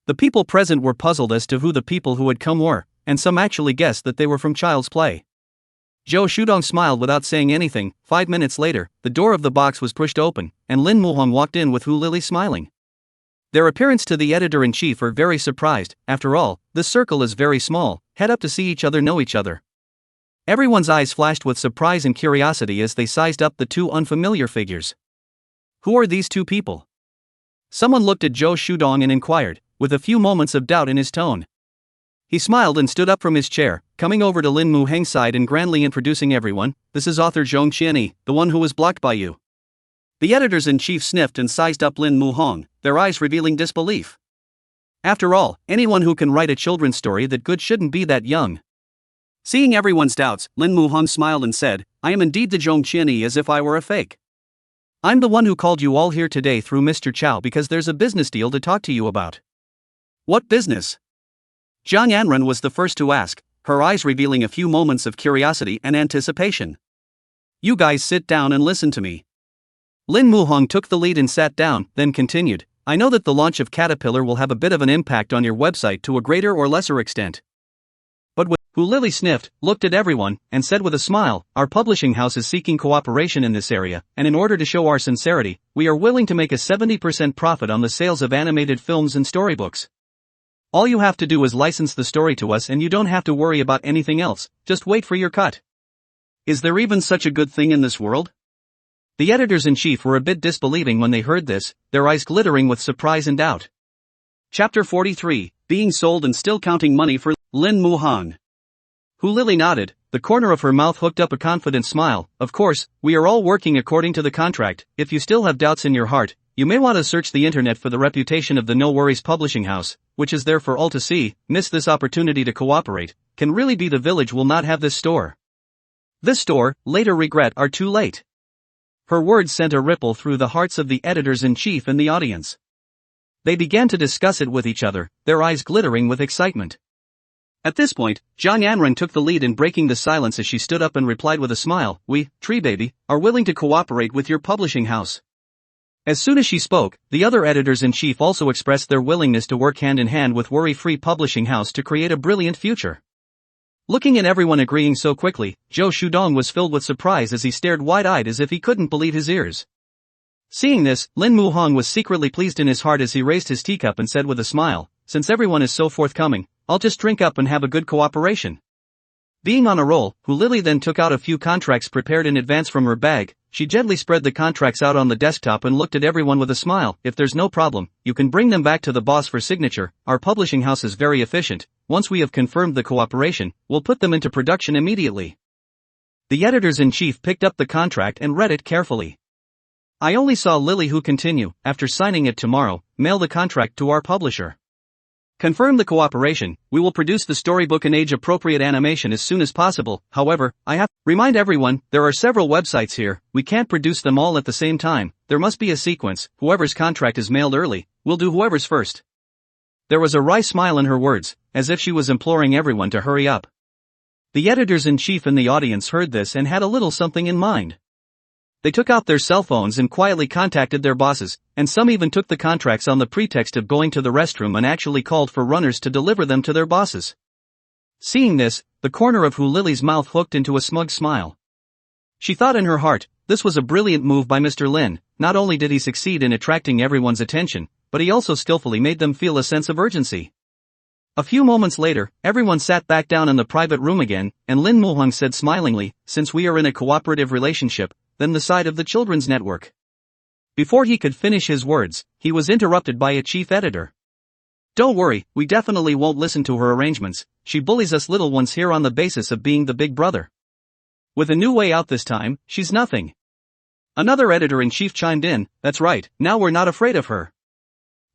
The people present were puzzled as to who the people who had come were, and some actually guessed that they were from Child's Play. Zhou Shudong smiled without saying anything. 5 minutes later, the door of the box was pushed open, and Lin Muhong walked in with Hu Lily smiling. Their appearance to the editor-in-chief are very surprised. After all, this circle is very small, head up to see each other know each other. Everyone's eyes flashed with surprise and curiosity as they sized up the 2 unfamiliar figures. Who are these 2 people? Someone looked at Zhou Shudong and inquired, with a few moments of doubt in his tone. He smiled and stood up from his chair, coming over to Lin Muhang's side and grandly introducing everyone. This is author Zhong Qianyi, the one who was blocked by you. The editors-in-chief sniffed and sized up Lin Muhong, their eyes revealing disbelief. After all, anyone who can write a children's story that good shouldn't be that young. Seeing everyone's doubts, Lin Muhong smiled and said, I am indeed the Zhong Qianyi, as if I were a fake. I'm the one who called you all here today through Mr. Chow because there's a business deal to talk to you about. What business? Zhang Yanren was the first to ask, her eyes revealing a few moments of curiosity and anticipation. You guys sit down and listen to me. Lin Muhong took the lead and sat down, then continued, I know that the launch of Caterpillar will have a bit of an impact on your website to a greater or lesser extent. But who Lily sniffed, looked at everyone, and said with a smile, our publishing house is seeking cooperation in this area, and in order to show our sincerity, we are willing to make a 70% profit on the sales of animated films and storybooks. All you have to do is license the story to us and you don't have to worry about anything else, just wait for your cut. Is there even such a good thing in this world? The editors-in-chief were a bit disbelieving when they heard this, their eyes glittering with surprise and doubt. Chapter 43, Being Sold and Still Counting Money for Lin Muhang. Who Lily nodded, the corner of her mouth hooked up a confident smile. Of course, we are all working according to the contract. If you still have doubts in your heart, you may want to search the internet for the reputation of the No Worries publishing house, which is there for all to see. Miss this opportunity to cooperate, can really be the village will not have this store. This store, later regret are too late. Her words sent a ripple through the hearts of the editors-in-chief and the audience. They began to discuss it with each other, their eyes glittering with excitement. At this point, Zhang Yanren took the lead in breaking the silence as she stood up and replied with a smile, we, Tree Baby, are willing to cooperate with your publishing house. As soon as she spoke, the other editors-in-chief also expressed their willingness to work hand-in-hand with Worry-Free Publishing House to create a brilliant future. Looking at everyone agreeing so quickly, Zhou Shudong was filled with surprise as he stared wide-eyed as if he couldn't believe his ears. Seeing this, Lin Muhang was secretly pleased in his heart as he raised his teacup and said with a smile, since everyone is so forthcoming, I'll just drink up and have a good cooperation. Being on a roll, Hu Lily then took out a few contracts prepared in advance from her bag. She gently spread the contracts out on the desktop and looked at everyone with a smile. If there's no problem, you can bring them back to the boss for signature. Our publishing house is very efficient. Once we have confirmed the cooperation, we'll put them into production immediately. The editors-in-chief picked up the contract and read it carefully. I only saw Lily Hu continue, after signing it tomorrow, mail the contract to our publisher. Confirm the cooperation, we will produce the storybook in age-appropriate animation as soon as possible. However, I have remind everyone, there are several websites here, we can't produce them all at the same time, there must be a sequence, whoever's contract is mailed early, we'll do whoever's first. There was a wry smile in her words, as if she was imploring everyone to hurry up. The editors-in-chief in the audience heard this and had a little something in mind. They took out their cell phones and quietly contacted their bosses, and some even took the contracts on the pretext of going to the restroom and actually called for runners to deliver them to their bosses. Seeing this, the corner of Hu Lily's mouth hooked into a smug smile. She thought in her heart, this was a brilliant move by Mr. Lin. Not only did he succeed in attracting everyone's attention, but he also skillfully made them feel a sense of urgency. A few moments later, everyone sat back down in the private room again, and Lin Muhang said smilingly, since we are in a cooperative relationship, then the side of the children's network. Before he could finish his words, he was interrupted by a chief editor. Don't worry, we definitely won't listen to her arrangements, she bullies us little ones here on the basis of being the big brother. With a new way out this time, she's nothing. Another editor-in-chief chimed in, that's right, now we're not afraid of her.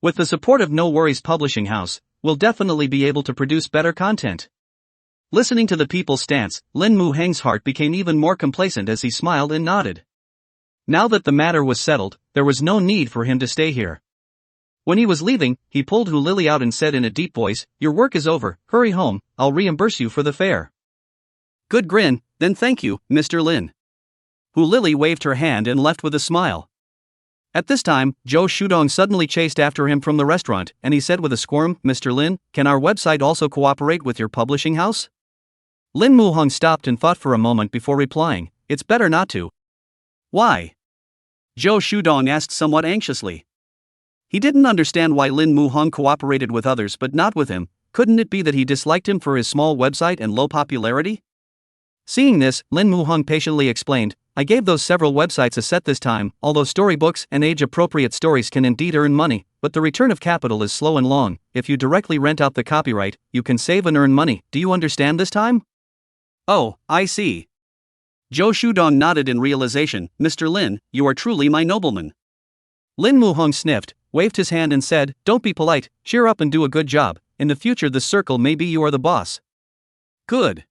With the support of No Worries Publishing House, we'll definitely be able to produce better content. Listening to the people's stance, Lin Muhang's heart became even more complacent as he smiled and nodded. Now that the matter was settled, there was no need for him to stay here. When he was leaving, he pulled Hu Lily out and said in a deep voice, your work is over, hurry home, I'll reimburse you for the fare. Good grin, then thank you, Mr. Lin. Hu Lily waved her hand and left with a smile. At this time, Zhou Shudong suddenly chased after him from the restaurant, and he said with a squirm, Mr. Lin, can our website also cooperate with your publishing house? Lin Muhang stopped and thought for a moment before replying, it's better not to. Why? Zhou Shudong asked somewhat anxiously. He didn't understand why Lin Muhang cooperated with others but not with him. Couldn't it be that he disliked him for his small website and low popularity? Seeing this, Lin Muhang patiently explained, I gave those several websites a set this time, although storybooks and age-appropriate stories can indeed earn money, but the return of capital is slow and long. If you directly rent out the copyright, you can save and earn money. Do you understand this time? Oh, I see. Zhou Shudong nodded in realization, Mr. Lin, you are truly my nobleman. Lin Muhang sniffed, waved his hand and said, don't be polite, cheer up and do a good job, in the future this circle maybe you are the boss. Good.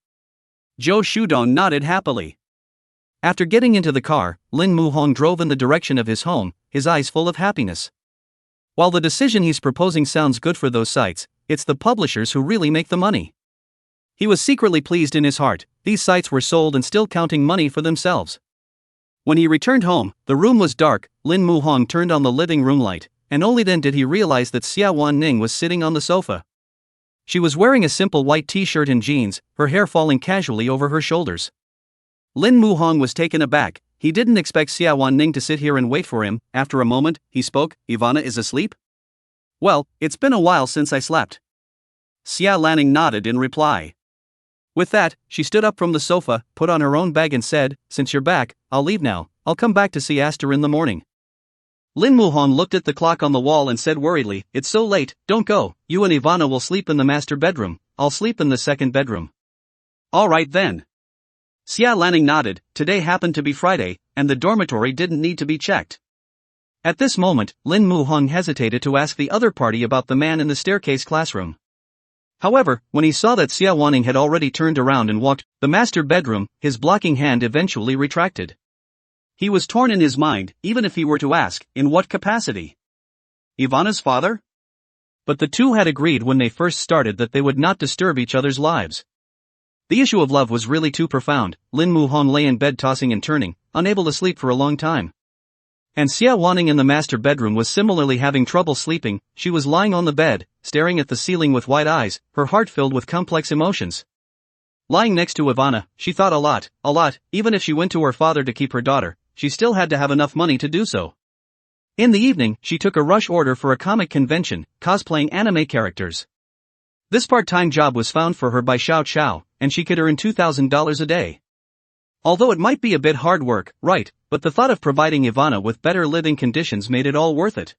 Zhou Shudong nodded happily. After getting into the car, Lin Muhang drove in the direction of his home, his eyes full of happiness. While the decision he's proposing sounds good for those sites, it's the publishers who really make the money. He was secretly pleased in his heart, these sites were sold and still counting money for themselves. When he returned home, the room was dark. Lin Muhang turned on the living room light, and only then did he realize that Xie Wanning was sitting on the sofa. She was wearing a simple white t-shirt and jeans, her hair falling casually over her shoulders. Lin Muhong was taken aback. He didn't expect Xie Wanning to sit here and wait for him. After a moment, he spoke. Ivana is asleep? Well, it's been a while since I slept. Xie Wanning nodded in reply. With that, she stood up from the sofa, put on her own bag and said, since you're back, I'll leave now. I'll come back to see Aster in the morning. Lin Muhong looked at the clock on the wall and said worriedly, it's so late, don't go. You and Ivana will sleep in the master bedroom. I'll sleep in the second bedroom. All right then. Xie Wanning nodded. Today happened to be Friday, and the dormitory didn't need to be checked. At this moment, Lin Muhong hesitated to ask the other party about the man in the staircase classroom. However, when he saw that Xie Wanning had already turned around and walked the master bedroom, his blocking hand eventually retracted. He was torn in his mind, even if he were to ask, in what capacity? Ivana's father? But the two had agreed when they first started that they would not disturb each other's lives. The issue of love was really too profound. Lin Muhong lay in bed tossing and turning, unable to sleep for a long time. And Xie Wanning in the master bedroom was similarly having trouble sleeping. She was lying on the bed, staring at the ceiling with wide eyes, her heart filled with complex emotions. Lying next to Ivana, she thought a lot, even if she went to her father to keep her daughter, she still had to have enough money to do so. In the evening, she took a rush order for a comic convention, cosplaying anime characters. This part-time job was found for her by Xiao Xiao, and she could earn $2,000 a day. Although it might be a bit hard work, right, but the thought of providing Ivana with better living conditions made it all worth it.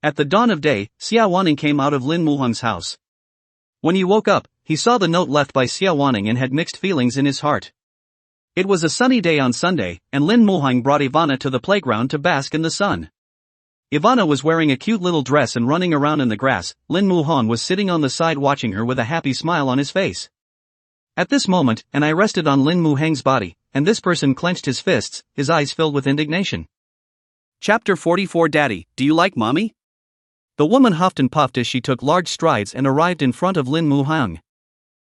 At the dawn of day, Xie Wanning came out of Lin Muhong's house. When he woke up, he saw the note left by Xie Wanning and had mixed feelings in his heart. It was a sunny day on Sunday, and Lin Muhong brought Ivana to the playground to bask in the sun. Ivana was wearing a cute little dress and running around in the grass. Lin Muhong was sitting on the side watching her with a happy smile on his face. At this moment, an eye rested on Lin Muhong's body, and this person clenched his fists, his eyes filled with indignation. Chapter 44. Daddy, do you like mommy? The woman huffed and puffed as she took large strides and arrived in front of Lin Muhong.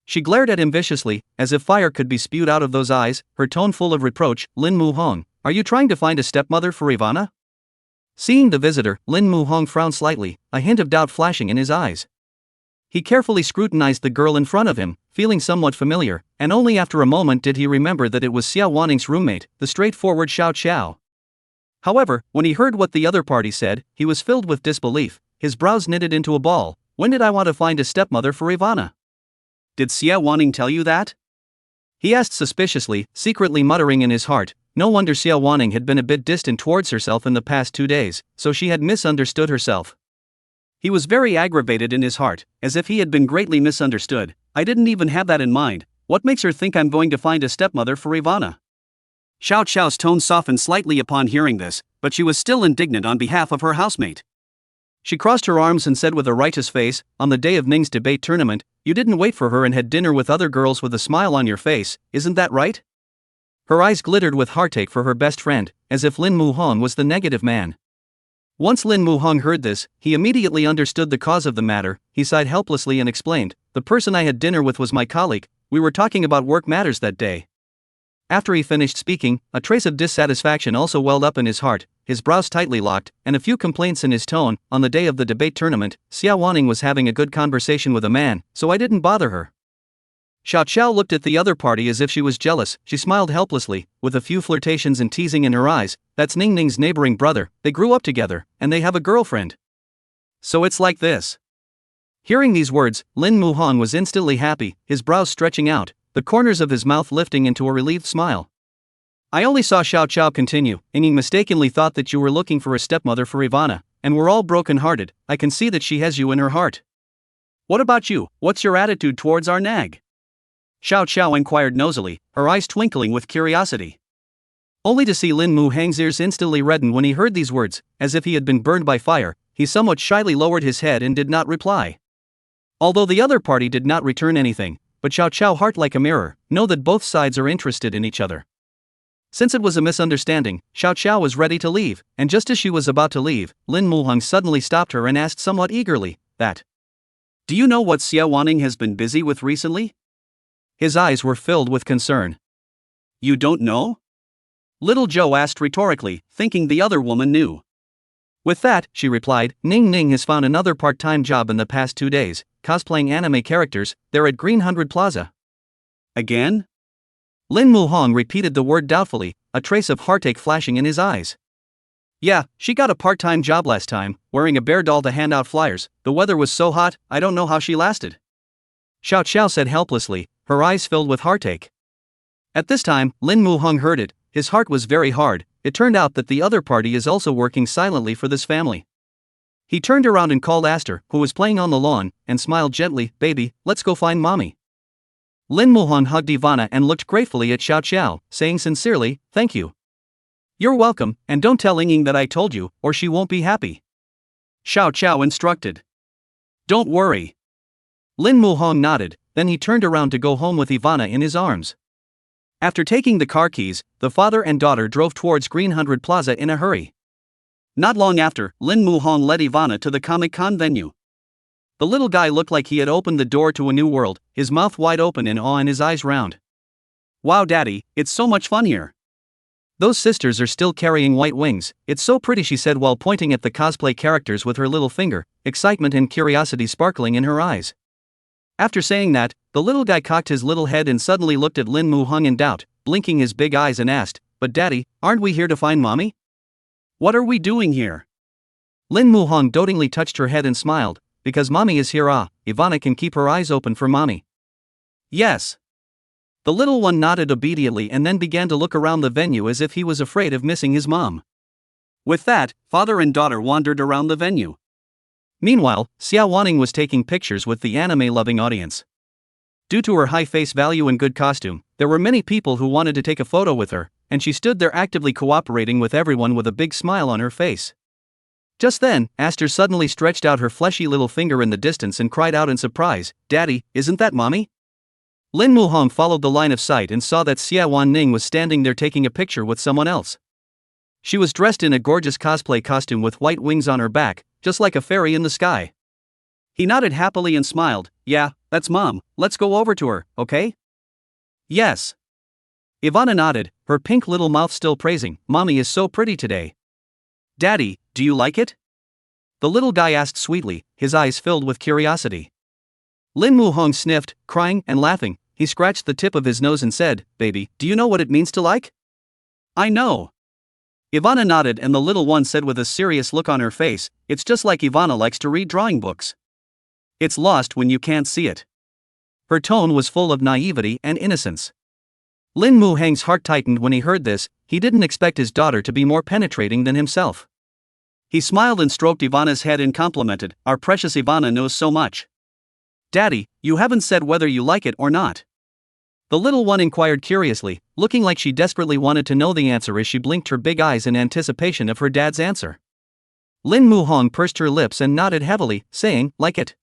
She glared at him viciously, as if fire could be spewed out of those eyes, her tone full of reproach. Lin Muhong, are you trying to find a stepmother for Ivana? Seeing the visitor, Lin Muhong frowned slightly, a hint of doubt flashing in his eyes. He carefully scrutinized the girl in front of him, feeling somewhat familiar, and only after a moment did he remember that it was Xie Wanning's roommate, the straightforward Xiao Xiao. However, when he heard what the other party said, he was filled with disbelief, his brows knitted into a ball. When did I want to find a stepmother for Ivana? Did Xie Wanning tell you that? He asked suspiciously, secretly muttering in his heart. No wonder Xie Wanning had been a bit distant towards herself in the past 2 days, so she had misunderstood herself. He was very aggravated in his heart, as if he had been greatly misunderstood. I didn't even have that in mind. What makes her think I'm going to find a stepmother for Ivana? Xiao Xiao's tone softened slightly upon hearing this, but she was still indignant on behalf of her housemate. She crossed her arms and said with a righteous face, on the day of Ning's debate tournament, you didn't wait for her and had dinner with other girls with a smile on your face, isn't that right? Her eyes glittered with heartache for her best friend, as if Lin Muhong was the negative man. Once Lin Muhong heard this, he immediately understood the cause of the matter. He sighed helplessly and explained, the person I had dinner with was my colleague, we were talking about work matters that day. After he finished speaking, a trace of dissatisfaction also welled up in his heart, his brows tightly locked, and a few complaints in his tone. On the day of the debate tournament, Xie Wanning was having a good conversation with a man, so I didn't bother her. Xiao Xiao looked at the other party as if she was jealous. She smiled helplessly, with a few flirtations and teasing in her eyes. That's Ning Ning's neighboring brother, they grew up together, and they have a girlfriend. So it's like this. Hearing these words, Lin Muhong was instantly happy, his brows stretching out, the corners of his mouth lifting into a relieved smile. I only saw Xiao Xiao continue, and he mistakenly thought that you were looking for a stepmother for Ivana, and we're all broken-hearted. I can see that she has you in her heart. What about you, what's your attitude towards our nag? Xiao Xiao inquired nosily, her eyes twinkling with curiosity. Only to see Lin Muhong's ears instantly redden when he heard these words, as if he had been burned by fire, he somewhat shyly lowered his head and did not reply. Although the other party did not return anything, but Xiao Xiao, heart like a mirror, know that both sides are interested in each other. Since it was a misunderstanding, Xiao Xiao was ready to leave, and just as she was about to leave, Lin Muhong suddenly stopped her and asked somewhat eagerly, that. Do you know what Xie Wanning has been busy with recently? His eyes were filled with concern. You don't know? Little Joe asked rhetorically, thinking the other woman knew. With that, she replied, Ning Ning has found another part-time job in the past 2 days, cosplaying anime characters. They're at Green 100 Plaza. Again? Lin Muhong repeated the word doubtfully, a trace of heartache flashing in his eyes. Yeah, she got a part-time job last time, wearing a bear doll to hand out flyers. The weather was so hot, I don't know how she lasted. Xiao Xiao said helplessly, her eyes filled with heartache. At this time, Lin Muhong heard it. His heart was very hard. It turned out that the other party is also working silently for this family. He turned around and called Aster, who was playing on the lawn, and smiled gently, Baby, let's go find mommy. Lin Muhong hugged Ivana and looked gratefully at Xiao Xiao, saying sincerely, Thank you. You're welcome, and don't tell Ying that I told you, or she won't be happy. Xiao Xiao instructed. Don't worry. Lin Muhong nodded, then he turned around to go home with Ivana in his arms. After taking the car keys, the father and daughter drove towards Green 100 Plaza in a hurry. Not long after, Lin Muhong led Ivana to the Comic-Con venue. The little guy looked like he had opened the door to a new world, his mouth wide open in awe and his eyes round. Wow, Daddy, it's so much fun here. Those sisters are still carrying white wings. It's so pretty, she said while pointing at the cosplay characters with her little finger, excitement and curiosity sparkling in her eyes. After saying that, the little guy cocked his little head and suddenly looked at Lin Muhong in doubt, blinking his big eyes and asked, But Daddy, aren't we here to find Mommy? What are we doing here? Lin Muhong dotingly touched her head and smiled, Because Mommy is here. Ivana can keep her eyes open for Mommy. Yes. The little one nodded obediently and then began to look around the venue as if he was afraid of missing his mom. With that, father and daughter wandered around the venue. Meanwhile, Xie Wanning was taking pictures with the anime-loving audience. Due to her high face value and good costume, there were many people who wanted to take a photo with her, and she stood there actively cooperating with everyone with a big smile on her face. Just then, Aster suddenly stretched out her fleshy little finger in the distance and cried out in surprise, Daddy, isn't that Mommy? Lin Muhong followed the line of sight and saw that Xie Wanning was standing there taking a picture with someone else. She was dressed in a gorgeous cosplay costume with white wings on her back, just like a fairy in the sky. He nodded happily and smiled, Yeah, that's Mom, let's go over to her, okay? Yes. Ivana nodded, her pink little mouth still praising, Mommy is so pretty today. Daddy, do you like it? The little guy asked sweetly, his eyes filled with curiosity. Lin Muhong sniffed, crying and laughing. He scratched the tip of his nose and said, Baby, do you know what it means to like? I know. Ivana nodded and the little one said with a serious look on her face, It's just like Ivana likes to read drawing books. It's lost when you can't see it. Her tone was full of naivety and innocence. Lin Muhong's heart tightened when he heard this. He didn't expect his daughter to be more penetrating than himself. He smiled and stroked Ivana's head and complimented, Our precious Ivana knows so much. Daddy, you haven't said whether you like it or not. The little one inquired curiously, looking like she desperately wanted to know the answer as she blinked her big eyes in anticipation of her dad's answer. Lin Muhong pursed her lips and nodded heavily, saying, Like it.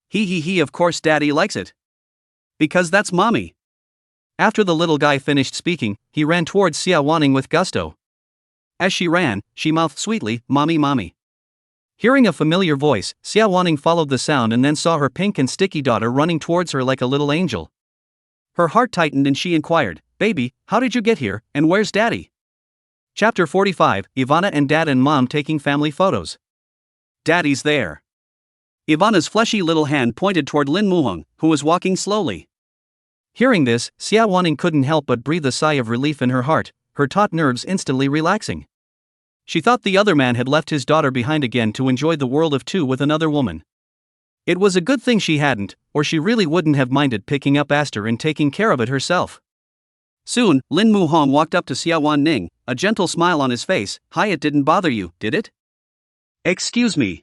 He, of course Daddy likes it. Because that's Mommy. After the little guy finished speaking, he ran towards Xie Wanning with gusto. As she ran, she mouthed sweetly, Mommy, Mommy. Hearing a familiar voice, Xie Wanning followed the sound and then saw her pink and sticky daughter running towards her like a little angel. Her heart tightened and she inquired, Baby, how did you get here, and where's Daddy? Chapter 45, Ivana and Dad and Mom taking family photos. Daddy's there. Ivana's fleshy little hand pointed toward Lin Muhong, who was walking slowly. Hearing this, Xie Wanning couldn't help but breathe a sigh of relief in her heart, her taut nerves instantly relaxing. She thought the other man had left his daughter behind again to enjoy the world of two with another woman. It was a good thing she hadn't, or she really wouldn't have minded picking up Aster and taking care of it herself. Soon, Lin Muhong walked up to Xie Wanning, a gentle smile on his face. Hi, it didn't bother you, did it? Excuse me.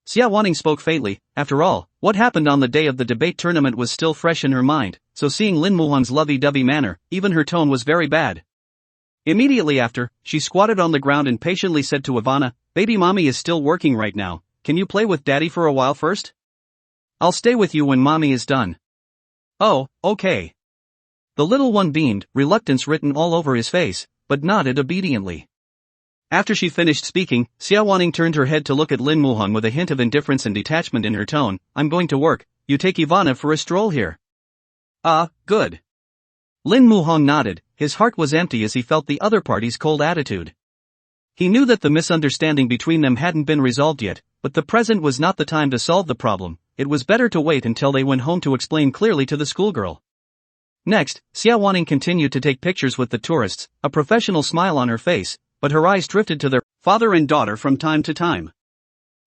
Xie Wanning spoke faintly. After all, what happened on the day of the debate tournament was still fresh in her mind, so seeing Lin Muhong's lovey-dovey manner, even her tone was very bad. Immediately after, she squatted on the ground and patiently said to Ivana, Baby Mommy is still working right now, can you play with Daddy for a while first? I'll stay with you when Mommy is done. Oh, okay. The little one beamed, reluctance written all over his face, but nodded obediently. After she finished speaking, Xie Wanning turned her head to look at Lin Muhong with a hint of indifference and detachment in her tone. I'm going to work, you take Ivana for a stroll here. Good. Lin Muhong nodded, his heart was empty as he felt the other party's cold attitude. He knew that the misunderstanding between them hadn't been resolved yet, but the present was not the time to solve the problem. It was better to wait until they went home to explain clearly to the schoolgirl. Next, Xie Wanning continued to take pictures with the tourists, a professional smile on her face, but her eyes drifted to their father and daughter from time to time.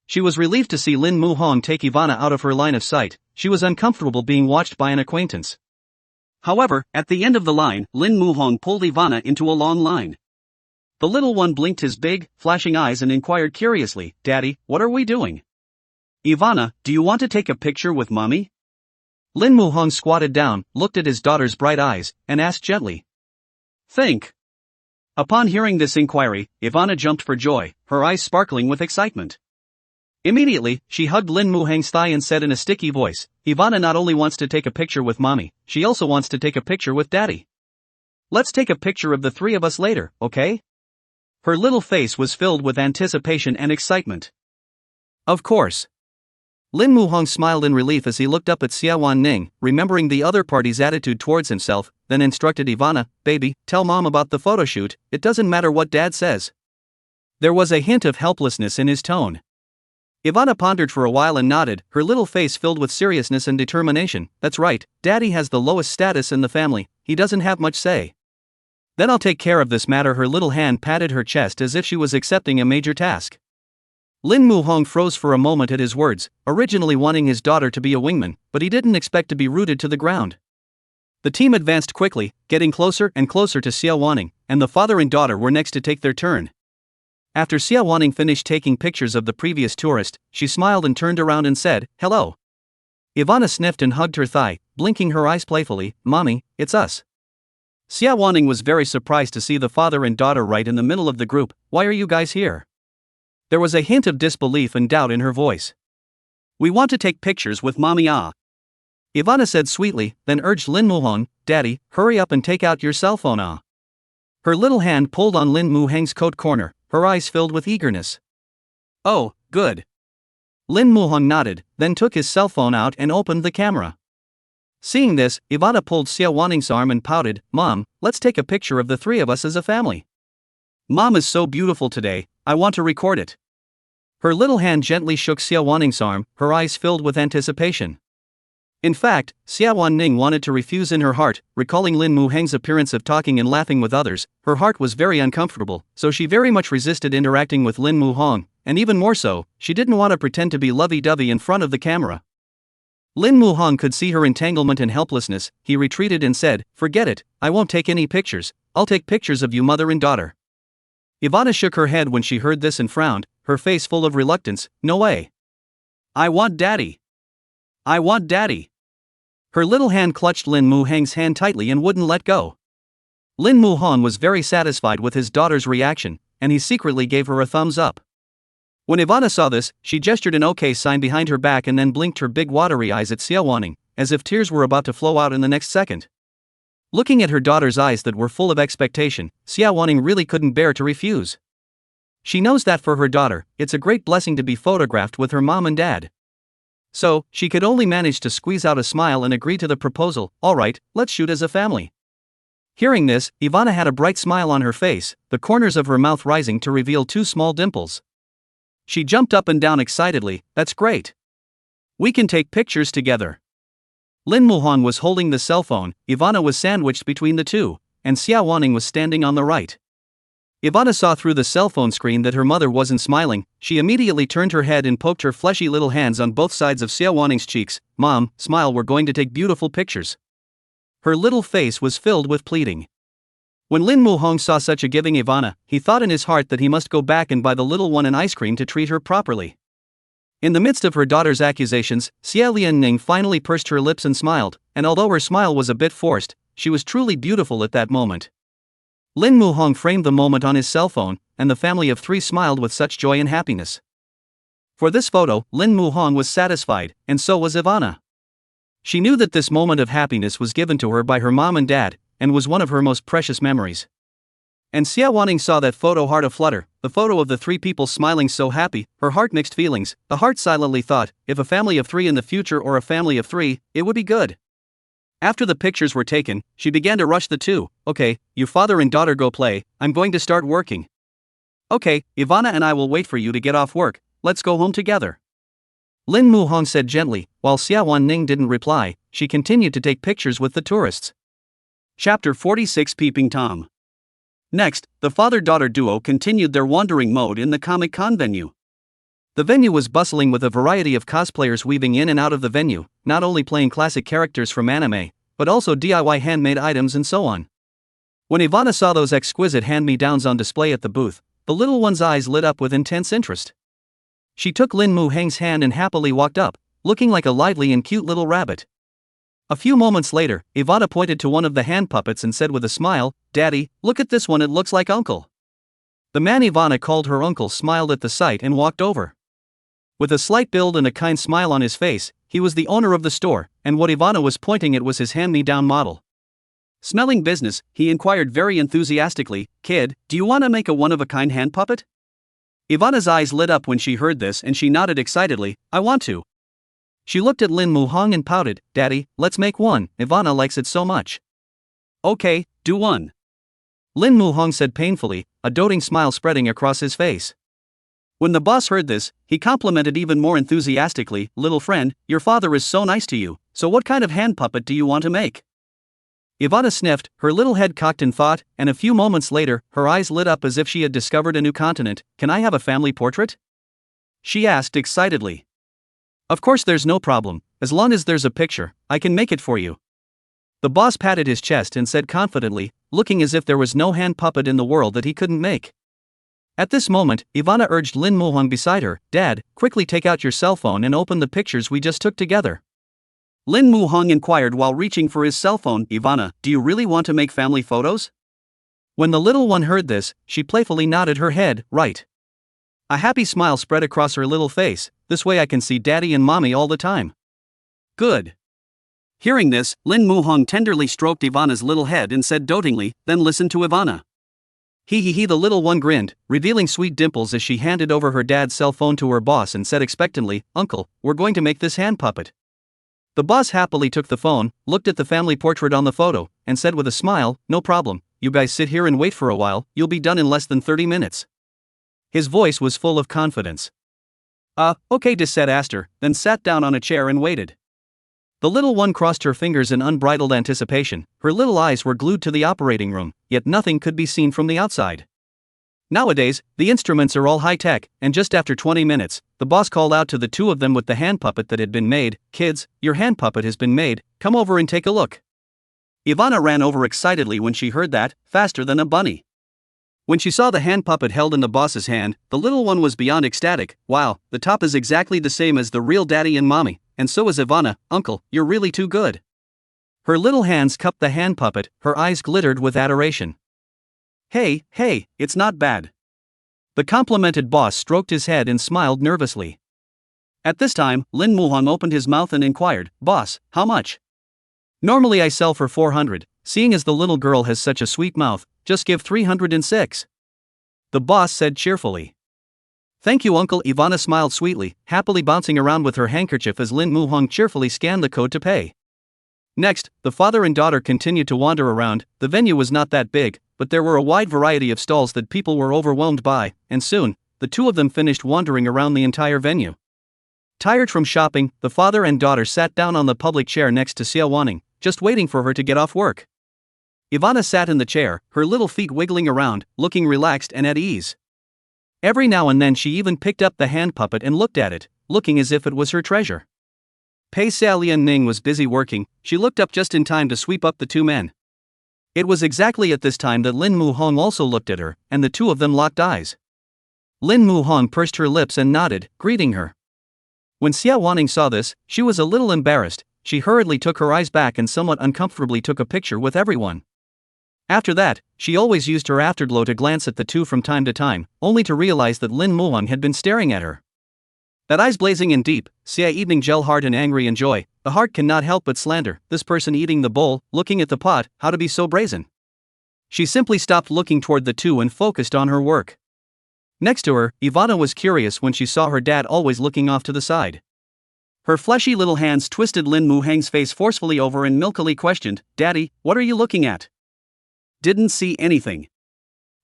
She was relieved to see Lin Muhong take Ivana out of her line of sight. She was uncomfortable being watched by an acquaintance. However, at the end of the line, Lin Muhong pulled Ivana into a long line. The little one blinked his big, flashing eyes and inquired curiously, "Daddy, what are we doing?" "Ivana, do you want to take a picture with Mommy?" Lin Muhong squatted down, looked at his daughter's bright eyes, and asked gently. "Think." Upon hearing this inquiry, Ivana jumped for joy, her eyes sparkling with excitement. Immediately, she hugged Lin Muhang's thigh and said in a sticky voice, "Ivana not only wants to take a picture with Mommy, she also wants to take a picture with Daddy. Let's take a picture of the three of us later, okay?" Her little face was filled with anticipation and excitement. "Of course." Lin Muhong smiled in relief as he looked up at Xie Wanning, remembering the other party's attitude towards himself, then instructed Ivana, "Baby, tell Mom about the photoshoot, it doesn't matter what Dad says." There was a hint of helplessness in his tone. Ivana pondered for a while and nodded, her little face filled with seriousness and determination. "That's right, Daddy has the lowest status in the family, he doesn't have much say. Then I'll take care of this matter." Her little hand patted her chest as if she was accepting a major task. Lin Muhong froze for a moment at his words, originally wanting his daughter to be a wingman, but he didn't expect to be rooted to the ground. The team advanced quickly, getting closer and closer to Xie Wanning, and the father and daughter were next to take their turn. After Xie Wanning finished taking pictures of the previous tourist, she smiled and turned around and said, "Hello." Ivana sniffed and hugged her thigh, blinking her eyes playfully, "Mommy, it's us." Xie Wanning was very surprised to see the father and daughter right in the middle of the group. "Why are you guys here?" There was a hint of disbelief and doubt in her voice. "We want to take pictures with Mommy Ah," Ivana said sweetly, then urged Lin Muhong, "Daddy, hurry up and take out your cell phone Ah." Her little hand pulled on Lin Muhang's coat corner, her eyes filled with eagerness. "Oh, good." Lin Muhong nodded, then took his cell phone out and opened the camera. Seeing this, Ivana pulled Xie Wanning's arm and pouted, "Mom, let's take a picture of the three of us as a family. Mom is so beautiful today, I want to record it." Her little hand gently shook Xie Wanning's arm, her eyes filled with anticipation. In fact, Xie Wanning wanted to refuse in her heart, recalling Lin Muhang's appearance of talking and laughing with others. Her heart was very uncomfortable, so she very much resisted interacting with Lin Muhong, and even more so, she didn't want to pretend to be lovey-dovey in front of the camera. Lin Muhong could see her entanglement and helplessness. He retreated and said, "Forget it, I won't take any pictures, I'll take pictures of you mother and daughter." Ivana shook her head when she heard this and frowned, her face full of reluctance. "No way. I want Daddy. I want Daddy." Her little hand clutched Lin Muhang's hand tightly and wouldn't let go. Lin Muhong was very satisfied with his daughter's reaction, and he secretly gave her a thumbs up. When Ivana saw this, she gestured an OK sign behind her back and then blinked her big watery eyes at Xie Wanning, as if tears were about to flow out in the next second. Looking at her daughter's eyes that were full of expectation, Xie Wanning really couldn't bear to refuse. She knows that for her daughter, it's a great blessing to be photographed with her mom and dad. So, she could only manage to squeeze out a smile and agree to the proposal. "All right, let's shoot as a family." Hearing this, Ivana had a bright smile on her face, the corners of her mouth rising to reveal two small dimples. She jumped up and down excitedly. "That's great. We can take pictures together." Lin Muhong was holding the cell phone, Ivana was sandwiched between the two, and Xie Wanning was standing on the right. Ivana saw through the cell phone screen that her mother wasn't smiling. She immediately turned her head and poked her fleshy little hands on both sides of Xie Wanning's cheeks. "Mom, smile, we're going to take beautiful pictures." Her little face was filled with pleading. When Lin Muhong saw such a giving Ivana, he thought in his heart that he must go back and buy the little one an ice cream to treat her properly. In the midst of her daughter's accusations, Xie Lianning finally pursed her lips and smiled, and although her smile was a bit forced, she was truly beautiful at that moment. Lin Muhong framed the moment on his cell phone, and the family of three smiled with such joy and happiness. For this photo, Lin Muhong was satisfied, and so was Ivana. She knew that this moment of happiness was given to her by her mom and dad, and was one of her most precious memories. And Xie Wanning saw that photo heart aflutter, the photo of the three people smiling so happy, her heart mixed feelings. The heart silently thought, if a family of three in the future or a family of three, it would be good. After the pictures were taken, she began to rush the two. "Okay, you father and daughter go play, I'm going to start working." Okay, Ivana and I will wait for you to get off work, let's go home together. Lin Muhong said gently, while Xie Wanning didn't reply, she continued to take pictures with the tourists. Chapter 46 Peeping Tom. Next, the father-daughter duo continued their wandering mode in the Comic-Con venue. The venue was bustling with a variety of cosplayers weaving in and out of the venue, not only playing classic characters from anime, but also DIY handmade items and so on. When Ivana saw those exquisite hand-me-downs on display at the booth, the little one's eyes lit up with intense interest. She took Lin Muhang's hand and happily walked up, looking like a lively and cute little rabbit. A few moments later, Ivana pointed to one of the hand puppets and said with a smile, "Daddy, look at this one, it looks like Uncle." The man Ivana called her uncle smiled at the sight and walked over. With a slight build and a kind smile on his face, he was the owner of the store, and what Ivana was pointing at was his hand-me-down model. Smelling business, he inquired very enthusiastically, "Kid, do you want to make a one-of-a-kind hand puppet?" Ivana's eyes lit up when she heard this and she nodded excitedly, "I want to." She looked at Lin Muhong and pouted, "Daddy, let's make one, Ivana likes it so much." "Okay, do one." Lin Muhong said painfully, a doting smile spreading across his face. When the boss heard this, he complimented even more enthusiastically, "Little friend, your father is so nice to you, so what kind of hand puppet do you want to make?" Ivana sniffed, her little head cocked in thought, and a few moments later, her eyes lit up as if she had discovered a new continent. "Can I have a family portrait?" she asked excitedly. "Of course, there's no problem, as long as there's a picture, I can make it for you." The boss patted his chest and said confidently, looking as if there was no hand puppet in the world that he couldn't make. At this moment, Ivana urged Lin Muhong beside her, "Dad, quickly take out your cell phone and open the pictures we just took together." Lin Muhong inquired while reaching for his cell phone, "Ivana, do you really want to make family photos?" When the little one heard this, she playfully nodded her head, "Right." A happy smile spread across her little face, "This way I can see Daddy and Mommy all the time." "Good." Hearing this, Lin Muhong tenderly stroked Ivana's little head and said dotingly, "Then listen to Ivana." He, the little one grinned, revealing sweet dimples as she handed over her dad's cell phone to her boss and said expectantly, "Uncle, we're going to make this hand puppet." The boss happily took the phone, looked at the family portrait on the photo, and said with a smile, "No problem, you guys sit here and wait for a while, you'll be done in less than 30 minutes. His voice was full of confidence. Okay, said Aster, then sat down on a chair and waited. The little one crossed her fingers in unbridled anticipation, her little eyes were glued to the operating room, yet nothing could be seen from the outside. Nowadays, the instruments are all high-tech, and just after 20 minutes, the boss called out to the two of them with the hand puppet that had been made, "Kids, your hand puppet has been made, come over and take a look." Ivana ran over excitedly when she heard that, faster than a bunny. When she saw the hand puppet held in the boss's hand, the little one was beyond ecstatic. "Wow, the top is exactly the same as the real Daddy and Mommy, and so is Ivana. Uncle, you're really too good." Her little hands cupped the hand puppet, her eyes glittered with adoration. Hey, it's not bad." The complimented boss stroked his head and smiled nervously. At this time, Lin Muhong opened his mouth and inquired, "Boss, how much?" "Normally I sell for 400, seeing as the little girl has such a sweet mouth, just give 306. The boss said cheerfully. "Thank you, Uncle." Ivana smiled sweetly, happily bouncing around with her handkerchief as Lin Muhong cheerfully scanned the code to pay. Next, the father and daughter continued to wander around. The venue was not that big, but there were a wide variety of stalls that people were overwhelmed by, and soon, the two of them finished wandering around the entire venue. Tired from shopping, the father and daughter sat down on the public chair next to Xie Wanning, just waiting for her to get off work. Ivana sat in the chair, her little feet wiggling around, looking relaxed and at ease. Every now and then she even picked up the hand puppet and looked at it, looking as if it was her treasure. Pei Xiaolian was busy working. She looked up just in time to sweep up the two men. It was exactly at this time that Lin Muhong also looked at her, and the two of them locked eyes. Lin Muhong pursed her lips and nodded, greeting her. When Xie Wanning saw this, she was a little embarrassed. She hurriedly took her eyes back and somewhat uncomfortably took a picture with everyone. After that, she always used her afterglow to glance at the two from time to time, only to realize that Lin Muhong had been staring at her. That eyes blazing and deep, Xie eating gel hard and angry and joy, the heart cannot help but slander, this person eating the bowl, looking at the pot, how to be so brazen. She simply stopped looking toward the two and focused on her work. Next to her, Ivana was curious when she saw her dad always looking off to the side. Her fleshy little hands twisted Lin Muhang's face forcefully over and milkily questioned, "Daddy, what are you looking at?" "Didn't see anything."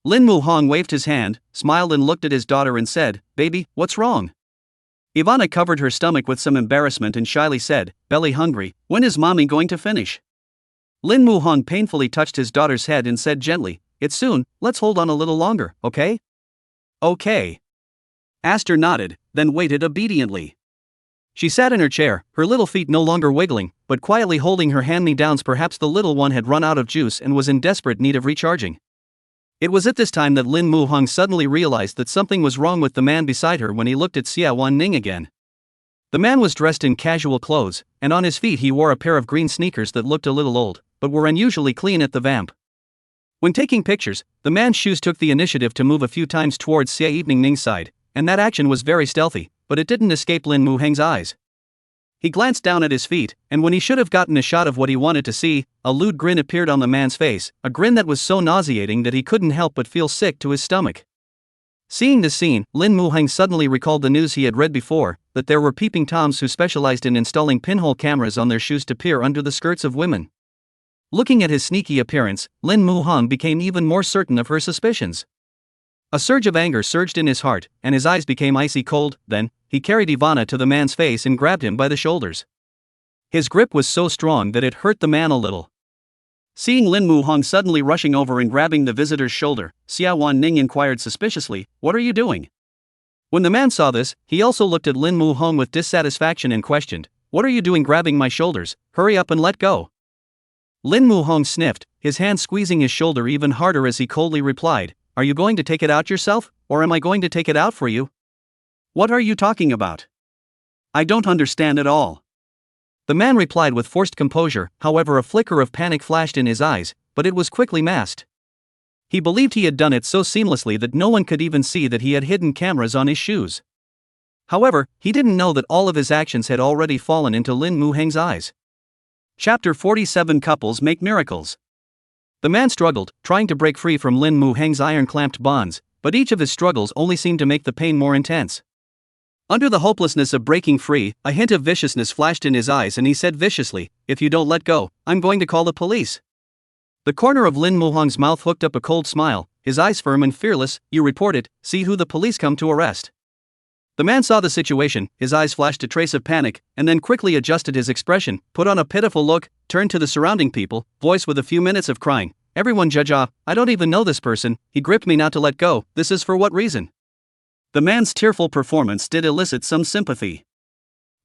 Lin Muhong waved his hand, smiled and looked at his daughter and said, "Baby, what's wrong?" Ivana covered her stomach with some embarrassment and shyly said, "Belly hungry, when is mommy going to finish?" Lin Muhong painfully touched his daughter's head and said gently, "It's soon, let's hold on a little longer, okay?" "Okay." Aster nodded, then waited obediently. She sat in her chair, her little feet no longer wiggling, but quietly holding her hand-me-downs. Perhaps the little one had run out of juice and was in desperate need of recharging. It was at this time that Lin Muhong suddenly realized that something was wrong with the man beside her when he looked at Xie Wanning again. The man was dressed in casual clothes, and on his feet he wore a pair of green sneakers that looked a little old, but were unusually clean at the vamp. When taking pictures, the man's shoes took the initiative to move a few times towards Xie Waning's side, and that action was very stealthy, but it didn't escape Lin Muhong's eyes. He glanced down at his feet, and when he should have gotten a shot of what he wanted to see, a lewd grin appeared on the man's face, a grin that was so nauseating that he couldn't help but feel sick to his stomach. Seeing this scene, Lin Muhong suddenly recalled the news he had read before, that there were peeping toms who specialized in installing pinhole cameras on their shoes to peer under the skirts of women. Looking at his sneaky appearance, Lin Muhong became even more certain of her suspicions. A surge of anger surged in his heart, and his eyes became icy cold. Then, he carried Ivana to the man's face and grabbed him by the shoulders. His grip was so strong that it hurt the man a little. Seeing Lin Muhong suddenly rushing over and grabbing the visitor's shoulder, Xie Wanning inquired suspiciously, "What are you doing?" When the man saw this, he also looked at Lin Muhong with dissatisfaction and questioned, "What are you doing grabbing my shoulders? Hurry up and let go." Lin Muhong sniffed, his hand squeezing his shoulder even harder as he coldly replied, "Are you going to take it out yourself, or am I going to take it out for you?" "What are you talking about? I don't understand at all." The man replied with forced composure. However, a flicker of panic flashed in his eyes, but it was quickly masked. He believed he had done it so seamlessly that no one could even see that he had hidden cameras on his shoes. However, he didn't know that all of his actions had already fallen into Lin Muhong's eyes. Chapter 47: Couples Make Miracles. The man struggled, trying to break free from Lin Muhong's iron-clamped bonds, but each of his struggles only seemed to make the pain more intense. Under the hopelessness of breaking free, a hint of viciousness flashed in his eyes and he said viciously, "If you don't let go, I'm going to call the police." The corner of Lin Muhong's mouth hooked up a cold smile, his eyes firm and fearless. "You report it, see who the police come to arrest." The man saw the situation, his eyes flashed a trace of panic, and then quickly adjusted his expression, put on a pitiful look, turned to the surrounding people, voice with a few minutes of crying, "Everyone judge off, I don't even know this person, he gripped me not to let go, this is for what reason?" The man's tearful performance did elicit some sympathy.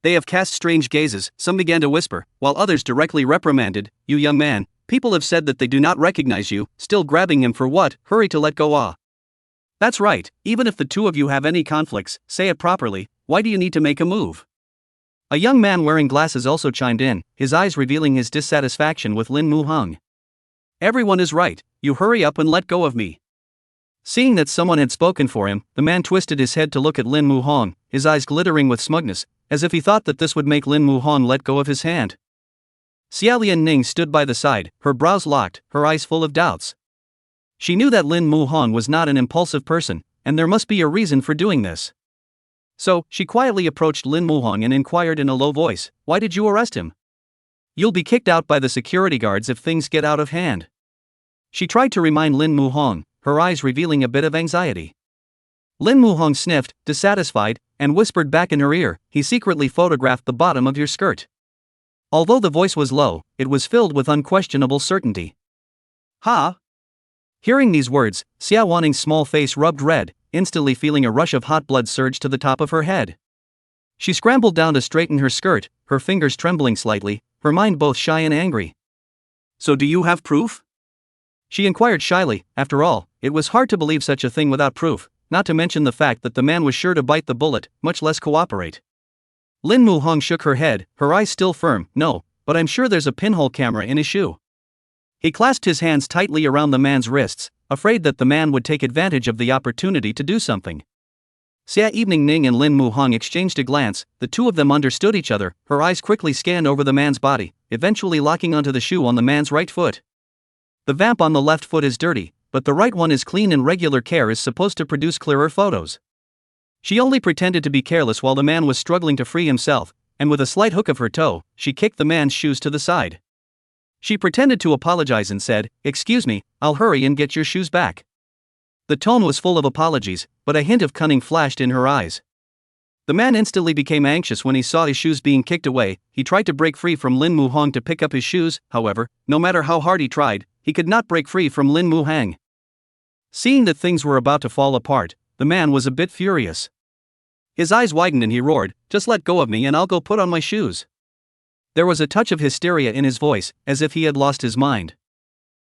They have cast strange gazes, some began to whisper, while others directly reprimanded, "You young man, people have said that they do not recognize you, still grabbing him for what, hurry to let go That's right, even if the two of you have any conflicts, say it properly, why do you need to make a move?" A young man wearing glasses also chimed in, his eyes revealing his dissatisfaction with Lin Muhong. "Everyone is right, you hurry up and let go of me." Seeing that someone had spoken for him, the man twisted his head to look at Lin Muhong, his eyes glittering with smugness, as if he thought that this would make Lin Muhong let go of his hand. Xie Wanning stood by the side, her brows locked, her eyes full of doubts. She knew that Lin Muhong was not an impulsive person, and there must be a reason for doing this. So, she quietly approached Lin Muhong and inquired in a low voice, "Why did you arrest him? You'll be kicked out by the security guards if things get out of hand." She tried to remind Lin Muhong, her eyes revealing a bit of anxiety. Lin Muhong sniffed, dissatisfied, and whispered back in her ear, "He secretly photographed the bottom of your skirt." Although the voice was low, it was filled with unquestionable certainty. "Huh?" Hearing these words, Xie Wanning's small face rubbed red, instantly feeling a rush of hot blood surge to the top of her head. She scrambled down to straighten her skirt, her fingers trembling slightly, her mind both shy and angry. "So do you have proof?" she inquired shyly. After all, it was hard to believe such a thing without proof, not to mention the fact that the man was sure to bite the bullet, much less cooperate. Lin Muhong shook her head, her eyes still firm. "No, but I'm sure there's a pinhole camera in his shoe." He clasped his hands tightly around the man's wrists, afraid that the man would take advantage of the opportunity to do something. Xie Wanning and Lin Muhong exchanged a glance, the two of them understood each other, her eyes quickly scanned over the man's body, eventually locking onto the shoe on the man's right foot. The vamp on the left foot is dirty, but the right one is clean and regular care is supposed to produce clearer photos. She only pretended to be careless while the man was struggling to free himself, and with a slight hook of her toe, she kicked the man's shoes to the side. She pretended to apologize and said, "Excuse me, I'll hurry and get your shoes back." The tone was full of apologies, but a hint of cunning flashed in her eyes. The man instantly became anxious when he saw his shoes being kicked away. He tried to break free from Lin Muhong to pick up his shoes, however, no matter how hard he tried, he could not break free from Lin Muhang. Seeing that things were about to fall apart, the man was a bit furious. His eyes widened and he roared, "Just let go of me and I'll go put on my shoes." There was a touch of hysteria in his voice, as if he had lost his mind.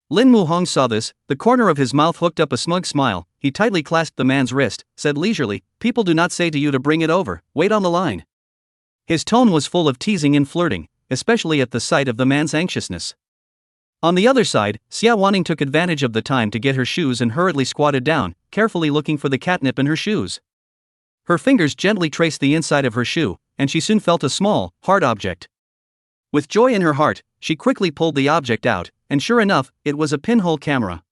Lin Muhong saw this, the corner of his mouth hooked up a smug smile. He tightly clasped the man's wrist, said leisurely, "People do not say to you to bring it over, wait on the line." His tone was full of teasing and flirting, especially at the sight of the man's anxiousness. On the other side, Xie Wanning took advantage of the time to get her shoes and hurriedly squatted down, carefully looking for the catnip in her shoes. Her fingers gently traced the inside of her shoe, and she soon felt a small, hard object. With joy in her heart, she quickly pulled the object out, and sure enough, it was a pinhole camera.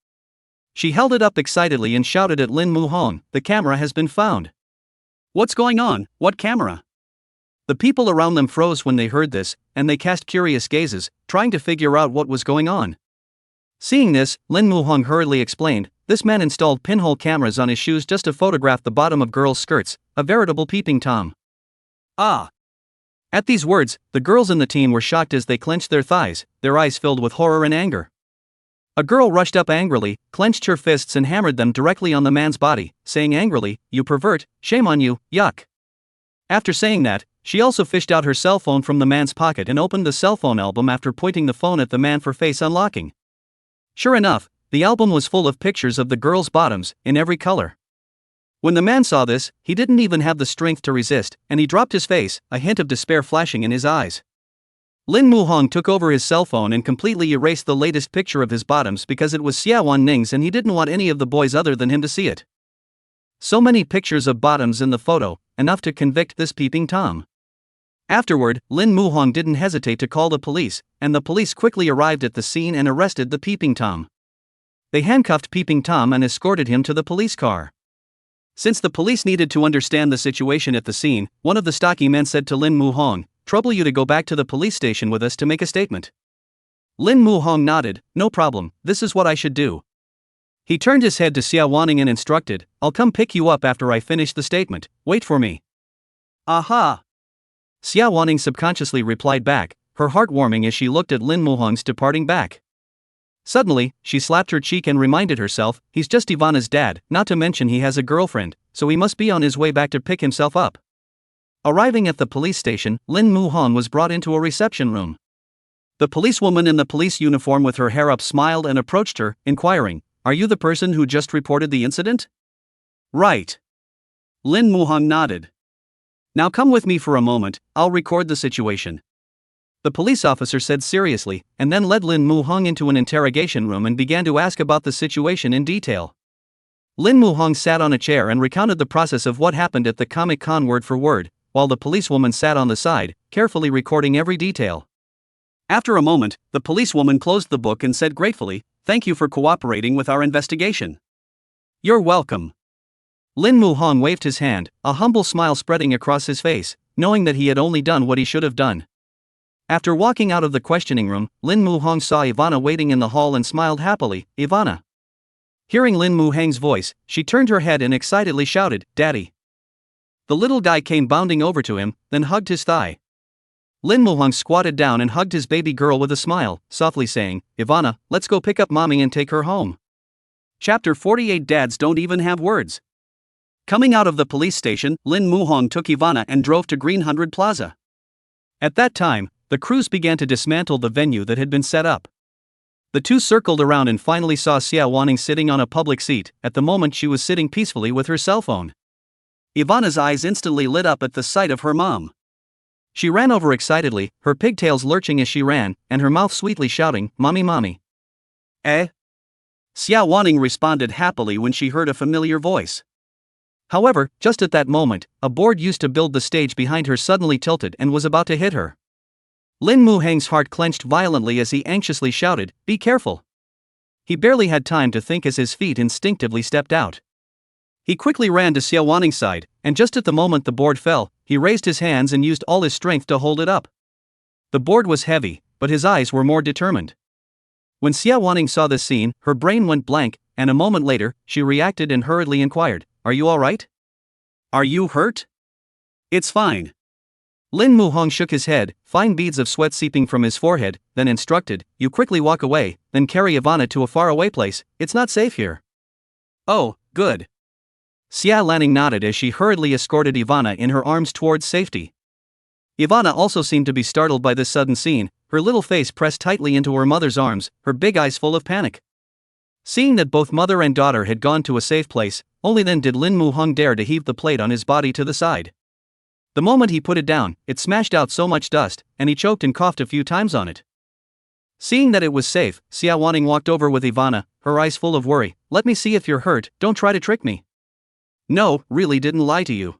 She held it up excitedly and shouted at Lin Muhong, "The camera has been found." "What's going on? What camera?" The people around them froze when they heard this, and they cast curious gazes, trying to figure out what was going on. Seeing this, Lin Muhong hurriedly explained, "This man installed pinhole cameras on his shoes just to photograph the bottom of girls' skirts, a veritable peeping Tom." Ah! At these words, the girls in the team were shocked as they clenched their thighs, their eyes filled with horror and anger. A girl rushed up angrily, clenched her fists and hammered them directly on the man's body, saying angrily, "You pervert, shame on you, yuck." After saying that, she also fished out her cell phone from the man's pocket and opened the cell phone album after pointing the phone at the man for face unlocking. Sure enough, the album was full of pictures of the girls' bottoms, in every color. When the man saw this, he didn't even have the strength to resist, and he dropped his face, a hint of despair flashing in his eyes. Lin Muhong took over his cell phone and completely erased the latest picture of his bottoms because it was Xie Wanning's and he didn't want any of the boys other than him to see it. So many pictures of bottoms in the photo, enough to convict this peeping Tom. Afterward, Lin Muhong didn't hesitate to call the police, and the police quickly arrived at the scene and arrested the peeping Tom. They handcuffed peeping Tom and escorted him to the police car. Since the police needed to understand the situation at the scene, one of the stocky men said to Lin Muhong, "Trouble you to go back to the police station with us to make a statement." Lin Muhong nodded, "No problem, this is what I should do." He turned his head to Xie Wanning and instructed, "I'll come pick you up after I finish the statement, wait for me." "Aha!" Xie Wanning subconsciously replied back, her heart warming as she looked at Lin Muhong's departing back. Suddenly, she slapped her cheek and reminded herself, he's just Ivana's dad, not to mention he has a girlfriend, so he must be on his way back to pick himself up. Arriving at the police station, Lin Muhong was brought into a reception room. The policewoman in the police uniform with her hair up smiled and approached her, inquiring, "Are you the person who just reported the incident?" "Right." Lin Muhong nodded. "Now come with me for a moment, I'll record the situation." The police officer said seriously, and then led Lin Muhong into an interrogation room and began to ask about the situation in detail. Lin Muhong sat on a chair and recounted the process of what happened at the Comic-Con word for word, while the policewoman sat on the side, carefully recording every detail. After a moment, the policewoman closed the book and said gratefully, "Thank you for cooperating with our investigation." "You're welcome." Lin Muhong waved his hand, a humble smile spreading across his face, knowing that he had only done what he should have done. After walking out of the questioning room, Lin Muhong saw Ivana waiting in the hall and smiled happily, "Ivana." Hearing Lin Muhang's voice, she turned her head and excitedly shouted, "Daddy." The little guy came bounding over to him, then hugged his thigh. Lin Muhong squatted down and hugged his baby girl with a smile, softly saying, "Ivana, let's go pick up mommy and take her home." Chapter 48 Dads Don't Even Have Words. Coming out of the police station, Lin Muhong took Ivana and drove to Green 100 Plaza. At that time, the crews began to dismantle the venue that had been set up. The two circled around and finally saw Xie Wanning sitting on a public seat. At the moment she was sitting peacefully with her cell phone. Ivana's eyes instantly lit up at the sight of her mom. She ran over excitedly, her pigtails lurching as she ran, and her mouth sweetly shouting, "Mommy, mommy." "Eh?" Xie Wanning responded happily when she heard a familiar voice. However, just at that moment, a board used to build the stage behind her suddenly tilted and was about to hit her. Lin Muhang's heart clenched violently as he anxiously shouted, "Be careful." He barely had time to think as his feet instinctively stepped out. He quickly ran to Xie Wanning's side, and just at the moment the board fell, he raised his hands and used all his strength to hold it up. The board was heavy, but his eyes were more determined. When Xie Wanning saw this scene, her brain went blank, and a moment later, she reacted and hurriedly inquired, "Are you alright? Are you hurt?" "It's fine." Lin Muhong shook his head, fine beads of sweat seeping from his forehead, then instructed, "You quickly walk away, then carry Ivana to a faraway place, it's not safe here." "Oh, good." Xie Wanning nodded as she hurriedly escorted Ivana in her arms towards safety. Ivana also seemed to be startled by this sudden scene, her little face pressed tightly into her mother's arms, her big eyes full of panic. Seeing that both mother and daughter had gone to a safe place, only then did Lin Muhong dare to heave the plate on his body to the side. The moment he put it down, it smashed out so much dust, and he choked and coughed a few times on it. Seeing that it was safe, Xie Wanning walked over with Ivana, her eyes full of worry. "Let me see if you're hurt, don't try to trick me." "No, really didn't lie to you."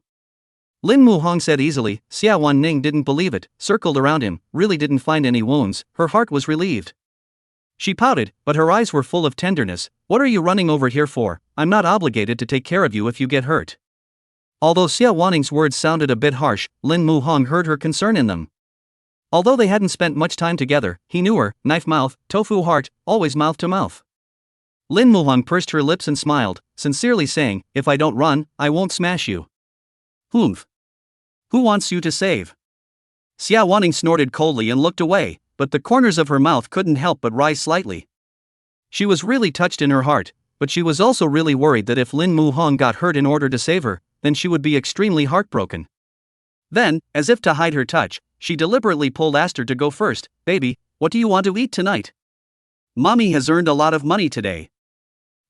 Lin Muhong said easily. Xie Wanning didn't believe it, circled around him, really didn't find any wounds, her heart was relieved. She pouted, but her eyes were full of tenderness. "What are you running over here for? I'm not obligated to take care of you if you get hurt." Although Xie Wanning's words sounded a bit harsh, Lin Muhong heard her concern in them. Although they hadn't spent much time together, he knew her, knife mouth, tofu heart, always mouth to mouth. Lin Muhong pursed her lips and smiled, sincerely saying, "If I don't run, I won't smash you." "Humph. Who wants you to save?" Xie Wanning snorted coldly and looked away, but the corners of her mouth couldn't help but rise slightly. She was really touched in her heart, but she was also really worried that if Lin Muhong got hurt in order to save her, then she would be extremely heartbroken. Then, as if to hide her touch, she deliberately pulled Aster to go first. "Baby, what do you want to eat tonight? Mommy has earned a lot of money today.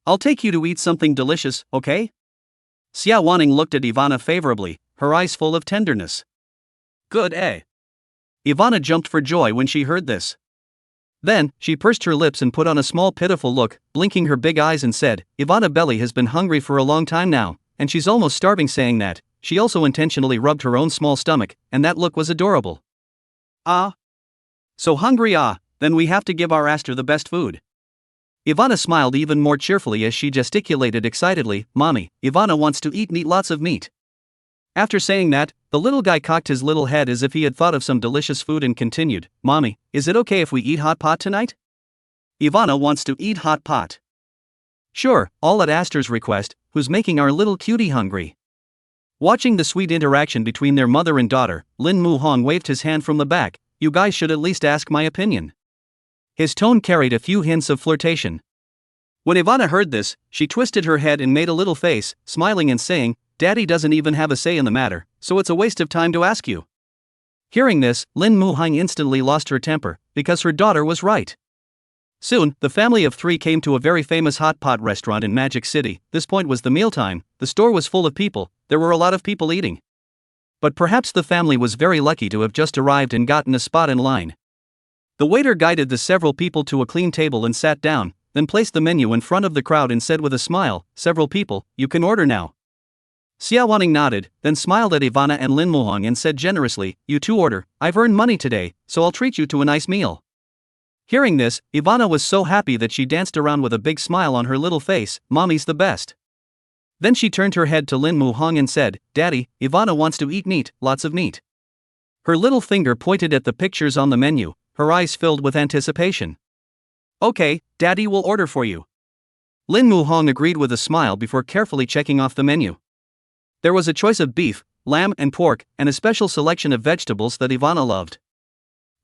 I'll take you to eat something delicious, okay?" Xie Wanning looked at Ivana favorably, her eyes full of tenderness. "Good, eh?" Ivana jumped for joy when she heard this. Then, she pursed her lips and put on a small pitiful look, blinking her big eyes and said, "Ivana Belly has been hungry for a long time now, and she's almost starving." Saying that, she also intentionally rubbed her own small stomach, and that look was adorable. "Ah? So hungry? Ah, then we have to give our Aster the best food." Ivana smiled even more cheerfully as she gesticulated excitedly, "Mommy, Ivana wants to eat meat, lots of meat." After saying that, the little guy cocked his little head as if he had thought of some delicious food and continued, "Mommy, is it okay if we eat hot pot tonight? Ivana wants to eat hot pot." "Sure, all at Aster's request, who's making our little cutie hungry." Watching the sweet interaction between their mother and daughter, Lin Muhong waved his hand from the back. "You guys should at least ask my opinion." His tone carried a few hints of flirtation. When Ivana heard this, she twisted her head and made a little face, smiling and saying, "Daddy doesn't even have a say in the matter, so it's a waste of time to ask you." Hearing this, Lin Muhong instantly lost her temper, because her daughter was right. Soon, the family of three came to a very famous hot pot restaurant in Magic City. This point was the mealtime, the store was full of people, there were a lot of people eating. But perhaps the family was very lucky to have just arrived and gotten a spot in line. The waiter guided the several people to a clean table and sat down, then placed the menu in front of the crowd and said with a smile, "Several people, you can order now." Xie Wanning nodded, then smiled at Ivana and Lin Muhong and said generously, "You two order, I've earned money today, so I'll treat you to a nice meal." Hearing this, Ivana was so happy that she danced around with a big smile on her little face. "Mommy's the best." Then she turned her head to Lin Muhong and said, "Daddy, Ivana wants to eat meat, lots of meat." Her little finger pointed at the pictures on the menu, her eyes filled with anticipation. "Okay, Daddy will order for you." Lin Muhong agreed with a smile before carefully checking off the menu. There was a choice of beef, lamb and pork, and a special selection of vegetables that Ivana loved.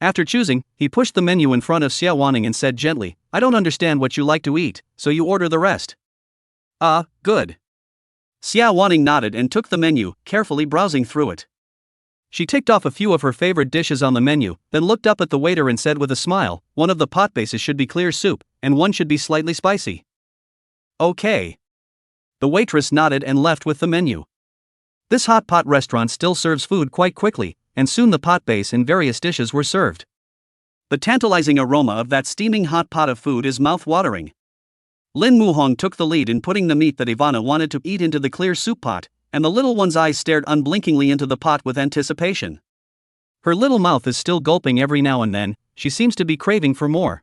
After choosing, he pushed the menu in front of Xie Wanning and said gently, "I don't understand what you like to eat, so you order the rest." "Ah, good." Xie Wanning nodded and took the menu, carefully browsing through it. She ticked off a few of her favorite dishes on the menu, then looked up at the waiter and said with a smile, "One of the pot bases should be clear soup, and one should be slightly spicy." "Okay." The waitress nodded and left with the menu. This hot pot restaurant still serves food quite quickly, and soon the pot base and various dishes were served. The tantalizing aroma of that steaming hot pot of food is mouth-watering. Lin Muhong took the lead in putting the meat that Ivana wanted to eat into the clear soup pot, and the little one's eyes stared unblinkingly into the pot with anticipation. Her little mouth is still gulping every now and then, she seems to be craving for more.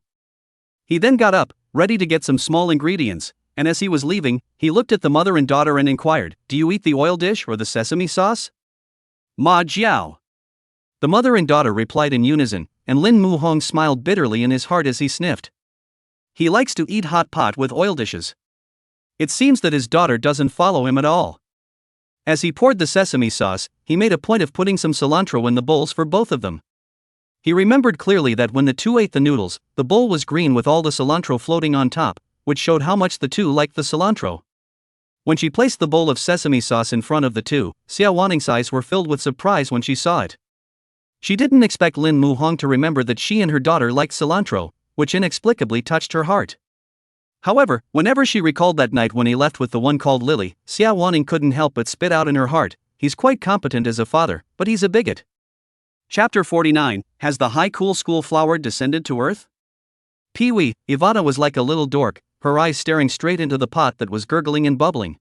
He then got up, ready to get some small ingredients, and as he was leaving, he looked at the mother and daughter and inquired, "Do you eat the oil dish or the sesame sauce?" "Ma jiao." The mother and daughter replied in unison, and Lin Muhong smiled bitterly in his heart as he sniffed. He likes to eat hot pot with oil dishes. It seems that his daughter doesn't follow him at all. As he poured the sesame sauce, he made a point of putting some cilantro in the bowls for both of them. He remembered clearly that when the two ate the noodles, the bowl was green with all the cilantro floating on top, which showed how much the two liked the cilantro. When she placed the bowl of sesame sauce in front of the two, Xie Wanning's eyes were filled with surprise when she saw it. She didn't expect Lin Muhong to remember that she and her daughter liked cilantro, which inexplicably touched her heart. However, whenever she recalled that night when he left with the one called Lily, Xie Wanning couldn't help but spit out in her heart, he's quite competent as a father, but he's a bigot. Chapter 49, Has the High Cool School Flower Descended to Earth? Pee-wee, Ivana was like a little dork, her eyes staring straight into the pot that was gurgling and bubbling.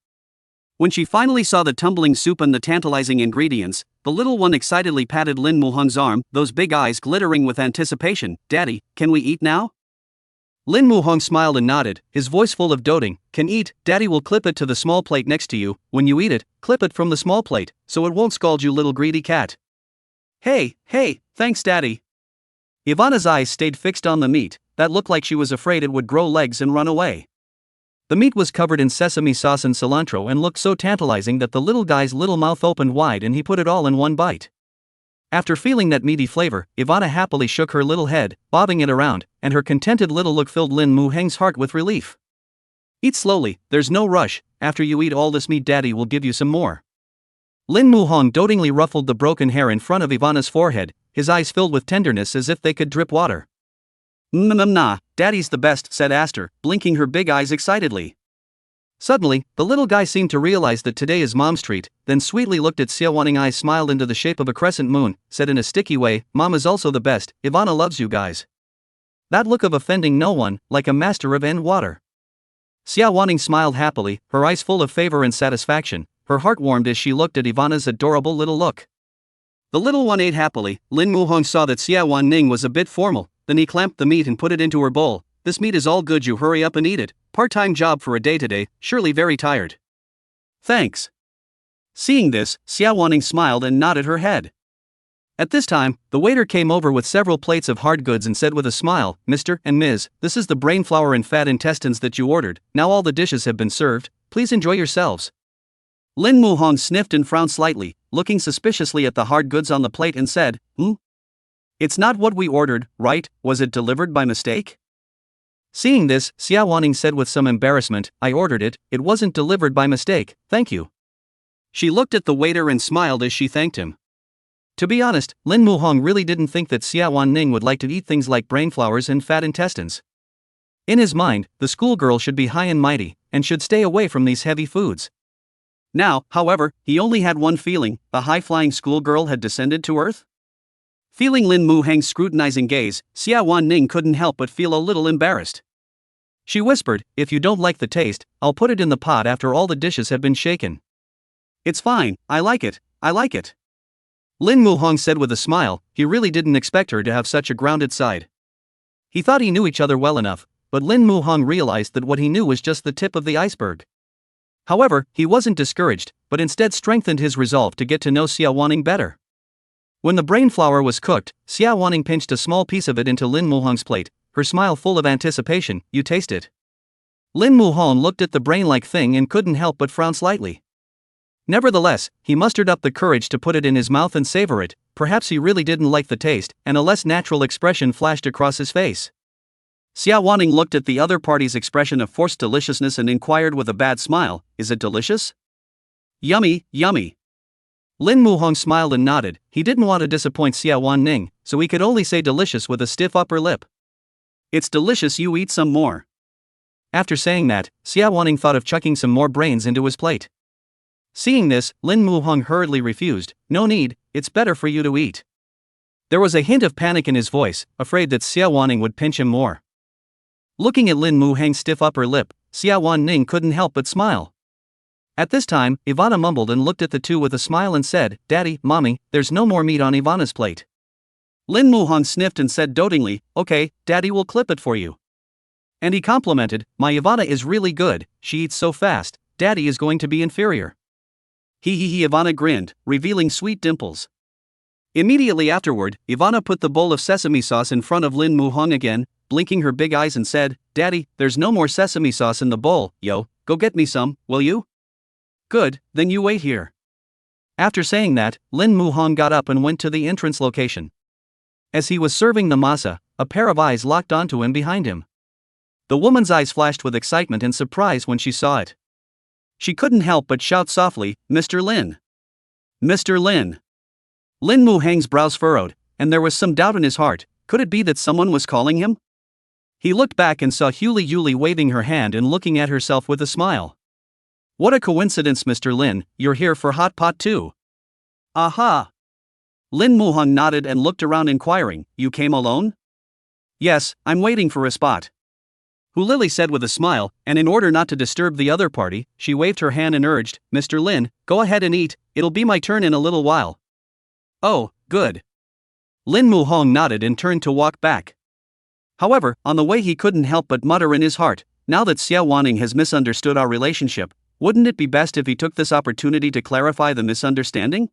When she finally saw the tumbling soup and the tantalizing ingredients, the little one excitedly patted Lin Muhong's arm, those big eyes glittering with anticipation. "Daddy, can we eat now?" Lin Muhong smiled and nodded, his voice full of doting. "Can eat, Daddy will clip it to the small plate next to you. When you eat it, clip it from the small plate, so it won't scald you, little greedy cat." Hey, thanks Daddy." Ivana's eyes stayed fixed on the meat, that looked like she was afraid it would grow legs and run away. The meat was covered in sesame sauce and cilantro and looked so tantalizing that the little guy's little mouth opened wide and he put it all in one bite. After feeling that meaty flavor, Ivana happily shook her little head, bobbing it around, and her contented little look filled Lin Muheng's heart with relief. "Eat slowly, there's no rush. After you eat all this meat, Daddy will give you some more." Lin Muhong dotingly ruffled the broken hair in front of Ivana's forehead, his eyes filled with tenderness as if they could drip water. Nah, Daddy's the best," said Aster, blinking her big eyes excitedly. Suddenly, the little guy seemed to realize that today is Mom's treat, then sweetly looked at Xie Wanning, eyes smiled into the shape of a crescent moon, said in a sticky way, "Mom is also the best, Ivana loves you guys." That look of offending no one, like a master of water. Xie Wanning smiled happily, her eyes full of favor and satisfaction, her heart warmed as she looked at Ivana's adorable little look. The little one ate happily. Lin Muhong saw that Xie Wanning was a bit formal, then he clamped the meat and put it into her bowl. "This meat is all good, you hurry up and eat it. Part-time job for a day today, surely very tired." "Thanks." Seeing this, Xie Wanning smiled and nodded her head. At this time, the waiter came over with several plates of hard goods and said with a smile, "Mr. and Ms., this is the brain flour and fat intestines that you ordered. Now all the dishes have been served, please enjoy yourselves." Lin Muhong sniffed and frowned slightly, looking suspiciously at the hard goods on the plate and said, It's not what we ordered, right? Was it delivered by mistake?" Seeing this, Xie Wanning said with some embarrassment, "I ordered it, it wasn't delivered by mistake, thank you." She looked at the waiter and smiled as she thanked him. To be honest, Lin Muhong really didn't think that Xie Wanning would like to eat things like brain flowers and fat intestines. In his mind, the schoolgirl should be high and mighty, and should stay away from these heavy foods. Now, however, he only had one feeling: the high-flying schoolgirl had descended to earth? Feeling Lin Muheng's scrutinizing gaze, Xie Wanning couldn't help but feel a little embarrassed. She whispered, "If you don't like the taste, I'll put it in the pot after all the dishes have been shaken." "It's fine, I like it. Lin Muhong said with a smile. He really didn't expect her to have such a grounded side. He thought he knew each other well enough, but Lin Muhong realized that what he knew was just the tip of the iceberg. However, he wasn't discouraged, but instead strengthened his resolve to get to know Xie Wanning better. When the brain flour was cooked, Xie Wanning pinched a small piece of it into Lin Muhong's plate, her smile full of anticipation. "You taste it." Lin Muhong looked at the brain-like thing and couldn't help but frown slightly. Nevertheless, he mustered up the courage to put it in his mouth and savor it. Perhaps he really didn't like the taste, and a less natural expression flashed across his face. Xie Wanning looked at the other party's expression of forced deliciousness and inquired with a bad smile, "Is it delicious?" "Yummy." Lin Muhong smiled and nodded. He didn't want to disappoint Xie Wanning, so he could only say delicious with a stiff upper lip. "It's delicious, you eat some more." After saying that, Xie Wanning thought of chucking some more brains into his plate. Seeing this, Lin Muhong hurriedly refused. "No need, it's better for you to eat." There was a hint of panic in his voice, afraid that Xie Wanning would pinch him more. Looking at Lin Muheng's stiff upper lip, Xie Wanning couldn't help but smile. At this time, Ivana mumbled and looked at the two with a smile and said, "Daddy, Mommy, there's no more meat on Ivana's plate." Lin Muhong sniffed and said dotingly, "Okay, Daddy will clip it for you." And he complimented, "My Ivana is really good, she eats so fast, Daddy is going to be inferior." Ivana grinned, revealing sweet dimples. Immediately afterward, Ivana put the bowl of sesame sauce in front of Lin Muhong again, blinking her big eyes and said, "Daddy, there's no more sesame sauce in the bowl, yo, go get me some, will you? Good, then you wait here. After saying that, Lin Muhong got up and went to the entrance location. As he was serving the masa, a pair of eyes locked onto him behind him. The woman's eyes flashed with excitement and surprise when she saw it. She couldn't help but shout softly, "Mr. Lin! Mr. Lin!" Lin Muhong's brows furrowed, and there was some doubt in his heart. Could it be that someone was calling him? He looked back and saw Yuli waving her hand and looking at herself with a smile. What a coincidence, Mr. Lin, you're here for hot pot too. Aha! Lin Muhong nodded and looked around inquiring, you came alone? Yes, I'm waiting for a spot. Lily said with a smile, and in order not to disturb the other party, she waved her hand and urged, Mr. Lin, go ahead and eat, it'll be my turn in a little while. Oh, good. Lin Muhong nodded and turned to walk back. However, on the way he couldn't help but mutter in his heart, now that Xie Wanning has misunderstood our relationship, wouldn't it be best if he took this opportunity to clarify the misunderstanding?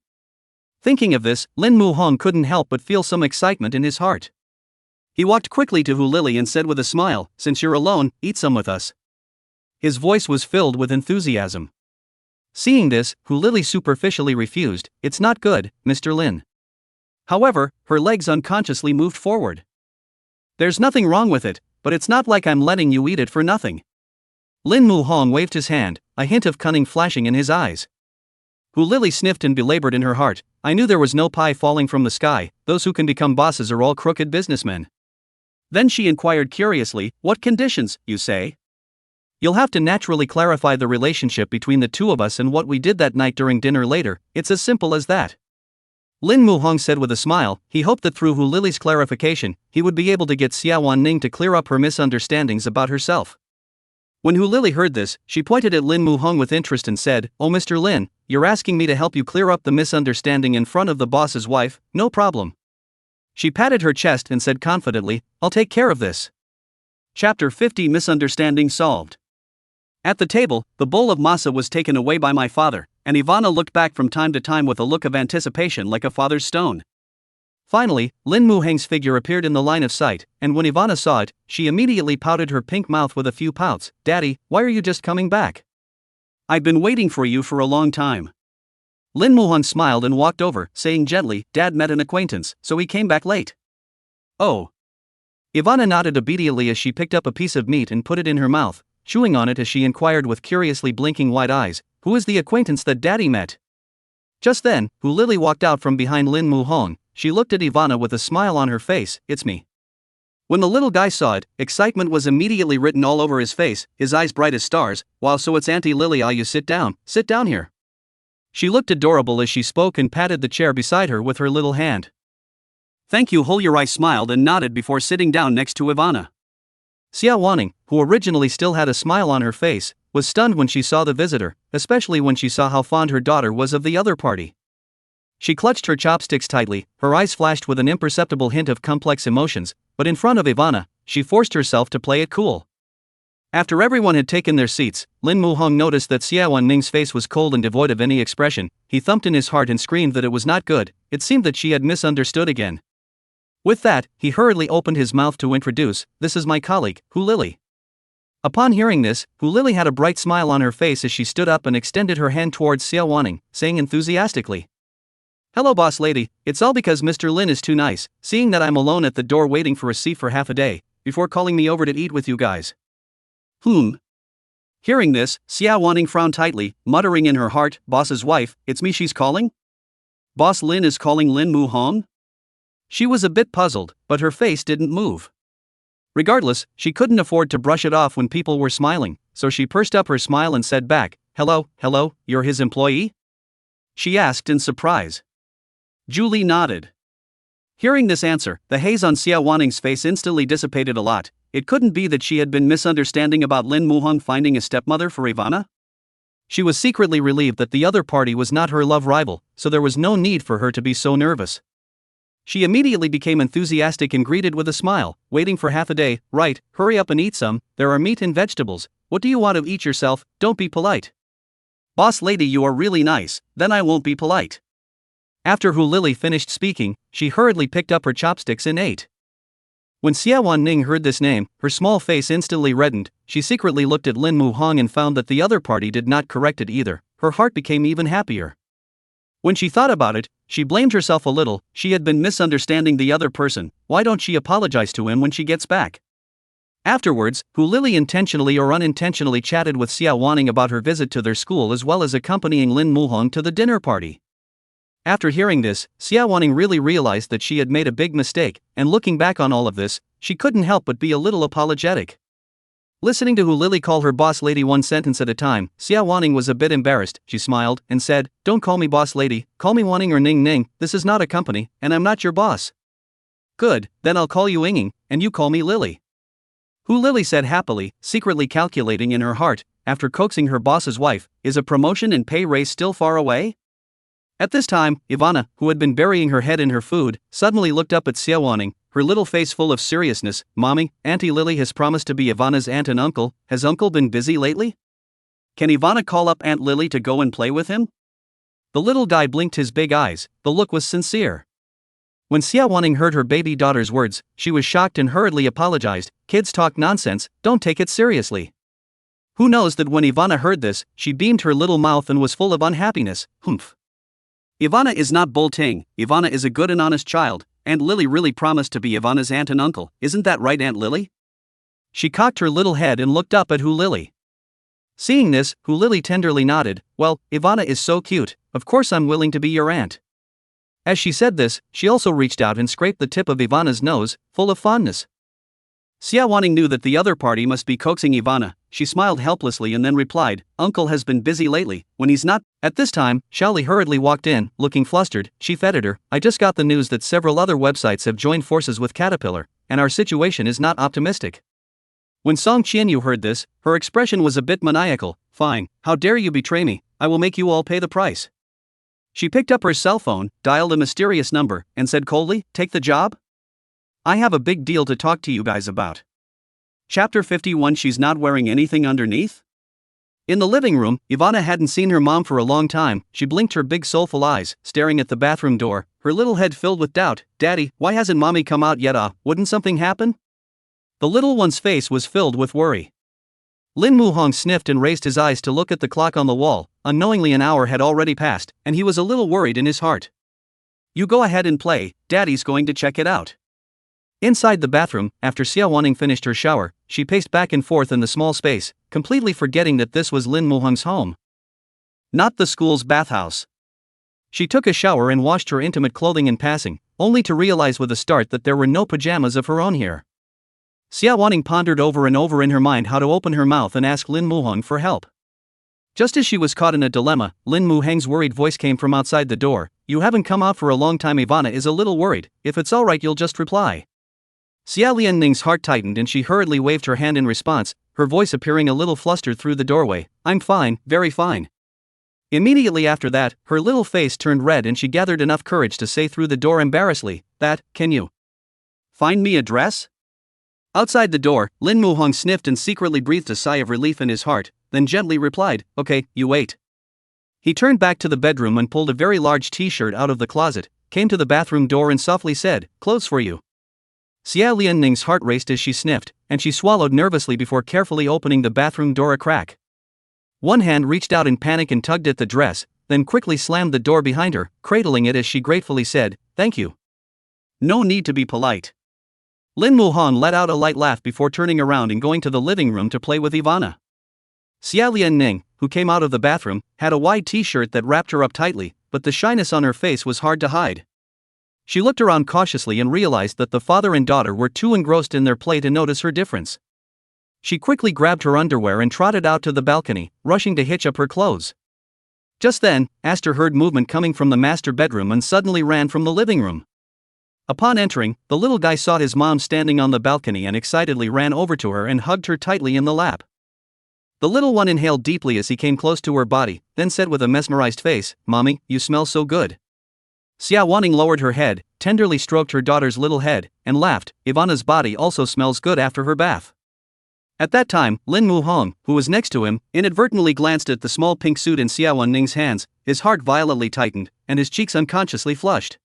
Thinking of this, Lin Muhong couldn't help but feel some excitement in his heart. He walked quickly to Lily and said with a smile, since you're alone, eat some with us. His voice was filled with enthusiasm. Seeing this, Lily superficially refused, it's not good, Mr. Lin. However, her legs unconsciously moved forward. There's nothing wrong with it, but it's not like I'm letting you eat it for nothing. Lin Muhong waved his hand, a hint of cunning flashing in his eyes. Lily sniffed and belabored in her heart, I knew there was no pie falling from the sky, those who can become bosses are all crooked businessmen. Then she inquired curiously, what conditions, you say? You'll have to naturally clarify the relationship between the two of us and what we did that night during dinner later, it's as simple as that. Lin Muhong said with a smile, he hoped that through Lily's clarification, he would be able to get Xie Wanning to clear up her misunderstandings about herself. When Lily heard this, she pointed at Lin Muhong with interest and said, Oh Mr. Lin, you're asking me to help you clear up the misunderstanding in front of the boss's wife, no problem. She patted her chest and said confidently, I'll take care of this. Chapter 50 Misunderstanding Solved. At the table, the bowl of masa was taken away by my father, and Ivana looked back from time to time with a look of anticipation like a father's stone. Finally, Lin Muhong's figure appeared in the line of sight, and when Ivana saw it, she immediately pouted her pink mouth with a few pouts. Daddy, why are you just coming back? I've been waiting for you for a long time. Lin Muhong smiled and walked over, saying gently, Dad met an acquaintance, so he came back late. Oh. Ivana nodded obediently as she picked up a piece of meat and put it in her mouth, chewing on it as she inquired with curiously blinking white eyes, who is the acquaintance that Daddy met? Just then, Lily walked out from behind Lin Muhong. She looked at Ivana with a smile on her face, it's me. When the little guy saw it, excitement was immediately written all over his face, his eyes bright as stars, while so it's Auntie Lily, you sit down here. She looked adorable as she spoke and patted the chair beside her with her little hand. Thank you. Yuri smiled and nodded before sitting down next to Ivana. Xie Wanning, who originally still had a smile on her face, was stunned when she saw the visitor, especially when she saw how fond her daughter was of the other party. She clutched her chopsticks tightly, her eyes flashed with an imperceptible hint of complex emotions, but in front of Ivana, she forced herself to play it cool. After everyone had taken their seats, Lin Muhong noticed that Xie Wanning's face was cold and devoid of any expression. He thumped in his heart and screamed that it was not good. It seemed that she had misunderstood again. With that, he hurriedly opened his mouth to introduce, this is my colleague, Lily. Upon hearing this, Lily had a bright smile on her face as she stood up and extended her hand towards Xie Wanning, saying enthusiastically, Hello boss lady, it's all because Mr. Lin is too nice, seeing that I'm alone at the door waiting for a seat for half a day, before calling me over to eat with you guys. Hearing this, Xie Wanning frowned tightly, muttering in her heart, boss's wife, it's me she's calling? Boss Lin is calling Lin Muhong? She was a bit puzzled, but her face didn't move. Regardless, she couldn't afford to brush it off when people were smiling, so she pursed up her smile and said back, hello, you're his employee? She asked in surprise. Julie nodded. Hearing this answer, the haze on Xie Wanning's face instantly dissipated a lot. It couldn't be that she had been misunderstanding about Lin Muhong finding a stepmother for Ivana? She was secretly relieved that the other party was not her love rival, so there was no need for her to be so nervous. She immediately became enthusiastic and greeted with a smile, waiting for half a day, right, hurry up and eat some, there are meat and vegetables, what do you want to eat yourself, don't be polite. Boss lady you are really nice, then I won't be polite. After Lily finished speaking, she hurriedly picked up her chopsticks and ate. When Xie Wanning heard this name, her small face instantly reddened. She secretly looked at Lin Muhong and found that the other party did not correct it either. Her heart became even happier. When she thought about it, she blamed herself a little. She had been misunderstanding the other person. Why don't she apologize to him when she gets back? Afterwards, Hu Lily intentionally or unintentionally chatted with Xie Wanning about her visit to their school as well as accompanying Lin Muhong to the dinner party. After hearing this, Xie Wanning really realized that she had made a big mistake, and looking back on all of this, she couldn't help but be a little apologetic. Listening to Hu Lily call her boss lady one sentence at a time, Xie Wanning was a bit embarrassed. She smiled and said, "Don't call me boss lady, call me Wanning or Ning Ning, this is not a company, and I'm not your boss." "Good, then I'll call you Inging, and you call me Lily." Hu Lily said happily, secretly calculating in her heart, after coaxing her boss's wife, is a promotion and pay raise still far away? At this time, Ivana, who had been burying her head in her food, suddenly looked up at Xie Wanning, her little face full of seriousness. "Mommy, Auntie Lily has promised to be Ivana's aunt and uncle. Has uncle been busy lately? Can Ivana call up Aunt Lily to go and play with him?" The little guy blinked his big eyes. The look was sincere. When Xie Wanning heard her baby daughter's words, she was shocked and hurriedly apologized. "Kids talk nonsense, don't take it seriously." Who knows that when Ivana heard this, she beamed her little mouth and was full of unhappiness. Humph. Ivana is not bolting. Ivana is a good and honest child. Aunt Lily really promised to be Ivana's aunt and uncle, isn't that right, Aunt Lily? She cocked her little head and looked up at Hu Lily. Seeing this, Hu Lily tenderly nodded. "Well, Ivana is so cute, of course I'm willing to be your aunt." As she said this, she also reached out and scraped the tip of Ivana's nose, full of fondness. Xie Wanning knew that the other party must be coaxing Ivana. She smiled helplessly and then replied, "Uncle has been busy lately, when he's not." At this time, Xiaoli hurriedly walked in, looking flustered. "Chief editor, I just got the news that several other websites have joined forces with Caterpillar, and our situation is not optimistic." When Song Qianyu heard this, her expression was a bit maniacal. "Fine, how dare you betray me, I will make you all pay the price." She picked up her cell phone, dialed a mysterious number, and said coldly, "Take the job? I have a big deal to talk to you guys about." Chapter 51. She's not wearing anything underneath? In the living room, Ivana hadn't seen her mom for a long time. She blinked her big soulful eyes, staring at the bathroom door, her little head filled with doubt. "Daddy, why hasn't mommy come out yet? Wouldn't something happen?" The little one's face was filled with worry. Lin Muhong sniffed and raised his eyes to look at the clock on the wall. Unknowingly an hour had already passed, and he was a little worried in his heart. "You go ahead and play, Daddy's going to check it out." Inside the bathroom, after Xie Wanning finished her shower, she paced back and forth in the small space, completely forgetting that this was Lin Muhong's home, not the school's bathhouse. She took a shower and washed her intimate clothing in passing, only to realize with a start that there were no pajamas of her own here. Xie Wanning pondered over and over in her mind how to open her mouth and ask Lin Muhong for help. Just as she was caught in a dilemma, Lin Muhong's worried voice came from outside the door. "You haven't come out for a long time. Ivana is a little worried. If it's alright, you'll just reply." Xie Lianning's heart tightened and she hurriedly waved her hand in response, her voice appearing a little flustered through the doorway. "I'm fine, very fine." Immediately after that, her little face turned red and she gathered enough courage to say through the door embarrassedly, "Can you find me a dress?" Outside the door, Lin Muhong sniffed and secretly breathed a sigh of relief in his heart, then gently replied, "Okay, you wait." He turned back to the bedroom and pulled a very large t-shirt out of the closet, came to the bathroom door and softly said, "Clothes for you." Xie Lianning's heart raced as she sniffed, and she swallowed nervously before carefully opening the bathroom door a crack. One hand reached out in panic and tugged at the dress, then quickly slammed the door behind her, cradling it as she gratefully said, "Thank you. No need to be polite." Lin Muhong let out a light laugh before turning around and going to the living room to play with Ivana. Xie Lianning, who came out of the bathroom, had a wide t-shirt that wrapped her up tightly, but the shyness on her face was hard to hide. She looked around cautiously and realized that the father and daughter were too engrossed in their play to notice her difference. She quickly grabbed her underwear and trotted out to the balcony, rushing to hitch up her clothes. Just then, Aster heard movement coming from the master bedroom and suddenly ran from the living room. Upon entering, the little guy saw his mom standing on the balcony and excitedly ran over to her and hugged her tightly in the lap. The little one inhaled deeply as he came close to her body, then said with a mesmerized face, "Mommy, you smell so good." Xie Wanning lowered her head, tenderly stroked her daughter's little head, and laughed. "Ivana's body also smells good after her bath." At that time, Lin Muhong, who was next to him, inadvertently glanced at the small pink suit in Xie Wanning's hands. His heart violently tightened, and his cheeks unconsciously flushed.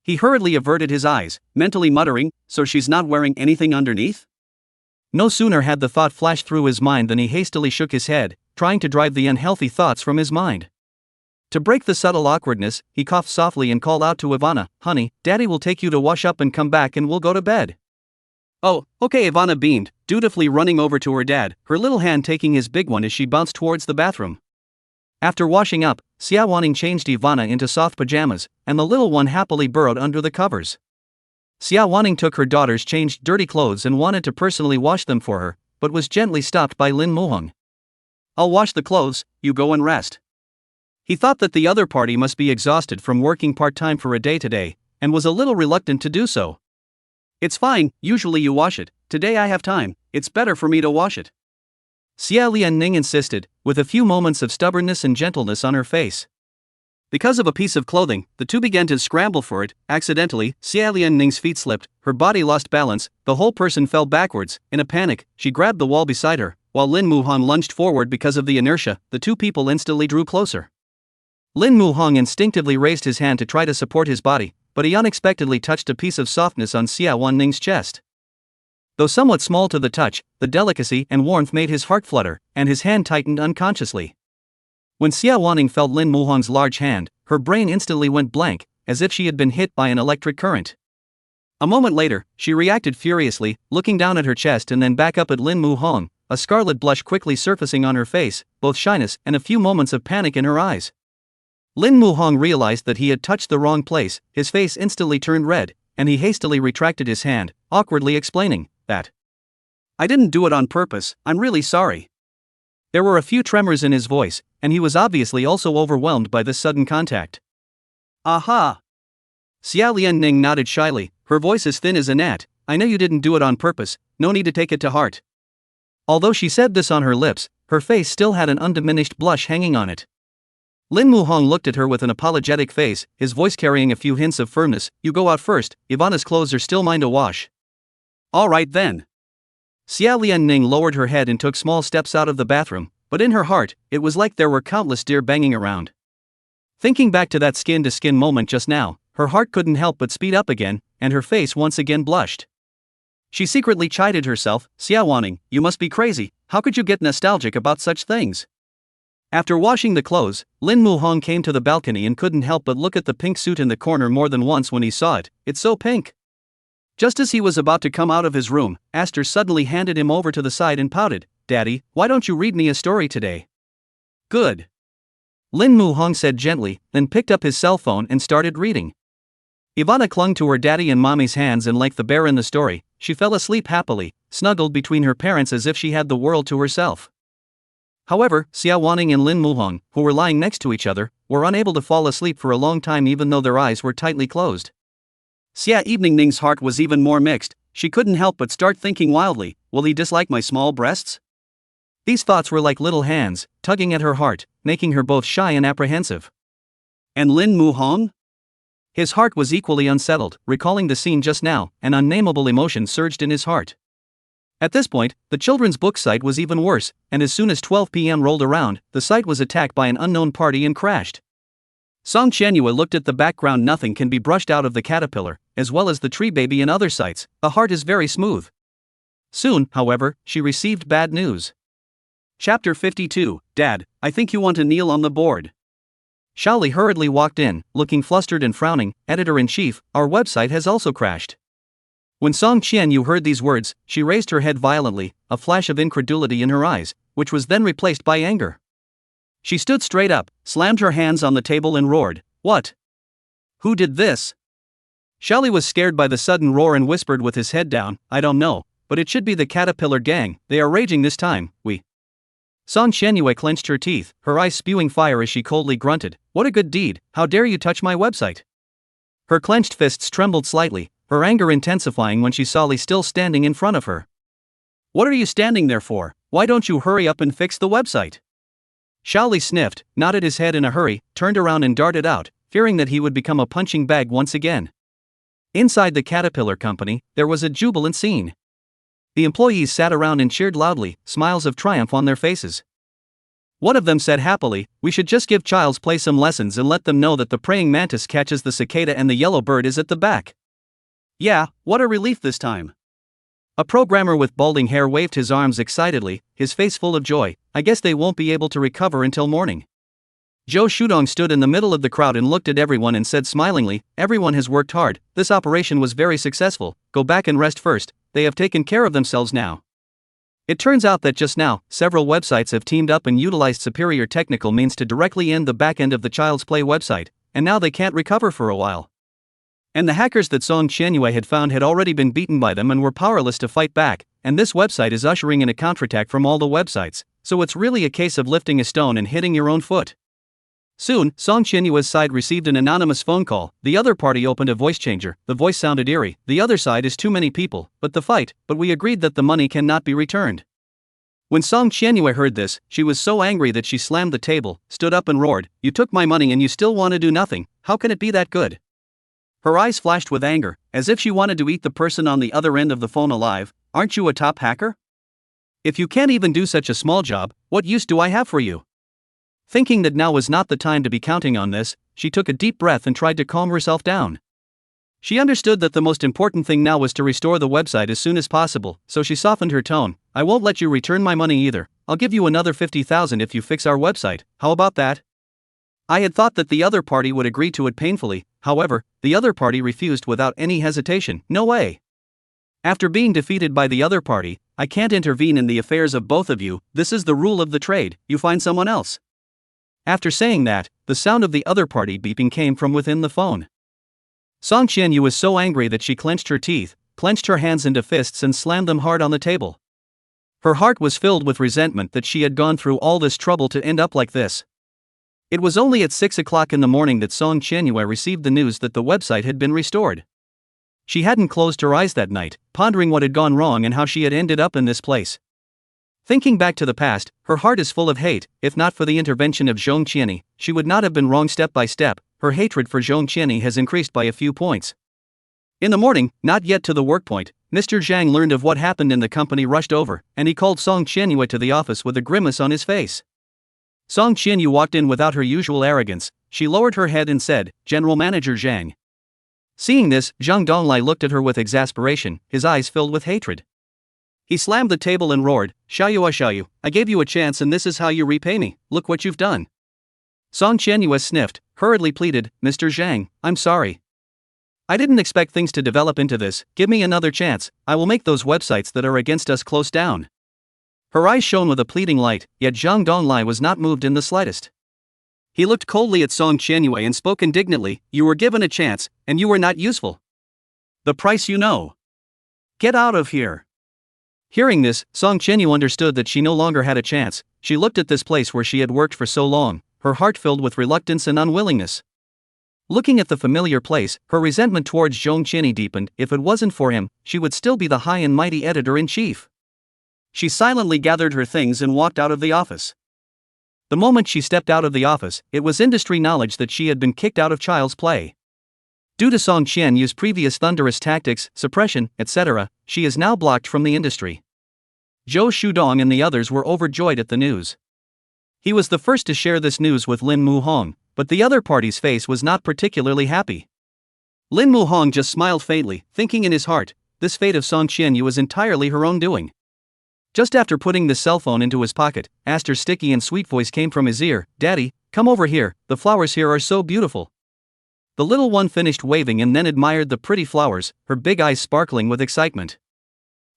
He hurriedly averted his eyes, mentally muttering, so she's not wearing anything underneath? No sooner had the thought flashed through his mind than he hastily shook his head, trying to drive the unhealthy thoughts from his mind. To break the subtle awkwardness, he coughed softly and called out to Ivana, "Honey, Daddy will take you to wash up and come back and we'll go to bed." "Oh, okay," Ivana beamed, dutifully running over to her dad, her little hand taking his big one as she bounced towards the bathroom. After washing up, Xie Wanning changed Ivana into soft pajamas, and the little one happily burrowed under the covers. Xie Wanning took her daughter's changed dirty clothes and wanted to personally wash them for her, but was gently stopped by Lin Muhong. "I'll wash the clothes, you go and rest." He thought that the other party must be exhausted from working part-time for a day today, and was a little reluctant to do so. "It's fine, usually you wash it, today I have time, it's better for me to wash it," Xie Wanning insisted, with a few moments of stubbornness and gentleness on her face. Because of a piece of clothing, the two began to scramble for it. Accidentally, Xie Wanning's feet slipped, her body lost balance, the whole person fell backwards. In a panic, she grabbed the wall beside her, while Lin Muhong lunged forward because of the inertia. The two people instantly drew closer. Lin Muhong instinctively raised his hand to try to support his body, but he unexpectedly touched a piece of softness on Xie Wanning's chest. Though somewhat small to the touch, the delicacy and warmth made his heart flutter, and his hand tightened unconsciously. When Xie Wanning felt Lin Muhong's large hand, her brain instantly went blank, as if she had been hit by an electric current. A moment later, she reacted furiously, looking down at her chest and then back up at Lin Muhong, a scarlet blush quickly surfacing on her face, both shyness and a few moments of panic in her eyes. Lin Muhong realized that he had touched the wrong place, his face instantly turned red, and he hastily retracted his hand, awkwardly explaining that, "I didn't do it on purpose, I'm really sorry." There were a few tremors in his voice, and he was obviously also overwhelmed by this sudden contact. "Aha!" Xie Wanning nodded shyly, her voice as thin as a gnat. "I know you didn't do it on purpose, no need to take it to heart." Although she said this on her lips, her face still had an undiminished blush hanging on it. Lin Muhong looked at her with an apologetic face, his voice carrying a few hints of firmness. "You go out first, Ivana's clothes are still mine to wash." "All right then." Xie Wanning lowered her head and took small steps out of the bathroom, but in her heart, it was like there were countless deer banging around. Thinking back to that skin-to-skin moment just now, her heart couldn't help but speed up again, and her face once again blushed. She secretly chided herself, "Xie Wanning, you must be crazy, how could you get nostalgic about such things?" After washing the clothes, Lin Muhong came to the balcony and couldn't help but look at the pink suit in the corner more than once when he saw it. "It's so pink." Just as he was about to come out of his room, Aster suddenly handed him over to the side and pouted, "Daddy, why don't you read me a story today?" "Good," Lin Muhong said gently, then picked up his cell phone and started reading. Ivana clung to her daddy and mommy's hands, and like the bear in the story, she fell asleep happily, snuggled between her parents as if she had the world to herself. However, Xie Wanning and Lin Muhong, who were lying next to each other, were unable to fall asleep for a long time even though their eyes were tightly closed. Xie Wanning's heart was even more mixed. She couldn't help but start thinking wildly, will he dislike my small breasts? These thoughts were like little hands, tugging at her heart, making her both shy and apprehensive. And Lin Muhong? His heart was equally unsettled. Recalling the scene just now, an unnameable emotion surged in his heart. At this point, the children's book site was even worse, and as soon as 12 p.m. rolled around, the site was attacked by an unknown party and crashed. Song Qianyue looked at the background. Nothing can be brushed out of the caterpillar, as well as the tree baby and other sites. The heart is very smooth. Soon, however, she received bad news. Chapter 52, Dad, I think you want to kneel on the board. Shaoli hurriedly walked in, looking flustered and frowning. Editor-in-chief, our website has also crashed. When Song Qianyue heard these words, she raised her head violently, a flash of incredulity in her eyes, which was then replaced by anger. She stood straight up, slammed her hands on the table and roared, "What? Who did this?" Shaoli was scared by the sudden roar and whispered with his head down, "I don't know, but it should be the Caterpillar gang, they are raging this time, we." Song Qianyue clenched her teeth, her eyes spewing fire as she coldly grunted, "What a good deed, how dare you touch my website?" Her clenched fists trembled slightly, her anger intensifying when she saw Li still standing in front of her. "What are you standing there for? Why don't you hurry up and fix the website?" Shaoli sniffed, nodded his head in a hurry, turned around and darted out, fearing that he would become a punching bag once again. Inside the Caterpillar company, there was a jubilant scene. The employees sat around and cheered loudly, smiles of triumph on their faces. One of them said happily, "We should just give Child's Play some lessons and let them know that the praying mantis catches the cicada and the yellow bird is at the back." Yeah, what a relief this time. A programmer with balding hair waved his arms excitedly, his face full of joy. "I guess they won't be able to recover until morning." Zhou Shudong stood in the middle of the crowd and looked at everyone and said smilingly, "Everyone has worked hard, this operation was very successful, go back and rest first, they have taken care of themselves now." It turns out that just now, several websites have teamed up and utilized superior technical means to directly end the backend of the Child's Play website, and now they can't recover for a while. And the hackers that Song Qianyue had found had already been beaten by them and were powerless to fight back, and this website is ushering in a counterattack from all the websites, so it's really a case of lifting a stone and hitting your own foot. Soon, Song Qianyue's side received an anonymous phone call, the other party opened a voice changer, the voice sounded eerie, "The other side is too many people, but we agreed that the money cannot be returned." When Song Qianyue heard this, she was so angry that she slammed the table, stood up and roared, "You took my money and you still want to do nothing, how can it be that good?" Her eyes flashed with anger, as if she wanted to eat the person on the other end of the phone alive. "Aren't you a top hacker? If you can't even do such a small job, what use do I have for you?" Thinking that now was not the time to be counting on this, she took a deep breath and tried to calm herself down. She understood that the most important thing now was to restore the website as soon as possible, so she softened her tone. "I won't let you return my money either, I'll give you another 50,000 if you fix our website, how about that?" I had thought that the other party would agree to it painfully, however, the other party refused without any hesitation. "No way. After being defeated by the other party, I can't intervene in the affairs of both of you, this is the rule of the trade, you find someone else." After saying that, the sound of the other party beeping came from within the phone. Song Qianyue was so angry that she clenched her teeth, clenched her hands into fists and slammed them hard on the table. Her heart was filled with resentment that she had gone through all this trouble to end up like this. It was only at 6 o'clock in the morning that Song Qianyue received the news that the website had been restored. She hadn't closed her eyes that night, pondering what had gone wrong and how she had ended up in this place. Thinking back to the past, her heart is full of hate. If not for the intervention of Zhong Qianni, she would not have been wrong step by step. Her hatred for Zhong Qianni has increased by a few points. In the morning, not yet to the work point, Mr. Zhang learned of what happened in the company rushed over, and he called Song Qianyue to the office with a grimace on his face. Song Qianyue walked in without her usual arrogance. She lowered her head and said, "General Manager Zhang." Seeing this, Zhang Donglai looked at her with exasperation, his eyes filled with hatred. He slammed the table and roared, Xiaoyu, I gave you a chance and this is how you repay me, look what you've done." Song Qianyue sniffed, hurriedly pleaded, "Mr. Zhang, I'm sorry. I didn't expect things to develop into this, give me another chance, I will make those websites that are against us close down." Her eyes shone with a pleading light, yet Zhang Donglai was not moved in the slightest. He looked coldly at Song Qianyue and spoke indignantly, "You were given a chance, and you were not useful. The price you know. Get out of here." Hearing this, Song Qianyue understood that she no longer had a chance. She looked at this place where she had worked for so long, her heart filled with reluctance and unwillingness. Looking at the familiar place, her resentment towards Zhong Qianni deepened. If it wasn't for him, she would still be the high and mighty editor-in-chief. She silently gathered her things and walked out of the office. The moment she stepped out of the office, it was industry knowledge that she had been kicked out of Child's Play. Due to Song Qianyue's previous thunderous tactics, suppression, etc., she is now blocked from the industry. Zhou Shudong and the others were overjoyed at the news. He was the first to share this news with Lin Muhong, but the other party's face was not particularly happy. Lin Muhong just smiled faintly, thinking in his heart, this fate of Song Qianyue was entirely her own doing. Just after putting the cell phone into his pocket, Aster's sticky and sweet voice came from his ear, "Daddy, come over here, the flowers here are so beautiful." The little one finished waving and then admired the pretty flowers, her big eyes sparkling with excitement.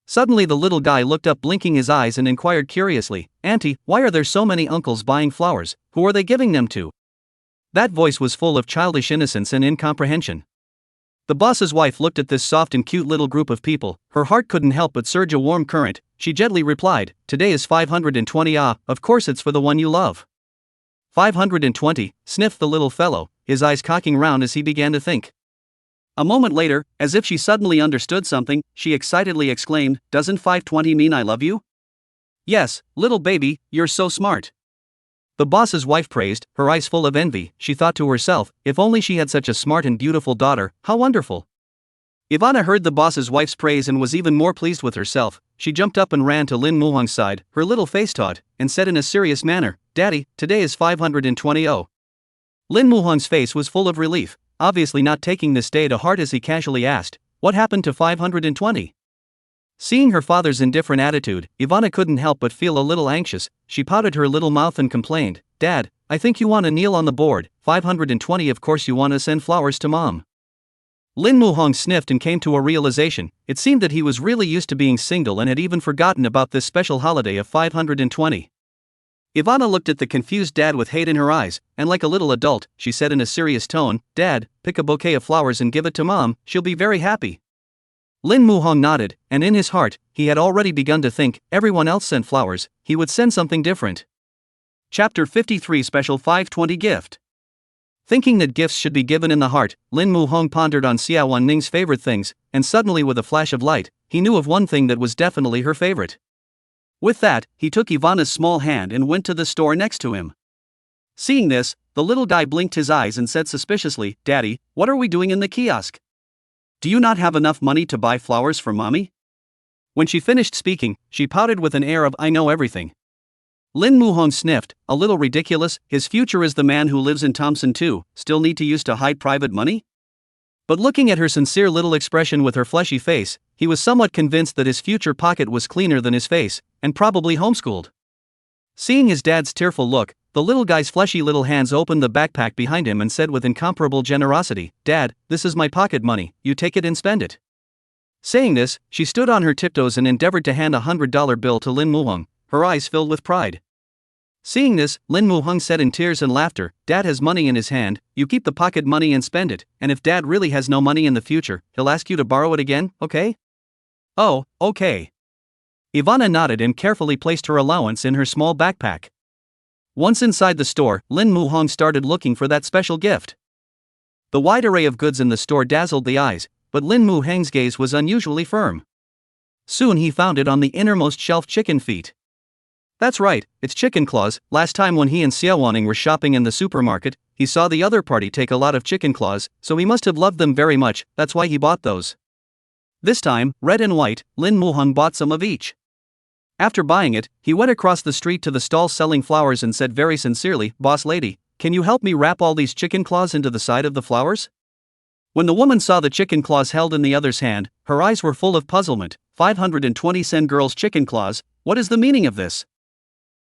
Suddenly the little guy looked up blinking his eyes and inquired curiously, "Auntie, why are there so many uncles buying flowers, who are they giving them to?" That voice was full of childish innocence and incomprehension. The boss's wife looked at this soft and cute little group of people, her heart couldn't help but surge a warm current. She gently replied, "Today is 520, of course it's for the one you love." 520, sniffed the little fellow, his eyes cocking round as he began to think. A moment later, as if she suddenly understood something, she excitedly exclaimed, "Doesn't 520 mean I love you?" "Yes, little baby, you're so smart." The boss's wife praised, her eyes full of envy. She thought to herself, if only she had such a smart and beautiful daughter, how wonderful. Ivana heard the boss's wife's praise and was even more pleased with herself. She jumped up and ran to Lin Muhong's side, her little face taut, and said in a serious manner, "Daddy, today is 520. Lin Muhong's face was full of relief, obviously not taking this day to heart as he casually asked, "What happened to 520? Seeing her father's indifferent attitude, Ivana couldn't help but feel a little anxious. She pouted her little mouth and complained, "Dad, I think you want to kneel on the board, 520 of course you want to send flowers to Mom." Lin Muhong sniffed and came to a realization. It seemed that he was really used to being single and had even forgotten about this special holiday of 520. Ivana looked at the confused dad with hate in her eyes, and like a little adult, she said in a serious tone, "Dad, pick a bouquet of flowers and give it to Mom, she'll be very happy." Lin Muhong nodded, and in his heart, he had already begun to think, everyone else sent flowers, he would send something different. Chapter 53 Special 520 Gift. Thinking that gifts should be given in the heart, Lin Muhong pondered on Xie Wanning's favorite things, and suddenly with a flash of light, he knew of one thing that was definitely her favorite. With that, he took Ivana's small hand and went to the store next to him. Seeing this, the little guy blinked his eyes and said suspiciously, "Daddy, what are we doing in the kiosk? Do you not have enough money to buy flowers for Mommy?" When she finished speaking, she pouted with an air of "I know everything." Lin Muhong sniffed, a little ridiculous, his future is the man who lives in Thompson too, still need to use to hide private money? But looking at her sincere little expression with her fleshy face, he was somewhat convinced that his future pocket was cleaner than his face, and probably homeschooled. Seeing his dad's tearful look, the little guy's fleshy little hands opened the backpack behind him and said with incomparable generosity, "Dad, this is my pocket money, you take it and spend it." Saying this, she stood on her tiptoes and endeavored to hand a $100 bill to Lin Muhong, her eyes filled with pride. Seeing this, Lin Muhong said in tears and laughter, "Dad has money in his hand, you keep the pocket money and spend it, and if Dad really has no money in the future, he'll ask you to borrow it again, okay?" "Oh, okay." Ivana nodded and carefully placed her allowance in her small backpack. Once inside the store, Lin Muhong started looking for that special gift. The wide array of goods in the store dazzled the eyes, but Lin Muhong's gaze was unusually firm. Soon he found it on the innermost shelf: chicken feet. That's right, it's chicken claws. Last time when he and Xie Wanning were shopping in the supermarket, he saw the other party take a lot of chicken claws, so he must have loved them very much, that's why he bought those. This time, red and white, Lin Muhong bought some of each. After buying it, he went across the street to the stall selling flowers and said very sincerely, "Boss lady, can you help me wrap all these chicken claws into the side of the flowers?" When the woman saw the chicken claws held in the other's hand, her eyes were full of puzzlement. 520 cent girls' chicken claws, what is the meaning of this?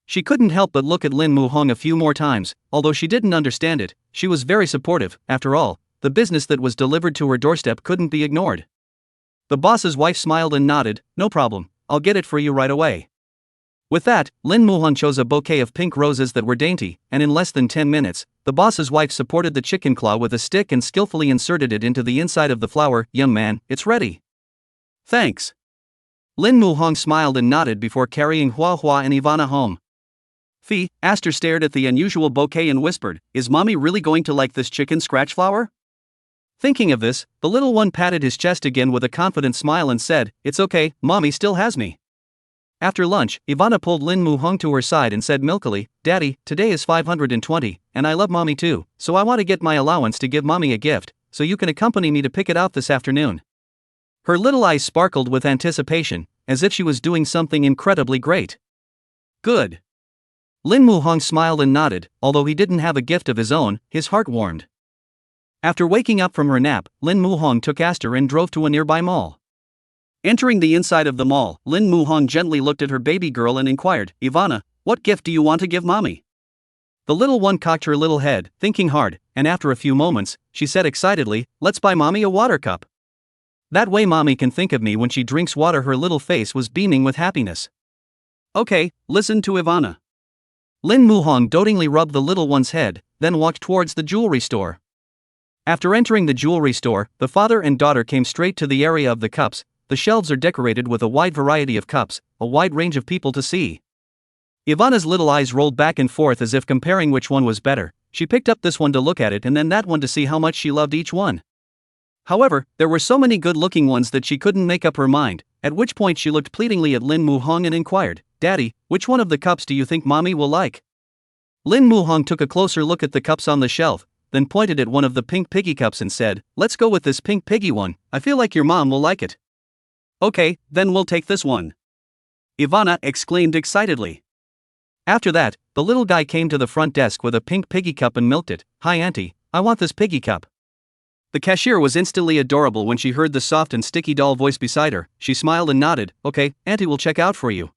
She couldn't help but look at Lin Muhong a few more times. Although she didn't understand it, she was very supportive. After all, the business that was delivered to her doorstep couldn't be ignored. The boss's wife smiled and nodded, "No problem, I'll get it for you right away." With that, Lin Muhong chose a bouquet of pink roses that were dainty, and in less than 10 minutes, the boss's wife supported the chicken claw with a stick and skillfully inserted it into the inside of the flower. "Young man, it's ready." "Thanks." Lin Muhong smiled and nodded before carrying Hua Hua and Ivana home. Fee, Aster stared at the unusual bouquet and whispered, "Is Mommy really going to like this chicken scratch flower?" Thinking of this, the little one patted his chest again with a confident smile and said, "It's okay, Mommy still has me." After lunch, Ivana pulled Lin Muhong to her side and said milkily, "Daddy, today is 520, and I love Mommy too, so I want to get my allowance to give Mommy a gift, so you can accompany me to pick it out this afternoon." Her little eyes sparkled with anticipation, as if she was doing something incredibly great. "Good." Lin Muhong smiled and nodded. Although he didn't have a gift of his own, his heart warmed. After waking up from her nap, Lin Muhong took Aster and drove to a nearby mall. Entering the inside of the mall, Lin Muhong gently looked at her baby girl and inquired, "Ivana, what gift do you want to give Mommy?" The little one cocked her little head, thinking hard, and after a few moments, she said excitedly, "Let's buy Mommy a water cup. That way Mommy can think of me when she drinks water." Her little face was beaming with happiness. "Okay, listen to Ivana." Lin Muhong dotingly rubbed the little one's head, then walked towards the jewelry store. After entering the jewelry store, the father and daughter came straight to the area of the cups. The shelves are decorated with a wide variety of cups, a wide range of people to see. Ivana's little eyes rolled back and forth as if comparing which one was better. She picked up this one to look at it and then that one to see how much she loved each one. However, there were so many good-looking ones that she couldn't make up her mind, at which point she looked pleadingly at Lin Muhong and inquired, "Daddy, which one of the cups do you think Mommy will like?" Lin Muhong took a closer look at the cups on the shelf, then pointed at one of the pink piggy cups and said, "Let's go with this pink piggy one, I feel like your mom will like it. Okay, then we'll take this one. Ivana exclaimed excitedly. After that, the little guy came to the front desk with a pink piggy cup and milked it. Hi auntie, I want this piggy cup. The cashier was instantly adorable when she heard the soft and sticky doll voice beside her. She smiled and nodded. Okay, auntie will check out for you.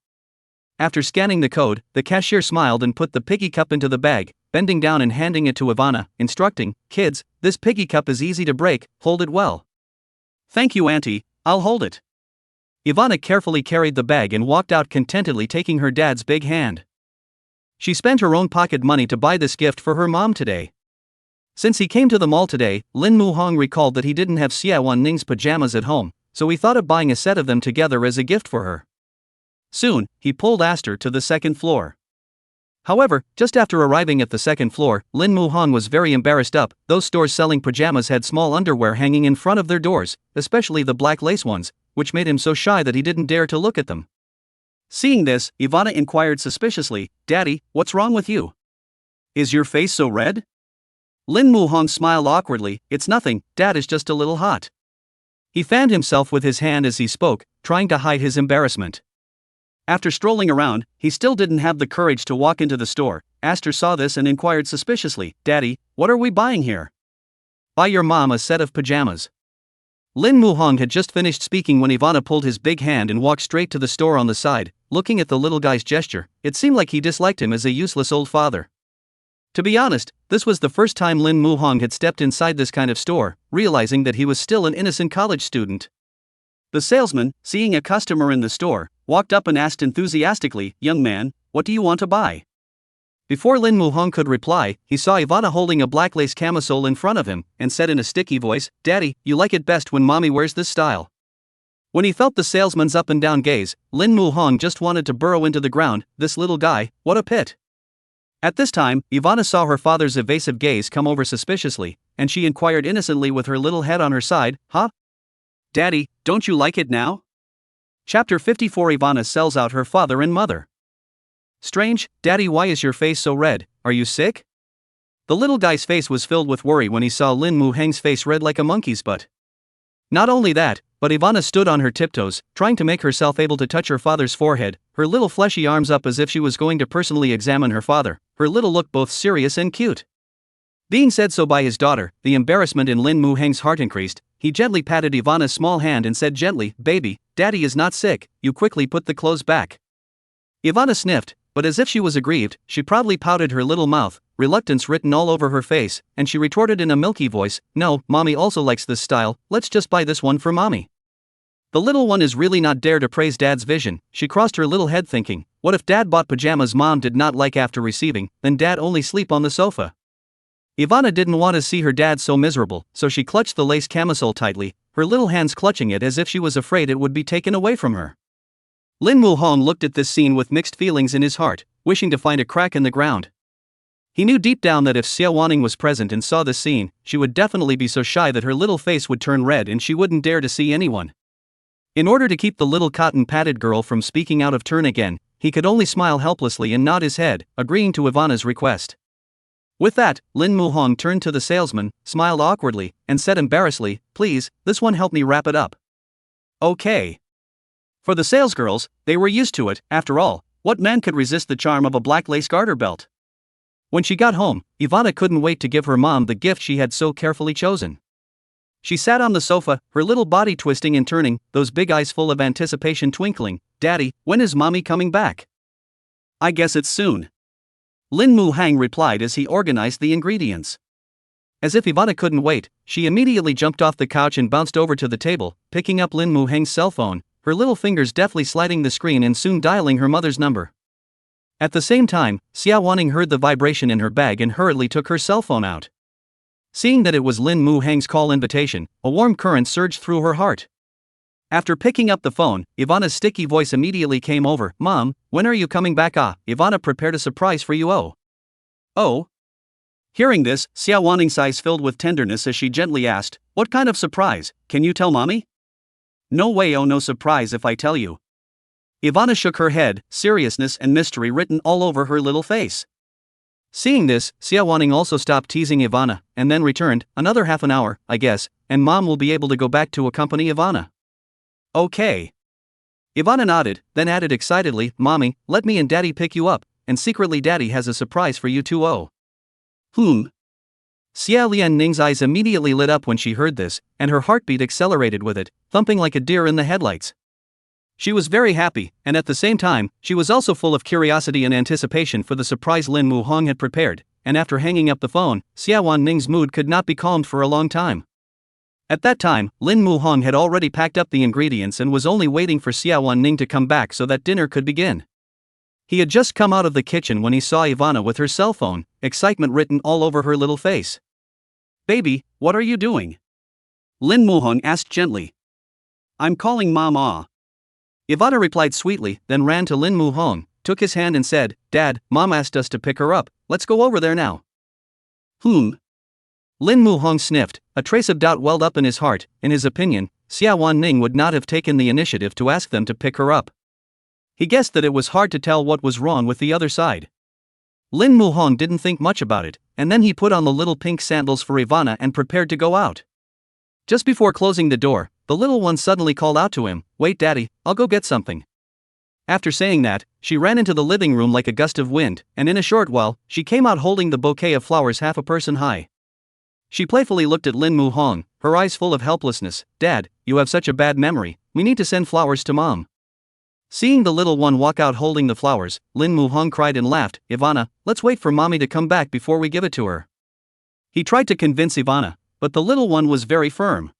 After scanning the code, the cashier smiled and put the piggy cup into the bag, bending down and handing it to Ivana, instructing, kids, this piggy cup is easy to break, hold it well. Thank you auntie, I'll hold it. Ivana carefully carried the bag and walked out contentedly, taking her dad's big hand. She spent her own pocket money to buy this gift for her mom today. Since he came to the mall today, Lin Muhong recalled that he didn't have Xie Wanning's pajamas at home, so he thought of buying a set of them together as a gift for her. Soon, he pulled Aster to the second floor. However, just after arriving at the second floor, Lin Muhong was very embarrassed. Those stores selling pajamas had small underwear hanging in front of their doors, especially the black lace ones, which made him so shy that he didn't dare to look at them. Seeing this, Ivana inquired suspiciously, Daddy, what's wrong with you? Is your face so red? Lin Muhong smiled awkwardly. It's nothing, Dad is just a little hot. He fanned himself with his hand as he spoke, trying to hide his embarrassment. After strolling around, he still didn't have the courage to walk into the store. Aster saw this and inquired suspiciously, Daddy, what are we buying here? Buy your mom a set of pajamas. Lin Muhong had just finished speaking when Ivana pulled his big hand and walked straight to the store on the side. Looking at the little guy's gesture, it seemed like he disliked him as a useless old father. To be honest, this was the first time Lin Muhong had stepped inside this kind of store, realizing that he was still an innocent college student. The salesman, seeing a customer in the store, walked up and asked enthusiastically, Young man, what do you want to buy? Before Lin Muhong could reply, he saw Ivana holding a black lace camisole in front of him, and said in a sticky voice, Daddy, you like it best when mommy wears this style. When he felt the salesman's up and down gaze, Lin Muhong just wanted to burrow into the ground. This little guy, what a pit. At this time, Ivana saw her father's evasive gaze come over suspiciously, and she inquired innocently with her little head on her side, Huh? Daddy, don't you like it now? Chapter 54. Ivana sells out her father and mother. Strange, Daddy, why is your face so red? Are you sick? The little guy's face was filled with worry when he saw Lin Muhong's face red like a monkey's butt. Not only that, but Ivana stood on her tiptoes, trying to make herself able to touch her father's forehead, her little fleshy arms up as if she was going to personally examine her father, her little look both serious and cute. Being said so by his daughter, the embarrassment in Lin Muhong's heart increased. He gently patted Ivana's small hand and said gently, Baby, Daddy is not sick, you quickly put the clothes back. Ivana sniffed, but as if she was aggrieved, she proudly pouted her little mouth, reluctance written all over her face, and she retorted in a milky voice, No, Mommy also likes this style, let's just buy this one for Mommy. The little one is really not dare to praise Dad's vision. She crossed her little head thinking, what if Dad bought pajamas Mom did not like after receiving, then Dad only sleep on the sofa. Ivana didn't want to see her dad so miserable, so she clutched the lace camisole tightly, her little hands clutching it as if she was afraid it would be taken away from her. Lin Muhong looked at this scene with mixed feelings in his heart, wishing to find a crack in the ground. He knew deep down that if Xie Wanning was present and saw this scene, she would definitely be so shy that her little face would turn red and she wouldn't dare to see anyone. In order to keep the little cotton-padded girl from speaking out of turn again, he could only smile helplessly and nod his head, agreeing to Ivana's request. With that, Lin Muhong turned to the salesman, smiled awkwardly, and said embarrassedly, Please, this one help me wrap it up. Okay. For the salesgirls, they were used to it. After all, what man could resist the charm of a black lace garter belt? When she got home, Ivana couldn't wait to give her mom the gift she had so carefully chosen. She sat on the sofa, her little body twisting and turning, those big eyes full of anticipation twinkling. Daddy, when is Mommy coming back? I guess it's soon. Lin Muhong replied as he organized the ingredients. As if Ivana couldn't wait, she immediately jumped off the couch and bounced over to the table, picking up Lin Muhong's cell phone, her little fingers deftly sliding the screen and soon dialing her mother's number. At the same time, Xie Wanning heard the vibration in her bag and hurriedly took her cell phone out. Seeing that it was Lin Muhong's call invitation, a warm current surged through her heart. After picking up the phone, Ivana's sticky voice immediately came over. Mom, when are you coming back? Ivana prepared a surprise for you. Oh? Hearing this, Xie Wanning's eyes filled with tenderness as she gently asked, What kind of surprise? Can you tell Mommy? No way, no surprise if I tell you. Ivana shook her head, seriousness and mystery written all over her little face. Seeing this, Xie Wanning also stopped teasing Ivana, and then returned, another half an hour, I guess, and mom will be able to go back to accompany Ivana. Okay. Ivana nodded, then added excitedly, Mommy, let me and Daddy pick you up, and secretly Daddy has a surprise for you too. Oh. Xie Lianning's eyes immediately lit up when she heard this, and her heartbeat accelerated with it, thumping like a deer in the headlights. She was very happy, and at the same time, she was also full of curiosity and anticipation for the surprise Lin Muhong had prepared, and after hanging up the phone, Xie Wanning's mood could not be calmed for a long time. At that time, Lin Muhong had already packed up the ingredients and was only waiting for Xie Wanning to come back so that dinner could begin. He had just come out of the kitchen when he saw Ivana with her cell phone, excitement written all over her little face. Baby, what are you doing? Lin Muhong asked gently. I'm calling Mama. Ivana replied sweetly, then ran to Lin Muhong, took his hand and said, Dad, Mom asked us to pick her up, let's go over there now. Lin Muhong sniffed, a trace of doubt welled up in his heart. In his opinion, Xie Wanning would not have taken the initiative to ask them to pick her up. He guessed that it was hard to tell what was wrong with the other side. Lin Muhong didn't think much about it, and then he put on the little pink sandals for Ivana and prepared to go out. Just before closing the door, the little one suddenly called out to him, Wait Daddy, I'll go get something. After saying that, she ran into the living room like a gust of wind, and in a short while, she came out holding the bouquet of flowers half a person high. She playfully looked at Lin Muhong, her eyes full of helplessness. Dad, you have such a bad memory, we need to send flowers to Mom. Seeing the little one walk out holding the flowers, Lin Muhong cried and laughed, Ivana, let's wait for Mommy to come back before we give it to her. He tried to convince Ivana, but the little one was very firm.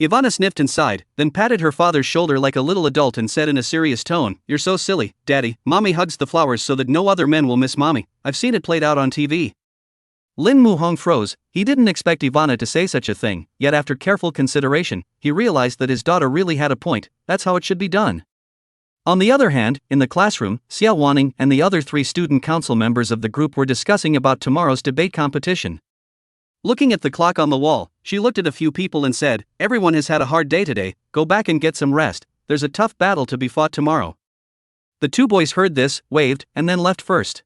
Ivana sniffed and sighed, then patted her father's shoulder like a little adult and said in a serious tone, You're so silly, Daddy, Mommy hugs the flowers so that no other men will miss Mommy, I've seen it played out on TV. Lin Muhong froze, he didn't expect Ivana to say such a thing, yet after careful consideration, he realized that his daughter really had a point, that's how it should be done. On the other hand, in the classroom, Xie Wanning and the other 3 student council members of the group were discussing about tomorrow's debate competition. Looking at the clock on the wall, she looked at a few people and said, Everyone has had a hard day today, go back and get some rest, there's a tough battle to be fought tomorrow. The 2 boys heard this, waved, and then left first.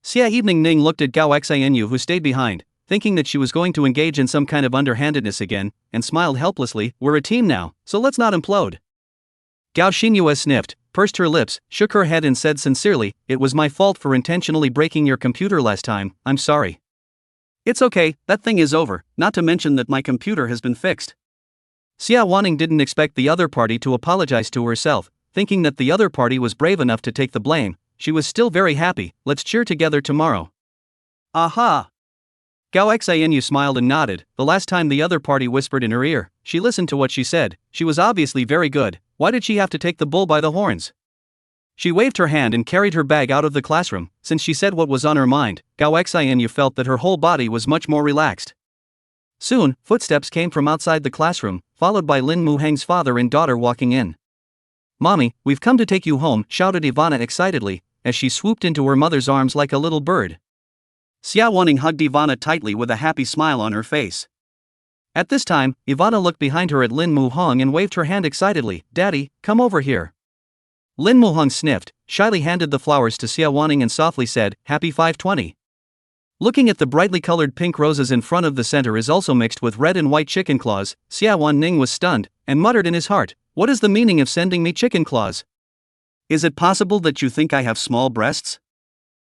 Xie Evening Ning looked at Gao Xianyu who stayed behind, thinking that she was going to engage in some kind of underhandedness again, and smiled helplessly, We're a team now, so let's not implode. Gao Xinyue sniffed, pursed her lips, shook her head and said sincerely, It was my fault for intentionally breaking your computer last time, I'm sorry. It's okay, that thing is over, not to mention that my computer has been fixed. Xie Wanning didn't expect the other party to apologize to herself, thinking that the other party was brave enough to take the blame. She was still very happy, let's cheer together tomorrow. Aha! Gao Xianyu smiled and nodded, the last time the other party whispered in her ear, she listened to what she said, she was obviously very good, why did she have to take the bull by the horns? She waved her hand and carried her bag out of the classroom. Since she said what was on her mind, Gao Xianyu felt that her whole body was much more relaxed. Soon, footsteps came from outside the classroom, followed by Lin Muheng's father and daughter walking in. Mommy, we've come to take you home, shouted Ivana excitedly, as she swooped into her mother's arms like a little bird. Xie Wanning hugged Ivana tightly with a happy smile on her face. At this time, Ivana looked behind her at Lin Muhong and waved her hand excitedly, Daddy, come over here. Lin Muhong sniffed, shyly handed the flowers to Xie Wanning and softly said, Happy 520. Looking at the brightly colored pink roses in front of the center is also mixed with red and white chicken claws, Xie Wanning was stunned, and muttered in his heart, What is the meaning of sending me chicken claws? Is it possible that you think I have small breasts?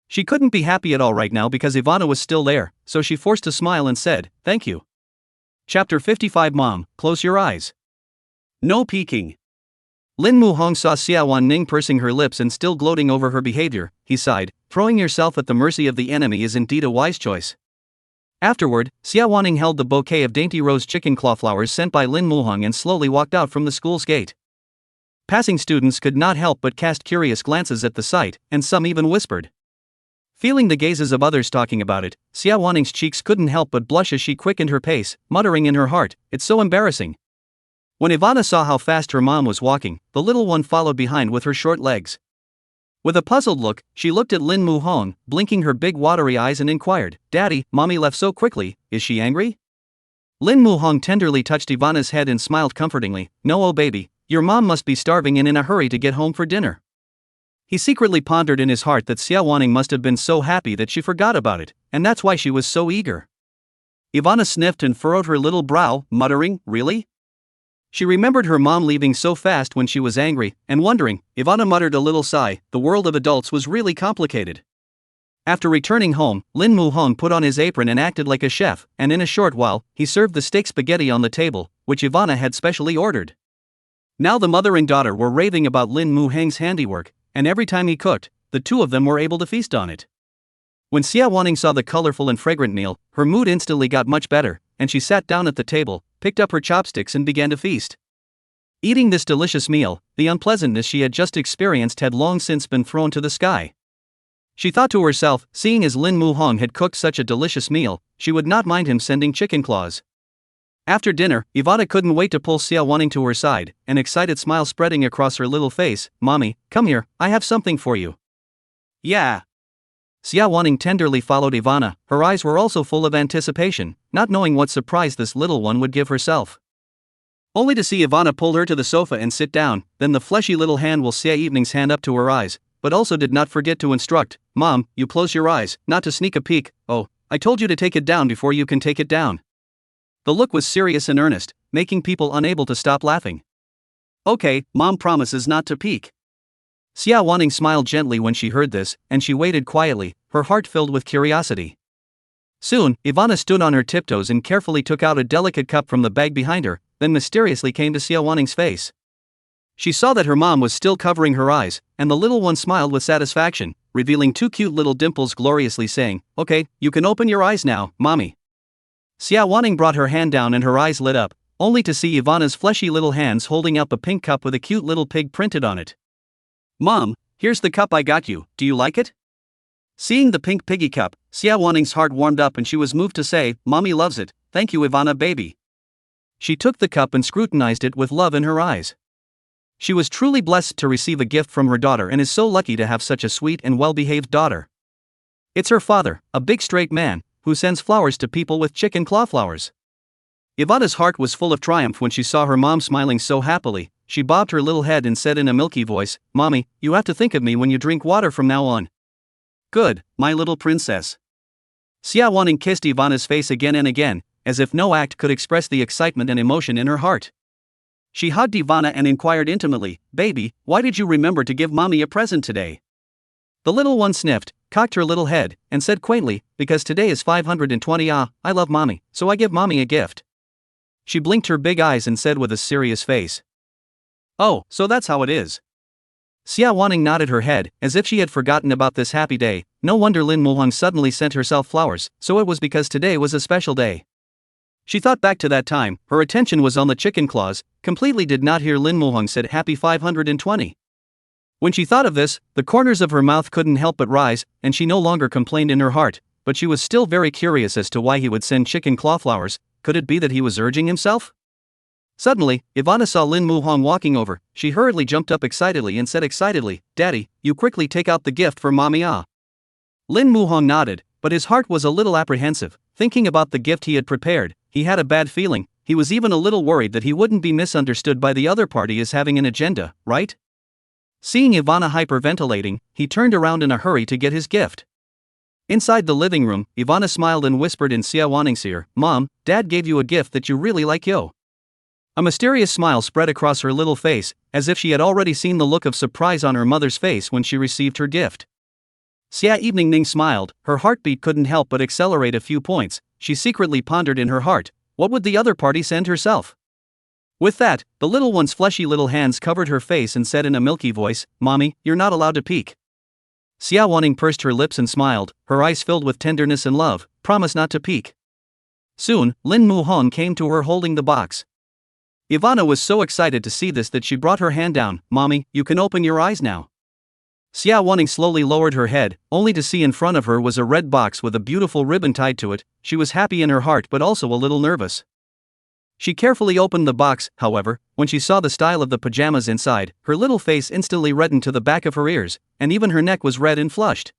She couldn't be happy at all right now because Ivana was still there, so she forced a smile and said, Thank you. Chapter 55 Mom, close your eyes. No peeking. Lin Muhong saw Xie Wanning pursing her lips and still gloating over her behavior. He sighed, throwing yourself at the mercy of the enemy is indeed a wise choice. Afterward, Xie Wanning held the bouquet of dainty rose chicken claw flowers sent by Lin Muhong and slowly walked out from the school's gate. Passing students could not help but cast curious glances at the sight, and some even whispered. Feeling the gazes of others talking about it, Xie Wanning's cheeks couldn't help but blush as she quickened her pace, muttering in her heart, It's so embarrassing. When Ivana saw how fast her mom was walking, the little one followed behind with her short legs. With a puzzled look, she looked at Lin Muhong, blinking her big watery eyes and inquired, Daddy, Mommy left so quickly, is she angry? Lin Muhong tenderly touched Ivana's head and smiled comfortingly, No, oh baby, your mom must be starving and in a hurry to get home for dinner. He secretly pondered in his heart that Xie Wanning must have been so happy that she forgot about it, and that's why she was so eager. Ivana sniffed and furrowed her little brow, muttering, "Really?" She remembered her mom leaving so fast when she was angry, and wondering. Ivana muttered a little sigh. The world of adults was really complicated. After returning home, Lin Muhong put on his apron and acted like a chef, and in a short while, he served the steak spaghetti on the table, which Ivana had specially ordered. Now the mother and daughter were raving about Lin Muhong's handiwork, and every time he cooked, the two of them were able to feast on it. When Xie Wanning saw the colorful and fragrant meal, her mood instantly got much better, and she sat down at the table, picked up her chopsticks and began to feast. Eating this delicious meal, the unpleasantness she had just experienced had long since been thrown to the sky. She thought to herself, seeing as Lin Muhong had cooked such a delicious meal, she would not mind him sending chicken claws. After dinner, Ivana couldn't wait to pull Xie Wanning to her side, an excited smile spreading across her little face. "Mommy, come here, I have something for you." "Yeah." Xie Wanning tenderly followed Ivana, her eyes were also full of anticipation, not knowing what surprise this little one would give herself. Only to see Ivana pull her to the sofa and sit down, then the fleshy little hand will Xie Evening's hand up to her eyes, but also did not forget to instruct, "Mom, you close your eyes, not to sneak a peek. Oh, I told you to take it down before you can take it down." The look was serious and earnest, making people unable to stop laughing. "Okay, Mom promises not to peek." Xie Wanning smiled gently when she heard this, and she waited quietly, her heart filled with curiosity. Soon, Ivana stood on her tiptoes and carefully took out a delicate cup from the bag behind her, then mysteriously came to Xie Wanning's face. She saw that her mom was still covering her eyes, and the little one smiled with satisfaction, revealing two cute little dimples gloriously saying, "Okay, you can open your eyes now, Mommy." Xie Wanning brought her hand down and her eyes lit up, only to see Ivana's fleshy little hands holding up a pink cup with a cute little pig printed on it. "Mom, here's the cup I got you, do you like it?" Seeing the pink piggy cup, Xie Wanning's heart warmed up and she was moved to say, "Mommy loves it, thank you Ivana baby." She took the cup and scrutinized it with love in her eyes. She was truly blessed to receive a gift from her daughter and is so lucky to have such a sweet and well-behaved daughter. It's her father, a big straight man, who sends flowers to people with chicken claw flowers. Ivana's heart was full of triumph when she saw her mom smiling so happily. She bobbed her little head and said in a milky voice, "Mommy, you have to think of me when you drink water from now on." "Good, my little princess." Xie Wanning kissed Ivana's face again and again, as if no act could express the excitement and emotion in her heart. She hugged Ivana and inquired intimately, "Baby, why did you remember to give Mommy a present today?" The little one sniffed, cocked her little head, and said quaintly, "Because today is 520. I love Mommy, so I give Mommy a gift." She blinked her big eyes and said with a serious face, "Oh, so that's how it is." Xie Wanning nodded her head, as if she had forgotten about this happy day. No wonder Lin Muhong suddenly sent herself flowers, so it was because today was a special day. She thought back to that time, her attention was on the chicken claws, completely did not hear Lin Muhong said happy 520. When she thought of this, the corners of her mouth couldn't help but rise, and she no longer complained in her heart, but she was still very curious as to why he would send chicken claw flowers. Could it be that he was urging himself? Suddenly, Ivana saw Lin Muhong walking over. She hurriedly jumped up excitedly and said excitedly, "Daddy, you quickly take out the gift for Mommy ah." Lin Muhong nodded, but his heart was a little apprehensive, thinking about the gift he had prepared. He had a bad feeling. He was even a little worried that he wouldn't be misunderstood by the other party as having an agenda, right? Seeing Ivana hyperventilating, he turned around in a hurry to get his gift. Inside the living room, Ivana smiled and whispered in Xie Wanning's ear, "Mom, Dad gave you a gift that you really like yo." A mysterious smile spread across her little face, as if she had already seen the look of surprise on her mother's face when she received her gift. Xie Evening smiled, her heartbeat couldn't help but accelerate a few points. She secretly pondered in her heart, what would the other party send herself? With that, the little one's fleshy little hands covered her face and said in a milky voice, "Mommy, you're not allowed to peek." Xie Wanning pursed her lips and smiled, her eyes filled with tenderness and love. "Promise not to peek." Soon, Lin Muhong came to her holding the box. Ivana was so excited to see this that she brought her hand down. "Mommy, you can open your eyes now." Xie Wanning slowly lowered her head, only to see in front of her was a red box with a beautiful ribbon tied to it. She was happy in her heart but also a little nervous. She carefully opened the box, however, when she saw the style of the pajamas inside, her little face instantly reddened to the back of her ears, and even her neck was red and flushed.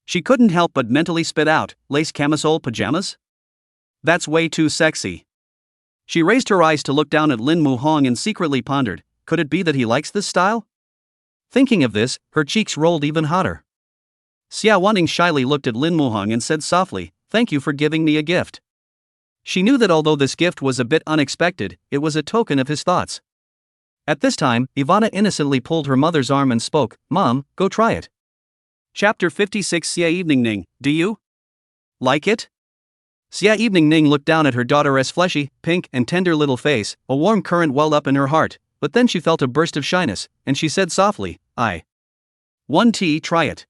She couldn't help but mentally spit out, "Lace camisole pajamas? That's way too sexy." She raised her eyes to look down at Lin Muhong and secretly pondered, could it be that he likes this style? Thinking of this, her cheeks rolled even hotter. Xie Wanning shyly looked at Lin Muhang and said softly, "Thank you for giving me a gift." She knew that although this gift was a bit unexpected, it was a token of his thoughts. At this time, Ivana innocently pulled her mother's arm and spoke, "Mom, go try it." Chapter 56 Xie Evening Ning, do you like it? Xie Evening Ning looked down at her daughter's fleshy, pink, and tender little face. A warm current welled up in her heart, but then she felt a burst of shyness, and she said softly, "I want to try it."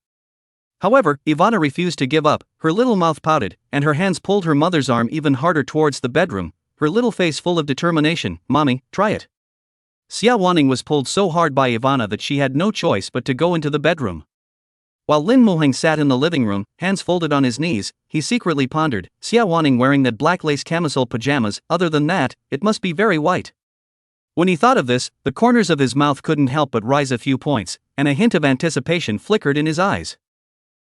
However, Ivana refused to give up. Her little mouth pouted, and her hands pulled her mother's arm even harder towards the bedroom, her little face full of determination. "Mommy, try it." Xie Wanning was pulled so hard by Ivana that she had no choice but to go into the bedroom. While Lin Muhang sat in the living room, hands folded on his knees, he secretly pondered, Xie Wanning wearing that black lace camisole pajamas, other than that, it must be very white. When he thought of this, the corners of his mouth couldn't help but rise a few points, and a hint of anticipation flickered in his eyes.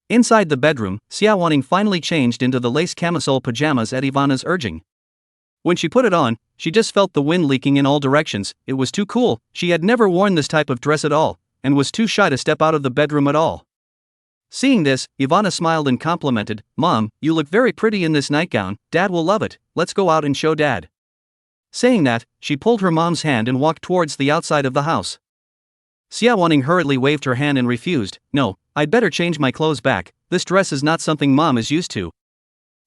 Inside the bedroom, Xie Wanning finally changed into the lace camisole pajamas at Ivana's urging. When she put it on, she just felt the wind leaking in all directions. It was too cool. She had never worn this type of dress at all, and was too shy to step out of the bedroom at all. Seeing this, Ivana smiled and complimented, "Mom, you look very pretty in this nightgown. Dad will love it. Let's go out and show Dad." Saying that, she pulled her mom's hand and walked towards the outside of the house. Xie Wanning hurriedly waved her hand and refused. "No, I'd better change my clothes back. This dress is not something Mom is used to."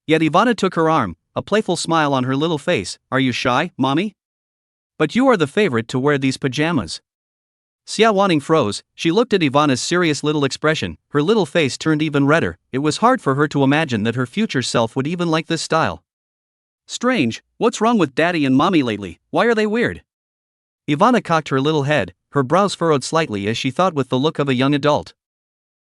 Yet Ivana took her arm, a playful smile on her little face. "Are you shy, Mommy? But you are the favorite to wear these pajamas." Xie Wanning froze. She looked at Ivana's serious little expression. Her little face turned even redder. It was hard for her to imagine that her future self would even like this style. "Strange, what's wrong with Daddy and Mommy lately? Why are they weird?" Ivana cocked her little head, her brows furrowed slightly as she thought with the look of a young adult.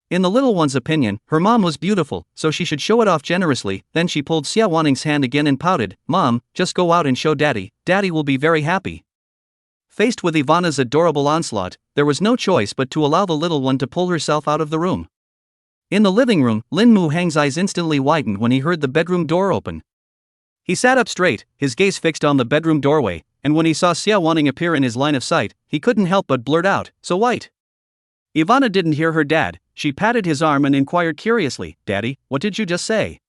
In the little one's opinion, her mom was beautiful, so she should show it off generously. Then she pulled Xie Wanning's hand again and pouted, "Mom, just go out and show Daddy. Daddy will be very happy." Faced with Ivana's adorable onslaught, there was no choice but to allow the little one to pull herself out of the room. In the living room, Lin Muhang's eyes instantly widened when he heard the bedroom door open. He sat up straight, his gaze fixed on the bedroom doorway, and when he saw Xie Wanning appear in his line of sight, he couldn't help but blurt out, "So white." Ivana didn't hear her dad. She patted his arm and inquired curiously, "Daddy, what did you just say?"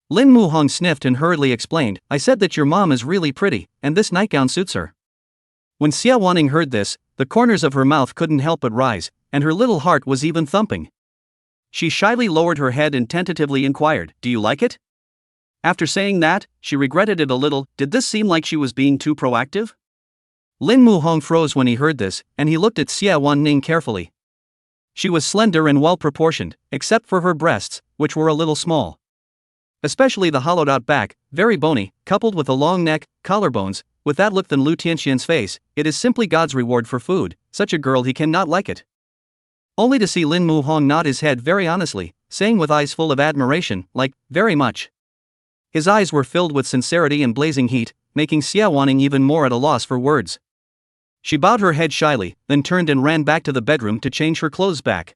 Lin Muhang sniffed and hurriedly explained, "I said that your mom is really pretty, and this nightgown suits her." When Xie Wanning heard this, the corners of her mouth couldn't help but rise, and her little heart was even thumping. She shyly lowered her head and tentatively inquired, "Do you like it?" After saying that, she regretted it a little. Did this seem like she was being too proactive? Lin Muhang froze when he heard this, and he looked at Xie Wanning carefully. She was slender and well-proportioned, except for her breasts, which were a little small. Especially the hollowed-out back, very bony, coupled with a long neck, collarbones. With that look than Lu Tianxian's face, it is simply God's reward for food. Such a girl, he cannot like it. Only to see Lin Muhang nod his head very honestly, saying with eyes full of admiration, like, "Very much." His eyes were filled with sincerity and blazing heat, making Xie Wanning even more at a loss for words. She bowed her head shyly, then turned and ran back to the bedroom to change her clothes back.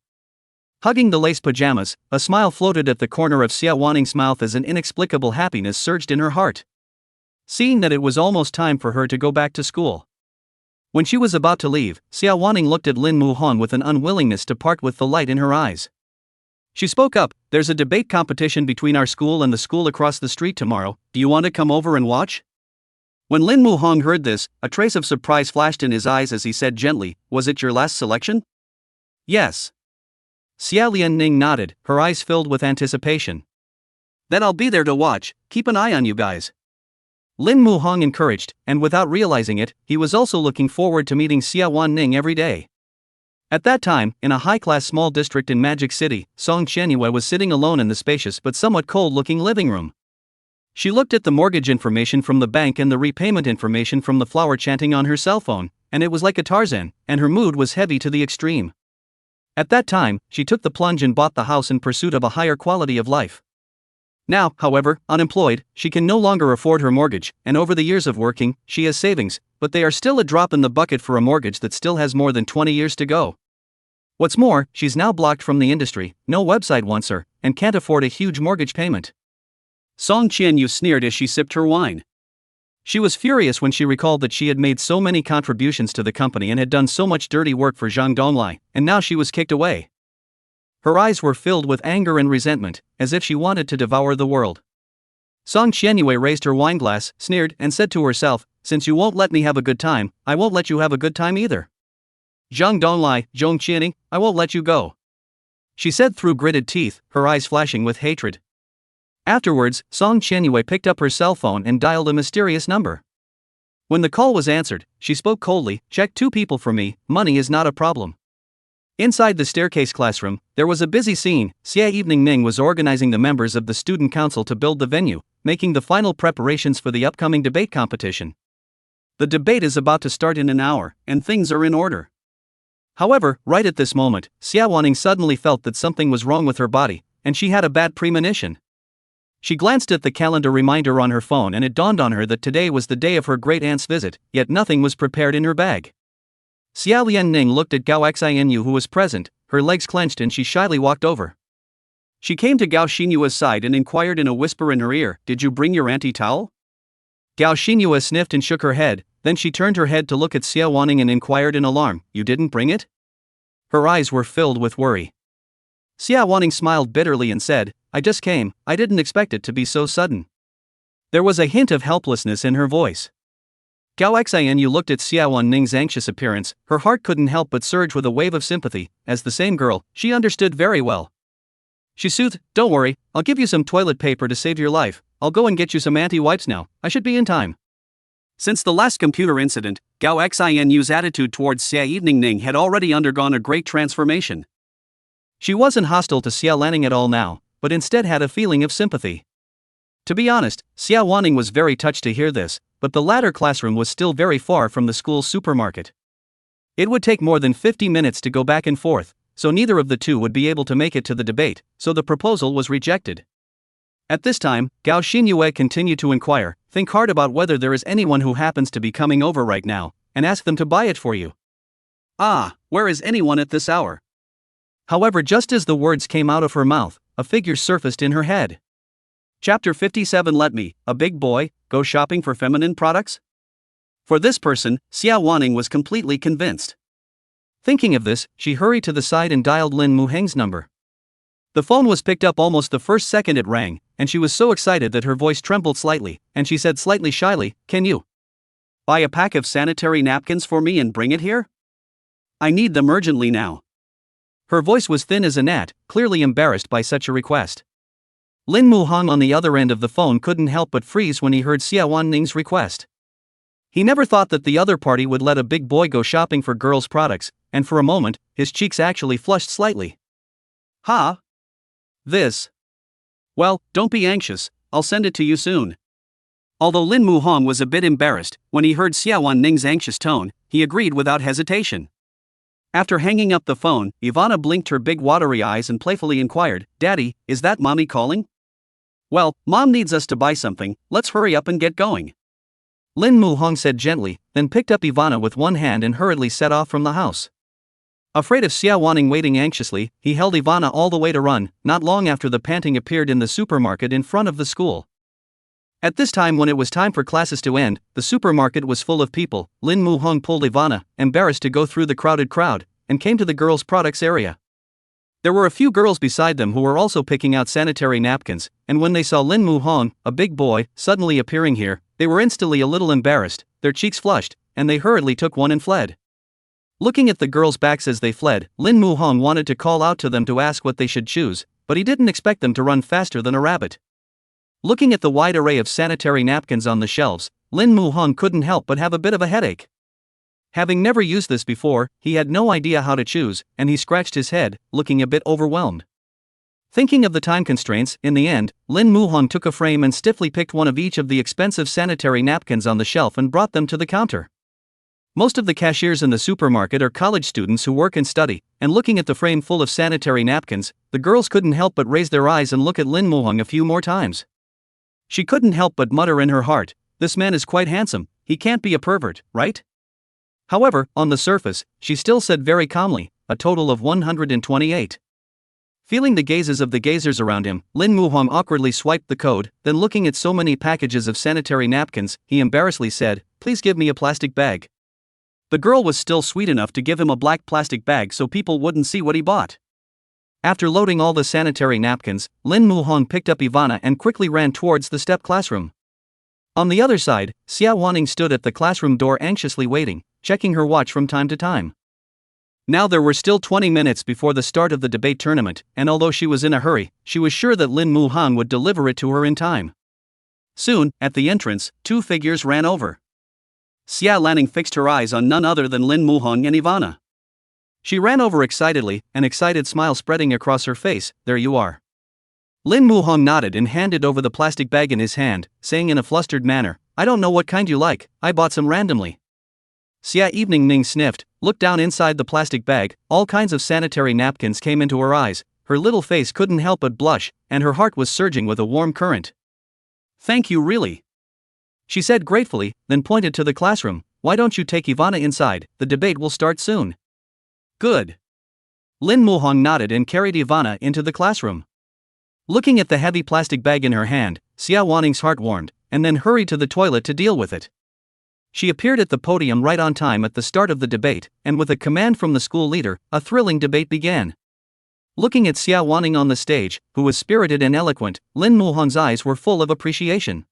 Hugging the lace pajamas, a smile floated at the corner of Xie Wanning's mouth as an inexplicable happiness surged in her heart. Seeing that it was almost time for her to go back to school. When she was about to leave, Xie Wanning looked at Lin Muhang with an unwillingness to part with the light in her eyes. She spoke up, "There's a debate competition between our school and the school across the street tomorrow. Do you want to come over and watch?" When Lin Muhang heard this, a trace of surprise flashed in his eyes as he said gently, "Was it your last selection?" "Yes." Xie Lianning nodded, her eyes filled with anticipation. "Then I'll be there to watch. Keep an eye on you guys." Lin Muhang encouraged, and without realizing it, he was also looking forward to meeting Xie Wanning every day. At that time, in a high-class small district in Magic City, Song Qianyue was sitting alone in the spacious but somewhat cold-looking living room. She looked at the mortgage information from the bank and the repayment information from the flower chanting on her cell phone, and it was like a Tarzan, and her mood was heavy to the extreme. At that time, she took the plunge and bought the house in pursuit of a higher quality of life. Now, however, unemployed, she can no longer afford her mortgage, and over the years of working, she has savings, but they are still a drop in the bucket for a mortgage that still has more than 20 years to go. What's more, she's now blocked from the industry, no website wants her, and can't afford a huge mortgage payment. Song Qianyu sneered as she sipped her wine. She was furious when she recalled that she had made so many contributions to the company and had done so much dirty work for Zhang Donglai, and now she was kicked away. Her eyes were filled with anger and resentment, as if she wanted to devour the world. Song Qianyue raised her wineglass, sneered, and said to herself, "Since you won't let me have a good time, I won't let you have a good time either. Zhang Donglai, Zhong Qianing, I won't let you go," she said through gritted teeth, her eyes flashing with hatred. Afterwards, Song Qianyue picked up her cell phone and dialed a mysterious number. When the call was answered, she spoke coldly, "Check 2 people for me, money is not a problem." Inside the staircase classroom, there was a busy scene. Xie Wanning was organizing the members of the student council to build the venue, making the final preparations for the upcoming debate competition. The debate is about to start in an hour, and things are in order. However, right at this moment, Xie Wanning suddenly felt that something was wrong with her body, and she had a bad premonition. She glanced at the calendar reminder on her phone and it dawned on her that today was the day of her great-aunt's visit, yet nothing was prepared in her bag. Xie Lianning looked at Gao Xianyu who was present, her legs clenched and she shyly walked over. She came to Gao Xinyue's side and inquired in a whisper in her ear, "Did you bring your anti-towel?" Gao Xinyue sniffed and shook her head, then she turned her head to look at Xie Wanning and inquired in alarm, "You didn't bring it?" Her eyes were filled with worry. Xie Wanning smiled bitterly and said, "I just came, I didn't expect it to be so sudden." There was a hint of helplessness in her voice. Gao Xianyu looked at Xie Wanning's anxious appearance, her heart couldn't help but surge with a wave of sympathy, as the same girl, she understood very well. She soothed, "Don't worry, I'll give you some toilet paper to save your life, I'll go and get you some anti-wipes now, I should be in time." Since the last computer incident, Gao Xianyu's attitude towards Xie Wanning had already undergone a great transformation. She wasn't hostile to Xie Wanning at all now, but instead had a feeling of sympathy. To be honest, Xie Wanning was very touched to hear this, but the latter classroom was still very far from the school's supermarket. It would take more than 50 minutes to go back and forth, so neither of the two would be able to make it to the debate, so the proposal was rejected. At this time, Gao Xinyue continued to inquire, "Think hard about whether there is anyone who happens to be coming over right now, and ask them to buy it for you." "Ah, where is anyone at this hour?" However, just as the words came out of her mouth, a figure surfaced in her head. Chapter 57. Let me, a big boy, go shopping for feminine products? For this person, Xie Wanning was completely convinced. Thinking of this, she hurried to the side and dialed Lin Muheng's number. The phone was picked up almost the first second it rang, and she was so excited that her voice trembled slightly, and she said slightly shyly, "Can you buy a pack of sanitary napkins for me and bring it here? I need them urgently now." Her voice was thin as a gnat, clearly embarrassed by such a request. Lin Muheng on the other end of the phone couldn't help but freeze when he heard Xie Wanning's request. He never thought that the other party would let a big boy go shopping for girls' products, and for a moment, his cheeks actually flushed slightly. "Huh? This? Well, don't be anxious, I'll send it to you soon." Although Lin Muheng was a bit embarrassed, when he heard Xie Wanning's anxious tone, he agreed without hesitation. After hanging up the phone, Ivana blinked her big watery eyes and playfully inquired, "Daddy, is that mommy calling?" "Well, Mom needs us to buy something, let's hurry up and get going," Lin Muheng said gently, then picked up Ivana with one hand and hurriedly set off from the house. Afraid of Xie Wanning waiting anxiously, he held Ivana all the way to run. Not long after, the panting appeared in the supermarket in front of the school. At this time, when it was time for classes to end, the supermarket was full of people. Lin Muheng pulled Ivana, embarrassed to go through the crowded crowd, and came to the girls' products area. There were a few girls beside them who were also picking out sanitary napkins, and when they saw Lin Muheng, a big boy, suddenly appearing here, they were instantly a little embarrassed, their cheeks flushed, and they hurriedly took one and fled. Looking at the girls' backs as they fled, Lin Muheng wanted to call out to them to ask what they should choose, but he didn't expect them to run faster than a rabbit. Looking at the wide array of sanitary napkins on the shelves, Lin Muheng couldn't help but have a bit of a headache. Having never used this before, he had no idea how to choose, and he scratched his head, looking a bit overwhelmed. Thinking of the time constraints, in the end, Lin Muheng took a frame and stiffly picked one of each of the expensive sanitary napkins on the shelf and brought them to the counter. Most of the cashiers in the supermarket are college students who work and study, and looking at the frame full of sanitary napkins, the girls couldn't help but raise their eyes and look at Lin Muheng a few more times. She couldn't help but mutter in her heart, "This man is quite handsome, he can't be a pervert, right?" However, on the surface, she still said very calmly, "A total of 128. Feeling the gazes of the gazers around him, Lin Muhong awkwardly swiped the code, then looking at so many packages of sanitary napkins, he embarrassedly said, "Please give me a plastic bag." The girl was still sweet enough to give him a black plastic bag so people wouldn't see what he bought. After loading all the sanitary napkins, Lin Muhong picked up Ivana and quickly ran towards the step classroom. On the other side, Xie Wanning stood at the classroom door anxiously waiting, checking her watch from time to time. Now there were still 20 minutes before the start of the debate tournament, and although she was in a hurry, she was sure that Lin Muhong would deliver it to her in time. Soon, at the entrance, two figures ran over. Xie Wanning fixed her eyes on none other than Lin Muhong and Ivana. She ran over excitedly, an excited smile spreading across her face. "There you are." Lin Muhong nodded and handed over the plastic bag in his hand, saying in a flustered manner, "I don't know what kind you like, I bought some randomly." Xie Wanning sniffed, looked down inside the plastic bag, all kinds of sanitary napkins came into her eyes, her little face couldn't help but blush, and her heart was surging with a warm current. "Thank you really," she said gratefully, then pointed to the classroom. "Why don't you take Ivana inside, the debate will start soon." "Good." Lin Muhong nodded and carried Ivana into the classroom. Looking at the heavy plastic bag in her hand, Xie Wanning's heart warmed, and then hurried to the toilet to deal with it. She appeared at the podium right on time at the start of the debate, and with a command from the school leader, a thrilling debate began. Looking at Xie Wanning on the stage, who was spirited and eloquent, Lin Muhong's eyes were full of appreciation.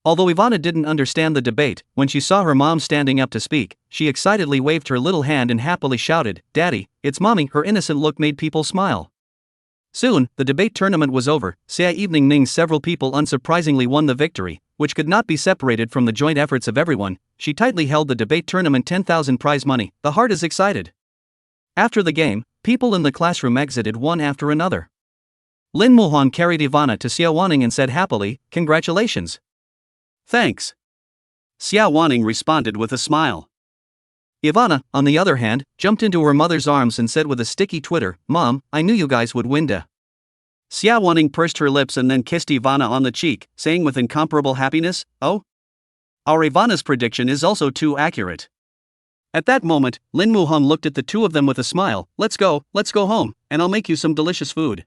Although Ivana didn't understand the debate, when she saw her mom standing up to speak, she excitedly waved her little hand and happily shouted, "Daddy, it's Mommy." Her innocent look made people smile. Soon, the debate tournament was over. Xie Wanning several people unsurprisingly won the victory, which could not be separated from the joint efforts of everyone. She tightly held the debate tournament 10,000 prize money. The heart is excited. After the game, people in the classroom exited one after another. Lin Muhong carried Ivana to Xie Wanning and said happily, "Congratulations." "Thanks." Xie Wanning responded with a smile. Ivana, on the other hand, jumped into her mother's arms and said with a sticky twitter, "Mom, I knew you guys would win." Xie Wanning pursed her lips and then kissed Ivana on the cheek, saying with incomparable happiness, "Oh? Our Ivana's prediction is also too accurate." At that moment, Lin Muhong looked at the two of them with a smile. Let's go home, and I'll make you some delicious food."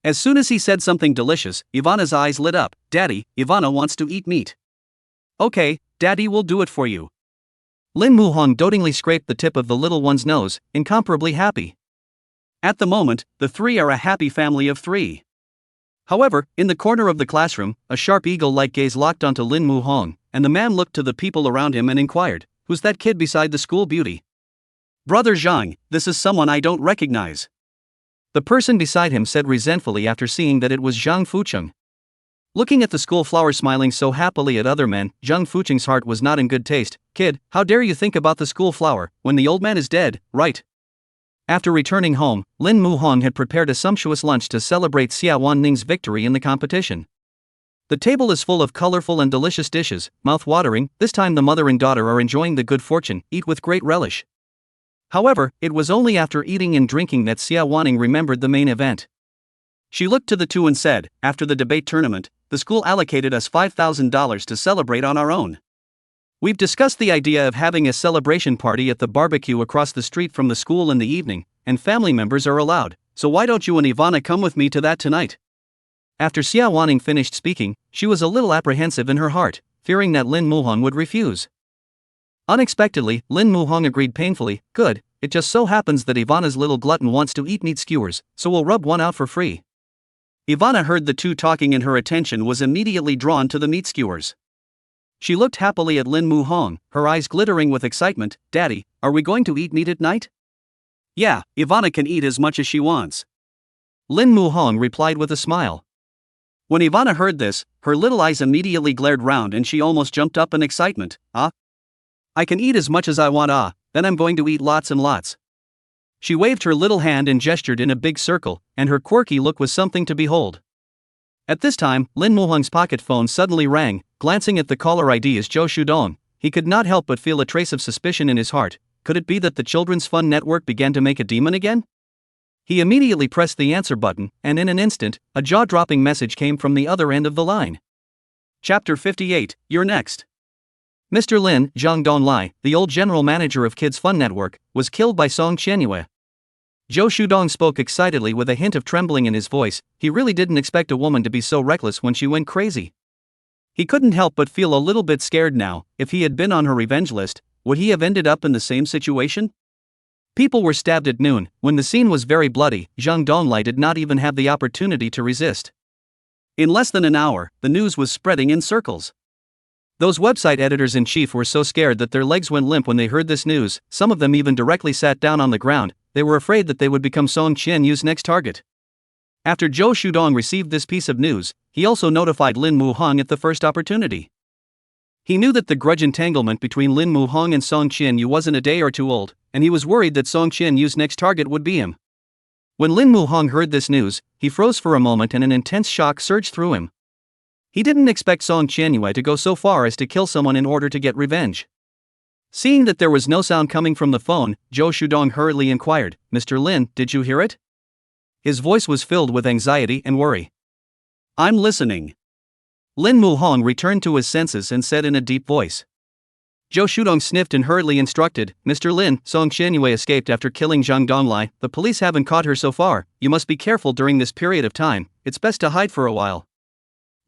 As soon as he said something delicious, Ivana's eyes lit up. "Daddy, Ivana wants to eat meat." "Okay, Daddy will do it for you." Lin Muhong dotingly scraped the tip of the little one's nose, incomparably happy. At the moment, the three are a happy family of three. However, in the corner of the classroom, a sharp eagle-like gaze locked onto Lin Muhong, and the man looked to the people around him and inquired, "Who's that kid beside the school beauty?" "Brother Zhang, this is someone I don't recognize." The person beside him said resentfully after seeing that it was Zhang Fucheng. Looking at the school flower smiling so happily at other men, Zhang Fucheng's heart was not in good taste. "Kid, how dare you think about the school flower, when the old man is dead, right?" After returning home, Lin Muhong had prepared a sumptuous lunch to celebrate Xie Wanning's victory in the competition. The table is full of colorful and delicious dishes, mouth-watering. This time the mother and daughter are enjoying the good fortune, eat with great relish. However, it was only after eating and drinking that Xie Wanning remembered the main event. She looked to the two and said, "After the debate tournament, the school allocated us $5,000 to celebrate on our own. We've discussed the idea of having a celebration party at the barbecue across the street from the school in the evening, and family members are allowed, so why don't you and Ivana come with me to that tonight?" After Xie Wanning finished speaking, she was a little apprehensive in her heart, fearing that Lin Muhong would refuse. Unexpectedly, Lin Muhong agreed painfully, "Good, it just so happens that Ivana's little glutton wants to eat meat skewers, so we'll rub one out for free." Ivana heard the two talking and her attention was immediately drawn to the meat skewers. She looked happily at Lin Muhong, her eyes glittering with excitement. "Daddy, are we going to eat meat at night?" "Yeah, Ivana can eat as much as she wants," Lin Muhong replied with a smile. When Ivana heard this, her little eyes immediately glared round and she almost jumped up in excitement. "Ah? I can eat as much as I want, then I'm going to eat lots and lots." She waved her little hand and gestured in a big circle, and her quirky look was something to behold. At this time, Lin Muhong's pocket phone suddenly rang. Glancing at the caller ID as Zhou Shudong, he could not help but feel a trace of suspicion in his heart. Could it be that the Children's Fun Network began to make a demon again? He immediately pressed the answer button, and in an instant, a jaw-dropping message came from the other end of the line. Chapter 58, You're Next. Mr. Lin Zhang Donlai, the old general manager of Kids Fun Network, was killed by Song Qianyue. Zhou Shudong spoke excitedly with a hint of trembling in his voice. He really didn't expect a woman to be so reckless when she went crazy. He couldn't help but feel a little bit scared now. If he had been on her revenge list, would he have ended up in the same situation? People were stabbed at noon. When the scene was very bloody, Zhang Donglai did not even have the opportunity to resist. In less than an hour, the news was spreading in circles. Those website editors-in-chief were so scared that their legs went limp when they heard this news. Some of them even directly sat down on the ground. They were afraid that they would become Song Qianyu's next target. After Zhou Shudong received this piece of news, he also notified Lin Muhong at the first opportunity. He knew that the grudge entanglement between Lin Muhong and Song Qianyu wasn't a day or two old, and he was worried that Song Qianyu's next target would be him. When Lin Muhong heard this news, he froze for a moment and an intense shock surged through him. He didn't expect Song Qianyu to go so far as to kill someone in order to get revenge. Seeing that there was no sound coming from the phone, Zhou Shudong hurriedly inquired, "Mr. Lin, did you hear it?" His voice was filled with anxiety and worry. "I'm listening." Lin Muhong returned to his senses and said in a deep voice. Zhou Shudong sniffed and hurriedly instructed, "Mr. Lin, Song Qianyu escaped after killing Zhang Donglai. The police haven't caught her so far. You must be careful during this period of time. It's best to hide for a while."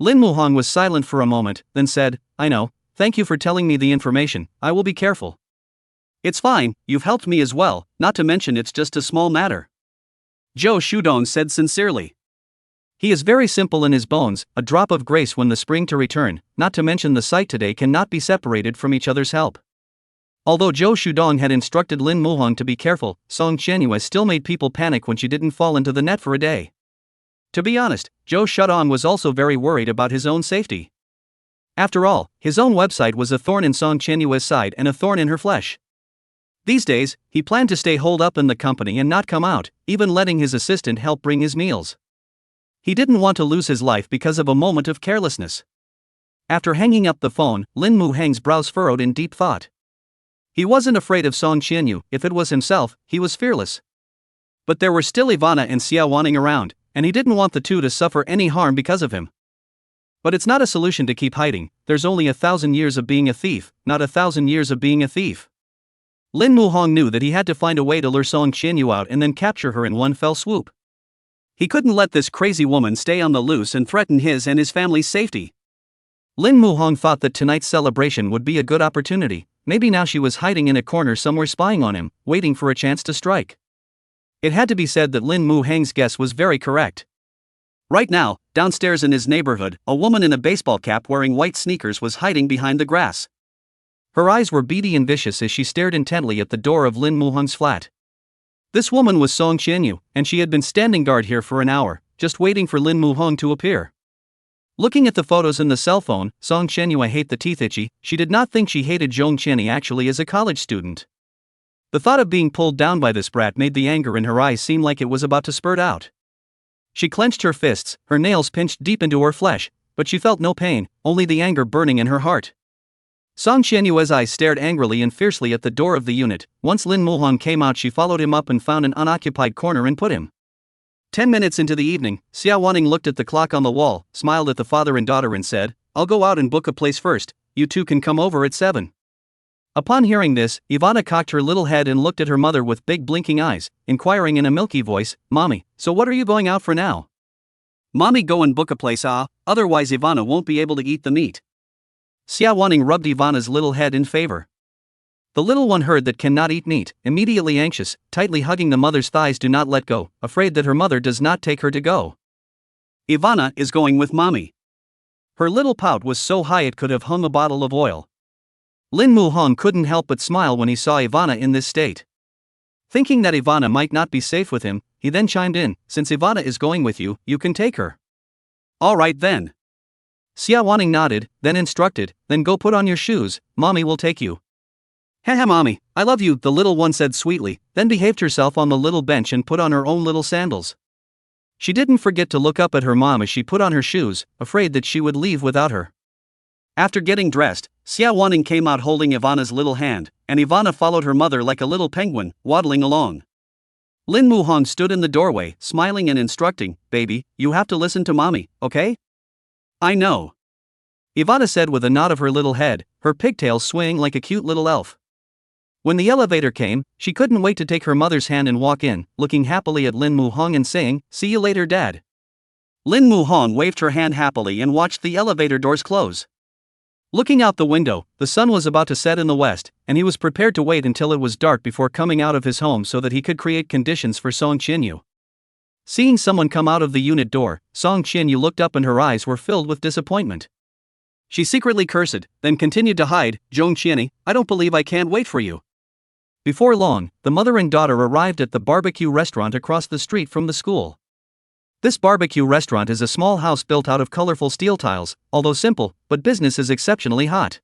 Lin Muhong was silent for a moment, then said, "I know. Thank you for telling me the information. I will be careful." "It's fine, you've helped me as well, not to mention it's just a small matter," Zhou Shudong said sincerely. He is very simple in his bones, a drop of grace when the spring to return, not to mention the sight today cannot be separated from each other's help. Although Zhou Shudong had instructed Lin Muhong to be careful, Song Qianyu still made people panic when she didn't fall into the net for a day. To be honest, Zhou Shudong was also very worried about his own safety. After all, his own website was a thorn in Song Qianyu's side and a thorn in her flesh. These days, he planned to stay holed up in the company and not come out, even letting his assistant help bring his meals. He didn't want to lose his life because of a moment of carelessness. After hanging up the phone, Lin Muhong's brows furrowed in deep thought. He wasn't afraid of Song Qianyu. If it was himself, he was fearless. But there were still Ivana and Xie Wanning around, and he didn't want the two to suffer any harm because of him. But it's not a solution to keep hiding. There's only 1,000 years of being a thief, not 1,000 years of being a thief. Lin Muhong knew that he had to find a way to lure Song Qianyu out and then capture her in one fell swoop. He couldn't let this crazy woman stay on the loose and threaten his and his family's safety. Lin Muhong thought that tonight's celebration would be a good opportunity. Maybe now she was hiding in a corner somewhere spying on him, waiting for a chance to strike. It had to be said that Lin Muhong's guess was very correct. Right now, downstairs in his neighborhood, a woman in a baseball cap wearing white sneakers was hiding behind the grass. Her eyes were beady and vicious as she stared intently at the door of Lin Muhong's flat. This woman was Song Qianyu, and she had been standing guard here for an hour, just waiting for Lin Muhong to appear. Looking at the photos in the cell phone, Song Qianyu hate the teeth itchy. She did not think she hated Zhong Qianyu actually as a college student. The thought of being pulled down by this brat made the anger in her eyes seem like it was about to spurt out. She clenched her fists, her nails pinched deep into her flesh, but she felt no pain, only the anger burning in her heart. Song Qianyu's eyes stared angrily and fiercely at the door of the unit. Once Lin Muhong came out, she followed him up and found an unoccupied corner and put him. 10 minutes into the evening, Xie Wanning looked at the clock on the wall, smiled at the father and daughter and said, "I'll go out and book a place first, you two can come over at 7. Upon hearing this, Ivana cocked her little head and looked at her mother with big blinking eyes, inquiring in a milky voice, "Mommy, so what are you going out for now?" "Mommy, go and book a place, otherwise Ivana won't be able to eat the meat." Xie Wanning rubbed Ivana's little head in favor. The little one heard that cannot eat meat, immediately anxious, tightly hugging the mother's thighs, do not let go, afraid that her mother does not take her to go. "Ivana is going with Mommy." Her little pout was so high it could have hung a bottle of oil. Lin Muhong couldn't help but smile when he saw Ivana in this state. Thinking that Ivana might not be safe with him, he then chimed in, "Since Ivana is going with you, you can take her." "All right then." Xie Wanning nodded, then instructed, "Then go put on your shoes, Mommy will take you." "Haha, Mommy, I love you," the little one said sweetly, then behaved herself on the little bench and put on her own little sandals. She didn't forget to look up at her mom as she put on her shoes, afraid that she would leave without her. After getting dressed, Xie Wanning came out holding Ivana's little hand, and Ivana followed her mother like a little penguin, waddling along. Lin Muhong stood in the doorway, smiling and instructing, "Baby, you have to listen to Mommy, okay?" "I know," Ivana said with a nod of her little head, her pigtails swaying like a cute little elf. When the elevator came, she couldn't wait to take her mother's hand and walk in, looking happily at Lin Muhong and saying, "See you later, Dad." Lin Muhong waved her hand happily and watched the elevator doors close. Looking out the window, the sun was about to set in the west, and he was prepared to wait until it was dark before coming out of his home so that he could create conditions for Song Qianyu. Seeing someone come out of the unit door, Song Qianyu looked up and her eyes were filled with disappointment. She secretly cursed, then continued to hide. "Zhong Qianyi, I don't believe I can't wait for you." Before long, the mother and daughter arrived at the barbecue restaurant across the street from the school. This barbecue restaurant is a small house built out of colorful steel tiles, although simple, but business is exceptionally hot.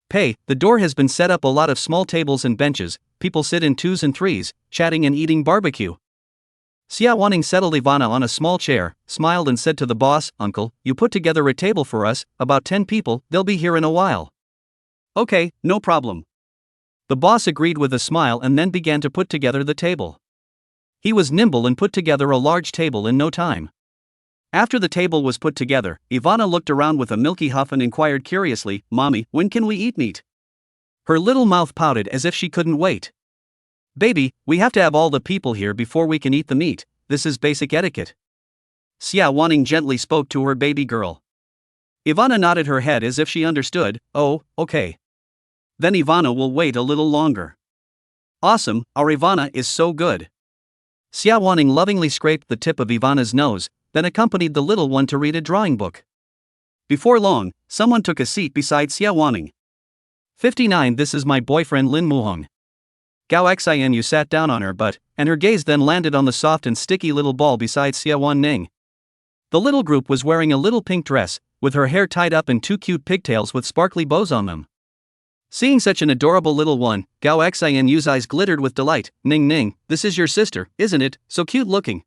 The door has been set up a lot of small tables and benches, people sit in twos and threes, chatting and eating barbecue. Xie Wanning settled Ivana on a small chair, smiled and said to the boss, "Uncle, you put together a table for us, about 10 people, they'll be here in a while." "Okay, no problem." The boss agreed with a smile and then began to put together the table. He was nimble and put together a large table in no time. After the table was put together, Ivana looked around with a milky huff and inquired curiously, "Mommy, when can we eat meat?" Her little mouth pouted as if she couldn't wait. "Baby, we have to have all the people here before we can eat the meat, this is basic etiquette." Xie Wanning gently spoke to her baby girl. Ivana nodded her head as if she understood. "Oh, okay. Then Ivana will wait a little longer." "Awesome, our Ivana is so good." Xie Wanning lovingly scraped the tip of Ivana's nose, then accompanied the little one to read a drawing book. Before long, someone took a seat beside Xie Wanning. 59 This is my boyfriend Lin Muhong. Gao Xianyu sat down on her butt, and her gaze then landed on the soft and sticky little ball beside Xie Wanning. The little group was wearing a little pink dress, with her hair tied up in 2 cute pigtails with sparkly bows on them. Seeing such an adorable little one, Gao Xianyu's eyes glittered with delight. "Ning Ning, this is your sister, isn't it? So cute looking."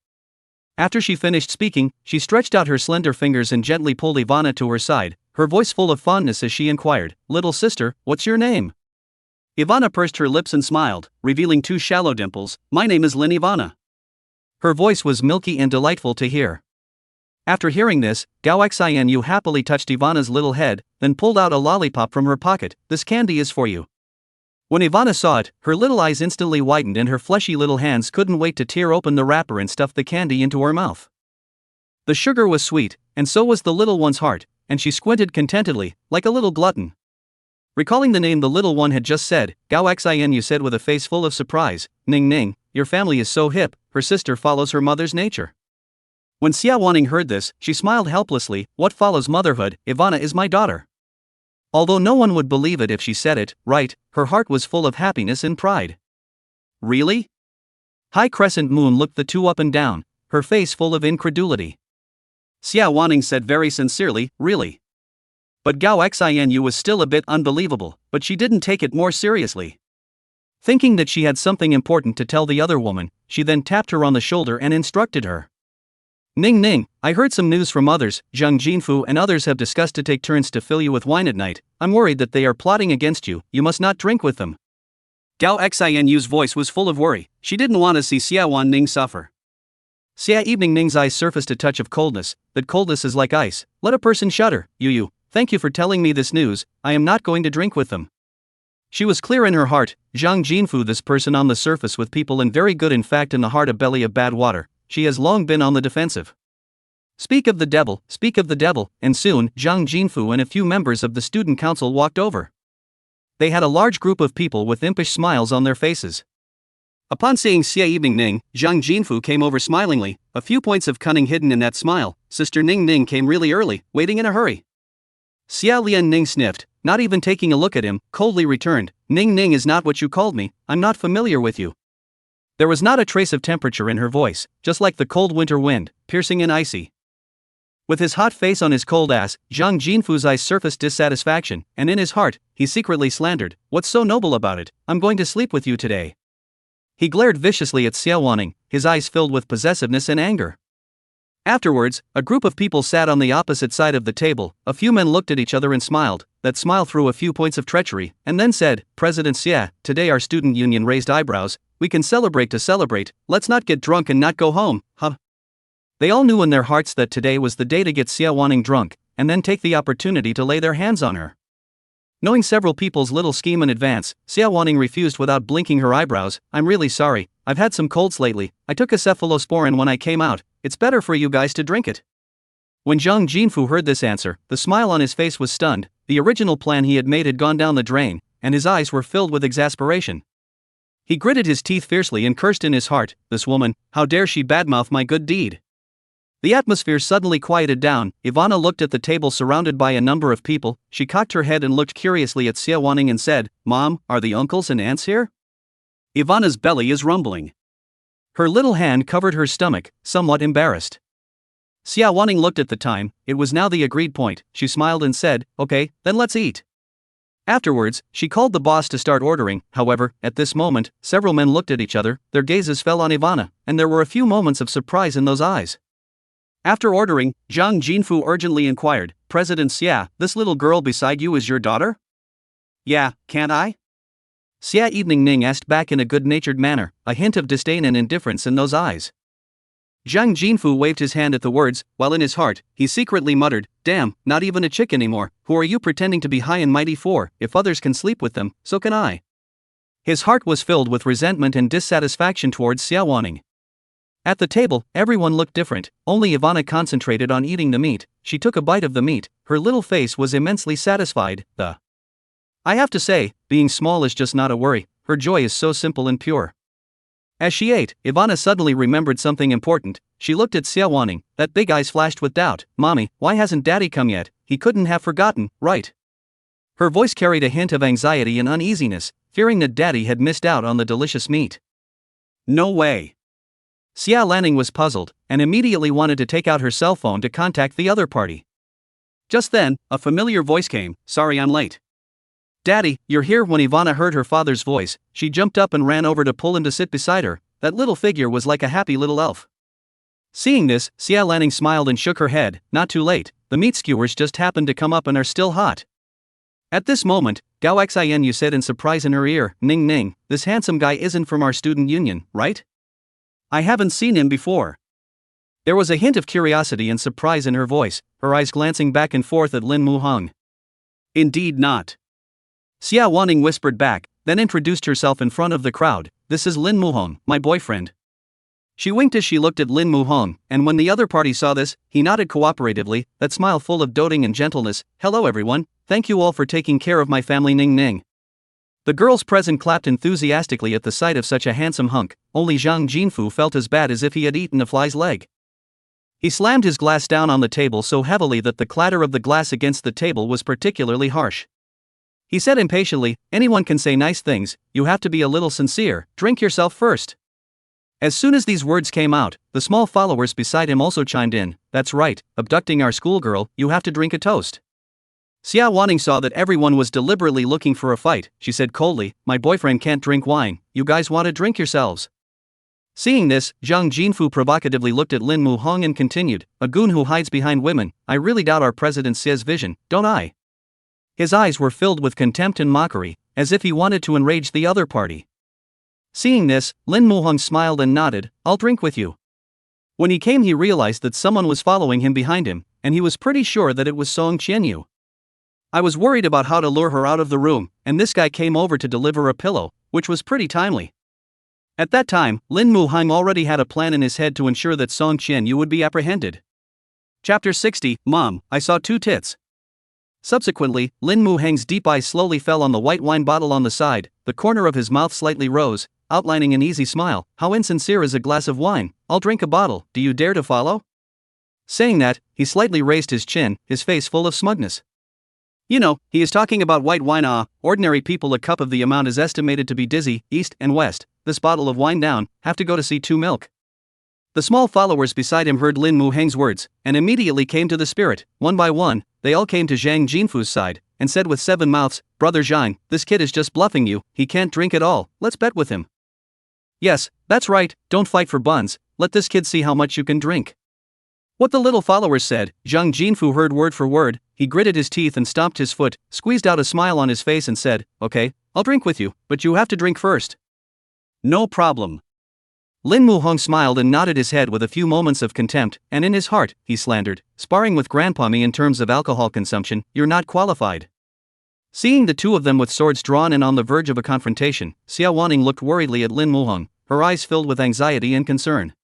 After she finished speaking, she stretched out her slender fingers and gently pulled Ivana to her side, her voice full of fondness as she inquired, "Little sister, what's your name?" Ivana pursed her lips and smiled, revealing 2 shallow dimples. "My name is Lin Ivana." Her voice was milky and delightful to hear. After hearing this, Gao Xianyu happily touched Ivana's little head, then pulled out a lollipop from her pocket. "This candy is for you." When Ivana saw it, her little eyes instantly widened and her fleshy little hands couldn't wait to tear open the wrapper and stuff the candy into her mouth. The sugar was sweet, and so was the little one's heart, and she squinted contentedly, like a little glutton. Recalling the name the little one had just said, Gao Xianyu said with a face full of surprise, "Ning Ning, your family is so hip, her sister follows her mother's nature." When Xie Wanning heard this, she smiled helplessly. "What follows motherhood? Ivana is my daughter." Although no one would believe it if she said it, right, her heart was full of happiness and pride. "Really?" High Crescent Moon looked the two up and down, her face full of incredulity. Xie Wanning said very sincerely, "Really?" But Gao Xianyu was still a bit unbelievable, but she didn't take it more seriously. Thinking that she had something important to tell the other woman, she then tapped her on the shoulder and instructed her. "Ning Ning, I heard some news from others. Zhang Jinfu and others have discussed to take turns to fill you with wine at night. I'm worried that they are plotting against you. You must not drink with them." Gao Xianyu's voice was full of worry. She didn't want to see Xie Wanning suffer. Xie Evening's eyes surfaced a touch of coldness. "That coldness is like ice. Let a person shudder. You. Thank you for telling me this news. I am not going to drink with them." She was clear in her heart. Zhang Jinfu, this person on the surface with people and very good, in fact in the heart a belly of bad water. She has long been on the defensive. Speak of the devil, and soon, Zhang Jinfu and a few members of the student council walked over. They had a large group of people with impish smiles on their faces. Upon seeing Xie Evening, Zhang Jinfu came over smilingly, a few points of cunning hidden in that smile. "Sister Ning Ning came really early, waiting in a hurry." Xie Lian Ning sniffed, not even taking a look at him, coldly returned, "Ning Ning is not what you called me, I'm not familiar with you." There was not a trace of temperature in her voice, just like the cold winter wind, piercing and icy. With his hot face on his cold ass, Zhang Jinfu's eyes surfaced dissatisfaction, and in his heart, he secretly slandered, "What's so noble about it? I'm going to sleep with you today." He glared viciously at Xie Wanning, his eyes filled with possessiveness and anger. Afterwards, a group of people sat on the opposite side of the table. A few men looked at each other and smiled, that smile threw a few points of treachery, and then said, "President Xie, today our student union raised eyebrows. We can celebrate to celebrate, let's not get drunk and not go home, huh?" They all knew in their hearts that today was the day to get Xie Wanning drunk, and then take the opportunity to lay their hands on her. Knowing several people's little scheme in advance, Xie Wanning refused without blinking her eyebrows. I'm really sorry, I've had some colds lately, I took a cephalosporin when I came out, it's better for you guys to drink it. When Zhang Jinfu heard this answer, the smile on his face was stunned. The original plan he had made had gone down the drain, and his eyes were filled with exasperation. He gritted his teeth fiercely and cursed in his heart, this woman, how dare she badmouth my good deed. The atmosphere suddenly quieted down. Ivana looked at the table surrounded by a number of people. She cocked her head and looked curiously at Xie Wanning and said, Mom, are the uncles and aunts here? Ivana's belly is rumbling. Her little hand covered her stomach, somewhat embarrassed. Xie Wanning looked at the time. It was now the agreed point. She smiled and said, okay, then let's eat. Afterwards, she called the boss to start ordering. However, at this moment, several men looked at each other, their gazes fell on Ivana, and there were a few moments of surprise in those eyes. After ordering, Zhang Jinfu urgently inquired, President Xie, this little girl beside you is your daughter? Yeah, can't I? Xie Evening Ning asked back in a good-natured manner, a hint of disdain and indifference in those eyes. Zhang Jinfu waved his hand at the words, while in his heart, he secretly muttered, damn, not even a chick anymore, who are you pretending to be high and mighty for? If others can sleep with them, so can I. His heart was filled with resentment and dissatisfaction towards Xie Wanning. At the table, everyone looked different, only Ivana concentrated on eating the meat. She took a bite of the meat, her little face was immensely satisfied. I have to say, being small is just not a worry, her joy is so simple and pure. As she ate, Ivana suddenly remembered something important. She looked at Xie Wanning, that big eyes flashed with doubt. Mommy, why hasn't Daddy come yet? He couldn't have forgotten, right? Her voice carried a hint of anxiety and uneasiness, fearing that Daddy had missed out on the delicious meat. No way. Xie Wanning was puzzled, and immediately wanted to take out her cell phone to contact the other party. Just then, a familiar voice came, sorry I'm late. Daddy, you're here. When Ivana heard her father's voice, she jumped up and ran over to pull him to sit beside her. That little figure was like a happy little elf. Seeing this, Xie Wanning smiled and shook her head, not too late, the meat skewers just happened to come up and are still hot. At this moment, Gao Xianyu said in surprise in her ear, Ning Ning, this handsome guy isn't from our student union, right? I haven't seen him before. There was a hint of curiosity and surprise in her voice, her eyes glancing back and forth at Lin Muhong. Indeed not. Xie Wanning whispered back, then introduced herself in front of the crowd, this is Lin Muhong, my boyfriend. She winked as she looked at Lin Muhong, and when the other party saw this, he nodded cooperatively, that smile full of doting and gentleness, hello everyone, thank you all for taking care of my family Ning Ning. The girls present clapped enthusiastically at the sight of such a handsome hunk, only Zhang Jinfu felt as bad as if he had eaten a fly's leg. He slammed his glass down on the table so heavily that the clatter of the glass against the table was particularly harsh. He said impatiently, anyone can say nice things, you have to be a little sincere, drink yourself first. As soon as these words came out, the small followers beside him also chimed in, that's right, abducting our schoolgirl, you have to drink a toast. Xie Wanning saw that everyone was deliberately looking for a fight. She said coldly, my boyfriend can't drink wine, you guys want to drink yourselves. Seeing this, Zhang Jinfu provocatively looked at Lin Muhong and continued, a goon who hides behind women, I really doubt our President Xie's vision, don't I? His eyes were filled with contempt and mockery, as if he wanted to enrage the other party. Seeing this, Lin Muhong smiled and nodded, I'll drink with you. When he came he realized that someone was following him behind him, and he was pretty sure that it was Song Qianyu. I was worried about how to lure her out of the room, and this guy came over to deliver a pillow, which was pretty timely. At that time, Lin Muhong already had a plan in his head to ensure that Song Qianyu would be apprehended. Chapter 60, Mom, I saw two tits. Subsequently, Lin Muhong's deep eyes slowly fell on the white wine bottle on the side, the corner of his mouth slightly rose, outlining an easy smile, how insincere is a glass of wine, I'll drink a bottle, do you dare to follow? Saying that, he slightly raised his chin, his face full of smugness. You know, he is talking about white wine. Ordinary people a cup of the amount is estimated to be dizzy, east and west, this bottle of wine down, have to go to see two milk. The small followers beside him heard Lin Muhong's words, and immediately came to the spirit. One by one, they all came to Zhang Jinfu's side, and said with seven mouths, Brother Zhang, this kid is just bluffing you, he can't drink at all, let's bet with him. Yes, that's right, don't fight for buns, let this kid see how much you can drink. What the little followers said, Zhang Jinfu heard word for word, he gritted his teeth and stomped his foot, squeezed out a smile on his face and said, okay, I'll drink with you, but you have to drink first. No problem. Lin Muhong smiled and nodded his head with a few moments of contempt, and in his heart, he slandered, sparring with Grandpa Me in terms of alcohol consumption, you're not qualified. Seeing the two of them with swords drawn and on the verge of a confrontation, Xie Wanning looked worriedly at Lin Muhong, her eyes filled with anxiety and concern.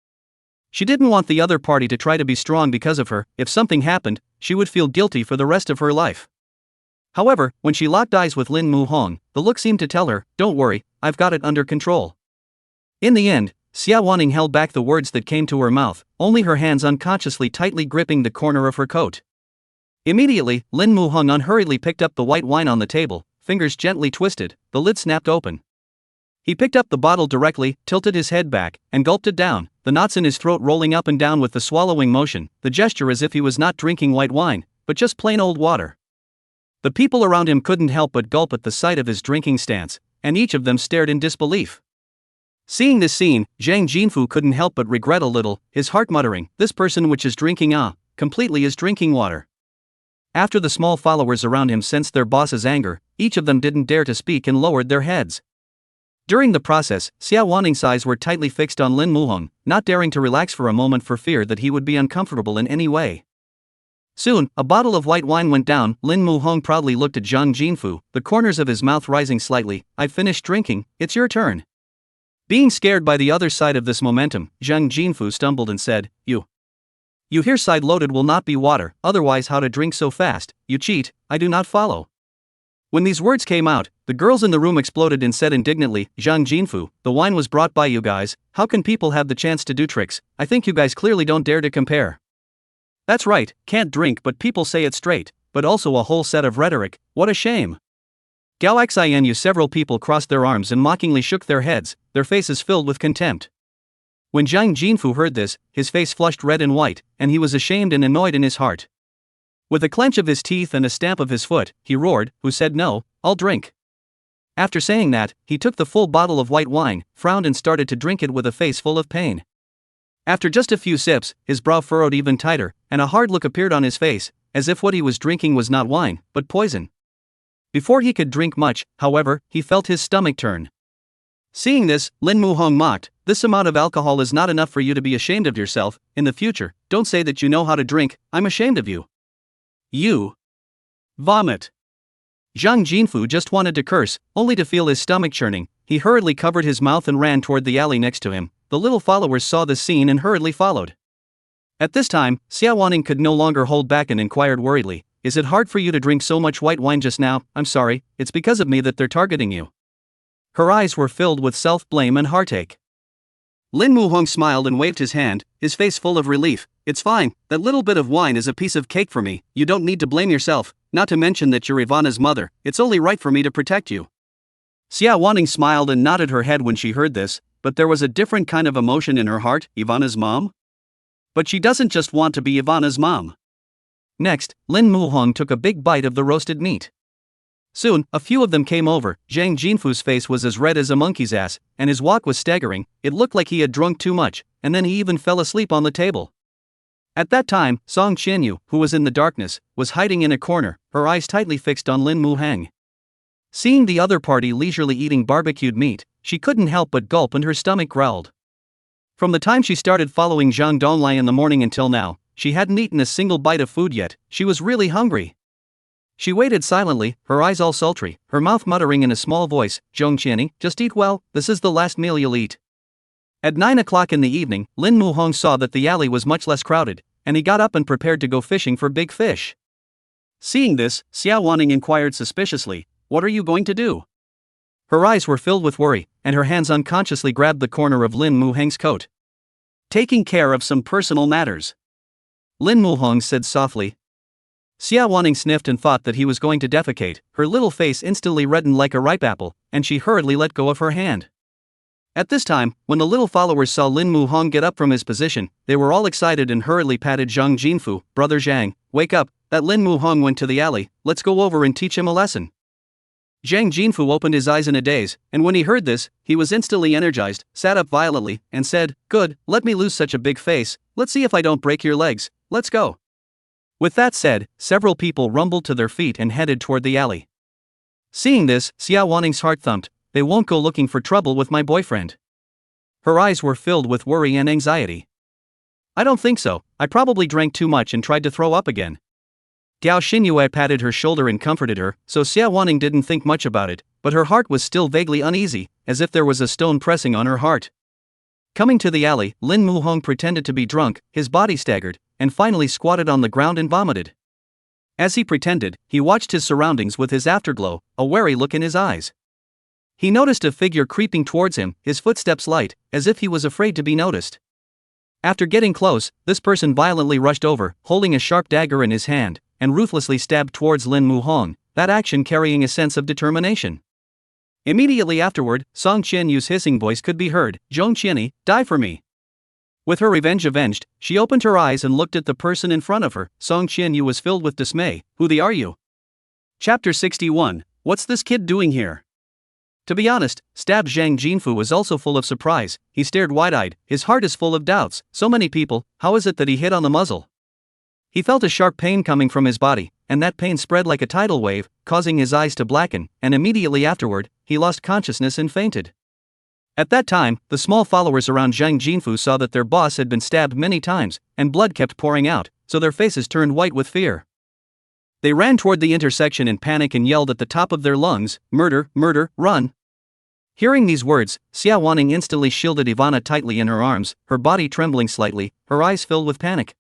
She didn't want the other party to try to be strong because of her. If something happened, she would feel guilty for the rest of her life. However, when she locked eyes with Lin Muhong, the look seemed to tell her, "Don't worry, I've got it under control." In the end, Xie Wanning held back the words that came to her mouth, only her hands unconsciously tightly gripping the corner of her coat. Immediately, Lin Muhong unhurriedly picked up the white wine on the table, fingers gently twisted, the lid snapped open. He picked up the bottle directly, tilted his head back, and gulped it down, the knots in his throat rolling up and down with the swallowing motion, the gesture as if he was not drinking white wine, but just plain old water. The people around him couldn't help but gulp at the sight of his drinking stance, and each of them stared in disbelief. Seeing this scene, Zhang Jinfu couldn't help but regret a little, his heart muttering, "This person which is drinking completely is drinking water." After the small followers around him sensed their boss's anger, each of them didn't dare to speak and lowered their heads. During the process, Xie Wanning's eyes were tightly fixed on Lin Muhong, not daring to relax for a moment for fear that he would be uncomfortable in any way. Soon, a bottle of white wine went down. Lin Muhong proudly looked at Zhang Jinfu, the corners of his mouth rising slightly. "I've finished drinking, it's your turn." Being scared by the other side of this momentum, Zhang Jinfu stumbled and said, You hear side loaded will not be water, otherwise how to drink so fast, you cheat, I do not follow." When these words came out, the girls in the room exploded and said indignantly, "Zhang Jinfu, the wine was brought by you guys, how can people have the chance to do tricks? I think you guys clearly don't dare to compare." "That's right, can't drink but people say it straight, but also a whole set of rhetoric, what a shame." Gao Xianu, several people crossed their arms and mockingly shook their heads, their faces filled with contempt. When Zhang Jinfu heard this, his face flushed red and white, and he was ashamed and annoyed in his heart. With a clench of his teeth and a stamp of his foot, he roared, "Who said no? I'll drink." After saying that, he took the full bottle of white wine, frowned and started to drink it with a face full of pain. After just a few sips, his brow furrowed even tighter, and a hard look appeared on his face, as if what he was drinking was not wine, but poison. Before he could drink much, however, he felt his stomach turn. Seeing this, Lin Muhong mocked, "This amount of alcohol is not enough for you to be ashamed of yourself. In the future, don't say that you know how to drink, I'm ashamed of you. You vomit." Zhang Jinfu just wanted to curse, only to feel his stomach churning. He hurriedly covered his mouth and ran toward the alley next to him. The little followers saw this scene and hurriedly followed. At this time, Xie Wanning could no longer hold back and inquired worriedly, "Is it hard for you to drink so much white wine just now? I'm sorry, it's because of me that they're targeting you." Her eyes were filled with self-blame and heartache. Lin Muhong smiled and waved his hand, his face full of relief. "It's fine, that little bit of wine is a piece of cake for me, you don't need to blame yourself, not to mention that you're Ivana's mother, it's only right for me to protect you." Xie Wanning smiled and nodded her head when she heard this, but there was a different kind of emotion in her heart. Ivana's mom? But she doesn't just want to be Ivana's mom. Next, Lin Muhong took a big bite of the roasted meat. Soon, a few of them came over. Zhang Jinfu's face was as red as a monkey's ass, and his walk was staggering. It looked like he had drunk too much, and then he even fell asleep on the table. At that time, Song Qianyu, who was in the darkness, was hiding in a corner, her eyes tightly fixed on Lin Muhong. Seeing the other party leisurely eating barbecued meat, she couldn't help but gulp and her stomach growled. From the time she started following Zhang Donglai in the morning until now, she hadn't eaten a single bite of food yet. She was really hungry. She waited silently, her eyes all sultry, her mouth muttering in a small voice, "Zhong Qianni, just eat well, this is the last meal you'll eat." At 9 o'clock in the evening, Lin Muhong saw that the alley was much less crowded, and he got up and prepared to go fishing for big fish. Seeing this, Xie Wanning inquired suspiciously, "What are you going to do?" Her eyes were filled with worry, and her hands unconsciously grabbed the corner of Lin Muhong's coat. "Taking care of some personal matters," Lin Muhong said softly. Xie Wanning sniffed and thought that he was going to defecate. Her little face instantly reddened like a ripe apple, and she hurriedly let go of her hand. At this time, when the little followers saw Lin Muhong get up from his position, they were all excited and hurriedly patted Zhang Jinfu. "Brother Zhang, wake up, that Lin Muhong went to the alley, let's go over and teach him a lesson." Zhang Jinfu opened his eyes in a daze, and when he heard this, he was instantly energized, sat up violently, and said, "Good, let me lose such a big face, let's see if I don't break your legs, let's go." With that said, several people rumbled to their feet and headed toward the alley. Seeing this, Xie Wanning's heart thumped. They won't go looking for trouble with my boyfriend. Her eyes were filled with worry and anxiety. I don't think so, I probably drank too much and tried to throw up again. Gao Xinyue patted her shoulder and comforted her, so Xie Wanning didn't think much about it, but her heart was still vaguely uneasy, as if there was a stone pressing on her heart. Coming to the alley, Lin Muhong pretended to be drunk, his body staggered, and finally squatted on the ground and vomited. As he pretended, he watched his surroundings with his afterglow, a wary look in his eyes. He noticed a figure creeping towards him, his footsteps light, as if he was afraid to be noticed. After getting close, this person violently rushed over, holding a sharp dagger in his hand, and ruthlessly stabbed towards Lin Muhong, that action carrying a sense of determination. Immediately afterward, Song Qianyu's hissing voice could be heard, "Zhong Qianyi, die for me." With her revenge avenged, she opened her eyes and looked at the person in front of her. Song Qianyu was filled with dismay. "Who the are you?" Chapter 61. What's this kid doing here? To be honest, stabbed Zhang Jinfu was also full of surprise. He stared wide-eyed, his heart is full of doubts. So many people, how is it that he hit on the muzzle? He felt a sharp pain coming from his body, and that pain spread like a tidal wave, causing his eyes to blacken, and immediately afterward, he lost consciousness and fainted. At that time, the small followers around Zhang Jinfu saw that their boss had been stabbed many times, and blood kept pouring out, so their faces turned white with fear. They ran toward the intersection in panic and yelled at the top of their lungs, "Murder, murder, run!" Hearing these words, Xie Wanning instantly shielded Ivana tightly in her arms, her body trembling slightly, her eyes filled with panic.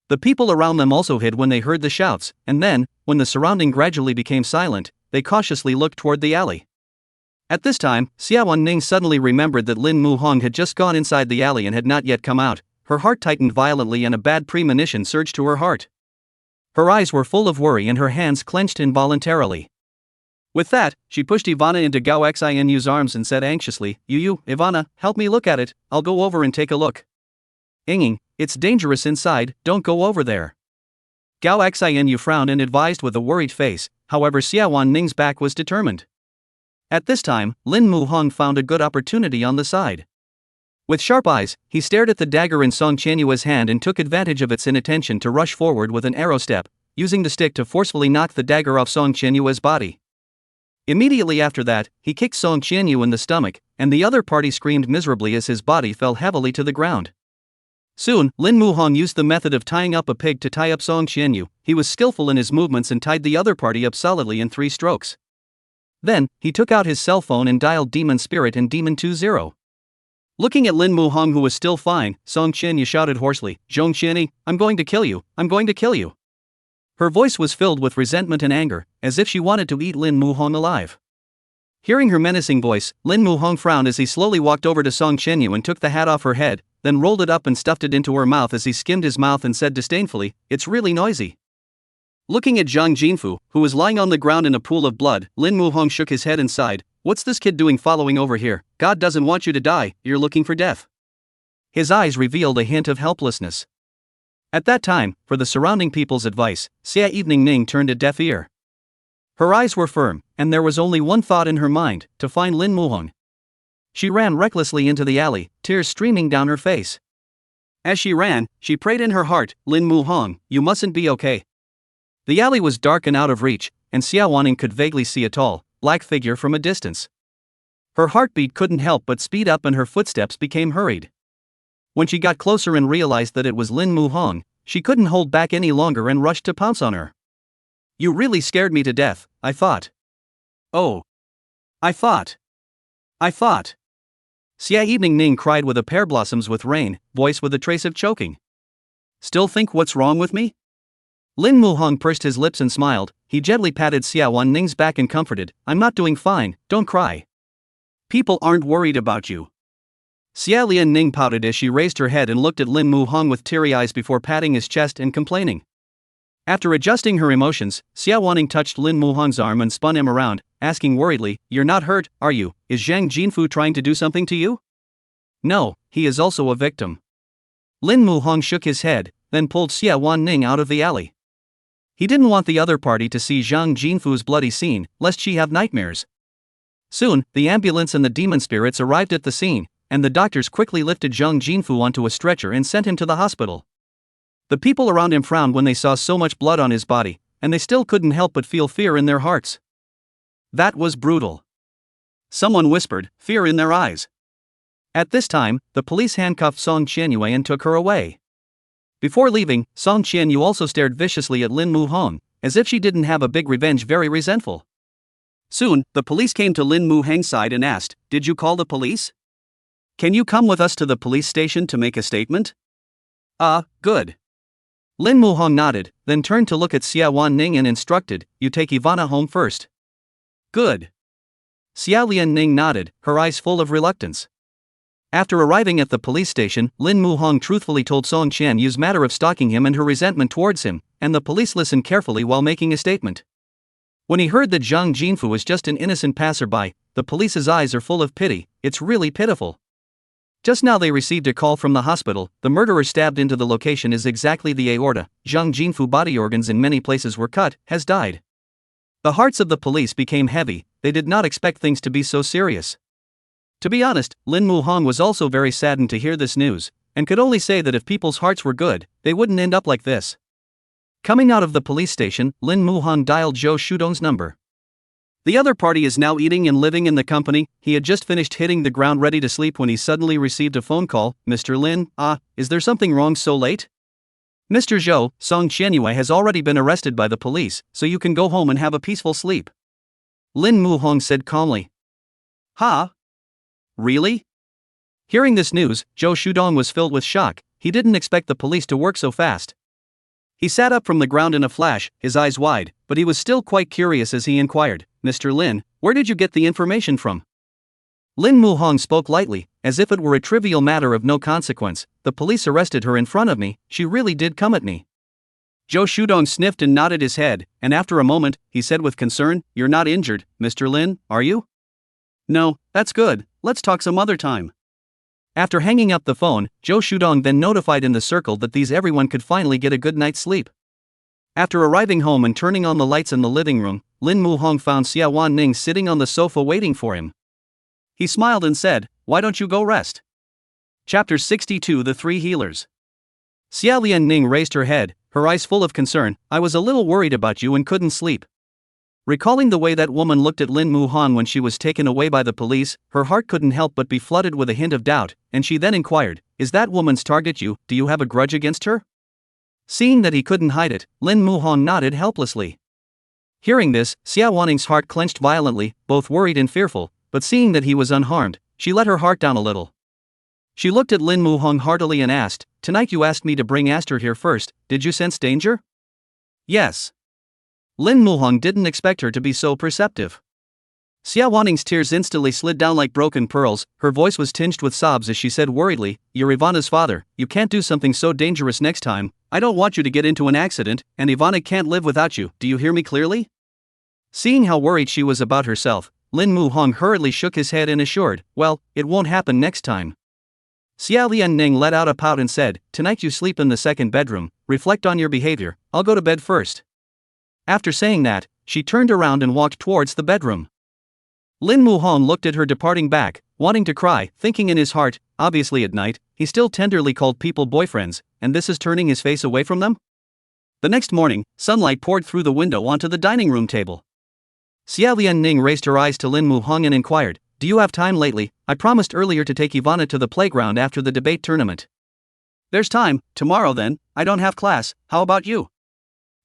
The people around them also hid when they heard the shouts, and then, when the surrounding gradually became silent, they cautiously looked toward the alley. At this time, Xie Wanning suddenly remembered that Lin Muhong had just gone inside the alley and had not yet come out. Her heart tightened violently and a bad premonition surged to her heart. Her eyes were full of worry and her hands clenched involuntarily. With that, she pushed Ivana into Gao Xinyu's arms and said anxiously, Ivana, help me look at it, I'll go over and take a look." "Inging, it's dangerous inside, don't go over there." Gao Xinyu frowned and advised with a worried face, however Xie Wanning's back was determined. At this time, Lin Muhong found a good opportunity on the side. With sharp eyes, he stared at the dagger in Song Qianyu's hand and took advantage of its inattention to rush forward with an arrow step, using the stick to forcefully knock the dagger off Song Qianyu's body. Immediately after that, he kicked Song Qianyu in the stomach, and the other party screamed miserably as his body fell heavily to the ground. Soon, Lin Muhong used the method of tying up a pig to tie up Song Qianyu. He was skillful in his movements and tied the other party up solidly in 3 strokes. Then, he took out his cell phone and dialed Demon Spirit and Demon 20. Looking at Lin Muhong, who was still fine, Song Qianyu shouted hoarsely, "Zhong Qianyi, I'm going to kill you, I'm going to kill you." Her voice was filled with resentment and anger, as if she wanted to eat Lin Muhong alive. Hearing her menacing voice, Lin Muhong frowned as he slowly walked over to Song Qianyu and took the hat off her head, then rolled it up and stuffed it into her mouth as he skimmed his mouth and said disdainfully, "It's really noisy." Looking at Zhang Jinfu, who was lying on the ground in a pool of blood, Lin Muhong shook his head and sighed, "What's this kid doing following over here? God doesn't want you to die, you're looking for death." His eyes revealed a hint of helplessness. At that time, for the surrounding people's advice, Xie Evening turned a deaf ear. Her eyes were firm, and there was only one thought in her mind, to find Lin Muhong. She ran recklessly into the alley, tears streaming down her face. As she ran, she prayed in her heart, "Lin Muhong, you mustn't be okay." The alley was dark and out of reach, and Xie Wanning could vaguely see a tall, black figure from a distance. Her heartbeat couldn't help but speed up and her footsteps became hurried. When she got closer and realized that it was Lin Muhong, she couldn't hold back any longer and rushed to pounce on her. "You really scared me to death, I thought. Oh. I thought. Xie Evening cried with a pear blossoms with rain, voice with a trace of choking. "Still think what's wrong with me?" Lin Muhong pursed his lips and smiled. He gently patted Xie Wanning's back and comforted, "I'm not doing fine, don't cry. People aren't worried about you." Xie Lianning pouted as she raised her head and looked at Lin Muhong with teary eyes before patting his chest and complaining. After adjusting her emotions, Xie Wanning touched Lin Muhong's arm and spun him around, asking worriedly, "You're not hurt, are you? Is Zhang Jinfu trying to do something to you?" "No, he is also a victim." Lin Muhong shook his head, then pulled Xie Wanning out of the alley. He didn't want the other party to see Zhang Jinfu's bloody scene, lest she have nightmares. Soon, the ambulance and the demon spirits arrived at the scene, and the doctors quickly lifted Zhang Jinfu onto a stretcher and sent him to the hospital. The people around him frowned when they saw so much blood on his body, and they still couldn't help but feel fear in their hearts. That was brutal. Someone whispered, fear in their eyes. At this time, the police handcuffed Song Qianyu and took her away. Before leaving, Song Qianyu also stared viciously at Lin Mu-hong, as if she didn't have a big revenge, very resentful. Soon, the police came to Lin Mu-hang's side and asked, "Did you call the police? Can you come with us to the police station to make a statement?" Good. Lin Mu-hong nodded, then turned to look at Xie Wanning and instructed, "You take Ivana home first." Good. Xie Lianning nodded, her eyes full of reluctance. After arriving at the police station, Lin Mu-hong truthfully told Song Qianyu's matter of stalking him and her resentment towards him, and the police listened carefully while making a statement. When he heard that Zhang Jinfu was just an innocent passerby, the police's eyes are full of pity. It's really pitiful. Just now they received a call from the hospital. The murderer stabbed into the location is exactly the aorta. Zhang Jinfu body organs in many places were cut, has died. The hearts of the police became heavy. They did not expect things to be so serious. To be honest, Lin Mu-hong was also very saddened to hear this news, and could only say that if people's hearts were good, they wouldn't end up like this. Coming out of the police station, Lin Mu-hong dialed Zhou Shudong's number. The other party is now eating and living in the company. He had just finished hitting the ground ready to sleep when he suddenly received a phone call. "Mr. Lin, is there something wrong so late?" "Mr. Zhou, Song Qianyu has already been arrested by the police, so you can go home and have a peaceful sleep," Lin Mu-hong said calmly. "Huh? Really?" Hearing this news, Zhou Shudong was filled with shock. He didn't expect the police to work so fast. He sat up from the ground in a flash, his eyes wide, but he was still quite curious as he inquired, "Mr. Lin, where did you get the information from?" Lin Mu-hong spoke lightly, as if it were a trivial matter of no consequence. "The police arrested her in front of me. She really did come at me." Zhou Shudong sniffed and nodded his head, and after a moment, he said with concern, "You're not injured, Mr. Lin, are you?" "No, that's good, let's talk some other time." After hanging up the phone, Zhou Shudong then notified in the circle that everyone could finally get a good night's sleep. After arriving home and turning on the lights in the living room, Lin Mu-hong found Xie Wanning sitting on the sofa waiting for him. He smiled and said, "Why don't you go rest?" Chapter 62 The Three Healers. Xie Lianning raised her head, her eyes full of concern. "I was a little worried about you and couldn't sleep." Recalling the way that woman looked at Lin Mu-hong when she was taken away by the police, her heart couldn't help but be flooded with a hint of doubt, and she then inquired, "Is that woman's target you? Do you have a grudge against her?" Seeing that he couldn't hide it, Lin Mu-hong nodded helplessly. Hearing this, Xie Wanning's heart clenched violently, both worried and fearful, but seeing that he was unharmed, she let her heart down a little. She looked at Lin Mu-hong heartily and asked, "Tonight you asked me to bring Aster here first. Did you sense danger?" "Yes." Lin Mu-hong didn't expect her to be so perceptive. Xie Wanning's tears instantly slid down like broken pearls. Her voice was tinged with sobs as she said worriedly, "You're Ivana's father. You can't do something so dangerous next time. I don't want you to get into an accident, and Ivana can't live without you. Do you hear me clearly?" Seeing how worried she was about herself, Lin Mu-hong hurriedly shook his head and assured, "Well, it won't happen next time." Xie Lianning let out a pout and said, "Tonight you sleep in the second bedroom. Reflect on your behavior. I'll go to bed first." After saying that, she turned around and walked towards the bedroom. Lin Mu-hong looked at her departing back, wanting to cry, thinking in his heart, obviously at night, he still tenderly called people boyfriends, and this is turning his face away from them? The next morning, sunlight poured through the window onto the dining room table. Xie Lianning raised her eyes to Lin Mu-hong and inquired, "Do you have time lately? I promised earlier to take Ivana to the playground after the debate tournament." "There's time, tomorrow then. I don't have class. How about you?"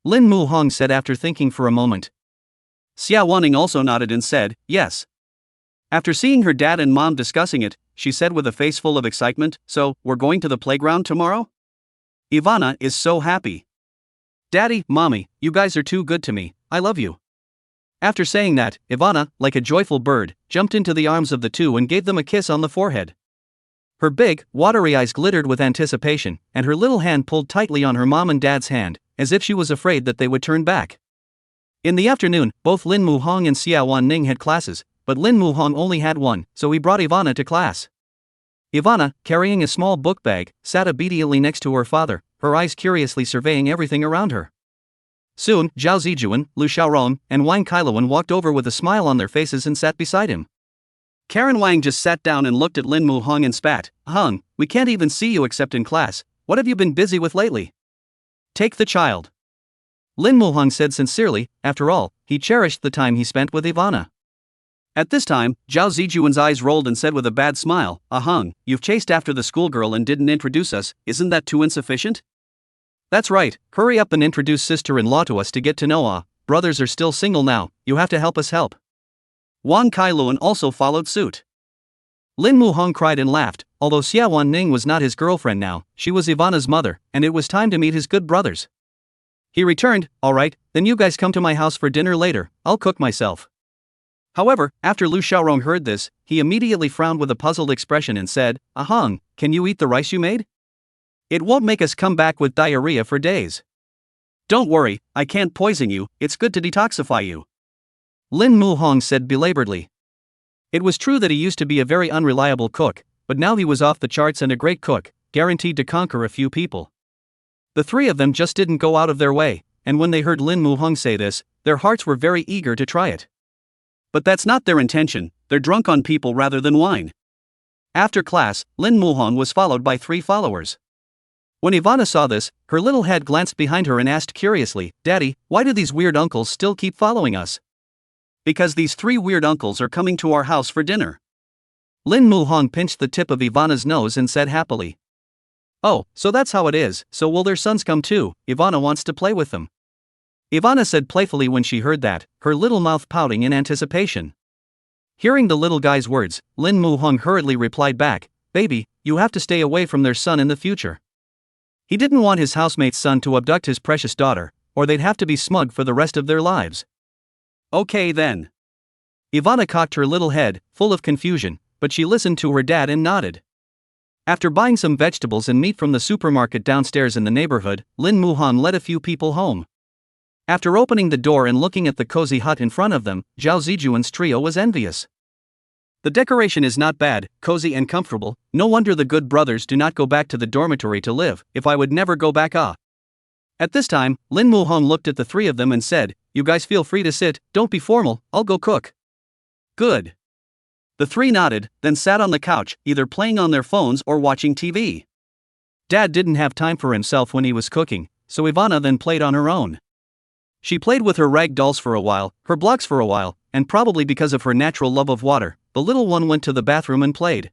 Lin Mu-hong said after thinking for a moment. Xie Wanning also nodded and said, "Yes." After seeing her dad and mom discussing it, she said with a face full of excitement, "So, we're going to the playground tomorrow? Ivana is so happy. Daddy, Mommy, you guys are too good to me, I love you." After saying that, Ivana, like a joyful bird, jumped into the arms of the two and gave them a kiss on the forehead. Her big, watery eyes glittered with anticipation, and her little hand pulled tightly on her mom and dad's hand, as if she was afraid that they would turn back. In the afternoon, both Lin Mu-hong and Xie Wanning had classes, but Lin Mu-hong only had one, so he brought Ivana to class. Ivana, carrying a small book bag, sat obediently next to her father, her eyes curiously surveying everything around her. Soon, Zhao Zijuan, Lu Xiaorong, and Wang Kailuan walked over with a smile on their faces and sat beside him. Karen Wang just sat down and looked at Lin Mu-hong and spat, "Hung, we can't even see you except in class. What have you been busy with lately?" "Take the child." Lin Mu-hong said sincerely. After all, he cherished the time he spent with Ivana. At this time, Zhao Zijuan's eyes rolled and said with a bad smile, "Hung, you've chased after the schoolgirl and didn't introduce us. Isn't that too insufficient?" That's right, hurry up and introduce sister-in-law to us to get to know brothers are still single now, you have to help us help. Wang Kailun also followed suit. Lin Muhong cried and laughed, although Xie Wanning was not his girlfriend now, she was Ivana's mother, and it was time to meet his good brothers. He returned, alright, then you guys come to my house for dinner later, I'll cook myself. However, after Lu Xiaorong heard this, he immediately frowned with a puzzled expression and said, Ahang, can you eat the rice you made? It won't make us come back with diarrhea for days. Don't worry, I can't poison you, it's good to detoxify you. Lin Muhong said belaboredly. It was true that he used to be a very unreliable cook, but now he was off the charts and a great cook, guaranteed to conquer a few people. The three of them just didn't go out of their way, and when they heard Lin Muhong say this, their hearts were very eager to try it. But that's not their intention, they're drunk on people rather than wine. After class, Lin Muhong was followed by 3 followers. When Ivana saw this, her little head glanced behind her and asked curiously, Daddy, why do these weird uncles still keep following us? Because these 3 weird uncles are coming to our house for dinner. Lin Muhong pinched the tip of Ivana's nose and said happily. Oh, so that's how it is, so will their sons come too, Ivana wants to play with them. Ivana said playfully when she heard that, her little mouth pouting in anticipation. Hearing the little guy's words, Lin Muhong hurriedly replied back, Baby, you have to stay away from their son in the future. He didn't want his housemate's son to abduct his precious daughter, or they'd have to be smug for the rest of their lives. Okay then. Ivana cocked her little head, full of confusion, but she listened to her dad and nodded. After buying some vegetables and meat from the supermarket downstairs in the neighborhood, Lin Muhong led a few people home. After opening the door and looking at the cozy hut in front of them, Zhao Zijuan's trio was envious. The decoration is not bad, cozy and comfortable, no wonder the good brothers do not go back to the dormitory to live, if I would never go back At this time, Lin Muhong looked at the 3 of them and said, You guys feel free to sit, don't be formal, I'll go cook. Good. The 3 nodded, then sat on the couch, either playing on their phones or watching TV. Dad didn't have time for himself when he was cooking, so Ivana then played on her own. She played with her rag dolls for a while, her blocks for a while, and probably because of her natural love of water, the little one went to the bathroom and played.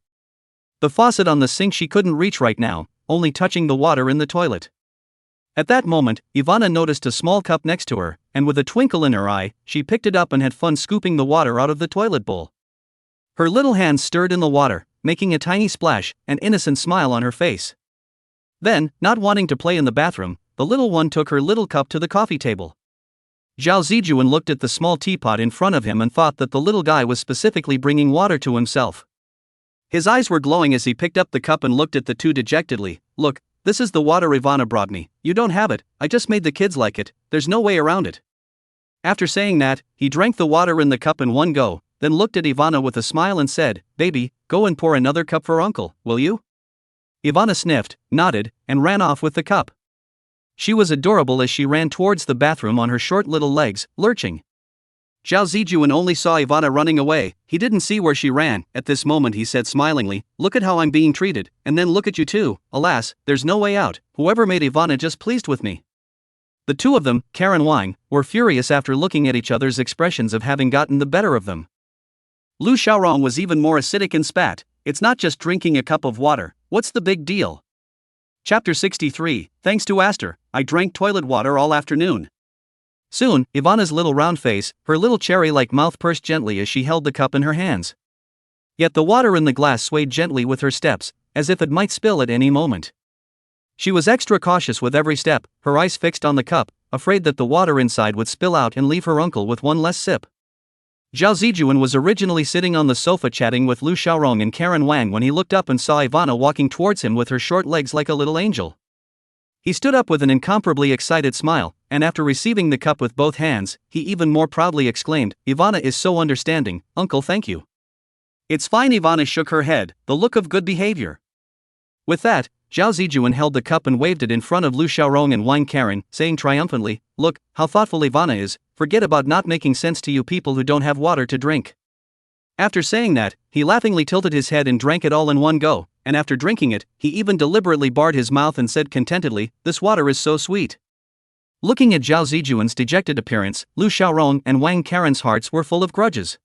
The faucet on the sink she couldn't reach right now, only touching the water in the toilet. At that moment, Ivana noticed a small cup next to her, and with a twinkle in her eye, she picked it up and had fun scooping the water out of the toilet bowl. Her little hands stirred in the water, making a tiny splash, an innocent smile on her face. Then, not wanting to play in the bathroom, the little one took her little cup to the coffee table. Zhao Zijuan looked at the small teapot in front of him and thought that the little guy was specifically bringing water to himself. His eyes were glowing as he picked up the cup and looked at the 2 dejectedly. Look, this is the water Ivana brought me, you don't have it, I just made the kids like it, there's no way around it. After saying that, he drank the water in the cup in one go, then looked at Ivana with a smile and said, Baby, go and pour another cup for Uncle, will you? Ivana sniffed, nodded, and ran off with the cup. She was adorable as she ran towards the bathroom on her short little legs, lurching. Zhao Zijuan only saw Ivana running away, he didn't see where she ran. At this moment he said smilingly, Look at how I'm being treated, and then look at you too, alas, there's no way out, whoever made Ivana just pleased with me. The 2 of them, Karen Wang, were furious after looking at each other's expressions of having gotten the better of them. Lu Xiaorong was even more acidic and spat, It's not just drinking a cup of water, what's the big deal? Chapter 63, Thanks to Aster, I drank toilet water all afternoon. Soon, Ivana's little round face, her little cherry-like mouth pursed gently as she held the cup in her hands. Yet the water in the glass swayed gently with her steps, as if it might spill at any moment. She was extra cautious with every step, her eyes fixed on the cup, afraid that the water inside would spill out and leave her uncle with one less sip. Zhao Zijuan was originally sitting on the sofa chatting with Lu Xiaorong and Karen Wang when he looked up and saw Ivana walking towards him with her short legs like a little angel. He stood up with an incomparably excited smile, and after receiving the cup with both hands, he even more proudly exclaimed, Ivana is so understanding, Uncle, thank you. It's fine. Ivana shook her head, the look of good behavior. With that, Zhao Zijuan held the cup and waved it in front of Lu Xiaorong and Wang Karen, saying triumphantly, Look, how thoughtful Ivana is, forget about not making sense to you people who don't have water to drink. After saying that, he laughingly tilted his head and drank it all in one go, and after drinking it, he even deliberately barred his mouth and said contentedly, This water is so sweet. Looking at Zhao Zijuan's dejected appearance, Lu Xiaorong and Wang Karen's hearts were full of grudges.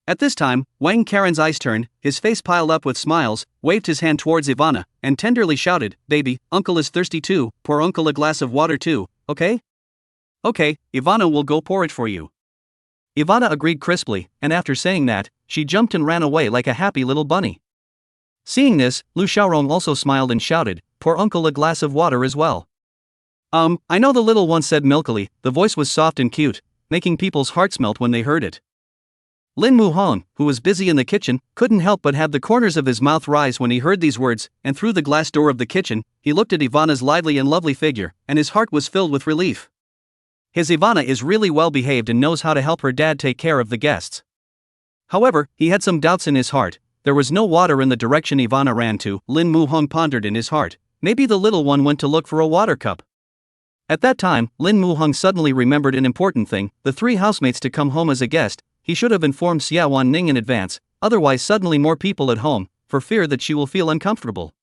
At this time, Wang Karen's eyes turned, his face piled up with smiles, waved his hand towards Ivana, and tenderly shouted, "Baby, uncle is thirsty too, pour uncle a glass of water too, okay?" "Okay, Ivana will go pour it for you." Ivana agreed crisply, and after saying that, she jumped and ran away like a happy little bunny. Seeing this, Lu Xiaorong also smiled and shouted, "Pour uncle a glass of water as well." I know," the little one said milkily, the voice was soft and cute, making people's hearts melt when they heard it. Lin Muhong, who was busy in the kitchen, couldn't help but have the corners of his mouth rise when he heard these words, and through the glass door of the kitchen, he looked at Ivana's lively and lovely figure, and his heart was filled with relief. His Ivana is really well behaved and knows how to help her dad take care of the guests. However, he had some doubts in his heart. There was no water in the direction Ivana ran to. Lin Muhong pondered in his heart. Maybe the little one went to look for a water cup. At that time, Lin Muhong suddenly remembered an important thing: the 3 housemates to come home as a guest. He should have informed Xie Wanning in advance, otherwise suddenly more people at home, for fear that she will feel uncomfortable.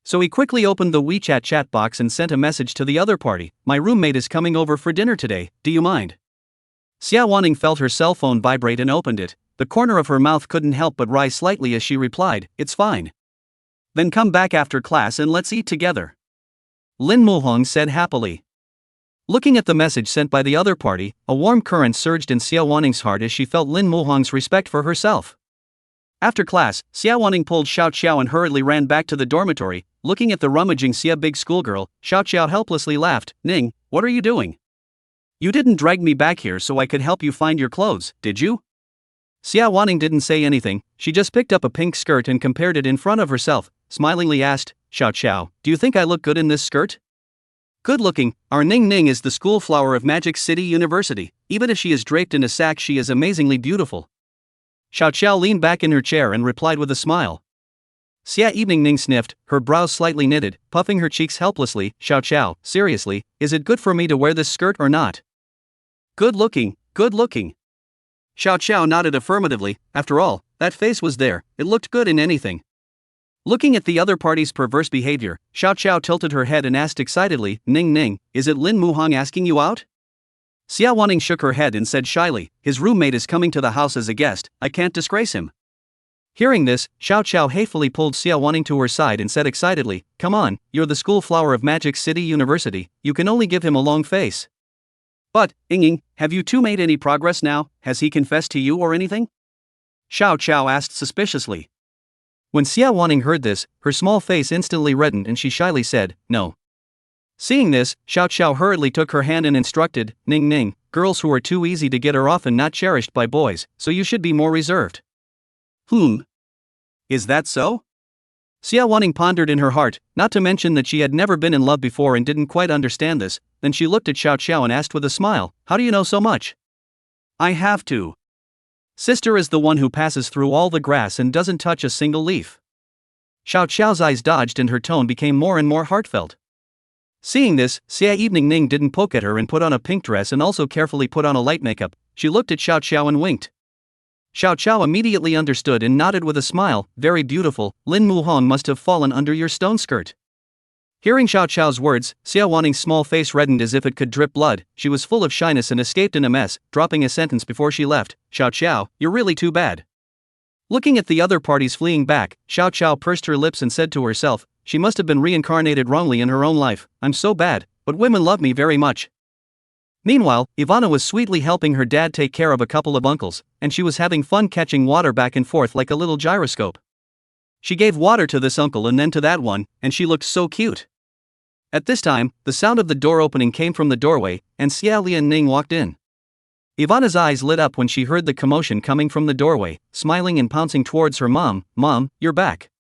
So he quickly opened the WeChat chat box and sent a message to the other party: "My roommate is coming over for dinner today, do you mind?" Xie Wanning felt her cell phone vibrate and opened it. The corner of her mouth couldn't help but rise slightly as she replied, "It's fine. Then come back after class and let's eat together," Lin Muhong said happily. Looking at the message sent by the other party, a warm current surged in Xie Wanning's heart as she felt Lin Muhong's respect for herself. After class, Xie Wanning pulled Xiao Xiao and hurriedly ran back to the dormitory. Looking at the rummaging Xie big schoolgirl, Xiao Xiao helplessly laughed. "Ning, what are you doing? You didn't drag me back here so I could help you find your clothes, did you?" Xie Wanning didn't say anything. She just picked up a pink skirt and compared it in front of herself, smilingly asked, "Xiao Xiao, do you think I look good in this skirt?" "Good looking. Our Ning Ning is the school flower of Magic City University. Even if she is draped in a sack, she is amazingly beautiful." Xiao Xiao leaned back in her chair and replied with a smile. Xie Evening Ning sniffed, her brows slightly knitted, puffing her cheeks helplessly. "Xiao Xiao, seriously, is it good for me to wear this skirt or not?" Good looking, good looking." Xiao Xiao nodded affirmatively. After all, that face was there, it looked good in anything. Looking at the other party's perverse behavior, Xiao Xiao tilted her head and asked excitedly, "Ning Ning, is it Lin Muhong asking you out?" Xie Wanning shook her head and said shyly, "His roommate is coming to the house as a guest, I can't disgrace him." Hearing this, Xiao Xiao hatefully pulled Xie Wanning to her side and said excitedly, "Come on, you're the school flower of Magic City University, you can only give him a long face." "But, Ying, have you two made any progress now? Has he confessed to you or anything?" Xiao Xiao asked suspiciously. When Xie Wanning heard this, her small face instantly reddened and she shyly said, "No." Seeing this, Xiao Xiao hurriedly took her hand and instructed, "Ning Ning, girls who are too easy to get are often not cherished by boys, so you should be more reserved." Is that so?" Xie Wanning pondered in her heart, not to mention that she had never been in love before and didn't quite understand this. Then she looked at Xiao Xiao and asked with a smile, "How do you know so much?" "I have to. Sister is the one who passes through all the grass and doesn't touch a single leaf." Xiao Xiao's eyes dodged and her tone became more and more heartfelt. Seeing this, Xie Evening Ning didn't poke at her and put on a pink dress and also carefully put on a light makeup. She looked at Xiao Xiao and winked. Xiao Xiao immediately understood and nodded with a smile, "Very beautiful, Lin Muhong must have fallen under your stone skirt." Hearing Xiao Xiao's words, Xie Wanning's small face reddened as if it could drip blood. She was full of shyness and escaped in a mess, dropping a sentence before she left, "Xiao Xiao, you're really too bad." Looking at the other parties fleeing back, Xiao Xiao pursed her lips and said to herself, "She must have been reincarnated wrongly in her own life. I'm so bad, but women love me very much." Meanwhile, Ivana was sweetly helping her dad take care of a couple of uncles, and she was having fun catching water back and forth like a little gyroscope. She gave water to this uncle and then to that one, and she looked so cute. At this time, the sound of the door opening came from the doorway, and Xie Lian Ning walked in. Ivana's eyes lit up when she heard the commotion coming from the doorway, smiling and pouncing towards her mom. "Mom, you're back."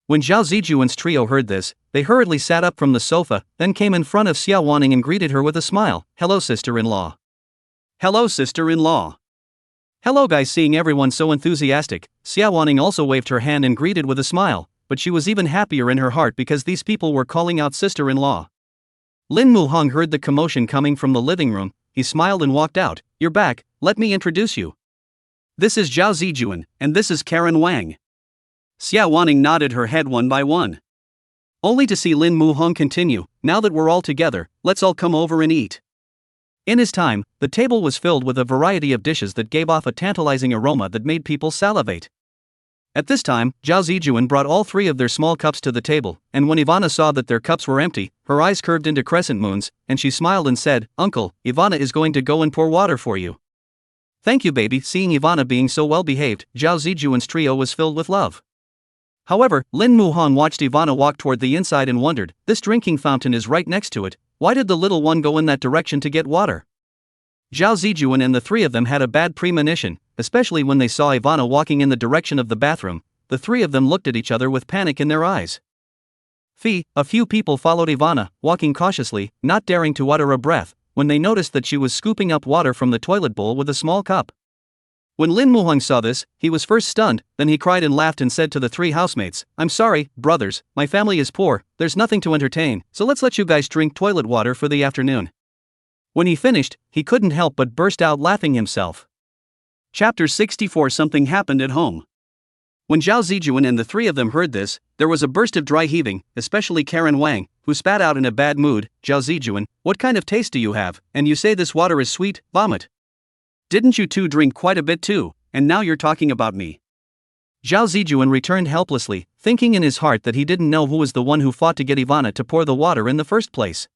When Zhao Zijuan's trio heard this, they hurriedly sat up from the sofa, then came in front of Xie Wanning and greeted her with a smile. "Hello, sister-in-law." "Hello, sister-in-law." "Hello, guys." Seeing everyone so enthusiastic, Xie Wanning also waved her hand and greeted with a smile, but she was even happier in her heart because these people were calling out sister-in-law. Lin Muhong heard the commotion coming from the living room. He smiled and walked out. "You're back, let me introduce you. This is Zhao Zijuan, and this is Karen Wang." Xie Wanning nodded her head one by one. Only to see Lin Muhong continue, "Now that we're all together, let's all come over and eat." In his time, the table was filled with a variety of dishes that gave off a tantalizing aroma that made people salivate. At this time, Zhao Zijuan brought all three of their small cups to the table, and when Ivana saw that their cups were empty, her eyes curved into crescent moons, and she smiled and said, "Uncle, Ivana is going to go and pour water for you." "Thank you, baby." Seeing Ivana being so well behaved, Zhao Zijuan's trio was filled with love. However, Lin Muhong watched Ivana walk toward the inside and wondered, this drinking fountain is right next to it, why did the little one go in that direction to get water? Zhao Zijuan and the three of them had a bad premonition, especially when they saw Ivana walking in the direction of the bathroom. The three of them looked at each other with panic in their eyes. A few people followed Ivana, walking cautiously, not daring to utter a breath, when they noticed that she was scooping up water from the toilet bowl with a small cup. When Lin Muhong saw this, he was first stunned, then he cried and laughed and said to the three housemates, "I'm sorry, brothers, my family is poor, there's nothing to entertain, so let's let you guys drink toilet water for the afternoon." When he finished, he couldn't help but burst out laughing himself. Chapter 64. Something happened at home. When Zhao Zijuan and the three of them heard this, there was a burst of dry heaving, especially Karen Wang, who spat out in a bad mood, "Zhao Zijuan, what kind of taste do you have, and you say this water is sweet, vomit? Didn't you two drink quite a bit too, and now you're talking about me?" Zhao Zijuan returned helplessly, thinking in his heart that he didn't know who was the one who fought to get Ivana to pour the water in the first place.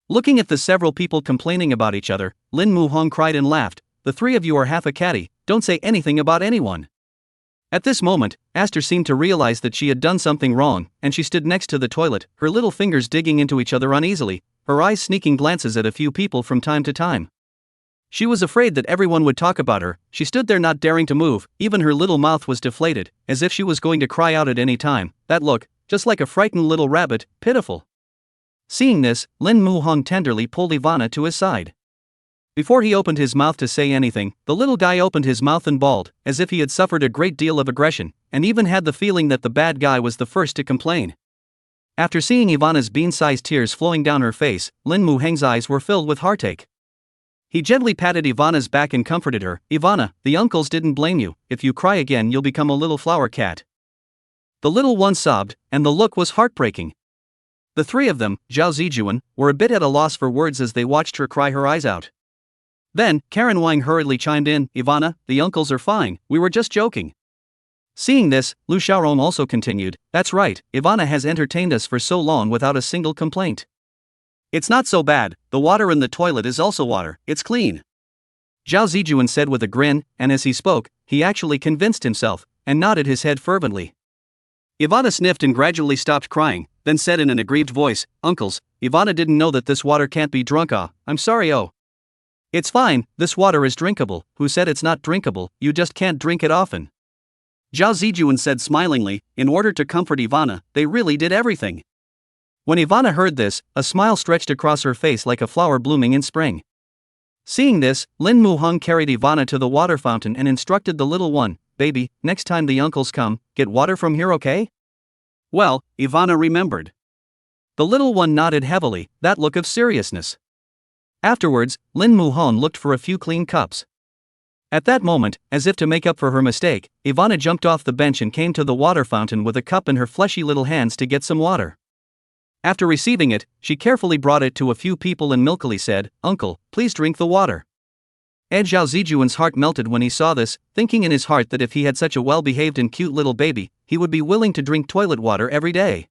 Looking at the several people complaining about each other, Lin Muhong cried and laughed, "The three of you are half a catty, don't say anything about anyone." At this moment, Aster seemed to realize that she had done something wrong, and she stood next to the toilet, her little fingers digging into each other uneasily, her eyes sneaking glances at a few people from time to time. She was afraid that everyone would talk about her. She stood there not daring to move, even her little mouth was deflated, as if she was going to cry out at any time. That look, just like a frightened little rabbit, pitiful. Seeing this, Lin Muhong tenderly pulled Ivana to his side. Before he opened his mouth to say anything, the little guy opened his mouth and bawled, as if he had suffered a great deal of aggression, and even had the feeling that the bad guy was the first to complain. After seeing Ivana's bean-sized tears flowing down her face, Lin Muheng's eyes were filled with heartache. He gently patted Ivana's back and comforted her, "Ivana, the uncles didn't blame you. If you cry again you'll become a little flower cat." The little one sobbed, and the look was heartbreaking. The three of them, Zhao Zijuan, were a bit at a loss for words as they watched her cry her eyes out. Then, Karen Wang hurriedly chimed in, "Ivana, the uncles are fine, we were just joking." Seeing this, Lu Xiaorong also continued, "That's right, Ivana has entertained us for so long without a single complaint. It's not so bad, the water in the toilet is also water, it's clean." Zhao Zijuan said with a grin, and as he spoke, he actually convinced himself, and nodded his head fervently. Ivana sniffed and gradually stopped crying, then said in an aggrieved voice, "Uncles, Ivana didn't know that this water can't be drunk. I'm sorry. Oh. It's fine, this water is drinkable. Who said it's not drinkable? You just can't drink it often." Zhao Zijuan said smilingly, in order to comfort Ivana, they really did everything. When Ivana heard this, a smile stretched across her face like a flower blooming in spring. Seeing this, Lin Muhong carried Ivana to the water fountain and instructed the little one, "Baby, next time the uncles come, get water from here, okay?" Well, Ivana remembered. The little one nodded heavily, that look of seriousness. Afterwards, Lin Muhong looked for a few clean cups. At that moment, as if to make up for her mistake, Ivana jumped off the bench and came to the water fountain with a cup in her fleshy little hands to get some water. After receiving it, she carefully brought it to a few people and milkily said, "Uncle, please drink the water." Zhao Zijuan's heart melted when he saw this, thinking in his heart that if he had such a well-behaved and cute little baby, he would be willing to drink toilet water every day.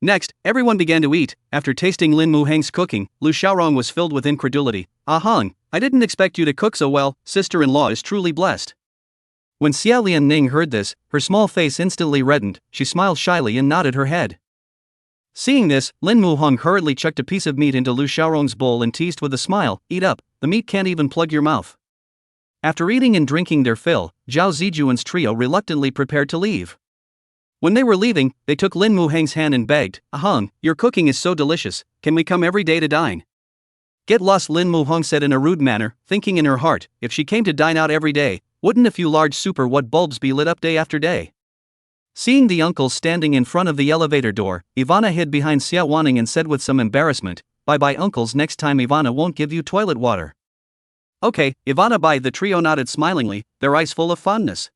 Next, everyone began to eat. After tasting Lin Muheng's cooking, Lu Xiaorong was filled with incredulity. "Ahang, I didn't expect you to cook so well, sister-in-law is truly blessed." When Xie Wanning heard this, her small face instantly reddened, she smiled shyly and nodded her head. Seeing this, Lin Muhong hurriedly chucked a piece of meat into Lu Xiaorong's bowl and teased with a smile, "Eat up, the meat can't even plug your mouth." After eating and drinking their fill, Zhao Zijuan's trio reluctantly prepared to leave. When they were leaving, they took Lin Muheng's hand and begged, "Ahang, your cooking is so delicious, can we come every day to dine?" "Get lost," Lin Muhong said in a rude manner, thinking in her heart, if she came to dine out every day, wouldn't a few large super watt bulbs be lit up day after day? Seeing the uncles standing in front of the elevator door, Ivana hid behind Xie Wanning and said with some embarrassment, "Bye-bye uncles, next time Ivana won't give you toilet water." "Okay, Ivana." Bye. The trio nodded smilingly, their eyes full of fondness.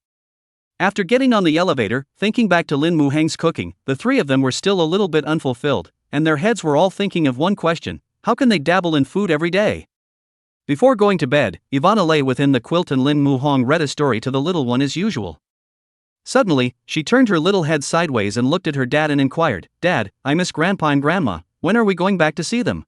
After getting on the elevator, thinking back to Lin Muheng's cooking, the three of them were still a little bit unfulfilled, and their heads were all thinking of one question: how can they dabble in food every day? Before going to bed, Ivana lay within the quilt and Lin Muhong read a story to the little one as usual. Suddenly, she turned her little head sideways and looked at her dad and inquired, "Dad, I miss Grandpa and Grandma, when are we going back to see them?"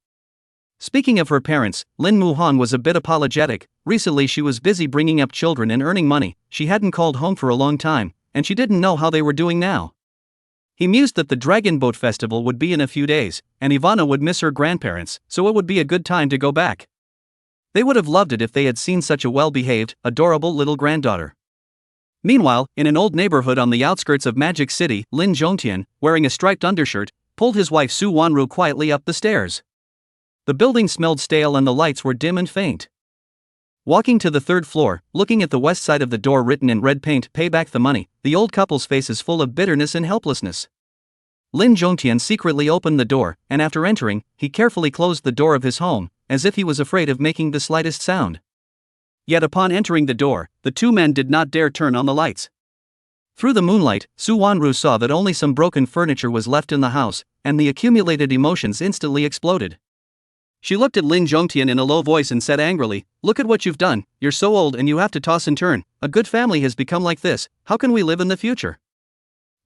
Speaking of her parents, Lin Muhong was a bit apologetic. Recently she was busy bringing up children and earning money, she hadn't called home for a long time, and she didn't know how they were doing now. He mused that the Dragon Boat Festival would be in a few days, and Ivana would miss her grandparents, so it would be a good time to go back. They would have loved it if they had seen such a well-behaved, adorable little granddaughter. Meanwhile, in an old neighborhood on the outskirts of Magic City, Lin Zhongtian, wearing a striped undershirt, pulled his wife Xie Wanning quietly up the stairs. The building smelled stale and the lights were dim and faint. Walking to the third floor, looking at the west side of the door written in red paint, "Pay back the money," the old couple's faces full of bitterness and helplessness. Lin Zhongtian secretly opened the door, and after entering, he carefully closed the door of his home, as if he was afraid of making the slightest sound. Yet upon entering the door, the two men did not dare turn on the lights. Through the moonlight, Xie Wanning saw that only some broken furniture was left in the house, and the accumulated emotions instantly exploded. She looked at Lin Zhongtian in a low voice and said angrily, "Look at what you've done, you're so old and you have to toss and turn, a good family has become like this, how can we live in the future?"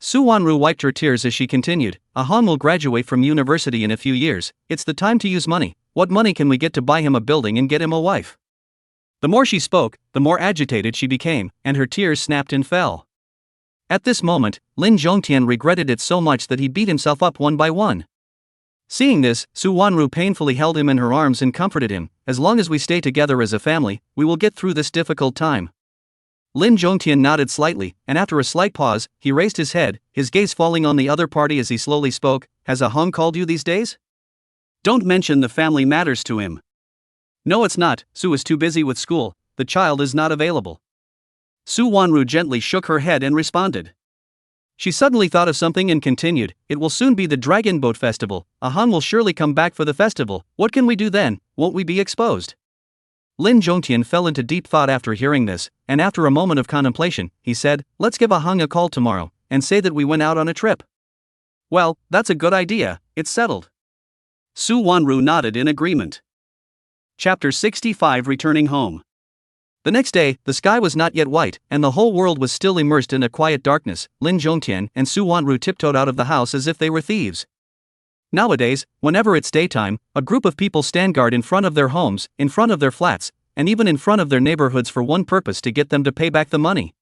Xie Wanning wiped her tears as she continued, "Ah Han will graduate from university in a few years, it's the time to use money, what money can we get to buy him a building and get him a wife?" The more she spoke, the more agitated she became, and her tears snapped and fell. At this moment, Lin Zhongtian regretted it so much that he beat himself up one by one. Seeing this, Xie Wanning painfully held him in her arms and comforted him, "As long as we stay together as a family, we will get through this difficult time." Lin Zhongtian nodded slightly, and after a slight pause, he raised his head, his gaze falling on the other party as he slowly spoke, "Has Ah Hong called you these days? Don't mention the family matters to him." "No, it's not, Sue is too busy with school, the child is not available." Xie Wanning gently shook her head and responded. She suddenly thought of something and continued, "It will soon be the Dragon Boat Festival, Ah Han will surely come back for the festival, what can we do then, won't we be exposed?" Lin Zhongtian fell into deep thought after hearing this, and after a moment of contemplation, he said, "Let's give Ah Hong a call tomorrow, and say that we went out on a trip." "Well, that's a good idea, it's settled." Xie Wanring nodded in agreement. Chapter 65 Returning Home. The next day, the sky was not yet white, and the whole world was still immersed in a quiet darkness. Lin Zhongtian and Xie Wanring tiptoed out of the house as if they were thieves. Nowadays, whenever it's daytime, a group of people stand guard in front of their homes, in front of their flats, and even in front of their neighborhoods for one purpose: to get them to pay back the money.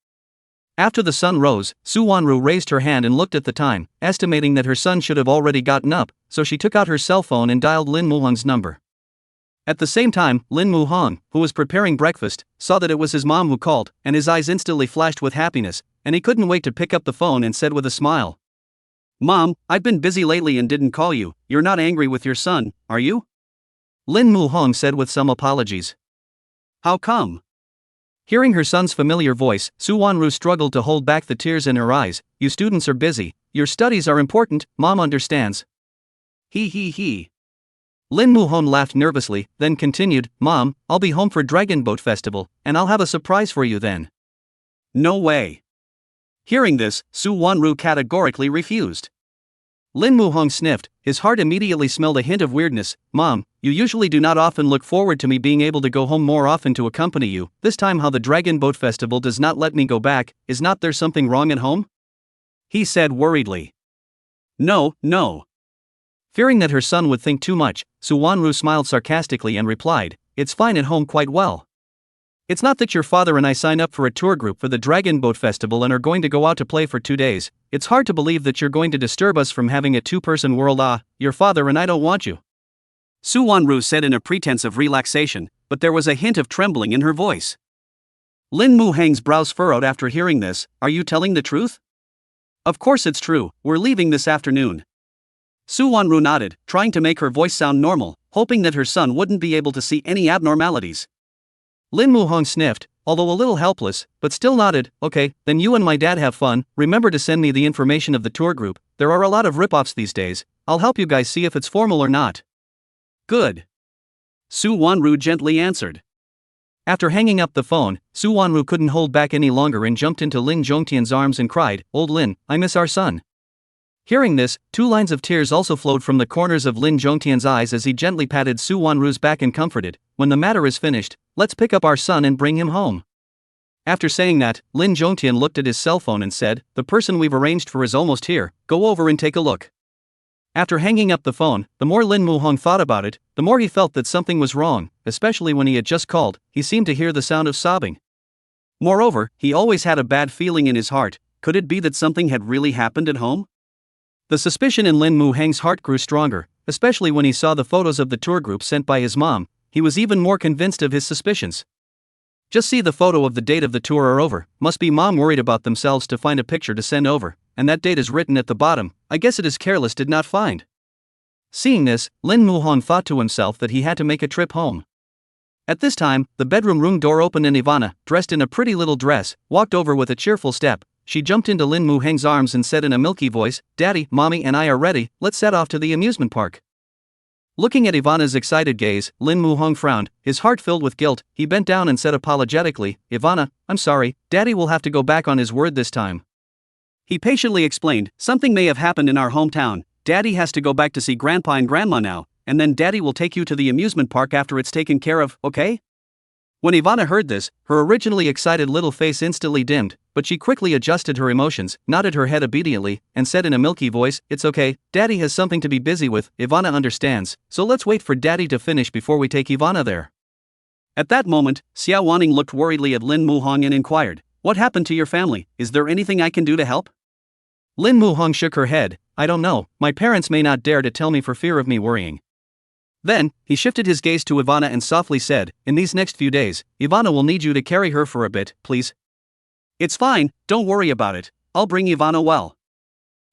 After the sun rose, Xie Wanring raised her hand and looked at the time, estimating that her son should have already gotten up, so she took out her cell phone and dialed Lin Muhong's number. At the same time, Lin Muhong, who was preparing breakfast, saw that it was his mom who called, and his eyes instantly flashed with happiness, and he couldn't wait to pick up the phone and said with a smile, "Mom, I've been busy lately and didn't call you, you're not angry with your son, are you?" Lin Muhong said with some apologies. "How come?" Hearing her son's familiar voice, Xie Wanring struggled to hold back the tears in her eyes. "You students are busy, your studies are important, Mom understands." He. Lin Muhong laughed nervously, then continued, "Mom, I'll be home for Dragon Boat Festival, and I'll have a surprise for you then." "No way." Hearing this, Xie Wanring categorically refused. Lin Muhong sniffed, his heart immediately smelled a hint of weirdness. "Mom, you usually do not often look forward to me being able to go home more often to accompany you, this time how the Dragon Boat Festival does not let me go back, is not there something wrong at home?" he said worriedly. No. Fearing that her son would think too much, Xie Wanring smiled sarcastically and replied, "It's fine at home quite well. It's not that your father and I signed up for a tour group for the Dragon Boat Festival and are going to go out to play for 2 days, it's hard to believe that you're going to disturb us from having a two-person world. Your father and I don't want you," Xie Wanring said in a pretense of relaxation, but there was a hint of trembling in her voice. Lin Muhong's brows furrowed after hearing this. "Are you telling the truth?" "Of course it's true, we're leaving this afternoon." Xie Wanring nodded, trying to make her voice sound normal, hoping that her son wouldn't be able to see any abnormalities. Lin Muhong sniffed, although a little helpless, but still nodded. "Okay, then you and my dad have fun, remember to send me the information of the tour group, there are a lot of rip-offs these days, I'll help you guys see if it's formal or not." "Good," Xie Wanring gently answered. After hanging up the phone, Xie Wanring couldn't hold back any longer and jumped into Lin Zhongtian's arms and cried, "Old Lin, I miss our son." Hearing this, 2 lines of tears also flowed from the corners of Lin Zhongtian's eyes as he gently patted Xie Wanring's back and comforted, when the matter is finished, let's pick up our son and bring him home. After saying that, Lin Jongtian looked at his cell phone and said, the person we've arranged for is almost here, go over and take a look. After hanging up the phone, the more Lin Muhong thought about it, the more he felt that something was wrong, especially when he had just called, he seemed to hear the sound of sobbing. Moreover, he always had a bad feeling in his heart. Could it be that something had really happened at home? The suspicion in Lin Muhang's heart grew stronger, especially when he saw the photos of the tour group sent by his mom. He was even more convinced of his suspicions. Just see the photo of the date of the tour are over, must be mom worried about themselves to find a picture to send over, and that date is written at the bottom, I guess it is careless did not find. Seeing this, Lin Muhong thought to himself that he had to make a trip home. At this time, the bedroom room door opened and Ivana, dressed in a pretty little dress, walked over with a cheerful step. She jumped into Lin Muhang's arms and said in a milky voice, Daddy, Mommy and I are ready, let's set off to the amusement park. Looking at Ivana's excited gaze, Lin Muhong frowned, his heart filled with guilt. He bent down and said apologetically, Ivana, I'm sorry, Daddy will have to go back on his word this time. He patiently explained, something may have happened in our hometown, Daddy has to go back to see Grandpa and Grandma now, and then Daddy will take you to the amusement park after it's taken care of, okay? When Ivana heard this, her originally excited little face instantly dimmed, but she quickly adjusted her emotions, nodded her head obediently, and said in a milky voice, it's okay, Daddy has something to be busy with, Ivana understands, so let's wait for Daddy to finish before we take Ivana there. At that moment, Xie Wanning looked worriedly at Lin Muhong and inquired, what happened to your family, is there anything I can do to help? Lin Muhong shook her head, I don't know, my parents may not dare to tell me for fear of me worrying. Then, he shifted his gaze to Ivana and softly said, in these next few days, Ivana will need you to carry her for a bit, please. It's fine, don't worry about it, I'll bring Ivana well.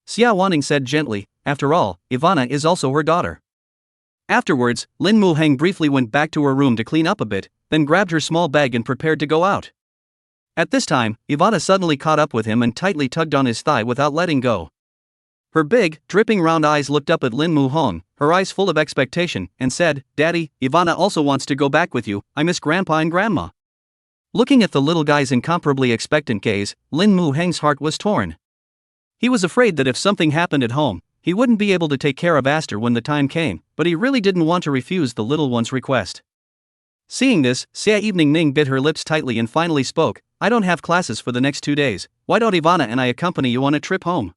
Xie Wanning said gently, after all, Ivana is also her daughter. Afterwards, Lin Muhang briefly went back to her room to clean up a bit, then grabbed her small bag and prepared to go out. At this time, Ivana suddenly caught up with him and tightly tugged on his thigh without letting go. Her big, dripping round eyes looked up at Lin Muhong, her eyes full of expectation, and said, Daddy, Ivana also wants to go back with you, I miss Grandpa and Grandma. Looking at the little guy's incomparably expectant gaze, Lin Muhang's heart was torn. He was afraid that if something happened at home, he wouldn't be able to take care of Aster when the time came, but he really didn't want to refuse the little one's request. Seeing this, Xie Evening Ning bit her lips tightly and finally spoke, I don't have classes for the next 2 days, why don't Ivana and I accompany you on a trip home?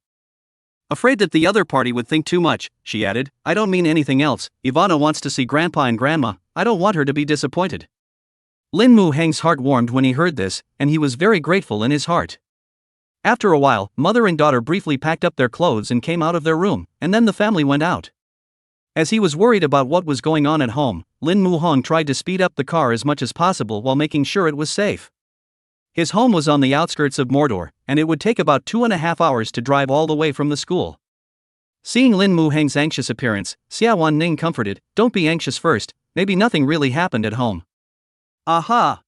Afraid that the other party would think too much, she added, I don't mean anything else, Ivana wants to see Grandpa and Grandma, I don't want her to be disappointed. Lin Muhang's heart warmed when he heard this, and he was very grateful in his heart. After a while, mother and daughter briefly packed up their clothes and came out of their room, and then the family went out. As he was worried about what was going on at home, Lin Muhong tried to speed up the car as much as possible while making sure it was safe. His home was on the outskirts of Mordor, and it would take about 2.5 hours to drive all the way from the school. Seeing Lin Muhang's anxious appearance, Xie Wanning comforted, don't be anxious first, maybe nothing really happened at home. Aha!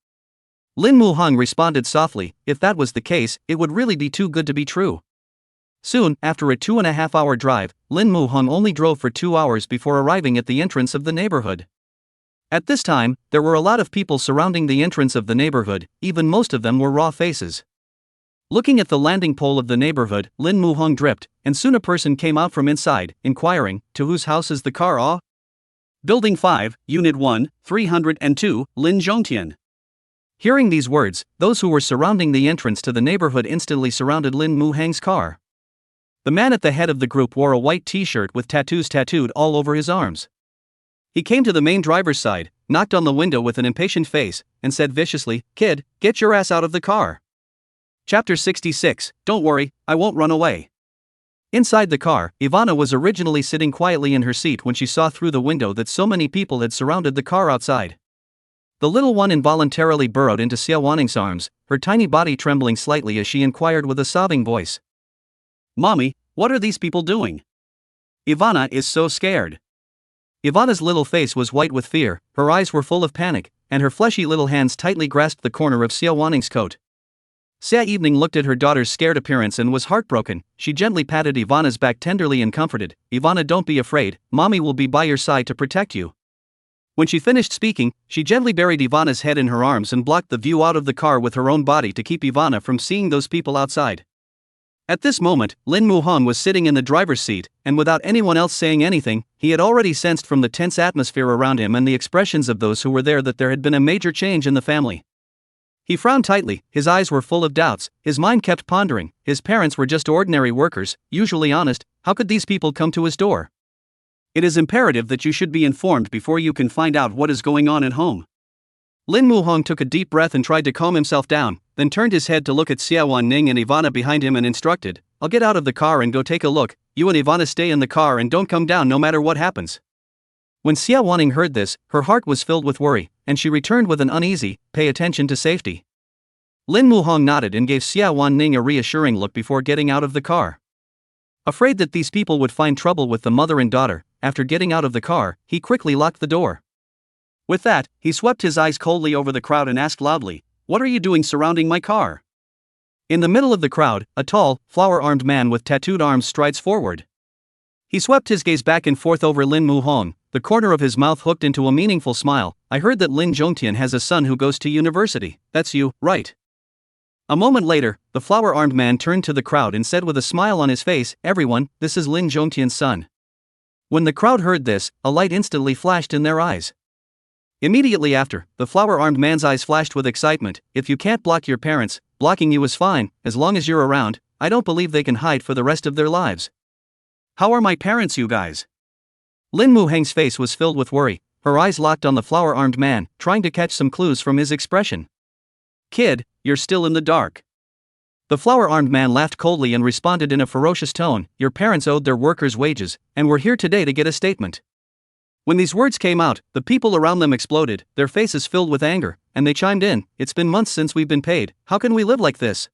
Lin Muhang responded softly, if that was the case, it would really be too good to be true. Soon, after a 2.5-hour drive, Lin Muhang only drove for 2 hours before arriving at the entrance of the neighborhood. At this time, there were a lot of people surrounding the entrance of the neighborhood, even most of them were raw faces. Looking at the landing pole of the neighborhood, Lin Muhang dripped, and soon a person came out from inside, inquiring, to whose house is the car ah? Building 5, Unit 1, 302, Lin Zhongtian. Hearing these words, those who were surrounding the entrance to the neighborhood instantly surrounded Lin Muhang's car. The man at the head of the group wore a white t-shirt with tattoos tattooed all over his arms. He came to the main driver's side, knocked on the window with an impatient face, and said viciously, Kid, get your ass out of the car. Chapter 66, Don't worry, I won't run away. Inside the car, Ivana was originally sitting quietly in her seat when she saw through the window that so many people had surrounded the car outside. The little one involuntarily burrowed into Xie Wanning's arms, her tiny body trembling slightly as she inquired with a sobbing voice. Mommy, what are these people doing? Ivana is so scared. Ivana's little face was white with fear, her eyes were full of panic, and her fleshy little hands tightly grasped the corner of Xie Wanning's coat. Xie Evening looked at her daughter's scared appearance and was heartbroken. She gently patted Ivana's back tenderly and comforted, Ivana, don't be afraid, Mommy will be by your side to protect you. When she finished speaking, she gently buried Ivana's head in her arms and blocked the view out of the car with her own body to keep Ivana from seeing those people outside. At this moment, Lin Muhong was sitting in the driver's seat, and without anyone else saying anything, he had already sensed from the tense atmosphere around him and the expressions of those who were there that there had been a major change in the family. He frowned tightly, his eyes were full of doubts, his mind kept pondering, his parents were just ordinary workers, usually honest, how could these people come to his door? It is imperative that you should be informed before you can find out what is going on at home. Lin Muhong took a deep breath and tried to calm himself down, then turned his head to look at Xie Wanning and Ivana behind him and instructed, I'll get out of the car and go take a look, you and Ivana stay in the car and don't come down no matter what happens. When Xie Wanning heard this, her heart was filled with worry, and she returned with an uneasy, pay attention to safety. Lin Muhong nodded and gave Xie Wanning a reassuring look before getting out of the car. Afraid that these people would find trouble with the mother and daughter, after getting out of the car, he quickly locked the door. With that, he swept his eyes coldly over the crowd and asked loudly, What are you doing surrounding my car? In the middle of the crowd, a tall, flower-armed man with tattooed arms strides forward. He swept his gaze back and forth over Lin Muhong, the corner of his mouth hooked into a meaningful smile. I heard that Lin Zhongtian has a son who goes to university. That's you, right? A moment later, the flower-armed man turned to the crowd and said with a smile on his face, Everyone, this is Lin Zhongtian's son. When the crowd heard this, a light instantly flashed in their eyes. Immediately after, the flower-armed man's eyes flashed with excitement. If you can't block your parents, blocking you is fine, as long as you're around. I don't believe they can hide for the rest of their lives. How are my parents, you guys? Lin Muheng's face was filled with worry, her eyes locked on the flower-armed man, trying to catch some clues from his expression. Kid, you're still in the dark. The flower-armed man laughed coldly and responded in a ferocious tone, Your parents owed their workers wages, and we're here today to get a statement. When these words came out, the people around them exploded, their faces filled with anger, and they chimed in, It's been months since we've been paid, how can we live like this?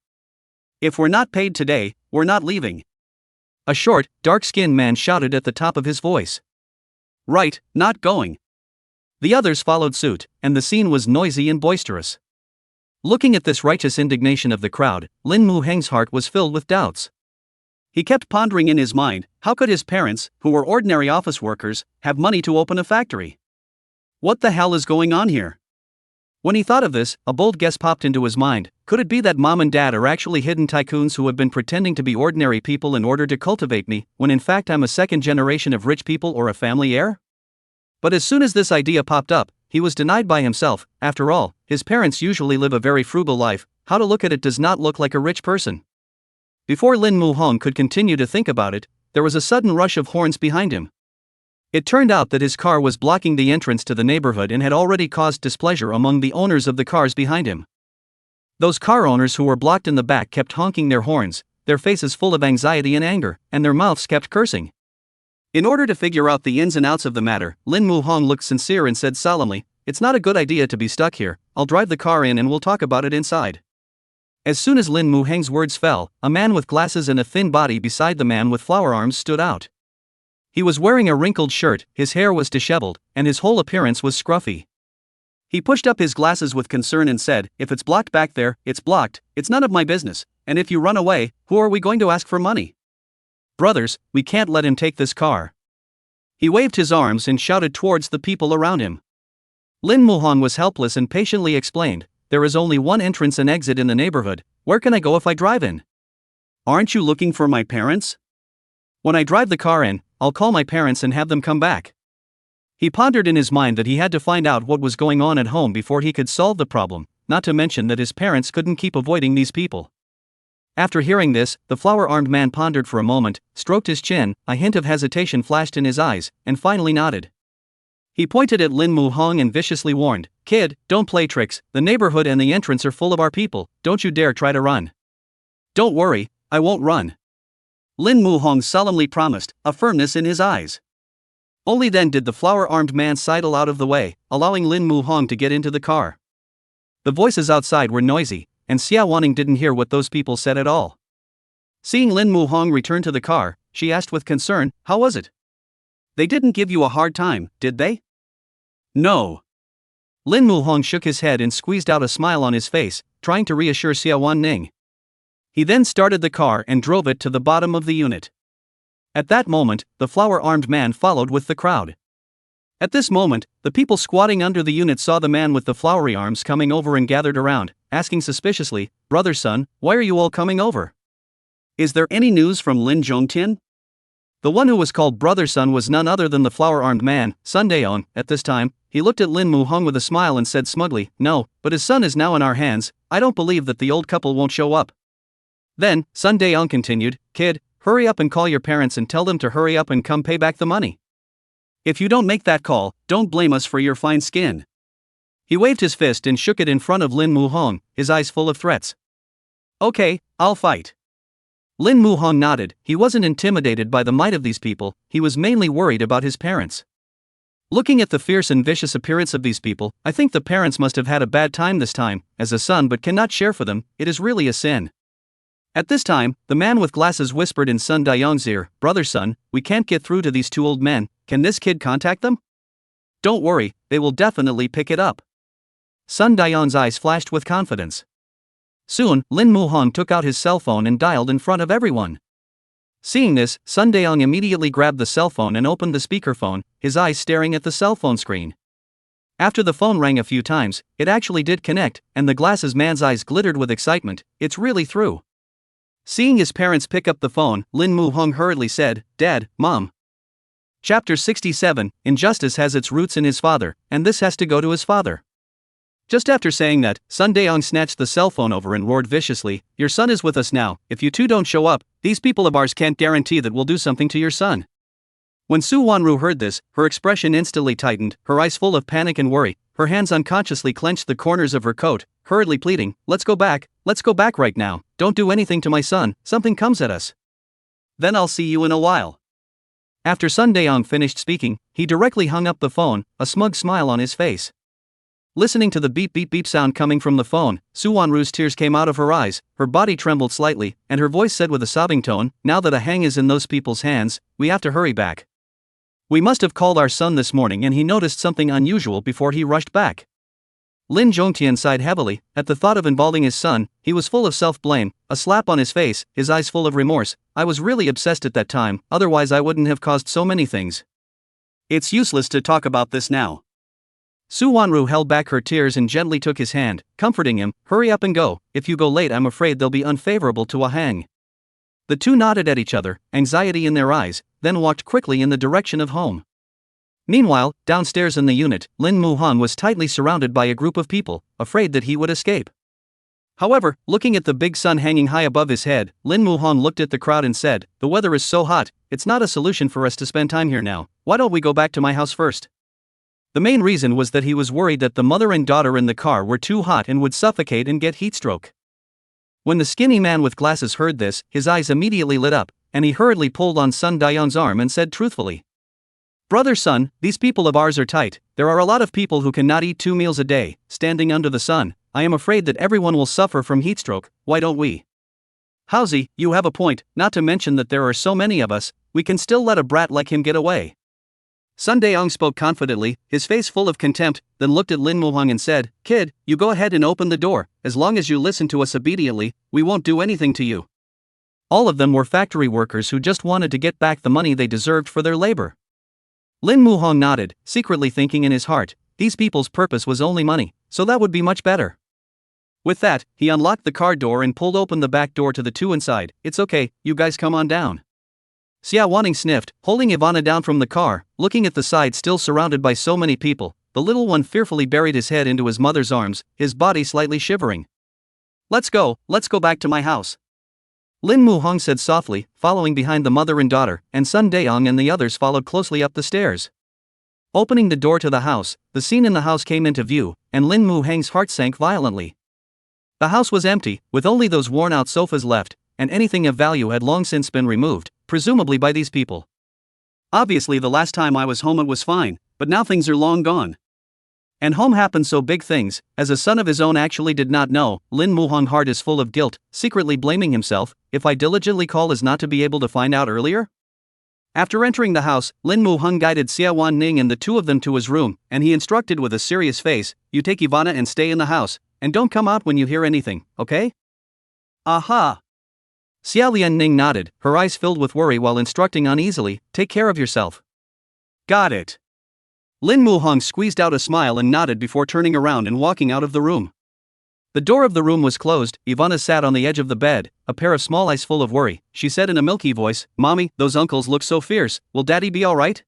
If we're not paid today, we're not leaving. A short, dark-skinned man shouted at the top of his voice. Right, not going. The others followed suit, and the scene was noisy and boisterous. Looking at this righteous indignation of the crowd, Lin Muheng's heart was filled with doubts. He kept pondering in his mind, how could his parents, who were ordinary office workers, have money to open a factory? What the hell is going on here? When he thought of this, a bold guess popped into his mind. Could it be that mom and dad are actually hidden tycoons who have been pretending to be ordinary people in order to cultivate me, when in fact I'm a second generation of rich people or a family heir? But as soon as this idea popped up, he was denied by himself. After all, his parents usually live a very frugal life. How to look at it does not look like a rich person. Before Lin Muhong could continue to think about it, there was a sudden rush of horns behind him. It turned out that his car was blocking the entrance to the neighborhood and had already caused displeasure among the owners of the cars behind him. Those car owners who were blocked in the back kept honking their horns, their faces full of anxiety and anger, and their mouths kept cursing. In order to figure out the ins and outs of the matter, Lin Muhong looked sincere and said solemnly, It's not a good idea to be stuck here, I'll drive the car in and we'll talk about it inside. As soon as Lin Muheng's words fell, a man with glasses and a thin body beside the man with flower arms stood out. He was wearing a wrinkled shirt, his hair was disheveled, and his whole appearance was scruffy. He pushed up his glasses with concern and said, If it's blocked back there, it's blocked, it's none of my business, and if you run away, who are we going to ask for money? Brothers, we can't let him take this car. He waved his arms and shouted towards the people around him. Lin Muhong was helpless and patiently explained, There is only one entrance and exit in the neighborhood, where can I go if I drive in? Aren't you looking for my parents? When I drive the car in, I'll call my parents and have them come back. He pondered in his mind that he had to find out what was going on at home before he could solve the problem, not to mention that his parents couldn't keep avoiding these people. After hearing this, the flower-armed man pondered for a moment, stroked his chin, a hint of hesitation flashed in his eyes, and finally nodded. He pointed at Lin Muhong and viciously warned, Kid, don't play tricks, the neighborhood and the entrance are full of our people, don't you dare try to run. Don't worry, I won't run. Lin Muhong solemnly promised, a firmness in his eyes. Only then did the flower-armed man sidle out of the way, allowing Lin Muhong to get into the car. The voices outside were noisy, and Xie Wanning didn't hear what those people said at all. Seeing Lin Muhong return to the car, she asked with concern, How was it? They didn't give you a hard time, did they? No. Lin Muhong shook his head and squeezed out a smile on his face, trying to reassure Xie Wanning. He then started the car and drove it to the bottom of the unit. At that moment, the flower-armed man followed with the crowd. At this moment, the people squatting under the unit saw the man with the flowery arms coming over and gathered around, asking suspiciously, Brother son, why are you all coming over? Is there any news from Lin Zhongtian? The one who was called brother Sun was none other than the flower-armed man, Sun Daeon. At this time, he looked at Lin Muhong with a smile and said smugly, "No, but his son is now in our hands. I don't believe that the old couple won't show up." Then, Sun Daeon continued, "Kid, hurry up and call your parents and tell them to hurry up and come pay back the money. If you don't make that call, don't blame us for your fine skin." He waved his fist and shook it in front of Lin Muhong, his eyes full of threats. "Okay, I'll fight." Lin Muhong nodded. He wasn't intimidated by the might of these people, he was mainly worried about his parents. Looking at the fierce and vicious appearance of these people, I think the parents must have had a bad time this time, as a son but cannot share for them, it is really a sin. At this time, the man with glasses whispered in Sun Daeong's ear, "Brother Sun, we can't get through to these two old men, can this kid contact them?" "Don't worry, they will definitely pick it up." Sun Daeon's eyes flashed with confidence. Soon, Lin Muhong took out his cell phone and dialed in front of everyone. Seeing this, Sun Daeong immediately grabbed the cell phone and opened the speakerphone, his eyes staring at the cell phone screen. After the phone rang a few times, it actually did connect, and the glasses man's eyes glittered with excitement. It's really through. Seeing his parents pick up the phone, Lin Muhong hurriedly said, "Dad, Mom." Chapter 67, Injustice has its roots in his father, and this has to go to his father. Just after saying that, Sun Daeong snatched the cell phone over and roared viciously, "Your son is with us now, if you two don't show up, these people of ours can't guarantee that we'll do something to your son." When Su Wanru heard this, her expression instantly tightened, her eyes full of panic and worry, her hands unconsciously clenched the corners of her coat, hurriedly pleading, let's go back right now, don't do anything to my son, something comes at us. Then I'll see you in a while." After Sun Daeong finished speaking, he directly hung up the phone, a smug smile on his face. Listening to the beep beep beep sound coming from the phone, Su Wanru's tears came out of her eyes, her body trembled slightly, and her voice said with a sobbing tone, "Now that a hang is in those people's hands, we have to hurry back. We must have called our son this morning and he noticed something unusual before he rushed back." Lin Zhongtian sighed heavily, at the thought of involving his son, he was full of self-blame, a slap on his face, his eyes full of remorse. "I was really obsessed at that time, otherwise I wouldn't have caused so many things. It's useless to talk about this now." Su Wanru held back her tears and gently took his hand, comforting him, "Hurry up and go, if you go late I'm afraid they'll be unfavorable to a hang." The two nodded at each other, anxiety in their eyes, then walked quickly in the direction of home. Meanwhile, downstairs in the unit, Lin Muhong was tightly surrounded by a group of people, afraid that he would escape. However, looking at the big sun hanging high above his head, Lin Muhong looked at the crowd and said, "The weather is so hot, it's not a solution for us to spend time here now, why don't we go back to my house first?" The main reason was that he was worried that the mother and daughter in the car were too hot and would suffocate and get heatstroke. When the skinny man with glasses heard this, his eyes immediately lit up, and he hurriedly pulled on Sun Daeon's arm and said truthfully, "Brother Sun, these people of ours are tight, there are a lot of people who cannot eat 2 meals a day, standing under the sun, I am afraid that everyone will suffer from heatstroke, why don't we?" "Howsy, you have a point, not to mention that there are so many of us, we can still let a brat like him get away." Sun Daeong spoke confidently, his face full of contempt, then looked at Lin Muhong and said, "Kid, you go ahead and open the door, as long as you listen to us obediently, we won't do anything to you." All of them were factory workers who just wanted to get back the money they deserved for their labor. Lin Muhong nodded, secretly thinking in his heart, these people's purpose was only money, so that would be much better. With that, he unlocked the car door and pulled open the back door to the two inside. "It's okay, you guys come on down." Xie Wanning sniffed, holding Ivana down from the car, looking at the side still surrounded by so many people. The little one fearfully buried his head into his mother's arms, his body slightly shivering. Let's go back to my house," Lin Muhong said softly, following behind the mother and daughter, and Sun Daeong and the others followed closely up the stairs. Opening the door to the house, the scene in the house came into view, and Lin Muhong's heart sank violently. The house was empty, with only those worn-out sofas left, and anything of value had long since been removed, presumably by these people. "Obviously the last time I was home it was fine, but now things are long gone. And home happened so big things, as a son of his own actually did not know." Lin Muhong's heart is full of guilt, secretly blaming himself, if I diligently call is not to be able to find out earlier? After entering the house, Lin Muhong guided Xie Wanning and the two of them to his room, and he instructed with a serious face, "You take Ivana and stay in the house, and don't come out when you hear anything, okay?" "Aha!" Xie Wanning nodded, her eyes filled with worry while instructing uneasily, "Take care of yourself." "Got it." Lin Muhong squeezed out a smile and nodded before turning around and walking out of the room. The door of the room was closed. Ivana sat on the edge of the bed, a pair of small eyes full of worry. She said in a milky voice, "Mommy, those uncles look so fierce, will Daddy be alright?"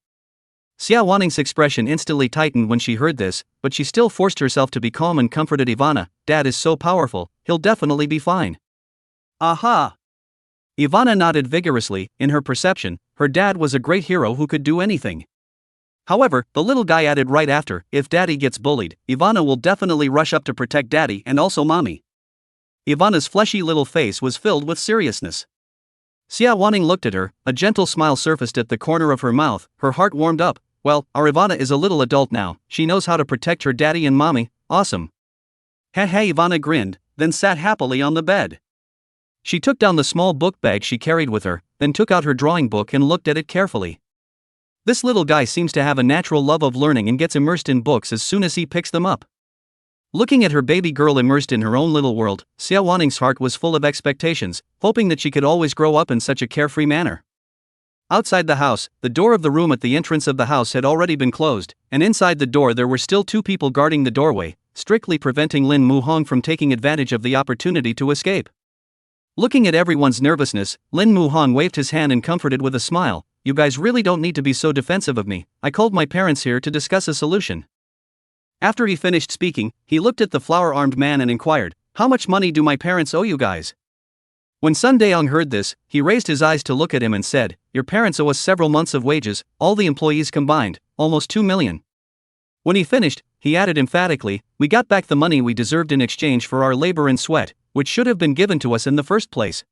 Xie Wanning's expression instantly tightened when she heard this, but she still forced herself to be calm and comforted Ivana. "Dad is so powerful, he'll definitely be fine." Aha! Ivana nodded vigorously. In her perception, her dad was a great hero who could do anything. However, the little guy added right after, "If Daddy gets bullied, Ivana will definitely rush up to protect Daddy and also Mommy." Ivana's fleshy little face was filled with seriousness. Xie Wanning looked at her, a gentle smile surfaced at the corner of her mouth, her heart warmed up. Well, our Ivana is a little adult now, she knows how to protect her daddy and mommy, awesome. Heh, Ivana grinned, then sat happily on the bed. She took down the small book bag she carried with her, then took out her drawing book and looked at it carefully. This little guy seems to have a natural love of learning and gets immersed in books as soon as he picks them up. Looking at her baby girl immersed in her own little world, Xie Wanning's heart was full of expectations, hoping that she could always grow up in such a carefree manner. Outside the house, the door of the room at the entrance of the house had already been closed, and inside the door there were still two people guarding the doorway, strictly preventing Lin Muhong from taking advantage of the opportunity to escape. Looking at everyone's nervousness, Lin Muhong waved his hand and comforted with a smile, "You guys really don't need to be so defensive of me, I called my parents here to discuss a solution." After he finished speaking, he looked at the flower-armed man and inquired, "How much money do my parents owe you guys?" When Sun Daeong heard this, he raised his eyes to look at him and said, "Your parents owe us several months of wages, all the employees combined, almost 2 million. When he finished, he added emphatically, "We got back the money we deserved in exchange for our labor and sweat, which should have been given to us in the first place."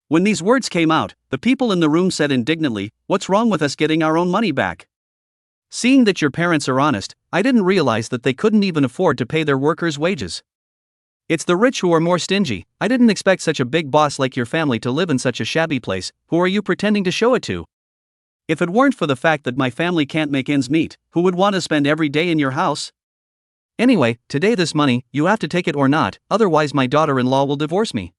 When these words came out, the people in the room said indignantly, "What's wrong with us getting our own money back? Seeing that your parents are honest, I didn't realize that they couldn't even afford to pay their workers' wages. It's the rich who are more stingy. I didn't expect such a big boss like your family to live in such a shabby place. Who are you pretending to show it to? If it weren't for the fact that my family can't make ends meet, who would want to spend every day in your house? Anyway, today this money, you have to take it or not, otherwise my daughter-in-law will divorce me."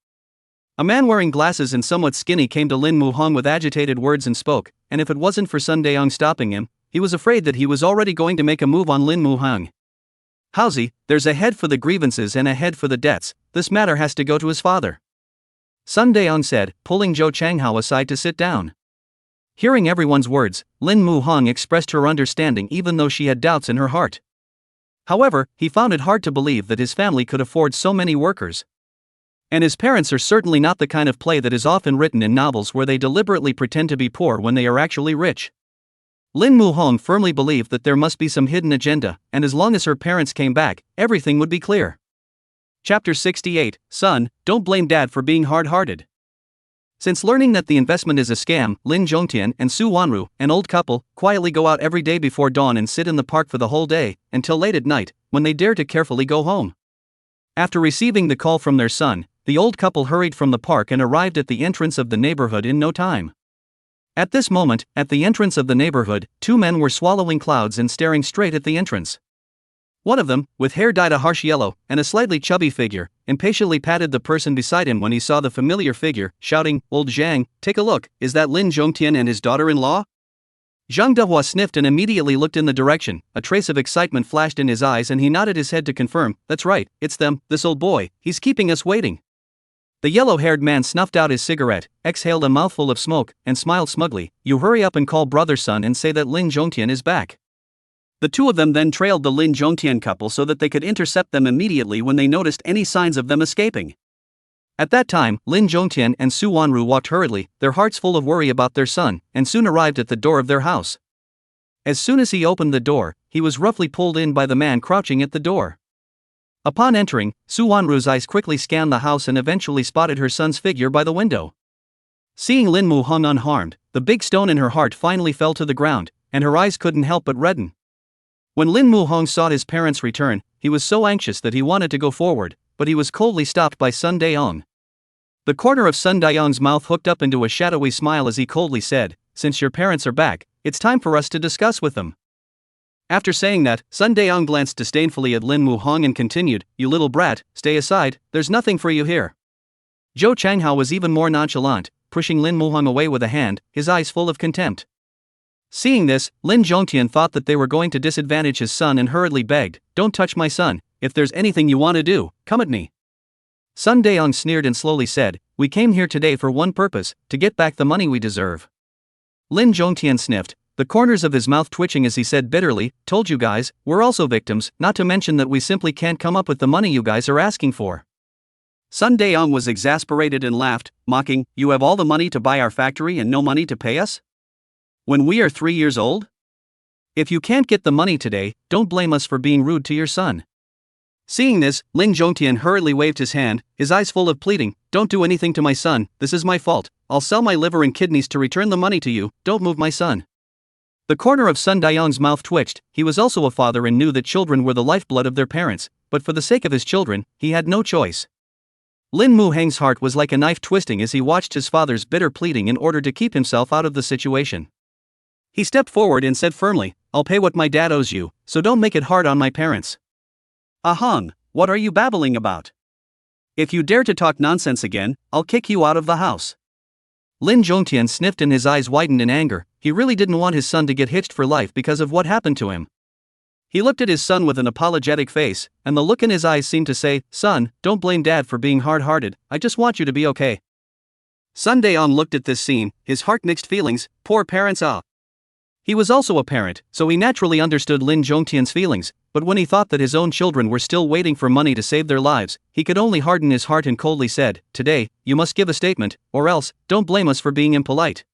A man wearing glasses and somewhat skinny came to Lin Muhong with agitated words and spoke, and if it wasn't for Sun Daeong stopping him, he was afraid that he was already going to make a move on Lin Muhong. "Howsy, there's a head for the grievances and a head for the debts, this matter has to go to his father," Sun Daeong said, pulling Zhou Changhao aside to sit down. Hearing everyone's words, Lin Muhong expressed her understanding even though she had doubts in her heart. However, he found it hard to believe that his family could afford so many workers. And his parents are certainly not the kind of play that is often written in novels where they deliberately pretend to be poor when they are actually rich. Lin Muhong firmly believed that there must be some hidden agenda, and as long as her parents came back, everything would be clear. Chapter 68, Son, don't blame Dad for being hard-hearted. Since learning that the investment is a scam, Lin Zhongtian and Su Wanru, an old couple, quietly go out every day before dawn and sit in the park for the whole day, until late at night, when they dare to carefully go home. After receiving the call from their son, the old couple hurried from the park and arrived at the entrance of the neighborhood in no time. At this moment, at the entrance of the neighborhood, two men were swallowing clouds and staring straight at the entrance. One of them, with hair dyed a harsh yellow, and a slightly chubby figure, impatiently patted the person beside him when he saw the familiar figure, shouting, "Old Zhang, take a look, is that Lin Zhongtian and his daughter-in-law?" Zhang Dehua sniffed and immediately looked in the direction, a trace of excitement flashed in his eyes and he nodded his head to confirm, "That's right, it's them, this old boy, he's keeping us waiting." The yellow-haired man snuffed out his cigarette, exhaled a mouthful of smoke, and smiled smugly, "You hurry up and call brother Sun and say that Lin Zhongtian is back." The two of them then trailed the Lin Zhongtian couple so that they could intercept them immediately when they noticed any signs of them escaping. At that time, Lin Zhongtian and Su Wanru walked hurriedly, their hearts full of worry about their son, and soon arrived at the door of their house. As soon as he opened the door, he was roughly pulled in by the man crouching at the door. Upon entering, Su Wanru's eyes quickly scanned the house and eventually spotted her son's figure by the window. Seeing Lin Muhong unharmed, the big stone in her heart finally fell to the ground, and her eyes couldn't help but redden. When Lin Muhong saw his parents return, he was so anxious that he wanted to go forward, but he was coldly stopped by Sun Daeong. The corner of Sun Daeong's mouth hooked up into a shadowy smile as he coldly said, "Since your parents are back, it's time for us to discuss with them." After saying that, Sun Daeong glanced disdainfully at Lin Muhong and continued, "You little brat, stay aside, there's nothing for you here." Zhou Changhao was even more nonchalant, pushing Lin Muhong away with a hand, his eyes full of contempt. Seeing this, Lin Zhongtian thought that they were going to disadvantage his son and hurriedly begged, "Don't touch my son, if there's anything you want to do, come at me." Sun Daeong sneered and slowly said, "We came here today for one purpose, to get back the money we deserve." Lin Zhongtian sniffed, the corners of his mouth twitching as he said bitterly, "Told you guys, we're also victims, not to mention that we simply can't come up with the money you guys are asking for." Sun Daeong was exasperated and laughed, mocking, "You have all the money to buy our factory and no money to pay us? When we are 3 years old? If you can't get the money today, don't blame us for being rude to your son." Seeing this, Lin Zhongtian hurriedly waved his hand, his eyes full of pleading, "Don't do anything to my son, this is my fault, I'll sell my liver and kidneys to return the money to you, don't move my son." The corner of Sun Daeong's mouth twitched, he was also a father and knew that children were the lifeblood of their parents, but for the sake of his children, he had no choice. Lin Mu-hang's heart was like a knife twisting as he watched his father's bitter pleading in order to keep himself out of the situation. He stepped forward and said firmly, "I'll pay what my dad owes you, so don't make it hard on my parents." "Ahang, what are you babbling about? If you dare to talk nonsense again, I'll kick you out of the house." Lin Zhongtian sniffed and his eyes widened in anger. He really didn't want his son to get hitched for life because of what happened to him. He looked at his son with an apologetic face, and the look in his eyes seemed to say, "Son, don't blame dad for being hard-hearted, I just want you to be okay." Sun Daeong looked at this scene, his heart mixed feelings, poor parents ah. He was also a parent, so he naturally understood Lin Zhongtian's feelings, but when he thought that his own children were still waiting for money to save their lives, he could only harden his heart and coldly said, "Today, you must give a statement, or else, don't blame us for being impolite."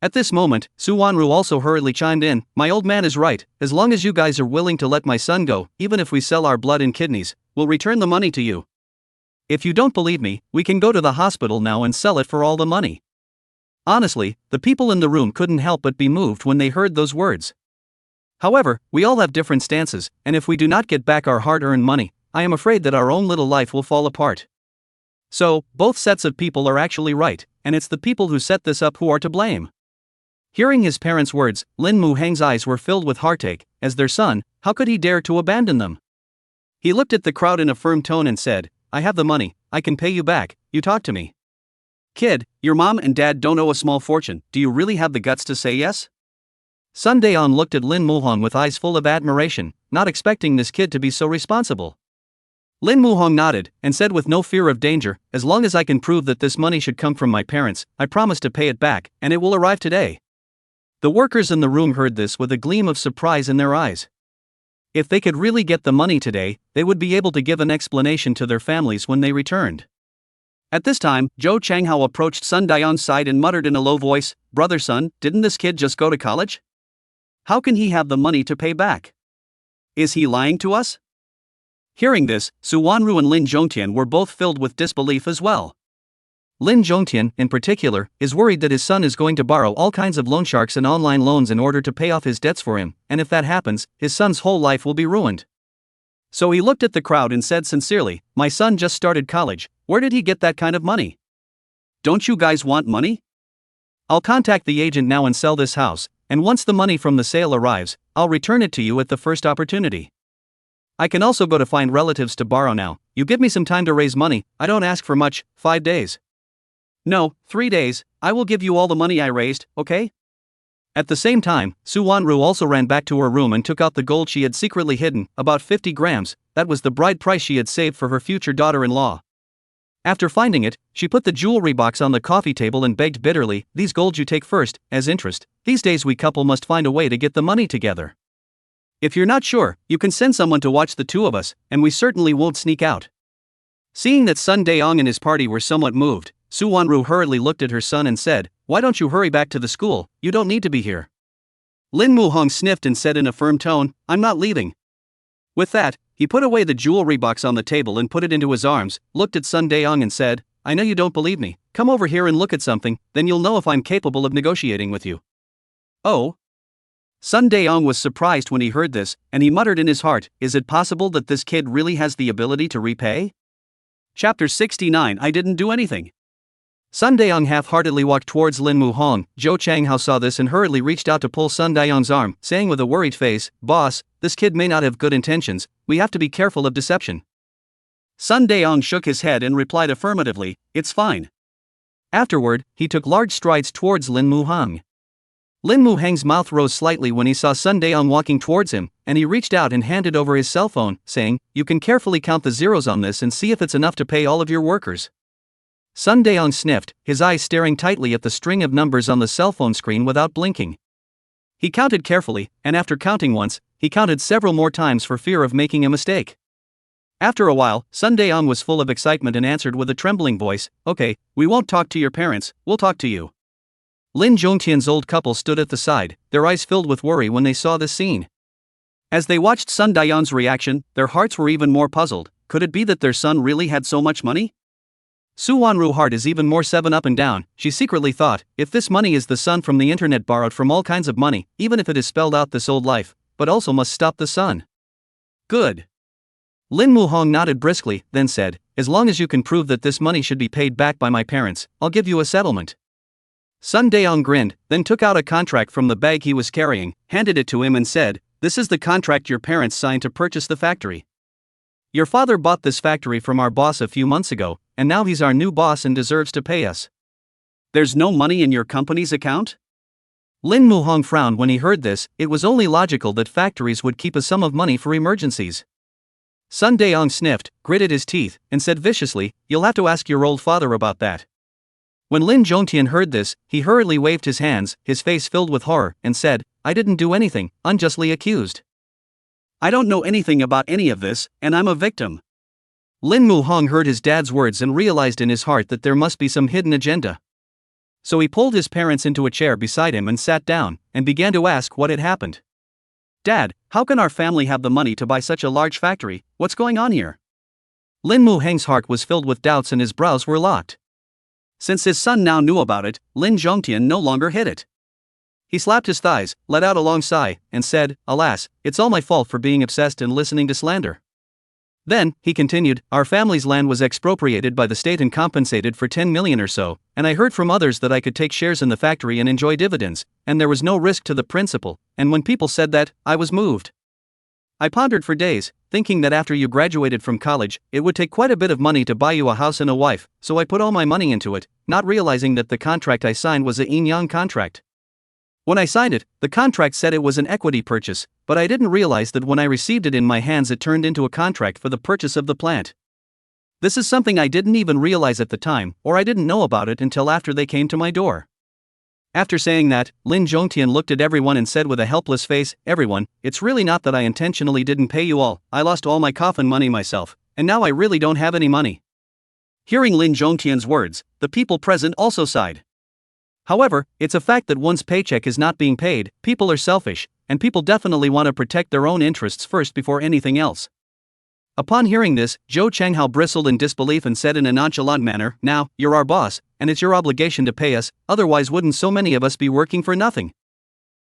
At this moment, Su Wanru also hurriedly chimed in, "My old man is right, as long as you guys are willing to let my son go, even if we sell our blood and kidneys, we'll return the money to you. If you don't believe me, we can go to the hospital now and sell it for all the money." Honestly, the people in the room couldn't help but be moved when they heard those words. However, we all have different stances, and if we do not get back our hard-earned money, I am afraid that our own little life will fall apart. So, both sets of people are actually right, and it's the people who set this up who are to blame. Hearing his parents' words, Lin Mu-hang's eyes were filled with heartache. As their son, how could he dare to abandon them? He looked at the crowd in a firm tone and said, "I have the money, I can pay you back, you talk to me. Kid, your mom and dad don't owe a small fortune, do you really have the guts to say yes?" Sun Daeong looked at Lin Mu-hong with eyes full of admiration, not expecting this kid to be so responsible. Lin Mu-hong nodded, and said with no fear of danger, "As long as I can prove that this money should come from my parents, I promise to pay it back, and it will arrive today." The workers in the room heard this with a gleam of surprise in their eyes. If they could really get the money today, they would be able to give an explanation to their families when they returned. At this time, Zhou Changhao approached Sun Daeong's side and muttered in a low voice, "Brother Sun, didn't this kid just go to college? How can he have the money to pay back? Is he lying to us?" Hearing this, Su Wanru and Lin Zhongtian were both filled with disbelief as well. Lin Zhongtian, in particular, is worried that his son is going to borrow all kinds of loan sharks and online loans in order to pay off his debts for him, and if that happens, his son's whole life will be ruined. So he looked at the crowd and said sincerely, "My son just started college, where did he get that kind of money? Don't you guys want money? I'll contact the agent now and sell this house, and once the money from the sale arrives, I'll return it to you at the first opportunity. I can also go to find relatives to borrow now, you give me some time to raise money, I don't ask for much, 5 days. No, 3 days, I will give you all the money I raised, okay?" At the same time, Su Wanru also ran back to her room and took out the gold she had secretly hidden, about 50 grams, that was the bride price she had saved for her future daughter-in-law. After finding it, she put the jewelry box on the coffee table and begged bitterly, "These gold you take first, as interest, these days we couple must find a way to get the money together. If you're not sure, you can send someone to watch the two of us, and we certainly won't sneak out." Seeing that Sun Daeong and his party were somewhat moved, Su Wanru hurriedly looked at her son and said, "Why don't you hurry back to the school, you don't need to be here." Lin Mu-hong sniffed and said in a firm tone, "I'm not leaving." With that, he put away the jewelry box on the table and put it into his arms, looked at Sun Daeong and said, "I know you don't believe me, come over here and look at something, then you'll know if I'm capable of negotiating with you." "Oh?" Sun Daeong was surprised when he heard this, and he muttered in his heart, "Is it possible that this kid really has the ability to repay?" Chapter 69 I didn't do anything. Sun Daeong half-heartedly walked towards Lin Mu-hong. Zhou Changhao saw this and hurriedly reached out to pull Sun Daeong's arm, saying with a worried face, "Boss, this kid may not have good intentions, we have to be careful of deception." Sun Daeong shook his head and replied affirmatively, "It's fine." Afterward, he took large strides towards Lin Mu-hong. Lin Muhang's mouth rose slightly when he saw Sun Daong walking towards him, and he reached out and handed over his cell phone, saying, "You can carefully count the zeros on this and see if it's enough to pay all of your workers." Sun Daong sniffed, his eyes staring tightly at the string of numbers on the cell phone screen without blinking. He counted carefully, and after counting once, he counted several more times for fear of making a mistake. After a while, Sun Daong was full of excitement and answered with a trembling voice, "Okay, we won't talk to your parents, we'll talk to you." Lin Zhongtian's old couple stood at the side, their eyes filled with worry when they saw this scene. As they watched Sun Daong's reaction, their hearts were even more puzzled. Could it be that their son really had so much money? Su Wanru's heart is even more 7 up and down. She secretly thought, if this money is the son from the internet borrowed from all kinds of money, even if it is spelled out this old life, but also must stop the son. Good. Lin Muhang nodded briskly, then said, "As long as you can prove that this money should be paid back by my parents, I'll give you a settlement." Sun Daong grinned, then took out a contract from the bag he was carrying, handed it to him and said, "This is the contract your parents signed to purchase the factory. Your father bought this factory from our boss a few months ago, and now he's our new boss and deserves to pay us." "There's no money in your company's account?" Lin Muhang frowned when he heard this. It was only logical that factories would keep a sum of money for emergencies. Sun Daong sniffed, gritted his teeth, and said viciously, "You'll have to ask your old father about that." When Lin Zhongtian heard this, he hurriedly waved his hands, his face filled with horror, and said, "I didn't do anything, unjustly accused. I don't know anything about any of this, and I'm a victim." Lin Muhang heard his dad's words and realized in his heart that there must be some hidden agenda. So he pulled his parents into a chair beside him and sat down, and began to ask what had happened. "Dad, how can our family have the money to buy such a large factory? What's going on here?" Lin Muhang's heart was filled with doubts and his brows were locked. Since his son now knew about it, Lin Zhongtian no longer hid it. He slapped his thighs, let out a long sigh, and said, "Alas, it's all my fault for being obsessed and listening to slander." Then, he continued, "Our family's land was expropriated by the state and compensated for 10 million or so, and I heard from others that I could take shares in the factory and enjoy dividends, and there was no risk to the principal, and when people said that, I was moved. I pondered for days, thinking that after you graduated from college, it would take quite a bit of money to buy you a house and a wife, so I put all my money into it, not realizing that the contract I signed was a yin-yang contract. When I signed it, the contract said it was an equity purchase, but I didn't realize that when I received it in my hands it turned into a contract for the purchase of the plant. This is something I didn't even realize at the time, or I didn't know about it until after they came to my door." After saying that, Lin Zhongtian looked at everyone and said with a helpless face, "Everyone, it's really not that I intentionally didn't pay you all, I lost all my coffin money myself, and now I really don't have any money." Hearing Lin Zhongtian's words, the people present also sighed. However, it's a fact that one's paycheck is not being paid. People are selfish, and people definitely want to protect their own interests first before anything else. Upon hearing this, Zhou Changhao bristled in disbelief and said in a nonchalant manner, "Now, you're our boss, and it's your obligation to pay us, otherwise wouldn't so many of us be working for nothing?"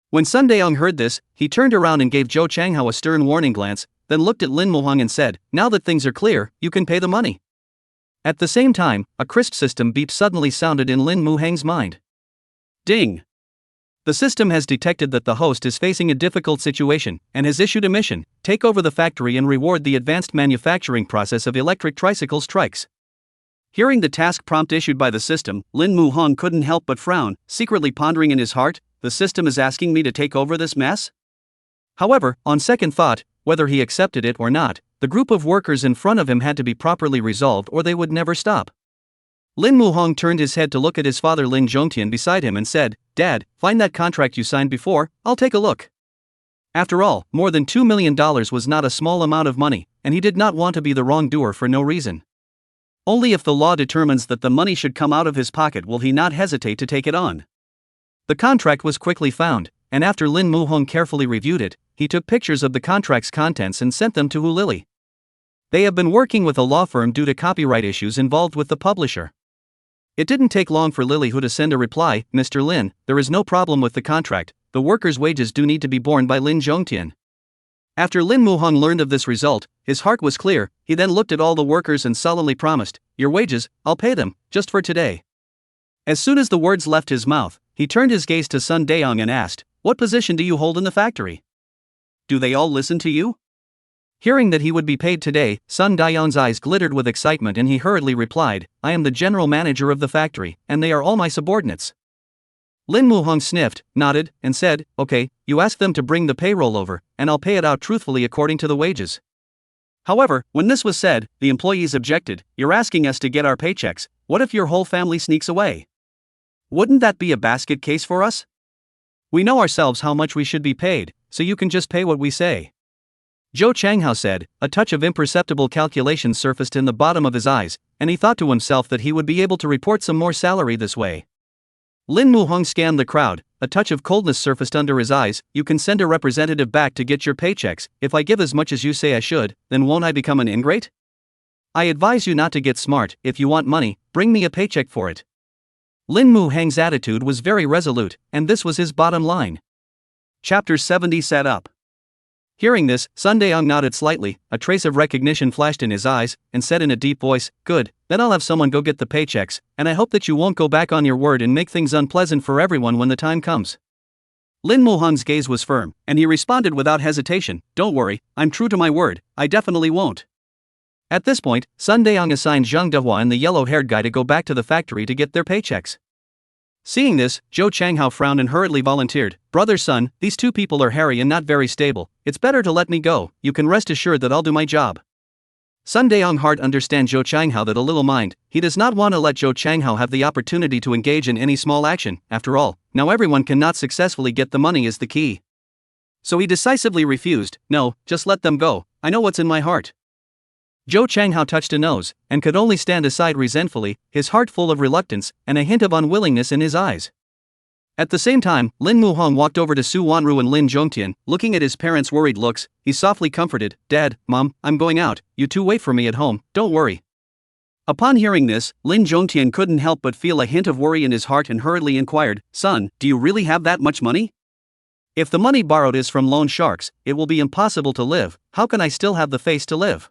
When Sun Daong heard this, he turned around and gave Zhou Changhao a stern warning glance, then looked at Lin Muhang and said, "Now that things are clear, you can pay the money." At the same time, a crisp system beep suddenly sounded in Lin Muhang's mind. Ding! The system has detected that the host is facing a difficult situation, and has issued a mission: take over the factory and reward the advanced manufacturing process of electric tricycles trikes. Hearing the task prompt issued by the system, Lin Muhang couldn't help but frown, secretly pondering in his heart, the system is asking me to take over this mess? However, on second thought, whether he accepted it or not, the group of workers in front of him had to be properly resolved or they would never stop. Lin Muhang turned his head to look at his father Lin Zhongtian beside him and said, "Dad, find that contract you signed before, I'll take a look." After all, more than $2 million was not a small amount of money, and he did not want to be the wrongdoer for no reason. Only if the law determines that the money should come out of his pocket will he not hesitate to take it on. The contract was quickly found, and after Lin Muhang carefully reviewed it, he took pictures of the contract's contents and sent them to Hu Lily. They have been working with a law firm due to copyright issues involved with the publisher. It didn't take long for Lily Hu to send a reply, "Mr. Lin, there is no problem with the contract, the workers' wages do need to be borne by Lin Zhongtian." After Lin Muhang learned of this result, his heart was clear. He then looked at all the workers and solemnly promised, "Your wages, I'll pay them, just for today." As soon as the words left his mouth, he turned his gaze to Sun Daong and asked, "What position do you hold in the factory? Do they all listen to you?" Hearing that he would be paid today, Sun Daong's eyes glittered with excitement and he hurriedly replied, "I am the general manager of the factory, and they are all my subordinates." Lin Muhong sniffed, nodded, and said, "Okay, you ask them to bring the payroll over, and I'll pay it out truthfully according to the wages." However, when this was said, the employees objected. "You're asking us to get our paychecks, what if your whole family sneaks away? Wouldn't that be a basket case for us? We know ourselves how much we should be paid, so you can just pay what we say." Zhou Changhao said. A touch of imperceptible calculation surfaced in the bottom of his eyes, and he thought to himself that he would be able to report some more salary this way. Lin Muhong scanned the crowd. A touch of coldness surfaced under his eyes. "You can send a representative back to get your paychecks. If I give as much as you say I should, then won't I become an ingrate? I advise you not to get smart. If you want money, bring me a paycheck for it." Lin Muhong's attitude was very resolute, and this was his bottom line. Chapter 70 Set Up. Hearing this, Sun Daong nodded slightly, a trace of recognition flashed in his eyes, and said in a deep voice, "Good, then I'll have someone go get the paychecks, and I hope that you won't go back on your word and make things unpleasant for everyone when the time comes." Lin Muhong's gaze was firm, and he responded without hesitation, "Don't worry, I'm true to my word, I definitely won't." At this point, Sun Daong assigned Zhang Dehua and the yellow-haired guy to go back to the factory to get their paychecks. Seeing this, Zhou Changhao frowned and hurriedly volunteered, "Brother Sun, these two people are hairy and not very stable. It's better to let me go. You can rest assured that I'll do my job." Sun Daong heart understand Zhou Changhao that a little mind. He does not want to let Zhou Changhao have the opportunity to engage in any small action. After all, now everyone cannot successfully get the money is the key. So he decisively refused. "No, just let them go. I know what's in my heart." Zhou Changhao touched a nose, and could only stand aside resentfully, his heart full of reluctance, and a hint of unwillingness in his eyes. At the same time, Lin Muhong walked over to Su Wanru and Lin Zhongtian. Looking at his parents' worried looks, he softly comforted, "Dad, Mom, I'm going out, you two wait for me at home, don't worry." Upon hearing this, Lin Zhongtian couldn't help but feel a hint of worry in his heart and hurriedly inquired, "Son, do you really have that much money? If the money borrowed is from loan sharks, it will be impossible to live. How can I still have the face to live?"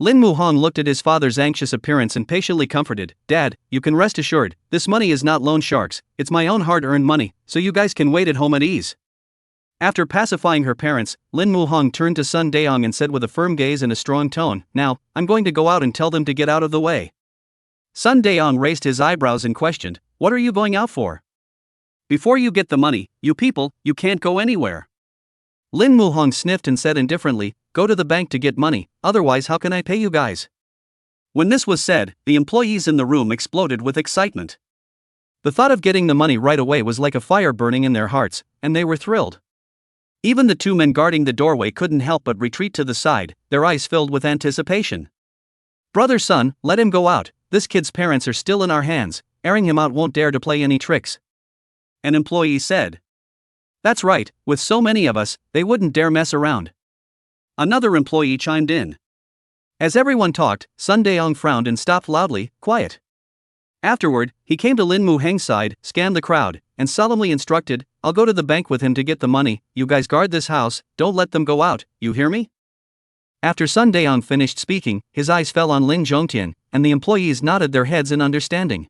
Lin Muhong looked at his father's anxious appearance and patiently comforted, "Dad, you can rest assured, this money is not loan sharks, it's my own hard-earned money, so you guys can wait at home at ease." After pacifying her parents, Lin Muhong turned to Sun Daong and said with a firm gaze and a strong tone, "Now, I'm going to go out and tell them to get out of the way." Sun Daong raised his eyebrows and questioned, "What are you going out for? Before you get the money, you people, you can't go anywhere." Lin Muhong sniffed and said indifferently, "Go to the bank to get money, otherwise how can I pay you guys?" When this was said, the employees in the room exploded with excitement. The thought of getting the money right away was like a fire burning in their hearts, and they were thrilled. Even the two men guarding the doorway couldn't help but retreat to the side, their eyes filled with anticipation. "Brother Sun, let him go out, this kid's parents are still in our hands, airing him out won't dare to play any tricks," an employee said. "That's right, with so many of us, they wouldn't dare mess around," another employee chimed in. As everyone talked, Sun Daong frowned and stopped loudly, "Quiet." Afterward, he came to Lin Muheng's side, scanned the crowd, and solemnly instructed, "I'll go to the bank with him to get the money, you guys guard this house, don't let them go out, you hear me?" After Sun Daong finished speaking, his eyes fell on Lin Zhongtian, and the employees nodded their heads in understanding.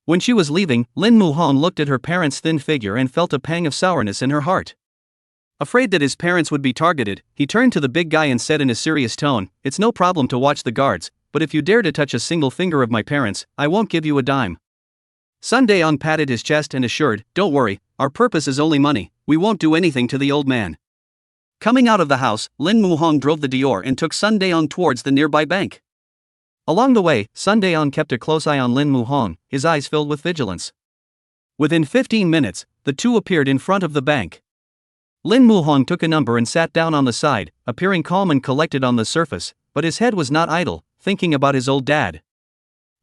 When she was leaving, Lin Muhong looked at her parents' thin figure and felt a pang of sourness in her heart. Afraid that his parents would be targeted, he turned to the big guy and said in a serious tone, "It's no problem to watch the guards, but if you dare to touch a single finger of my parents, I won't give you a dime." Sun Daong patted his chest and assured, "Don't worry, our purpose is only money, we won't do anything to the old man." Coming out of the house, Lin Muhong drove the Dior and took Sun Daong towards the nearby bank. Along the way, Sun Daong kept a close eye on Lin Muhong, his eyes filled with vigilance. Within 15 minutes, the two appeared in front of the bank. Lin Muhong took a number and sat down on the side, appearing calm and collected on the surface, but his head was not idle, thinking about his old dad.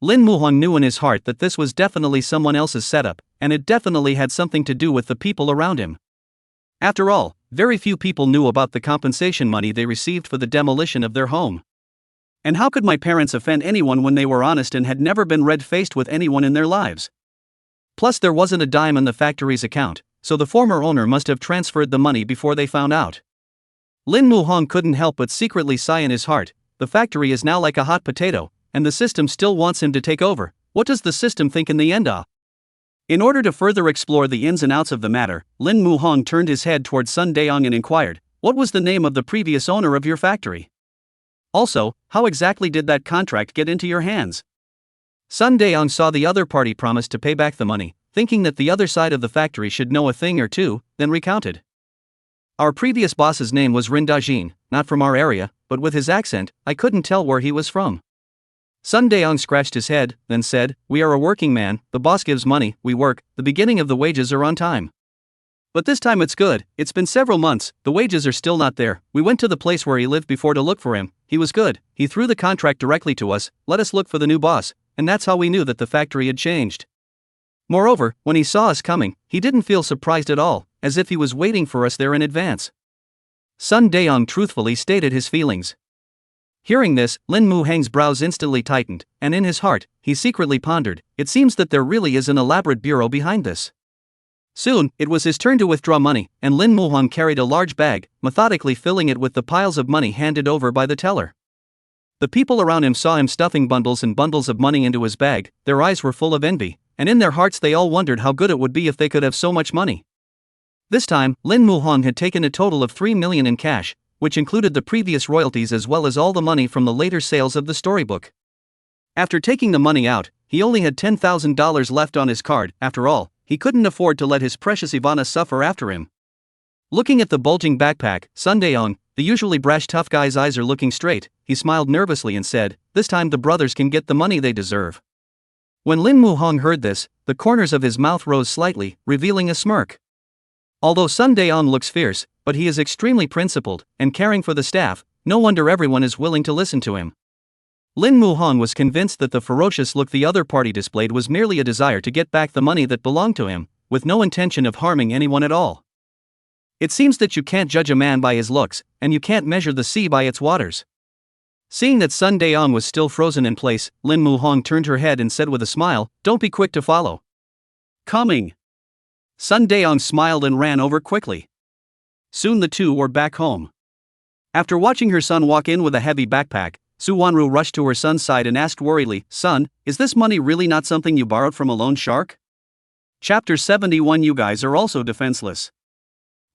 Lin Muhong knew in his heart that this was definitely someone else's setup, and it definitely had something to do with the people around him. After all, very few people knew about the compensation money they received for the demolition of their home. And how could my parents offend anyone when they were honest and had never been red-faced with anyone in their lives? Plus there wasn't a dime in the factory's account, so the former owner must have transferred the money before they found out. Lin Muhong couldn't help but secretly sigh in his heart, the factory is now like a hot potato, and the system still wants him to take over. What does the system think in the end? In order to further explore the ins and outs of the matter, Lin Muhong turned his head towards Sun Daong and inquired, "What was the name of the previous owner of your factory? Also, how exactly did that contract get into your hands?" Sun Daong saw the other party promised to pay back the money, thinking that the other side of the factory should know a thing or two, then recounted. Our previous boss's name was Rindajin, not from our area, but with his accent, I couldn't tell where he was from. Sun Daeong scratched his head, then said, "We are a working man, the boss gives money, we work, the beginning of the wages are on time. But this time it's good, it's been several months, the wages are still not there, we went to the place where he lived before to look for him, he was good, he threw the contract directly to us, let us look for the new boss, and that's how we knew that the factory had changed. Moreover, when he saw us coming, he didn't feel surprised at all, as if he was waiting for us there in advance." Sun Daeong truthfully stated his feelings. Hearing this, Lin Mu-heng's brows instantly tightened, and in his heart, he secretly pondered, it seems that there really is an elaborate bureau behind this. Soon, it was his turn to withdraw money, and Lin Mu-heng carried a large bag, methodically filling it with the piles of money handed over by the teller. The people around him saw him stuffing bundles and bundles of money into his bag, their eyes were full of envy, and in their hearts they all wondered how good it would be if they could have so much money. This time, Lin Mu-heng had taken a total of 3 million in cash, which included the previous royalties as well as all the money from the later sales of the storybook. After taking the money out, he only had $10,000 left on his card. After all, he couldn't afford to let his precious Ivana suffer after him. Looking at the bulging backpack, Sun Daeong, the usually brash tough guy's eyes are looking straight, he smiled nervously and said, "This time the brothers can get the money they deserve." When Lin Mu-heng heard this, the corners of his mouth rose slightly, revealing a smirk. Although Sun Daeong looks fierce, but he is extremely principled, and caring for the staff, no wonder everyone is willing to listen to him. Lin Mu-heng was convinced that the ferocious look the other party displayed was merely a desire to get back the money that belonged to him, with no intention of harming anyone at all. It seems that you can't judge a man by his looks, and you can't measure the sea by its waters. Seeing that Sun Daeong was still frozen in place, Lin Mu-heng turned her head and said with a smile, "Don't be quick to follow." "Coming." Sun Daeong smiled and ran over quickly. Soon the two were back home. After watching her son walk in with a heavy backpack, Xie Wanning rushed to her son's side and asked worriedly, "Son, is this money really not something you borrowed from a loan shark?" Chapter 71. You guys are also defenseless.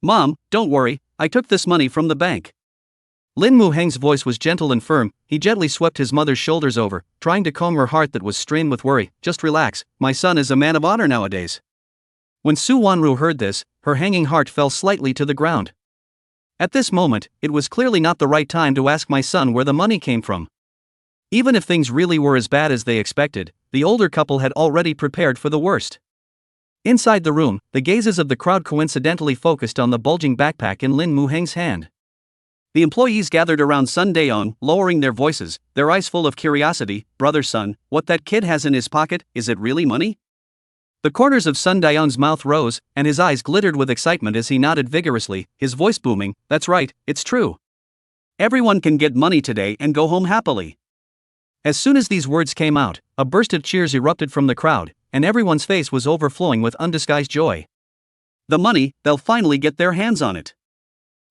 "Mom, don't worry, I took this money from the bank." Lin Mu-heng's voice was gentle and firm, he gently swept his mother's shoulders over, trying to calm her heart that was strained with worry. "Just relax, my son is a man of honor nowadays." When Xie Wanning heard this, her hanging heart fell slightly to the ground. At this moment, it was clearly not the right time to ask my son where the money came from. Even if things really were as bad as they expected, the older couple had already prepared for the worst. Inside the room, the gazes of the crowd coincidentally focused on the bulging backpack in Lin Mu-heng's hand. The employees gathered around Sun Daeong, lowering their voices, their eyes full of curiosity. "Brother Sun, what that kid has in his pocket, is it really money?" The corners of Sun Daeong's mouth rose, and his eyes glittered with excitement as he nodded vigorously, his voice booming, "That's right, it's true. Everyone can get money today and go home happily." As soon as these words came out, a burst of cheers erupted from the crowd, and everyone's face was overflowing with undisguised joy. The money, they'll finally get their hands on it.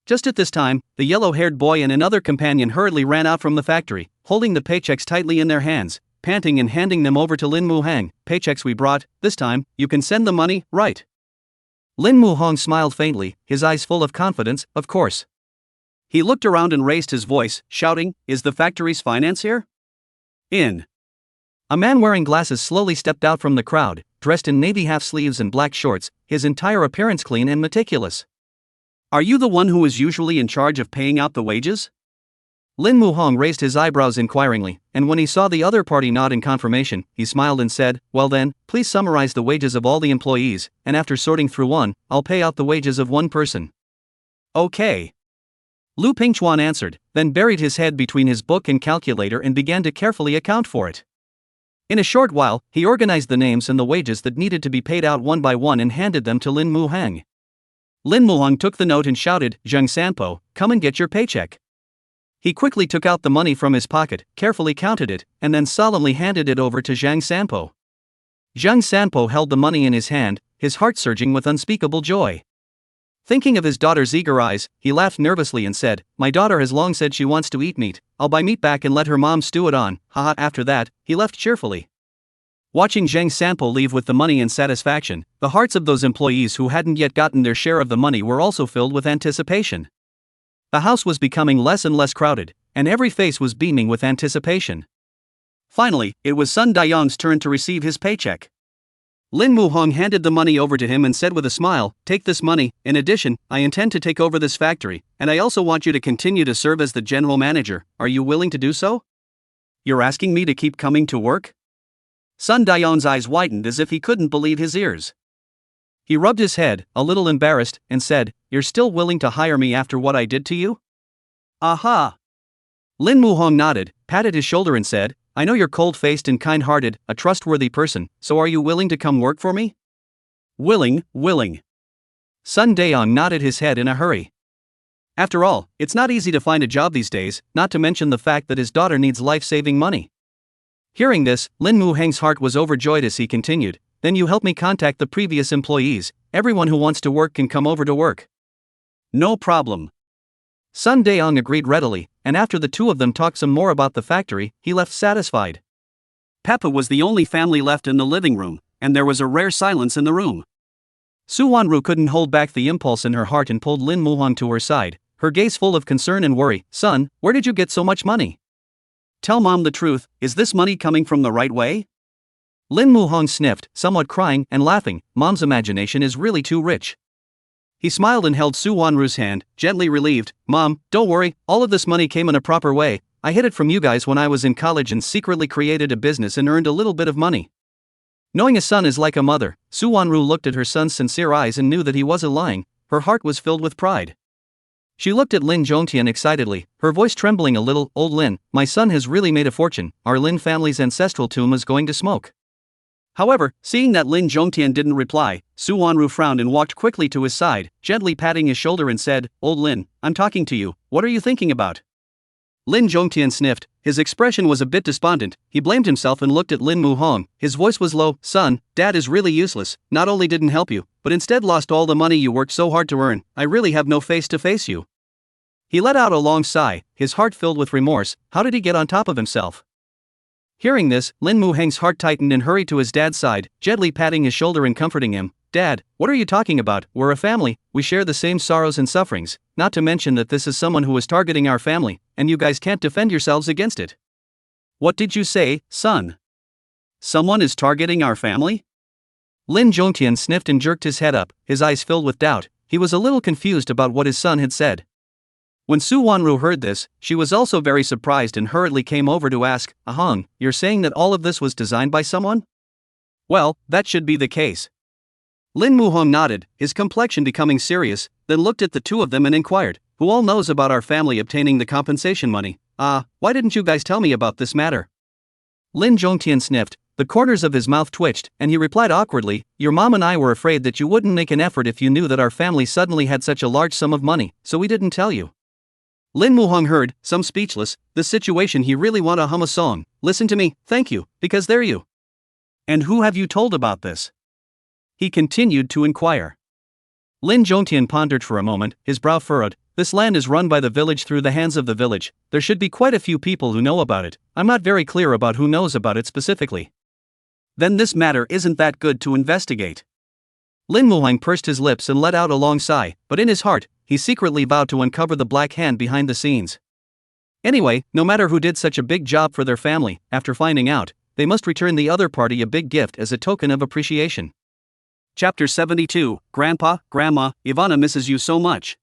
Just at this time, the yellow-haired boy and another companion hurriedly ran out from the factory, holding the paychecks tightly in their hands, panting and handing them over to Lin Mu-heng. "Paychecks we brought, this time, you can send the money, right?" Lin Mu-heng smiled faintly, his eyes full of confidence, "Of course." He looked around and raised his voice, shouting, "Is the factory's finance here?" "In." A man wearing glasses slowly stepped out from the crowd, dressed in navy half-sleeves and black shorts, his entire appearance clean and meticulous. "Are you the one who is usually in charge of paying out the wages?" Lin Mu-heng raised his eyebrows inquiringly, and when he saw the other party nod in confirmation, he smiled and said, "Well then, please summarize the wages of all the employees, and after sorting through one, I'll pay out the wages of one person." "Okay." Lu Pingchuan answered, then buried his head between his book and calculator and began to carefully account for it. In a short while, he organized the names and the wages that needed to be paid out one by one and handed them to Lin Mu-heng. Lin Mu-heng took the note and shouted, "Zheng Sanpo, come and get your paycheck." He quickly took out the money from his pocket, carefully counted it, and then solemnly handed it over to Zhang Sanpo. Zhang Sanpo held the money in his hand, his heart surging with unspeakable joy. Thinking of his daughter's eager eyes, he laughed nervously and said, "My daughter has long said she wants to eat meat, I'll buy meat back and let her mom stew it on, haha." After that, he left cheerfully. Watching Zhang Sanpo leave with the money in satisfaction, the hearts of those employees who hadn't yet gotten their share of the money were also filled with anticipation. The house was becoming less and less crowded, and every face was beaming with anticipation. Finally, it was Sun Daeong's turn to receive his paycheck. Lin Muhong handed the money over to him and said with a smile, "Take this money. In addition, I intend to take over this factory, and I also want you to continue to serve as the general manager. Are you willing to do so?" "You're asking me to keep coming to work?" Sun Daeon's eyes widened as if he couldn't believe his ears. He rubbed his head, a little embarrassed, and said, "You're still willing to hire me after what I did to you?" "Aha!" Lin Muhong nodded, patted his shoulder and said, "I know you're cold-faced and kind-hearted, a trustworthy person, so are you willing to come work for me?" Willing. Sun Daeon nodded his head in a hurry. After all, it's not easy to find a job these days, not to mention the fact that his daughter needs life-saving money. Hearing this, Lin Muheng's heart was overjoyed as he continued, "Then you help me contact the previous employees. Everyone who wants to work can come over to work." "No problem." Sun Daeong agreed readily, and after the two of them talked some more about the factory, he left satisfied. Peppa was the only family left in the living room, and there was a rare silence in the room. Su Wanru couldn't hold back the impulse in her heart and pulled Lin Muhong to her side, her gaze full of concern and worry. "Son, where did you get so much money? Tell Mom the truth, is this money coming from the right way?" Lin Muhong sniffed, somewhat crying and laughing. Mom's imagination is really too rich. He smiled and held Su Wanru's hand, gently relieved. "Mom, don't worry, all of this money came in a proper way. I hid it from you guys when I was in college and secretly created a business and earned a little bit of money." Knowing a son is like a mother, Su Wanru looked at her son's sincere eyes and knew that he wasn't lying. Her heart was filled with pride. She looked at Lin Zhongtian excitedly, her voice trembling a little. "Old Lin, my son has really made a fortune. Our Lin family's ancestral tomb is going to smoke." However, seeing that Lin Zhongtian didn't reply, Su Wanru frowned and walked quickly to his side, gently patting his shoulder and said, "Old Lin, I'm talking to you. What are you thinking about?" Lin Zhongtian sniffed. His expression was a bit despondent. He blamed himself and looked at Lin Muhong. His voice was low. "Son, Dad is really useless. Not only didn't help you, but instead lost all the money you worked so hard to earn. I really have no face to face you." He let out a long sigh, his heart filled with remorse. How did he get on top of himself? Hearing this, Lin Muheng's heart tightened and hurried to his dad's side, gently patting his shoulder and comforting him. "Dad, what are you talking about? We're a family, we share the same sorrows and sufferings, not to mention that this is someone who is targeting our family, and you guys can't defend yourselves against it." "What did you say, son? Someone is targeting our family?" Lin Zhongtian sniffed and jerked his head up, his eyes filled with doubt. He was a little confused about what his son had said. When Su Wanru heard this, she was also very surprised and hurriedly came over to ask, "Ahong, you're saying that all of this was designed by someone?" "Well, that should be the case." Lin Muhong nodded, his complexion becoming serious, then looked at the two of them and inquired, "Who all knows about our family obtaining the compensation money? Why didn't you guys tell me about this matter?" Lin Zhongtian sniffed, the corners of his mouth twitched, and he replied awkwardly, "Your mom and I were afraid that you wouldn't make an effort if you knew that our family suddenly had such a large sum of money, so we didn't tell you." Lin Muhong heard, some speechless. This situation he really want to hum a song. "Listen to me, thank you, because they're you." "And who have you told about this?" he continued to inquire. Lin Zhongtian pondered for a moment, his brow furrowed. "This land is run by the village through the hands of the village. There should be quite a few people who know about it. I'm not very clear about who knows about it specifically." "Then this matter isn't that good to investigate." Lin Muhong pursed his lips and let out a long sigh, but in his heart, he secretly vowed to uncover the black hand behind the scenes. Anyway, no matter who did such a big job for their family, after finding out, they must return the other party a big gift as a token of appreciation. Chapter 72, Grandpa, Grandma, Ivana misses you so much.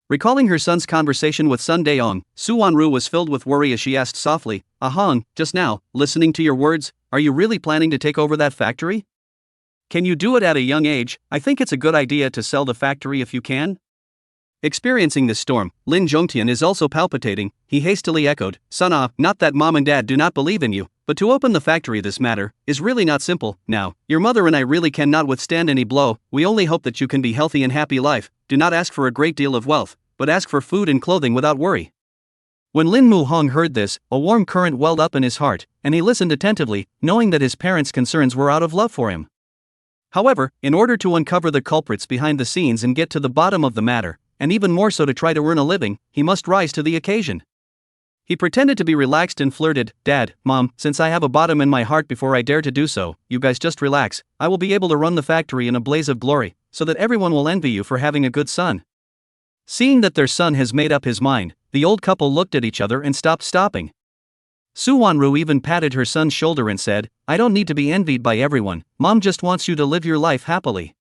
Recalling her son's conversation with Sun Daeong, Su Wanru was filled with worry as she asked softly, "Ahong, just now, listening to your words, are you really planning to take over that factory? Can you do it at a young age? I think it's a good idea to sell the factory if you can." Experiencing this storm, Lin Zhongtian is also palpitating. He hastily echoed, "Son, not that Mom and Dad do not believe in you, but to open the factory this matter is really not simple. Now, your mother and I really cannot withstand any blow. We only hope that you can be healthy and happy life. Do not ask for a great deal of wealth, but ask for food and clothing without worry." When Lin Muhong heard this, a warm current welled up in his heart, and he listened attentively, knowing that his parents' concerns were out of love for him. However, in order to uncover the culprits behind the scenes and get to the bottom of the matter, and even more so to try to earn a living, he must rise to the occasion. He pretended to be relaxed and flirted, "Dad, Mom, since I have a bottom in my heart before I dare to do so, you guys just relax. I will be able to run the factory in a blaze of glory, so that everyone will envy you for having a good son." Seeing that their son has made up his mind, the old couple looked at each other and stopping. Su Wanru even patted her son's shoulder and said, I don't need to be envied by everyone, mom just wants you to live your life happily.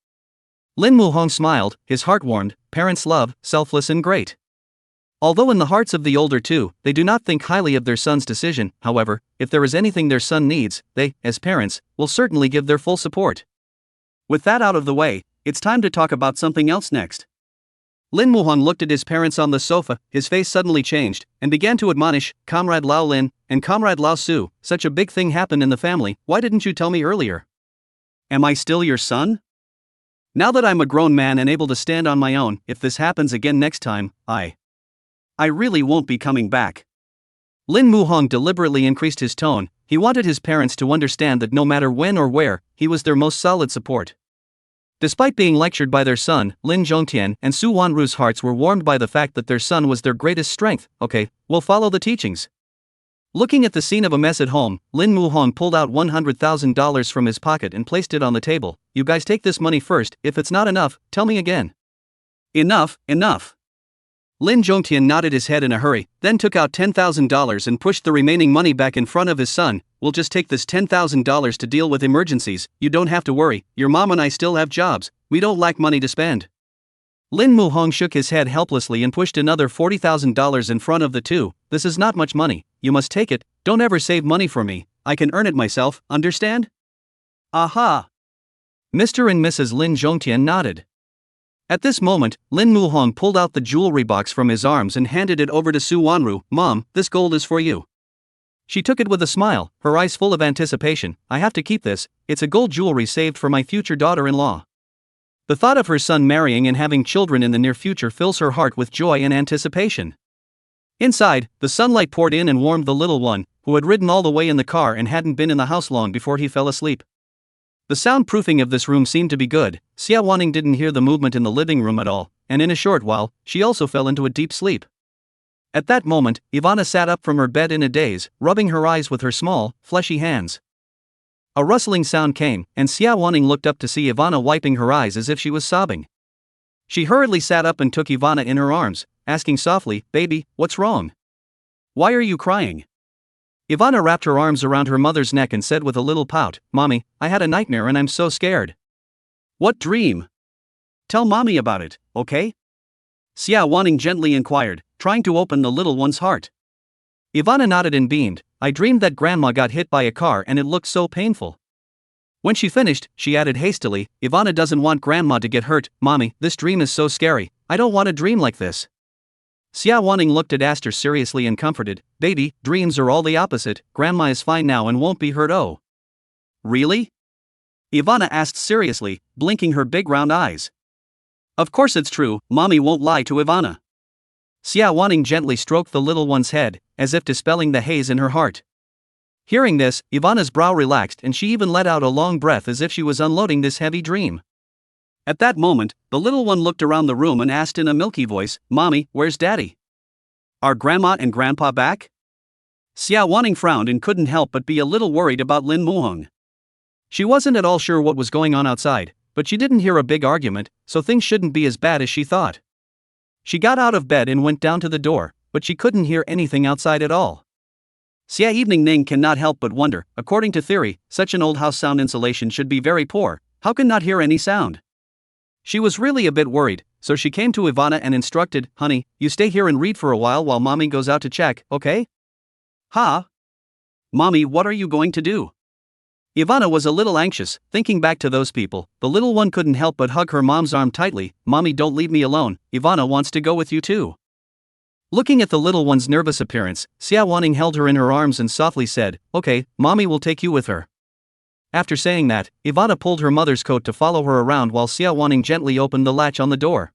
Lin Muhong smiled, his heart warmed, parents love, selfless and great. Although in the hearts of the older two, they do not think highly of their son's decision, however, if there is anything their son needs, they, as parents, will certainly give their full support. With that out of the way, it's time to talk about something else next. Lin Muhong looked at his parents on the sofa, his face suddenly changed, and began to admonish, Comrade Lao Lin, and Comrade Lao Su, such a big thing happened in the family, why didn't you tell me earlier? Am I still your son? Now that I'm a grown man and able to stand on my own, if this happens again next time, I really won't be coming back. Lin Muhong deliberately increased his tone, he wanted his parents to understand that no matter when or where, he was their most solid support. Despite being lectured by their son, Lin Zhongtian and Su Wanru's hearts were warmed by the fact that their son was their greatest strength. Okay, we'll follow the teachings. Looking at the scene of a mess at home, Lin Muhong pulled out $100,000 from his pocket and placed it on the table. You guys take this money first, if it's not enough, tell me again. Enough. Lin Zhongtian nodded his head in a hurry, then took out $10,000 and pushed the remaining money back in front of his son. We'll just take this $10,000 to deal with emergencies, you don't have to worry, your mom and I still have jobs, we don't lack money to spend. Lin Muhong shook his head helplessly and pushed another $40,000 in front of the two. This is not much money, you must take it, don't ever save money for me, I can earn it myself, understand? Aha! Mr. and Mrs. Lin Zhongtian nodded. At this moment, Lin Muhong pulled out the jewelry box from his arms and handed it over to Su Wanru. Mom, this gold is for you. She took it with a smile, her eyes full of anticipation. I have to keep this, it's a gold jewelry saved for my future daughter-in-law. The thought of her son marrying and having children in the near future fills her heart with joy and anticipation. Inside, the sunlight poured in and warmed the little one, who had ridden all the way in the car and hadn't been in the house long before he fell asleep. The soundproofing of this room seemed to be good. Xie Wanning didn't hear the movement in the living room at all, and in a short while, she also fell into a deep sleep. At that moment, Ivana sat up from her bed in a daze, rubbing her eyes with her small, fleshy hands. A rustling sound came, and Xie Wanning looked up to see Ivana wiping her eyes as if she was sobbing. She hurriedly sat up and took Ivana in her arms, asking softly, Baby, what's wrong? Why are you crying? Ivana wrapped her arms around her mother's neck and said with a little pout, Mommy, I had a nightmare and I'm so scared. What dream? Tell Mommy about it, okay? Xie Wanning gently inquired, trying to open the little one's heart. Ivana nodded and beamed, I dreamed that Grandma got hit by a car and it looked so painful. When she finished, she added hastily, Ivana doesn't want Grandma to get hurt. Mommy, this dream is so scary, I don't want a dream like this. Xie Wanning looked at Aster seriously and comforted, Baby, dreams are all the opposite, Grandma is fine now and won't be hurt. Oh. Really? Ivana asked seriously, blinking her big round eyes. Of course it's true, Mommy won't lie to Ivana. Xie Wanning gently stroked the little one's head, as if dispelling the haze in her heart. Hearing this, Ivana's brow relaxed and she even let out a long breath as if she was unloading this heavy dream. At that moment, the little one looked around the room and asked in a milky voice, Mommy, where's Daddy? Are Grandma and Grandpa back? Xie Wanning frowned and couldn't help but be a little worried about Lin Muhong. She wasn't at all sure what was going on outside, but she didn't hear a big argument, so things shouldn't be as bad as she thought. She got out of bed and went down to the door, but she couldn't hear anything outside at all. Xie Evening Ning cannot help but wonder, according to theory, such an old house sound insulation should be very poor, how can not hear any sound? She was really a bit worried, so she came to Ivana and instructed, Honey, you stay here and read for a while Mommy goes out to check, okay? Ha? Mommy, what are you going to do? Ivana was a little anxious, thinking back to those people. The little one couldn't help but hug her mom's arm tightly. Mommy, don't leave me alone, Ivana wants to go with you too. Looking at the little one's nervous appearance, Xie Wanning held her in her arms and softly said, Okay, Mommy will take you with her. After saying that, Ivana pulled her mother's coat to follow her around while Xie Wanning gently opened the latch on the door.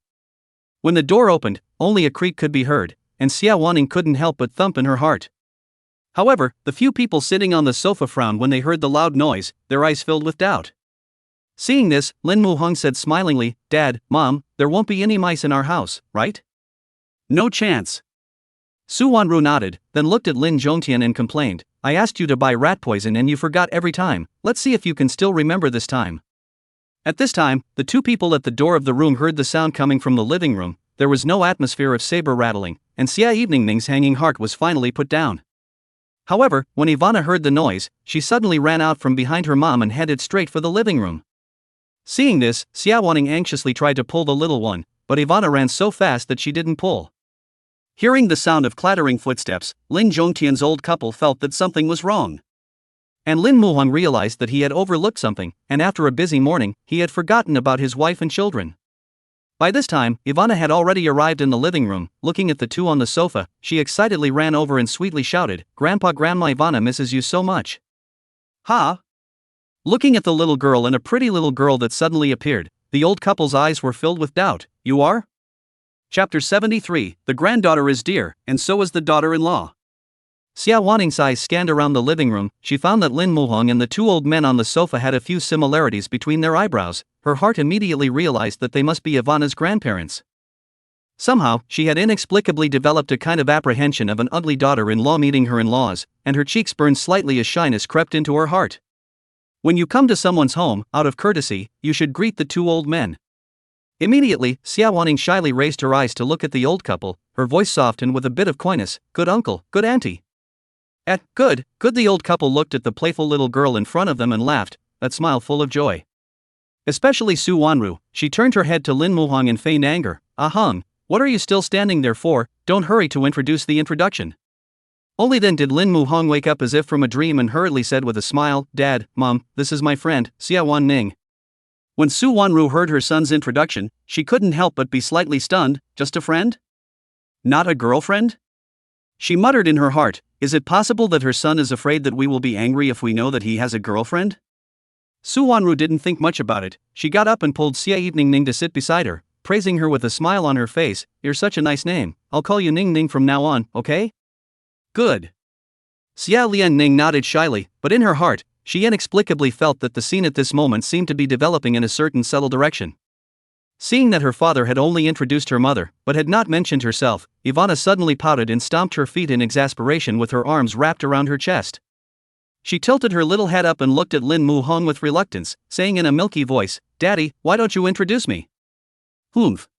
When the door opened, only a creak could be heard, and Xie Wanning couldn't help but thump in her heart. However, the few people sitting on the sofa frowned when they heard the loud noise, their eyes filled with doubt. Seeing this, Lin Muhong said smilingly, Dad, Mom, there won't be any mice in our house, right? No chance. Su Wanru nodded, then looked at Lin Zhongtian and complained, I asked you to buy rat poison and you forgot every time, let's see if you can still remember this time. At this time, the two people at the door of the room heard the sound coming from the living room, there was no atmosphere of saber rattling, and Xie Evening Ning's hanging heart was finally put down. However, when Ivana heard the noise, she suddenly ran out from behind her mom and headed straight for the living room. Seeing this, Xie Wanning anxiously tried to pull the little one, but Ivana ran so fast that she didn't pull. Hearing the sound of clattering footsteps, Lin Zhongtian's old couple felt that something was wrong. And Lin Muhong realized that he had overlooked something, and after a busy morning, he had forgotten about his wife and children. By this time, Ivana had already arrived in the living room. Looking at the two on the sofa, she excitedly ran over and sweetly shouted, "Grandpa, Grandma, Ivana misses you so much." "Ha!" Looking at the little girl and a pretty little girl that suddenly appeared, the old couple's eyes were filled with doubt. "You are?" Chapter 73, The granddaughter is dear, and so is the daughter-in-law. Xie Wanning's eyes scanned around the living room. She found that Lin Muhong and the two old men on the sofa had a few similarities between their eyebrows. Her heart immediately realized that they must be Ivana's grandparents. Somehow, she had inexplicably developed a kind of apprehension of an ugly daughter-in-law meeting her in-laws, and her cheeks burned slightly as shyness crept into her heart. When you come to someone's home, out of courtesy, you should greet the two old men. Immediately, Xie Wanning shyly raised her eyes to look at the old couple, her voice soft and with a bit of coyness. "Good uncle, good auntie." Good. The old couple looked at the playful little girl in front of them and laughed, that smile full of joy. Especially Su Wanru, she turned her head to Lin Muhong and feigned anger. "Ahung, what are you still standing there for? Don't hurry to introduce the introduction." Only then did Lin Muhong wake up as if from a dream and hurriedly said with a smile, "Dad, Mom, this is my friend, Xie Wanning." When Su Wanru heard her son's introduction, she couldn't help but be slightly stunned. Just a friend? Not a girlfriend? She muttered in her heart, is it possible that her son is afraid that we will be angry if we know that he has a girlfriend? Su Wanru didn't think much about it. She got up and pulled Xie Ning to sit beside her, praising her with a smile on her face. "You're such a nice name. I'll call you Ning from now on, okay?" "Good." Xie Lian nodded shyly, but in her heart, she inexplicably felt that the scene at this moment seemed to be developing in a certain subtle direction. Seeing that her father had only introduced her mother, but had not mentioned herself, Ivana suddenly pouted and stomped her feet in exasperation with her arms wrapped around her chest. She tilted her little head up and looked at Lin Muhong with reluctance, saying in a milky voice, "Daddy, why don't you introduce me?" "Humph.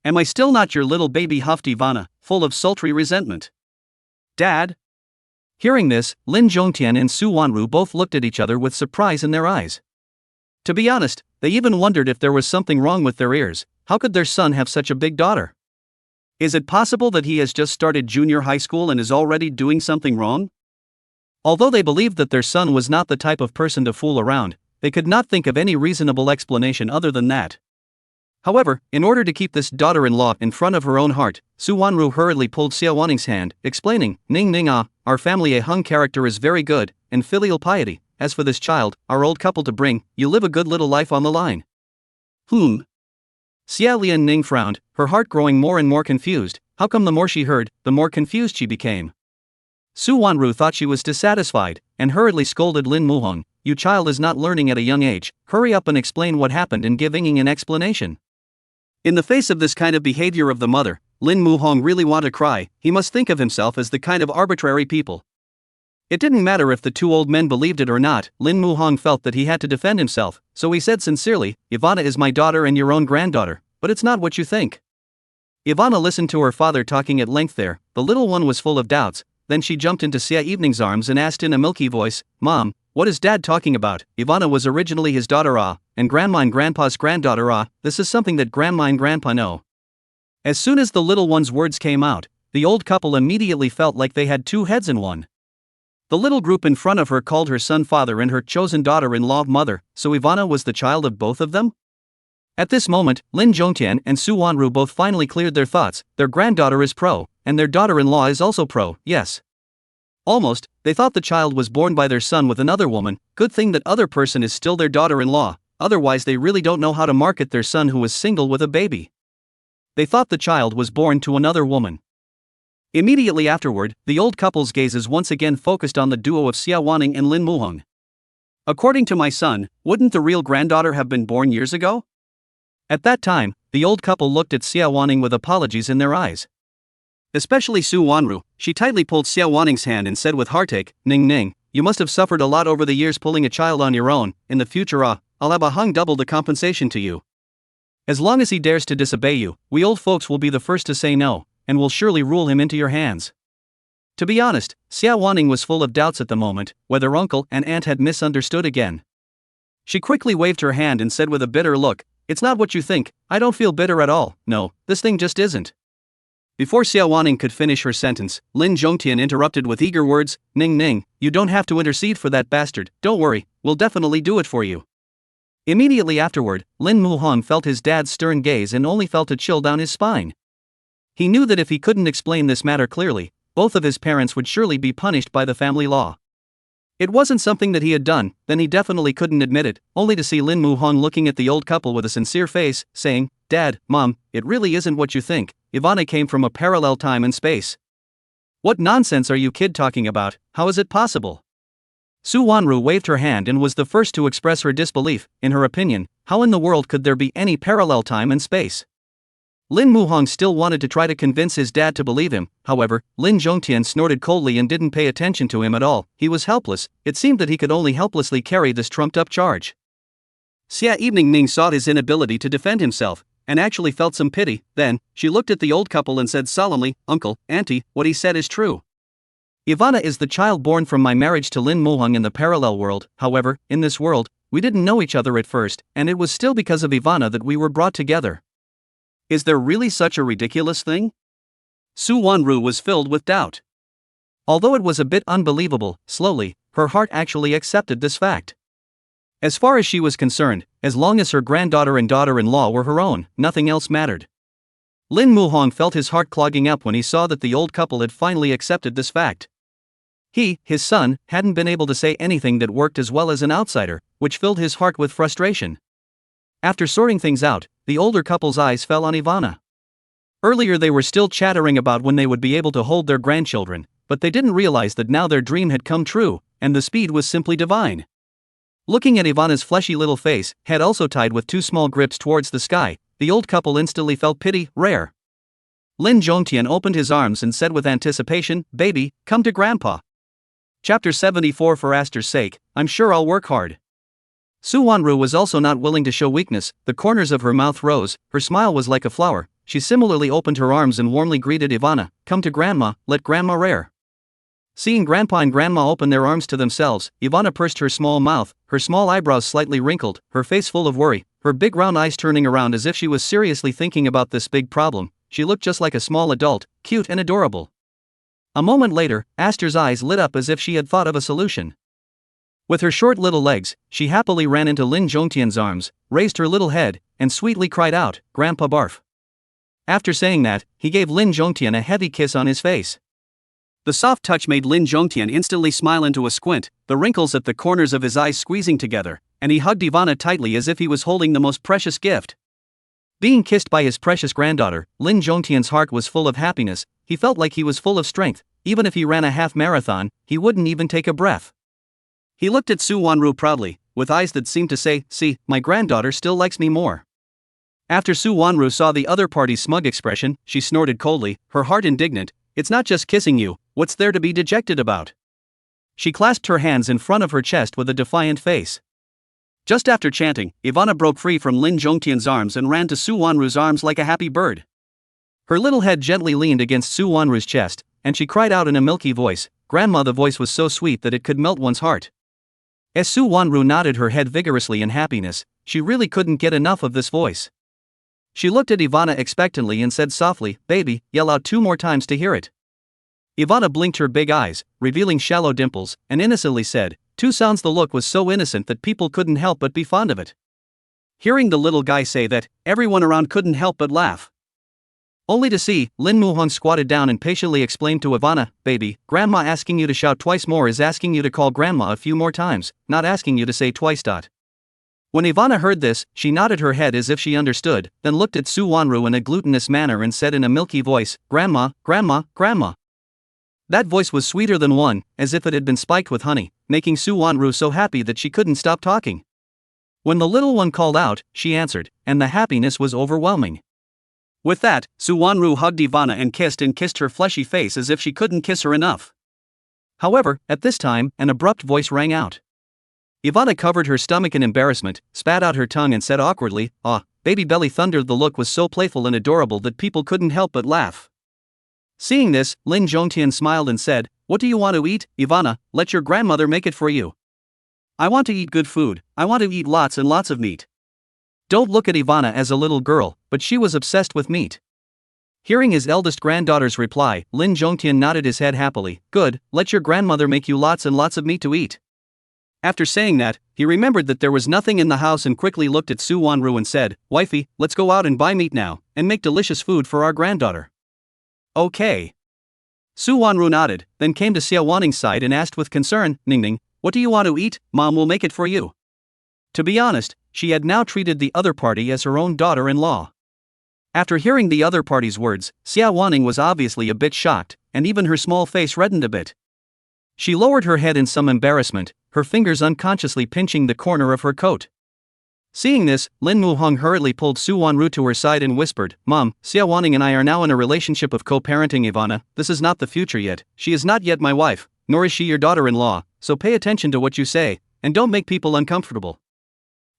Am I still not your little baby?" huffed Ivana, full of sultry resentment. "Dad?" Hearing this, Lin Zhongtian and Su Wanru both looked at each other with surprise in their eyes. To be honest, they even wondered if there was something wrong with their ears. How could their son have such a big daughter? Is it possible that he has just started junior high school and is already doing something wrong? Although they believed that their son was not the type of person to fool around, they could not think of any reasonable explanation other than that. However, in order to keep this daughter-in-law in front of her own heart, Su Wanru hurriedly pulled Xie Wanning's hand, explaining, Ning, our family a Hung character is very good, and filial piety. As for this child, our old couple to bring, you live a good little life on the line." Xie Lian frowned, her heart growing more and more confused. How come the more she heard, the more confused she became? Su Wanru thought she was dissatisfied, and hurriedly scolded Lin Muhong, "You child is not learning at a young age, hurry up and explain what happened and give Ying an explanation." In the face of this kind of behavior of the mother, Lin Muhong really wanted to cry. He must think of himself as the kind of arbitrary people. It didn't matter if the two old men believed it or not. Lin Muhong felt that he had to defend himself, so he said sincerely, "Ivana is my daughter and your own granddaughter, but it's not what you think." Ivana listened to her father talking at length there. The little one was full of doubts. Then she jumped into Xie Evening's arms and asked in a milky voice, "Mom, what is Dad talking about? Ivana was originally his daughter and Grandma and Grandpa's granddaughter This is something that Grandma and Grandpa know." As soon as the little one's words came out, the old couple immediately felt like they had two heads in one. The little group in front of her called her son father and her chosen daughter-in-law mother, so Ivana was the child of both of them? At this moment, Lin Zhongtian and Su Wanru both finally cleared their thoughts. Their granddaughter is pro, and their daughter-in-law is also pro, yes. Almost, they thought the child was born by their son with another woman. Good thing that other person is still their daughter-in-law, otherwise they really don't know how to market their son who is single with a baby. They thought the child was born to another woman. Immediately afterward, the old couple's gazes once again focused on the duo of Xie Wanning and Lin Muhong. "According to my son, wouldn't the real granddaughter have been born years ago?" At that time, the old couple looked at Xie Wanning with apologies in their eyes. Especially Su Wanru, she tightly pulled Xie Wanning's hand and said with heartache, Ning, you must have suffered a lot over the years pulling a child on your own. In the future I'll have a Hung double the compensation to you. As long as he dares to disobey you, we old folks will be the first to say no, and will surely rule him into your hands." To be honest, Xie Wanning was full of doubts at the moment, whether uncle and aunt had misunderstood again. She quickly waved her hand and said with a bitter look, "It's not what you think, I don't feel bitter at all, no, this thing just isn't." Before Xie Wanning could finish her sentence, Lin Zhongtian interrupted with eager words, "Ning Ning, you don't have to intercede for that bastard, don't worry, we'll definitely do it for you." Immediately afterward, Lin Muhong felt his dad's stern gaze and only felt a chill down his spine. He knew that if he couldn't explain this matter clearly, both of his parents would surely be punished by the family law. It wasn't something that he had done, then he definitely couldn't admit it, only to see Lin Muhong looking at the old couple with a sincere face, saying, "Dad, Mom, it really isn't what you think, Ivana came from a parallel time and space." "What nonsense are you kid talking about, how is it possible?" Su Wanru waved her hand and was the first to express her disbelief. In her opinion, how in the world could there be any parallel time and space? Lin Muhong still wanted to try to convince his dad to believe him, however, Lin Zhongtian snorted coldly and didn't pay attention to him at all. He was helpless, it seemed that he could only helplessly carry this trumped-up charge. Xie Wanning saw his inability to defend himself, and actually felt some pity. Then, she looked at the old couple and said solemnly, "Uncle, Auntie, what he said is true. Ivana is the child born from my marriage to Lin Muhong in the parallel world, however, in this world, we didn't know each other at first, and it was still because of Ivana that we were brought together." Is there really such a ridiculous thing? Su Wanru was filled with doubt. Although it was a bit unbelievable, slowly, her heart actually accepted this fact. As far as she was concerned, as long as her granddaughter and daughter-in-law were her own, nothing else mattered. Lin Muhong felt his heart clogging up when he saw that the old couple had finally accepted this fact. He, his son, hadn't been able to say anything that worked as well as an outsider, which filled his heart with frustration. After sorting things out, the older couple's eyes fell on Ivana. Earlier they were still chattering about when they would be able to hold their grandchildren, but they didn't realize that now their dream had come true, and the speed was simply divine. Looking at Ivana's fleshy little face, head also tied with two small grips towards the sky, the old couple instantly felt pity, rare. Lin Zhongtian opened his arms and said with anticipation, "Baby, come to Grandpa." Chapter 74. For Aster's sake, I'm sure I'll work hard. Su Wanru was also not willing to show weakness, the corners of her mouth rose, her smile was like a flower, she similarly opened her arms and warmly greeted Ivana, "Come to Grandma, let Grandma rare." Seeing Grandpa and Grandma open their arms to themselves, Ivana pursed her small mouth, her small eyebrows slightly wrinkled, her face full of worry, her big round eyes turning around as if she was seriously thinking about this big problem. She looked just like a small adult, cute and adorable. A moment later, Aster's eyes lit up as if she had thought of a solution. With her short little legs, she happily ran into Lin Zhongtian's arms, raised her little head, and sweetly cried out, "Grandpa barf." After saying that, he gave Lin Zhongtian a heavy kiss on his face. The soft touch made Lin Zhongtian instantly smile into a squint, the wrinkles at the corners of his eyes squeezing together, and he hugged Ivana tightly as if he was holding the most precious gift. Being kissed by his precious granddaughter, Lin Zhongtian's heart was full of happiness, he felt like he was full of strength, even if he ran a half marathon, he wouldn't even take a breath. He looked at Su Wanru proudly, with eyes that seemed to say, "See, my granddaughter still likes me more." After Su Wanru saw the other party's smug expression, she snorted coldly, her heart indignant, "It's not just kissing you, what's there to be dejected about?" She clasped her hands in front of her chest with a defiant face. Just after chanting, Ivana broke free from Lin Zhongtian's arms and ran to Su Wanru's arms like a happy bird. Her little head gently leaned against Su Wanru's chest, and she cried out in a milky voice, "Grandma." The voice was so sweet that it could melt one's heart. As Su Wanru nodded her head vigorously in happiness, she really couldn't get enough of this voice. She looked at Ivana expectantly and said softly, "Baby, yell out 2 more times to hear it." Ivana blinked her big eyes, revealing shallow dimples, and innocently said, "2 sounds." The look was so innocent that people couldn't help but be fond of it. Hearing the little guy say that, everyone around couldn't help but laugh. Only to see, Lin Muhong squatted down and patiently explained to Ivana, "Baby, Grandma asking you to shout twice more is asking you to call Grandma a few more times, not asking you to say twice. When Ivana heard this, she nodded her head as if she understood, then looked at Su Wanru in a glutinous manner and said in a milky voice, "Grandma, Grandma, Grandma." That voice was sweeter than one, as if it had been spiked with honey, making Su Wanru so happy that she couldn't stop talking. When the little one called out, she answered, and the happiness was overwhelming. With that, Su Wanru hugged Ivana and kissed her fleshy face as if she couldn't kiss her enough. However, at this time, an abrupt voice rang out. Ivana covered her stomach in embarrassment, spat out her tongue and said awkwardly, "Ah, baby belly thunder." The look was so playful and adorable that people couldn't help but laugh. Seeing this, Lin Zhongtian smiled and said, "What do you want to eat, Ivana? Let your grandmother make it for you." "I want to eat good food, I want to eat lots and lots of meat." Don't look at Ivana as a little girl, but she was obsessed with meat. Hearing his eldest granddaughter's reply, Lin Zhongtian nodded his head happily. "Good, let your grandmother make you lots and lots of meat to eat." After saying that, he remembered that there was nothing in the house and quickly looked at Su Wanru and said, "Wifey, let's go out and buy meat now, and make delicious food for our granddaughter." "Okay." Su Wanru nodded, then came to Xie Wanning's side and asked with concern, "Ningning, what do you want to eat? Mom will make it for you." To be honest, she had now treated the other party as her own daughter-in-law. After hearing the other party's words, Xie Wanning was obviously a bit shocked, and even her small face reddened a bit. She lowered her head in some embarrassment, her fingers unconsciously pinching the corner of her coat. Seeing this, Lin Muhong hurriedly pulled Su Wanru to her side and whispered, "Mom, Xie Wanning and I are now in a relationship of co-parenting Ivana. This is not the future yet. She is not yet my wife, nor is she your daughter-in-law, so pay attention to what you say, and don't make people uncomfortable."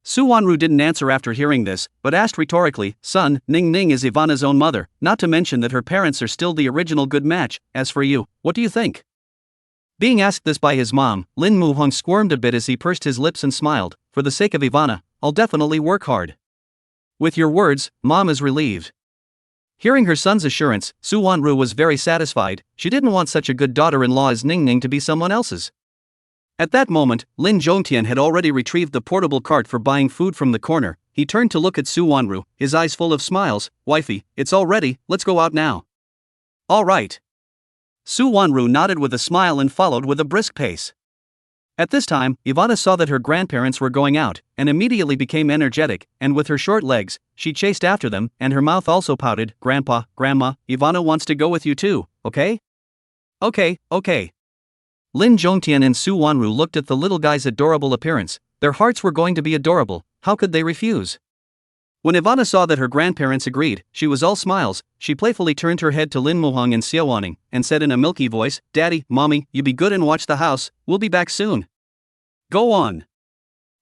Su Wanru didn't answer after hearing this, but asked rhetorically, "Son, Ning Ning is Ivana's own mother, not to mention that her parents are still the original good match. As for you, what do you think?" Being asked this by his mom, Lin Muhong squirmed a bit as he pursed his lips and smiled. "For the sake of Ivana, I'll definitely work hard." "With your words, Mom is relieved." Hearing her son's assurance, Su Wanru was very satisfied. She didn't want such a good daughter-in-law as Ning Ning to be someone else's. At that moment, Lin Zhongtian had already retrieved the portable cart for buying food from the corner. He turned to look at Su Wanru, his eyes full of smiles. "Wifey, it's all ready, let's go out now." "All right." Su Wanru nodded with a smile and followed with a brisk pace. At this time, Ivana saw that her grandparents were going out, and immediately became energetic, and with her short legs, she chased after them, and her mouth also pouted. "Grandpa, Grandma, Ivana wants to go with you too, okay?" Okay. Lin Zhongtian and Su Wanru looked at the little guy's adorable appearance. Their hearts were going to be adorable, how could they refuse? When Ivana saw that her grandparents agreed, she was all smiles. She playfully turned her head to Lin Muhong and Xie Wanning, and said in a milky voice, "Daddy, Mommy, you be good and watch the house, we'll be back soon." "Go on."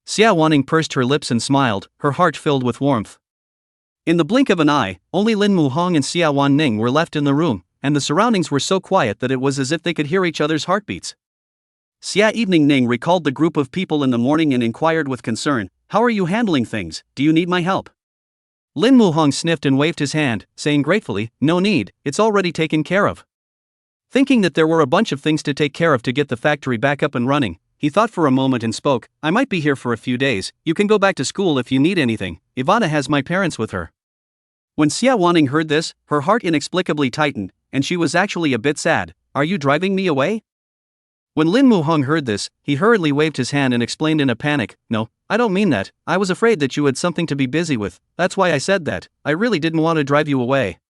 Xie Wanning pursed her lips and smiled, her heart filled with warmth. In the blink of an eye, only Lin Muhong and Xie Wanning were left in the room, and the surroundings were so quiet that it was as if they could hear each other's heartbeats. Xie Ning recalled the group of people in the morning and inquired with concern, "How are you handling things? Do you need my help?" Lin Muhong sniffed and waved his hand, saying gratefully, "No need, it's already taken care of." Thinking that there were a bunch of things to take care of to get the factory back up and running, he thought for a moment and spoke, "I might be here for a few days, you can go back to school if you need anything, Ivana has my parents with her." When Xie Wanning heard this, her heart inexplicably tightened, and she was actually a bit sad. "Are you driving me away?" When Lin Muhong heard this, he hurriedly waved his hand and explained in a panic, "No, I don't mean that, I was afraid that you had something to be busy with, that's why I said that, I really didn't want to drive you away."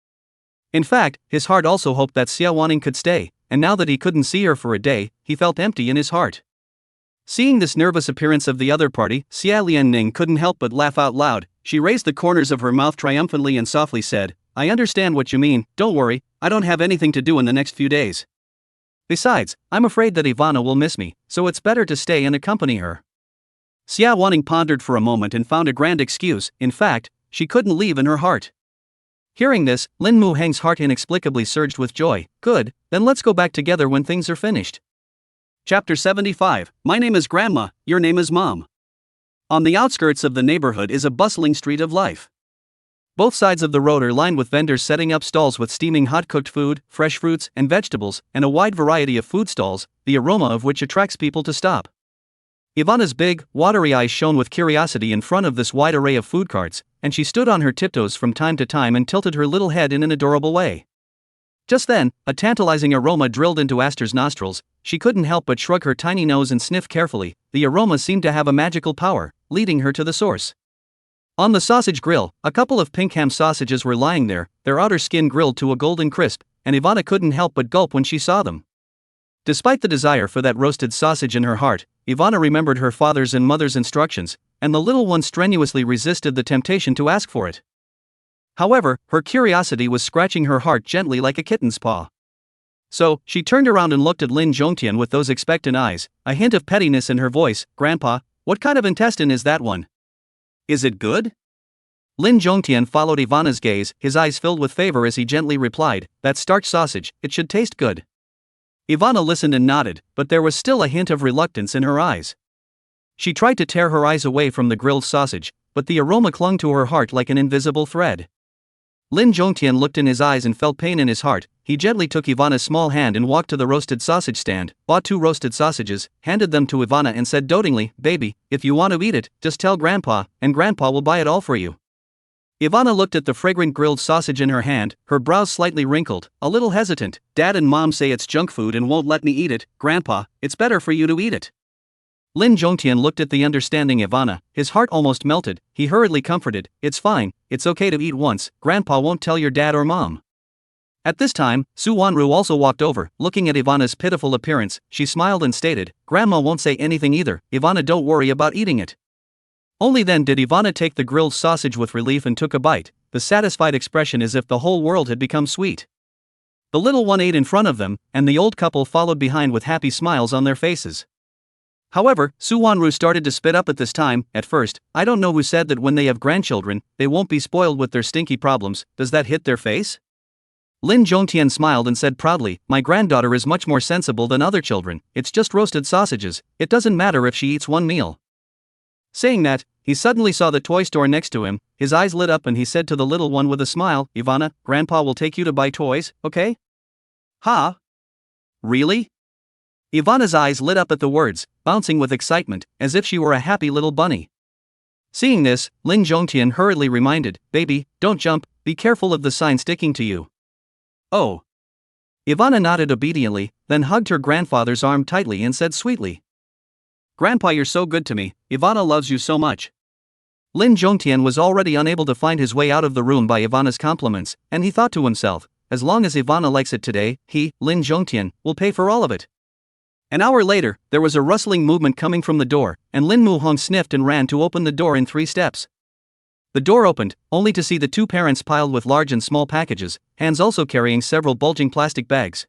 In fact, his heart also hoped that Xie Wanning could stay, and now that he couldn't see her for a day, he felt empty in his heart. Seeing this nervous appearance of the other party, Xie Lianning couldn't help but laugh out loud. She raised the corners of her mouth triumphantly and softly said, "I understand what you mean, don't worry, I don't have anything to do in the next few days. Besides, I'm afraid that Ivana will miss me, so it's better to stay and accompany her." Xie Wanning pondered for a moment and found a grand excuse. In fact, she couldn't leave in her heart. Hearing this, Lin Muheng's heart inexplicably surged with joy. "Good, then let's go back together when things are finished." Chapter 75, My name is Grandma, your name is Mom. On the outskirts of the neighborhood is a bustling street of life. Both sides of the road are lined with vendors setting up stalls with steaming hot-cooked food, fresh fruits and vegetables, and a wide variety of food stalls, the aroma of which attracts people to stop. Ivana's big, watery eyes shone with curiosity in front of this wide array of food carts, and she stood on her tiptoes from time to time and tilted her little head in an adorable way. Just then, a tantalizing aroma drilled into Aster's nostrils. She couldn't help but shrug her tiny nose and sniff carefully. The aroma seemed to have a magical power, leading her to the source. On the sausage grill, a couple of pink ham sausages were lying there, their outer skin grilled to a golden crisp, and Ivana couldn't help but gulp when she saw them. Despite the desire for that roasted sausage in her heart, Ivana remembered her father's and mother's instructions, and the little one strenuously resisted the temptation to ask for it. However, her curiosity was scratching her heart gently like a kitten's paw. So, she turned around and looked at Lin Zhongtian with those expectant eyes, a hint of pettiness in her voice. "Grandpa, what kind of intestine is that one? Is it good?" Lin Zhongtian followed Ivana's gaze, his eyes filled with favor as he gently replied, "That starch sausage, it should taste good." Ivana listened and nodded, but there was still a hint of reluctance in her eyes. She tried to tear her eyes away from the grilled sausage, but the aroma clung to her heart like an invisible thread. Lin Zhongtian looked in his eyes and felt pain in his heart. He gently took Ivana's small hand and walked to the roasted sausage stand, bought 2 roasted sausages, handed them to Ivana and said dotingly, "Baby, if you want to eat it, just tell Grandpa, and Grandpa will buy it all for you." Ivana looked at the fragrant grilled sausage in her hand, her brows slightly wrinkled, a little hesitant. "Dad and Mom say it's junk food and won't let me eat it. Grandpa, it's better for you to eat it." Lin Zhongtian looked at the understanding Ivana, his heart almost melted. He hurriedly comforted, "It's fine, it's okay to eat once, Grandpa won't tell your dad or mom." At this time, Xie Wanning also walked over, looking at Ivana's pitiful appearance. She smiled and stated, "Grandma won't say anything either, Ivana, don't worry about eating it." Only then did Ivana take the grilled sausage with relief and took a bite, the satisfied expression as if the whole world had become sweet. The little one ate in front of them, and the old couple followed behind with happy smiles on their faces. However, Xie Wanning started to spit up at this time. "At first, I don't know who said that when they have grandchildren, they won't be spoiled with their stinky problems. Does that hit their face?" Lin Zhongtian smiled and said proudly, "My granddaughter is much more sensible than other children. It's just roasted sausages, it doesn't matter if she eats one meal." Saying that, he suddenly saw the toy store next to him. His eyes lit up and he said to the little one with a smile, "Ivana, Grandpa will take you to buy toys, okay?" "Huh? Really?" Ivana's eyes lit up at the words, bouncing with excitement, as if she were a happy little bunny. Seeing this, Lin Zhongtian hurriedly reminded, "Baby, don't jump, be careful of the sign sticking to you." "Oh." Ivana nodded obediently, then hugged her grandfather's arm tightly and said sweetly, "Grandpa, you're so good to me, Ivana loves you so much." Lin Zhongtian was already unable to find his way out of the room by Ivana's compliments, and he thought to himself, as long as Ivana likes it today, he, Lin Zhongtian, will pay for all of it. An hour later, there was a rustling movement coming from the door, and Lin Muhong sniffed and ran to open the door in 3 steps. The door opened, only to see the 2 parents piled with large and small packages, hands also carrying several bulging plastic bags.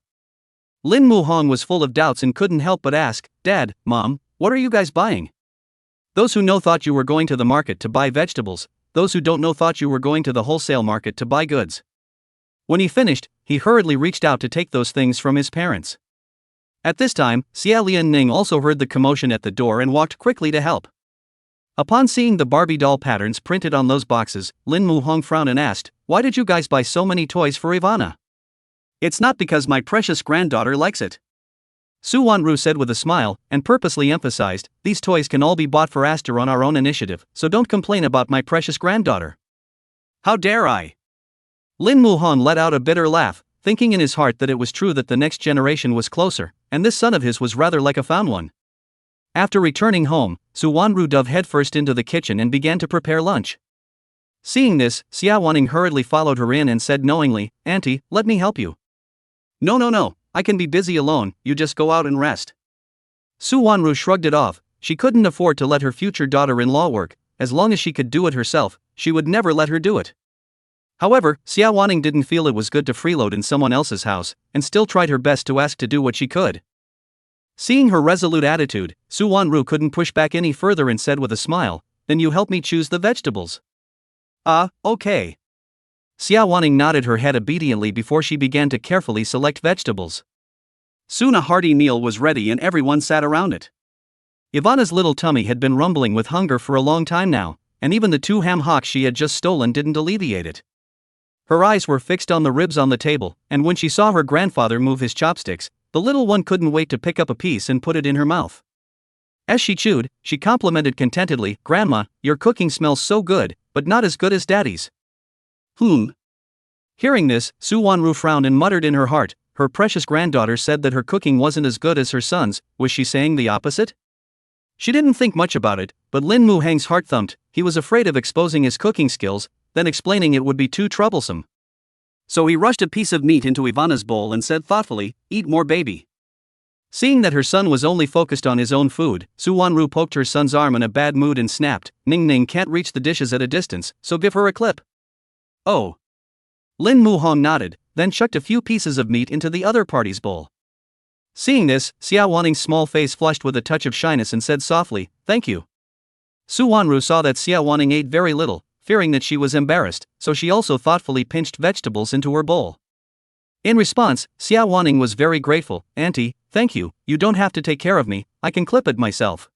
Lin Muhong was full of doubts and couldn't help but ask, "Dad, Mom, what are you guys buying?" Those who know thought you were going to the market to buy vegetables, those who don't know thought you were going to the wholesale market to buy goods. When he finished, he hurriedly reached out to take those things from his parents. At this time, Xie Wanning also heard the commotion at the door and walked quickly to help. Upon seeing the Barbie doll patterns printed on those boxes, Lin Muhong frowned and asked, "Why did you guys buy so many toys for Ivana?" "It's not because my precious granddaughter likes it," Xie Wanning said with a smile, and purposely emphasized, "These toys can all be bought for Aster on our own initiative, so don't complain about my precious granddaughter." "How dare I?" Lin Muhong let out a bitter laugh, thinking in his heart that it was true that the next generation was closer, and this son of his was rather like a found one. After returning home, Xie Wanning dove headfirst into the kitchen and began to prepare lunch. Seeing this, Xie Wanning hurriedly followed her in and said knowingly, "Auntie, let me help you." No, I can be busy alone, you just go out and rest." Xie Wanning shrugged it off. She couldn't afford to let her future daughter-in-law work. As long as she could do it herself, she would never let her do it. However, Xie Wanning didn't feel it was good to freeload in someone else's house, and still tried her best to ask to do what she could. Seeing her resolute attitude, Xie Wanning couldn't push back any further and said with a smile, "Then you help me choose the vegetables." Okay." Xie Wanning nodded her head obediently before she began to carefully select vegetables. Soon a hearty meal was ready and everyone sat around it. Ivana's little tummy had been rumbling with hunger for a long time now, and even the 2 ham hocks she had just stolen didn't alleviate it. Her eyes were fixed on the ribs on the table, and when she saw her grandfather move his chopsticks, the little one couldn't wait to pick up a piece and put it in her mouth. As she chewed, she complimented contentedly, "Grandma, your cooking smells so good, but not as good as Daddy's." Hearing this, Xie Wanning frowned and muttered in her heart, her precious granddaughter said that her cooking wasn't as good as her son's. Was she saying the opposite? She didn't think much about it, but Lin Muhang's heart thumped. He was afraid of exposing his cooking skills, then explaining it would be too troublesome. So he rushed a piece of meat into Ivana's bowl and said thoughtfully, "Eat more, baby." Seeing that her son was only focused on his own food, Xie Wanning poked her son's arm in a bad mood and snapped, "Ning can't reach the dishes at a distance, so give her a clip." "Oh." Lin Muhong nodded, then chucked a few pieces of meat into the other party's bowl. Seeing this, Xie Wanning's small face flushed with a touch of shyness and said softly, "Thank you." Xie Wanning saw that Xie Wanning ate very little, fearing that she was embarrassed, so she also thoughtfully pinched vegetables into her bowl. In response, Xie Wanning was very grateful. "Auntie, thank you, you don't have to take care of me, I can clip it myself."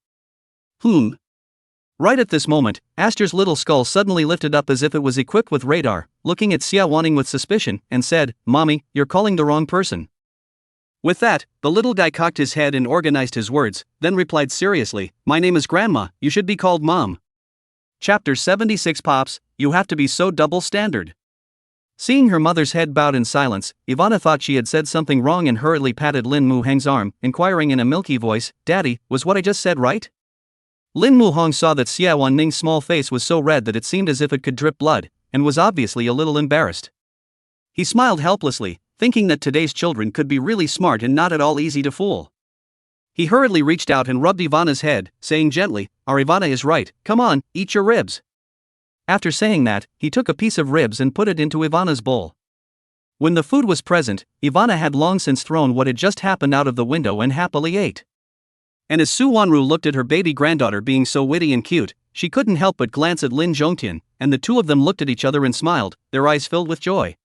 Right at this moment, Aster's little skull suddenly lifted up as if it was equipped with radar, looking at Xie Wanning with suspicion, and said, "Mommy, you're calling the wrong person." With that, the little guy cocked his head and organized his words, then replied seriously, "My name is Grandma, you should be called Mom." Chapter 76. Pops, you have to be so double standard. Seeing her mother's head bowed in silence, Ivana thought she had said something wrong and hurriedly patted Lin Muhang's arm, inquiring in a milky voice, "Daddy, was what I just said right?" Lin Muhang saw that Xie Wanning's small face was so red that it seemed as if it could drip blood, and was obviously a little embarrassed. He smiled helplessly, thinking that today's children could be really smart and not at all easy to fool. He hurriedly reached out and rubbed Ivana's head, saying gently, "Our Ivana is right, come on, eat your ribs." After saying that, he took a piece of ribs and put it into Ivana's bowl. When the food was present, Ivana had long since thrown what had just happened out of the window and happily ate. And as Su Wanru looked at her baby granddaughter being so witty and cute, she couldn't help but glance at Lin Zhongtian, and the two of them looked at each other and smiled, their eyes filled with joy.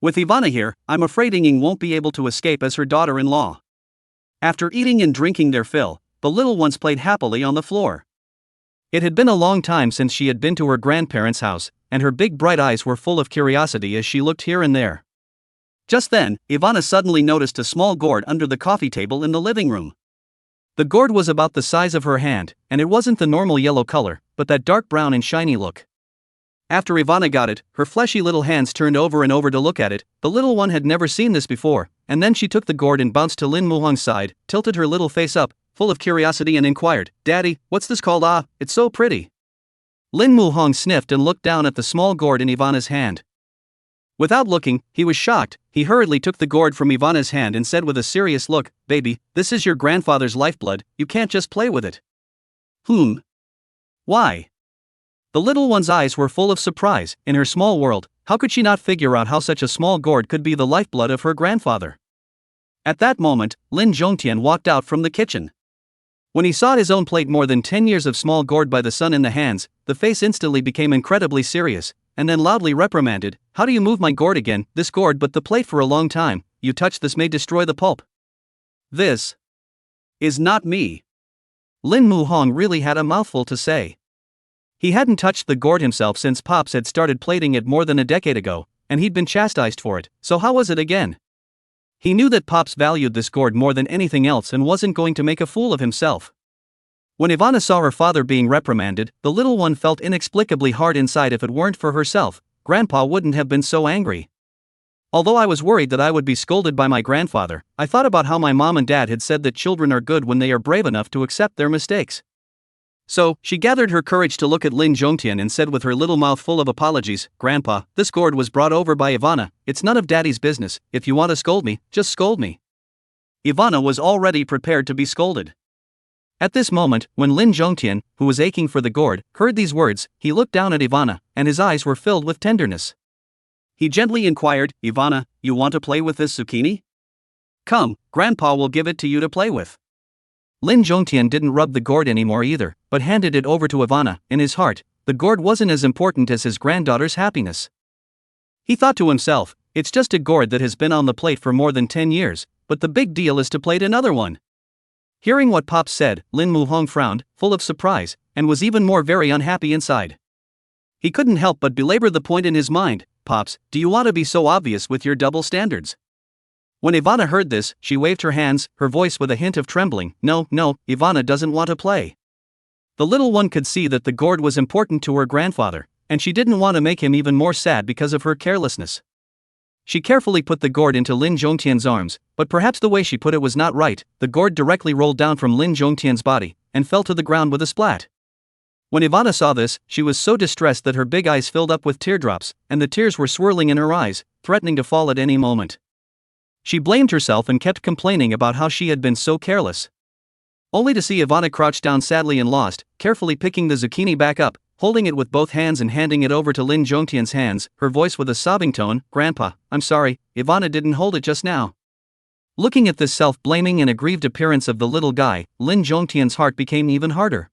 With Ivana here, I'm afraid Ying won't be able to escape as her daughter-in-law. After eating and drinking their fill, the little ones played happily on the floor. It had been a long time since she had been to her grandparents' house, and her big bright eyes were full of curiosity as she looked here and there. Just then, Ivana suddenly noticed a small gourd under the coffee table in the living room. The gourd was about the size of her hand, and it wasn't the normal yellow color, but that dark brown and shiny look. After Ivana got it, her fleshy little hands turned over and over to look at it. The little one had never seen this before, and then she took the gourd and bounced to Lin Muhang's side, tilted her little face up, full of curiosity, and inquired, "Daddy, what's this called? Ah, it's so pretty." Lin Muhang sniffed and looked down at the small gourd in Ivana's hand. Without looking, he was shocked. He hurriedly took the gourd from Ivana's hand and said with a serious look, "Baby, this is your grandfather's lifeblood, you can't just play with it." Why? The little one's eyes were full of surprise. In her small world, how could she not figure out how such a small gourd could be the lifeblood of her grandfather? At that moment, Lin Zhongtian walked out from the kitchen. When he saw his own plate more than 10 years of small gourd by the son in the hands, the face instantly became incredibly serious, and then loudly reprimanded, "How do you move my gourd again, this gourd but the plate for a long time, you touch this may destroy the pulp." "This is not me." Lin Muhang really had a mouthful to say. He hadn't touched the gourd himself since Pops had started plating it more than a decade ago, and he'd been chastised for it, so how was it again? He knew that Pops valued this gourd more than anything else and wasn't going to make a fool of himself. When Ivana saw her father being reprimanded, the little one felt inexplicably hard inside. If it weren't for herself, Grandpa wouldn't have been so angry. "Although I was worried that I would be scolded by my grandfather, I thought about how my mom and dad had said that children are good when they are brave enough to accept their mistakes." So, she gathered her courage to look at Lin Zhongtian and said with her little mouth full of apologies, "Grandpa, this gourd was brought over by Ivana, it's none of Daddy's business, if you want to scold me, just scold me." Ivana was already prepared to be scolded. At this moment, when Lin Zhongtian, who was aching for the gourd, heard these words, he looked down at Ivana, and his eyes were filled with tenderness. He gently inquired, "Ivana, you want to play with this zucchini? Come, Grandpa will give it to you to play with." Lin Zhongtian didn't rub the gourd anymore either, but handed it over to Ivana. In his heart, the gourd wasn't as important as his granddaughter's happiness. He thought to himself, "It's just a gourd that has been on the plate for more than 10 years, but the big deal is to plate another one." Hearing what Pops said, Lin Muhang frowned, full of surprise, and was even more very unhappy inside. He couldn't help but belabor the point in his mind, "Pops, do you want to be so obvious with your double standards?" When Ivana heard this, she waved her hands, her voice with a hint of trembling. No, Ivana doesn't want to play." The little one could see that the gourd was important to her grandfather, and she didn't want to make him even more sad because of her carelessness. She carefully put the gourd into Lin Zhongtian's arms, but perhaps the way she put it was not right. The gourd directly rolled down from Lin Zhongtian's body, and fell to the ground with a splat. When Ivana saw this, she was so distressed that her big eyes filled up with teardrops, and the tears were swirling in her eyes, threatening to fall at any moment. She blamed herself and kept complaining about how she had been so careless. Only to see Ivana crouch down sadly and lost, carefully picking the zucchini back up, holding it with both hands and handing it over to Lin Zhongtian's hands, her voice with a sobbing tone, "Grandpa, I'm sorry, Ivana didn't hold it just now." Looking at this self-blaming and aggrieved appearance of the little guy, Lin Zhongtian's heart became even harder.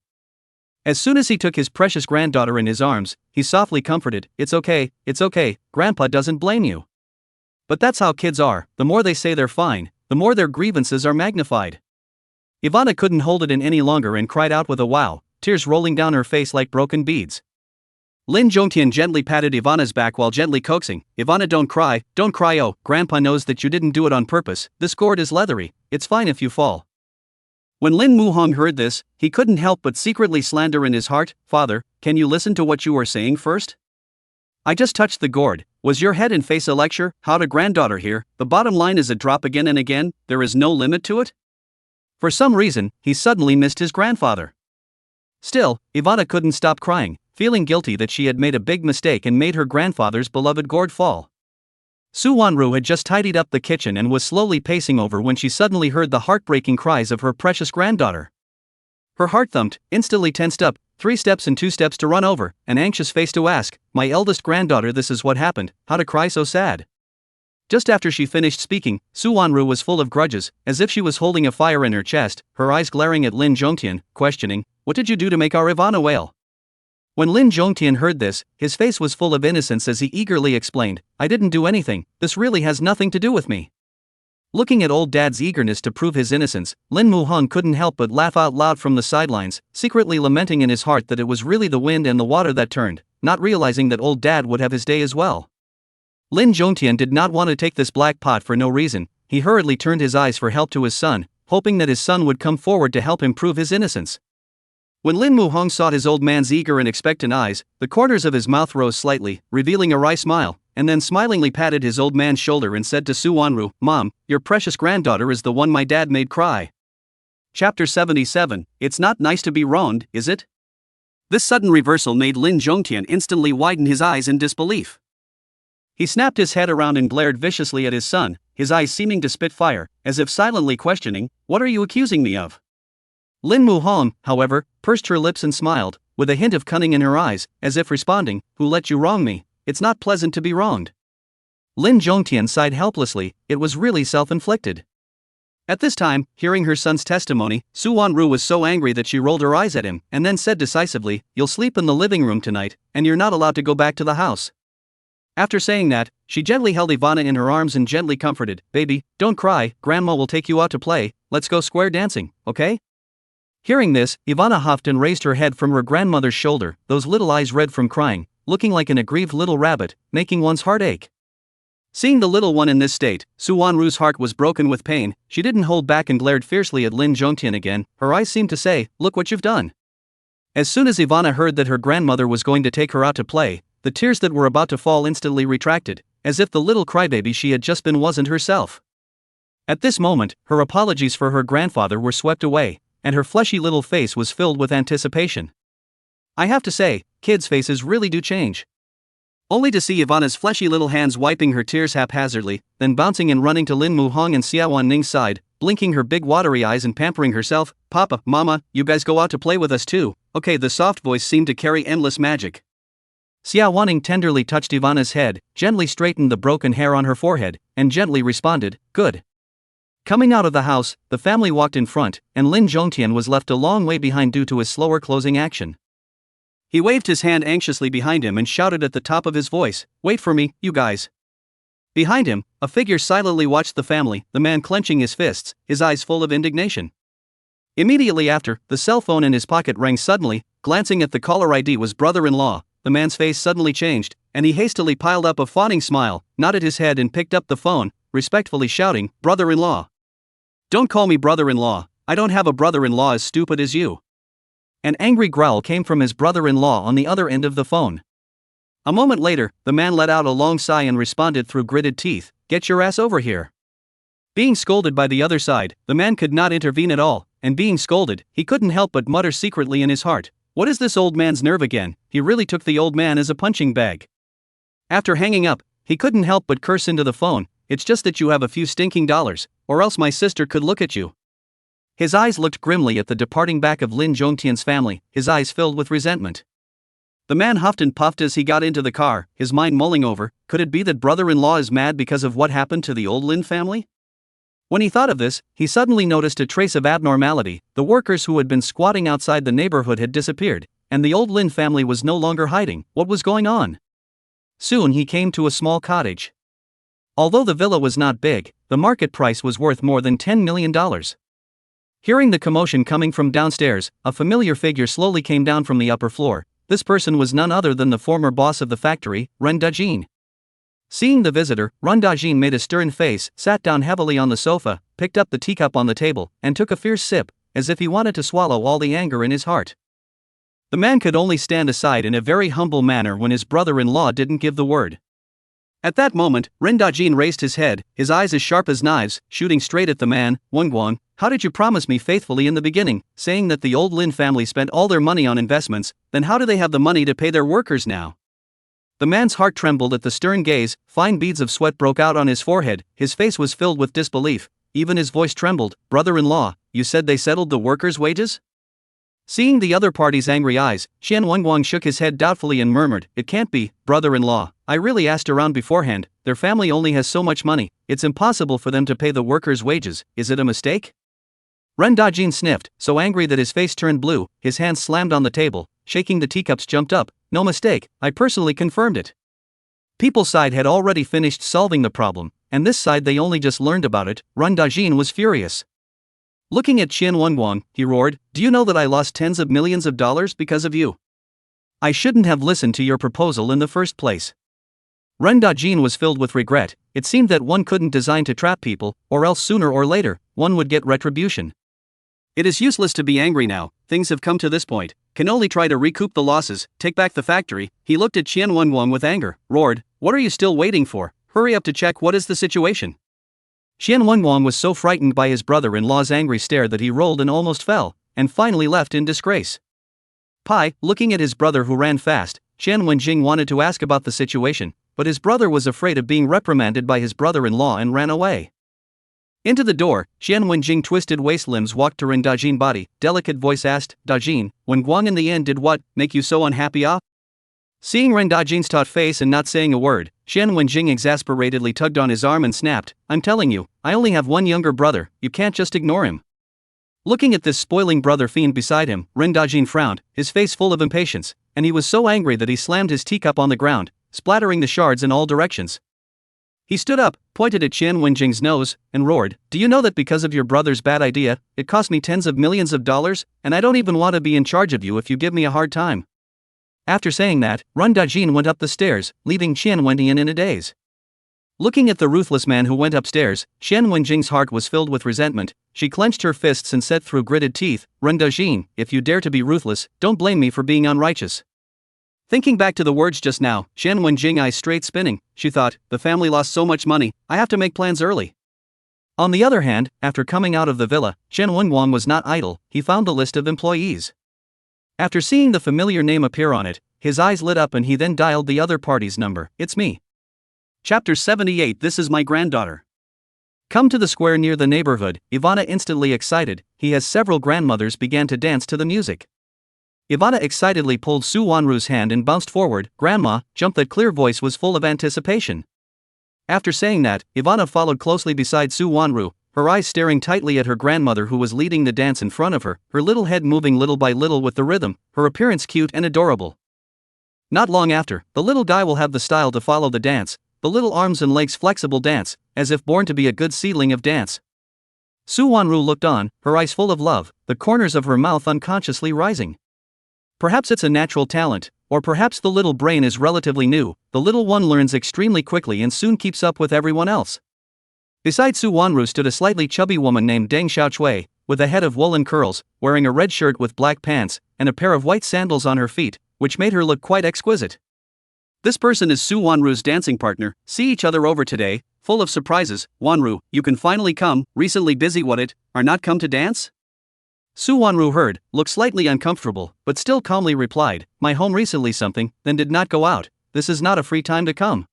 As soon as he took his precious granddaughter in his arms, he softly comforted, it's okay, Grandpa doesn't blame you. But that's how kids are, the more they say they're fine, the more their grievances are magnified. Ivana couldn't hold it in any longer and cried out with a wow, tears rolling down her face like broken beads. Lin Zhongtian gently patted Ivana's back while gently coaxing, Ivana don't cry, oh, Grandpa knows that you didn't do it on purpose, this gourd is leathery, it's fine if you fall. When Lin Muhong heard this, he couldn't help but secretly slander in his heart, Father, can you listen to what you are saying first? I just touched the gourd, was your head and face a lecture, how to granddaughter here, the bottom line is a drop again and again, there is no limit to it? For some reason, he suddenly missed his grandfather. Still, Ivana couldn't stop crying, feeling guilty that she had made a big mistake and made her grandfather's beloved gourd fall. Su Wanru had just tidied up the kitchen and was slowly pacing over when she suddenly heard the heartbreaking cries of her precious granddaughter. Her heart thumped, instantly tensed up, 3 steps and 2 steps to run over, an anxious face to ask, my eldest granddaughter, this is what happened, how to cry so sad. Just after she finished speaking, Su Wanru was full of grudges, as if she was holding a fire in her chest, her eyes glaring at Lin Zhongtian, questioning, what did you do to make our Ivana wail? When Lin Zhongtian heard this, his face was full of innocence as he eagerly explained, I didn't do anything, this really has nothing to do with me. Looking at old dad's eagerness to prove his innocence, Lin Muhong couldn't help but laugh out loud from the sidelines, secretly lamenting in his heart that it was really the wind and the water that turned, not realizing that old dad would have his day as well. Lin Zhongtian did not want to take this black pot for no reason, he hurriedly turned his eyes for help to his son, hoping that his son would come forward to help him prove his innocence. When Lin Muhong saw his old man's eager and expectant eyes, the corners of his mouth rose slightly, revealing a wry smile, and then smilingly patted his old man's shoulder and said to Su Wanru, Mom, your precious granddaughter is the one my dad made cry. Chapter 77, It's not nice to be wronged, is it? This sudden reversal made Lin Zhongtian instantly widen his eyes in disbelief. He snapped his head around and glared viciously at his son, his eyes seeming to spit fire, as if silently questioning, what are you accusing me of? Lin Muhong, however, pursed her lips and smiled, with a hint of cunning in her eyes, as if responding, who let you wrong me? It's not pleasant to be wronged. Lin Zhongtian sighed helplessly, it was really self-inflicted. At this time, hearing her son's testimony, Su Wanru was so angry that she rolled her eyes at him, and then said decisively, you'll sleep in the living room tonight, and you're not allowed to go back to the house. After saying that, she gently held Ivana in her arms and gently comforted, baby, don't cry, Grandma will take you out to play, let's go square dancing, okay? Hearing this, Ivana huffed and raised her head from her grandmother's shoulder, those little eyes red from crying, looking like an aggrieved little rabbit, making one's heart ache. Seeing the little one in this state, Su Wanru's heart was broken with pain, she didn't hold back and glared fiercely at Lin Zhongtian again, her eyes seemed to say, look what you've done. As soon as Ivana heard that her grandmother was going to take her out to play, the tears that were about to fall instantly retracted, as if the little crybaby she had just been wasn't herself. At this moment, her apologies for her grandfather were swept away, and her fleshy little face was filled with anticipation. I have to say, kids' faces really do change. Only to see Ivana's fleshy little hands wiping her tears haphazardly, then bouncing and running to Lin Muhong and Xie Wanning's side, blinking her big watery eyes and pampering herself, Papa, Mama, you guys go out to play with us too, okay. The soft voice seemed to carry endless magic. Xie Wanning tenderly touched Ivana's head, gently straightened the broken hair on her forehead, and gently responded, good. Coming out of the house, the family walked in front, and Lin Zhongtian was left a long way behind due to his slower closing action. He waved his hand anxiously behind him and shouted at the top of his voice, wait for me, you guys. Behind him, a figure silently watched the family, the man clenching his fists, his eyes full of indignation. Immediately after, the cell phone in his pocket rang suddenly, glancing at the caller ID was brother-in-law, the man's face suddenly changed, and he hastily piled up a fawning smile, nodded his head and picked up the phone, respectfully shouting, brother-in-law. Don't call me brother-in-law, I don't have a brother-in-law as stupid as you. An angry growl came from his brother-in-law on the other end of the phone. A moment later, the man let out a long sigh and responded through gritted teeth, get your ass over here. Being scolded by the other side, the man could not intervene at all, and being scolded, he couldn't help but mutter secretly in his heart, what is this old man's nerve again? He really took the old man as a punching bag. After hanging up, he couldn't help but curse into the phone, it's just that you have a few stinking dollars, or else my sister could look at you. His eyes looked grimly at the departing back of Lin Zhongtian's family, his eyes filled with resentment. The man huffed and puffed as he got into the car, his mind mulling over, could it be that brother-in-law is mad because of what happened to the old Lin family? When he thought of this, he suddenly noticed a trace of abnormality, the workers who had been squatting outside the neighborhood had disappeared, and the old Lin family was no longer hiding. What was going on? Soon he came to a small cottage. Although the villa was not big, the market price was worth more than $10 million. Hearing the commotion coming from downstairs, a familiar figure slowly came down from the upper floor. This person was none other than the former boss of the factory, Ren Dajin. Seeing the visitor, Ren Dajin made a stern face, sat down heavily on the sofa, picked up the teacup on the table, and took a fierce sip, as if he wanted to swallow all the anger in his heart. The man could only stand aside in a very humble manner when his brother-in-law didn't give the word. At that moment, Ren Dajin raised his head, his eyes as sharp as knives, shooting straight at the man. Wang, how did you promise me faithfully in the beginning, saying that the old Lin family spent all their money on investments, then how do they have the money to pay their workers now? The man's heart trembled at the stern gaze, fine beads of sweat broke out on his forehead, his face was filled with disbelief, even his voice trembled. Brother-in-law, you said they settled the workers' wages? Seeing the other party's angry eyes, Xian Wanguang shook his head doubtfully and murmured, it can't be, brother-in-law. I really asked around beforehand, their family only has so much money, it's impossible for them to pay the workers' wages, is it a mistake? Ren Dajin sniffed, so angry that his face turned blue, his hands slammed on the table, shaking the teacups jumped up, no mistake, I personally confirmed it. People's side had already finished solving the problem, and this side they only just learned about it. Ren Dajin was furious. Looking at Xian Wanguang, he roared, do you know that I lost tens of millions of dollars because of you? I shouldn't have listened to your proposal in the first place. Ren Dajin was filled with regret. It seemed that one couldn't design to trap people, or else sooner or later, one would get retribution. It is useless to be angry now, things have come to this point, can only try to recoup the losses, take back the factory. He looked at Xian Wanguang with anger, roared, what are you still waiting for? Hurry up to check what is the situation. Xian Wanguang was so frightened by his brother-in-law's angry stare that he rolled and almost fell, and finally left in disgrace. Looking at his brother who ran fast, Xian Wenjing wanted to ask about the situation, but his brother was afraid of being reprimanded by his brother-in-law and ran away. Into the door, Xian Wenjing twisted waist limbs walked to Ren Dajin body, delicate voice asked, Dajin, when Guang in the end did what, make you so unhappy ah? Seeing Ren Dajin's taut face and not saying a word, Xian Wenjing exasperatedly tugged on his arm and snapped, I'm telling you, I only have one younger brother, you can't just ignore him. Looking at this spoiling brother fiend beside him, Ren Dajin frowned, his face full of impatience, and he was so angry that he slammed his teacup on the ground, splattering the shards in all directions. He stood up, pointed at Xian Wenjing's nose, and roared, do you know that because of your brother's bad idea, it cost me tens of millions of dollars, and I don't even want to be in charge of you if you give me a hard time. After saying that, Ren Dajin went up the stairs, leaving Xian Wendian in a daze. Looking at the ruthless man who went upstairs, Xian Wenjing's heart was filled with resentment. She clenched her fists and said through gritted teeth, Ren Dajin, if you dare to be ruthless, don't blame me for being unrighteous. Thinking back to the words just now, Xian Wenjing eyes straight spinning, she thought, the family lost so much money, I have to make plans early. On the other hand, after coming out of the villa, Xian Wenguang was not idle, he found the list of employees. After seeing the familiar name appear on it, his eyes lit up and he then dialed the other party's number, it's me. Chapter 78 This is my granddaughter. Come to the square near the neighborhood, Ivana instantly excited, he has several grandmothers began to dance to the music. Ivana excitedly pulled Su Wanru's hand and bounced forward, Grandma, jumped. That clear voice was full of anticipation. After saying that, Ivana followed closely beside Su Wanru, her eyes staring tightly at her grandmother who was leading the dance in front of her, her little head moving little by little with the rhythm, her appearance cute and adorable. Not long after, the little guy will have the style to follow the dance, the little arms and legs flexible dance, as if born to be a good seedling of dance. Su Wanru looked on, her eyes full of love, the corners of her mouth unconsciously rising. Perhaps it's a natural talent, or perhaps the little brain is relatively new, the little one learns extremely quickly and soon keeps up with everyone else. Beside Su Wanru stood a slightly chubby woman named Deng Xiaochui, with a head of woolen curls, wearing a red shirt with black pants, and a pair of white sandals on her feet, which made her look quite exquisite. This person is Su Wanru's dancing partner, see each other over today, full of surprises. Wanru, you can finally come, recently busy what it, are not come to dance? Su Wanru heard, looked slightly uncomfortable, but still calmly replied, my home recently something, then did not go out, this is not a free time to come.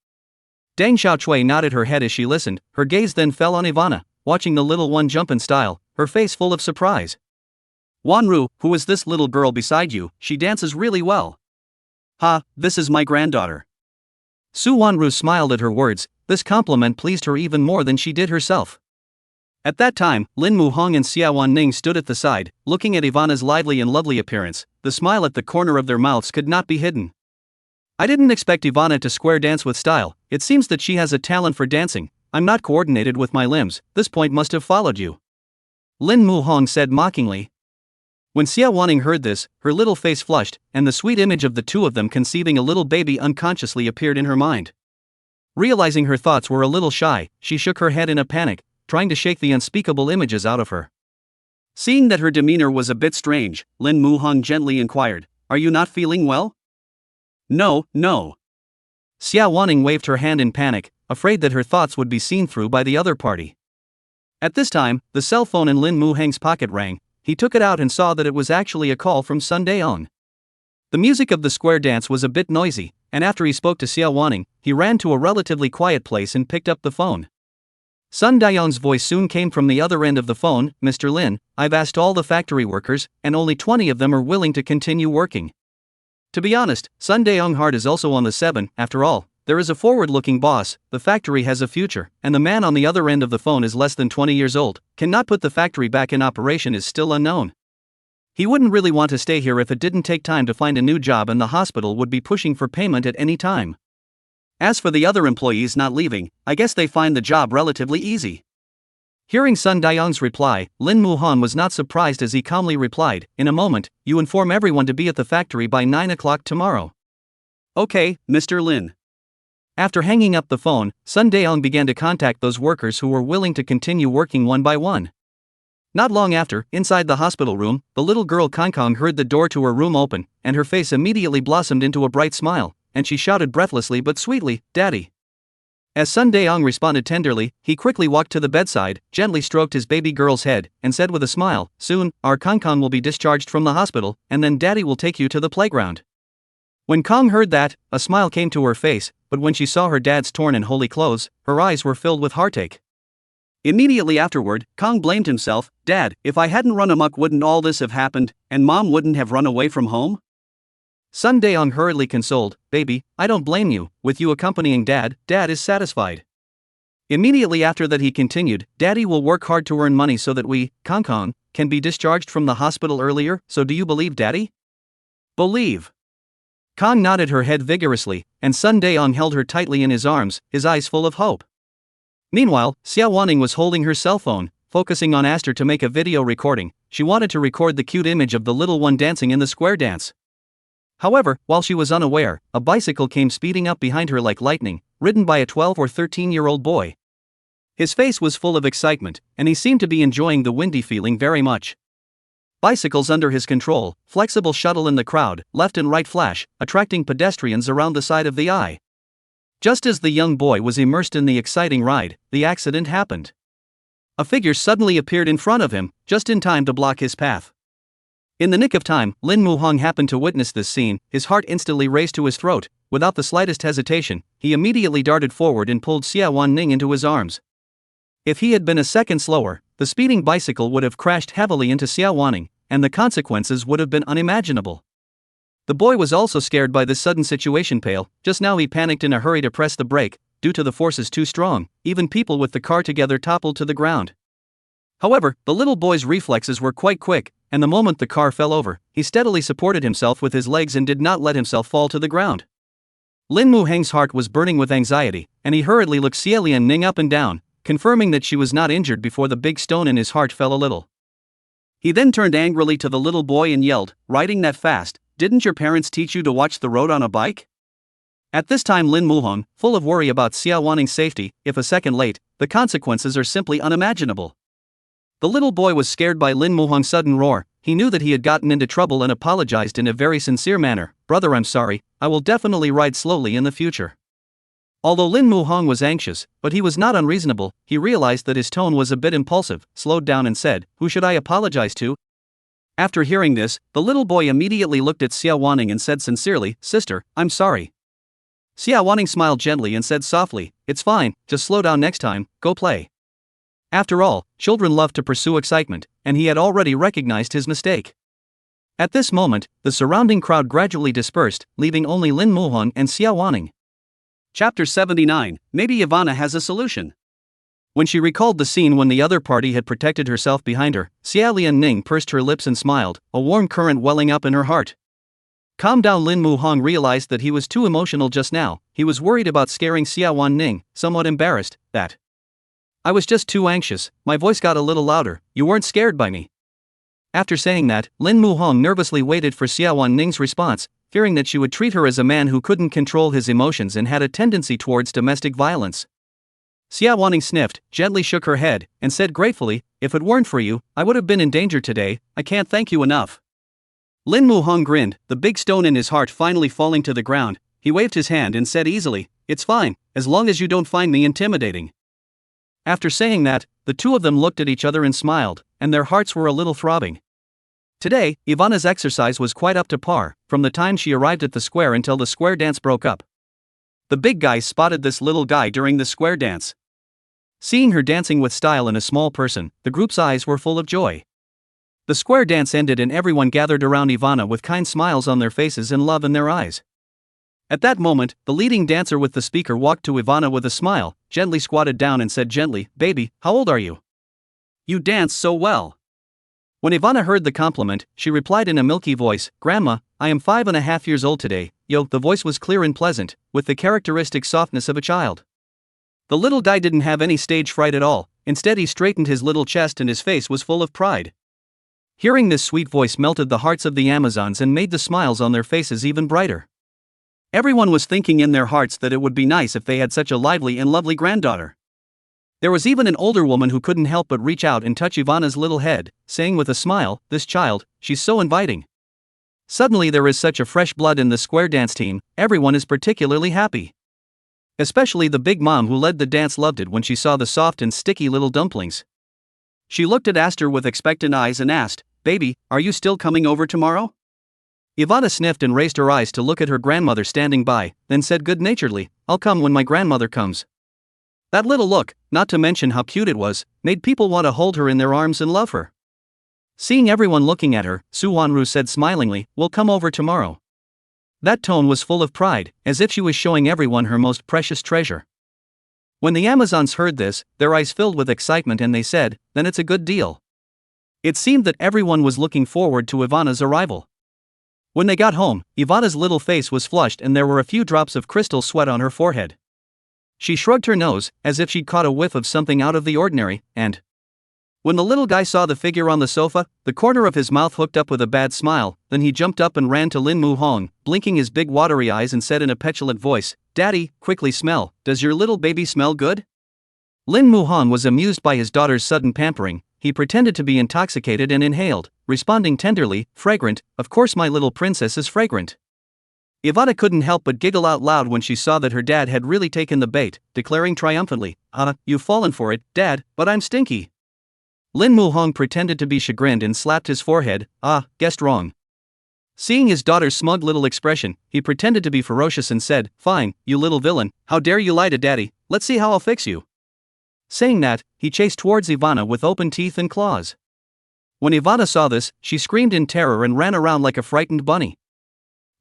Deng Xiaochui nodded her head as she listened, her gaze then fell on Ivana, watching the little one jump in style, her face full of surprise. Wanru, who is this little girl beside you, she dances really well. This is my granddaughter. Su Wanru smiled at her words, this compliment pleased her even more than she did herself. At that time, Lin Muhong and Xie Wanning stood at the side, looking at Ivana's lively and lovely appearance. the smile at the corner of their mouths could not be hidden. I didn't expect Ivana to square dance with style. It seems that she has a talent for dancing. I'm not coordinated with my limbs. This point must have followed you. Lin Muhong said mockingly. When Xie Wanning heard this, her little face flushed, and the sweet image of the two of them conceiving a little baby unconsciously appeared in her mind. Realizing her thoughts were a little shy, she shook her head in a panic, trying to shake the unspeakable images out of her. Seeing that her demeanor was a bit strange, Lin Muhong gently inquired, "Are you not feeling well?" No. Xie Wanning waved her hand in panic, afraid that her thoughts would be seen through by the other party. At this time, the cell phone in Lin Muhong's pocket rang. He took it out and saw that it was actually a call from Sun Daeong. The music of the square dance was a bit noisy, and after he spoke to Xie Wanning, he ran to a relatively quiet place and picked up the phone. Sun Daeong's voice soon came from the other end of the phone. "Mr. Lin, I've asked all the factory workers, and only 20 of them are willing to continue working. To be honest, Sun Daeong heart is also on the 7. After all, there is a forward-looking boss, the factory has a future, and the man on the other end of the phone is less than 20 years old, cannot put the factory back in operation is still unknown. He wouldn't really want to stay here if it didn't take time to find a new job, and the hospital would be pushing for payment at any time. As for the other employees not leaving, I guess they find the job relatively easy." Hearing Sun Daeong's reply, Lin Muhong was not surprised as he calmly replied, "In a moment, you inform everyone to be at the factory by 9 o'clock tomorrow." "Okay, Mr. Lin." After hanging up the phone, Sun Daeong began to contact those workers who were willing to continue working one by one. Not long after, inside the hospital room, the little girl Kong heard the door to her room open, and her face immediately blossomed into a bright smile, and she shouted breathlessly but sweetly, "Daddy." As Sun Daeong responded tenderly, he quickly walked to the bedside, gently stroked his baby girl's head, and said with a smile, "Soon, our Kong will be discharged from the hospital, and then Daddy will take you to the playground." When Kong heard that, a smile came to her face, but when she saw her dad's torn and holy clothes, her eyes were filled with heartache. Immediately afterward, Kong blamed himself, "Dad, if I hadn't run amok, wouldn't all this have happened, and Mom wouldn't have run away from home?" Sun Daeong hurriedly consoled, "Baby, I don't blame you. With you accompanying Dad, Dad is satisfied." Immediately after that he continued, "Daddy will work hard to earn money so that we, Kong, can be discharged from the hospital earlier. So do you believe Daddy?" "Believe." Kong nodded her head vigorously, and Sun Daeong held her tightly in his arms, his eyes full of hope. Meanwhile, Xie Wanning was holding her cell phone, focusing on Aster to make a video recording. She wanted to record the cute image of the little one dancing in the square dance. However, while she was unaware, a bicycle came speeding up behind her like lightning, ridden by a 12 or 13-year-old boy. His face was full of excitement, and he seemed to be enjoying the windy feeling very much. Bicycles under his control, flexible shuttle in the crowd, left and right flash, attracting pedestrians around the side of the eye. Just as the young boy was immersed in the exciting ride, the accident happened. A figure suddenly appeared in front of him, just in time to block his path. In the nick of time, Lin Muhong happened to witness this scene. His heart instantly raced to his throat. Without the slightest hesitation, he immediately darted forward and pulled Xie Wanning into his arms. If he had been a second slower, the speeding bicycle would have crashed heavily into Xie Wanning, and the consequences would have been unimaginable. The boy was also scared by this sudden situation. Just now he panicked in a hurry to press the brake. Due to the forces too strong, even people with the car together toppled to the ground. However, the little boy's reflexes were quite quick, and the moment the car fell over, he steadily supported himself with his legs and did not let himself fall to the ground. Lin Muheng's heart was burning with anxiety, and he hurriedly looked Xie Wanning up and down, confirming that she was not injured before the big stone in his heart fell a little. He then turned angrily to the little boy and yelled, "Riding that fast, didn't your parents teach you to watch the road on a bike?" At this time Lin Muhong, full of worry about Xie Wanning's safety, if a second late, the consequences are simply unimaginable. The little boy was scared by Lin Muhong's sudden roar. He knew that he had gotten into trouble and apologized in a very sincere manner. "Brother, I'm sorry, I will definitely ride slowly in the future." Although Lin Muhong was anxious, but he was not unreasonable, he realized that his tone was a bit impulsive, slowed down and said, "Who should I apologize to?" After hearing this, the little boy immediately looked at Xie Wanning and said sincerely, "Sister, I'm sorry." Xie Wanning smiled gently and said softly, "It's fine, just slow down next time, go play." After all, children love to pursue excitement, and he had already recognized his mistake. At this moment, the surrounding crowd gradually dispersed, leaving only Lin Muhong and Xie Wanning. Chapter 79, Maybe Ivana has a solution. When she recalled the scene when the other party had protected herself behind her, Xie Wanning pursed her lips and smiled, a warm current welling up in her heart. Calm down. Lin Muhong realized that he was too emotional just now. He was worried about scaring Xie Wanning, somewhat embarrassed, that I was just too anxious. My voice got a little louder. You weren't scared by me. After saying that, Lin Muhong nervously waited for Xie Wanning's response, fearing that she would treat her as a man who couldn't control his emotions and had a tendency towards domestic violence. Xie Wanning sniffed, gently shook her head, and said gratefully, "If it weren't for you, I would have been in danger today. I can't thank you enough." Lin Muhong grinned, the big stone in his heart finally falling to the ground. He waved his hand and said easily, "It's fine, as long as you don't find me intimidating." After saying that, the two of them looked at each other and smiled, and their hearts were a little throbbing. Today, Ivana's exercise was quite up to par, from the time she arrived at the square until the square dance broke up. The big guy spotted this little guy during the square dance. Seeing her dancing with style and a small person, the group's eyes were full of joy. The square dance ended and everyone gathered around Ivana with kind smiles on their faces and love in their eyes. At that moment, the leading dancer with the speaker walked to Ivana with a smile, gently squatted down and said gently, "Baby, how old are you? You dance so well." When Ivana heard the compliment, she replied in a milky voice, "Grandma, I am 5.5 years old today." The voice was clear and pleasant, with the characteristic softness of a child. The little guy didn't have any stage fright at all, instead he straightened his little chest and his face was full of pride. Hearing this sweet voice melted the hearts of the Amazons and made the smiles on their faces even brighter. Everyone was thinking in their hearts that it would be nice if they had such a lively and lovely granddaughter. There was even an older woman who couldn't help but reach out and touch Ivana's little head, saying with a smile, "This child, she's so inviting." Suddenly there is such a fresh blood in the square dance team, everyone is particularly happy. Especially the big mom who led the dance loved it when she saw the soft and sticky little dumplings. She looked at Aster with expectant eyes and asked, "Baby, are you still coming over tomorrow?" Ivana sniffed and raised her eyes to look at her grandmother standing by, then said good-naturedly, "I'll come when my grandmother comes." That little look, not to mention how cute it was, made people want to hold her in their arms and love her. Seeing everyone looking at her, Xie Wanning said smilingly, "We'll come over tomorrow." That tone was full of pride, as if she was showing everyone her most precious treasure. When the Amazons heard this, their eyes filled with excitement and they said, "Then it's a good deal." It seemed that everyone was looking forward to Ivana's arrival. When they got home, Ivana's little face was flushed and there were a few drops of crystal sweat on her forehead. She shrugged her nose, as if she'd caught a whiff of something out of the ordinary, and when the little guy saw the figure on the sofa, the corner of his mouth hooked up with a bad smile, then he jumped up and ran to Lin Muhong, blinking his big watery eyes and said in a petulant voice, "Daddy, quickly smell, does your little baby smell good?" Lin Muhong was amused by his daughter's sudden pampering. He pretended to be intoxicated and inhaled, responding tenderly, "Fragrant, of course my little princess is fragrant." Ivana couldn't help but giggle out loud when she saw that her dad had really taken the bait, declaring triumphantly, "You've fallen for it, Dad, but I'm stinky." Lin Muhong pretended to be chagrined and slapped his forehead, "Guessed wrong." Seeing his daughter's smug little expression, he pretended to be ferocious and said, "Fine, you little villain, how dare you lie to Daddy, let's see how I'll fix you." Saying that, he chased towards Ivana with open teeth and claws. When Ivana saw this, she screamed in terror and ran around like a frightened bunny.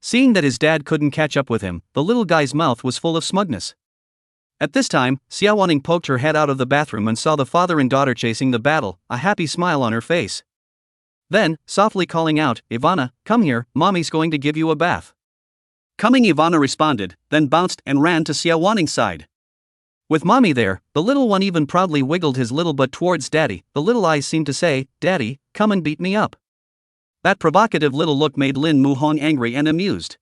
Seeing that his dad couldn't catch up with him, the little guy's mouth was full of smugness. At this time, Xie Wanning poked her head out of the bathroom and saw the father and daughter chasing the battle, a happy smile on her face. Then, softly calling out, "Ivana, come here, mommy's going to give you a bath." Coming, Ivana responded, then bounced and ran to Xie Wanning's side. With mommy there, the little one even proudly wiggled his little butt towards Daddy. The little eyes seemed to say, "Daddy, come and beat me up." That provocative little look made Lin Muhong angry and amused.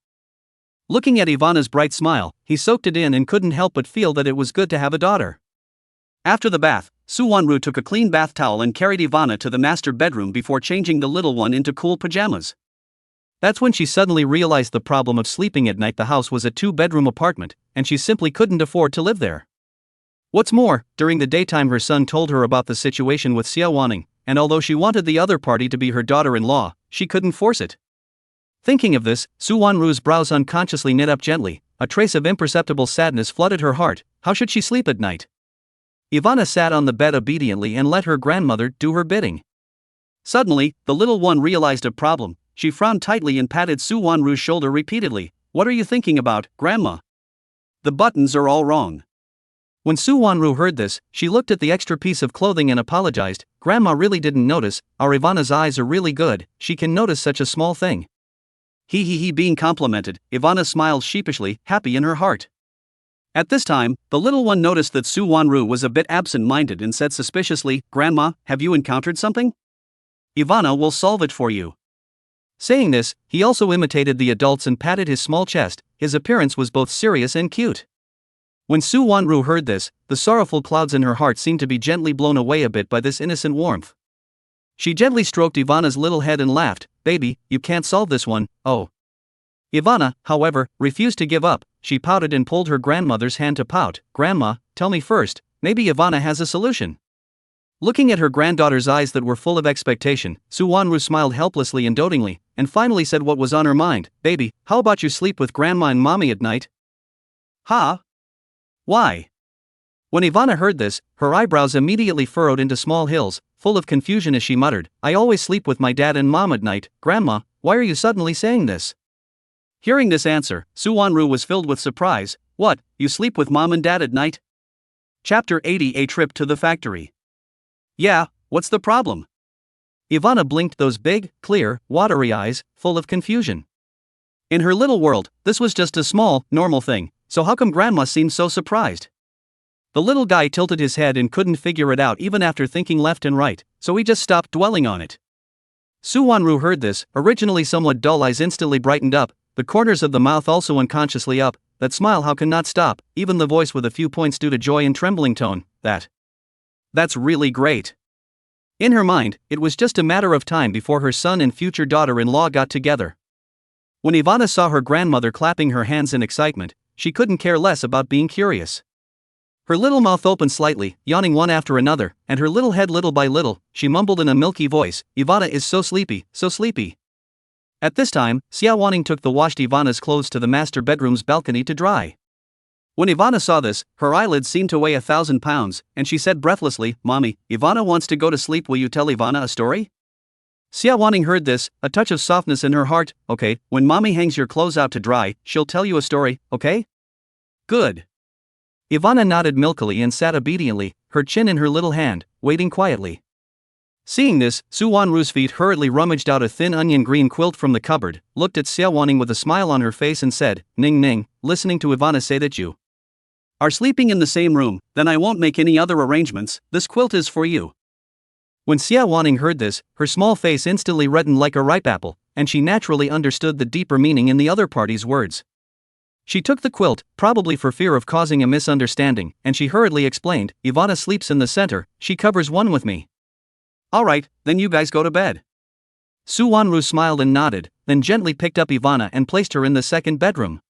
Looking at Ivana's bright smile, he soaked it in and couldn't help but feel that it was good to have a daughter. After the bath, Xie Wanning took a clean bath towel and carried Ivana to the master bedroom before changing the little one into cool pajamas. That's when she suddenly realized the problem of sleeping at night. The house was a 2-bedroom apartment, and she simply couldn't afford to live there. What's more, during the daytime her son told her about the situation with Xie Wanning, and although she wanted the other party to be her daughter-in-law, she couldn't force it. Thinking of this, Xie Wanning's brows unconsciously knit up gently, a trace of imperceptible sadness flooded her heart. How should she sleep at night? Ivana sat on the bed obediently and let her grandmother do her bidding. Suddenly, the little one realized a problem. She frowned tightly and patted Xie Wanning's shoulder repeatedly. "What are you thinking about, Grandma? The buttons are all wrong." When Su Wanru heard this, she looked at the extra piece of clothing and apologized. Grandma really didn't notice. Our Ivana's eyes are really good, she can notice such a small thing. He being complimented, Ivana smiled sheepishly, happy in her heart. At this time, the little one noticed that Su Wanru was a bit absent-minded and said suspiciously, "Grandma, have you encountered something? Ivana will solve it for you." Saying this, he also imitated the adults and patted his small chest. His appearance was both serious and cute. When Su Wanru heard this, the sorrowful clouds in her heart seemed to be gently blown away a bit by this innocent warmth. She gently stroked Ivana's little head and laughed. "Baby, you can't solve this one, oh." Ivana, however, refused to give up. She pouted and pulled her grandmother's hand to pout. "Grandma, tell me first, maybe Ivana has a solution." Looking at her granddaughter's eyes that were full of expectation, Su Wanru smiled helplessly and dotingly, and finally said what was on her mind. "Baby, how about you sleep with Grandma and Mommy at night?" "Huh? Why?" When Ivana heard this, her eyebrows immediately furrowed into small hills, full of confusion as she muttered, "I always sleep with my dad and mom at night. Grandma, why are you suddenly saying this?" Hearing this answer, Su Wanru was filled with surprise. "What, you sleep with mom and dad at night?" Chapter 80: A Trip to the Factory. "Yeah, what's the problem?" Ivana blinked those big, clear, watery eyes, full of confusion. In her little world, this was just a small, normal thing, so how come Grandma seemed so surprised? The little guy tilted his head and couldn't figure it out even after thinking left and right, so he just stopped dwelling on it. Su Wanru heard this, originally somewhat dull eyes instantly brightened up, the corners of the mouth also unconsciously up, that smile how can not stop, even the voice with a few points due to joy and trembling tone, That's really great." In her mind, it was just a matter of time before her son and future daughter-in-law got together. When Ivana saw her grandmother clapping her hands in excitement, she couldn't care less about being curious. Her little mouth opened slightly, yawning one after another, and her little head little by little, she mumbled in a milky voice, "Ivana is so sleepy, so sleepy." At this time, Xie Wanning took the washed Ivana's clothes to the master bedroom's balcony to dry. When Ivana saw this, her eyelids seemed to weigh 1,000 pounds, and she said breathlessly, "Mommy, Ivana wants to go to sleep, will you tell Ivana a story?" Xie Wanning heard this, a touch of softness in her heart. "Okay, when Mommy hangs your clothes out to dry, she'll tell you a story, okay?" "Good." Ivana nodded milkily and sat obediently, her chin in her little hand, waiting quietly. Seeing this, Su Wanru's feet hurriedly rummaged out a thin onion green quilt from the cupboard, looked at Xie Wanning with a smile on her face and said, "Ning ning, listening to Ivana say that you are sleeping in the same room, then I won't make any other arrangements, this quilt is for you." When Xie Wanning heard this, her small face instantly reddened like a ripe apple, and she naturally understood the deeper meaning in the other party's words. She took the quilt, probably for fear of causing a misunderstanding, and she hurriedly explained, "Ivana sleeps in the center, she covers one with me." "Alright, then you guys go to bed." Su Wanru smiled and nodded, then gently picked up Ivana and placed her in the second bedroom.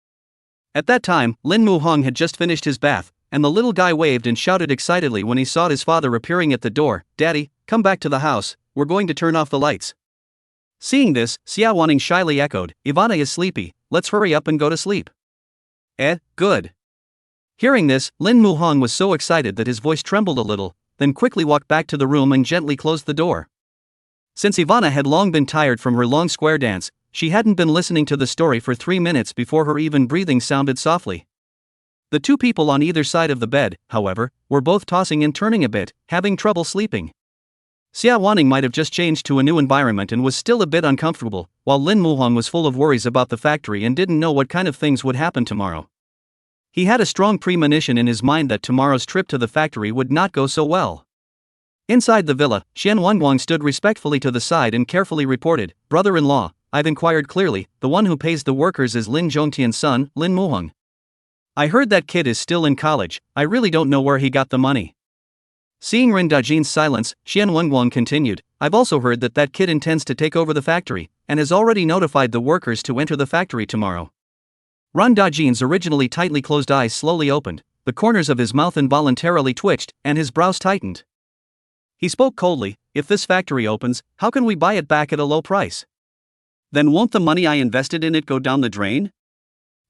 At that time, Lin Muhong had just finished his bath, and the little guy waved and shouted excitedly when he saw his father appearing at the door, "Daddy, come back to the house, we're going to turn off the lights." Seeing this, Xie Wanning shyly echoed, "Ivana is sleepy, let's hurry up and go to sleep." Good." Hearing this, Lin Muhong was so excited that his voice trembled a little, then quickly walked back to the room and gently closed the door. Since Ivana had long been tired from her long square dance, she hadn't been listening to the story for 3 minutes before her even breathing sounded softly. The two people on either side of the bed, however, were both tossing and turning a bit, having trouble sleeping. Xie Wanning might have just changed to a new environment and was still a bit uncomfortable, while Lin Muhong was full of worries about the factory and didn't know what kind of things would happen tomorrow. He had a strong premonition in his mind that tomorrow's trip to the factory would not go so well. Inside the villa, Xie Wanning stood respectfully to the side and carefully reported, "Brother-in-law, I've inquired clearly, the one who pays the workers is Lin Zhongtian's son, Lin Muhong. I heard that kid is still in college, I really don't know where he got the money." Seeing Ren Dajin's silence, Xie Wanning continued, "I've also heard that that kid intends to take over the factory, and has already notified the workers to enter the factory tomorrow." Ren Dajin's originally tightly closed eyes slowly opened, the corners of his mouth involuntarily twitched, and his brows tightened. He spoke coldly, "If this factory opens, how can we buy it back at a low price? Then won't the money I invested in it go down the drain?"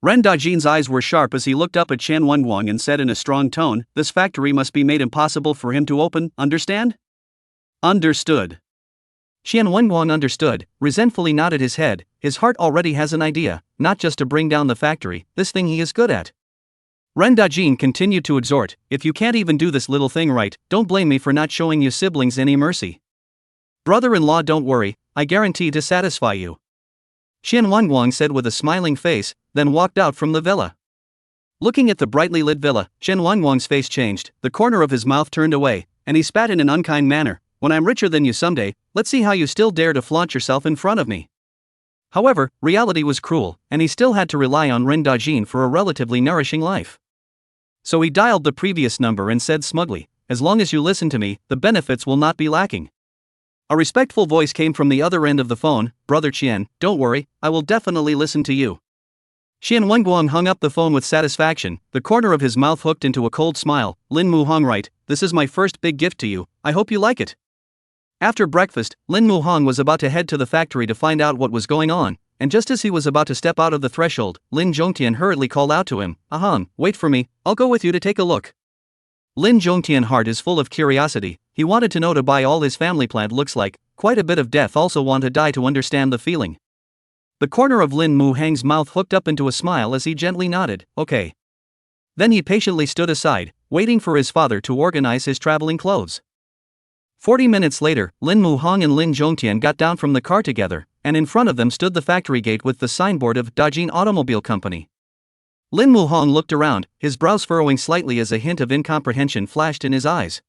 Ren Dajin's eyes were sharp as he looked up at Xie Wanning and said in a strong tone, "This factory must be made impossible for him to open, understand?" "Understood." Xie Wanning understood, resentfully nodded his head. His heart already has an idea, not just to bring down the factory, this thing he is good at. Ren Dajin continued to exhort, if you can't even do this little thing right, don't blame me for not showing you siblings any mercy. Brother-in-law, don't worry, I guarantee to satisfy you. Xie Wanning said with a smiling face, then walked out from the villa. Looking at the brightly lit villa, Xie Wannings's face changed, the corner of his mouth turned away, and he spat in an unkind manner, when I'm richer than you someday, let's see how you still dare to flaunt yourself in front of me. However, reality was cruel, and he still had to rely on Ren Dajin for a relatively nourishing life. So he dialed the previous number and said smugly, as long as you listen to me, the benefits will not be lacking. A respectful voice came from the other end of the phone, Brother Qian, don't worry, I will definitely listen to you. Xie Wanning hung up the phone with satisfaction, the corner of his mouth hooked into a cold smile. Lin Muhong, right, this is my first big gift to you, I hope you like it. After breakfast, Lin Muhong was about to head to the factory to find out what was going on, and just as he was about to step out of the threshold, Lin Zhongtian hurriedly called out to him, Ahang, wait for me, I'll go with you to take a look. Lin Zhongtian's heart is full of curiosity, he wanted to know to buy all his family plant looks like, quite a bit of death also want to die to understand the feeling. The corner of Lin Muhang's mouth hooked up into a smile as he gently nodded, okay. Then he patiently stood aside, waiting for his father to organize his traveling clothes. 40 minutes later, Lin Muhong and Lin Zhongtian got down from the car together, and in front of them stood the factory gate with the signboard of Dajin Automobile Company. Lin Muhong looked around, his brows furrowing slightly as a hint of incomprehension flashed in his eyes.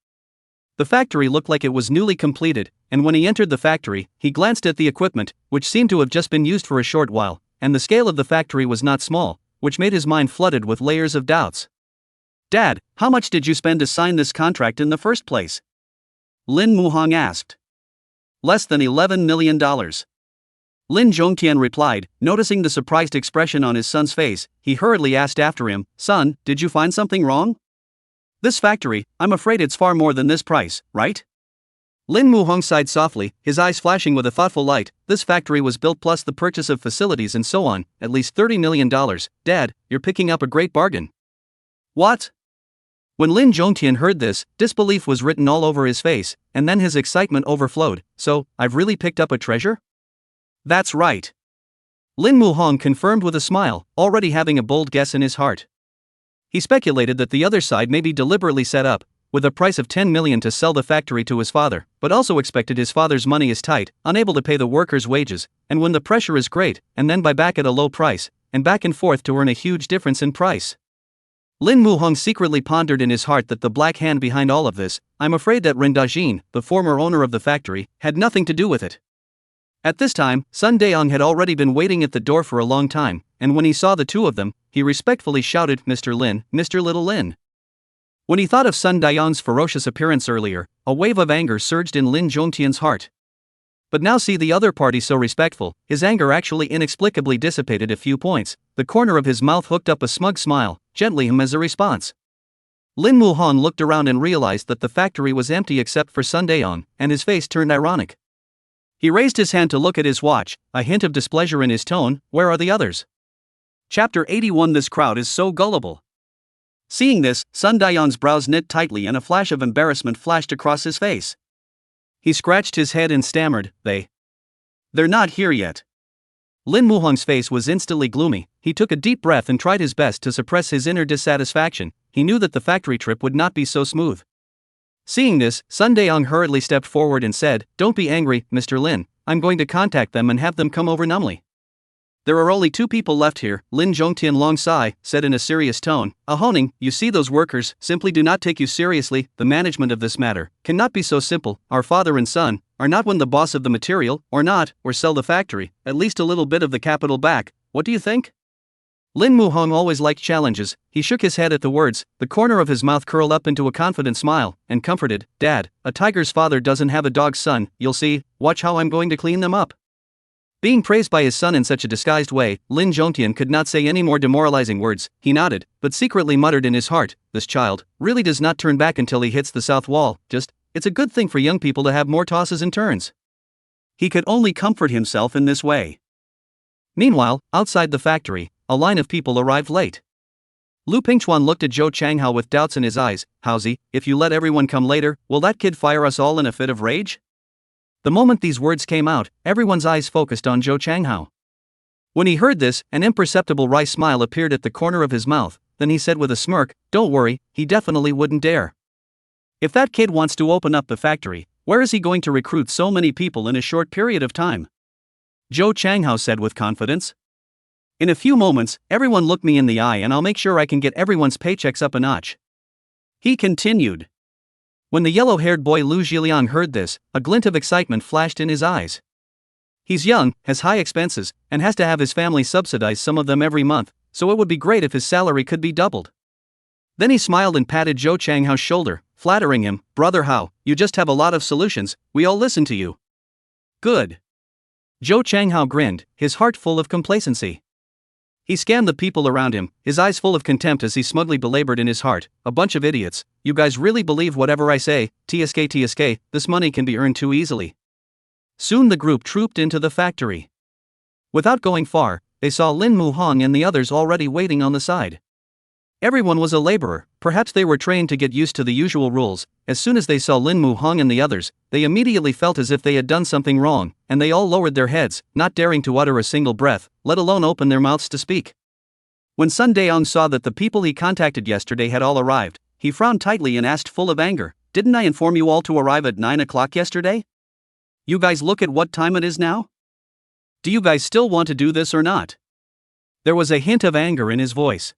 The factory looked like it was newly completed, and when he entered the factory, he glanced at the equipment, which seemed to have just been used for a short while, and the scale of the factory was not small, which made his mind flooded with layers of doubts. Dad, how much did you spend to sign this contract in the first place? Lin Muhong asked. Less than $11 million. Lin Zhongtian replied, noticing the surprised expression on his son's face, he hurriedly asked after him, Son, did you find something wrong? This factory, I'm afraid it's far more than this price, right? Lin Muhong sighed softly, his eyes flashing with a thoughtful light, this factory was built plus the purchase of facilities and so on, at least $30 million, Dad, you're picking up a great bargain. What? When Lin Zhongtian heard this, disbelief was written all over his face, and then his excitement overflowed, so, I've really picked up a treasure? That's right. Lin Muhong confirmed with a smile, already having a bold guess in his heart. He speculated that the other side may be deliberately set up, with a price of 10 million to sell the factory to his father, but also expected his father's money is tight, unable to pay the workers' wages, and when the pressure is great, and then buy back at a low price, and back and forth to earn a huge difference in price. Lin Muhong secretly pondered in his heart that the black hand behind all of this, I'm afraid that Ren Dajin, the former owner of the factory, had nothing to do with it. At this time, Sun Daong had already been waiting at the door for a long time, and when he saw the two of them, he respectfully shouted, Mr. Lin, Mr. Little Lin. When he thought of Sun Daong's ferocious appearance earlier, a wave of anger surged in Lin Zhongtian's heart. But now see the other party so respectful, his anger actually inexplicably dissipated a few points, the corner of his mouth hooked up a smug smile, gently as a response. Lin Muhong looked around and realized that the factory was empty except for Sun Daong, and his face turned ironic. He raised his hand to look at his watch, a hint of displeasure in his tone, where are the others? Chapter 81. This crowd is so gullible. Seeing this, Sun Daong's brows knit tightly and a flash of embarrassment flashed across his face. He scratched his head and stammered, They're not here yet. Lin Muhong's face was instantly gloomy, he took a deep breath and tried his best to suppress his inner dissatisfaction, he knew that the factory trip would not be so smooth. Seeing this, Sun Daong hurriedly stepped forward and said, Don't be angry, Mr. Lin, I'm going to contact them and have them come over numbly. There are only 2 people left here, Lin Zhongtian long sigh, said in a serious tone, Ahoning, you see those workers simply do not take you seriously, the management of this matter cannot be so simple, our father and son are not one the boss of the material, or not, or sell the factory, at least a little bit of the capital back, what do you think? Lin Muhong always liked challenges, he shook his head at the words, the corner of his mouth curled up into a confident smile, and comforted, Dad, a tiger's father doesn't have a dog's son, you'll see, watch how I'm going to clean them up. Being praised by his son in such a disguised way, Lin Zhongtian could not say any more demoralizing words, he nodded, but secretly muttered in his heart, this child really does not turn back until he hits the south wall, it's a good thing for young people to have more tosses and turns. He could only comfort himself in this way. Meanwhile, outside the factory, a line of people arrived late. Lu Pingchuan looked at Zhou Changhao with doubts in his eyes, Haozi, if you let everyone come later, will that kid fire us all in a fit of rage? The moment these words came out, everyone's eyes focused on Zhou Changhao. When he heard this, an imperceptible wry smile appeared at the corner of his mouth, then he said with a smirk, "Don't worry, he definitely wouldn't dare. If that kid wants to open up the factory, where is he going to recruit so many people in a short period of time?" Zhou Changhao said with confidence. "In a few moments, everyone look me in the eye and I'll make sure I can get everyone's paychecks up a notch." He continued. When the yellow-haired boy Lu Zhiliang heard this, a glint of excitement flashed in his eyes. He's young, has high expenses, and has to have his family subsidize some of them every month, so it would be great if his salary could be doubled. Then he smiled and patted Zhou Changhao's shoulder, flattering him, "Brother Hao, you just have a lot of solutions, we all listen to you." "Good." Zhou Changhao grinned, his heart full of complacency. He scanned the people around him, his eyes full of contempt as he smugly belabored in his heart, "A bunch of idiots, you guys really believe whatever I say, tsk, this money can be earned too easily." Soon the group trooped into the factory. Without going far, they saw Lin Muhong and the others already waiting on the side. Everyone was a laborer, perhaps they were trained to get used to the usual rules. As soon as they saw Lin Muhong and the others, they immediately felt as if they had done something wrong, and they all lowered their heads, not daring to utter a single breath, let alone open their mouths to speak. When Sun Daong saw that the people he contacted yesterday had all arrived, he frowned tightly and asked full of anger, "Didn't I inform you all to arrive at 9 o'clock yesterday? You guys look at what time it is now? Do you guys still want to do this or not?" There was a hint of anger in his voice.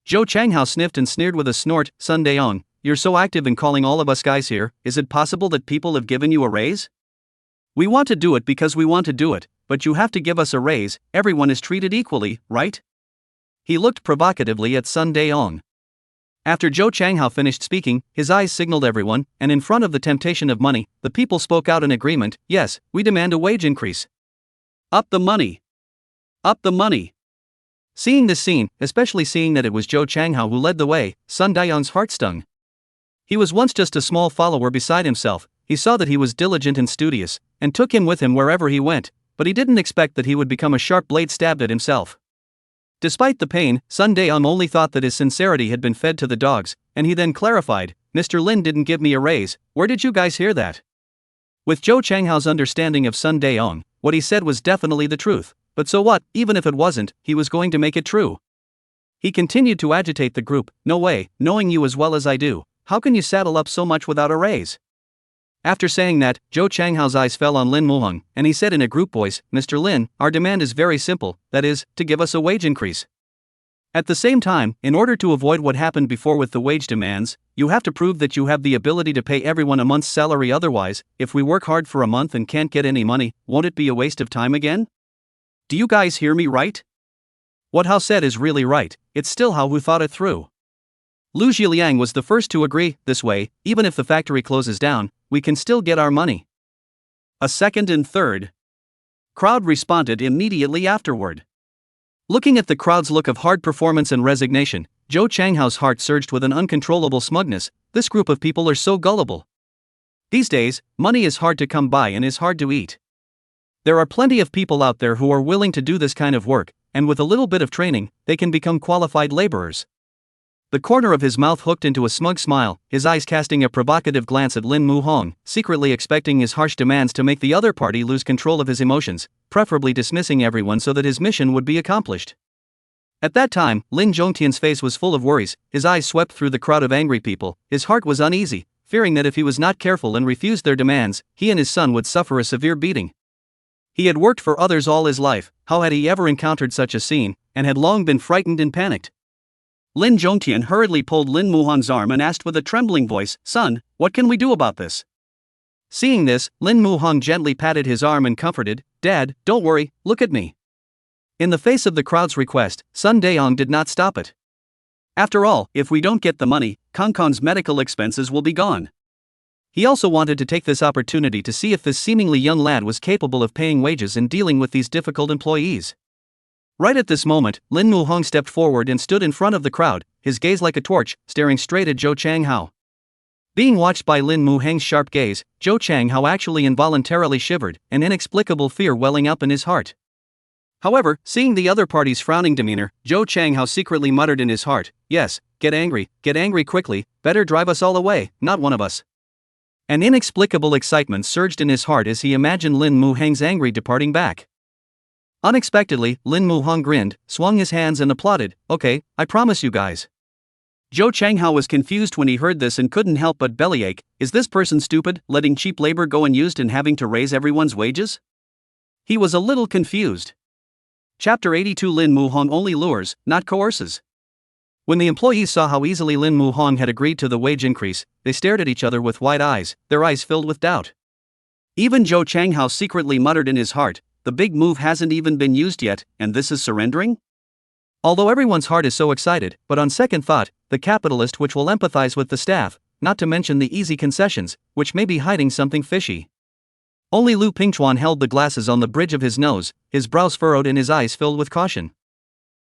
Zhou Changhao sniffed and sneered with a snort, "Sun Daong, you're so active in calling all of us guys here, is it possible that people have given you a raise? We want to do it because we want to do it, but you have to give us a raise, everyone is treated equally, right?" He looked provocatively at Sun Daong. After Zhou Changhao finished speaking, his eyes signaled everyone, and in front of the temptation of money, the people spoke out in agreement, "Yes, we demand a wage increase. Up the money! Up the money!" Seeing this scene, especially seeing that it was Zhou Changhao who led the way, Sun Daong's heart stung. He was once just a small follower beside himself. He saw that he was diligent and studious, and took him with him wherever he went, but he didn't expect that he would become a sharp blade stabbed at himself. Despite the pain, Sun Daong only thought that his sincerity had been fed to the dogs, and he then clarified, "Mr. Lin didn't give me a raise, where did you guys hear that?" With Zhou Changhao's understanding of Sun Daong, what he said was definitely the truth. But so what, even if it wasn't, he was going to make it true. He continued to agitate the group, "No way, knowing you as well as I do, how can you saddle up so much without a raise?" After saying that, Zhou Changhao's eyes fell on Lin Muhong, and he said in a group voice, "Mr. Lin, our demand is very simple, that is, to give us a wage increase. At the same time, in order to avoid what happened before with the wage demands, you have to prove that you have the ability to pay everyone a month's salary, otherwise, if we work hard for a month and can't get any money, won't it be a waste of time again? Do you guys hear me right?" What Hao said is really right, it's still Hao who thought it through. Lu Zhiliang was the first to agree, "This way, even if the factory closes down, we can still get our money." A second and third crowd responded immediately afterward. Looking at the crowd's look of hard performance and resignation, Zhou Changhao's heart surged with an uncontrollable smugness. This group of people are so gullible. These days, money is hard to come by and is hard to eat. There are plenty of people out there who are willing to do this kind of work, and with a little bit of training, they can become qualified laborers. The corner of his mouth hooked into a smug smile, his eyes casting a provocative glance at Lin Muhong, secretly expecting his harsh demands to make the other party lose control of his emotions, preferably dismissing everyone so that his mission would be accomplished. At that time, Lin Zhongtian's face was full of worries, his eyes swept through the crowd of angry people, his heart was uneasy, fearing that if he was not careful and refused their demands, he and his son would suffer a severe beating. He had worked for others all his life, how had he ever encountered such a scene, and had long been frightened and panicked. Lin Zhongtian hurriedly pulled Lin Muhong's arm and asked with a trembling voice, "Son, what can we do about this?" Seeing this, Lin Muhong gently patted his arm and comforted, "Dad, don't worry, look at me." In the face of the crowd's request, Sun Daong did not stop it. After all, if we don't get the money, Kongkong's medical expenses will be gone. He also wanted to take this opportunity to see if this seemingly young lad was capable of paying wages and dealing with these difficult employees. Right at this moment, Lin Muhong stepped forward and stood in front of the crowd, his gaze like a torch, staring straight at Zhou Changhao. Being watched by Lin Muhong's sharp gaze, Zhou Changhao actually involuntarily shivered, an inexplicable fear welling up in his heart. However, seeing the other party's frowning demeanor, Zhou Changhao secretly muttered in his heart, "Yes, get angry quickly, better drive us all away, not one of us." An inexplicable excitement surged in his heart as he imagined Lin Muhong's angry departing back. Unexpectedly, Lin Muhong grinned, swung his hands and applauded. Okay, I promise you guys. Zhou Changhao was confused when he heard this and couldn't help but bellyache. Is this person stupid, letting cheap labor go unused and having to raise everyone's wages? He was a little confused. Chapter 82 Lin Muhong only lures, not coerces. When the employees saw how easily Lin Muhong had agreed to the wage increase, they stared at each other with wide eyes, their eyes filled with doubt. Even Zhou Changhao secretly muttered in his heart, the big move hasn't even been used yet, and this is surrendering? Although everyone's heart is so excited, but on second thought, the capitalist which will empathize with the staff, not to mention the easy concessions, which may be hiding something fishy. Only Lu Pingchuan held the glasses on the bridge of his nose, his brows furrowed and his eyes filled with caution.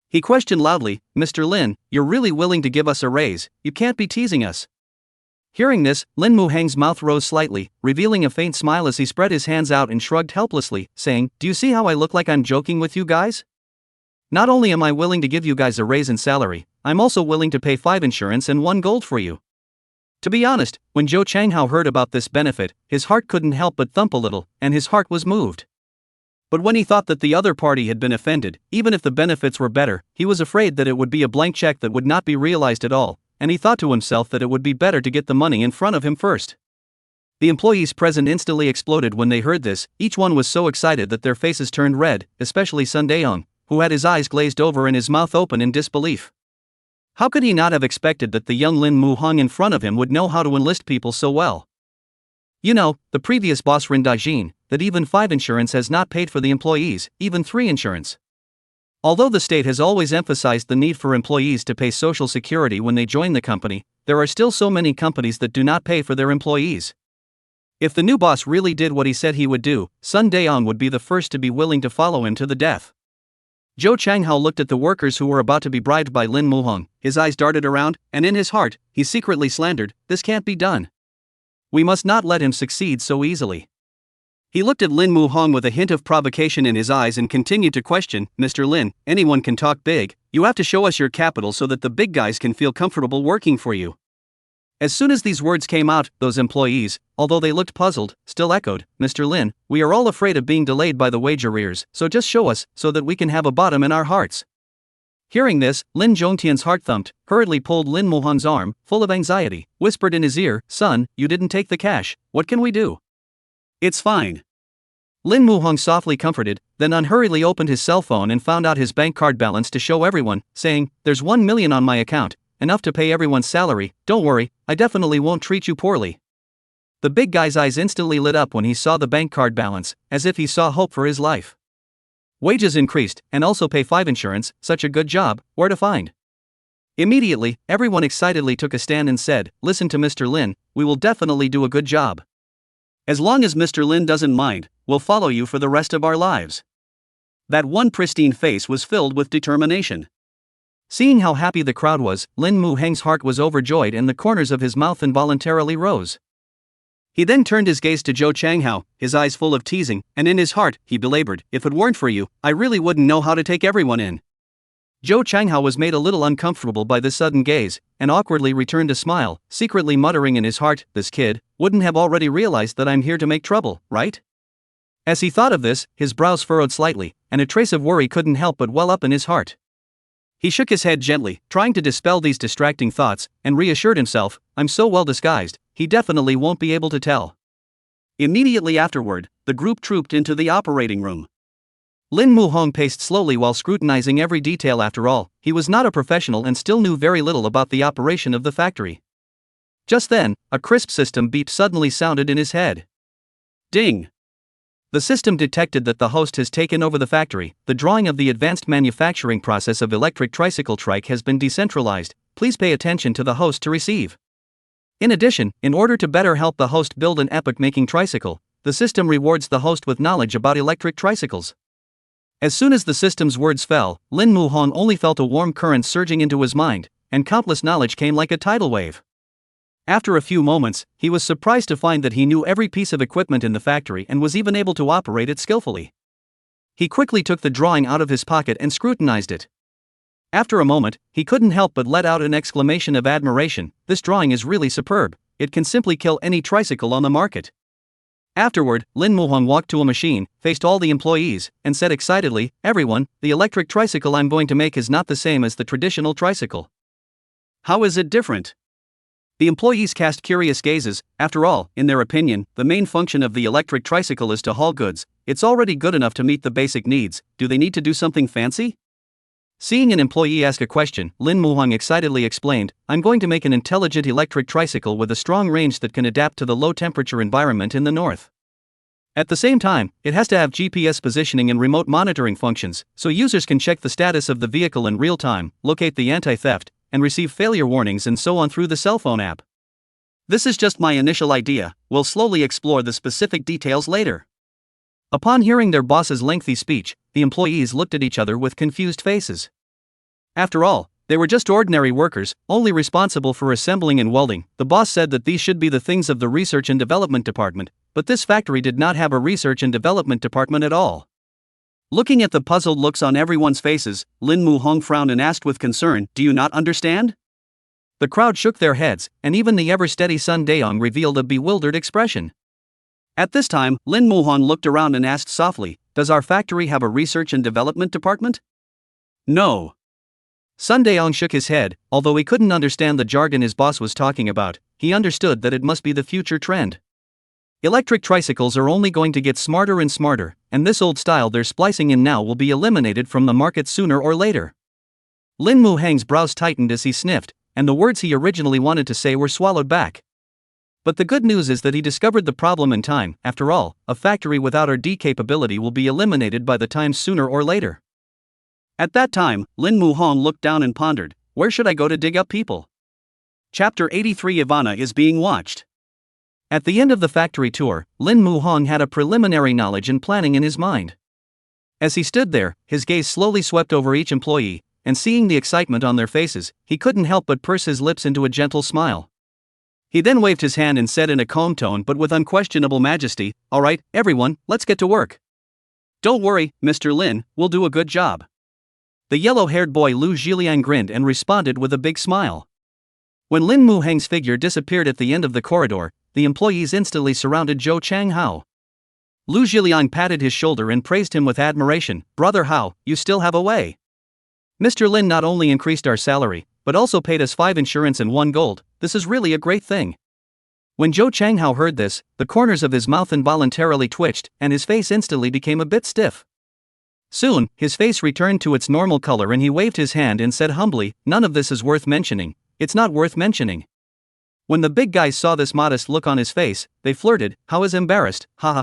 He questioned loudly, Mr. Lin, you're really willing to give us a raise, you can't be teasing us. Hearing this, Lin Muhang's mouth rose slightly, revealing a faint smile as he spread his hands out and shrugged helplessly, saying, do you see how I look like I'm joking with you guys? Not only am I willing to give you guys a raise in salary, I'm also willing to pay 5 insurance and 1 gold for you. To be honest, when Zhou Changhao heard about this benefit, his heart couldn't help but thump a little, and his heart was moved. But when he thought that the other party had been offended, even if the benefits were better, he was afraid that it would be a blank check that would not be realized at all, and he thought to himself that it would be better to get the money in front of him first. The employees present instantly exploded when they heard this. Each one was so excited that their faces turned red, especially Sun Daeong, who had his eyes glazed over and his mouth open in disbelief. How could he not have expected that the young Lin Muhong in front of him would know how to enlist people so well? You know, the previous boss Rin Daijin, that even 5 insurance has not paid for the employees, even 3 insurance. Although the state has always emphasized the need for employees to pay social security when they join the company, there are still so many companies that do not pay for their employees. If the new boss really did what he said he would do, Sun Daeong would be the first to be willing to follow him to the death. Zhou Changhao looked at the workers who were about to be bribed by Lin Muhong, his eyes darted around, and in his heart, he secretly slandered, this can't be done. We must not let him succeed so easily. He looked at Lin Muhong with a hint of provocation in his eyes and continued to question, Mr. Lin, anyone can talk big, you have to show us your capital so that the big guys can feel comfortable working for you. As soon as these words came out, those employees, although they looked puzzled, still echoed, Mr. Lin, we are all afraid of being delayed by the wage arrears, so just show us, so that we can have a bottom in our hearts. Hearing this, Lin Zhongtian's heart thumped, hurriedly pulled Lin Muhong's arm, full of anxiety, whispered in his ear, son, you didn't take the cash, what can we do? It's fine. Lin Muhong softly comforted, then unhurriedly opened his cell phone and found out his bank card balance to show everyone, saying, there's 1 million on my account. Enough to pay everyone's salary, don't worry, I definitely won't treat you poorly. The big guy's eyes instantly lit up when he saw the bank card balance, as if he saw hope for his life. Wages increased, and also pay 5 insurance, such a good job, where to find? Immediately, everyone excitedly took a stand and said, listen to Mr. Lin, we will definitely do a good job. As long as Mr. Lin doesn't mind, we'll follow you for the rest of our lives. That one pristine face was filled with determination. Seeing how happy the crowd was, Lin Muhang's heart was overjoyed and the corners of his mouth involuntarily rose. He then turned his gaze to Zhou Changhao, his eyes full of teasing, and in his heart, he belabored, if it weren't for you, I really wouldn't know how to take everyone in. Zhou Changhao was made a little uncomfortable by this sudden gaze, and awkwardly returned a smile, secretly muttering in his heart, this kid wouldn't have already realized that I'm here to make trouble, right? As he thought of this, his brows furrowed slightly, and a trace of worry couldn't help but well up in his heart. He shook his head gently, trying to dispel these distracting thoughts, and reassured himself, I'm so well disguised, he definitely won't be able to tell. Immediately afterward, the group trooped into the operating room. Lin Muhong paced slowly while scrutinizing every detail. After all, he was not a professional and still knew very little about the operation of the factory. Just then, a crisp system beep suddenly sounded in his head. Ding! The system detected that the host has taken over the factory. The drawing of the advanced manufacturing process of electric tricycle trike has been decentralized. Please pay attention to the host to receive. In addition, in order to better help the host build an epoch-making tricycle, the system rewards the host with knowledge about electric tricycles. As soon as the system's words fell, Lin Muhong only felt a warm current surging into his mind, and countless knowledge came like a tidal wave. After a few moments, he was surprised to find that he knew every piece of equipment in the factory and was even able to operate it skillfully. He quickly took the drawing out of his pocket and scrutinized it. After a moment, he couldn't help but let out an exclamation of admiration, this drawing is really superb, it can simply kill any tricycle on the market. Afterward, Lin Muhong walked to a machine, faced all the employees, and said excitedly, "Everyone, the electric tricycle I'm going to make is not the same as the traditional tricycle." "How is it different?" The employees cast curious gazes. After all, in their opinion, the main function of the electric tricycle is to haul goods. It's already good enough to meet the basic needs. Do they need to do something fancy? Seeing an employee ask a question, Lin Muhong excitedly explained, "I'm going to make an intelligent electric tricycle with a strong range that can adapt to the low-temperature environment in the north. At the same time, it has to have GPS positioning and remote monitoring functions, so users can check the status of the vehicle in real time, locate the anti-theft, and receive failure warnings and so on through the cell phone app. This is just my initial idea, we'll slowly explore the specific details later." Upon hearing their boss's lengthy speech, the employees looked at each other with confused faces. After all, they were just ordinary workers, only responsible for assembling and welding. The boss said that these should be the things of the research and development department, but this factory did not have a research and development department at all. Looking at the puzzled looks on everyone's faces, Lin Muhong frowned and asked with concern, "Do you not understand?" The crowd shook their heads, and even the ever-steady Sun Daeong revealed a bewildered expression. At this time, Lin Muhong looked around and asked softly, "Does our factory have a research and development department?" "No." Sun Daeong shook his head. Although he couldn't understand the jargon his boss was talking about, he understood that it must be the future trend. Electric tricycles are only going to get smarter and smarter, and this old style they're splicing in now will be eliminated from the market sooner or later. Lin Muhong's brows tightened as he sniffed, and the words he originally wanted to say were swallowed back. But the good news is that he discovered the problem in time. After all, a factory without R&D capability will be eliminated by the time sooner or later. At that time, Lin Muhong looked down and pondered, "Where should I go to dig up people?" Chapter 83 Ivana is being watched. At the end of the factory tour, Lin Muhong had a preliminary knowledge and planning in his mind. As he stood there, his gaze slowly swept over each employee, and seeing the excitement on their faces, he couldn't help but purse his lips into a gentle smile. He then waved his hand and said in a calm tone but with unquestionable majesty, "All right, everyone, let's get to work. Don't worry, Mr. Lin, we'll do a good job." The yellow-haired boy Lu Zhiliang grinned and responded with a big smile. When Lin Muhong's figure disappeared at the end of the corridor, the employees instantly surrounded Zhou Changhao. Lu Zhiliang patted his shoulder and praised him with admiration, "Brother Hao, you still have a way. Mr. Lin not only increased our salary, but also paid us 5 insurance and 1 gold, this is really a great thing." When Zhou Changhao heard this, the corners of his mouth involuntarily twitched, and his face instantly became a bit stiff. Soon, his face returned to its normal color and he waved his hand and said humbly, "None of this is worth mentioning, it's not worth mentioning." When the big guys saw this modest look on his face, they flirted, "Hao is embarrassed, haha.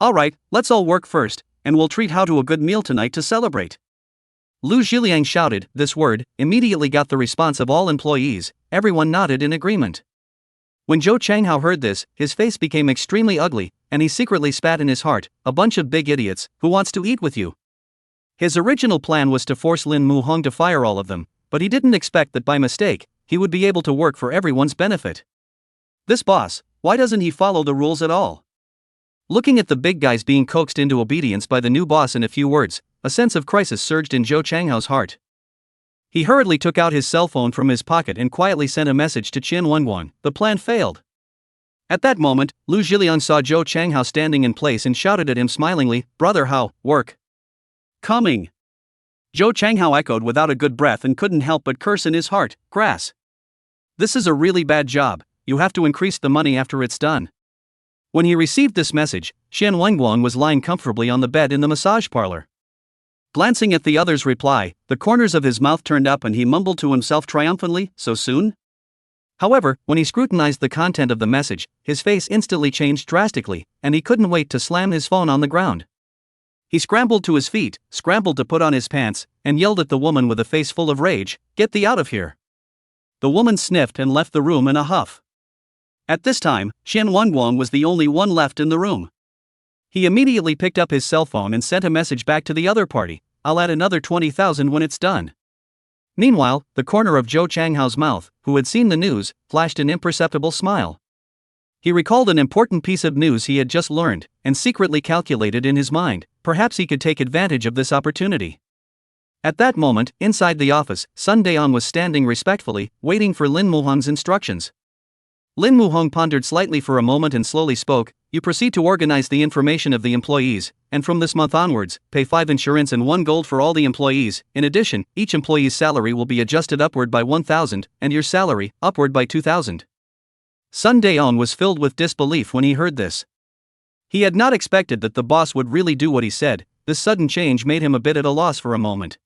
Alright, let's all work first, and we'll treat Hao to a good meal tonight to celebrate." Lu Zhiliang shouted. This word immediately got the response of all employees. Everyone nodded in agreement. When Zhou Changhao heard this, his face became extremely ugly, and he secretly spat in his heart, "A bunch of big idiots, who wants to eat with you?" His original plan was to force Lin Muhong to fire all of them, but he didn't expect that by mistake, he would be able to work for everyone's benefit. This boss, why doesn't he follow the rules at all? Looking at the big guys being coaxed into obedience by the new boss in a few words, a sense of crisis surged in Zhou Changhao's heart. He hurriedly took out his cell phone from his pocket and quietly sent a message to Xie Wanning. The plan failed. At that moment, Lu Zhiliang saw Zhou Changhao standing in place and shouted at him smilingly, "Brother Hao, work." "Coming." Zhou Changhao echoed without a good breath and couldn't help but curse in his heart, "Grass. This is a really bad job, you have to increase the money after it's done." When he received this message, Xie Wanning was lying comfortably on the bed in the massage parlor. Glancing at the other's reply, the corners of his mouth turned up and he mumbled to himself triumphantly, "So soon?" However, when he scrutinized the content of the message, his face instantly changed drastically, and he couldn't wait to slam his phone on the ground. He scrambled to his feet, scrambled to put on his pants, and yelled at the woman with a face full of rage, "Get thee out of here." The woman sniffed and left the room in a huff. At this time, Xie Wanning was the only one left in the room. He immediately picked up his cell phone and sent a message back to the other party, "I'll add another 20,000 when it's done." Meanwhile, the corner of Zhou Changhao's mouth, who had seen the news, flashed an imperceptible smile. He recalled an important piece of news he had just learned, and secretly calculated in his mind, perhaps he could take advantage of this opportunity. At that moment, inside the office, Sun Daeong was standing respectfully, waiting for Lin Muhong's instructions. Lin Muhong pondered slightly for a moment and slowly spoke. You proceed to organize the information of the employees, and from this month onwards, pay 5 insurance and 1 gold for all the employees. In addition, each employee's salary will be adjusted upward by 1,000, and your salary, upward by 2,000. Sun Daeon was filled with disbelief when he heard this. He had not expected that the boss would really do what he said. This sudden change made him a bit at a loss for a moment.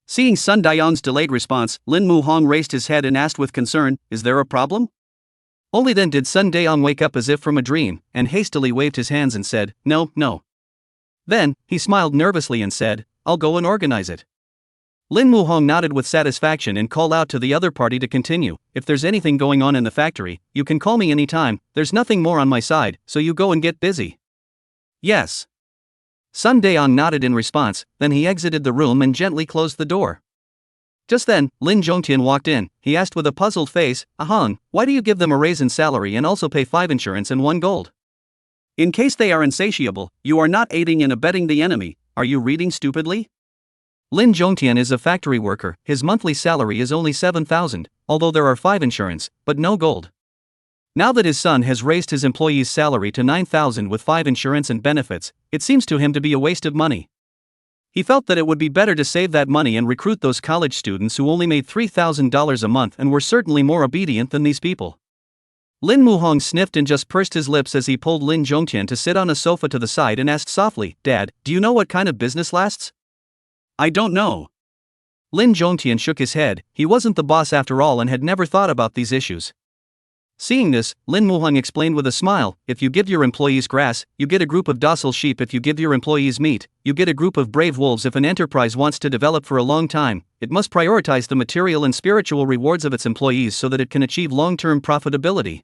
Seeing Sun Daeon's delayed response, Lin Muhong raised his head and asked with concern, "Is there a problem?" Only then did Sun Daeon wake up as if from a dream, and hastily waved his hands and said, "No, no." Then, he smiled nervously and said, "I'll go and organize it." Lin Muhong nodded with satisfaction and called out to the other party to continue. "If there's anything going on in the factory, you can call me anytime. There's nothing more on my side, so you go and get busy." "Yes." Sun Daeon nodded in response, then he exited the room and gently closed the door. Just then, Lin Zhongtian walked in. He asked with a puzzled face, "Ahang, why do you give them a raise in salary and also pay 5 insurance and 1 gold? In case they are insatiable, you are not aiding and abetting the enemy. Are you reading stupidly?" Lin Zhongtian is a factory worker. His monthly salary is only 7,000, although there are 5 insurance, but no gold. Now that his son has raised his employee's salary to 9,000 with 5 insurance and benefits, it seems to him to be a waste of money. He felt that it would be better to save that money and recruit those college students who only made $3,000 a month and were certainly more obedient than these people. Lin Muhong sniffed and just pursed his lips as he pulled Lin Zhongtian to sit on a sofa to the side and asked softly, "Dad, do you know what kind of business lasts?" "I don't know." Lin Zhongtian shook his head. He wasn't the boss after all and had never thought about these issues. Seeing this, Lin Muhong explained with a smile, "If you give your employees grass, you get a group of docile sheep. If you give your employees meat, you get a group of brave wolves. If an enterprise wants to develop for a long time, it must prioritize the material and spiritual rewards of its employees so that it can achieve long-term profitability."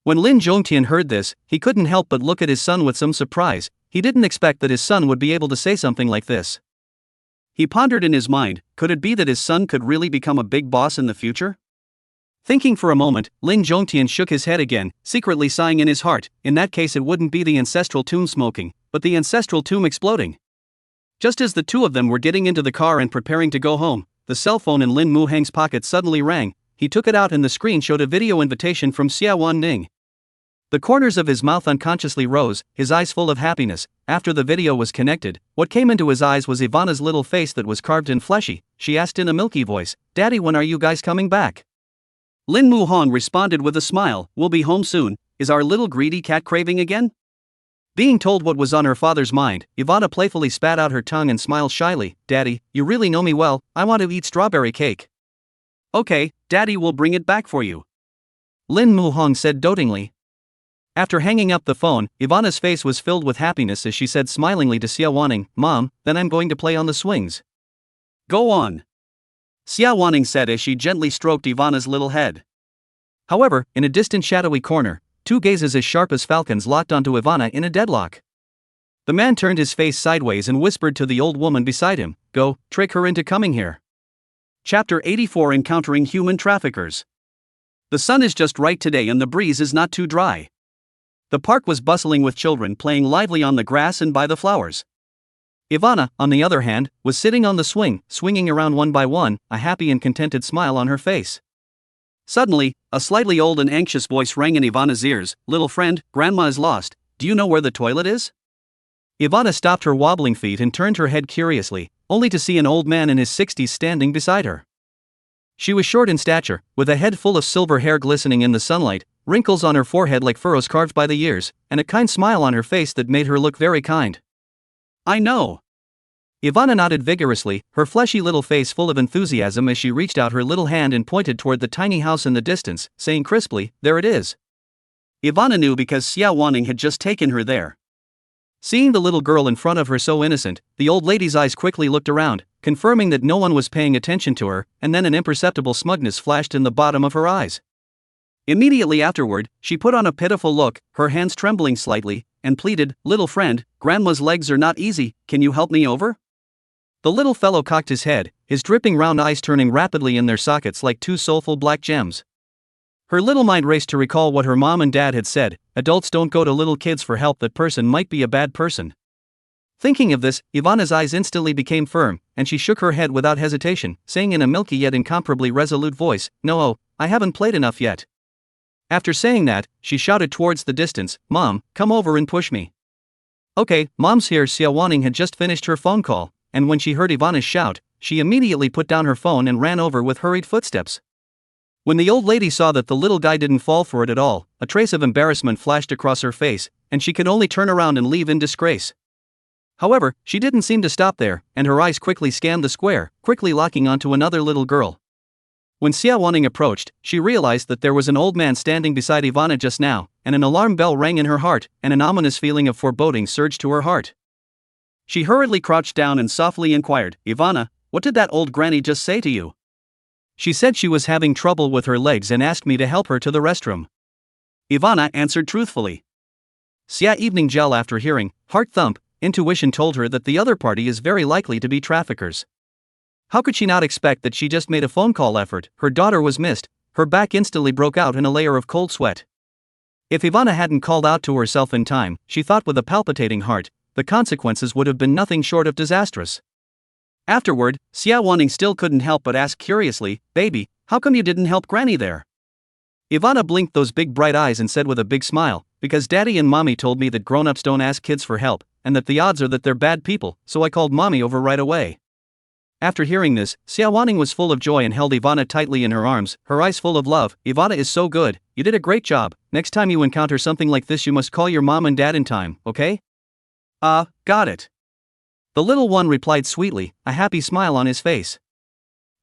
When Lin Zhongtian heard this, he couldn't help but look at his son with some surprise. He didn't expect that his son would be able to say something like this. He pondered in his mind, could it be that his son could really become a big boss in the future? Thinking for a moment, Lin Zhongtian shook his head again, secretly sighing in his heart. In that case it wouldn't be the ancestral tomb smoking, but the ancestral tomb exploding. Just as the two of them were getting into the car and preparing to go home, the cell phone in Lin Muhang's pocket suddenly rang. He took it out and the screen showed a video invitation from Xie Wanning. The corners of his mouth unconsciously rose, his eyes full of happiness. After the video was connected, what came into his eyes was Ivana's little face that was carved and fleshy. She asked in a milky voice, "Daddy, when are you guys coming back?" Lin Muhong responded with a smile, "We'll be home soon. Is our little greedy cat craving again?" Being told what was on her father's mind, Ivana playfully spat out her tongue and smiled shyly. "Daddy, you really know me well. I want to eat strawberry cake." "Okay, Daddy will bring it back for you," Lin Muhong said dotingly. After hanging up the phone, Ivana's face was filled with happiness as she said smilingly to Xie Wanning, "Mom, then I'm going to play on the swings." "Go on," Xie Wanning said as she gently stroked Ivana's little head. However, in a distant shadowy corner, 2 gazes as sharp as falcons locked onto Ivana in a deadlock. The man turned his face sideways and whispered to the old woman beside him, "Go, trick her into coming here." Chapter 84 Encountering Human Traffickers. The sun is just right today and the breeze is not too dry. The park was bustling with children playing lively on the grass and by the flowers. Ivana, on the other hand, was sitting on the swing, swinging around one by one, a happy and contented smile on her face. Suddenly, a slightly old and anxious voice rang in Ivana's ears, "Little friend, Grandma is lost. Do you know where the toilet is?" Ivana stopped her wobbling feet and turned her head curiously, only to see an old man in his 60s standing beside her. She was short in stature, with a head full of silver hair glistening in the sunlight, wrinkles on her forehead like furrows carved by the years, and a kind smile on her face that made her look very kind. "I know." Ivana nodded vigorously, her fleshy little face full of enthusiasm as she reached out her little hand and pointed toward the tiny house in the distance, saying crisply, "There it is." Ivana knew because Xie Wanning had just taken her there. Seeing the little girl in front of her so innocent, the old lady's eyes quickly looked around, confirming that no one was paying attention to her, and then an imperceptible smugness flashed in the bottom of her eyes. Immediately afterward, she put on a pitiful look, her hands trembling slightly, and pleaded, "Little friend, Grandma's legs are not easy, can you help me over?" The little fellow cocked his head, his dripping round eyes turning rapidly in their sockets like 2 soulful black gems. Her little mind raced to recall what her mom and dad had said, "Adults don't go to little kids for help, that person might be a bad person." Thinking of this, Ivana's eyes instantly became firm, and she shook her head without hesitation, saying in a milky yet incomparably resolute voice, "No, I haven't played enough yet." After saying that, she shouted towards the distance, "Mom, come over and push me." "Okay, Mom's here." Xie Wanning had just finished her phone call, and when she heard Ivana's shout, she immediately put down her phone and ran over with hurried footsteps. When the old lady saw that the little guy didn't fall for it at all, a trace of embarrassment flashed across her face, and she could only turn around and leave in disgrace. However, she didn't seem to stop there, and her eyes quickly scanned the square, quickly locking onto another little girl. When Xie Wanning approached, she realized that there was an old man standing beside Ivana just now, and an alarm bell rang in her heart, and an ominous feeling of foreboding surged to her heart. She hurriedly crouched down and softly inquired, "Ivana, what did that old granny just say to you?" "She said she was having trouble with her legs and asked me to help her to the restroom," Ivana answered truthfully. Xie Evening Gel, after hearing, heart thump, intuition told her that the other party is very likely to be traffickers. How could she not expect that she just made a phone call effort? Her daughter was missed. Her back instantly broke out in a layer of cold sweat. If Ivana hadn't called out to herself in time, she thought with a palpitating heart, the consequences would have been nothing short of disastrous. Afterward, Xie Wanning still couldn't help but ask curiously, "Baby, how come you didn't help Granny there?" Ivana blinked those big bright eyes and said with a big smile, "Because Daddy and Mommy told me that grown-ups don't ask kids for help, and that the odds are that they're bad people, so I called Mommy over right away." After hearing this, Xie Wanning was full of joy and held Ivana tightly in her arms, her eyes full of love. "Ivana is so good, you did a great job. Next time you encounter something like this, you must call your mom and dad in time, okay?" Got it." The little one replied sweetly, a happy smile on his face.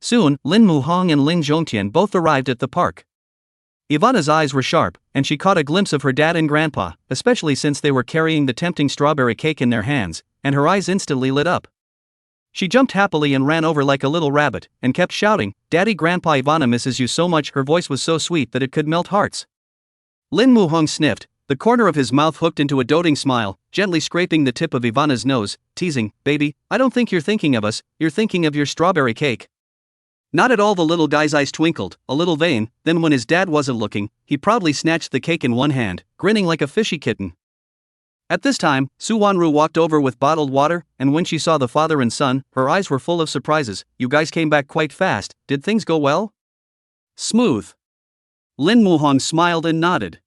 Soon, Lin Muhong and Lin Zhongtian both arrived at the park. Ivana's eyes were sharp, and she caught a glimpse of her dad and grandpa, especially since they were carrying the tempting strawberry cake in their hands, and her eyes instantly lit up. She jumped happily and ran over like a little rabbit, and kept shouting, "Daddy, Grandpa, Ivana misses you so much." Her voice was so sweet that it could melt hearts. Lin Muhong sniffed, the corner of his mouth hooked into a doting smile, gently scraping the tip of Ivana's nose, teasing, "Baby, I don't think you're thinking of us, you're thinking of your strawberry cake." Not at all. The little guy's eyes twinkled, a little vain. Then when his dad wasn't looking, he proudly snatched the cake in one hand, grinning like a fishy kitten. At this time, Su Wanru walked over with bottled water, and when she saw the father and son, her eyes were full of surprises. "You guys came back quite fast, did things go well?" "Smooth." Lin Muhong smiled and nodded.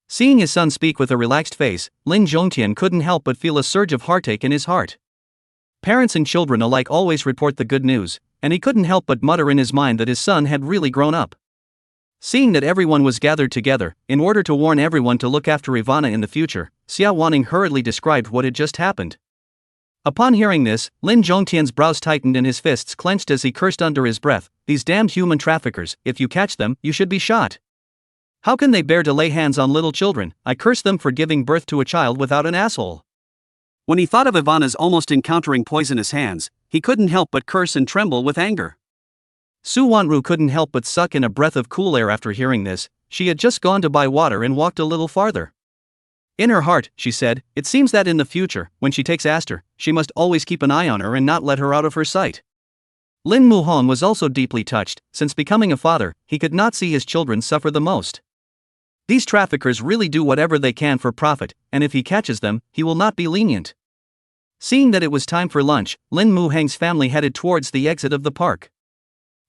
Seeing his son speak with a relaxed face, Lin Zhongtian couldn't help but feel a surge of heartache in his heart. Parents and children alike always report the good news, and he couldn't help but mutter in his mind that his son had really grown up. Seeing that everyone was gathered together, in order to warn everyone to look after Ivana in the future, Xie Wanning hurriedly described what had just happened. Upon hearing this, Lin Zhongtian's brows tightened and his fists clenched as he cursed under his breath, "These damned human traffickers, if you catch them, you should be shot. How can they bear to lay hands on little children? I curse them for giving birth to a child without an asshole." When he thought of Ivana's almost encountering poisonous hands, he couldn't help but curse and tremble with anger. Su Wanru couldn't help but suck in a breath of cool air after hearing this. She had just gone to buy water and walked a little farther. In her heart, she said, "It seems that in the future, when she takes Aster, she must always keep an eye on her and not let her out of her sight." Lin Muhong was also deeply touched. Since becoming a father, he could not see his children suffer the most. These traffickers really do whatever they can for profit, and if he catches them, he will not be lenient. Seeing that it was time for lunch, Lin Muhang's family headed towards the exit of the park.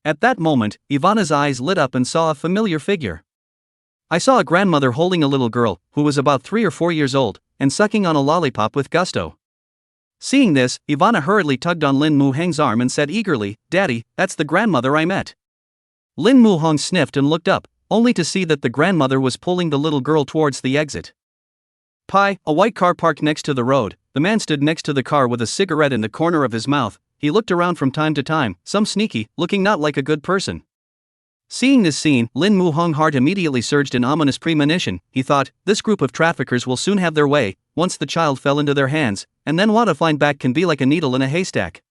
At that moment, Ivana's eyes lit up and saw a familiar figure. "I saw a grandmother holding a little girl, who was about 3 or 4 years old, and sucking on a lollipop with gusto." Seeing this, Ivana hurriedly tugged on Lin Muhang's arm and said eagerly, "Daddy, that's the grandmother I met." Lin Muhang sniffed and looked up, only to see that the grandmother was pulling the little girl towards the exit. A white car parked next to the road. The man stood next to the car with a cigarette in the corner of his mouth. He looked around from time to time, some sneaky, looking not like a good person. Seeing this scene, Lin Muhong's heart immediately surged in ominous premonition. He thought, this group of traffickers will soon have their way, once the child fell into their hands, and then what to find back can be like a needle in a haystack.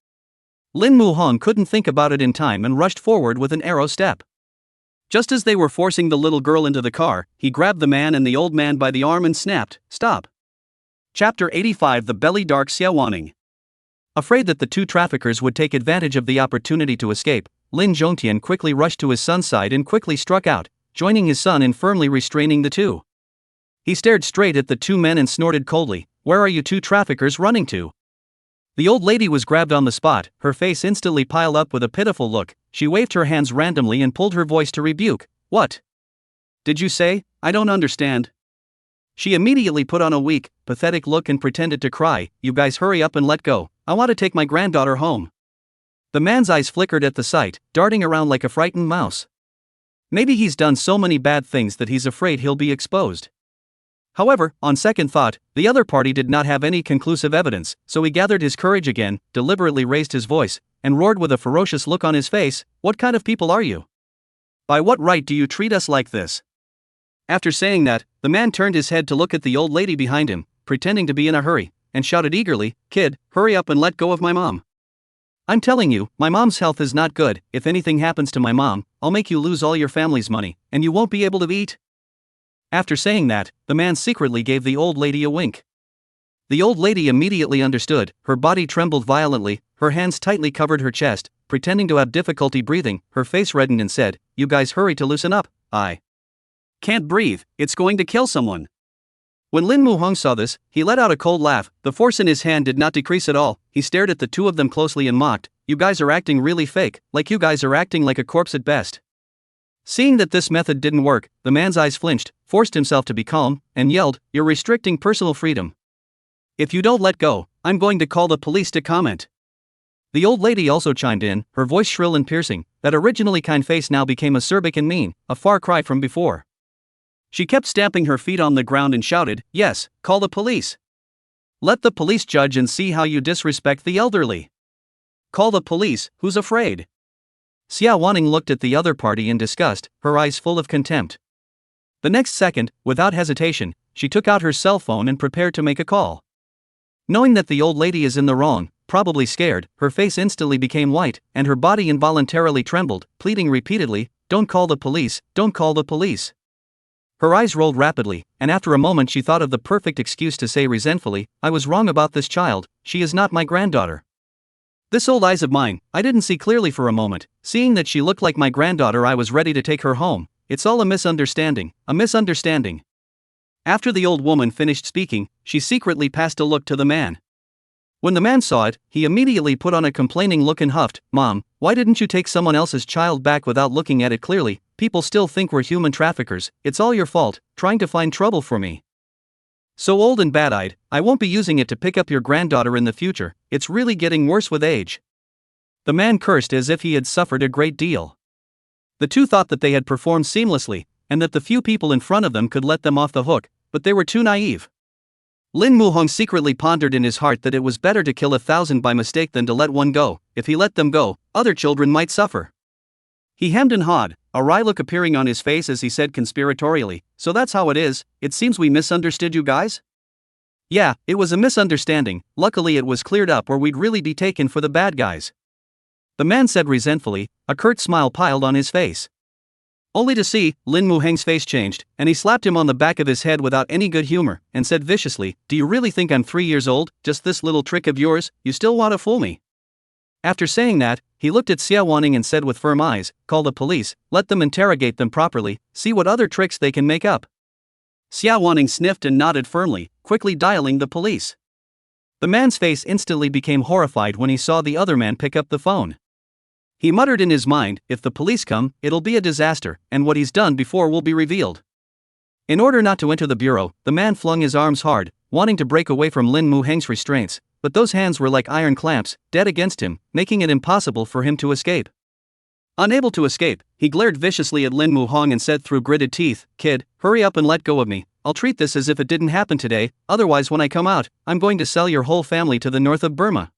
Lin Muhong couldn't think about it in time and rushed forward with an arrow step. Just as they were forcing the little girl into the car, he grabbed the man and the old man by the arm and snapped, "Stop." Chapter 85. The Belly Dark Xie Wanning. Afraid that the two traffickers would take advantage of the opportunity to escape, Lin Zhongtian quickly rushed to his son's side and quickly struck out, joining his son in firmly restraining the two. He stared straight at the two men and snorted coldly, "Where are you two traffickers running to?" The old lady was grabbed on the spot, her face instantly piled up with a pitiful look. She waved her hands randomly and pulled her voice to rebuke, "What? Did you say? I don't understand. She immediately put on a weak, pathetic look and pretended to cry. You guys hurry up and let go. I want to take my granddaughter home. The man's eyes flickered at the sight, darting around like a frightened mouse. Maybe he's done so many bad things that he's afraid he'll be exposed. However, on second thought, the other party did not have any conclusive evidence, so he gathered his courage again, deliberately raised his voice, and roared with a ferocious look on his face, "What kind of people are you? By what right do you treat us like this?" After saying that, the man turned his head to look at the old lady behind him, pretending to be in a hurry, and shouted eagerly, "Kid, hurry up and let go of my mom. I'm telling you, my mom's health is not good. If anything happens to my mom, I'll make you lose all your family's money, and you won't be able to eat." After saying that, the man secretly gave the old lady a wink. The old lady immediately understood, her body trembled violently, her hands tightly covered her chest, pretending to have difficulty breathing, her face reddened and said, "You guys hurry to loosen up, I can't breathe, it's going to kill someone." When Lin Muhong saw this, he let out a cold laugh. The force in his hand did not decrease at all. He stared at the two of them closely and mocked, "You guys are acting really fake, like you guys are acting like a corpse at best." Seeing that this method didn't work, the man's eyes flinched, forced himself to be calm, and yelled, "You're restricting personal freedom. If you don't let go, I'm going to call the police to comment." The old lady also chimed in, her voice shrill and piercing. That originally kind face now became acerbic and mean, a far cry from before. She kept stamping her feet on the ground and shouted, "Yes, call the police. Let the police judge and see how you disrespect the elderly. Call the police, who's afraid?" Xie Wanning looked at the other party in disgust, her eyes full of contempt. The next second, without hesitation, she took out her cell phone and prepared to make a call. Knowing that the old lady is in the wrong, probably scared, her face instantly became white, and her body involuntarily trembled, pleading repeatedly, "Don't call the police, don't call the police." Her eyes rolled rapidly, and after a moment she thought of the perfect excuse to say resentfully, "I was wrong about this child, she is not my granddaughter. This old eyes of mine, I didn't see clearly for a moment. Seeing that she looked like my granddaughter, I was ready to take her home. It's all a misunderstanding, a misunderstanding." After the old woman finished speaking, she secretly passed a look to the man. When the man saw it, he immediately put on a complaining look and huffed, "Mom, why didn't you take someone else's child back without looking at it clearly? People still think we're human traffickers, it's all your fault, trying to find trouble for me. So old and bad-eyed, I won't be using it to pick up your granddaughter in the future, it's really getting worse with age." The man cursed as if he had suffered a great deal. The two thought that they had performed seamlessly, and that the few people in front of them could let them off the hook, but they were too naive. Lin Muhong secretly pondered in his heart that it was better to kill 1,000 by mistake than to let one go. If he let them go, other children might suffer. He hemmed and hawed, a wry look appearing on his face as he said conspiratorially, "So that's how it is, it seems we misunderstood you guys?" "Yeah, it was a misunderstanding, luckily it was cleared up or we'd really be taken for the bad guys," the man said resentfully, a curt smile piled on his face. Only to see, Lin Muheng's face changed, and he slapped him on the back of his head without any good humor, and said viciously, "Do you really think I'm 3 years old, just this little trick of yours, you still want to fool me?" After saying that, he looked at Xie Wanning and said with firm eyes, "Call the police, let them interrogate them properly, see what other tricks they can make up." Xie Wanning sniffed and nodded firmly, quickly dialing the police. The man's face instantly became horrified when he saw the other man pick up the phone. He muttered in his mind, "If the police come, it'll be a disaster, and what he's done before will be revealed." In order not to enter the bureau, the man flung his arms hard, wanting to break away from Lin Muheng's restraints, but those hands were like iron clamps, dead against him, making it impossible for him to escape. Unable to escape, he glared viciously at Lin Muhong and said through gritted teeth, "Kid, hurry up and let go of me. I'll treat this as if it didn't happen today, otherwise when I come out, I'm going to sell your whole family to the north of Burma."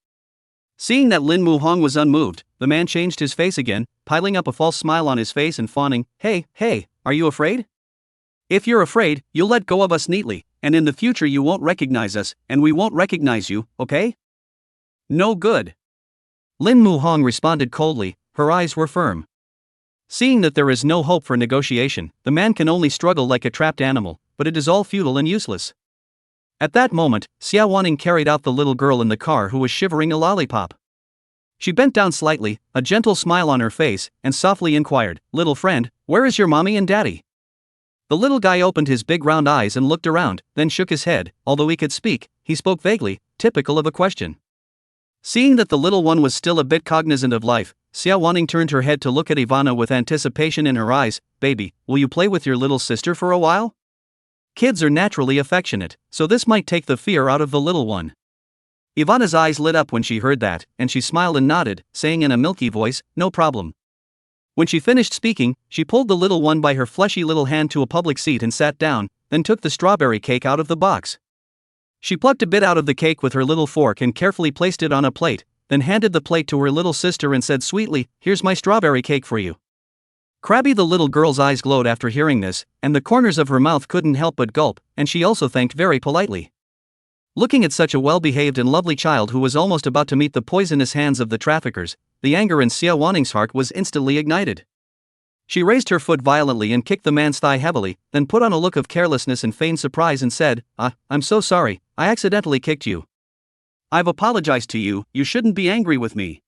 Seeing that Lin Muhong was unmoved, the man changed his face again, piling up a false smile on his face and fawning, Hey, are you afraid? If you're afraid, you'll let go of us neatly, and in the future you won't recognize us, and we won't recognize you, okay? No good." Lin Muhong responded coldly, her eyes were firm. Seeing that there is no hope for negotiation, the man can only struggle like a trapped animal, but it is all futile and useless. At that moment, Xie Wanning carried out the little girl in the car who was shivering a lollipop. She bent down slightly, a gentle smile on her face, and softly inquired, "Little friend, where is your mommy and daddy?" The little guy opened his big round eyes and looked around, then shook his head. Although he could speak, he spoke vaguely, typical of a question. Seeing that the little one was still a bit cognizant of life, Xie Wanning turned her head to look at Ivana with anticipation in her eyes. Baby, will you play with your little sister for a while? Kids are naturally affectionate, so this might take the fear out of the little one. Ivana's eyes lit up when she heard that, and she smiled and nodded, saying in a milky voice, no problem. When she finished speaking, she pulled the little one by her fleshy little hand to a public seat and sat down, then took the strawberry cake out of the box. She plucked a bit out of the cake with her little fork and carefully placed it on a plate, then handed the plate to her little sister and said sweetly, here's my strawberry cake for you. Crabby, the little girl's eyes glowed after hearing this, and the corners of her mouth couldn't help but gulp, and she also thanked very politely. Looking at such a well-behaved and lovely child who was almost about to meet the poisonous hands of the traffickers, the anger in Xie Wanning's heart was instantly ignited. She raised her foot violently and kicked the man's thigh heavily, then put on a look of carelessness and feigned surprise and said, I'm so sorry, I accidentally kicked you. I've apologized to you, you shouldn't be angry with me.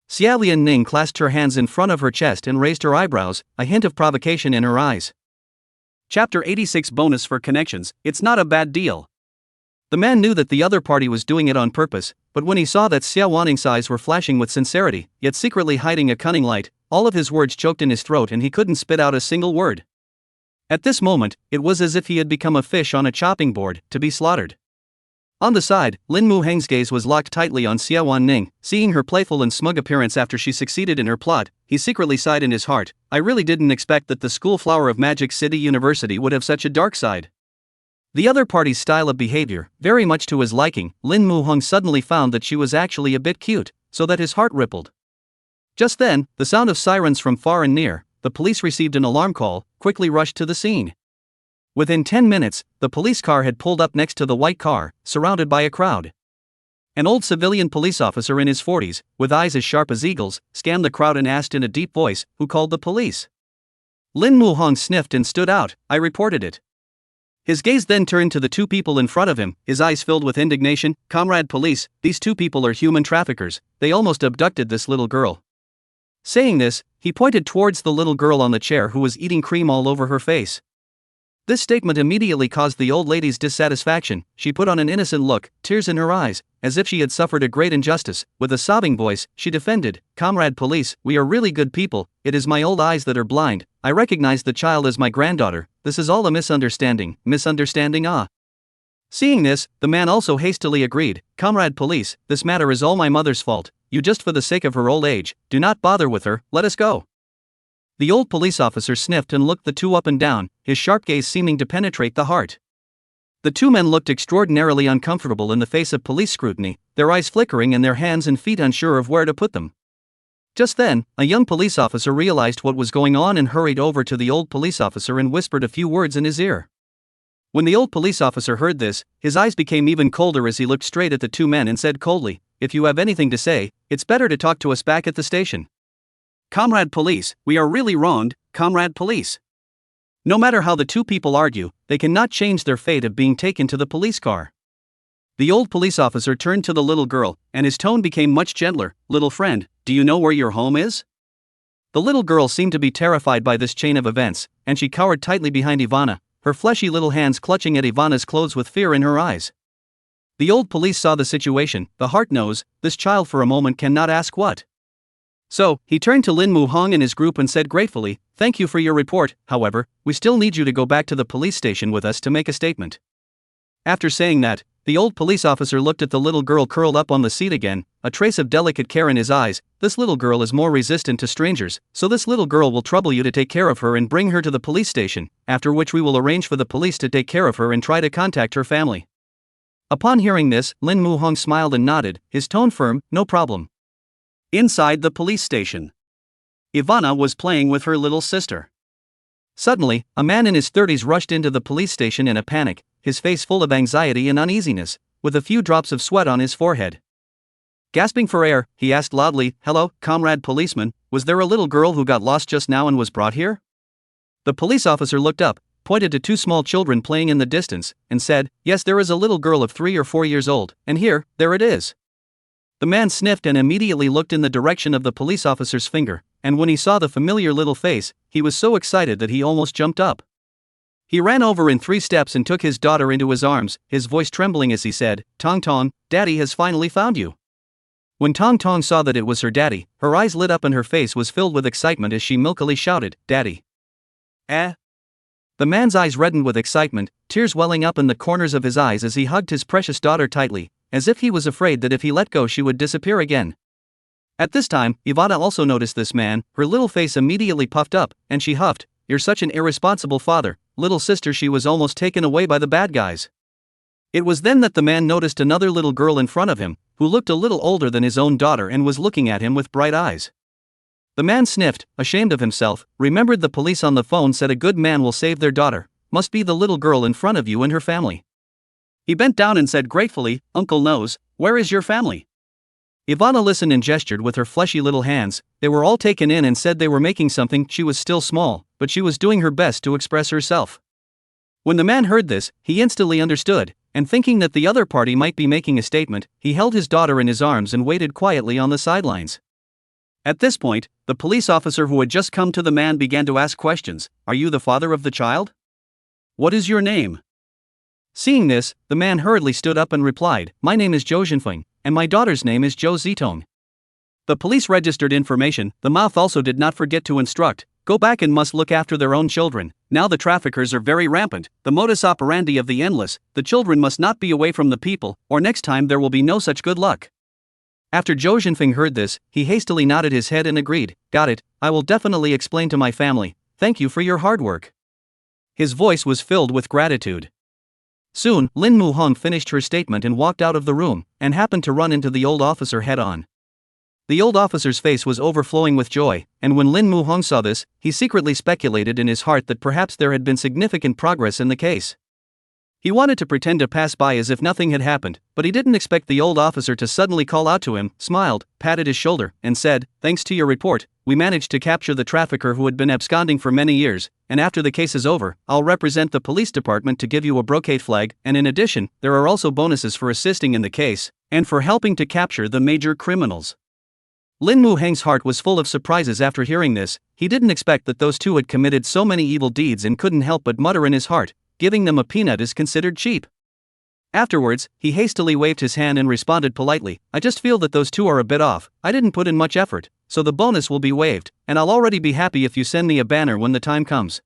Xie Wanning clasped her hands in front of her chest and raised her eyebrows, a hint of provocation in her eyes. Chapter 86 Bonus for Connections, it's not a bad deal. The man knew that the other party was doing it on purpose, but when he saw that Xie Wanning's eyes were flashing with sincerity, yet secretly hiding a cunning light, all of his words choked in his throat and he couldn't spit out a single word. At this moment, it was as if he had become a fish on a chopping board, to be slaughtered. On the side, Lin Muheng's gaze was locked tightly on Xie Wanning. Seeing her playful and smug appearance after she succeeded in her plot, he secretly sighed in his heart, I really didn't expect that the school flower of Magic City University would have such a dark side. The other party's style of behavior, very much to his liking, Lin Muheng suddenly found that she was actually a bit cute, so that his heart rippled. Just then, the sound of sirens from far and near, the police received an alarm call, quickly rushed to the scene. Within 10 minutes, the police car had pulled up next to the white car, surrounded by a crowd. An old civilian police officer in his 40s, with eyes as sharp as eagles, scanned the crowd and asked in a deep voice, who called the police? Lin Muheng sniffed and stood out, I reported it. His gaze then turned to the two people in front of him, his eyes filled with indignation. Comrade police, these two people are human traffickers, they almost abducted this little girl. Saying this, he pointed towards the little girl on the chair who was eating cream all over her face. This statement immediately caused the old lady's dissatisfaction. She put on an innocent look, tears in her eyes, as if she had suffered a great injustice. With a sobbing voice, she defended, Comrade police, we are really good people, it is my old eyes that are blind, I recognize the child as my granddaughter, this is all a misunderstanding, Seeing this, the man also hastily agreed, Comrade police, this matter is all my mother's fault, you just for the sake of her old age, do not bother with her, let us go. The old police officer sniffed and looked the two up and down, his sharp gaze seeming to penetrate the heart. The two men looked extraordinarily uncomfortable in the face of police scrutiny, their eyes flickering and their hands and feet unsure of where to put them. Just then, a young police officer realized what was going on and hurried over to the old police officer and whispered a few words in his ear. When the old police officer heard this, his eyes became even colder as he looked straight at the two men and said coldly, if you have anything to say, it's better to talk to us back at the station. Comrade police, we are really wronged, Comrade police. No matter how the two people argue, they cannot change their fate of being taken to the police car. The old police officer turned to the little girl, and his tone became much gentler, little friend, do you know where your home is? The little girl seemed to be terrified by this chain of events, and she cowered tightly behind Ivana, her fleshy little hands clutching at Ivana's clothes with fear in her eyes. The old police saw the situation, the heart knows, this child for a moment cannot ask what. So, he turned to Lin Muheng and his group and said gratefully, thank you for your report, however, we still need you to go back to the police station with us to make a statement. After saying that, the old police officer looked at the little girl curled up on the seat again, a trace of delicate care in his eyes, this little girl is more resistant to strangers, so this little girl will trouble you to take care of her and bring her to the police station, after which we will arrange for the police to take care of her and try to contact her family. Upon hearing this, Lin Muheng smiled and nodded, his tone firm, no problem. Inside the police station, Ivana was playing with her little sister. Suddenly, a man in his 30s rushed into the police station in a panic, his face full of anxiety and uneasiness, with a few drops of sweat on his forehead. Gasping for air, he asked loudly, hello, comrade policeman, was there a little girl who got lost just now and was brought here? The police officer looked up, pointed to two small children playing in the distance, and said, yes, there is a little girl of 3 or 4 years old, and there it is. The man sniffed and immediately looked in the direction of the police officer's finger, and when he saw the familiar little face, he was so excited that he almost jumped up. He ran over in 3 steps and took his daughter into his arms, his voice trembling as he said, Tong Tong, Daddy has finally found you. When Tong Tong saw that it was her daddy, her eyes lit up and her face was filled with excitement as she milkily shouted, "Daddy!" Eh? The man's eyes reddened with excitement, tears welling up in the corners of his eyes as he hugged his precious daughter tightly, as if he was afraid that if he let go she would disappear again. At this time, Ivana also noticed this man. Her little face immediately puffed up, and she huffed, "You're such an irresponsible father, little sister." She was almost taken away by the bad guys. It was then that the man noticed another little girl in front of him, who looked a little older than his own daughter and was looking at him with bright eyes. The man sniffed, ashamed of himself, remembered the police on the phone said a good man will save their daughter, must be the little girl in front of you and her family. He bent down and said gratefully, "Uncle knows, where is your family?" Ivana listened and gestured with her fleshy little hands. They were all taken in and said they were making something. She was still small, but she was doing her best to express herself. When the man heard this, he instantly understood, and thinking that the other party might be making a statement, he held his daughter in his arms and waited quietly on the sidelines. At this point, the police officer who had just come to the man began to ask questions. "Are you the father of the child? What is your name?" Seeing this, the man hurriedly stood up and replied, "My name is Zhou Jinfeng, and my daughter's name is Zhou Zitong." The police registered information. The mouth also did not forget to instruct, "Go back and must look after their own children. Now the traffickers are very rampant, the modus operandi of the endless, the children must not be away from the people, or next time there will be no such good luck." After Zhou Jinfeng heard this, he hastily nodded his head and agreed, "Got it, I will definitely explain to my family, thank you for your hard work." His voice was filled with gratitude. Soon, Lin Muhong finished her statement and walked out of the room, and happened to run into the old officer head-on. The old officer's face was overflowing with joy, and when Lin Muhong saw this, he secretly speculated in his heart that perhaps there had been significant progress in the case. He wanted to pretend to pass by as if nothing had happened, but he didn't expect the old officer to suddenly call out to him, smiled, patted his shoulder, and said, "Thanks to your report, we managed to capture the trafficker who had been absconding for many years, and after the case is over, I'll represent the police department to give you a brocade flag, and in addition, there are also bonuses for assisting in the case, and for helping to capture the major criminals." Lin Muhang's heart was full of surprises after hearing this. He didn't expect that those two had committed so many evil deeds and couldn't help but mutter in his heart, "Giving them a peanut is considered cheap." Afterwards, he hastily waved his hand and responded politely, "I just feel that those two are a bit off. I didn't put in much effort, so the bonus will be waived, and I'll already be happy if you send me a banner when the time comes."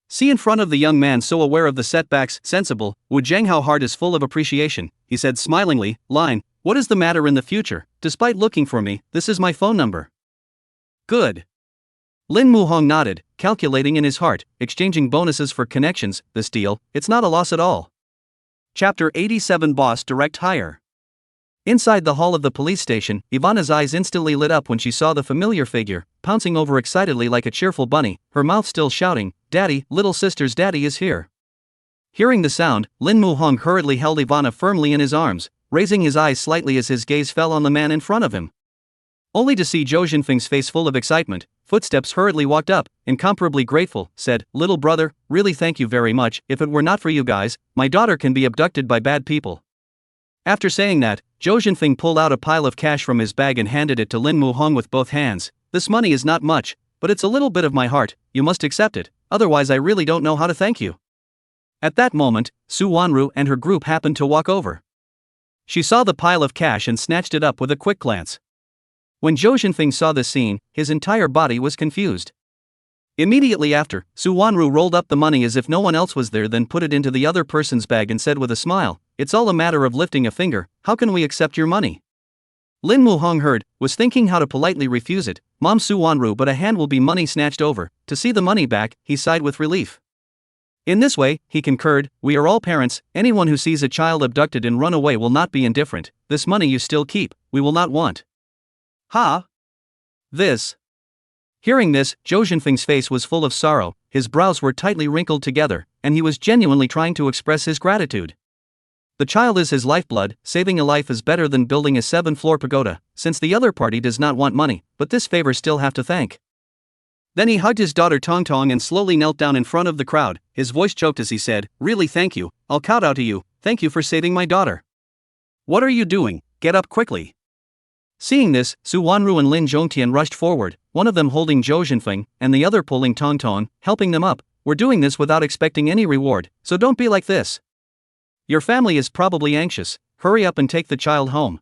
See in front of the young man so aware of the setbacks, sensible, Wu Zheng how heart is full of appreciation, he said smilingly, "Line, what is the matter in the future? Despite looking for me, this is my phone number." "Good." Lin Muhong nodded, calculating in his heart, exchanging bonuses for connections, this deal, it's not a loss at all. Chapter 87 Boss Direct Hire. Inside the hall of the police station, Ivana's eyes instantly lit up when she saw the familiar figure, pouncing over excitedly like a cheerful bunny, her mouth still shouting, "Daddy, little sister's daddy is here." Hearing the sound, Lin Muhong hurriedly held Ivana firmly in his arms, raising his eyes slightly as his gaze fell on the man in front of him. Only to see Zhou Jinfeng's face full of excitement. Footsteps hurriedly walked up, incomparably grateful, said, "Little brother, really thank you very much. If it were not for you guys, my daughter can be abducted by bad people." After saying that, Zhou Jinfeng pulled out a pile of cash from his bag and handed it to Lin Muhong with both hands. "This money is not much, but it's a little bit of my heart, you must accept it, otherwise I really don't know how to thank you." At that moment, Su Wanru and her group happened to walk over. She saw the pile of cash and snatched it up with a quick glance. When Zhou Jinfeng saw this scene, his entire body was confused. Immediately after, Su Wanru rolled up the money as if no one else was there, then put it into the other person's bag and said with a smile, "It's all a matter of lifting a finger, how can we accept your money?" Lin Muhong heard, was thinking how to politely refuse it, "Mom Su Wanru, but a hand will be money snatched over." To see the money back, he sighed with relief. In this way, he concurred, "We are all parents, anyone who sees a child abducted and run away will not be indifferent. This money you still keep, we will not want." "Ha! This." Hearing this, Zhou Jinfeng's face was full of sorrow, his brows were tightly wrinkled together, and he was genuinely trying to express his gratitude. The child is his lifeblood, saving a life is better than building a 7-floor pagoda, since the other party does not want money, but this favor still have to thank. Then he hugged his daughter Tong Tong and slowly knelt down in front of the crowd, his voice choked as he said, "Really thank you, I'll kowtow to you, thank you for saving my daughter." "What are you doing? Get up quickly." Seeing this, Su Wanru and Lin Zhongtian rushed forward, one of them holding Zhou Jinfeng, and the other pulling Tong Tong, helping them up. "We're doing this without expecting any reward, so don't be like this. Your family is probably anxious, hurry up and take the child home."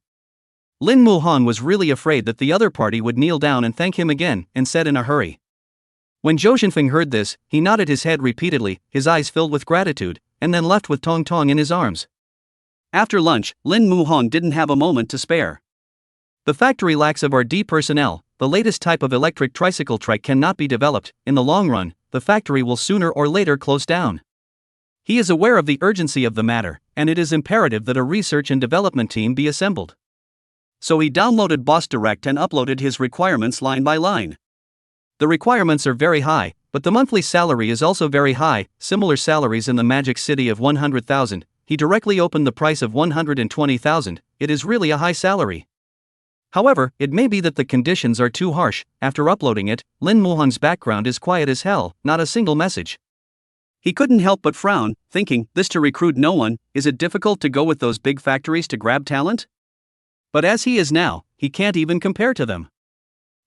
Lin Muhan was really afraid that the other party would kneel down and thank him again, and said in a hurry. When Zhou Xinfeng heard this, he nodded his head repeatedly, his eyes filled with gratitude, and then left with Tong Tong in his arms. After lunch, Lin Muhan didn't have a moment to spare. The factory lacks of R&D personnel. The latest type of electric tricycle trike cannot be developed. In the long run, the factory will sooner or later close down. He is aware of the urgency of the matter, and it is imperative that a research and development team be assembled. So he downloaded Boss Direct and uploaded his requirements line by line. The requirements are very high, but the monthly salary is also very high, similar salaries in the Magic City of 100,000. He directly opened the price of 120,000. It is really a high salary. However, it may be that the conditions are too harsh. After uploading it, Lin Muhan's background is quiet as hell, not a single message. He couldn't help but frown, thinking, this to recruit no one. Is it difficult to go with those big factories to grab talent? But as he is now, he can't even compare to them.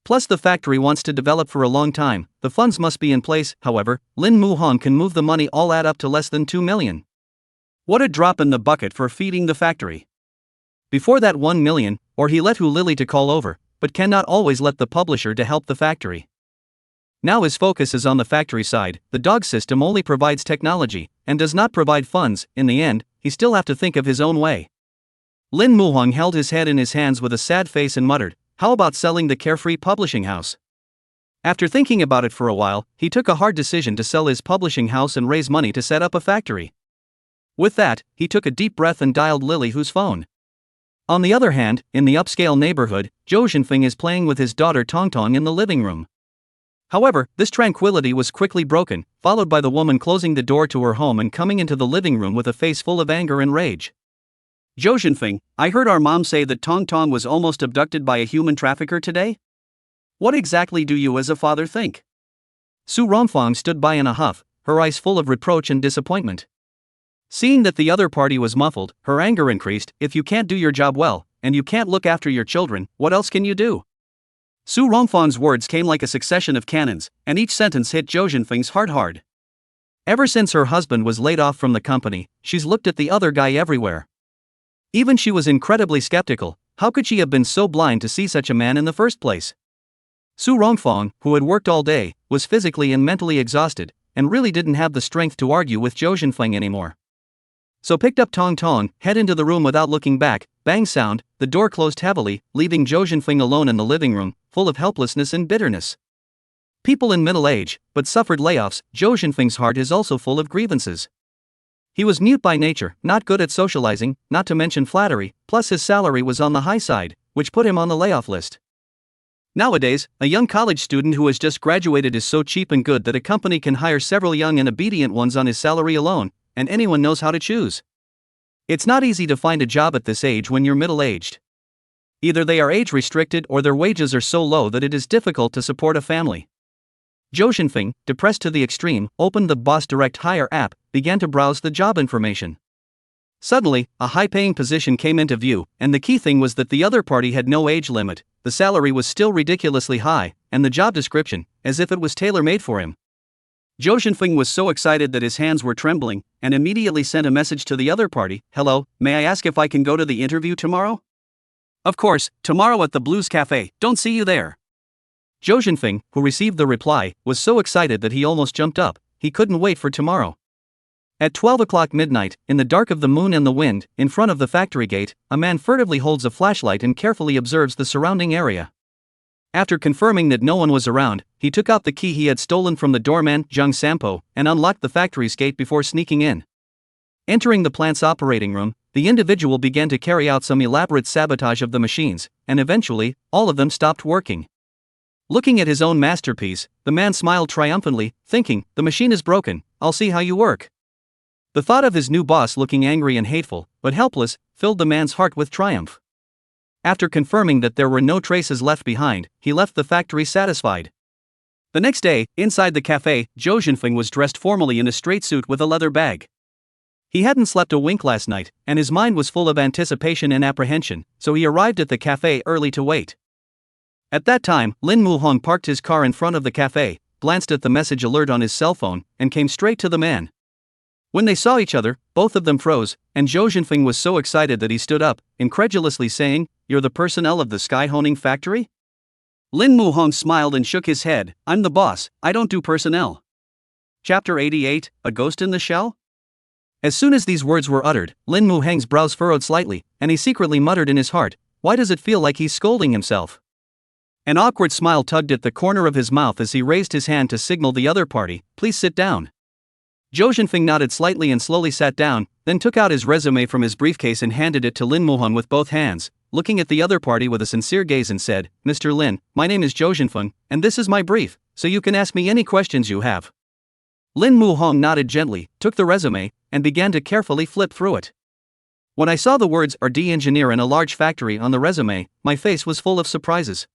Plus the factory wants to develop for a long time, the funds must be in place. However, Lin Muhan can move the money all add up to less than 2 million. What a drop in the bucket for feeding the factory. Before that 1 million, or he let Hu Lily to call over, but cannot always let the publisher to help the factory. Now his focus is on the factory side. The dog system only provides technology, and does not provide funds. In the end, he still have to think of his own way. Lin Muhan held his head in his hands with a sad face and muttered, how about selling the Carefree publishing house? After thinking about it for a while, he took a hard decision to sell his publishing house and raise money to set up a factory. With that, he took a deep breath and dialed Lily Hu's phone. On the other hand, in the upscale neighborhood, Zhou Xinfeng is playing with his daughter Tong Tong in the living room. However, this tranquility was quickly broken, followed by the woman closing the door to her home and coming into the living room with a face full of anger and rage. Zhou Xinfeng, I heard our mom say that Tong Tong was almost abducted by a human trafficker today? What exactly do you as a father think? Su Romfang stood by in a huff, her eyes full of reproach and disappointment. Seeing that the other party was muffled, her anger increased. If you can't do your job well, and you can't look after your children, what else can you do? Su Romfang's words came like a succession of cannons, and each sentence hit Zhou Xinfeng's heart hard. Ever since her husband was laid off from the company, she's looked at the other guy everywhere. Even she was incredibly skeptical. How could she have been so blind to see such a man in the first place? Su Romfang, who had worked all day, was physically and mentally exhausted, and really didn't have the strength to argue with Zhou Xinfeng anymore. So picked up Tong Tong, head into the room without looking back. Bang sound, the door closed heavily, leaving Zhou Xinfeng alone in the living room, full of helplessness and bitterness. People in middle age, but suffered layoffs. Zhou Xinfeng's heart is also full of grievances. He was mute by nature, not good at socializing, not to mention flattery, plus his salary was on the high side, which put him on the layoff list. Nowadays, a young college student who has just graduated is so cheap and good that a company can hire several young and obedient ones on his salary alone, and anyone knows how to choose. It's not easy to find a job at this age when you're middle-aged. Either they are age-restricted or their wages are so low that it is difficult to support a family. Zhou Xinfeng, depressed to the extreme, opened the Boss Direct Hire app, began to browse the job information. Suddenly, a high-paying position came into view, and the key thing was that the other party had no age limit, the salary was still ridiculously high, and the job description, as if it was tailor-made for him. Zhou Xinfeng was so excited that his hands were trembling, and immediately sent a message to the other party, hello, may I ask if I can go to the interview tomorrow? Of course, tomorrow at the Blues Cafe, don't see you there. Zhou Xinfeng, who received the reply, was so excited that he almost jumped up. He couldn't wait for tomorrow. At 12 o'clock midnight, in the dark of the moon and the wind, in front of the factory gate, a man furtively holds a flashlight and carefully observes the surrounding area. After confirming that no one was around, he took out the key he had stolen from the doorman, Zhang Sampo, and unlocked the factory's gate before sneaking in. Entering the plant's operating room, the individual began to carry out some elaborate sabotage of the machines, and eventually, all of them stopped working. Looking at his own masterpiece, the man smiled triumphantly, thinking, the machine is broken, I'll see how you work. The thought of his new boss looking angry and hateful, but helpless, filled the man's heart with triumph. After confirming that there were no traces left behind, he left the factory satisfied. The next day, inside the cafe, Zhou Xinfeng was dressed formally in a straight suit with a leather bag. He hadn't slept a wink last night, and his mind was full of anticipation and apprehension, so he arrived at the cafe early to wait. At that time, Lin Muhong parked his car in front of the cafe, glanced at the message alert on his cell phone, and came straight to the man. When they saw each other, both of them froze, and Zhou Xinfeng was so excited that he stood up, incredulously saying, you're the personnel of the sky honing factory? Lin Muhong smiled and shook his head. I'm the boss, I don't do personnel. Chapter 88, A Ghost in the Shell? As soon as these words were uttered, Lin Muheng's brows furrowed slightly, and he secretly muttered in his heart, why does it feel like he's scolding himself? An awkward smile tugged at the corner of his mouth as he raised his hand to signal the other party, please sit down. Zhou Zhenfeng nodded slightly and slowly sat down, then took out his resume from his briefcase and handed it to Lin Muhong with both hands, looking at the other party with a sincere gaze and said, Mr. Lin, my name is Zhou Zhenfeng, and this is my brief, so you can ask me any questions you have. Lin Muhong nodded gently, took the resume, and began to carefully flip through it. When I saw the words R&D engineer in a large factory on the resume, my face was full of surprises.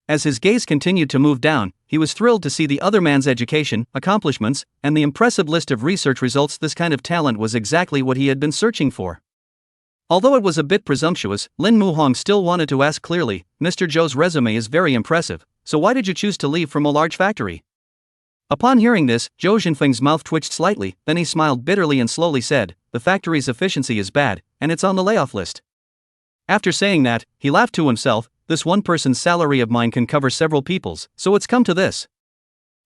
As his gaze continued to move down, he was thrilled to see the other man's education, accomplishments, and the impressive list of research results. This kind of talent was exactly what he had been searching for. Although it was a bit presumptuous, Lin Muhong still wanted to ask clearly, Mr. Zhou's resume is very impressive, so why did you choose to leave from a large factory? Upon hearing this, Zhou Zhenfeng's mouth twitched slightly, then he smiled bitterly and slowly said, the factory's efficiency is bad, and it's on the layoff list. After saying that, he laughed to himself, this one person's salary of mine can cover several people's, so it's come to this.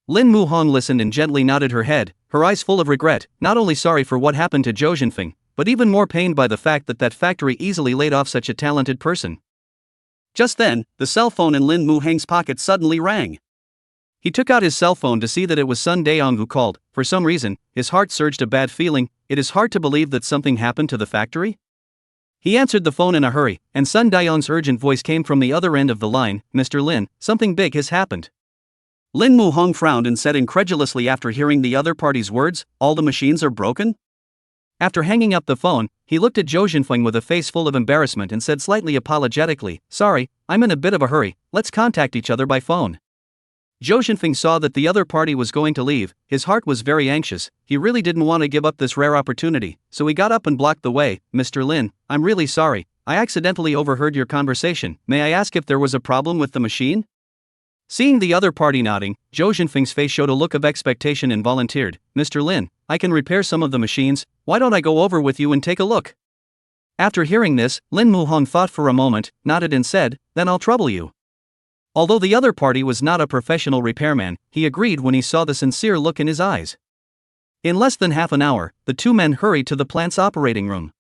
Lin Muhong listened and gently nodded her head, her eyes full of regret, not only sorry for what happened to Zhou Zhenfeng, but even more pained by the fact that that factory easily laid off such a talented person. Just then, the cell phone in Lin Muheng's pocket suddenly rang. He took out his cell phone to see that it was Sun Daong who called. For some reason, his heart surged a bad feeling. It is hard to believe that something happened to the factory. He answered the phone in a hurry, and Sun Daong's urgent voice came from the other end of the line, Mr. Lin, something big has happened. Lin Muhong frowned and said incredulously after hearing the other party's words, all the machines are broken? After hanging up the phone, he looked at Zhou Zhenfeng with a face full of embarrassment and said slightly apologetically, sorry, I'm in a bit of a hurry, let's contact each other by phone. Zhou Zhenfeng saw that the other party was going to leave. His heart was very anxious. He really didn't want to give up this rare opportunity, so he got up and blocked the way. Mr. Lin, I'm really sorry. I accidentally overheard your conversation. May I ask if there was a problem with the machine? Seeing the other party nodding, Zhou Zhenfeng's face showed a look of expectation and volunteered. Mr. Lin, I can repair some of the machines. Why don't I go over with you and take a look? After hearing this, Lin Muhong thought for a moment, nodded and said, then I'll trouble you. Although the other party was not a professional repairman, he agreed when he saw the sincere look in his eyes. In less than half an hour, the two men hurried to the plant's operating room.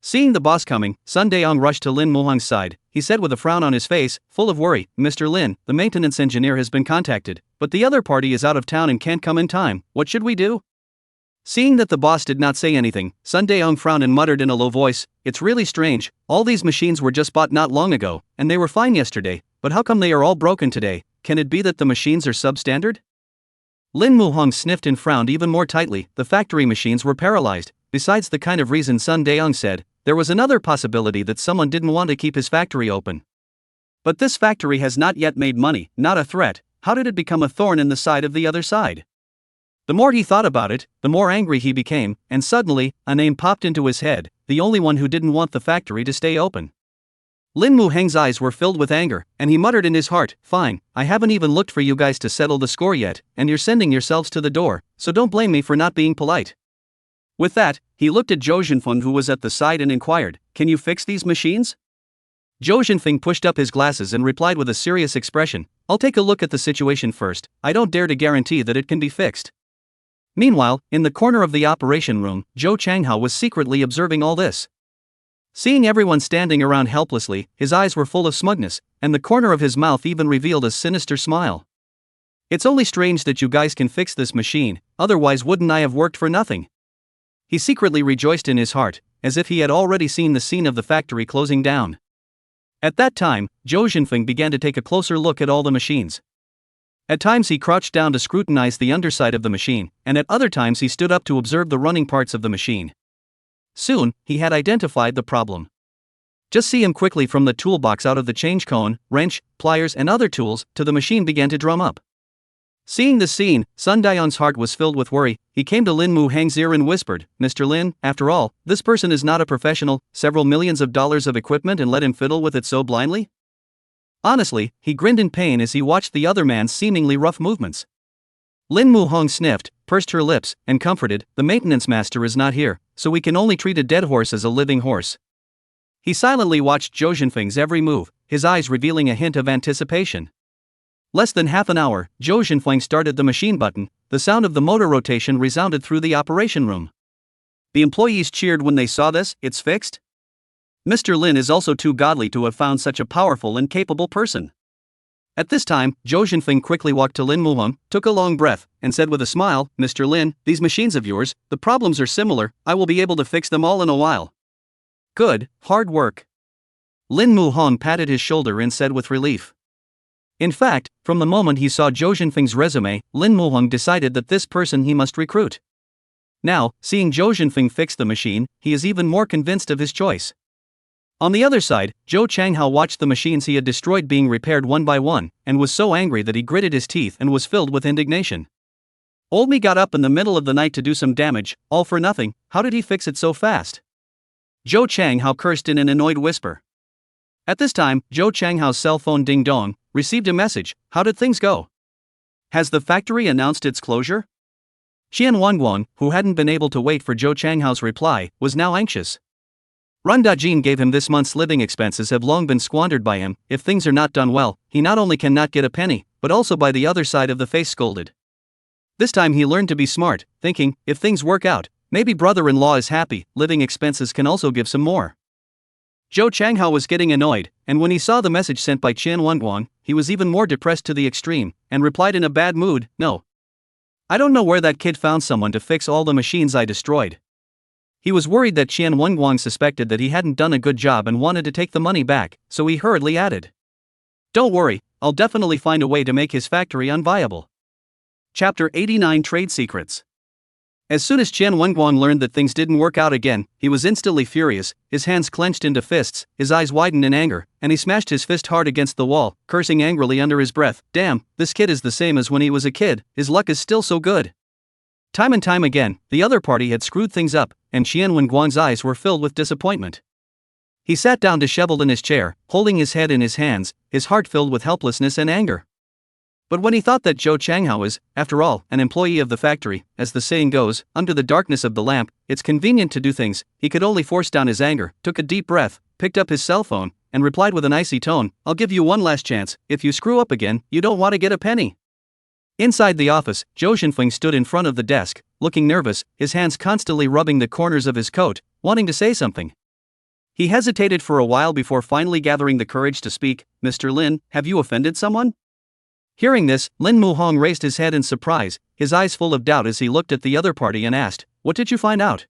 Seeing the boss coming, Sun Daong rushed to Lin Muhong's side. He said with a frown on his face, full of worry, Mr. Lin, the maintenance engineer has been contacted, but the other party is out of town and can't come in time. What should we do? Seeing that the boss did not say anything, Sun Daong frowned and muttered in a low voice, it's really strange, all these machines were just bought not long ago, and they were fine yesterday, but how come they are all broken today? Can it be that the machines are substandard? Lin Muhong sniffed and frowned even more tightly. The factory machines were paralyzed. Besides the kind of reason Sun Daong said, there was another possibility that someone didn't want to keep his factory open. But this factory has not yet made money, not a threat. How did it become a thorn in the side of the other side? The more he thought about it, the more angry he became, and suddenly, a name popped into his head, the only one who didn't want the factory to stay open. Lin Muheng's eyes were filled with anger, and he muttered in his heart, fine, I haven't even looked for you guys to settle the score yet, and you're sending yourselves to the door, so don't blame me for not being polite. With that, he looked at Zhou Zhenfeng who was at the side and inquired, can you fix these machines? Zhou Zhenfeng pushed up his glasses and replied with a serious expression, I'll take a look at the situation first, I don't dare to guarantee that it can be fixed. Meanwhile, in the corner of the operation room, Zhou Changhao was secretly observing all this. Seeing everyone standing around helplessly, his eyes were full of smugness, and the corner of his mouth even revealed a sinister smile. It's only strange that you guys can fix this machine, otherwise wouldn't I have worked for nothing? He secretly rejoiced in his heart, as if he had already seen the scene of the factory closing down. At that time, Zhou Zhenfeng began to take a closer look at all the machines. At times he crouched down to scrutinize the underside of the machine, and at other times he stood up to observe the running parts of the machine. Soon, he had identified the problem. Just see him quickly from the toolbox out of the change cone, wrench, pliers and other tools, to the machine began to drum up. Seeing the scene, Sun Daong's heart was filled with worry. He came to Lin Muheng's ear and whispered, Mr. Lin, after all, this person is not a professional, several millions of dollars of equipment and let him fiddle with it so blindly? Honestly, he grinned in pain as he watched the other man's seemingly rough movements. Lin Muhong sniffed, pursed her lips, and comforted, the maintenance master is not here, so we can only treat a dead horse as a living horse. He silently watched Zhou Jinfeng's every move, his eyes revealing a hint of anticipation. Less than half an hour, Zhou Jinfeng started the machine button, the sound of the motor rotation resounded through the operation room. The employees cheered when they saw this. It's fixed? Mr. Lin is also too godly to have found such a powerful and capable person. At this time, Zhou Jinfeng quickly walked to Lin Muhong, took a long breath, and said with a smile, Mr. Lin, these machines of yours, the problems are similar, I will be able to fix them all in a while. Good, hard work. Lin Muhong patted his shoulder and said with relief. In fact, from the moment he saw Zhou Jinfeng's resume, Lin Muhong decided that this person he must recruit. Now, seeing Zhou Jinfeng fix the machine, he is even more convinced of his choice. On the other side, Zhou Changhao watched the machines he had destroyed being repaired one by one, and was so angry that he gritted his teeth and was filled with indignation. Old me got up in the middle of the night to do some damage, all for nothing. How did he fix it so fast? Zhou Changhao cursed in an annoyed whisper. At this time, Zhou Changhao's cell phone ding-dong received a message. How did things go? Has the factory announced its closure? Xie Wanning, who hadn't been able to wait for Zhou Changhao's reply, was now anxious. Run Dajin gave him this month's living expenses have long been squandered by him. If things are not done well, he not only cannot get a penny, but also by the other side of the face scolded. This time he learned to be smart, thinking, if things work out, maybe brother-in-law is happy, living expenses can also give some more. Zhou Changhao was getting annoyed, and when he saw the message sent by Qian Wanguang, he was even more depressed to the extreme, and replied in a bad mood, no. I don't know where that kid found someone to fix all the machines I destroyed. He was worried that Qian Wanguang suspected that he hadn't done a good job and wanted to take the money back, so he hurriedly added. Don't worry, I'll definitely find a way to make his factory unviable. Chapter 89 Trade Secrets. As soon as Qian Wanguang learned that things didn't work out again, he was instantly furious, his hands clenched into fists, his eyes widened in anger, and he smashed his fist hard against the wall, cursing angrily under his breath, damn, this kid is the same as when he was a kid, his luck is still so good. Time and time again, the other party had screwed things up, and Qian Wanguang's eyes were filled with disappointment. He sat down disheveled in his chair, holding his head in his hands, his heart filled with helplessness and anger. But when he thought that Zhou Changhao is, after all, an employee of the factory, as the saying goes, under the darkness of the lamp, it's convenient to do things, he could only force down his anger, took a deep breath, picked up his cell phone, and replied with an icy tone, I'll give you one last chance, if you screw up again, you don't want to get a penny. Inside the office, Zhou Jinfeng stood in front of the desk, looking nervous, his hands constantly rubbing the corners of his coat, wanting to say something. He hesitated for a while before finally gathering the courage to speak, Mr. Lin, have you offended someone? Hearing this, Lin Muhong raised his head in surprise, his eyes full of doubt as he looked at the other party and asked, what did you find out?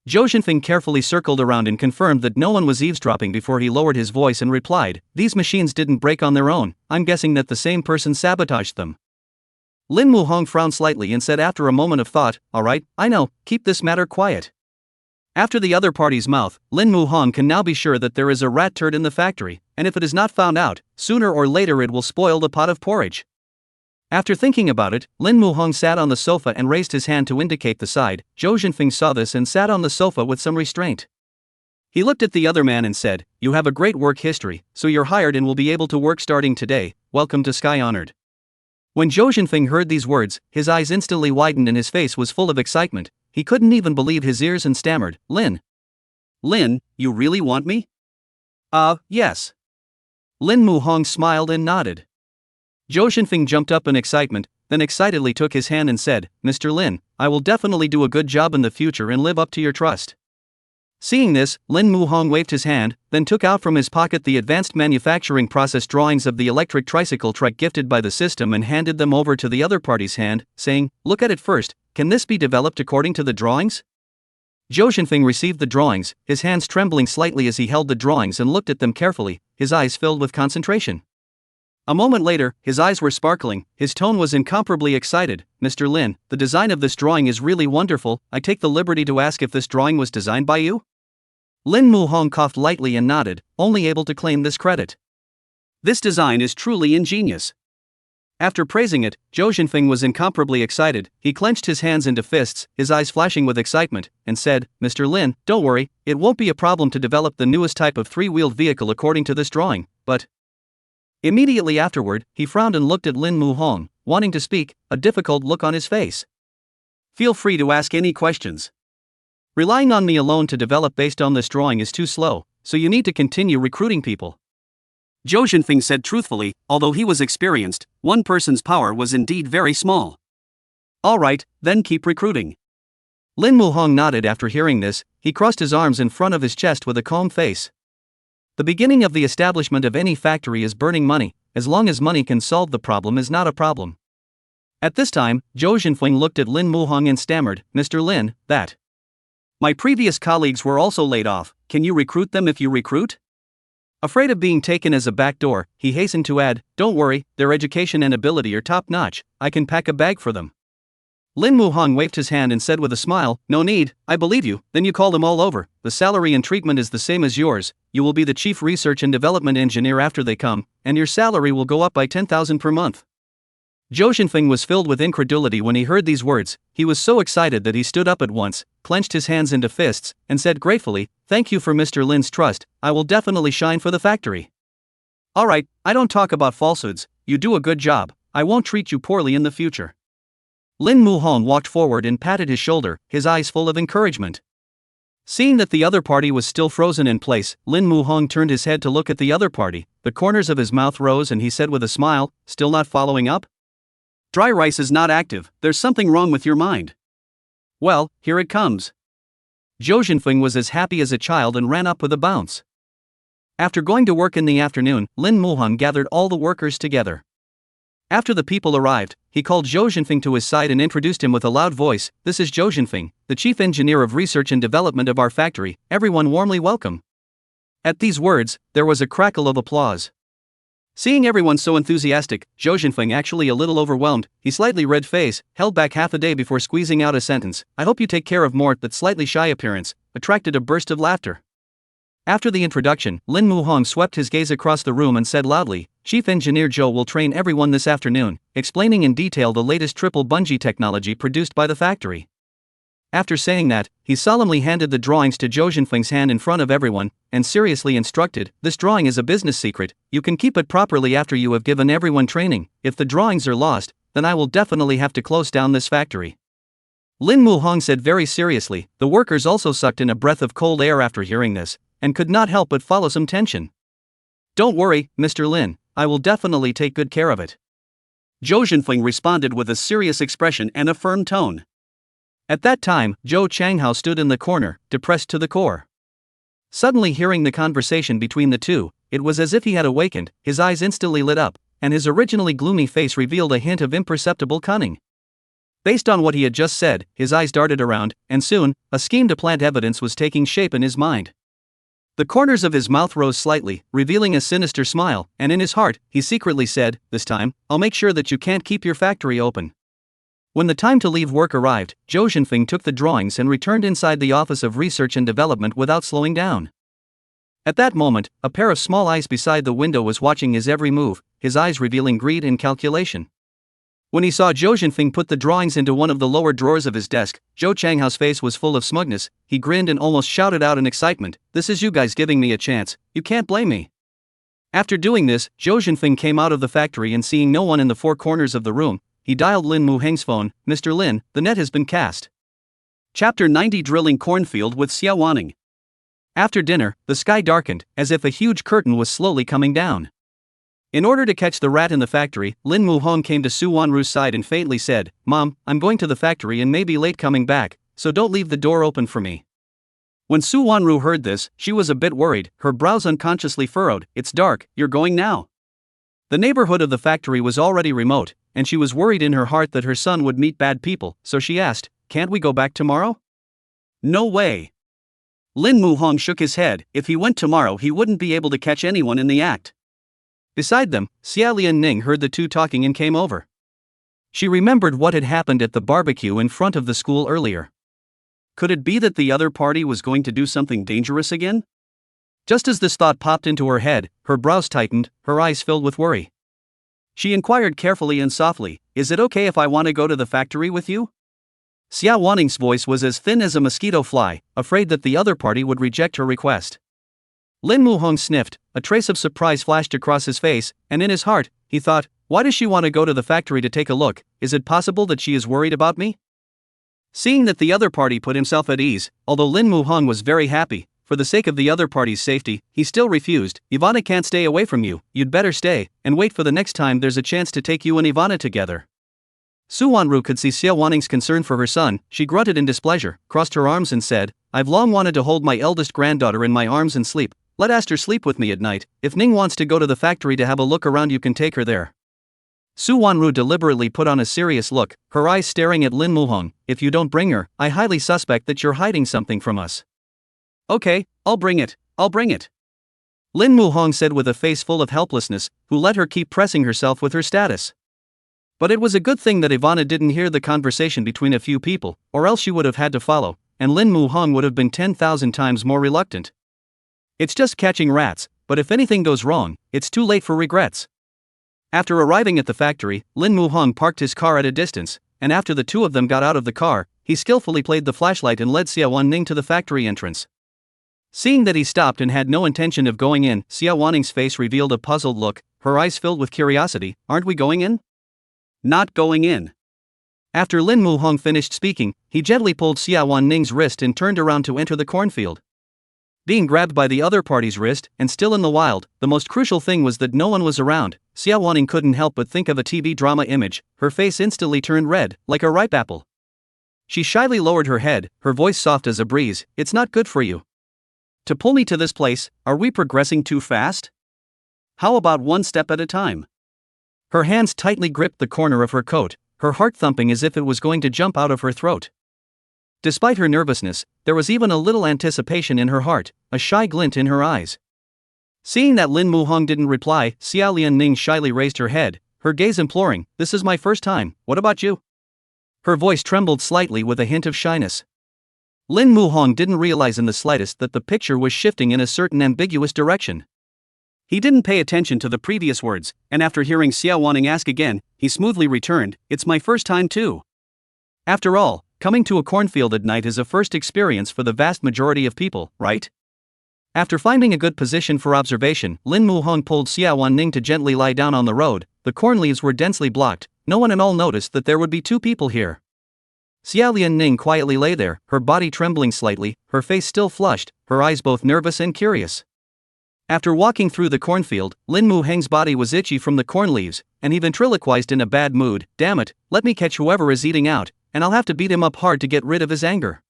Zhou Jinfeng carefully circled around and confirmed that no one was eavesdropping before he lowered his voice and replied, these machines didn't break on their own, I'm guessing that the same person sabotaged them. Lin Muhong frowned slightly and said after a moment of thought, alright, I know, keep this matter quiet. After the other party's mouth, Lin Muhong can now be sure that there is a rat turd in the factory, and if it is not found out, sooner or later it will spoil the pot of porridge. After thinking about it, Lin Muhong sat on the sofa and raised his hand to indicate the side. Zhou Jinfeng saw this and sat on the sofa with some restraint. He looked at the other man and said, you have a great work history, so you're hired and will be able to work starting today, welcome to Sky Honored. When Zhou Jinfeng heard these words, his eyes instantly widened and his face was full of excitement. He couldn't even believe his ears and stammered, Lin, you really want me? Yes. Lin Muhong smiled and nodded. Zhou Jinfeng jumped up in excitement, then excitedly took his hand and said, Mr. Lin, I will definitely do a good job in the future and live up to your trust. Seeing this, Lin Muhong waved his hand, then took out from his pocket the advanced manufacturing process drawings of the electric tricycle trike gifted by the system and handed them over to the other party's hand, saying, look at it first, can this be developed according to the drawings? Zhou Jinfeng received the drawings, his hands trembling slightly as he held the drawings and looked at them carefully, his eyes filled with concentration. A moment later, his eyes were sparkling, his tone was incomparably excited, Mr. Lin, the design of this drawing is really wonderful, I take the liberty to ask if this drawing was designed by you? Lin Muhong coughed lightly and nodded, only able to claim this credit. This design is truly ingenious. After praising it, Zhou Jinfeng was incomparably excited, he clenched his hands into fists, his eyes flashing with excitement, and said, Mr. Lin, don't worry, it won't be a problem to develop the newest type of three-wheeled vehicle according to this drawing, but... Immediately afterward, he frowned and looked at Lin Muhong, wanting to speak, a difficult look on his face. Feel free to ask any questions. Relying on me alone to develop based on this drawing is too slow, so you need to continue recruiting people. Zhou Jinfeng said truthfully, although he was experienced, one person's power was indeed very small. Alright, then keep recruiting. Lin Muhong nodded after hearing this. He crossed his arms in front of his chest with a calm face. The beginning of the establishment of any factory is burning money. As long as money can solve the problem is not a problem. At this time, Zhou Jinfeng looked at Lin Muhong and stammered, Mr. Lin, that. My previous colleagues were also laid off, can you recruit them if you recruit? Afraid of being taken as a backdoor, he hastened to add, don't worry, their education and ability are top-notch, I can pack a bag for them. Lin Muhong waved his hand and said with a smile, no need, I believe you, then you call them all over, the salary and treatment is the same as yours, you will be the chief research and development engineer after they come, and your salary will go up by 10,000 per month. Zhou Jinfeng was filled with incredulity when he heard these words. He was so excited that he stood up at once, clenched his hands into fists, and said gratefully, thank you for Mr. Lin's trust, I will definitely shine for the factory. Alright, I don't talk about falsehoods, you do a good job, I won't treat you poorly in the future. Lin Muhong walked forward and patted his shoulder, his eyes full of encouragement. Seeing that the other party was still frozen in place, Lin Muhong turned his head to look at the other party, the corners of his mouth rose and he said with a smile, still not following up? Dry rice is not active, there's something wrong with your mind. Well, here it comes. Zhou Jinfeng was as happy as a child and ran up with a bounce. After going to work in the afternoon, Lin Muhong gathered all the workers together. After the people arrived, he called Zhou Jinfeng to his side and introduced him with a loud voice, this is Zhou Jinfeng, the chief engineer of research and development of our factory, everyone warmly welcome. At these words, there was a crackle of applause. Seeing everyone so enthusiastic, Zhou Jinfeng actually a little overwhelmed, he slightly red face, held back half a day before squeezing out a sentence, I hope you take care of Mort. That slightly shy appearance attracted a burst of laughter. After the introduction, Lin Muhong swept his gaze across the room and said loudly, Chief Engineer Zhou will train everyone this afternoon, explaining in detail the latest triple bungee technology produced by the factory. After saying that, he solemnly handed the drawings to Zhou Jinfeng's hand in front of everyone, and seriously instructed, this drawing is a business secret, you can keep it properly after you have given everyone training, if the drawings are lost, then I will definitely have to close down this factory. Lin Muhong said very seriously. The workers also sucked in a breath of cold air after hearing this, and could not help but follow some tension. Don't worry, Mr. Lin, I will definitely take good care of it. Zhou Jinfeng responded with a serious expression and a firm tone. At that time, Zhou Changhao stood in the corner, depressed to the core. Suddenly hearing the conversation between the two, it was as if he had awakened, his eyes instantly lit up, and his originally gloomy face revealed a hint of imperceptible cunning. Based on what he had just said, his eyes darted around, and soon, a scheme to plant evidence was taking shape in his mind. The corners of his mouth rose slightly, revealing a sinister smile, and in his heart, he secretly said, this time, I'll make sure that you can't keep your factory open. When the time to leave work arrived, Zhou Jinfeng took the drawings and returned inside the Office of Research and Development without slowing down. At that moment, a pair of small eyes beside the window was watching his every move, his eyes revealing greed and calculation. When he saw Zhou Jinfeng put the drawings into one of the lower drawers of his desk, Zhou Changhao's face was full of smugness. He grinned and almost shouted out in excitement, this is you guys giving me a chance, you can't blame me. After doing this, Zhou Jinfeng came out of the factory and seeing no one in the four corners of the room, he dialed Lin Muheng's phone. Mr. Lin, the net has been cast. Chapter 90 Drilling Cornfield with Xie Wanning. After dinner, the sky darkened, as if a huge curtain was slowly coming down. In order to catch the rat in the factory, Lin Muhong came to Su Wanru's side and faintly said, Mom, I'm going to the factory and may be late coming back, so don't leave the door open for me. When Su Wanru heard this, she was a bit worried, her brows unconsciously furrowed. It's dark, you're going now. The neighborhood of the factory was already remote, and she was worried in her heart that her son would meet bad people, so she asked, can't we go back tomorrow? No way. Lin Muhong shook his head. If he went tomorrow he wouldn't be able to catch anyone in the act. Beside them, Xia Lianning heard the two talking and came over. She remembered what had happened at the barbecue in front of the school earlier. Could it be that the other party was going to do something dangerous again? Just as this thought popped into her head, her brows tightened, her eyes filled with worry. She inquired carefully and softly, is it okay if I want to go to the factory with you? Xie Wanning's voice was as thin as a mosquito fly, afraid that the other party would reject her request. Lin Muhong sniffed, a trace of surprise flashed across his face, and in his heart, he thought, why does she want to go to the factory to take a look? Is it possible that she is worried about me? Seeing that the other party put himself at ease, although Lin Muhong was very happy, for the sake of the other party's safety, he still refused. Ivana can't stay away from you, you'd better stay, and wait for the next time there's a chance to take you and Ivana together. Xie Wanning could see Xie Wanning's concern for her son. She grunted in displeasure, crossed her arms and said, I've long wanted to hold my eldest granddaughter in my arms and sleep. Let Aster sleep with me at night. If Ning wants to go to the factory to have a look around, you can take her there. Xie Wanning deliberately put on a serious look, her eyes staring at Lin Muhong. If you don't bring her, I highly suspect that you're hiding something from us. Okay, I'll bring it. Lin Muhong said with a face full of helplessness, who let her keep pressing herself with her status. But it was a good thing that Ivana didn't hear the conversation between a few people, or else she would have had to follow, and Lin Muhong would have been 10,000 times more reluctant. It's just catching rats, but if anything goes wrong, it's too late for regrets. After arriving at the factory, Lin Muhong parked his car at a distance, and after the two of them got out of the car, he skillfully played the flashlight and led Xie Wanning to the factory entrance. Seeing that he stopped and had no intention of going in, Xie Wanning's face revealed a puzzled look, her eyes filled with curiosity. Aren't we going in? Not going in. After Lin Muhong finished speaking, he gently pulled Xie Wanning's wrist and turned around to enter the cornfield. Being grabbed by the other party's wrist, and still in the wild, the most crucial thing was that no one was around. Xie Wanning couldn't help but think of a TV drama image. Her face instantly turned red, like a ripe apple. She shyly lowered her head, her voice soft as a breeze. It's not good for you to pull me to this place. Are we progressing too fast? How about one step at a time? Her hands tightly gripped the corner of her coat, her heart thumping as if it was going to jump out of her throat. Despite her nervousness, there was even a little anticipation in her heart, a shy glint in her eyes. Seeing that Lin Muhong didn't reply, Xie Lianning shyly raised her head, her gaze imploring, This is my first time, what about you? Her voice trembled slightly with a hint of shyness. Lin Muhong didn't realize in the slightest that the picture was shifting in a certain ambiguous direction. He didn't pay attention to the previous words, and after hearing Xie Wanning ask again, he smoothly returned, It's my first time too. After all, coming to a cornfield at night is a first experience for the vast majority of people, right? After finding a good position for observation, Lin Muhong pulled Xie Wanning to gently lie down on the road. The corn leaves were densely blocked. No one at all noticed that there would be two people here. Xie Lianning quietly lay there, her body trembling slightly, her face still flushed, her eyes both nervous and curious. After walking through the cornfield, Lin Muhong's body was itchy from the corn leaves, and he ventriloquized in a bad mood, Damn it, let me catch whoever is eating out, and I'll have to beat him up hard to get rid of his anger.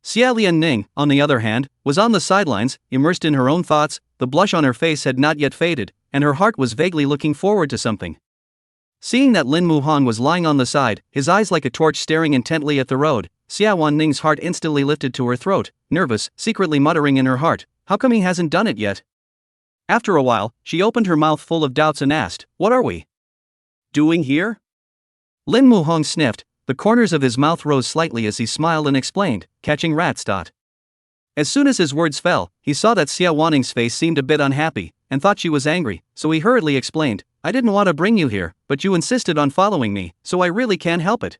Xie Lianning, on the other hand, was on the sidelines, immersed in her own thoughts. The blush on her face had not yet faded, and her heart was vaguely looking forward to something. Seeing that Lin Muhong was lying on the side, his eyes like a torch staring intently at the road, Xie Wanning's heart instantly lifted to her throat, nervous, secretly muttering in her heart, How come he hasn't done it yet? After a while, she opened her mouth full of doubts and asked, What are we doing here? Lin Muhong sniffed. The corners of his mouth rose slightly as he smiled and explained, Catching rats. As soon as his words fell, he saw that Xie Wanning's face seemed a bit unhappy, and thought she was angry, so he hurriedly explained, I didn't want to bring you here, but you insisted on following me, so I really can't help it.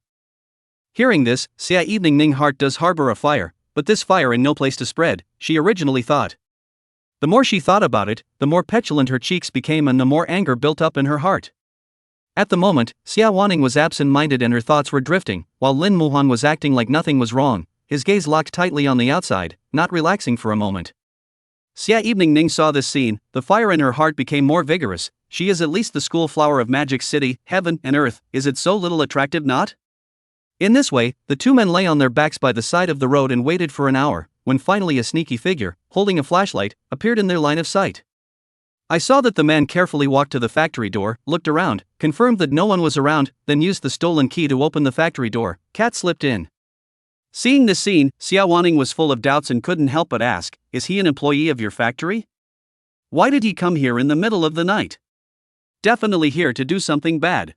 Hearing this, Xie Wanning heart does harbor a fire, but this fire in no place to spread, she originally thought. The more she thought about it, the more petulant her cheeks became and the more anger built up in her heart. At the moment, Xie Wanning was absent-minded and her thoughts were drifting, while Lin Muhong was acting like nothing was wrong, his gaze locked tightly on the outside, not relaxing for a moment. Xie Wanning saw this scene, the fire in her heart became more vigorous. She is at least the school flower of Magic City, heaven and earth, is it so little attractive not? In this way, the two men lay on their backs by the side of the road and waited for an hour, when finally a sneaky figure, holding a flashlight, appeared in their line of sight. I saw that the man carefully walked to the factory door, looked around, confirmed that no one was around, then used the stolen key to open the factory door. Cat slipped in. Seeing this scene, Xie Wanning was full of doubts and couldn't help but ask, Is he an employee of your factory? Why did he come here in the middle of the night? Definitely here to do something bad.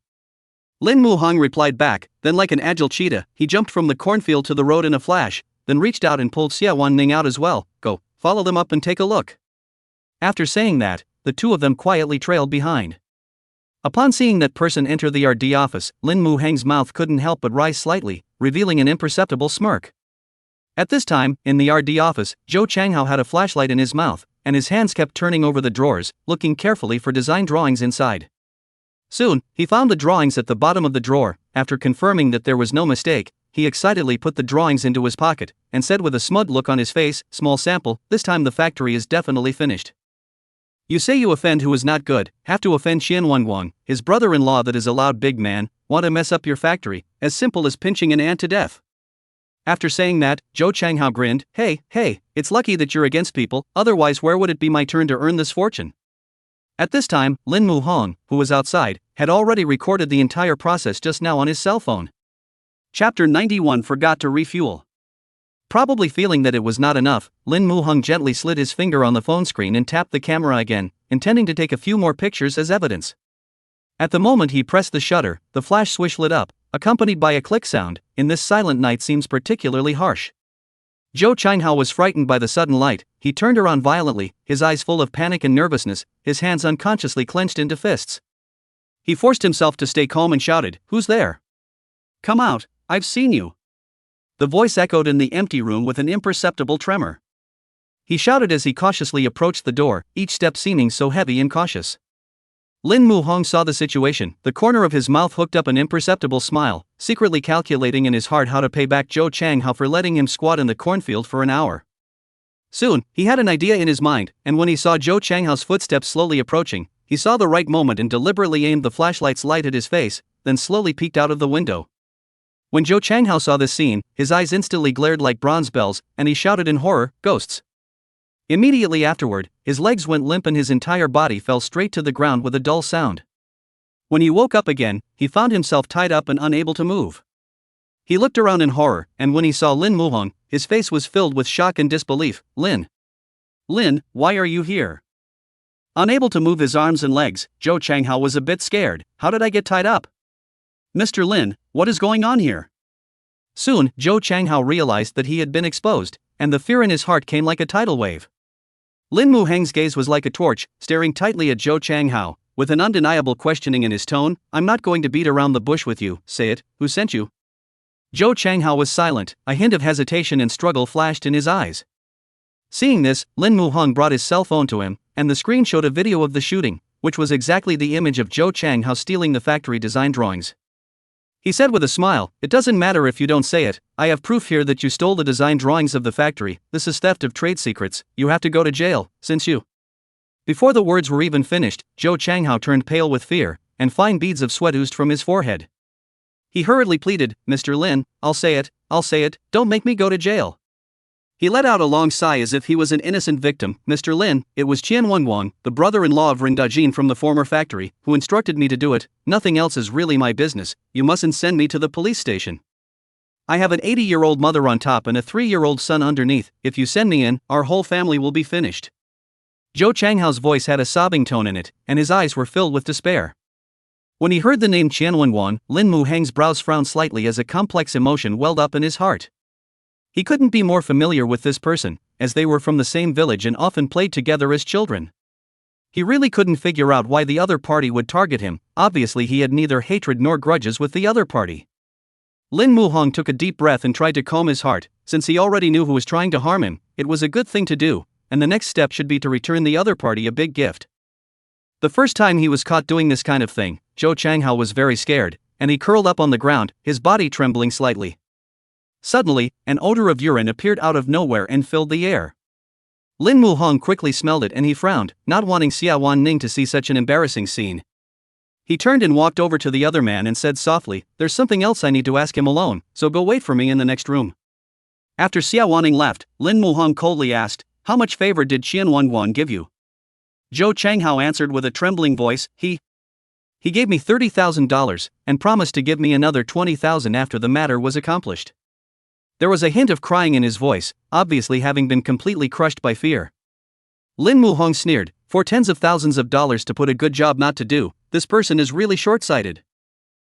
Lin Muhong replied back, then like an agile cheetah, he jumped from the cornfield to the road in a flash, then reached out and pulled Xie Wanning out as well. Go, follow them up and take a look. After saying that, the two of them quietly trailed behind. Upon seeing that person enter the RD office, Lin Muhong's mouth couldn't help but rise slightly, revealing an imperceptible smirk. At this time, in the RD office, Zhou Changhao had a flashlight in his mouth, and his hands kept turning over the drawers, looking carefully for design drawings inside. Soon, he found the drawings at the bottom of the drawer. After confirming that there was no mistake, he excitedly put the drawings into his pocket, and said with a smug look on his face, "Small sample, this time the factory is definitely finished." You say you offend who is not good, have to offend Xie Wanning, his brother-in-law that is a loud big man, want to mess up your factory, as simple as pinching an ant to death. After saying that, Zhou Changhao grinned, hey, it's lucky that you're against people, otherwise where would it be my turn to earn this fortune? At this time, Lin Muhong, who was outside, had already recorded the entire process just now on his cell phone. Chapter 91 Forgot to refuel. Probably feeling that it was not enough, Lin Muhong gently slid his finger on the phone screen and tapped the camera again, intending to take a few more pictures as evidence. At the moment he pressed the shutter, the flash swish lit up, accompanied by a click sound. In this silent night seems particularly harsh. Zhou Changhao was frightened by the sudden light. He turned around violently, his eyes full of panic and nervousness, his hands unconsciously clenched into fists. He forced himself to stay calm and shouted, "Who's there? Come out, I've seen you." The voice echoed in the empty room with an imperceptible tremor. He shouted as he cautiously approached the door, each step seeming so heavy and cautious. Lin Muhong saw the situation, the corner of his mouth hooked up an imperceptible smile, secretly calculating in his heart how to pay back Zhou Changhao for letting him squat in the cornfield for an hour. Soon, he had an idea in his mind, and when he saw Zhou Changhao's footsteps slowly approaching, he saw the right moment and deliberately aimed the flashlight's light at his face, then slowly peeked out of the window. When Zhou Changhao saw this scene, his eyes instantly glared like bronze bells, and he shouted in horror, "Ghosts!" Immediately afterward, his legs went limp and his entire body fell straight to the ground with a dull sound. When he woke up again, he found himself tied up and unable to move. He looked around in horror, and when he saw Lin Muhong, his face was filled with shock and disbelief. Lin, why are you here?" Unable to move his arms and legs, Zhou Changhao was a bit scared. "How did I get tied up? Mr. Lin, what is going on here?" Soon, Zhou Changhao realized that he had been exposed, and the fear in his heart came like a tidal wave. Lin Muheng's gaze was like a torch, staring tightly at Zhou Changhao, with an undeniable questioning in his tone. "I'm not going to beat around the bush with you, say it, who sent you?" Zhou Changhao was silent, a hint of hesitation and struggle flashed in his eyes. Seeing this, Lin Muhong brought his cell phone to him, and the screen showed a video of the shooting, which was exactly the image of Zhou Changhao stealing the factory design drawings. He said with a smile, "It doesn't matter if you don't say it, I have proof here that you stole the design drawings of the factory. This is theft of trade secrets, you have to go to jail, since you..." Before the words were even finished, Zhou Changhao turned pale with fear, and fine beads of sweat oozed from his forehead. He hurriedly pleaded, "Mr. Lin, I'll say it, don't make me go to jail." He let out a long sigh as if he was an innocent victim. "Mr. Lin, it was Xie Wanning, the brother-in-law of Rindajin from the former factory, who instructed me to do it. Nothing else is really my business. You mustn't send me to the police station. I have an 80-year-old mother on top and a 3-year-old son underneath. If you send me in, our whole family will be finished." Zhou Changhao's voice had a sobbing tone in it, and his eyes were filled with despair. When he heard the name Xie Wanning, Lin Muheng's brows frowned slightly as a complex emotion welled up in his heart. He couldn't be more familiar with this person, as they were from the same village and often played together as children. He really couldn't figure out why the other party would target him. Obviously he had neither hatred nor grudges with the other party. Lin Muhong took a deep breath and tried to calm his heart. Since he already knew who was trying to harm him, it was a good thing to do, and the next step should be to return the other party a big gift. The first time he was caught doing this kind of thing, Zhou Changhao was very scared, and he curled up on the ground, his body trembling slightly. Suddenly, an odor of urine appeared out of nowhere and filled the air. Lin Muhong quickly smelled it and he frowned, not wanting Xie Wanning to see such an embarrassing scene. He turned and walked over to the other man and said softly, "There's something else I need to ask him alone, so go wait for me in the next room." After Xie Wanning left, Lin Muhong coldly asked, "How much favor did Xie Wanning give you?" Zhou Changhao answered with a trembling voice, He gave me $30,000, and promised to give me another 20,000 after the matter was accomplished." There was a hint of crying in his voice, obviously having been completely crushed by fear. Lin Muhong sneered, "For tens of thousands of dollars to put a good job not to do, this person is really short-sighted."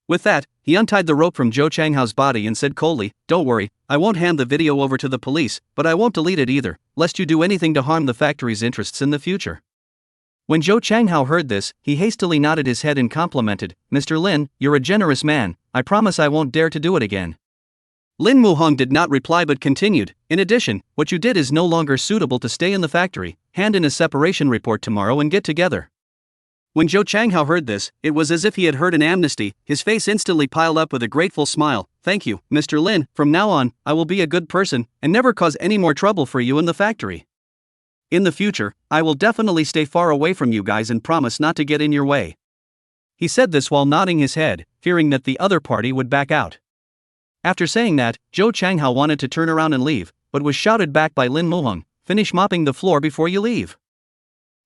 With that, he untied the rope from Zhou Changhao's body and said coldly, "Don't worry, I won't hand the video over to the police, but I won't delete it either, lest you do anything to harm the factory's interests in the future." When Zhou Changhao heard this, he hastily nodded his head and complimented, "Mr. Lin, you're a generous man, I promise I won't dare to do it again." Lin Muhong did not reply but continued, "In addition, what you did is no longer suitable to stay in the factory. Hand in a separation report tomorrow and get together." When Zhou Changhao heard this, it was as if he had heard an amnesty. His face instantly piled up with a grateful smile. Thank you, Mr. Lin, from now on, I will be a good person, and never cause any more trouble for you in the factory. In the future, I will definitely stay far away from you guys and promise not to get in your way. He said this while nodding his head, fearing that the other party would back out. After saying that, Zhou Changhao wanted to turn around and leave, but was shouted back by Lin Muheng, finish mopping the floor before you leave.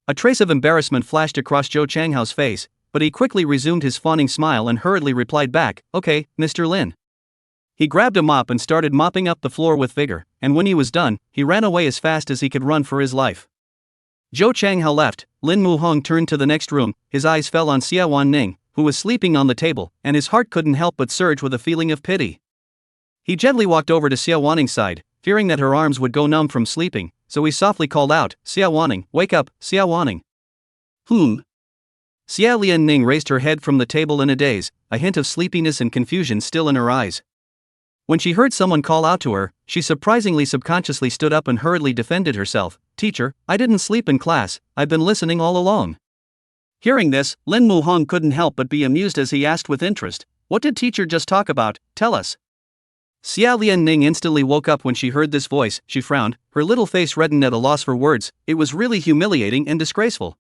A trace of embarrassment flashed across Zhou Changhao's face, but he quickly resumed his fawning smile and hurriedly replied back, okay, Mr. Lin. He grabbed a mop and started mopping up the floor with vigor, and when he was done, he ran away as fast as he could run for his life. Zhou Changhao left. Lin Muheng turned to the next room. His eyes fell on Xie Wanning, who was sleeping on the table, and his heart couldn't help but surge with a feeling of pity. He gently walked over to Xie Wanning's side, fearing that her arms would go numb from sleeping, so he softly called out, Xie Wanning, wake up, Xie Wanning. Xie Lianning raised her head from the table in a daze, a hint of sleepiness and confusion still in her eyes. When she heard someone call out to her, she surprisingly subconsciously stood up and hurriedly defended herself. Teacher, I didn't sleep in class, I've been listening all along. Hearing this, Lin Muheng couldn't help but be amused as he asked with interest, what did teacher just talk about, tell us. Xie Lianning instantly woke up when she heard this voice. She frowned, her little face reddened at a loss for words. It was really humiliating and disgraceful.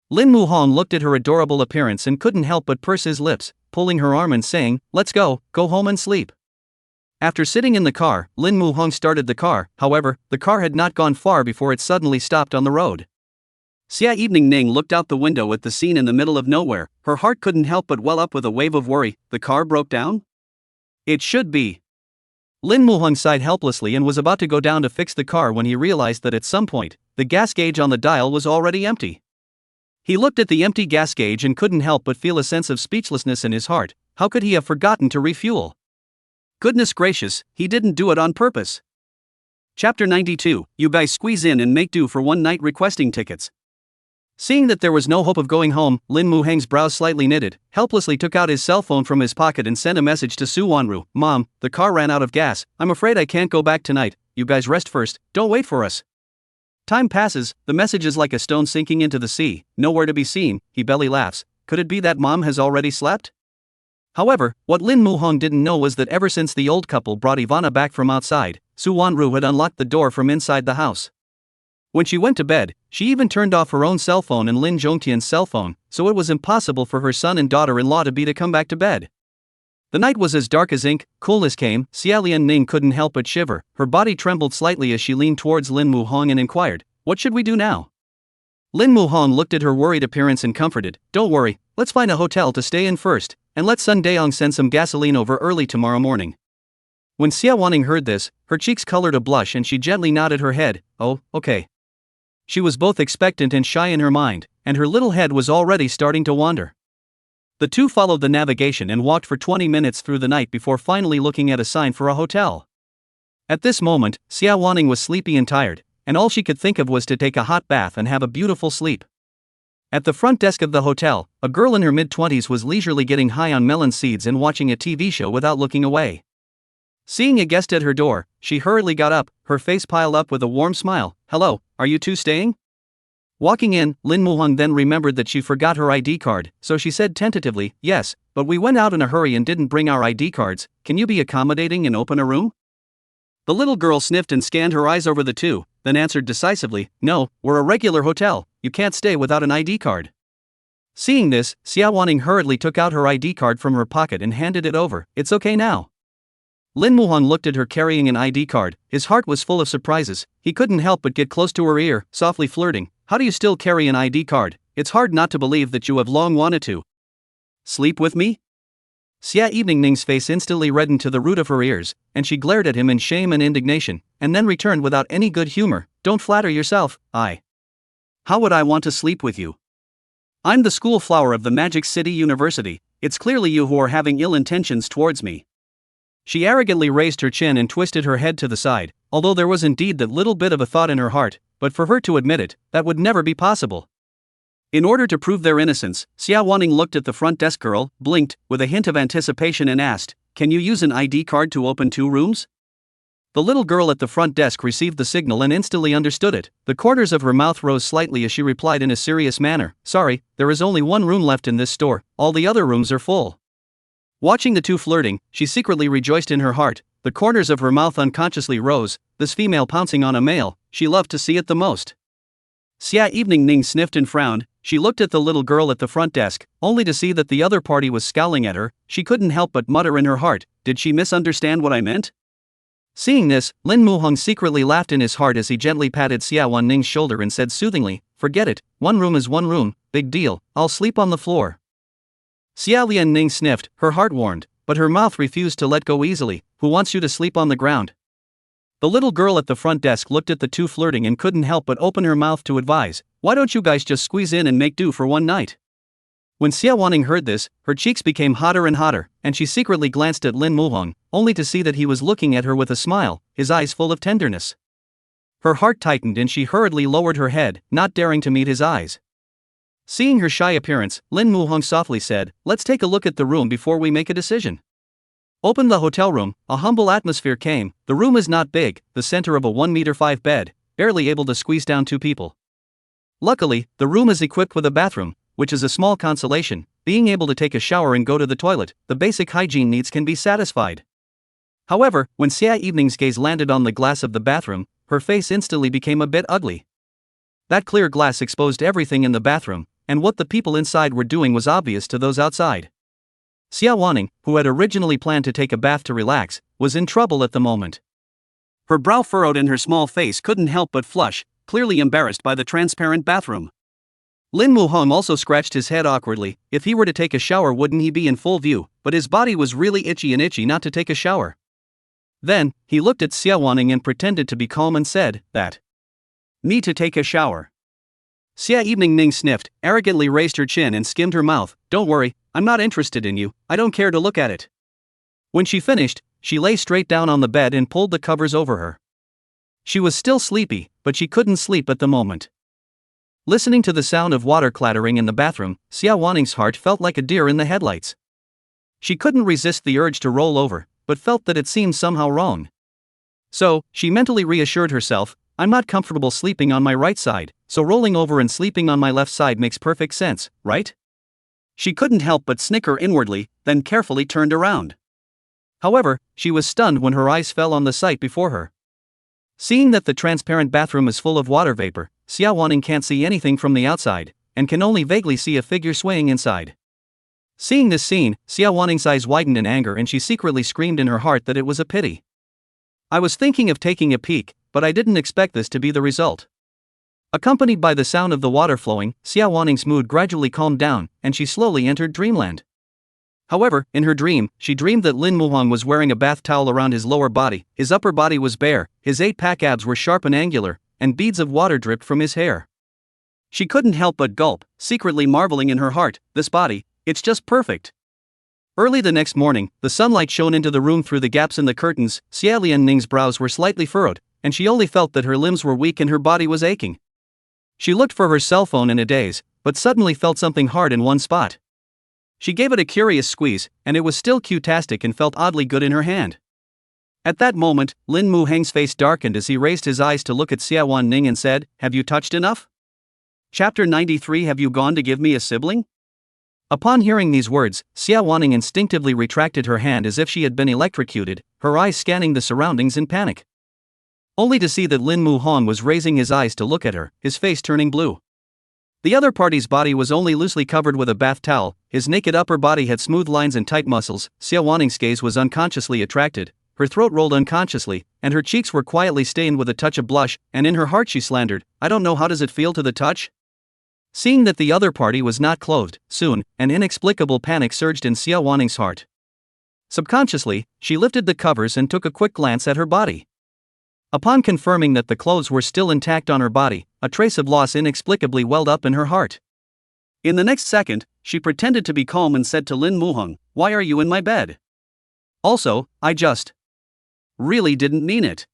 Lin Muheng looked at her adorable appearance and couldn't help but purse his lips, pulling her arm and saying, let's go home and sleep. After sitting in the car, Lin Muheng started the car. However, the car had not gone far before it suddenly stopped on the road. Xie Evening looked out the window at the scene in the middle of nowhere. Her heart couldn't help but well up with a wave of worry. The car broke down? It should be. Lin Muheng sighed helplessly and was about to go down to fix the car when he realized that at some point, the gas gauge on the dial was already empty. He looked at the empty gas gauge and couldn't help but feel a sense of speechlessness in his heart. How could he have forgotten to refuel? Goodness gracious, he didn't do it on purpose. Chapter 92, you guys squeeze in and make do for one night requesting tickets. Seeing that there was no hope of going home, Lin Muheng's brows slightly knitted, helplessly took out his cell phone from his pocket and sent a message to Su Wanru. Mom, the car ran out of gas, I'm afraid I can't go back tonight, you guys rest first, don't wait for us. Time passes, the message is like a stone sinking into the sea, nowhere to be seen. He belly laughs. Could it be that mom has already slept? However, what Lin Muheng didn't know was that ever since the old couple brought Ivana back from outside, Su Wanru had unlocked the door from inside the house. When she went to bed, she even turned off her own cell phone and Lin Zhongtian's cell phone, so it was impossible for her son and daughter-in-law to come back to bed. The night was as dark as ink. Coolness came. Xie Lianning couldn't help but shiver. Her body trembled slightly as she leaned towards Lin Muheng and inquired, what should we do now? Lin Muheng looked at her worried appearance and comforted, don't worry, let's find a hotel to stay in first, and let Sun Daong send some gasoline over early tomorrow morning. When Xie Wanning heard this, her cheeks colored a blush and she gently nodded her head, oh, okay. She was both expectant and shy in her mind, and her little head was already starting to wander. The two followed the navigation and walked for 20 minutes through the night before finally looking at a sign for a hotel. At this moment, Xie Wanning was sleepy and tired, and all she could think of was to take a hot bath and have a beautiful sleep. At the front desk of the hotel, a girl in her mid-20s was leisurely getting high on melon seeds and watching a TV show without looking away. Seeing a guest at her door, she hurriedly got up, her face piled up with a warm smile. Hello, are you two staying? Walking in, Lin Muheng then remembered that she forgot her ID card, so she said tentatively, yes, but we went out in a hurry and didn't bring our ID cards, can you be accommodating and open a room? The little girl sniffed and scanned her eyes over the two, then answered decisively, no, we're a regular hotel, you can't stay without an ID card. Seeing this, Xie Wanning hurriedly took out her ID card from her pocket and handed it over. It's okay now. Lin Muheng looked at her carrying an ID card. His heart was full of surprises. He couldn't help but get close to her ear, softly flirting. How do you still carry an ID card? It's hard not to believe that you have long wanted to. Sleep with me? Xie Evening's face instantly reddened to the root of her ears, and she glared at him in shame and indignation, and then returned without any good humor. Don't flatter yourself, How would I want to sleep with you? I'm the school flower of the Magic City University. It's clearly you who are having ill intentions towards me. She arrogantly raised her chin and twisted her head to the side, although there was indeed that little bit of a thought in her heart, but for her to admit it, that would never be possible. In order to prove their innocence, Xie Wanning looked at the front desk girl, blinked, with a hint of anticipation and asked, can you use an ID card to open 2 rooms? The little girl at the front desk received the signal and instantly understood it. The corners of her mouth rose slightly as she replied in a serious manner, "Sorry, there is only one room left in this store, all the other rooms are full." Watching the two flirting, she secretly rejoiced in her heart. The corners of her mouth unconsciously rose, this female pouncing on a male, she loved to see it the most. Xie Wanning sniffed and frowned. She looked at the little girl at the front desk, only to see that the other party was scowling at her. She couldn't help but mutter in her heart, "Did she misunderstand what I meant?" Seeing this, Lin Muhong secretly laughed in his heart as he gently patted Xie Wanning's shoulder and said soothingly, "Forget it, one room is one room, big deal, I'll sleep on the floor." Xie Wanning sniffed, her heart warmed, but her mouth refused to let go easily. "Who wants you to sleep on the ground?" The little girl at the front desk looked at the two flirting and couldn't help but open her mouth to advise, "Why don't you guys just squeeze in and make do for one night?" When Xie Wanning heard this, her cheeks became hotter and hotter, and she secretly glanced at Lin Muhong, only to see that he was looking at her with a smile, his eyes full of tenderness. Her heart tightened and she hurriedly lowered her head, not daring to meet his eyes. Seeing her shy appearance, Lin Muhong softly said, "Let's take a look at the room before we make a decision." Open the hotel room, a humble atmosphere came. The room is not big, the center of a 1.5 meter bed, barely able to squeeze down two people. Luckily, the room is equipped with a bathroom, which is a small consolation. Being able to take a shower and go to the toilet, the basic hygiene needs can be satisfied. However, when Xie Wanning's gaze landed on the glass of the bathroom, her face instantly became a bit ugly. That clear glass exposed everything in the bathroom, and what the people inside were doing was obvious to those outside. Xie Wanning, who had originally planned to take a bath to relax, was in trouble at the moment. Her brow furrowed and her small face couldn't help but flush, clearly embarrassed by the transparent bathroom. Lin Muhong also scratched his head awkwardly. If he were to take a shower, wouldn't he be in full view? But his body was really itchy not to take a shower. Then, he looked at Xie Wanning and pretended to be calm and said, "That. Me to take a shower." Xie Wanning sniffed, arrogantly raised her chin and skimmed her mouth. "Don't worry, I'm not interested in you, I don't care to look at it." When she finished, she lay straight down on the bed and pulled the covers over her. She was still sleepy, but she couldn't sleep at the moment. Listening to the sound of water clattering in the bathroom, Xie Wanning's heart felt like a deer in the headlights. She couldn't resist the urge to roll over, but felt that it seemed somehow wrong. So, she mentally reassured herself, "I'm not comfortable sleeping on my right side, so rolling over and sleeping on my left side makes perfect sense, right?" She couldn't help but snicker inwardly, then carefully turned around. However, she was stunned when her eyes fell on the sight before her. Seeing that the transparent bathroom is full of water vapor, Xie Wanning can't see anything from the outside, and can only vaguely see a figure swaying inside. Seeing this scene, Xie Wanning's eyes widened in anger and she secretly screamed in her heart that it was a pity. "I was thinking of taking a peek, but I didn't expect this to be the result." Accompanied by the sound of the water flowing, Xie Wanning's mood gradually calmed down, and she slowly entered dreamland. However, in her dream, she dreamed that Lin Muhong was wearing a bath towel around his lower body, his upper body was bare, his 8-pack abs were sharp and angular, and beads of water dripped from his hair. She couldn't help but gulp, secretly marveling in her heart, "This body, it's just perfect." Early the next morning, the sunlight shone into the room through the gaps in the curtains. Xie Wanning's brows were slightly furrowed, and she only felt that her limbs were weak and her body was aching. She looked for her cell phone in a daze, but suddenly felt something hard in one spot. She gave it a curious squeeze, and it was still cutastic and felt oddly good in her hand. At that moment, Lin Muhong's face darkened as he raised his eyes to look at Xie Wanning and said, "Have you touched enough? Chapter 93 Have you gone to give me a sibling?" Upon hearing these words, Xie Wanning instinctively retracted her hand as if she had been electrocuted, her eyes scanning the surroundings in panic. Only to see that Lin Muhong was raising his eyes to look at her, his face turning blue. The other party's body was only loosely covered with a bath towel, his naked upper body had smooth lines and tight muscles. Xie Wanning's gaze was unconsciously attracted, her throat rolled unconsciously, and her cheeks were quietly stained with a touch of blush, and in her heart she slandered, "I don't know, how does it feel to the touch?" Seeing that the other party was not clothed, soon, an inexplicable panic surged in Xie Wanning's heart. Subconsciously, she lifted the covers and took a quick glance at her body. Upon confirming that the clothes were still intact on her body, a trace of loss inexplicably welled up in her heart. In the next second, she pretended to be calm and said to Lin Muhong, "Why are you in my bed? Also, I just really didn't mean it."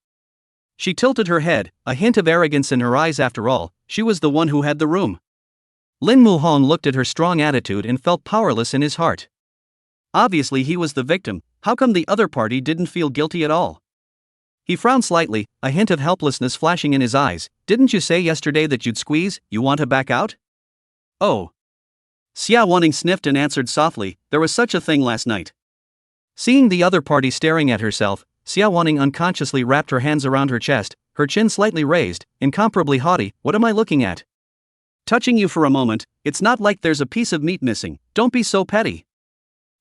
She tilted her head, a hint of arrogance in her eyes. After all, she was the one who had the room. Lin Muhong looked at her strong attitude and felt powerless in his heart. Obviously he was the victim, how come the other party didn't feel guilty at all? He frowned slightly, a hint of helplessness flashing in his eyes. Didn't you say yesterday that you'd squeeze? You want to back out? Oh. Xie Wanning sniffed and answered softly, there was such a thing last night. Seeing the other party staring at herself, Xie Wanning unconsciously wrapped her hands around her chest, her chin slightly raised, incomparably haughty. What am I looking at? Touching you for a moment, it's not like there's a piece of meat missing, don't be so petty.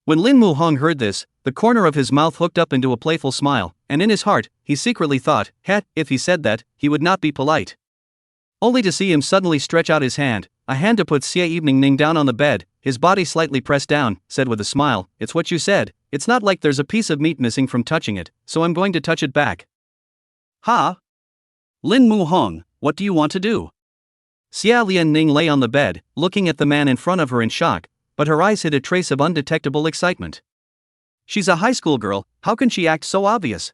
When Lin Muhong heard this, the corner of his mouth hooked up into a playful smile, and in his heart, he secretly thought, if he said that, he would not be polite. Only to see him suddenly stretch out his hand, a hand to put Xie Wanning down on the bed, his body slightly pressed down, said with a smile, it's what you said, it's not like there's a piece of meat missing from touching it, so I'm going to touch it back. Ha? Lin Muhong, what do you want to do? Xie Wanning lay on the bed, looking at the man in front of her in shock, but her eyes hid a trace of undetectable excitement. She's a high school girl, how can she act so obvious?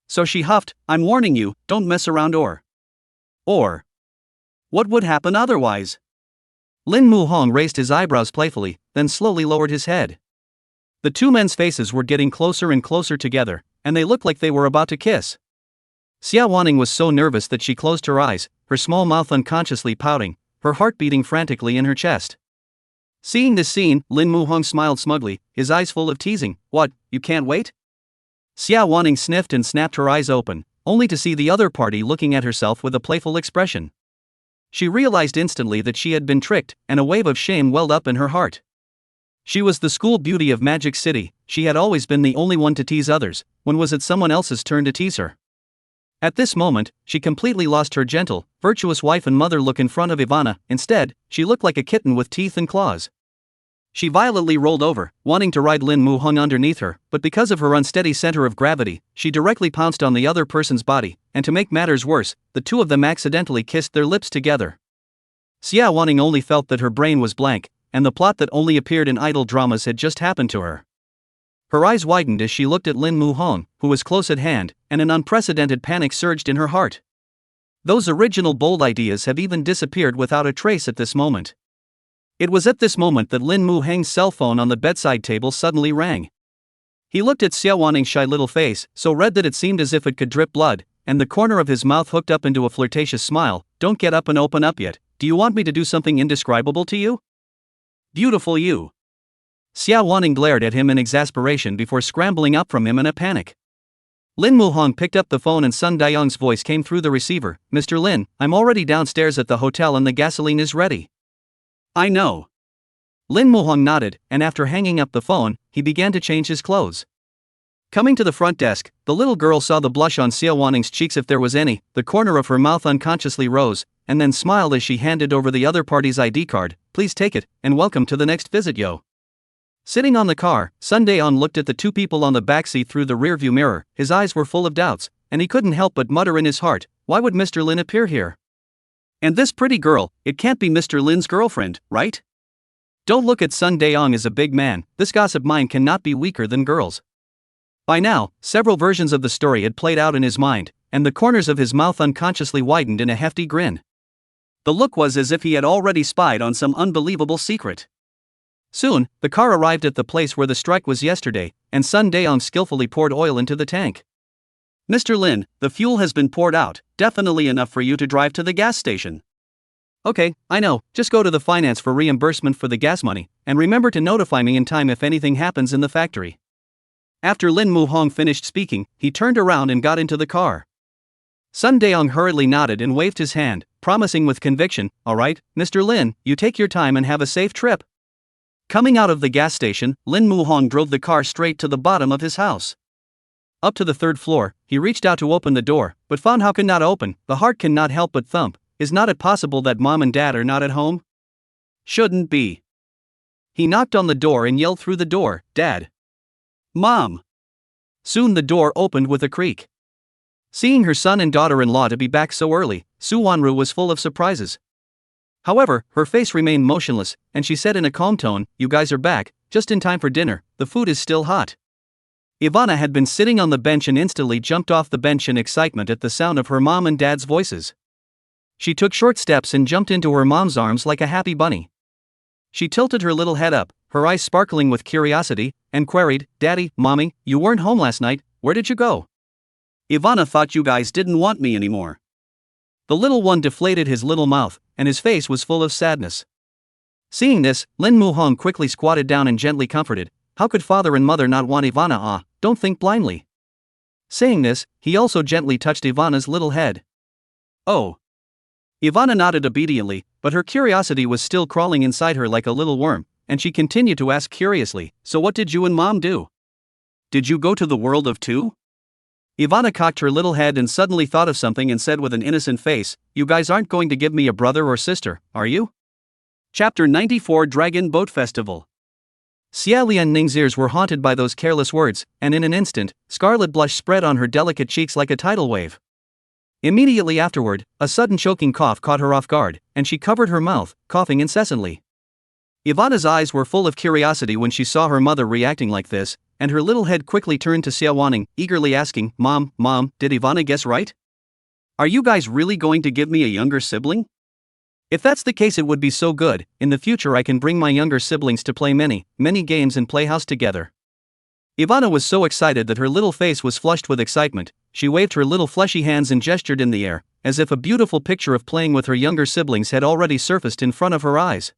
So she huffed, I'm warning you, don't mess around or. What would happen otherwise? Lin Muhong raised his eyebrows playfully, then slowly lowered his head. The two men's faces were getting closer and closer together, and they looked like they were about to kiss. Xie Wanning was so nervous that she closed her eyes, her small mouth unconsciously pouting, her heart beating frantically in her chest. Seeing this scene, Lin Muhong smiled smugly, his eyes full of teasing. What, you can't wait? Xie Wanning sniffed and snapped her eyes open, only to see the other party looking at herself with a playful expression. She realized instantly that she had been tricked, and a wave of shame welled up in her heart. She was the school beauty of Magic City, she had always been the only one to tease others, when was it someone else's turn to tease her? At this moment, she completely lost her gentle, virtuous wife and mother look in front of Ivana. Instead, she looked like a kitten with teeth and claws. She violently rolled over, wanting to ride Lin Muhong underneath her, but because of her unsteady center of gravity, she directly pounced on the other person's body, and to make matters worse, the two of them accidentally kissed their lips together. Xie Wanning only felt that her brain was blank, and the plot that only appeared in idol dramas had just happened to her. Her eyes widened as she looked at Lin Muhong, who was close at hand, and an unprecedented panic surged in her heart. Those original bold ideas have even disappeared without a trace at this moment. It was at this moment that Lin Muhong's cell phone on the bedside table suddenly rang. He looked at Xie Wanning's shy little face, so red that it seemed as if it could drip blood, and the corner of his mouth hooked up into a flirtatious smile. Don't get up and open up yet, do you want me to do something indescribable to you? Beautiful you. Xie Wanning glared at him in exasperation before scrambling up from him in a panic. Lin Muhong picked up the phone and Sun Dayong's voice came through the receiver. Mr. Lin, I'm already downstairs at the hotel and the gasoline is ready. I know. Lin Muhong nodded, and after hanging up the phone, he began to change his clothes. Coming to the front desk, the little girl saw the blush on Xie Wanning's cheeks if there was any, the corner of her mouth unconsciously rose, and then smiled as she handed over the other party's ID card. Please take it, and welcome to the next visit, yo. Sitting on the car, Sun Dayong looked at the two people on the backseat through the rearview mirror. His eyes were full of doubts, and he couldn't help but mutter in his heart, why would Mr. Lin appear here? And this pretty girl, it can't be Mr. Lin's girlfriend, right? Don't look at Sun Dayong as a big man, this gossip mind cannot be weaker than girls. By now, several versions of the story had played out in his mind, and the corners of his mouth unconsciously widened in a hefty grin. The look was as if he had already spied on some unbelievable secret. Soon, the car arrived at the place where the strike was yesterday, and Sun Dayong skillfully poured oil into the tank. Mr. Lin, the fuel has been poured out, definitely enough for you to drive to the gas station. Okay, I know, just go to the finance for reimbursement for the gas money, and remember to notify me in time if anything happens in the factory. After Lin Muhong finished speaking, he turned around and got into the car. Sun Dayong hurriedly nodded and waved his hand, promising with conviction, all right, Mr. Lin, you take your time and have a safe trip. Coming out of the gas station, Lin Muhong drove the car straight to the bottom of his house. Up to the third floor, he reached out to open the door, but found how could not open. The heart cannot help but thump. Is not it possible that mom and dad are not at home? Shouldn't be. He knocked on the door and yelled through the door, Dad. Mom. Soon the door opened with a creak. Seeing her son and daughter-in-law to be back so early, Su Wanru was full of surprises. However, her face remained motionless, and she said in a calm tone, you guys are back, just in time for dinner, the food is still hot. Ivana had been sitting on the bench and instantly jumped off the bench in excitement at the sound of her mom and dad's voices. She took short steps and jumped into her mom's arms like a happy bunny. She tilted her little head up, her eyes sparkling with curiosity, and queried, Daddy, Mommy, you weren't home last night, where did you go? Ivana thought you guys didn't want me anymore. The little one deflated his little mouth, and his face was full of sadness. Seeing this, Lin Muhong quickly squatted down and gently comforted. How could father and mother not want Ivana? Ah, don't think blindly. Saying this, he also gently touched Ivana's little head. Oh. Ivana nodded obediently, but her curiosity was still crawling inside her like a little worm, and she continued to ask curiously, so what did you and mom do? Did you go to the world of two? Ivana cocked her little head and suddenly thought of something and said with an innocent face, you guys aren't going to give me a brother or sister, are you? Chapter 94 Dragon Boat Festival. Xie Wanning's ears were haunted by those careless words, and in an instant, scarlet blush spread on her delicate cheeks like a tidal wave. Immediately afterward, a sudden choking cough caught her off guard, and she covered her mouth, coughing incessantly. Ivana's eyes were full of curiosity when she saw her mother reacting like this, and her little head quickly turned to Xie Wanning, eagerly asking, Mom, did Ivana guess right? Are you guys really going to give me a younger sibling? If that's the case, it would be so good. In the future I can bring my younger siblings to play many games and play house together. Ivana was so excited that her little face was flushed with excitement. She waved her little fleshy hands and gestured in the air, as if a beautiful picture of playing with her younger siblings had already surfaced in front of her eyes.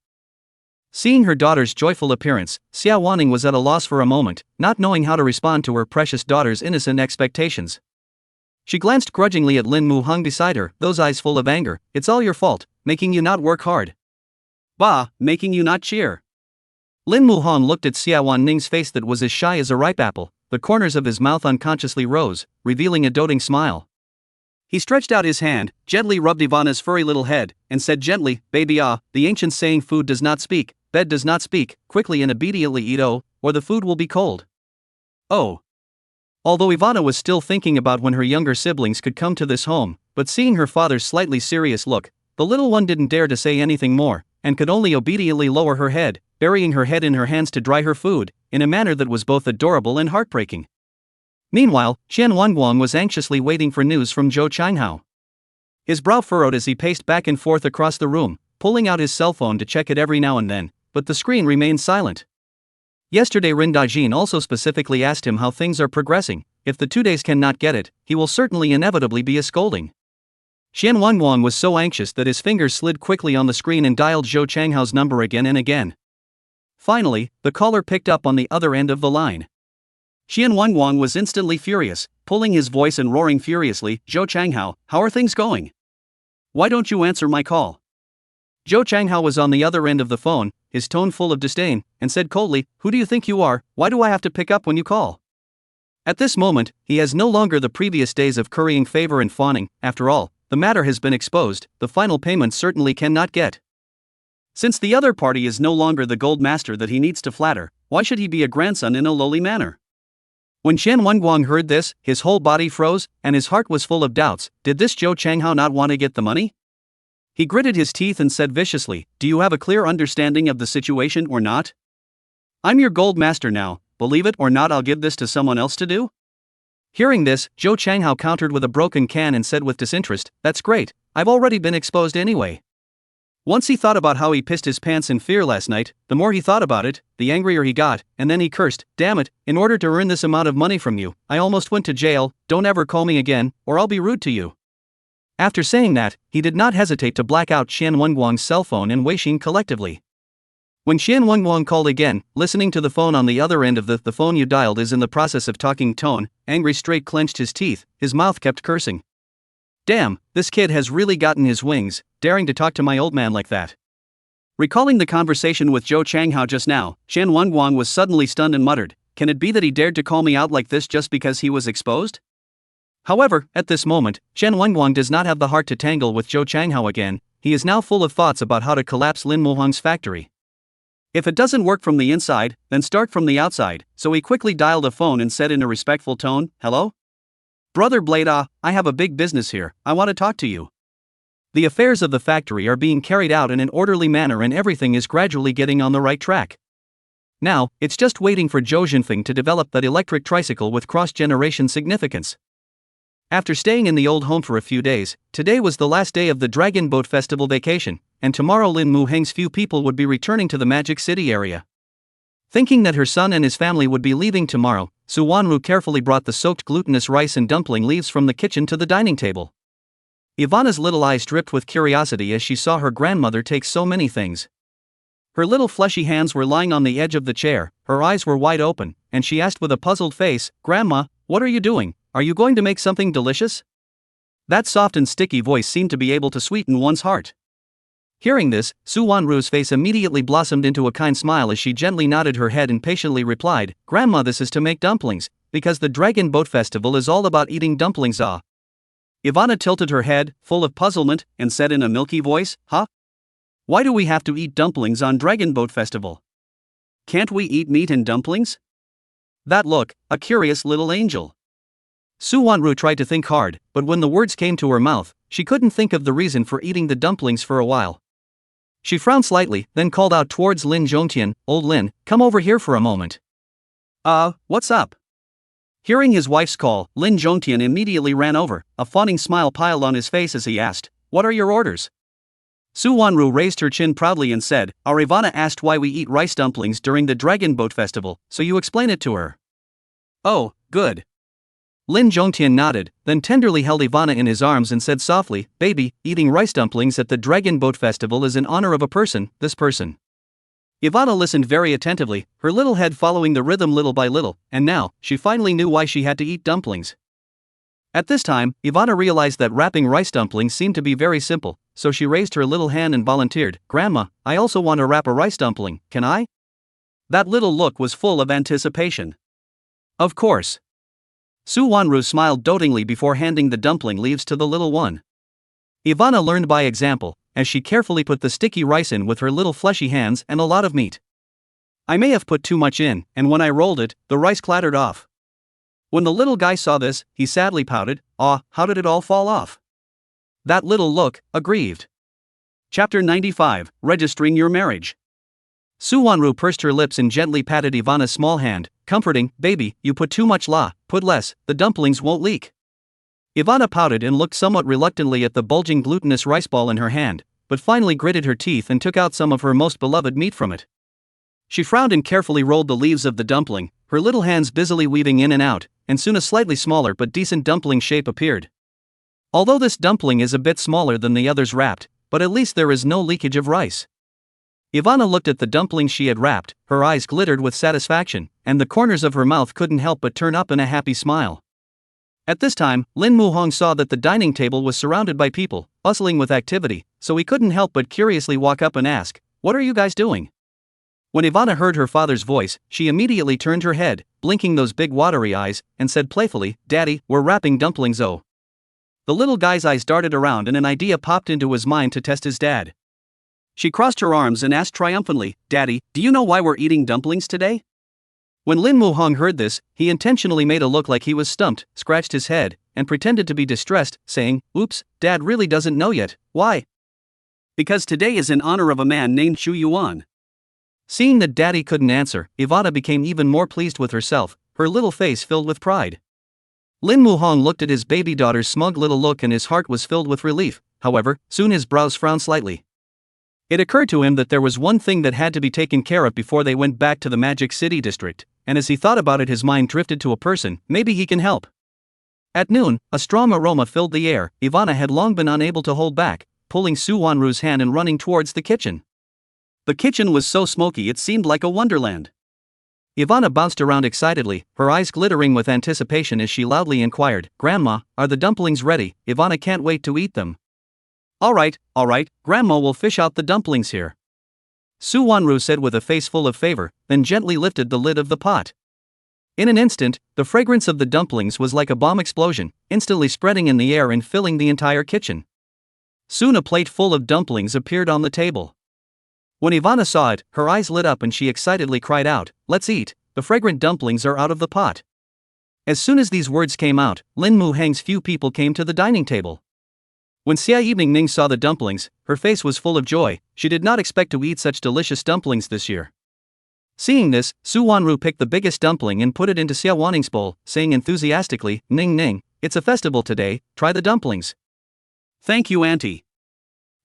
Seeing her daughter's joyful appearance, Xie Wanning was at a loss for a moment, not knowing how to respond to her precious daughter's innocent expectations. She glanced grudgingly at Lin Muhong beside her, those eyes full of anger. It's all your fault, making you not work hard. Bah, making you not cheer. Lin Muhong looked at Xie Wanning's face that was as shy as a ripe apple. The corners of his mouth unconsciously rose, revealing a doting smile. He stretched out his hand, gently rubbed Ivana's furry little head, and said gently, Baby the ancient saying food does not speak, bed does not speak, quickly and obediently eat or the food will be cold. Oh. Although Ivana was still thinking about when her younger siblings could come to this home, but seeing her father's slightly serious look, the little one didn't dare to say anything more, and could only obediently lower her head, burying her head in her hands to dry her food, in a manner that was both adorable and heartbreaking. Meanwhile, Xie Wanning was anxiously waiting for news from Zhou Changhao. His brow furrowed as he paced back and forth across the room, pulling out his cell phone to check it every now and then, but the screen remained silent. Yesterday Rin Daijin also specifically asked him how things are progressing. If the 2 days cannot get it, he will certainly inevitably be a scolding. Xie Wanning was so anxious that his fingers slid quickly on the screen and dialed Zhou Changhao's number again and again. Finally, the caller picked up on the other end of the line. Xie Wanning was instantly furious, pulling his voice and roaring furiously, Zhou Changhao, how are things going? Why don't you answer my call? Zhou Changhao was on the other end of the phone, his tone full of disdain, and said coldly, Who do you think you are? Why do I have to pick up when you call? At this moment, he has no longer the previous days of currying favor and fawning. After all, the matter has been exposed, the final payment certainly cannot get. Since the other party is no longer the gold master that he needs to flatter, why should he be a grandson in a lowly manner? When Xie Wanning heard this, his whole body froze, and his heart was full of doubts. Did this Zhou Changhao not want to get the money? He gritted his teeth and said viciously, Do you have a clear understanding of the situation or not? I'm your gold master now, believe it or not I'll give this to someone else to do? Hearing this, Zhou Changhao countered with a broken can and said with disinterest, That's great, I've already been exposed anyway. Once he thought about how he pissed his pants in fear last night, the more he thought about it, the angrier he got, and then he cursed, Damn it, in order to earn this amount of money from you, I almost went to jail, don't ever call me again, or I'll be rude to you. After saying that, he did not hesitate to black out Xie Wanning's cell phone and Weixin collectively. When Xie Wanning called again, listening to the phone on the other end of the phone you dialed is in the process of talking tone, Angry straight clenched his teeth, his mouth kept cursing. Damn, this kid has really gotten his wings, daring to talk to my old man like that. Recalling the conversation with Zhou Changhao just now, Xie Wanning was suddenly stunned and muttered, Can it be that he dared to call me out like this just because he was exposed? However, at this moment, Xie Wanning does not have the heart to tangle with Zhou Changhao again. He is now full of thoughts about how to collapse Lin Muhong's factory. If it doesn't work from the inside, then start from the outside, so he quickly dialed a phone and said in a respectful tone, Hello? Brother Blade, I have a big business here, I want to talk to you. The affairs of the factory are being carried out in an orderly manner and everything is gradually getting on the right track. Now, it's just waiting for Zhou Jinfeng to develop that electric tricycle with cross-generation significance. After staying in the old home for a few days, today was the last day of the Dragon Boat Festival vacation, and tomorrow Lin Muheng's few people would be returning to the Magic City area. Thinking that her son and his family would be leaving tomorrow, Xie Wanning carefully brought the soaked glutinous rice and dumpling leaves from the kitchen to the dining table. Ivana's little eyes dripped with curiosity as she saw her grandmother take so many things. Her little fleshy hands were lying on the edge of the chair, her eyes were wide open, and she asked with a puzzled face, "Grandma, what are you doing? Are you going to make something delicious?" That soft and sticky voice seemed to be able to sweeten one's heart. Hearing this, Xie Wanning's face immediately blossomed into a kind smile as she gently nodded her head and patiently replied, "Grandma, this is to make dumplings, because the Dragon Boat Festival is all about eating dumplings." Ah. Ivana tilted her head, full of puzzlement, and said in a milky voice, "Huh? Why do we have to eat dumplings on Dragon Boat Festival? Can't we eat meat and dumplings?" That look, a curious little angel. Xie Wanning tried to think hard, but when the words came to her mouth, she couldn't think of the reason for eating the dumplings for a while. She frowned slightly, then called out towards Lin Zhongtian, "Old Lin, come over here for a moment." What's up?" Hearing his wife's call, Lin Zhongtian immediately ran over, a fawning smile piled on his face as he asked, "What are your orders?" Xie Wanning raised her chin proudly and said, "Our Ivana asked why we eat rice dumplings during the Dragon Boat Festival, so you explain it to her." "Oh, good." Lin Zhongtian nodded, then tenderly held Ivana in his arms and said softly, "Baby, eating rice dumplings at the Dragon Boat Festival is in honor of a person, this person." Ivana listened very attentively, her little head following the rhythm little by little, and now, she finally knew why she had to eat dumplings. At this time, Ivana realized that wrapping rice dumplings seemed to be very simple, so she raised her little hand and volunteered, "Grandma, I also want to wrap a rice dumpling, can I?" That little look was full of anticipation. "Of course." Xie Wanring smiled dotingly before handing the dumpling leaves to the little one. Ivana learned by example, as she carefully put the sticky rice in with her little fleshy hands and a lot of meat. "I may have put too much in, and when I rolled it, the rice clattered off." When the little guy saw this, he sadly pouted, "How did it all fall off?" That little look, aggrieved. Chapter 95, Registering Your Marriage. Xie Wanring pursed her lips and gently patted Ivana's small hand, comforting, "Baby, you put too much put less, the dumplings won't leak." Ivana pouted and looked somewhat reluctantly at the bulging glutinous rice ball in her hand, but finally gritted her teeth and took out some of her most beloved meat from it. She frowned and carefully rolled the leaves of the dumpling, her little hands busily weaving in and out, and soon a slightly smaller but decent dumpling shape appeared. Although this dumpling is a bit smaller than the others wrapped, but at least there is no leakage of rice. Ivana looked at the dumplings she had wrapped, her eyes glittered with satisfaction, and the corners of her mouth couldn't help but turn up in a happy smile. At this time, Lin Muhong saw that the dining table was surrounded by people, bustling with activity, so he couldn't help but curiously walk up and ask, "What are you guys doing?" When Ivana heard her father's voice, she immediately turned her head, blinking those big watery eyes, and said playfully, "Daddy, we're wrapping dumplings." Oh. The little guy's eyes darted around and an idea popped into his mind to test his dad. She crossed her arms and asked triumphantly, "Daddy, do you know why we're eating dumplings today?" When Lin Muhong heard this, he intentionally made a look like he was stumped, scratched his head, and pretended to be distressed, saying, "Oops, Dad really doesn't know yet. Why?" "Because today is in honor of a man named Xu Yuan." Seeing that Daddy couldn't answer, Ivana became even more pleased with herself, her little face filled with pride. Lin Muhong looked at his baby daughter's smug little look and his heart was filled with relief. However, soon his brows frowned slightly. It occurred to him that there was one thing that had to be taken care of before they went back to the Magic City district, and as he thought about it his mind drifted to a person, maybe he can help. At noon, a strong aroma filled the air. Ivana had long been unable to hold back, pulling Xie Wanning's hand and running towards the kitchen. The kitchen was so smoky it seemed like a wonderland. Ivana bounced around excitedly, her eyes glittering with anticipation as she loudly inquired, "Grandma, are the dumplings ready? Ivana can't wait to eat them." All right, Grandma will fish out the dumplings here," Xie Wanning said with a face full of favor, then gently lifted the lid of the pot. In an instant, the fragrance of the dumplings was like a bomb explosion, instantly spreading in the air and filling the entire kitchen. Soon a plate full of dumplings appeared on the table. When Ivana saw it, her eyes lit up and she excitedly cried out, "Let's eat, the fragrant dumplings are out of the pot." As soon as these words came out, Lin Muhang's few people came to the dining table. When Xie Wanning saw the dumplings, her face was full of joy. She did not expect to eat such delicious dumplings this year. Seeing this, Xie Wanning picked the biggest dumpling and put it into Xie Wanning's bowl, saying enthusiastically, "Ning ning, it's a festival today, try the dumplings." "Thank you, Auntie,"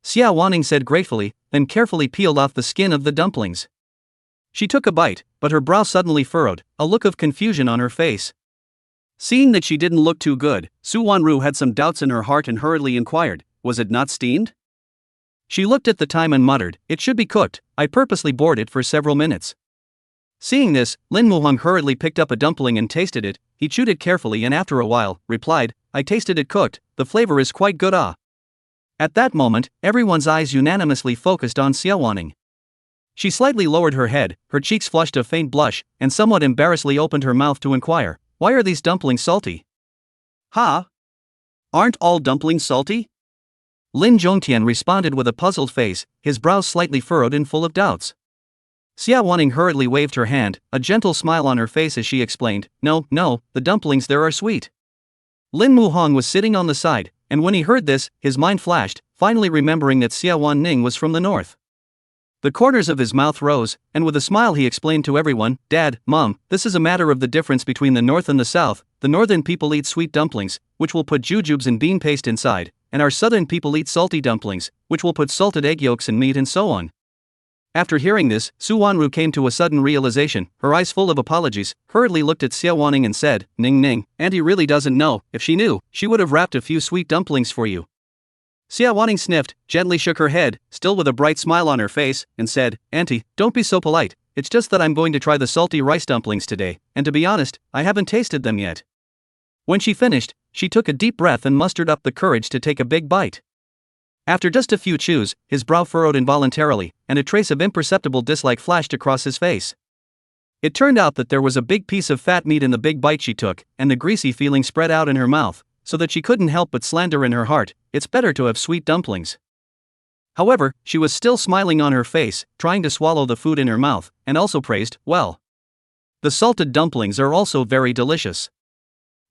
Xie Wanning said gratefully, then carefully peeled off the skin of the dumplings. She took a bite, but her brow suddenly furrowed, a look of confusion on her face. Seeing that she didn't look too good, Xie Wanning had some doubts in her heart and hurriedly inquired, "Was it not steamed?" She looked at the time and muttered, "It should be cooked. I purposely boiled it for several minutes." Seeing this, Lin Muhong hurriedly picked up a dumpling and tasted it. He chewed it carefully and after a while, replied, "I tasted it cooked, the flavor is quite good ah." At that moment, everyone's eyes unanimously focused on Xie Wanning. She slightly lowered her head, her cheeks flushed a faint blush, and somewhat embarrassedly opened her mouth to inquire, "Why are these dumplings salty?" "Ha? Aren't all dumplings salty?" Lin Zhongtian responded with a puzzled face, his brows slightly furrowed and full of doubts. Xie Wanning hurriedly waved her hand, a gentle smile on her face as she explained, No, the dumplings there are sweet." Lin Muhong was sitting on the side, and when he heard this, his mind flashed, finally remembering that Xie Wanning was from the north. The corners of his mouth rose, and with a smile he explained to everyone, "Dad, Mom, this is a matter of the difference between the north and the south. The northern people eat sweet dumplings, which will put jujubes and bean paste inside, and our southern people eat salty dumplings, which will put salted egg yolks and meat and so on." After hearing this, Xie Wanru came to a sudden realization, her eyes full of apologies, hurriedly looked at Xie Wanning and said, Ning, Auntie really doesn't know. If she knew, she would have wrapped a few sweet dumplings for you." Xie Wanning sniffed, gently shook her head, still with a bright smile on her face, and said, "Auntie, don't be so polite, it's just that I'm going to try the salty rice dumplings today, and to be honest, I haven't tasted them yet." When she finished, she took a deep breath and mustered up the courage to take a big bite. After just a few chews, his brow furrowed involuntarily, and a trace of imperceptible dislike flashed across his face. It turned out that there was a big piece of fat meat in the big bite she took, and the greasy feeling spread out in her mouth, so that she couldn't help but slander in her heart, "It's better to have sweet dumplings." However, she was still smiling on her face, trying to swallow the food in her mouth, and also praised, "Well, the salted dumplings are also very delicious."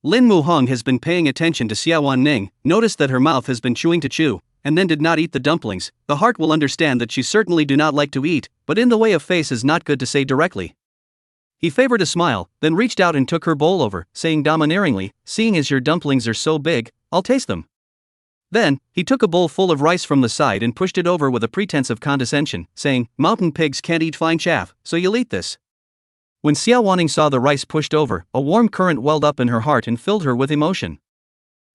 Lin Muhong has been paying attention to Xie Wanning, noticed that her mouth has been chewing to chew, and then did not eat the dumplings. The heart will understand that she certainly do not like to eat, but in the way of face is not good to say directly. He favored a smile, then reached out and took her bowl over, saying domineeringly, "Seeing as your dumplings are so big, I'll taste them." Then, he took a bowl full of rice from the side and pushed it over with a pretense of condescension, saying, "Mountain pigs can't eat fine chaff, so you'll eat this." When Xie Wanning saw the rice pushed over, a warm current welled up in her heart and filled her with emotion.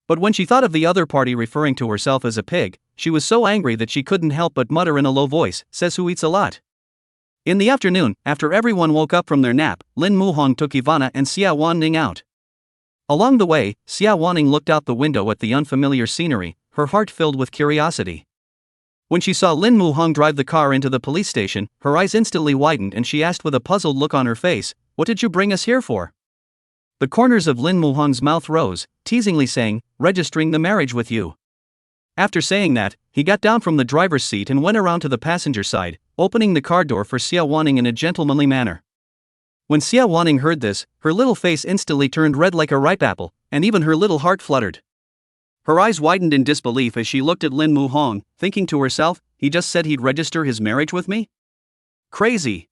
But when she thought of the other party referring to herself as a pig, she was so angry that she couldn't help but mutter in a low voice, "Says who eats a lot." In the afternoon, after everyone woke up from their nap, Lin Muhong took Ivana and Xie Wanning out. Along the way, Xie Wanning looked out the window at the unfamiliar scenery, her heart filled with curiosity. When she saw Lin Muhong drive the car into the police station, her eyes instantly widened and she asked with a puzzled look on her face, "What did you bring us here for?" The corners of Lin Muhong's mouth rose, teasingly saying, "Registering the marriage with you." After saying that, he got down from the driver's seat and went around to the passenger side, opening the car door for Xie Wanning in a gentlemanly manner. When Xie Wanning heard this, her little face instantly turned red like a ripe apple, and even her little heart fluttered. Her eyes widened in disbelief as she looked at Lin Muhong, thinking to herself, "He just said he'd register his marriage with me? Crazy."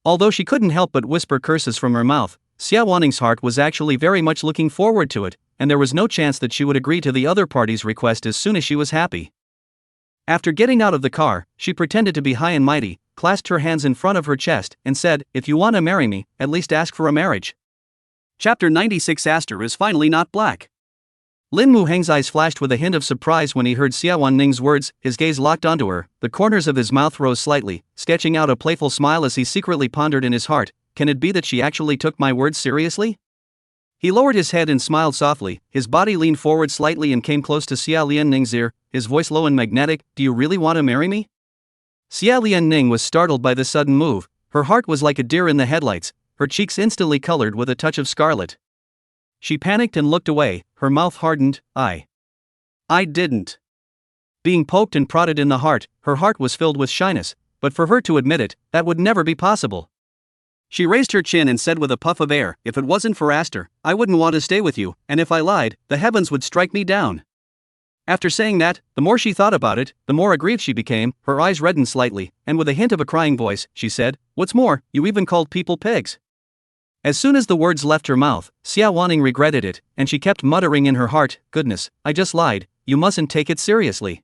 Although she couldn't help but whisper curses from her mouth, Xie Wanning's heart was actually very much looking forward to it, and there was no chance that she would agree to the other party's request as soon as she was happy. After getting out of the car, she pretended to be high and mighty, clasped her hands in front of her chest, and said, "If you want to marry me, at least ask for a marriage." Chapter 96 Aster is finally not black. Lin Muheng's eyes flashed with a hint of surprise when he heard Xie Wanning's words, his gaze locked onto her, the corners of his mouth rose slightly, sketching out a playful smile as he secretly pondered in his heart, "Can it be that she actually took my words seriously?" He lowered his head and smiled softly, his body leaned forward slightly and came close to Xie Lianning's ear, his voice low and magnetic, "Do you really want to marry me?" Xie Lianning was startled by this sudden move, her heart was like a deer in the headlights, her cheeks instantly colored with a touch of scarlet. She panicked and looked away, her mouth hardened, I didn't." Being poked and prodded in the heart, her heart was filled with shyness, but for her to admit it, that would never be possible. She raised her chin and said with a puff of air, "If it wasn't for Aster, I wouldn't want to stay with you, and if I lied, the heavens would strike me down." After saying that, the more she thought about it, the more aggrieved she became, her eyes reddened slightly, and with a hint of a crying voice, she said, "What's more, you even called people pigs." As soon as the words left her mouth, Xie Wanning regretted it, and she kept muttering in her heart, "Goodness, I just lied, you mustn't take it seriously."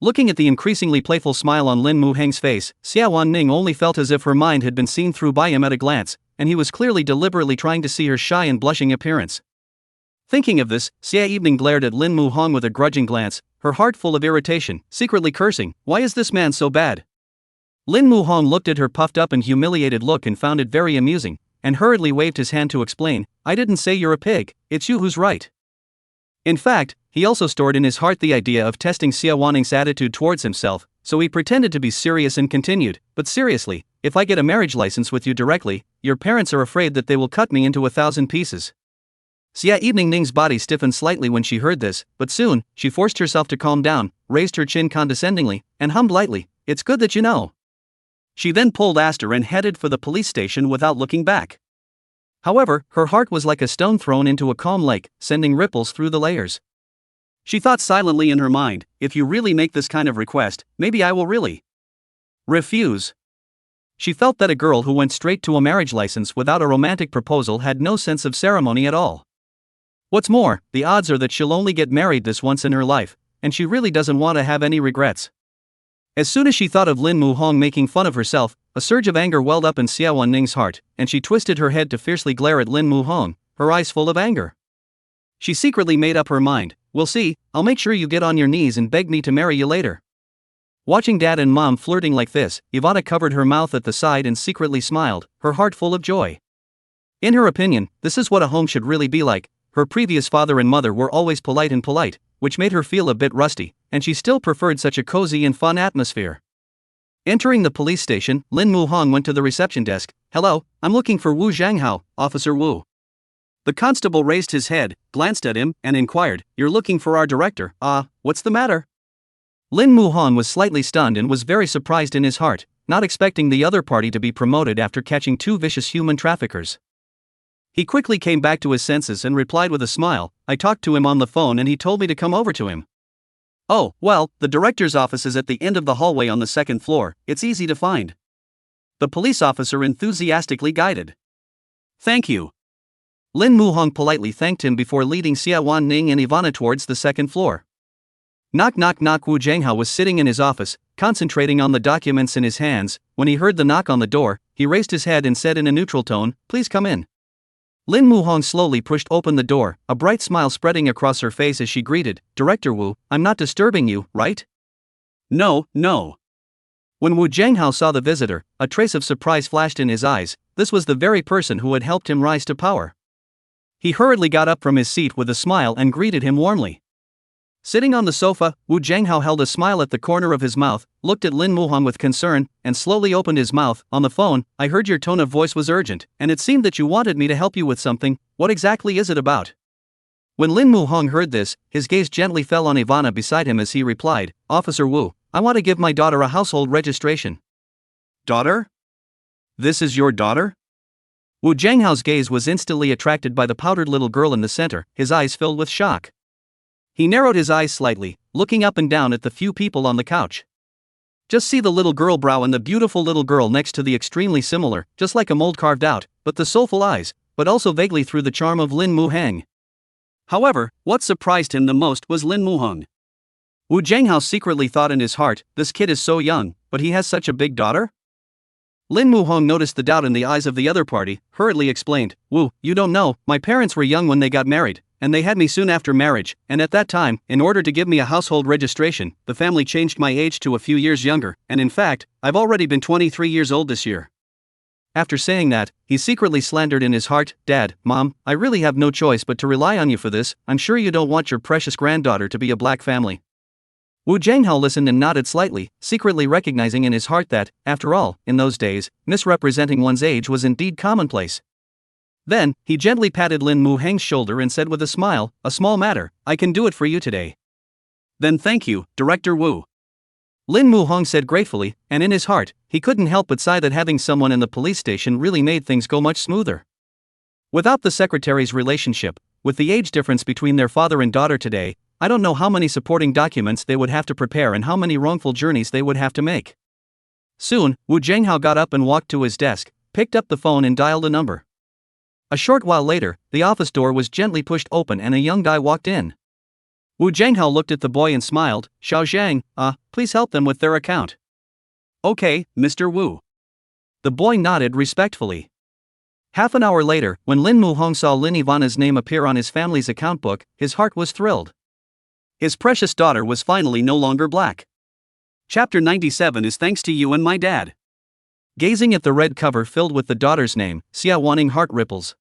Looking at the increasingly playful smile on Lin Muheng's face, Xie Wanning only felt as if her mind had been seen through by him at a glance, and he was clearly deliberately trying to see her shy and blushing appearance. Thinking of this, Xie Evening glared at Lin Muhong with a grudging glance, her heart full of irritation, secretly cursing, "Why is this man so bad?" Lin Muhong looked at her puffed up and humiliated look and found it very amusing, and hurriedly waved his hand to explain, "I didn't say you're a pig, it's you who's right." In fact, he also stored in his heart the idea of testing Xie Wanning's attitude towards himself, so he pretended to be serious and continued, "But seriously, if I get a marriage license with you directly, your parents are afraid that they will cut me into 1,000 pieces." Xie Evening Ning's body stiffened slightly when she heard this, but soon, she forced herself to calm down, raised her chin condescendingly, and hummed lightly, "It's good that you know." She then pulled Aster and headed for the police station without looking back. However, her heart was like a stone thrown into a calm lake, sending ripples through the layers. She thought silently in her mind, "If you really make this kind of request, maybe I will really refuse." She felt that a girl who went straight to a marriage license without a romantic proposal had no sense of ceremony at all. What's more, the odds are that she'll only get married this once in her life, and she really doesn't want to have any regrets. As soon as she thought of Lin Muhong making fun of herself, a surge of anger welled up in Xie Wanning's heart, and she twisted her head to fiercely glare at Lin Muhong, her eyes full of anger. She secretly made up her mind, "We'll see, I'll make sure you get on your knees and beg me to marry you later." Watching Dad and Mom flirting like this, Ivana covered her mouth at the side and secretly smiled, her heart full of joy. In her opinion, this is what a home should really be like. Her previous father and mother were always polite, which made her feel a bit rusty, and she still preferred such a cozy and fun atmosphere. Entering the police station, Lin Muhong went to the reception desk. "Hello, I'm looking for Wu Zhanghao, Officer Wu." The constable raised his head, glanced at him, and inquired, "You're looking for our director? What's the matter?" Lin Muhong was slightly stunned and was very surprised in his heart, not expecting the other party to be promoted after catching 2 vicious human traffickers. He quickly came back to his senses and replied with a smile, "I talked to him on the phone and he told me to come over to him." "Oh, well, the director's office is at the end of the hallway on the 2nd floor, it's easy to find." The police officer enthusiastically guided. "Thank you." Lin Muhong politely thanked him before leading Xie Wanning and Ivana towards the 2nd floor. Knock knock knock. Wu Zhanghao was sitting in his office, concentrating on the documents in his hands. When he heard the knock on the door, he raised his head and said in a neutral tone, "Please come in." Lin Muhong slowly pushed open the door, a bright smile spreading across her face as she greeted, "Director Wu, I'm not disturbing you, right?" "No, no." When Wu Zhanghao saw the visitor, a trace of surprise flashed in his eyes. This was the very person who had helped him rise to power. He hurriedly got up from his seat with a smile and greeted him warmly. Sitting on the sofa, Wu Zhanghao held a smile at the corner of his mouth, looked at Lin Muhong with concern, and slowly opened his mouth. "On the phone, I heard your tone of voice was urgent, and it seemed that you wanted me to help you with something. What exactly is it about?" When Lin Muhong heard this, his gaze gently fell on Ivana beside him as he replied, "Officer Wu, I want to give my daughter a household registration." "Daughter? This is your daughter?" Wu Zhanghao's gaze was instantly attracted by the powdered little girl in the center, his eyes filled with shock. He narrowed his eyes slightly, looking up and down at the few people on the couch. Just see the little girl brow and the beautiful little girl next to the extremely similar, just like a mold carved out, but the soulful eyes, but also vaguely through the charm of Lin Muheng. However, what surprised him the most was Lin Muhong. Wu Zhanghao secretly thought in his heart, "This kid is so young, but he has such a big daughter?" Lin Muhong noticed the doubt in the eyes of the other party, hurriedly explained, "Wu, you don't know, my parents were young when they got married, and they had me soon after marriage, and at that time, in order to give me a household registration, the family changed my age to a few years younger, and in fact, I've already been 23 years old this year." After saying that, he secretly slandered in his heart, "Dad, Mom, I really have no choice but to rely on you for this. I'm sure you don't want your precious granddaughter to be a black family." Wu Zhanghao listened and nodded slightly, secretly recognizing in his heart that, after all, in those days, misrepresenting one's age was indeed commonplace. Then, he gently patted Lin Muheng's shoulder and said with a smile, "A small matter, I can do it for you today." "Then thank you, Director Wu." Lin Muhong said gratefully, and in his heart, he couldn't help but sigh that having someone in the police station really made things go much smoother. Without the secretary's relationship, with the age difference between their father and daughter today, I don't know how many supporting documents they would have to prepare and how many wrongful journeys they would have to make. Soon, Wu Zhanghao got up and walked to his desk, picked up the phone and dialed a number. A short while later, the office door was gently pushed open and a young guy walked in. Wu Zhenghao looked at the boy and smiled. Xiao Zhang, please help them with their account. Okay, Mr. Wu. The boy nodded respectfully. Half an hour later, when Lin Muhong saw Lin Ivana's name appear on his family's account book, his heart was thrilled. His precious daughter was finally no longer black. Chapter 97 is thanks to you and my dad. Gazing at the red cover filled with the daughter's name, Xie Wanning heart ripples.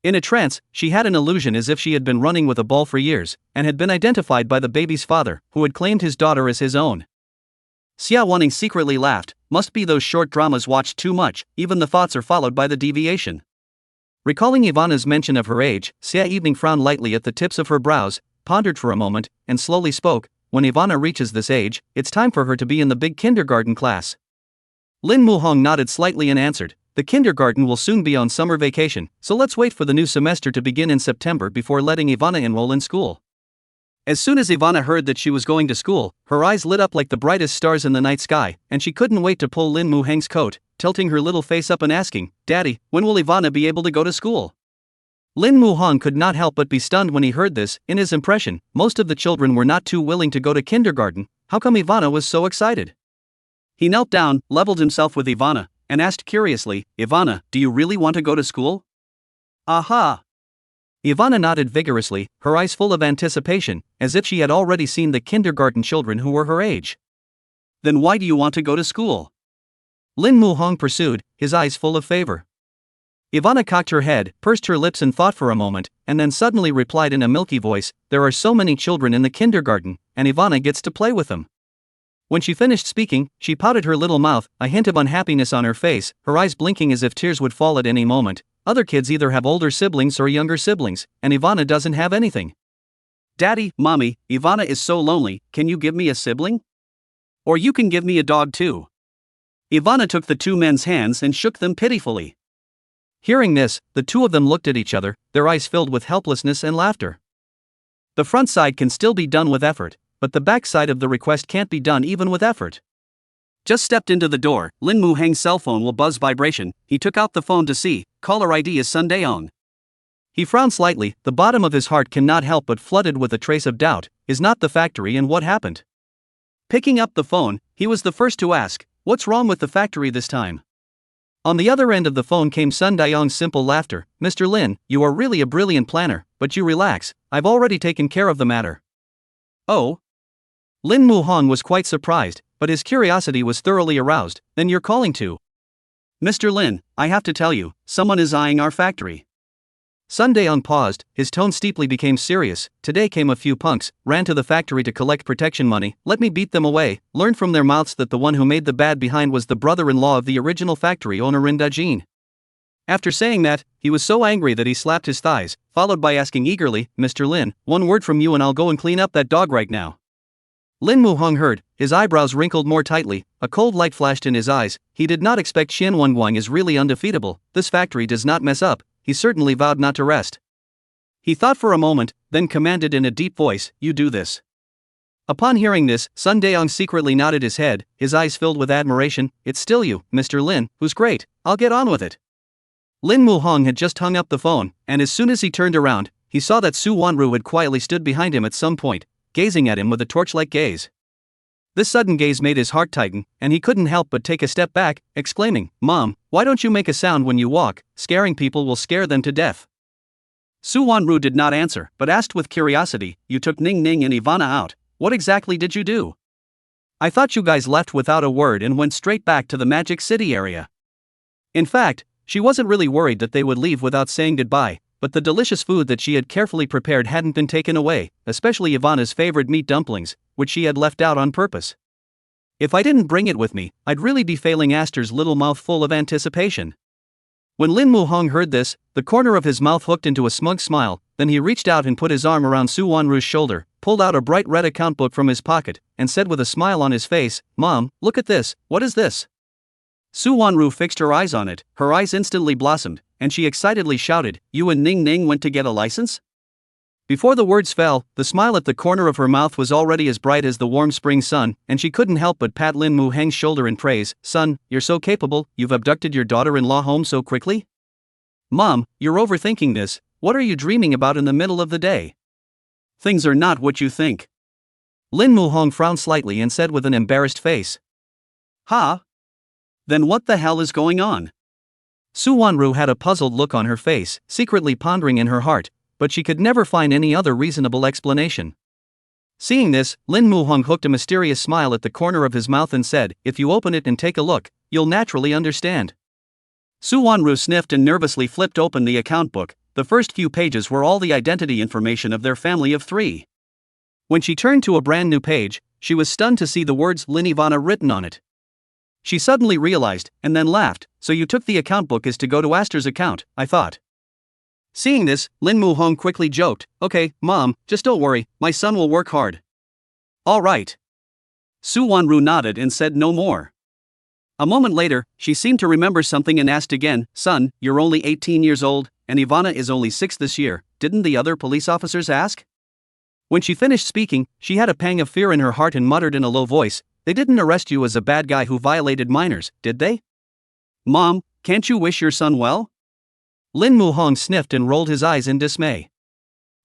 In a trance, she had an illusion as if she had been running with a ball for years, and had been identified by the baby's father, who had claimed his daughter as his own. Xie Wanning secretly laughed. Must be those short dramas watched too much, even the thoughts are followed by the deviation. Recalling Ivana's mention of her age, Xie Evening frowned lightly at the tips of her brows, pondered for a moment, and slowly spoke. When Ivana reaches this age, it's time for her to be in the big kindergarten class. Lin Muhong nodded slightly and answered, the kindergarten will soon be on summer vacation, so let's wait for the new semester to begin in September before letting Ivana enroll in school. As soon as Ivana heard that she was going to school, her eyes lit up like the brightest stars in the night sky, and she couldn't wait to pull Lin Muheng's coat, tilting her little face up and asking, Daddy, when will Ivana be able to go to school? Lin Muhong could not help but be stunned when he heard this. In his impression, most of the children were not too willing to go to kindergarten. How come Ivana was so excited? He knelt down, leveled himself with Ivana, and asked curiously, Ivana, do you really want to go to school? Aha! Ivana nodded vigorously, her eyes full of anticipation, as if she had already seen the kindergarten children who were her age. Then why do you want to go to school? Lin Muhong pursued, his eyes full of favor. Ivana cocked her head, pursed her lips and thought for a moment, and then suddenly replied in a milky voice, there are so many children in the kindergarten, and Ivana gets to play with them. When she finished speaking, she pouted her little mouth, a hint of unhappiness on her face, her eyes blinking as if tears would fall at any moment. Other kids either have older siblings or younger siblings, and Ivana doesn't have anything. Daddy, Mommy, Ivana is so lonely, can you give me a sibling? Or you can give me a dog too. Ivana took the two men's hands and shook them pitifully. Hearing this, the two of them looked at each other, their eyes filled with helplessness and laughter. The front side can still be done with effort, but the back side of the request can't be done even with effort. Just stepped into the door, Lin Muheng's cell phone will buzz vibration. He took out the phone to see, caller ID is Sun Daeong. He frowned slightly, the bottom of his heart cannot help but flooded with a trace of doubt, is not the factory and what happened? Picking up the phone, he was the first to ask, what's wrong with the factory this time? On the other end of the phone came Sun Daeong's simple laughter, Mr. Lin, you are really a brilliant planner, but you relax, I've already taken care of the matter. Oh? Lin Muhong was quite surprised, but his curiosity was thoroughly aroused. Then you're calling to? Mr. Lin, I have to tell you, someone is eyeing our factory. Sun Daeong paused, his tone steeply became serious. Today came a few punks, ran to the factory to collect protection money, let me beat them away, learned from their mouths that the one who made the bad behind was the brother-in-law of the original factory owner Rin Dajin. After saying that, he was so angry that he slapped his thighs, followed by asking eagerly, Mr. Lin, one word from you and I'll go and clean up that dog right now. Lin Muhong heard, his eyebrows wrinkled more tightly, a cold light flashed in his eyes. He did not expect Xie Wanning is really undefeatable. This factory does not mess up. He certainly vowed not to rest. He thought for a moment, then commanded in a deep voice, you do this. Upon hearing this, Sun Daeong secretly nodded his head, his eyes filled with admiration. It's still you, Mr. Lin, who's great. I'll get on with it. Lin Muhong had just hung up the phone, and as soon as he turned around, he saw that Su Wanru had quietly stood behind him at some point, gazing at him with a torch-like gaze. This sudden gaze made his heart tighten, and he couldn't help but take a step back, exclaiming, Mom, why don't you make a sound when you walk? Scaring people will scare them to death. Su Wanru did not answer, but asked with curiosity, you took Ning Ning and Ivana out, what exactly did you do? I thought you guys left without a word and went straight back to the Magic City area. In fact, she wasn't really worried that they would leave without saying goodbye, but the delicious food that she had carefully prepared hadn't been taken away, especially Ivana's favorite meat dumplings, which she had left out on purpose. If I didn't bring it with me, I'd really be failing Aster's little mouth full of anticipation. When Lin Muhong heard this, the corner of his mouth hooked into a smug smile, then he reached out and put his arm around Su Wanru's shoulder, pulled out a bright red account book from his pocket, and said with a smile on his face, Mom, look at this, what is this? Su Wanru fixed her eyes on it, her eyes instantly blossomed, and she excitedly shouted, you and Ning Ning went to get a license? Before the words fell, the smile at the corner of her mouth was already as bright as the warm spring sun, and she couldn't help but pat Lin Muheng's shoulder in praise. Son, you're so capable, you've abducted your daughter-in-law home so quickly? Mom, you're overthinking this, what are you dreaming about in the middle of the day? Things are not what you think. Lin Muhong frowned slightly and said with an embarrassed face. Huh? Then what the hell is going on? Su Wanru had a puzzled look on her face, secretly pondering in her heart, but she could never find any other reasonable explanation. Seeing this, Lin Muhong hooked a mysterious smile at the corner of his mouth and said, "If you open it and take a look, you'll naturally understand." Su Wanru sniffed and nervously flipped open the account book. The first few pages were all the identity information of their family of 3. When she turned to a brand new page, she was stunned to see the words Lin Ivana written on it. She suddenly realized, and then laughed, "So you took the account book is to go to Aster's account, I thought." Seeing this, Lin Muhong quickly joked, "Okay, Mom, just don't worry, my son will work hard." "All right." Su Wanru nodded and said no more. A moment later, she seemed to remember something and asked again, "Son, you're only 18 years old, and Ivana is only 6 this year, didn't the other police officers ask?" When she finished speaking, she had a pang of fear in her heart and muttered in a low voice, "They didn't arrest you as a bad guy who violated minors, did they?" "Mom, can't you wish your son well?" Lin Muhong sniffed and rolled his eyes in dismay.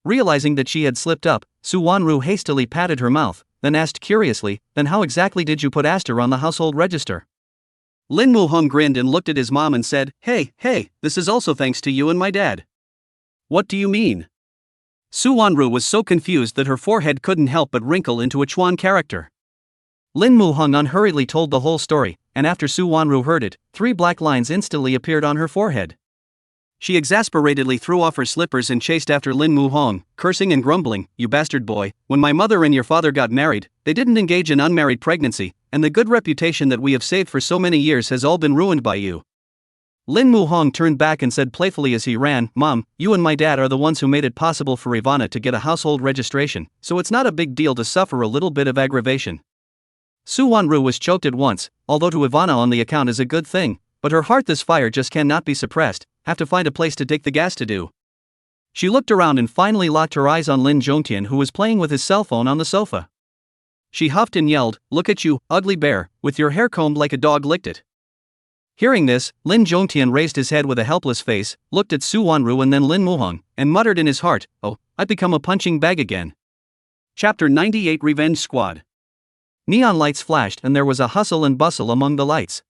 Realizing that she had slipped up, Su Wanru hastily patted her mouth, then asked curiously, "Then how exactly did you put Aster on the household register?" Lin Muhong grinned and looked at his mom and said, Hey, this is also thanks to you and my dad." "What do you mean?" Su Wanru was so confused that her forehead couldn't help but wrinkle into a Chuan character. Lin Muhong unhurriedly told the whole story, and after Su Wanru heard it, 3 black lines instantly appeared on her forehead. She exasperatedly threw off her slippers and chased after Lin Muhong, cursing and grumbling, "You bastard boy, when my mother and your father got married, they didn't engage in unmarried pregnancy, and the good reputation that we have saved for so many years has all been ruined by you." Lin Muhong turned back and said playfully as he ran, "Mom, you and my dad are the ones who made it possible for Ivana to get a household registration, so it's not a big deal to suffer a little bit of aggravation." Su Wanru was choked at once, although to Ivana on the account is a good thing, but her heart this fire just cannot be suppressed, have to find a place to take the gas to do. She looked around and finally locked her eyes on Lin Zhongtian who was playing with his cell phone on the sofa. She huffed and yelled, "Look at you, ugly bear, with your hair combed like a dog licked it." Hearing this, Lin Zhongtian raised his head with a helpless face, looked at Su Wanru and then Lin Muhong, and muttered in his heart, "Oh, I've become a punching bag again." Chapter 98 Revenge Squad. Neon lights flashed and there was a hustle and bustle among the lights.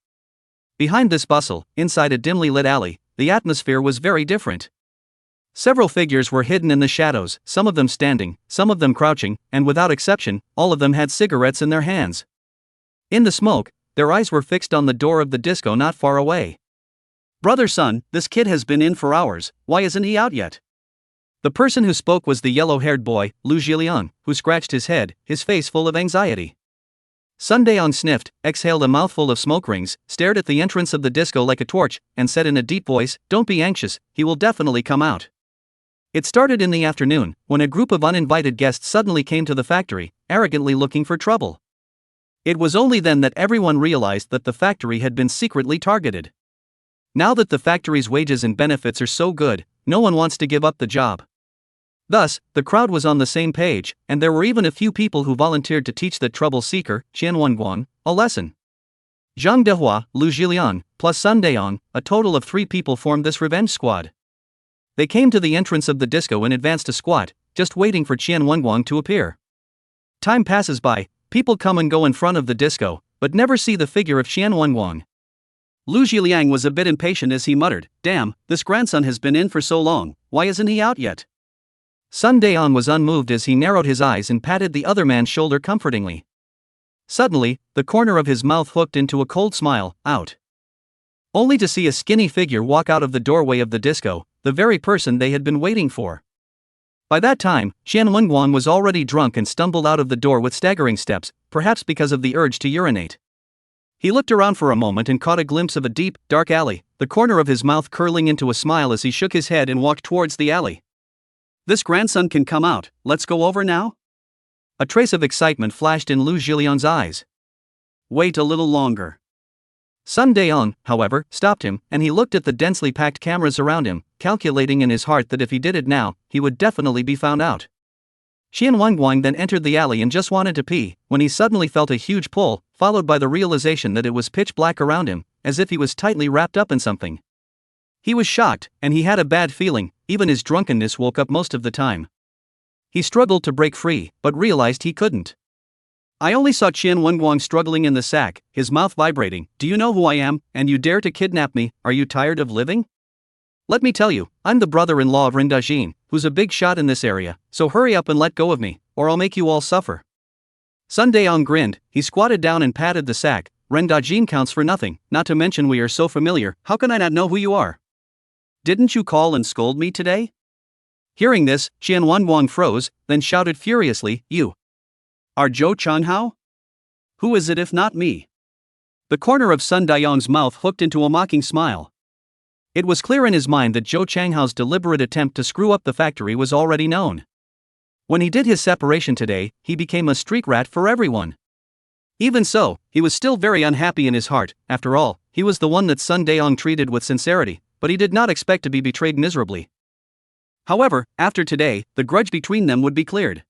Behind this bustle, inside a dimly lit alley, the atmosphere was very different. Several figures were hidden in the shadows, some of them standing, some of them crouching, and without exception, all of them had cigarettes in their hands. In the smoke, their eyes were fixed on the door of the disco not far away. "Brother son, this kid has been in for hours, why isn't he out yet?" The person who spoke was the yellow-haired boy, Lu Zhiliang, who scratched his head, his face full of anxiety. Sun Daeon sniffed, exhaled a mouthful of smoke rings, stared at the entrance of the disco like a torch, and said in a deep voice, "Don't be anxious, he will definitely come out." It started in the afternoon, when a group of uninvited guests suddenly came to the factory, arrogantly looking for trouble. It was only then that everyone realized that the factory had been secretly targeted. Now that the factory's wages and benefits are so good, no one wants to give up the job. Thus, the crowd was on the same page, and there were even a few people who volunteered to teach the trouble seeker, Xie Wanning, a lesson. Zhang Dehua, Lu Zhiliang, plus Sun Daeon, a total of 3 people formed this revenge squad. They came to the entrance of the disco and advanced a squat, just waiting for Xie Wanning to appear. Time passes by, people come and go in front of the disco, but never see the figure of Xie Wanning. Lu Zhiliang was a bit impatient as he muttered, "Damn, this grandson has been in for so long, why isn't he out yet?" Sun Daeon was unmoved as he narrowed his eyes and patted the other man's shoulder comfortingly. Suddenly, the corner of his mouth hooked into a cold smile, out. Only to see a skinny figure walk out of the doorway of the disco, the very person they had been waiting for. By that time, Xie Wanning was already drunk and stumbled out of the door with staggering steps, perhaps because of the urge to urinate. He looked around for a moment and caught a glimpse of a deep, dark alley, the corner of his mouth curling into a smile as he shook his head and walked towards the alley. "This grandson can come out, let's go over now?" A trace of excitement flashed in Lu Zhiliang's eyes. "Wait a little longer." Sun Daeon, however, stopped him, and he looked at the densely packed cameras around him, calculating in his heart that if he did it now, he would definitely be found out. Xie Wanning then entered the alley and just wanted to pee, when he suddenly felt a huge pull, followed by the realization that it was pitch black around him, as if he was tightly wrapped up in something. He was shocked, and he had a bad feeling, even his drunkenness woke up most of the time. He struggled to break free, but realized he couldn't. I only saw Xie Wanning struggling in the sack, his mouth vibrating. Do you know who I am, and you dare to kidnap me? Are you tired of living? Let me tell you, I'm the brother-in-law of Rindajin, who's a big shot in this area, so hurry up and let go of me, or I'll make you all suffer. Sun Daong grinned. He squatted down and patted the sack. Rindajin counts for nothing, not to mention we are so familiar. How can I not know who you are? Didn't you call and scold me today? Hearing this, Xie Wanning froze, then shouted furiously, You are Zhou Changhao? Who is it if not me? The corner of Sun Daong's mouth hooked into a mocking smile. It was clear in his mind that Zhou Changhao's deliberate attempt to screw up the factory was already known. When he did his separation today, he became a street rat for everyone. Even so, he was still very unhappy in his heart. After all, he was the one that Sun Daong treated with sincerity, but he did not expect to be betrayed miserably. However, after today, the grudge between them would be cleared.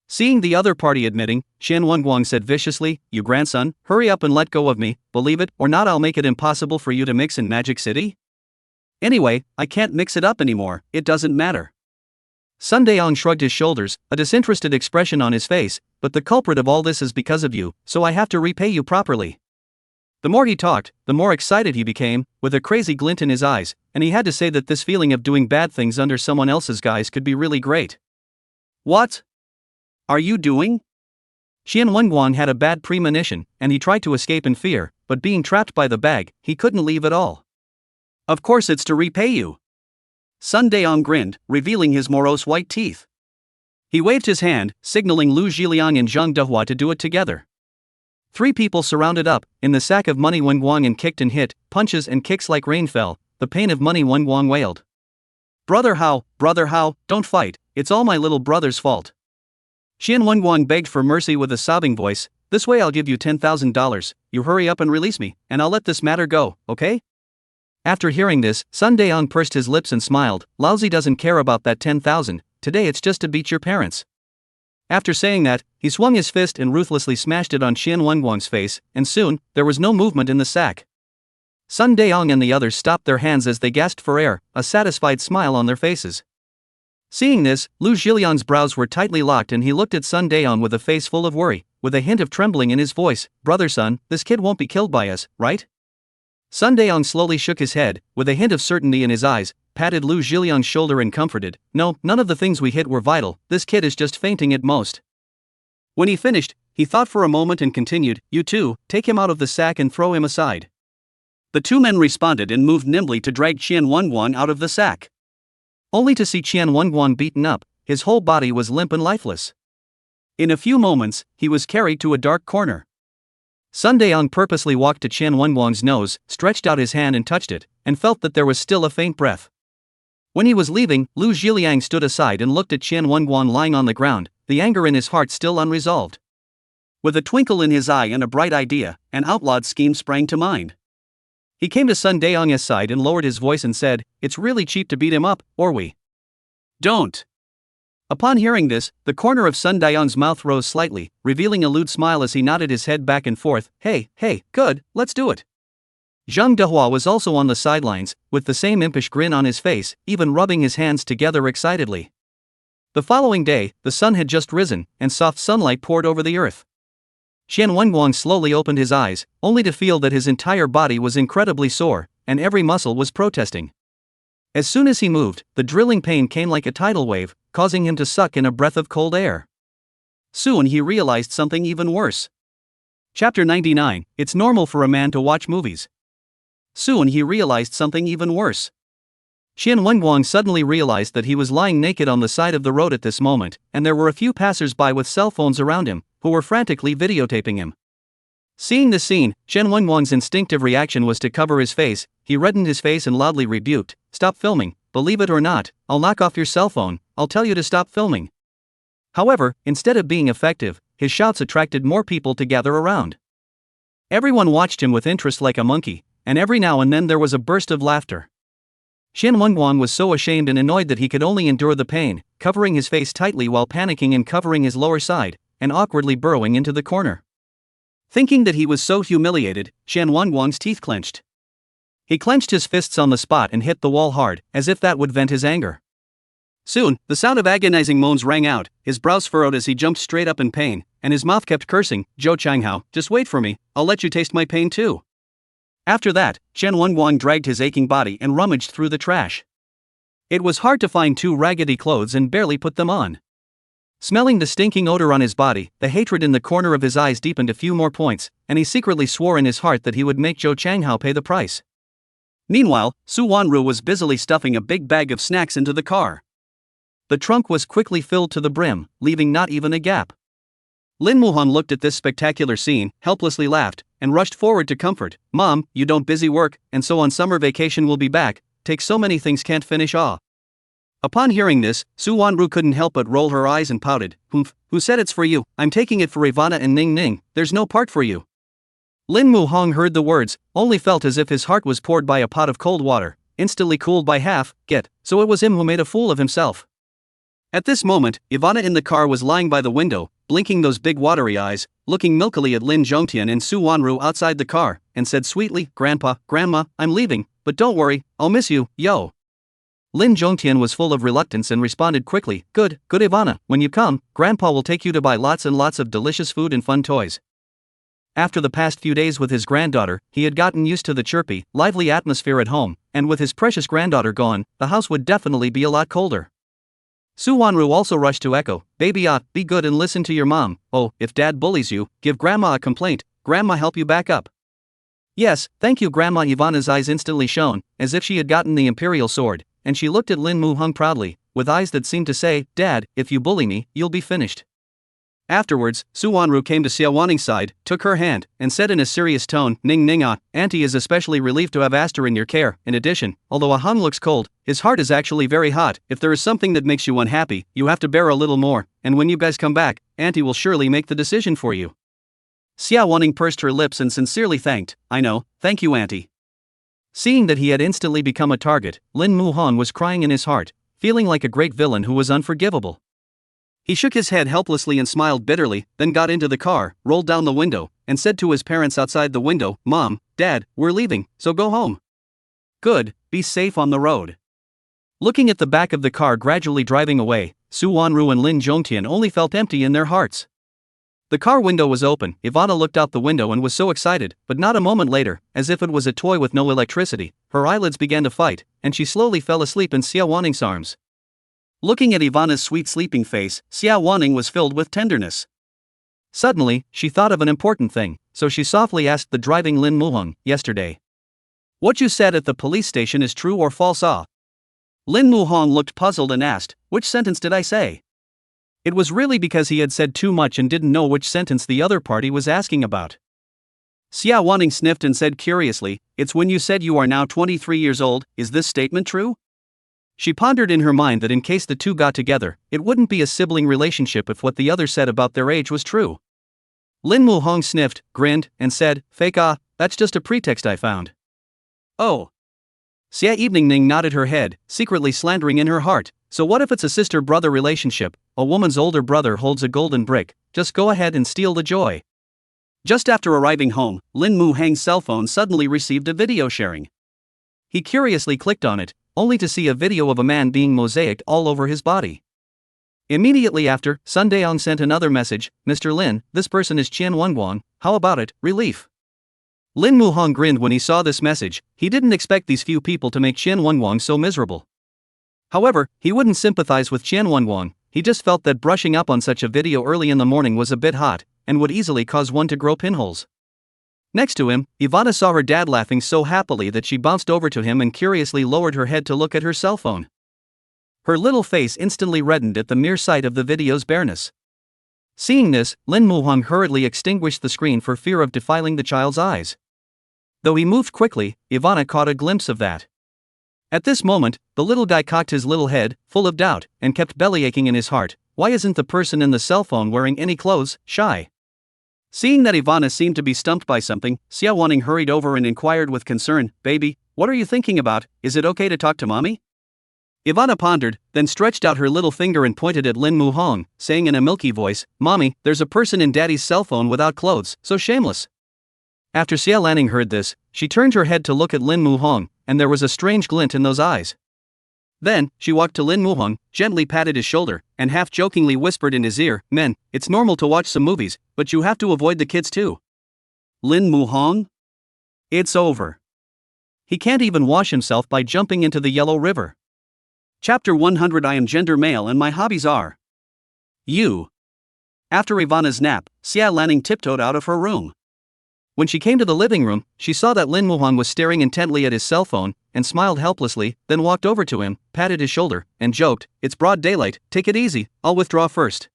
Seeing the other party admitting, Xie Wanning said viciously, You grandson, hurry up and let go of me, believe it or not I'll make it impossible for you to mix in Magic City. Anyway, I can't mix it up anymore, it doesn't matter. Sun Daong shrugged his shoulders, a disinterested expression on his face, but the culprit of all this is because of you, so I have to repay you properly. The more he talked, the more excited he became, with a crazy glint in his eyes, and he had to say that this feeling of doing bad things under someone else's guise could be really great. What are you doing? Xie Wanning had a bad premonition, and he tried to escape in fear, but being trapped by the bag, he couldn't leave at all. Of course it's to repay you. Sun Daong grinned, revealing his morose white teeth. He waved his hand, signaling Lu Zhiliang and Zhang Dehua to do it together. 3 people surrounded up, in the sack of money Wanning and kicked and hit, punches and kicks like rain fell. The pain of money Wanning wailed. Brother Hao, don't fight, it's all my little brother's fault. Xie Wanning begged for mercy with a sobbing voice, This way I'll give you $10,000, you hurry up and release me, and I'll let this matter go, okay? After hearing this, Sun Daong pursed his lips and smiled, Lousy doesn't care about that 10,000, today it's just to beat your parents. After saying that, he swung his fist and ruthlessly smashed it on Xie Wannings's face, and soon, there was no movement in the sack. Sun Daong and the others stopped their hands as they gasped for air, a satisfied smile on their faces. Seeing this, Lu Zhiliang's brows were tightly locked and he looked at Sun Daong with a face full of worry, with a hint of trembling in his voice, Brother Sun, this kid won't be killed by us, right? Sun Daong slowly shook his head, with a hint of certainty in his eyes, patted Lu Zhiliang's shoulder and comforted, No, none of the things we hit were vital, this kid is just fainting at most. When he finished, he thought for a moment and continued, You two, take him out of the sack and throw him aside. The 2 men responded and moved nimbly to drag Xie Wanning out of the sack. Only to see Xie Wanning beaten up, his whole body was limp and lifeless. In a few moments, he was carried to a dark corner. Sun Daong purposely walked to Xie Wannings's nose, stretched out his hand and touched it, and felt that there was still a faint breath. When he was leaving, Lu Zhiliang stood aside and looked at Xie Wanning lying on the ground, the anger in his heart still unresolved. With a twinkle in his eye and a bright idea, an outlawed scheme sprang to mind. He came to Sun Daong's side and lowered his voice and said, It's really cheap to beat him up, or we don't. Upon hearing this, the corner of Sun Daong's mouth rose slightly, revealing a lewd smile as he nodded his head back and forth, Hey, good, let's do it. Zhang Dehua was also on the sidelines, with the same impish grin on his face, even rubbing his hands together excitedly. The following day, the sun had just risen, and soft sunlight poured over the earth. Xie Wanning slowly opened his eyes, only to feel that his entire body was incredibly sore, and every muscle was protesting. As soon as he moved, the drilling pain came like a tidal wave, causing him to suck in a breath of cold air. Soon he realized something even worse. Chapter 99, It's normal for a man to watch movies. Soon he realized something even worse. Xie Wanning suddenly realized that he was lying naked on the side of the road at this moment, and there were a few passers-by with cell phones around him, who were frantically videotaping him. Seeing the scene, Xie Wannings's instinctive reaction was to cover his face. He reddened his face and loudly rebuked, Stop filming, believe it or not, I'll knock off your cell phone, I'll tell you to stop filming. However, instead of being effective, his shouts attracted more people to gather around. Everyone watched him with interest like a monkey, and every now and then there was a burst of laughter. Xie Wanning was so ashamed and annoyed that he could only endure the pain, covering his face tightly while panicking and covering his lower side, and awkwardly burrowing into the corner. Thinking that he was so humiliated, Xie Wannings's teeth clenched. He clenched his fists on the spot and hit the wall hard, as if that would vent his anger. Soon, the sound of agonizing moans rang out, his brows furrowed as he jumped straight up in pain, and his mouth kept cursing, "Zhou Changhao, just wait for me, I'll let you taste my pain too." After that, Chen Wenguang dragged his aching body and rummaged through the trash. It was hard to find two raggedy clothes and barely put them on. Smelling the stinking odor on his body, the hatred in the corner of his eyes deepened a few more points, and he secretly swore in his heart that he would make Zhou Changhao pay the price. Meanwhile, Su Wanru was busily stuffing a big bag of snacks into the car. The trunk was quickly filled to the brim, leaving not even a gap. Lin Muhan looked at this spectacular scene, helplessly laughed, and rushed forward to comfort. "Mom, you don't busy work, and so on summer vacation we'll be back, take so many things can't finish ah." Upon hearing this, Su Wanru couldn't help but roll her eyes and pouted. "Humph, who said it's for you? I'm taking it for Ivana and Ning Ning, there's no part for you." Lin Muhong heard the words, only felt as if his heart was poured by a pot of cold water, instantly cooled by half. So it was him who made a fool of himself. At this moment, Ivana in the car was lying by the window, blinking those big watery eyes, looking milkily at Lin Zhongtian and Su Wanru outside the car, and said sweetly, "Grandpa, Grandma, I'm leaving, but don't worry, I'll miss you, yo." Lin Zhongtian was full of reluctance and responded quickly, Good Ivana, when you come, Grandpa will take you to buy lots and lots of delicious food and fun toys." After the past few days with his granddaughter, he had gotten used to the chirpy, lively atmosphere at home, and with his precious granddaughter gone, the house would definitely be a lot colder. Su Wanru also rushed to echo, "Baby be good and listen to your mom. Oh, if Dad bullies you, give Grandma a complaint, Grandma help you back up." "Yes, thank you Grandma." Ivana's eyes instantly shone, as if she had gotten the imperial sword, and she looked at Lin Muhung proudly, with eyes that seemed to say, "Dad, if you bully me, you'll be finished." Afterwards, Su Wanru came to Xie Wanning's side, took her hand, and said in a serious tone, "Ning Ning Auntie is especially relieved to have asked her in your care. In addition, although Ahung looks cold, his heart is actually very hot. If there is something that makes you unhappy, you have to bear a little more, and when you guys come back, Auntie will surely make the decision for you." Xie Wanning pursed her lips and sincerely thanked, "I know, thank you Auntie." Seeing that he had instantly become a target, Lin Muhan was crying in his heart, feeling like a great villain who was unforgivable. He shook his head helplessly and smiled bitterly, then got into the car, rolled down the window, and said to his parents outside the window, "Mom, Dad, we're leaving, so go home. Good, be safe on the road." Looking at the back of the car gradually driving away, Su Wanru and Lin Zhongtian only felt empty in their hearts. The car window was open. Ivana looked out the window and was so excited, but not a moment later, as if it was a toy with no electricity, her eyelids began to fight, and she slowly fell asleep in Xie Wanning's arms. Looking at Ivana's sweet sleeping face, Xie Wanning was filled with tenderness. Suddenly, she thought of an important thing, so she softly asked the driving Lin Muhung, "Yesterday, what you said at the police station is true or false ah?" Lin Muhong looked puzzled and asked, "Which sentence did I say?" It was really because he had said too much and didn't know which sentence the other party was asking about. Xie Wanning sniffed and said curiously, "It's when you said you are now 23 years old, is this statement true?" She pondered in her mind that in case the two got together, it wouldn't be a sibling relationship if what the other said about their age was true. Lin Muhong sniffed, grinned, and said, "Fake that's just a pretext I found." "Oh." Xie Evening Ning nodded her head, secretly slandering in her heart, "So what if it's a sister-brother relationship, a woman's older brother holds a golden brick, just go ahead and steal the joy." Just after arriving home, Lin Muhang's cell phone suddenly received a video sharing. He curiously clicked on it, only to see a video of a man being mosaicked all over his body. Immediately after, Sun Daong sent another message, "Mr. Lin, this person is Qian Wenguang, how about it, relief?" Lin Muhong grinned when he saw this message. He didn't expect these few people to make Qian Wenguang so miserable. However, he wouldn't sympathize with Qian Wenguang, he just felt that brushing up on such a video early in the morning was a bit hot, and would easily cause one to grow pinholes. Next to him, Ivana saw her dad laughing so happily that she bounced over to him and curiously lowered her head to look at her cell phone. Her little face instantly reddened at the mere sight of the video's bareness. Seeing this, Lin Muhong hurriedly extinguished the screen for fear of defiling the child's eyes. Though he moved quickly, Ivana caught a glimpse of that. At this moment, the little guy cocked his little head, full of doubt, and kept bellyaching in his heart. Why isn't the person in the cell phone wearing any clothes? Shy. Seeing that Ivana seemed to be stumped by something, Xie Wanning hurried over and inquired with concern, "Baby, what are you thinking about? Is it okay to talk to mommy?" Ivana pondered, then stretched out her little finger and pointed at Lin Muhong, saying in a milky voice, "Mommy, there's a person in Daddy's cell phone without clothes, so shameless." After Xie Lanning heard this, she turned her head to look at Lin Muhong, and there was a strange glint in those eyes. Then, she walked to Lin Muhong, gently patted his shoulder, and half-jokingly whispered in his ear, "Men, it's normal to watch some movies, but you have to avoid the kids too." Lin Muhong? It's over. He can't even wash himself by jumping into the Yellow River. Chapter 100. I am gender male and my hobbies are. You. After Ivana's nap, Xie Wanning tiptoed out of her room. When she came to the living room, she saw that Lin Muhong was staring intently at his cell phone, and smiled helplessly, then walked over to him, patted his shoulder, and joked, "It's broad daylight, take it easy, I'll withdraw first."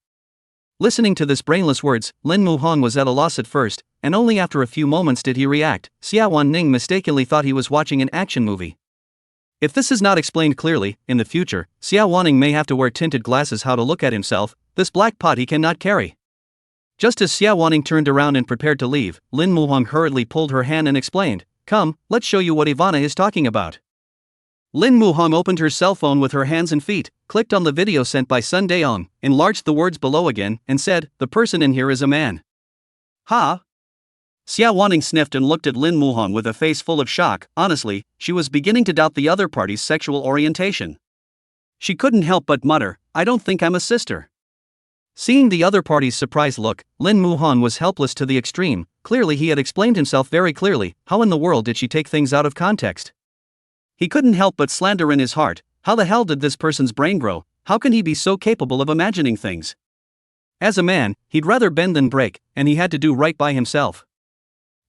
Listening to this brainless words, Lin Muhong was at a loss at first, and only after a few moments did he react. Xie Wanning mistakenly thought he was watching an action movie. If this is not explained clearly, in the future, Xie Wanning may have to wear tinted glasses how to look at himself. This black pot he cannot carry. Just as Xie Wanning turned around and prepared to leave, Lin Muhong hurriedly pulled her hand and explained, "Come, let's show you what Ivana is talking about." Lin Muhong opened her cell phone with her hands and feet, clicked on the video sent by Sun Daeong, enlarged the words below again, and said, "The person in here is a man." "Ha?" Xie Wanning sniffed and looked at Lin Muhong with a face full of shock. Honestly, she was beginning to doubt the other party's sexual orientation. She couldn't help but mutter, "I don't think I'm a sister." Seeing the other party's surprised look, Lin Muhong was helpless to the extreme. Clearly he had explained himself very clearly. How in the world did she take things out of context? He couldn't help but slander in his heart. How the hell did this person's brain grow? How can he be so capable of imagining things? As a man, he'd rather bend than break, and he had to do right by himself.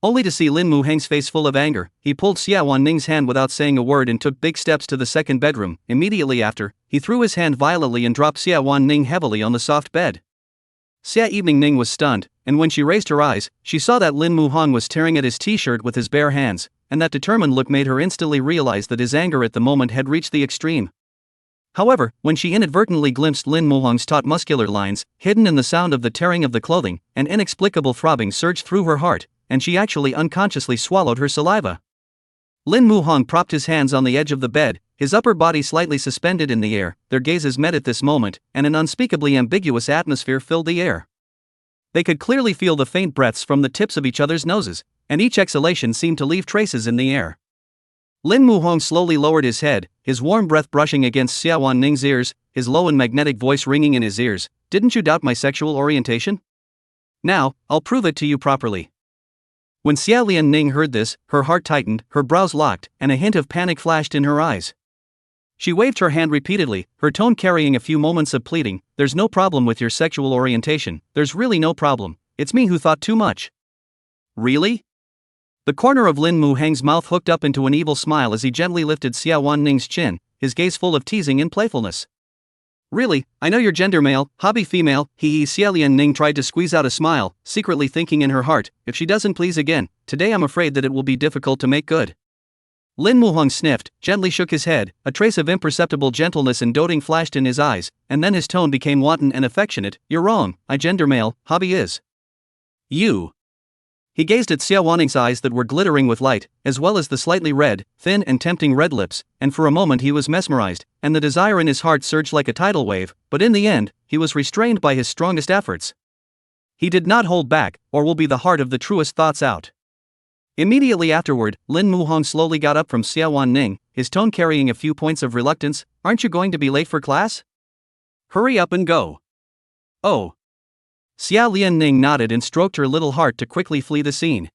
Only to see Lin Muhong's face full of anger, he pulled Xie Wanning's hand without saying a word and took big steps to the second bedroom. Immediately after, he threw his hand violently and dropped Xie Wanning heavily on the soft bed. Xie Wanning was stunned, and when she raised her eyes, she saw that Lin Muhong was tearing at his t-shirt with his bare hands, and that determined look made her instantly realize that his anger at the moment had reached the extreme. However, when she inadvertently glimpsed Lin Muhong's taut muscular lines, hidden in the sound of the tearing of the clothing, an inexplicable throbbing surged through her heart, and she actually unconsciously swallowed her saliva. Lin Muhong propped his hands on the edge of the bed, his upper body slightly suspended in the air. Their gazes met at this moment, and an unspeakably ambiguous atmosphere filled the air. They could clearly feel the faint breaths from the tips of each other's noses, and each exhalation seemed to leave traces in the air. Lin Muhong slowly lowered his head, his warm breath brushing against Xie Wanning's ears, his low and magnetic voice ringing in his ears. "Didn't you doubt my sexual orientation? Now, I'll prove it to you properly." When Xie Wanning heard this, her heart tightened, her brows locked, and a hint of panic flashed in her eyes. She waved her hand repeatedly, her tone carrying a few moments of pleading. "There's no problem with your sexual orientation, there's really no problem. It's me who thought too much." "Really?" The corner of Lin Muhong's mouth hooked up into an evil smile as he gently lifted Xie Wanning's chin, his gaze full of teasing and playfulness. "Really, I know you're gender male, hobby female." Xie Wanning tried to squeeze out a smile, secretly thinking in her heart, if she doesn't please again, today I'm afraid that it will be difficult to make good. Lin Muhong sniffed, gently shook his head, a trace of imperceptible gentleness and doting flashed in his eyes, and then his tone became wanton and affectionate. "You're wrong, I gender male, hobby is. You." He gazed at Xie Wanning's eyes that were glittering with light, as well as the slightly red, thin and tempting red lips, and for a moment he was mesmerized, and the desire in his heart surged like a tidal wave, but in the end, he was restrained by his strongest efforts. He did not hold back, or will be the heart of the truest thoughts out. Immediately afterward, Lin Muhong slowly got up from Xie Wanning, his tone carrying a few points of reluctance. "Aren't you going to be late for class? Hurry up and go." "Oh." Xie Wanning nodded and stroked her little heart to quickly flee the scene.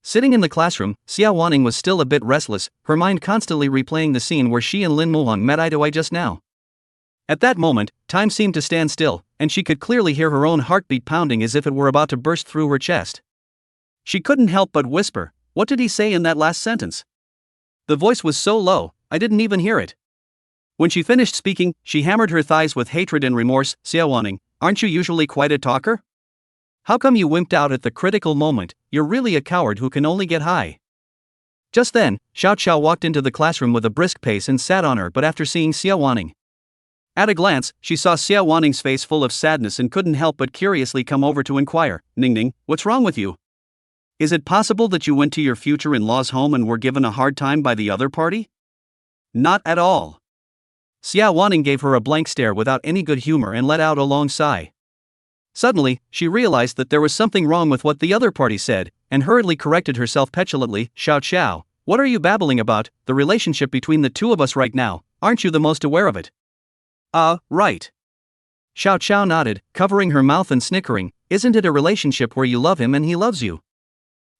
Sitting in the classroom, Xie Wanning was still a bit restless, her mind constantly replaying the scene where she and Lin Muhong met eye to eye just now. At that moment, time seemed to stand still, and she could clearly hear her own heartbeat pounding as if it were about to burst through her chest. She couldn't help but whisper, "What did he say in that last sentence?" The voice was so low, I didn't even hear it. When she finished speaking, she hammered her thighs with hatred and remorse. "Xie Wanning, aren't you usually quite a talker? How come you wimped out at the critical moment? You're really a coward who can only get high." Just then, Xiao Xiao walked into the classroom with a brisk pace and sat on her but after seeing Xie Wanning. At a glance, she saw Xie Wanning's face full of sadness and couldn't help but curiously come over to inquire, "Ning, what's wrong with you? Is it possible that you went to your future in-law's home and were given a hard time by the other party?" "Not at all." Xie Wanning gave her a blank stare without any good humor and let out a long sigh. Suddenly, she realized that there was something wrong with what the other party said, and hurriedly corrected herself petulantly. "Xiao Xiao, what are you babbling about? The relationship between the two of us right now, aren't you the most aware of it? Right. Xiao Qiao nodded, covering her mouth and snickering. Isn't it a relationship where you love him and he loves you?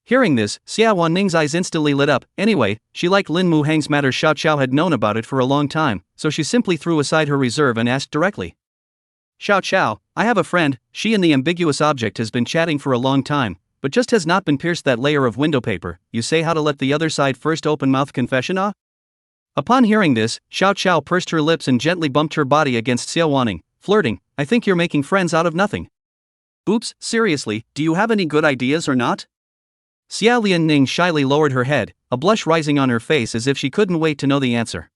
Hearing this, Xie Wanning's eyes instantly lit up. Anyway, she liked Lin Muhang's matter. Xiao Qiao had known about it for a long time, so she simply threw aside her reserve and asked directly. Xiao Qiao, I have a friend. She and the ambiguous object has been chatting for a long time, but just has not been pierced that layer of window paper. You say how to let the other side first open mouth confession, ah? Upon hearing this, Xiao Qiao pursed her lips and gently bumped her body against Xie Wanning, flirting. I think you're making friends out of nothing. Oops, seriously, do you have any good ideas or not? Xia Lianning shyly lowered her head, a blush rising on her face as if she couldn't wait to know the answer.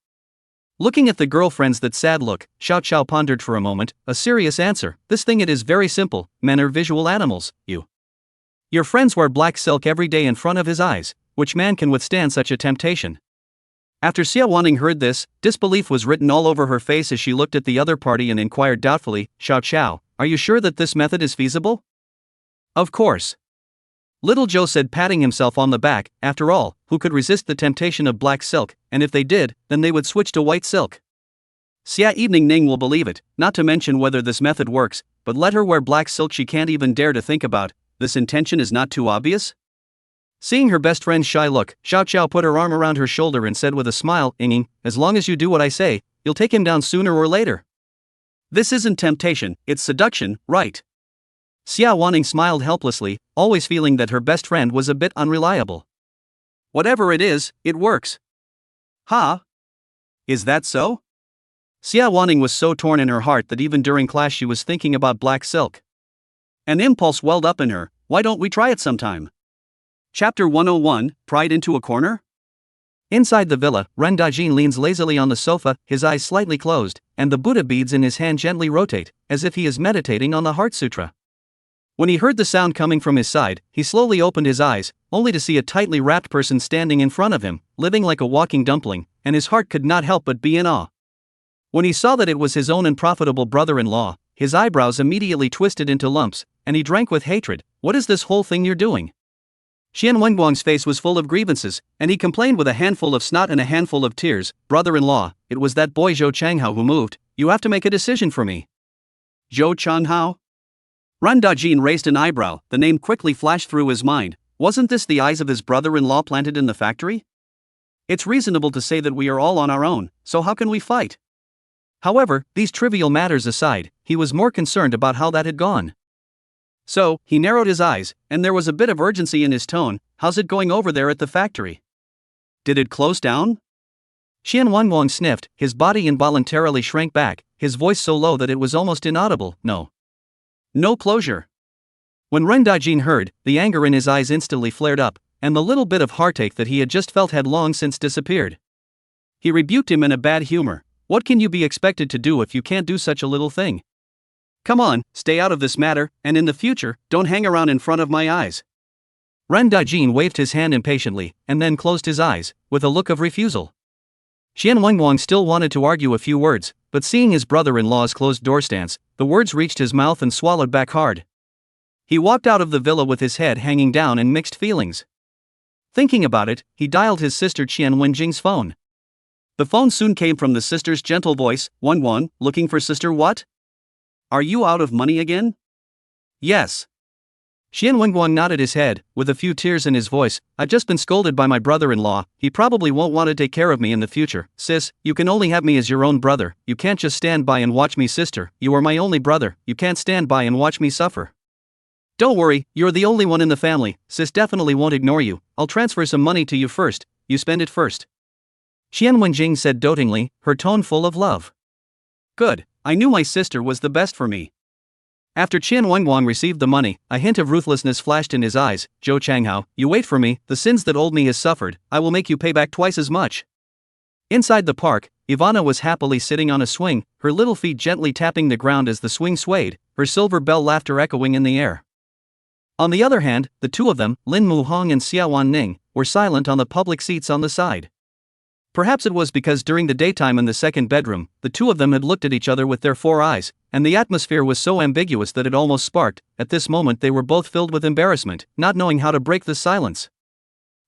Looking at the girlfriend's that sad look, Xiao Qiao pondered for a moment. A serious answer. This thing it is very simple. Men are visual animals. Your friends wear black silk every day in front of his eyes. Which man can withstand such a temptation? After Xie Wanning heard this, disbelief was written all over her face as she looked at the other party and inquired doubtfully, Xiao Qiao, are you sure that this method is feasible? Of course. Little Joe said, patting himself on the back. After all, who could resist the temptation of black silk, and if they did, then they would switch to white silk. Xia Evening Ning will believe it, not to mention whether this method works, but let her wear black silk she can't even dare to think about. This intention is not too obvious? Seeing her best friend's shy look, Xiao Qiao put her arm around her shoulder and said with a smile, Inging, as long as you do what I say, you'll take him down sooner or later. This isn't temptation, it's seduction, right? Xie Wanning smiled helplessly, always feeling that her best friend was a bit unreliable. Whatever it is, it works. Huh? Is that so? Xie Wanning was so torn in her heart that even during class she was thinking about black silk. An impulse welled up in her. Why don't we try it sometime? Chapter 101, Pried into a Corner? Inside the villa, Ren Dajin leans lazily on the sofa, his eyes slightly closed, and the Buddha beads in his hand gently rotate, as if he is meditating on the Heart Sutra. When he heard the sound coming from his side, he slowly opened his eyes, only to see a tightly wrapped person standing in front of him, living like a walking dumpling, and his heart could not help but be in awe. When he saw that it was his own unprofitable brother-in-law, his eyebrows immediately twisted into lumps, and he drank with hatred. What is this whole thing you're doing? Xian Wenguang's face was full of grievances, and he complained with a handful of snot and a handful of tears. Brother-in-law, it was that boy Zhou Changhao who moved. You have to make a decision for me. Zhou Changhao? Ren Dajin raised an eyebrow. The name quickly flashed through his mind. Wasn't this the eyes of his brother-in-law planted in the factory? It's reasonable to say that we are all on our own, so how can we fight? However, these trivial matters aside, he was more concerned about how that had gone. So, he narrowed his eyes, and there was a bit of urgency in his tone. How's it going over there at the factory? Did it close down? Xian Wanguang sniffed, his body involuntarily shrank back, his voice so low that it was almost inaudible. No closure. When Ren Dajin heard, the anger in his eyes instantly flared up, and the little bit of heartache that he had just felt had long since disappeared. He rebuked him in a bad humor. What can you be expected to do if you can't do such a little thing? Come on, stay out of this matter, and in the future, don't hang around in front of my eyes. Ren Dajin waved his hand impatiently, and then closed his eyes, with a look of refusal. Xian Wenguang still wanted to argue a few words, but seeing his brother-in-law's closed door stance, the words reached his mouth and swallowed back hard. He walked out of the villa with his head hanging down in mixed feelings. Thinking about it, he dialed his sister Qian Wenjing's phone. The phone soon came from the sister's gentle voice. Wenguang, looking for sister what? Are you out of money again? Yes. Xian Wenguang nodded his head, with a few tears in his voice. I've just been scolded by my brother-in-law. He probably won't want to take care of me in the future. Sis, you can only have me as your own brother. You can't just stand by and watch me. Sister, you are my only brother. You can't stand by and watch me suffer. Don't worry, you're the only one in the family. Sis definitely won't ignore you. I'll transfer some money to you first. You spend it first. Xian Wenjing said dotingly, her tone full of love. Good, I knew my sister was the best for me. After Qian Wenguang received the money, a hint of ruthlessness flashed in his eyes. Zhou Changhao, you wait for me. The sins that old me has suffered, I will make you pay back twice as much. Inside the park, Ivana was happily sitting on a swing, her little feet gently tapping the ground as the swing swayed, her silver bell laughter echoing in the air. On the other hand, the two of them, Lin Muhang and Xie Wanning, were silent on the public seats on the side. Perhaps it was because during the daytime in the second bedroom, the two of them had looked at each other with their 4 eyes, and the atmosphere was so ambiguous that it almost sparked. At this moment they were both filled with embarrassment, not knowing how to break the silence.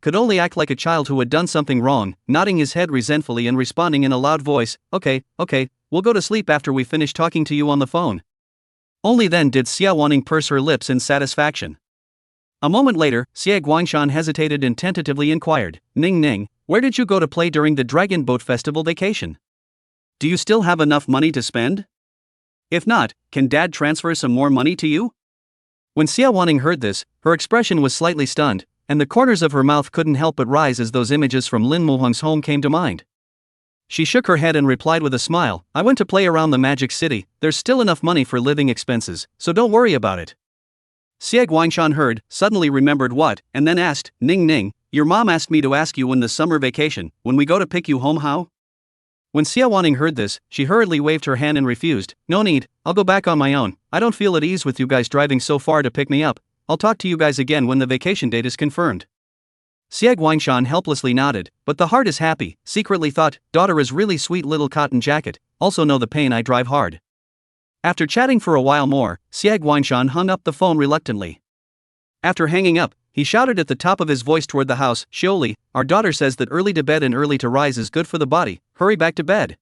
could only act like a child who had done something wrong, nodding his head resentfully and responding in a loud voice, okay, we'll go to sleep after we finish talking to you on the phone. Only then did Xie Wanning purse her lips in satisfaction. A moment later, Xie Guangshan hesitated and tentatively inquired, Ning, where did you go to play during the Dragon Boat Festival vacation? Do you still have enough money to spend? If not, can Dad transfer some more money to you? When Xie Wanning heard this, her expression was slightly stunned, and the corners of her mouth couldn't help but rise as those images from Lin Muhong's home came to mind. She shook her head and replied with a smile, I went to play around the Magic City, there's still enough money for living expenses, so don't worry about it. Xie Guangshan heard, suddenly remembered what, and then asked, Ning, your mom asked me to ask you when the summer vacation, when we go to pick you home how? When Xie Wanning heard this, she hurriedly waved her hand and refused, no need, I'll go back on my own, I don't feel at ease with you guys driving so far to pick me up, I'll talk to you guys again when the vacation date is confirmed. Xie Guangshan helplessly nodded, but the heart is happy, secretly thought, daughter is really sweet little cotton jacket, also know the pain I drive hard. After chatting for a while more, Xie Guangshan hung up the phone reluctantly. After hanging up, he shouted at the top of his voice toward the house, Xioli, our daughter says that early to bed and early to rise is good for the body, hurry back to bed.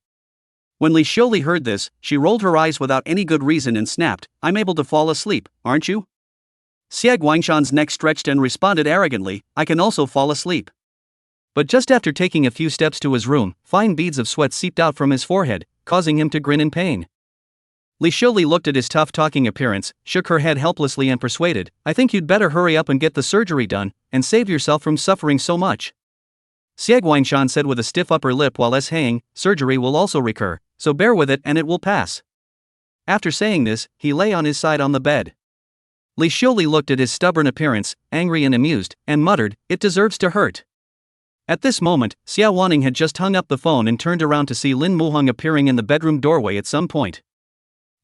When Li Xioli heard this, she rolled her eyes without any good reason and snapped, I'm able to fall asleep, aren't you? Xie Guangshan's neck stretched and responded arrogantly, I can also fall asleep. But just after taking a few steps to his room, fine beads of sweat seeped out from his forehead, causing him to grin in pain. Li Xioli looked at his tough-talking appearance, shook her head helplessly and persuaded, I think you'd better hurry up and get the surgery done, and save yourself from suffering so much. Xie Guangshan said with a stiff upper lip while saying, surgery will also recur, so bear with it and it will pass. After saying this, he lay on his side on the bed. Li Xioli looked at his stubborn appearance, angry and amused, and muttered, it deserves to hurt. At this moment, Xie Wanning had just hung up the phone and turned around to see Lin Muhong appearing in the bedroom doorway at some point.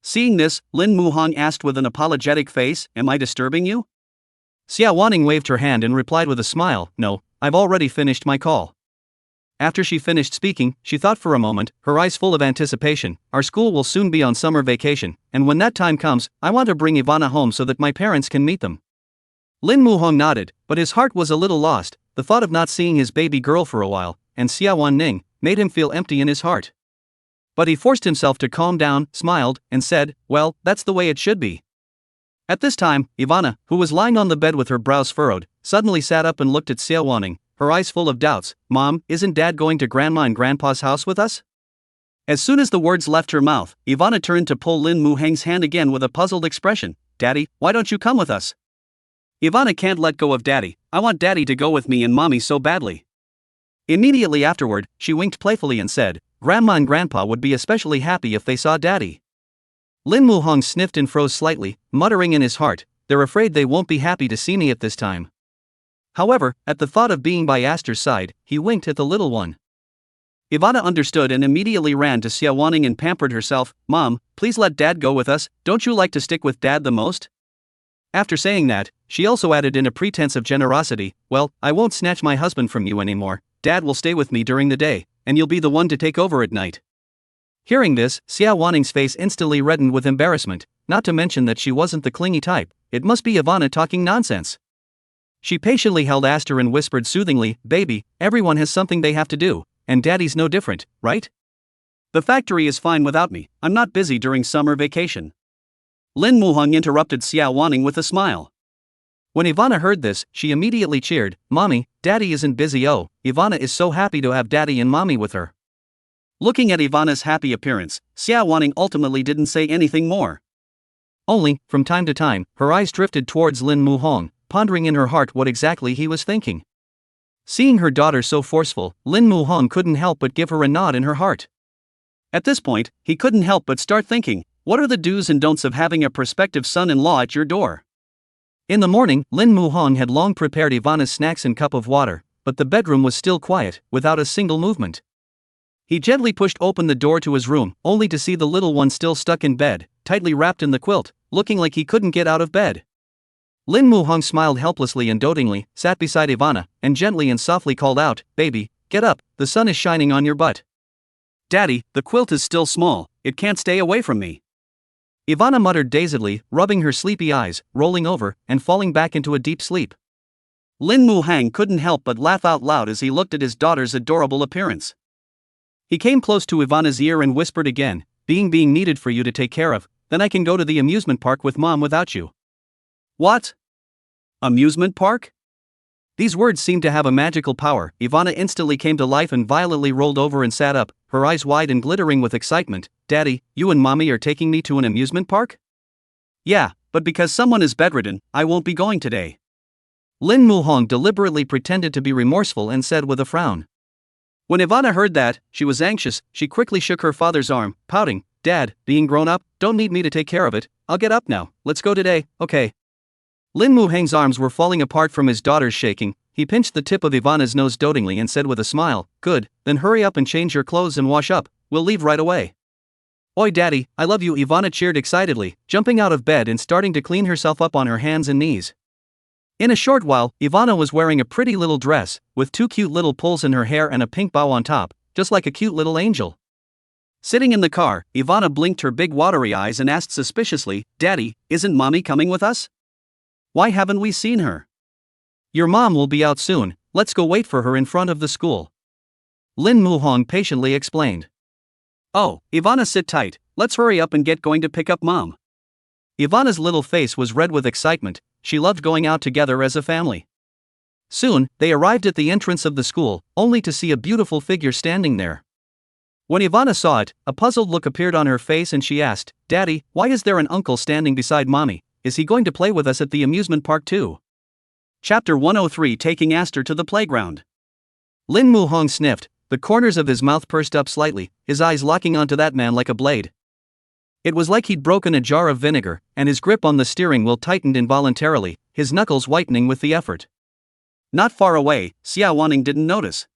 Seeing this, Lin Muhong asked with an apologetic face, am I disturbing you? Xie Wanning waved her hand and replied with a smile, no, I've already finished my call. After she finished speaking, she thought for a moment, her eyes full of anticipation, our school will soon be on summer vacation, and when that time comes, I want to bring Ivana home so that my parents can meet them. Lin Muhong nodded, but his heart was a little lost, the thought of not seeing his baby girl for a while, and Xie Wanning, made him feel empty in his heart. But he forced himself to calm down, smiled, and said, well, that's the way it should be. At this time, Ivana, who was lying on the bed with her brows furrowed, suddenly sat up and looked at Xie Wanning, her eyes full of doubts, Mom, isn't Dad going to Grandma and Grandpa's house with us? As soon as the words left her mouth, Ivana turned to pull Lin Muheng's hand again with a puzzled expression, Daddy, why don't you come with us? Ivana can't let go of Daddy, I want Daddy to go with me and Mommy so badly. Immediately afterward, she winked playfully and said, Grandma and Grandpa would be especially happy if they saw Daddy. Lin Muhong sniffed and froze slightly, muttering in his heart, they're afraid they won't be happy to see me at this time. However, at the thought of being by Aster's side, he winked at the little one. Ivana understood and immediately ran to Xie Wanning and pampered herself, Mom, please let Dad go with us, don't you like to stick with Dad the most? After saying that, she also added in a pretense of generosity, well, I won't snatch my husband from you anymore, Dad will stay with me during the day, and you'll be the one to take over at night. Hearing this, Xie Wanning's face instantly reddened with embarrassment, not to mention that she wasn't the clingy type, it must be Ivana talking nonsense. She patiently held Aster and whispered soothingly, Baby, everyone has something they have to do, and Daddy's no different, right? The factory is fine without me, I'm not busy during summer vacation. Lin Muhong interrupted Xie Wanning with a smile. When Ivana heard this, she immediately cheered, Mommy, Daddy isn't busy Ivana is so happy to have Daddy and Mommy with her. Looking at Ivana's happy appearance, Xie Wanning ultimately didn't say anything more. Only, from time to time, her eyes drifted towards Lin Muhong, pondering in her heart what exactly he was thinking. Seeing her daughter so forceful, Lin Muhong couldn't help but give her a nod in her heart. At this point, he couldn't help but start thinking, what are the do's and don'ts of having a prospective son-in-law at your door? In the morning, Lin Muhong had long prepared Ivana's snacks and cup of water, but the bedroom was still quiet, without a single movement. He gently pushed open the door to his room, only to see the little one still stuck in bed, tightly wrapped in the quilt, looking like he couldn't get out of bed. Lin Muhong smiled helplessly and dotingly, sat beside Ivana, and gently and softly called out, Baby, get up, the sun is shining on your butt. Daddy, the quilt is still small, it can't stay away from me. Ivana muttered dazedly, rubbing her sleepy eyes, rolling over, and falling back into a deep sleep. Lin Muhang couldn't help but laugh out loud as he looked at his daughter's adorable appearance. He came close to Ivana's ear and whispered again, being needed for you to take care of, then I can go to the amusement park with mom without you. What? Amusement park? These words seemed to have a magical power. Ivana instantly came to life and violently rolled over and sat up, her eyes wide and glittering with excitement. Daddy, you and mommy are taking me to an amusement park? Yeah, but because someone is bedridden, I won't be going today. Lin Muhong deliberately pretended to be remorseful and said with a frown. When Ivana heard that, she was anxious. She quickly shook her father's arm, pouting, Dad, being grown up, don't need me to take care of it, I'll get up now, let's go today, okay. Lin Muhang's arms were falling apart from his daughter's shaking. He pinched the tip of Ivana's nose dotingly and said with a smile, Good, then hurry up and change your clothes and wash up, we'll leave right away. Oi daddy, I love you, Ivana cheered excitedly, jumping out of bed and starting to clean herself up on her hands and knees. In a short while, Ivana was wearing a pretty little dress, with 2 cute little pulls in her hair and a pink bow on top, just like a cute little angel. Sitting in the car, Ivana blinked her big watery eyes and asked suspiciously, Daddy, isn't mommy coming with us? Why haven't we seen her? Your mom will be out soon, let's go wait for her in front of the school. Lin Muhong patiently explained. Oh, Ivana sit tight, let's hurry up and get going to pick up mom. Ivana's little face was red with excitement, she loved going out together as a family. Soon, they arrived at the entrance of the school, only to see a beautiful figure standing there. When Ivana saw it, a puzzled look appeared on her face and she asked, Daddy, why is there an uncle standing beside mommy? Is he going to play with us at the amusement park too? Chapter 103 Taking Aster to the Playground. Lin Muhong sniffed, the corners of his mouth pursed up slightly, his eyes locking onto that man like a blade. It was like he'd broken a jar of vinegar, and his grip on the steering wheel tightened involuntarily, his knuckles whitening with the effort. Not far away, Xie Wanning didn't notice.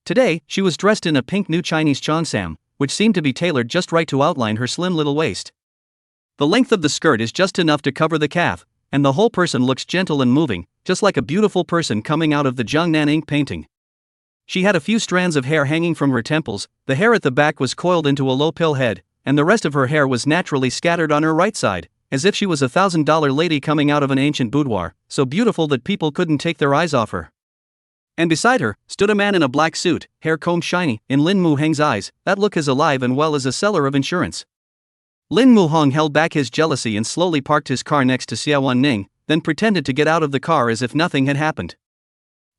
Today, she was dressed in a pink new Chinese cheongsam, which seemed to be tailored just right to outline her slim little waist. The length of the skirt is just enough to cover the calf, and the whole person looks gentle and moving, just like a beautiful person coming out of the Zhengnan ink painting. She had a few strands of hair hanging from her temples, the hair at the back was coiled into a low pill head, and the rest of her hair was naturally scattered on her right side, as if she was a $1,000 lady coming out of an ancient boudoir, so beautiful that people couldn't take their eyes off her. And beside her, stood a man in a black suit, hair combed shiny. In Lin Muhang's eyes, that look is alive and well as a seller of insurance. Lin Muhang held back his jealousy and slowly parked his car next to Xie Wanning, then pretended to get out of the car as if nothing had happened.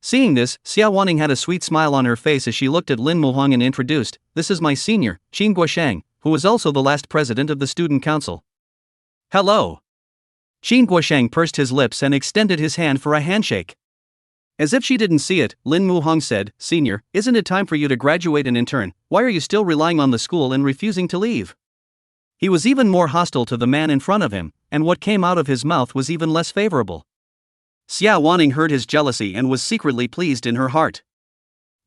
Seeing this, Xie Wanning had a sweet smile on her face as she looked at Lin Muhang and introduced, This is my senior, Qin Guoshang, who was also the last president of the student council. Hello. Qin Guoshang pursed his lips and extended his hand for a handshake. As if she didn't see it, Lin Muhang said, Senior, isn't it time for you to graduate and intern? Why are you still relying on the school and refusing to leave? He was even more hostile to the man in front of him, and what came out of his mouth was even less favorable. Xie Wanning heard his jealousy and was secretly pleased in her heart.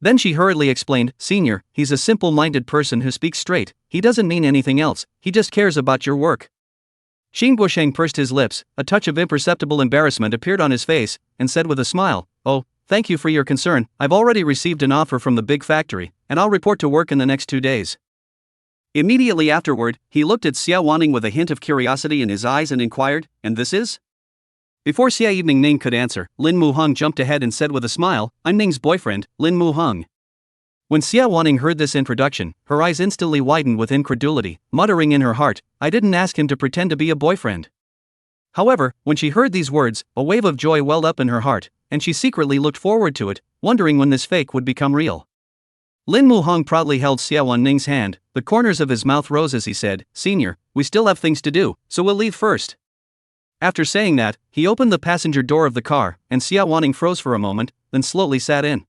Then she hurriedly explained, Senior, he's a simple-minded person who speaks straight, he doesn't mean anything else, he just cares about your work. Qin Guoshang pursed his lips, a touch of imperceptible embarrassment appeared on his face, and said with a smile, Oh, thank you for your concern, I've already received an offer from the big factory, and I'll report to work in the next 2 days. Immediately afterward, he looked at Xie Wanning with a hint of curiosity in his eyes and inquired, And this is? Before Xie Ning could answer, Lin Muhang jumped ahead and said with a smile, I'm Ning's boyfriend, Lin Muhang. When Xie Wanning heard this introduction, her eyes instantly widened with incredulity, muttering in her heart, I didn't ask him to pretend to be a boyfriend. However, when she heard these words, a wave of joy welled up in her heart, and she secretly looked forward to it, wondering when this fake would become real. Lin Muhang proudly held Xie Ning's hand, the corners of his mouth rose as he said, Senior, we still have things to do, so we'll leave first. After saying that, he opened the passenger door of the car, and Xie Wanning froze for a moment, then slowly sat in.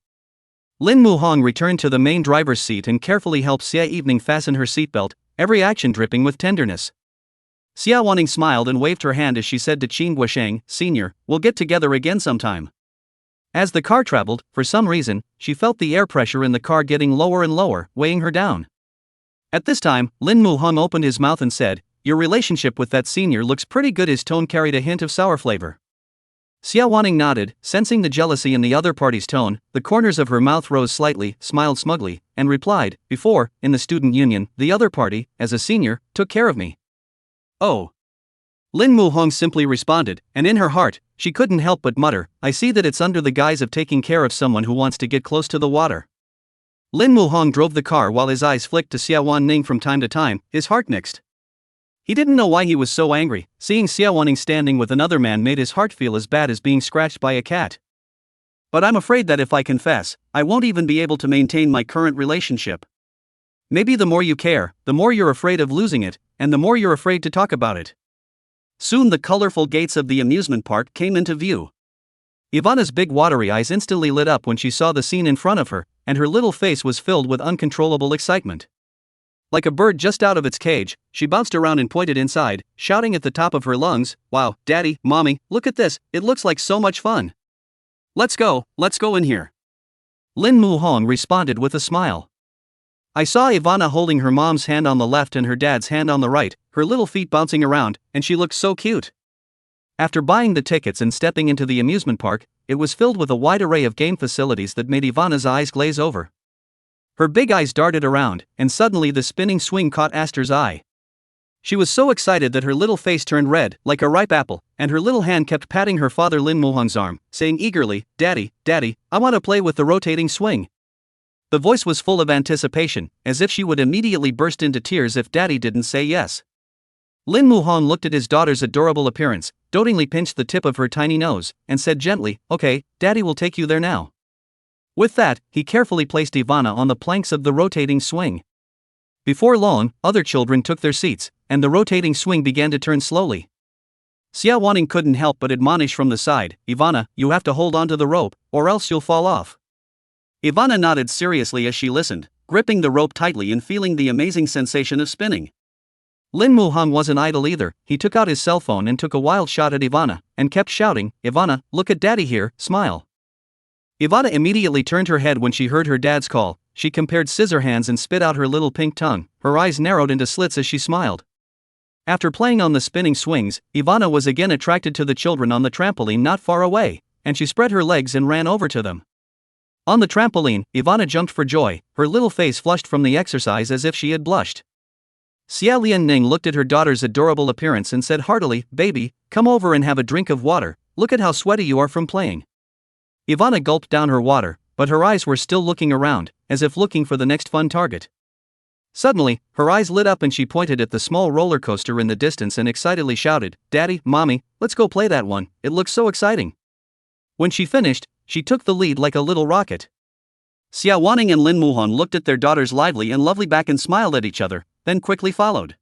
Lin Muhang returned to the main driver's seat and carefully helped Xie Ning fasten her seatbelt, every action dripping with tenderness. Xie Wanning smiled and waved her hand as she said to Qin Guoshang, Senior, we'll get together again sometime. As the car traveled, for some reason, she felt the air pressure in the car getting lower and lower, weighing her down. At this time, Lin Muhang opened his mouth and said, Your relationship with that senior looks pretty good. His tone carried a hint of sour flavor. Xie Wanning nodded, sensing the jealousy in the other party's tone, the corners of her mouth rose slightly, smiled smugly, and replied, Before, in the student union, the other party, as a senior, took care of me. Oh. Lin Muhong simply responded, and in her heart, she couldn't help but mutter, I see that it's under the guise of taking care of someone who wants to get close to the water. Lin Muhong drove the car while his eyes flicked to Xie Wanning from time to time, his heart mixed. He didn't know why he was so angry. Seeing Xie Wanning standing with another man made his heart feel as bad as being scratched by a cat. But I'm afraid that if I confess, I won't even be able to maintain my current relationship. Maybe the more you care, the more you're afraid of losing it, and the more you're afraid to talk about it. Soon the colorful gates of the amusement park came into view. Ivana's big watery eyes instantly lit up when she saw the scene in front of her, and her little face was filled with uncontrollable excitement. Like a bird just out of its cage, she bounced around and pointed inside, shouting at the top of her lungs, Wow, Daddy, Mommy, look at this, it looks like so much fun. Let's go in here. Lin Muhong responded with a smile. I saw Ivana holding her mom's hand on the left and her dad's hand on the right, her little feet bouncing around, and she looked so cute. After buying the tickets and stepping into the amusement park, it was filled with a wide array of game facilities that made Ivana's eyes glaze over. Her big eyes darted around, and suddenly the spinning swing caught Aster's eye. She was so excited that her little face turned red, like a ripe apple, and her little hand kept patting her father Lin Muhong's arm, saying eagerly, Daddy, Daddy, I want to play with the rotating swing. The voice was full of anticipation, as if she would immediately burst into tears if Daddy didn't say yes. Lin Muhong looked at his daughter's adorable appearance, dotingly pinched the tip of her tiny nose, and said gently, Okay, Daddy will take you there now. With that, he carefully placed Ivana on the planks of the rotating swing. Before long, other children took their seats, and the rotating swing began to turn slowly. Xie Wanning couldn't help but admonish from the side, Ivana, you have to hold onto the rope, or else you'll fall off. Ivana nodded seriously as she listened, gripping the rope tightly and feeling the amazing sensation of spinning. Lin Muhong wasn't idle either. He took out his cell phone and took a wild shot at Ivana, and kept shouting, Ivana, look at Daddy here, smile. Ivana immediately turned her head when she heard her dad's call. She compared scissor hands and spit out her little pink tongue, her eyes narrowed into slits as she smiled. After playing on the spinning swings, Ivana was again attracted to the children on the trampoline not far away, and she spread her legs and ran over to them. On the trampoline, Ivana jumped for joy, her little face flushed from the exercise as if she had blushed. Xie Lianning looked at her daughter's adorable appearance and said heartily, Baby, come over and have a drink of water, look at how sweaty you are from playing. Ivana gulped down her water, but her eyes were still looking around, as if looking for the next fun target. Suddenly, her eyes lit up and she pointed at the small roller coaster in the distance and excitedly shouted, Daddy, Mommy, let's go play that one, it looks so exciting. When she finished, she took the lead like a little rocket. Xie Wanning and Lin Muhong looked at their daughter's lively and lovely back and smiled at each other, then quickly followed.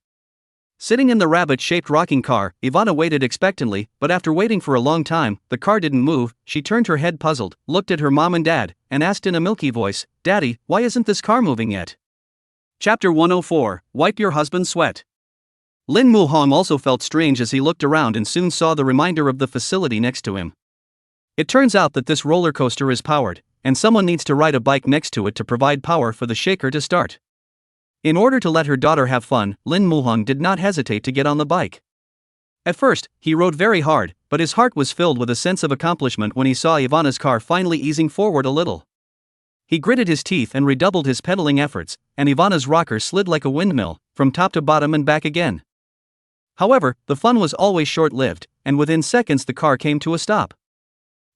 Sitting in the rabbit-shaped rocking car, Ivana waited expectantly, but after waiting for a long time, the car didn't move. She turned her head puzzled, looked at her mom and dad, and asked in a milky voice, Daddy, why isn't this car moving yet? Chapter 104, Wipe Your Husband's Sweat. Lin Muhong also felt strange as he looked around and soon saw the reminder of the facility next to him. It turns out that this roller coaster is powered, and someone needs to ride a bike next to it to provide power for the shaker to start. In order to let her daughter have fun, Lin Muhong did not hesitate to get on the bike. At first, he rode very hard, but his heart was filled with a sense of accomplishment when he saw Ivana's car finally easing forward a little. He gritted his teeth and redoubled his pedaling efforts, and Ivana's rocker slid like a windmill, from top to bottom and back again. However, the fun was always short-lived, and within seconds the car came to a stop.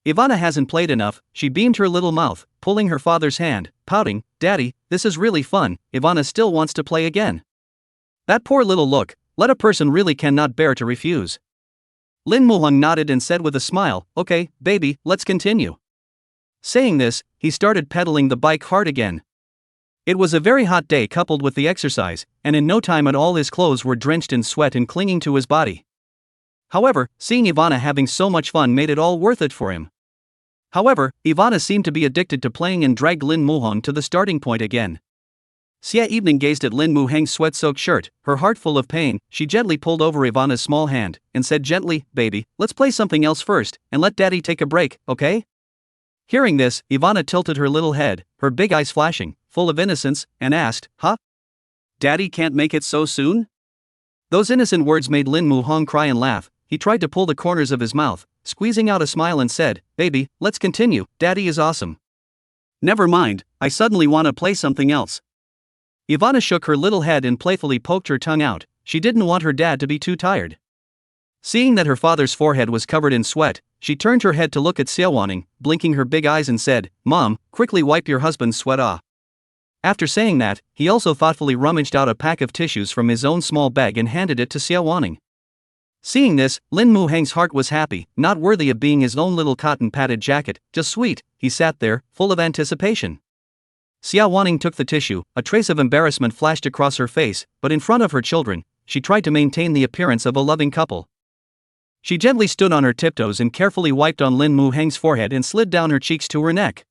Ivana hasn't played enough, she beamed her little mouth, pulling her father's hand, pouting, Daddy, this is really fun, Ivana still wants to play again. That poor little look, let a person really cannot bear to refuse. Lin Muhong nodded and said with a smile, Okay, baby, let's continue. Saying this, he started pedaling the bike hard again. It was a very hot day coupled with the exercise, and in no time at all his clothes were drenched in sweat and clinging to his body. However, seeing Ivana having so much fun made it all worth it for him. However, Ivana seemed to be addicted to playing and dragged Lin Muhong to the starting point again. Xie Evening gazed at Lin Muhong's sweat-soaked shirt, her heart full of pain. She gently pulled over Ivana's small hand, and said gently, Baby, let's play something else first, and let Daddy take a break, okay? Hearing this, Ivana tilted her little head, her big eyes flashing, full of innocence, and asked, Huh? Daddy can't make it so soon? Those innocent words made Lin Muhong cry and laugh. He tried to pull the corners of his mouth, squeezing out a smile and said, Baby, let's continue, Daddy is awesome. Never mind, I suddenly want to play something else. Ivana shook her little head and playfully poked her tongue out. She didn't want her dad to be too tired. Seeing that her father's forehead was covered in sweat, she turned her head to look at Xie Wanning, blinking her big eyes and said, "Mom, quickly wipe your husband's sweat off." After saying that, he also thoughtfully rummaged out a pack of tissues from his own small bag and handed it to Xie Wanning. Seeing this, Lin Muhang's heart was happy, not worthy of being his own little cotton-padded jacket, just sweet. He sat there, full of anticipation. Xie Wanning took the tissue, a trace of embarrassment flashed across her face, but in front of her children, she tried to maintain the appearance of a loving couple. She gently stood on her tiptoes and carefully wiped on Lin Muhang's forehead and slid down her cheeks to her neck.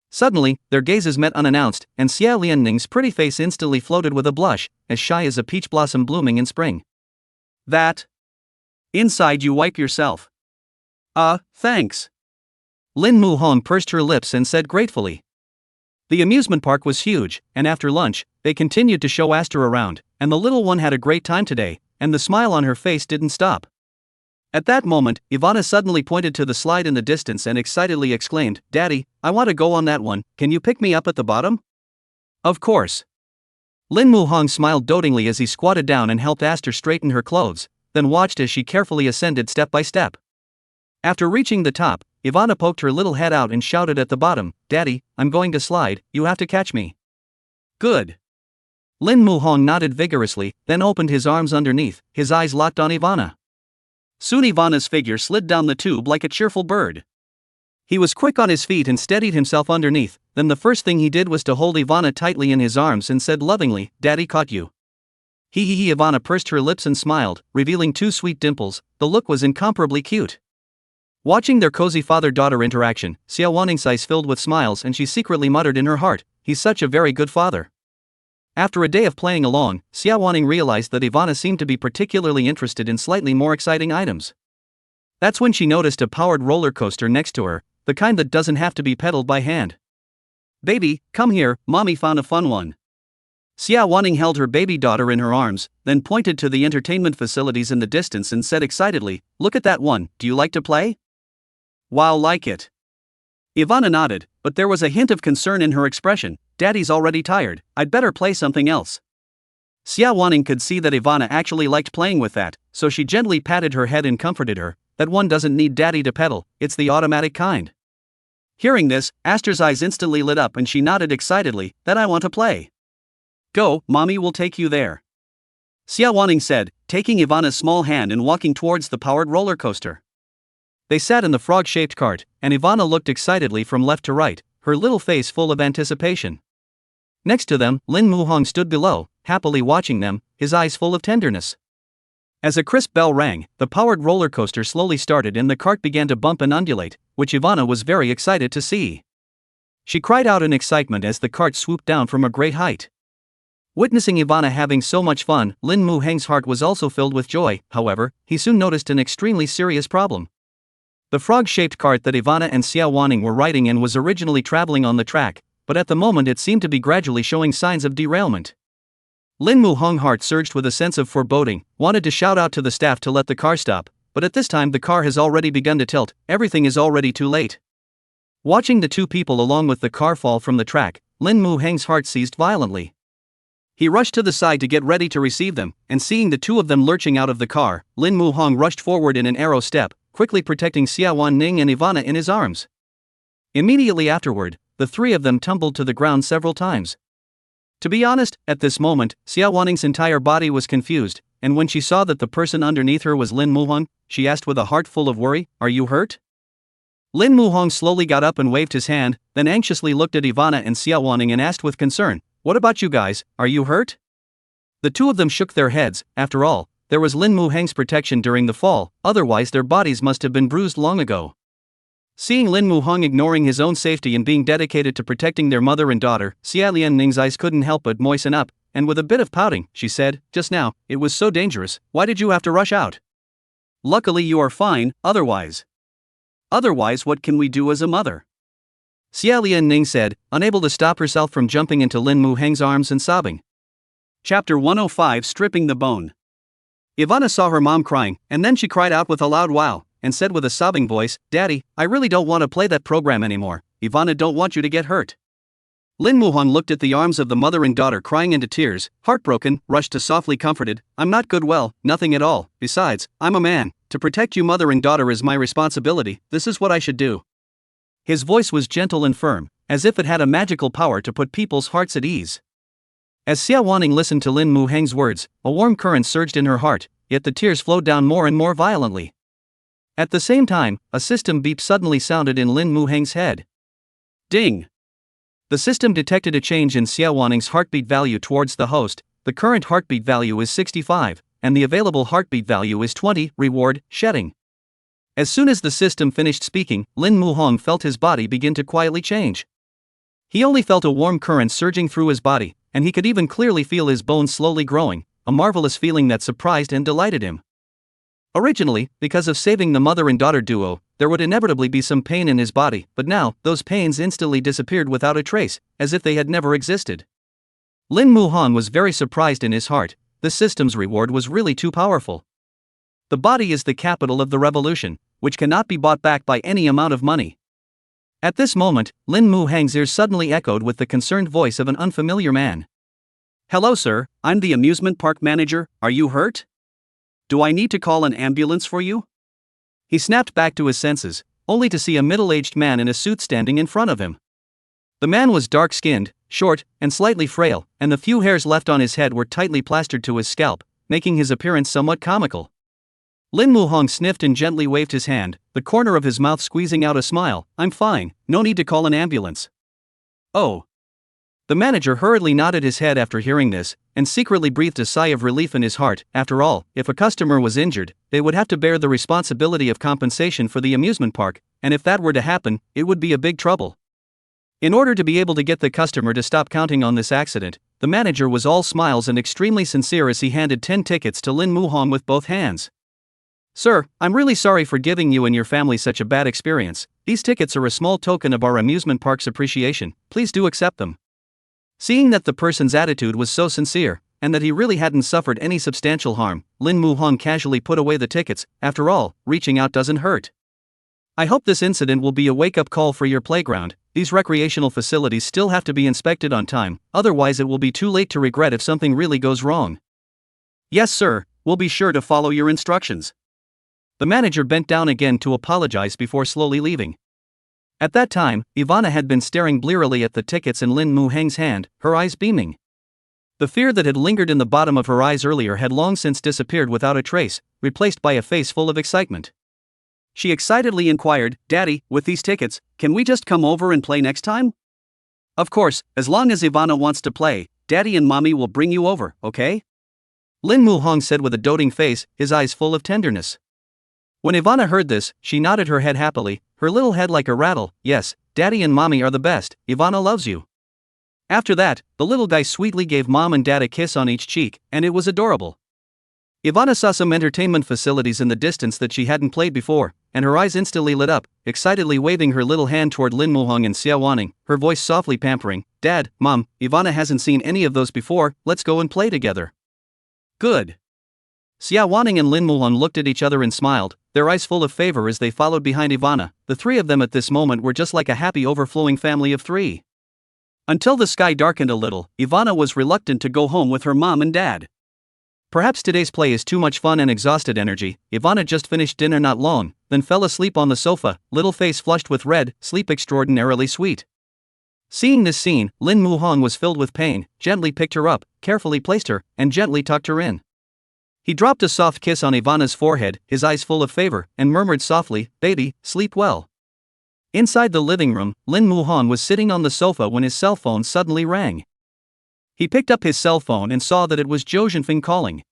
Suddenly, their gazes met unannounced, and Xie Lianning's pretty face instantly floated with a blush, as shy as a peach blossom blooming in spring. "That? Inside you wipe yourself." Thanks." Lin Muhang pursed her lips and said gratefully. The amusement park was huge, and after lunch, they continued to show Aster around, and the little one had a great time today, and the smile on her face didn't stop. At that moment, Ivana suddenly pointed to the slide in the distance and excitedly exclaimed, "Daddy, I want to go on that one, can you pick me up at the bottom?" "Of course." Lin Muhang smiled dotingly as he squatted down and helped Aster straighten her clothes, then watched as she carefully ascended step by step. After reaching the top, Ivana poked her little head out and shouted at the bottom, "Daddy, I'm going to slide, you have to catch me." "Good." Lin Muhang nodded vigorously, then opened his arms underneath, his eyes locked on Ivana. Soon Ivana's figure slid down the tube like a cheerful bird. He was quick on his feet and steadied himself underneath, then the first thing he did was to hold Ivana tightly in his arms and said lovingly, "Daddy caught you." Hee. Ivana pursed her lips and smiled, revealing 2 sweet dimples. The look was incomparably cute. Watching their cozy father-daughter interaction, Xie Wanning's eyes filled with smiles and she secretly muttered in her heart, "He's such a very good father." After a day of playing along, Xie Wanning realized that Ivana seemed to be particularly interested in slightly more exciting items. That's when she noticed a powered roller coaster next to her, the kind that doesn't have to be pedaled by hand. "Baby, come here, mommy found a fun one." Xie Wanning held her baby daughter in her arms, then pointed to the entertainment facilities in the distance and said excitedly, "Look at that one, do you like to play?" "Wow, like it." Ivana nodded, but there was a hint of concern in her expression. "Daddy's already tired, I'd better play something else." Xie Wanning could see that Ivana actually liked playing with that, so she gently patted her head and comforted her, "That one doesn't need daddy to pedal, it's the automatic kind." Hearing this, Aster's eyes instantly lit up and she nodded excitedly, "Then I want to play." "Go, mommy will take you there," Xie Wanning said, taking Ivana's small hand and walking towards the powered roller coaster. They sat in the frog-shaped cart, and Ivana looked excitedly from left to right, her little face full of anticipation. Next to them, Lin Muhang stood below, happily watching them, his eyes full of tenderness. As a crisp bell rang, the powered roller coaster slowly started and the cart began to bump and undulate, which Ivana was very excited to see. She cried out in excitement as the cart swooped down from a great height. Witnessing Ivana having so much fun, Lin Muhang's heart was also filled with joy. However, he soon noticed an extremely serious problem. The frog-shaped cart that Ivana and Xie Wanning were riding in was originally traveling on the track, but at the moment it seemed to be gradually showing signs of derailment. Lin Muhang's heart surged with a sense of foreboding, wanted to shout out to the staff to let the car stop, but at this time the car has already begun to tilt, everything is already too late. Watching the 2 people along with the car fall from the track, Lin Muhang's heart seized violently. He rushed to the side to get ready to receive them, and seeing the 2 of them lurching out of the car, Lin Muhang rushed forward in an arrow step, quickly protecting Xie Wanning and Ivana in his arms. Immediately afterward, the 3 of them tumbled to the ground several times. To be honest, at this moment, Xie Wanning's entire body was confused, and when she saw that the person underneath her was Lin Muhang, she asked with a heart full of worry, "Are you hurt?" Lin Muhang slowly got up and waved his hand, then anxiously looked at Ivana and Xie Wanning and asked with concern, "What about you guys, are you hurt?" The 2 of them shook their heads. After all, there was Lin Muhang's protection during the fall, otherwise their bodies must have been bruised long ago. Seeing Lin Muhang ignoring his own safety and being dedicated to protecting their mother and daughter, Xie Lianning's eyes couldn't help but moisten up, and with a bit of pouting, she said, "Just now, it was so dangerous, why did you have to rush out? Luckily you are fine, otherwise what can we do as a mother?" Xie Lianning said, unable to stop herself from jumping into Lin Muhang's arms and sobbing. Chapter 105 Stripping the Bone. Ivana saw her mom crying, and then she cried out with a loud wow, and said with a sobbing voice, "Daddy, I really don't want to play that program anymore, Ivana don't want you to get hurt." Lin Muhang looked at the arms of the mother and daughter crying into tears, heartbroken, rushed to softly comforted, "I'm not good well, nothing at all, besides, I'm a man, to protect you mother and daughter is my responsibility, this is what I should do. His voice was gentle and firm, as if it had a magical power to put people's hearts at ease. As Xie Wanning listened to Lin Mu Heng's words, a warm current surged in her heart, yet the tears flowed down more and more violently. At the same time, a system beep suddenly sounded in Lin Mu Heng's head. Ding! The system detected a change in Xie Wanning's heartbeat value towards the host. The current heartbeat value is 65, and the available heartbeat value is 20, reward, shedding. As soon as the system finished speaking, Lin Mu Hong felt his body begin to quietly change. He only felt a warm current surging through his body, and he could even clearly feel his bones slowly growing, a marvelous feeling that surprised and delighted him. Originally, because of saving the mother and daughter duo, there would inevitably be some pain in his body, but now, those pains instantly disappeared without a trace, as if they had never existed. Lin Mu Hong was very surprised in his heart. The system's reward was really too powerful. The body is the capital of the revolution, which cannot be bought back by any amount of money. At this moment, Lin Mu Heng's ears suddenly echoed with the concerned voice of an unfamiliar man. Hello sir, I'm the amusement park manager, are you hurt? Do I need to call an ambulance for you? He snapped back to his senses, only to see a middle-aged man in a suit standing in front of him. The man was dark-skinned, short, and slightly frail, and the few hairs left on his head were tightly plastered to his scalp, making his appearance somewhat comical. Lin Mu Hong sniffed and gently waved his hand, the corner of his mouth squeezing out a smile. I'm fine, no need to call an ambulance. Oh. The manager hurriedly nodded his head after hearing this, and secretly breathed a sigh of relief in his heart. After all, if a customer was injured, they would have to bear the responsibility of compensation for the amusement park, and if that were to happen, it would be a big trouble. In order to be able to get the customer to stop counting on this accident, the manager was all smiles and extremely sincere as he handed 10 tickets to Lin Mu Hong with both hands. Sir, I'm really sorry for giving you and your family such a bad experience. These tickets are a small token of our amusement park's appreciation. Please do accept them. Seeing that the person's attitude was so sincere, and that he really hadn't suffered any substantial harm, Lin Mu Hong casually put away the tickets. After all, reaching out doesn't hurt. I hope this incident will be a wake-up call for your playground. These recreational facilities still have to be inspected on time, otherwise it will be too late to regret if something really goes wrong. Yes sir, we'll be sure to follow your instructions. The manager bent down again to apologize before slowly leaving. At that time, Ivana had been staring blearily at the tickets in Lin Mu Heng's hand, her eyes beaming. The fear that had lingered in the bottom of her eyes earlier had long since disappeared without a trace, replaced by a face full of excitement. She excitedly inquired, Daddy, with these tickets, can we just come over and play next time? Of course, as long as Ivana wants to play, Daddy and Mommy will bring you over, okay? Lin Mu Hong said with a doting face, his eyes full of tenderness. When Ivana heard this, she nodded her head happily, her little head like a rattle. Yes, Daddy and Mommy are the best, Ivana loves you. After that, the little guy sweetly gave Mom and Dad a kiss on each cheek, and it was adorable. Ivana saw some entertainment facilities in the distance that she hadn't played before, and her eyes instantly lit up, excitedly waving her little hand toward Lin Mu Hong and Xie Wanning, her voice softly pampering, Dad, Mom, Ivana hasn't seen any of those before, let's go and play together. Good. Xie Wanning and Lin Mu Hong looked at each other and smiled, their eyes full of favor as they followed behind Ivana. The three of them at this moment were just like a happy overflowing family of three. Until the sky darkened a little, Ivana was reluctant to go home with her mom and dad. Perhaps today's play is too much fun and exhausted energy. Ivana just finished dinner not long, then fell asleep on the sofa, little face flushed with red, sleep extraordinarily sweet. Seeing this scene, Lin Mu Hong was filled with pain, gently picked her up, carefully placed her, and gently tucked her in. He dropped a soft kiss on Ivana's forehead, his eyes full of favor, and murmured softly, Baby, sleep well. Inside the living room, Lin Mu Hong was sitting on the sofa when his cell phone suddenly rang. He picked up his cell phone and saw that it was Zhou Zhenfeng calling.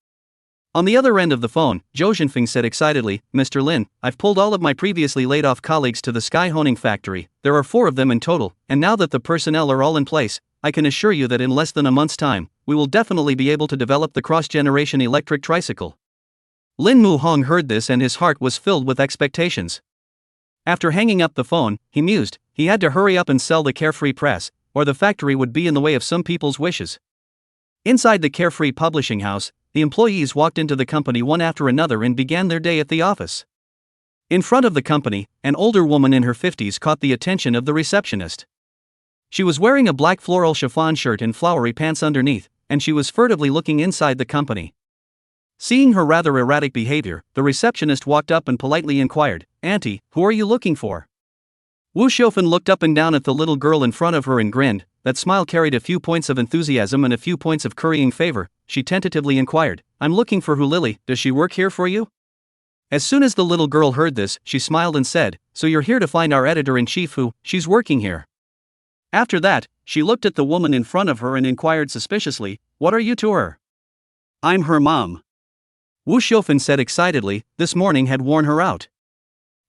On the other end of the phone, Zhou Zhenfeng said excitedly, Mr. Lin, I've pulled all of my previously laid-off colleagues to the Sky Honing factory. There are 4 of them in total, and now that the personnel are all in place, I can assure you that in less than a month's time, we will definitely be able to develop the cross-generation electric tricycle. Lin Mu Hong heard this and his heart was filled with expectations. After hanging up the phone, he mused, he had to hurry up and sell the Carefree Press, or the factory would be in the way of some people's wishes. Inside the Carefree publishing house, the employees walked into the company one after another and began their day at the office. In front of the company, an older woman in her 50s caught the attention of the receptionist. She was wearing a black floral chiffon shirt and flowery pants underneath, and she was furtively looking inside the company. Seeing her rather erratic behavior, the receptionist walked up and politely inquired, "Auntie, who are you looking for?" Wu Xiaofan looked up and down at the little girl in front of her and grinned. That smile carried a few points of enthusiasm and a few points of currying favor. She tentatively inquired, "I'm looking for Hu Lily, does she work here for you?" As soon as the little girl heard this, she smiled and said, "So you're here to find our editor-in-chief who, she's working here." After that, she looked at the woman in front of her and inquired suspiciously, "What are you to her?" "I'm her mom," Wu Xiaofan said excitedly. This morning had worn her out.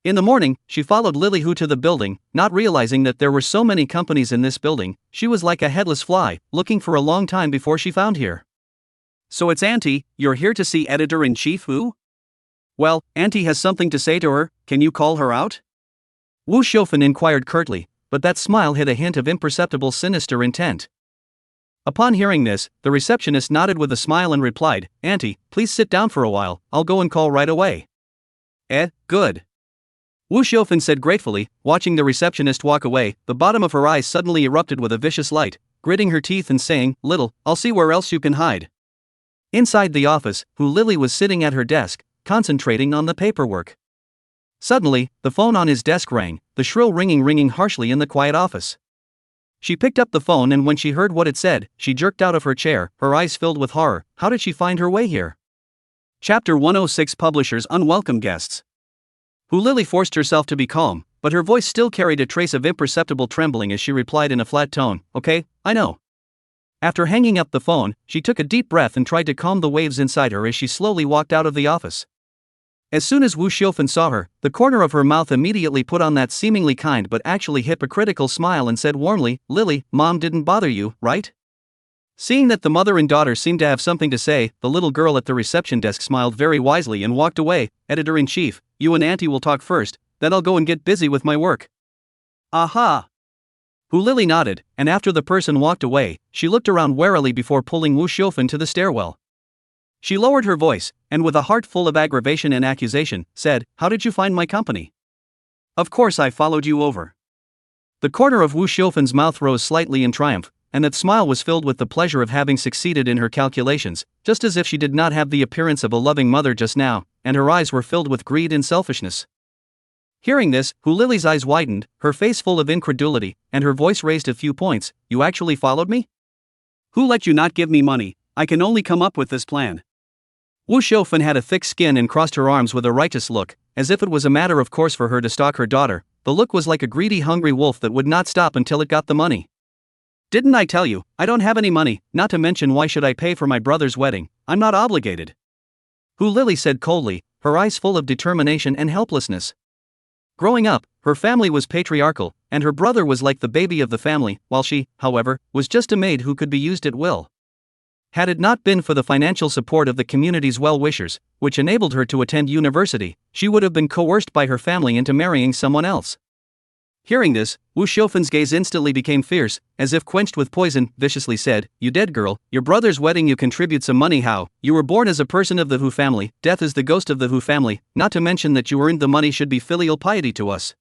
In the morning, she followed Lily Hu to the building, not realizing that there were so many companies in this building. She was like a headless fly, looking for a long time before she found here. "So it's Auntie, you're here to see editor-in-chief Wu? Well, Auntie has something to say to her, can you call her out?" Wu Xiaofan inquired curtly, but that smile hid a hint of imperceptible sinister intent. Upon hearing this, the receptionist nodded with a smile and replied, "Auntie, please sit down for a while, I'll go and call right away." Good. Wu Xiaofan said gratefully, watching the receptionist walk away. The bottom of her eyes suddenly erupted with a vicious light, gritting her teeth and saying, "Little, I'll see where else you can hide." Inside the office, Hu Lily was sitting at her desk, concentrating on the paperwork. Suddenly, the phone on his desk rang, the shrill ringing harshly in the quiet office. She picked up the phone and when she heard what it said, she jerked out of her chair, her eyes filled with horror. How did she find her way here? Chapter 106 Publishers Unwelcome Guests. Hu Lily forced herself to be calm, but her voice still carried a trace of imperceptible trembling as she replied in a flat tone, "Okay, I know." After hanging up the phone, she took a deep breath and tried to calm the waves inside her as she slowly walked out of the office. As soon as Wu Xiaofan saw her, the corner of her mouth immediately put on that seemingly kind but actually hypocritical smile and said warmly, "Lily, Mom didn't bother you, right?" Seeing that the mother and daughter seemed to have something to say, the little girl at the reception desk smiled very wisely and walked away. "Editor-in-chief, you and Auntie will talk first, then I'll go and get busy with my work." "Aha!" Hu Lily nodded, and after the person walked away, she looked around warily before pulling Wu Xiaofan to the stairwell. She lowered her voice, and with a heart full of aggravation and accusation, said, "How did you find my company?" "Of course I followed you over." The corner of Wu Xiaofan's mouth rose slightly in triumph, and that smile was filled with the pleasure of having succeeded in her calculations, just as if she did not have the appearance of a loving mother just now, and her eyes were filled with greed and selfishness. Hearing this, Hu Lily's eyes widened, her face full of incredulity, and her voice raised a few points. "You actually followed me? Who let you not give me money? I can only come up with this plan." Wu Xiaofan had a thick skin and crossed her arms with a righteous look, as if it was a matter of course for her to stalk her daughter. The look was like a greedy, hungry wolf that would not stop until it got the money. "Didn't I tell you, I don't have any money, not to mention why should I pay for my brother's wedding, I'm not obligated." Hu Lily said coldly, her eyes full of determination and helplessness. Growing up, her family was patriarchal, and her brother was like the baby of the family, while she, however, was just a maid who could be used at will. Had it not been for the financial support of the community's well-wishers, which enabled her to attend university, she would have been coerced by her family into marrying someone else. Hearing this, Wu Xiaofan's gaze instantly became fierce, as if quenched with poison, viciously said, "You dead girl, your brother's wedding you contribute some money how? You were born as a person of the Hu family, death is the ghost of the Hu family, not to mention that you earned the money should be filial piety to us."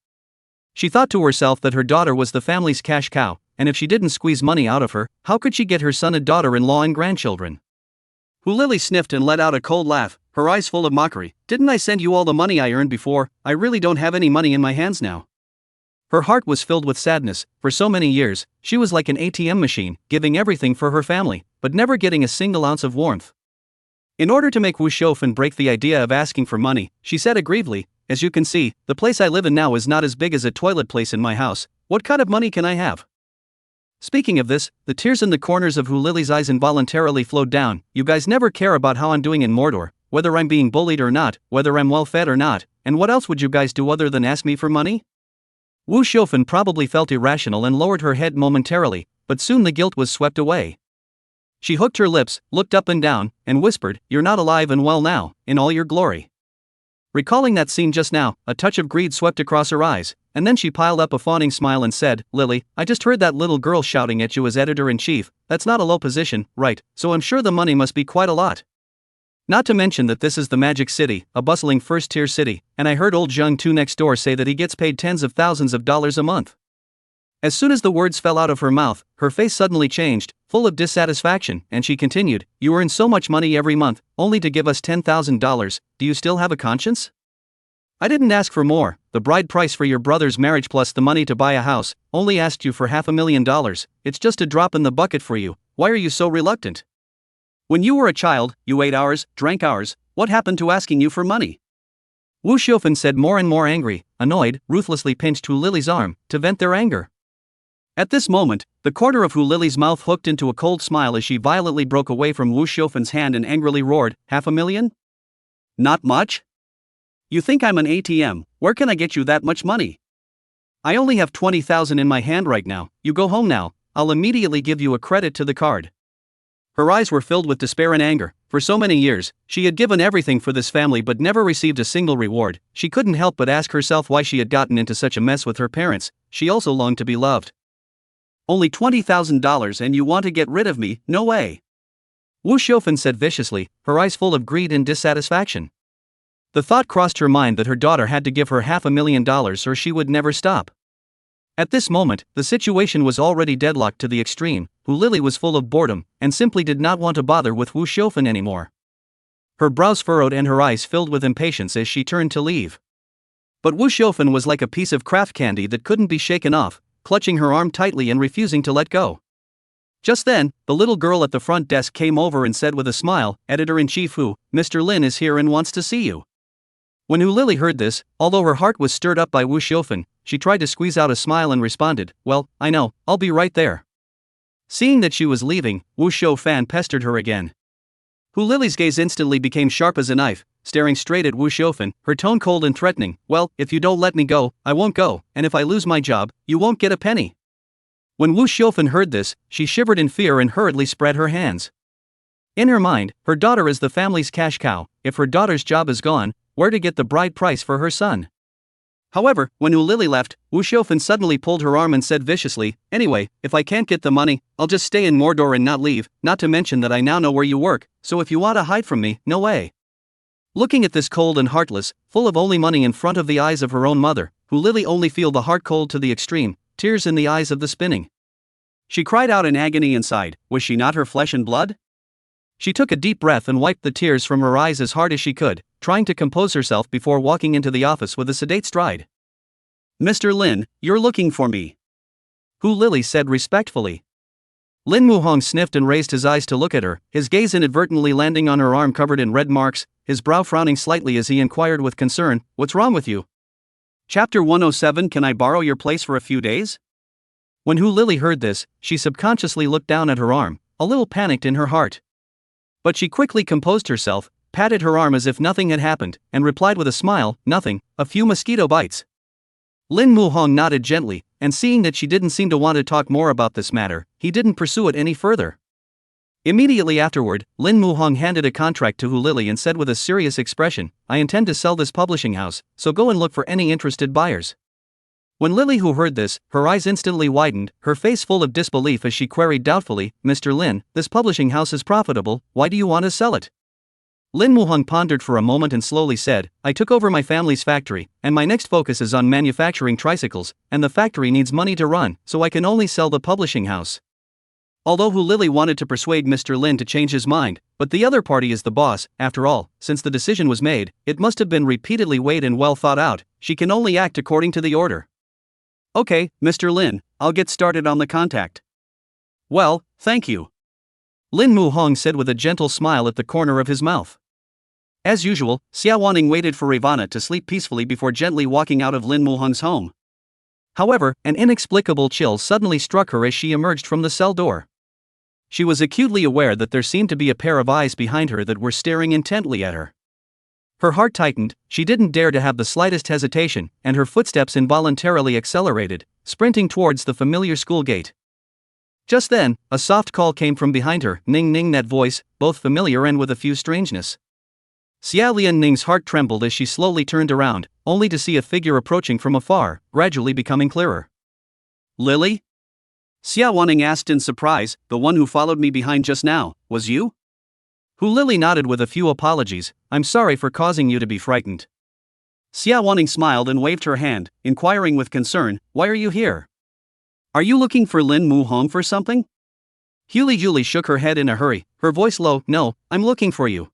She thought to herself that her daughter was the family's cash cow, and if she didn't squeeze money out of her, how could she get her son and daughter-in-law and grandchildren? Hu Lily sniffed and let out a cold laugh, her eyes full of mockery. "Didn't I send you all the money I earned before? I really don't have any money in my hands now." Her heart was filled with sadness. For so many years, she was like an ATM machine, giving everything for her family, but never getting a single ounce of warmth. In order to make Wu Xiaofan break the idea of asking for money, she said aggrievedly, "As you can see, the place I live in now is not as big as a toilet place in my house. What kind of money can I have?" Speaking of this, the tears in the corners of Hu Lily's eyes involuntarily flowed down. "You guys never care about how I'm doing in Mordor, whether I'm being bullied or not, whether I'm well fed or not, and what else would you guys do other than ask me for money?" Wu Xiaofan probably felt irrational and lowered her head momentarily, but soon the guilt was swept away. She hooked her lips, looked up and down, and whispered, "You're not alive and well now, in all your glory." Recalling that scene just now, a touch of greed swept across her eyes, and then she piled up a fawning smile and said, "Lily, I just heard that little girl shouting at you as editor-in-chief. That's not a low position, right? So I'm sure the money must be quite a lot. Not to mention that this is the Magic City, a bustling first-tier city, and I heard old Zheng Tu next door say that he gets paid tens of thousands of dollars a month." As soon as the words fell out of her mouth, her face suddenly changed, full of dissatisfaction, and she continued, "You earn so much money every month, only to give us $10,000, do you still have a conscience? I didn't ask for more, the bride price for your brother's marriage plus the money to buy a house, only asked you for $500,000, it's just a drop in the bucket for you, why are you so reluctant? When you were a child, you ate ours, drank ours, what happened to asking you for money?" Wu Xiaofan said, more and more angry, annoyed, ruthlessly pinched Hu Lily's arm, to vent their anger. At this moment, the corner of Hu Lily's mouth hooked into a cold smile as she violently broke away from Wu Xiaofan's hand and angrily roared, $500,000? Not much? You think I'm an ATM, where can I get you that much money? I only have 20,000 in my hand right now, you go home now, I'll immediately give you a credit to the card. Her eyes were filled with despair and anger. For so many years, she had given everything for this family but never received a single reward. She couldn't help but ask herself why she had gotten into such a mess with her parents. She also longed to be loved. Only $20,000 and you want to get rid of me? No way. Wu Xiaofan said viciously, her eyes full of greed and dissatisfaction. The thought crossed her mind that her daughter had to give her $500,000 or she would never stop. At this moment, the situation was already deadlocked to the extreme. Hu Lily was full of boredom, and simply did not want to bother with Wu Xiaofan anymore. Her brows furrowed and her eyes filled with impatience as she turned to leave. But Wu Xiaofan was like a piece of craft candy that couldn't be shaken off, clutching her arm tightly and refusing to let go. Just then, the little girl at the front desk came over and said with a smile, "Editor-in-Chief Hu, Mr. Lin is here and wants to see you." When Hu Lily heard this, although her heart was stirred up by Wu Xiaofan, she tried to squeeze out a smile and responded, "Well, I know, I'll be right there." Seeing that she was leaving, Wu Xiaofan pestered her again. Hu Lily's gaze instantly became sharp as a knife, staring straight at Wu Xiaofan, her tone cold and threatening. "Well, if you don't let me go, I won't go, and if I lose my job, you won't get a penny." When Wu Xiaofan heard this, she shivered in fear and hurriedly spread her hands. In her mind, her daughter is the family's cash cow. If her daughter's job is gone, where to get the bride price for her son? However, when Hu Lily left, Wu Xiaofan suddenly pulled her arm and said viciously, "Anyway, if I can't get the money, I'll just stay in Mordor and not leave, not to mention that I now know where you work, so if you want to hide from me, no way." Looking at this cold and heartless, full of only money in front of the eyes of her own mother, Hu Lily only felt the heart cold to the extreme, tears in the eyes of the spinning. She cried out in agony and sighed, was she not her flesh and blood? She took a deep breath and wiped the tears from her eyes as hard as she could, trying to compose herself before walking into the office with a sedate stride. "Mr. Lin, you're looking for me," Hu Lily said respectfully. Lin Muhong sniffed and raised his eyes to look at her, his gaze inadvertently landing on her arm covered in red marks, his brow frowning slightly as he inquired with concern, "What's wrong with you?" Chapter 107. Can I borrow your place for a few days? When Hu Lily heard this, she subconsciously looked down at her arm, a little panicked in her heart. But she quickly composed herself, patted her arm as if nothing had happened, and replied with a smile, "Nothing, a few mosquito bites." Lin Muhong nodded gently, and seeing that she didn't seem to want to talk more about this matter, he didn't pursue it any further. Immediately afterward, Lin Muhong handed a contract to Hu Lily and said with a serious expression, "I intend to sell this publishing house, so go and look for any interested buyers." When Lily Hu heard this, her eyes instantly widened, her face full of disbelief as she queried doubtfully, "Mr. Lin, this publishing house is profitable, why do you want to sell it?" Lin Muhong pondered for a moment and slowly said, "I took over my family's factory, and my next focus is on manufacturing tricycles, and the factory needs money to run, so I can only sell the publishing house." Although Hu Lily wanted to persuade Mr. Lin to change his mind, but the other party is the boss, after all, since the decision was made, it must have been repeatedly weighed and well thought out, she can only act according to the order. "Okay, Mr. Lin, I'll get started on the contact." "Well, thank you," Lin Muhong said with a gentle smile at the corner of his mouth. As usual, Xie Wanning waited for Ivana to sleep peacefully before gently walking out of Lin Muhong's home. However, an inexplicable chill suddenly struck her as she emerged from the cell door. She was acutely aware that there seemed to be a pair of eyes behind her that were staring intently at her. Her heart tightened, she didn't dare to have the slightest hesitation, and her footsteps involuntarily accelerated, sprinting towards the familiar school gate. Just then, a soft call came from behind her, "Ning Ning," that voice, both familiar and with a few strangeness. Xia Lian Ning's heart trembled as she slowly turned around, only to see a figure approaching from afar, gradually becoming clearer. "Lily?" Xie Wanning asked in surprise, "The one who followed me behind just now, was you?" Hu Lily nodded with a few apologies, "I'm sorry for causing you to be frightened." Xia Wanning smiled and waved her hand, inquiring with concern, "Why are you here?" Are you looking for Lin Muhong for something? Huli Julie shook her head in a hurry, her voice low. No, I'm looking for you.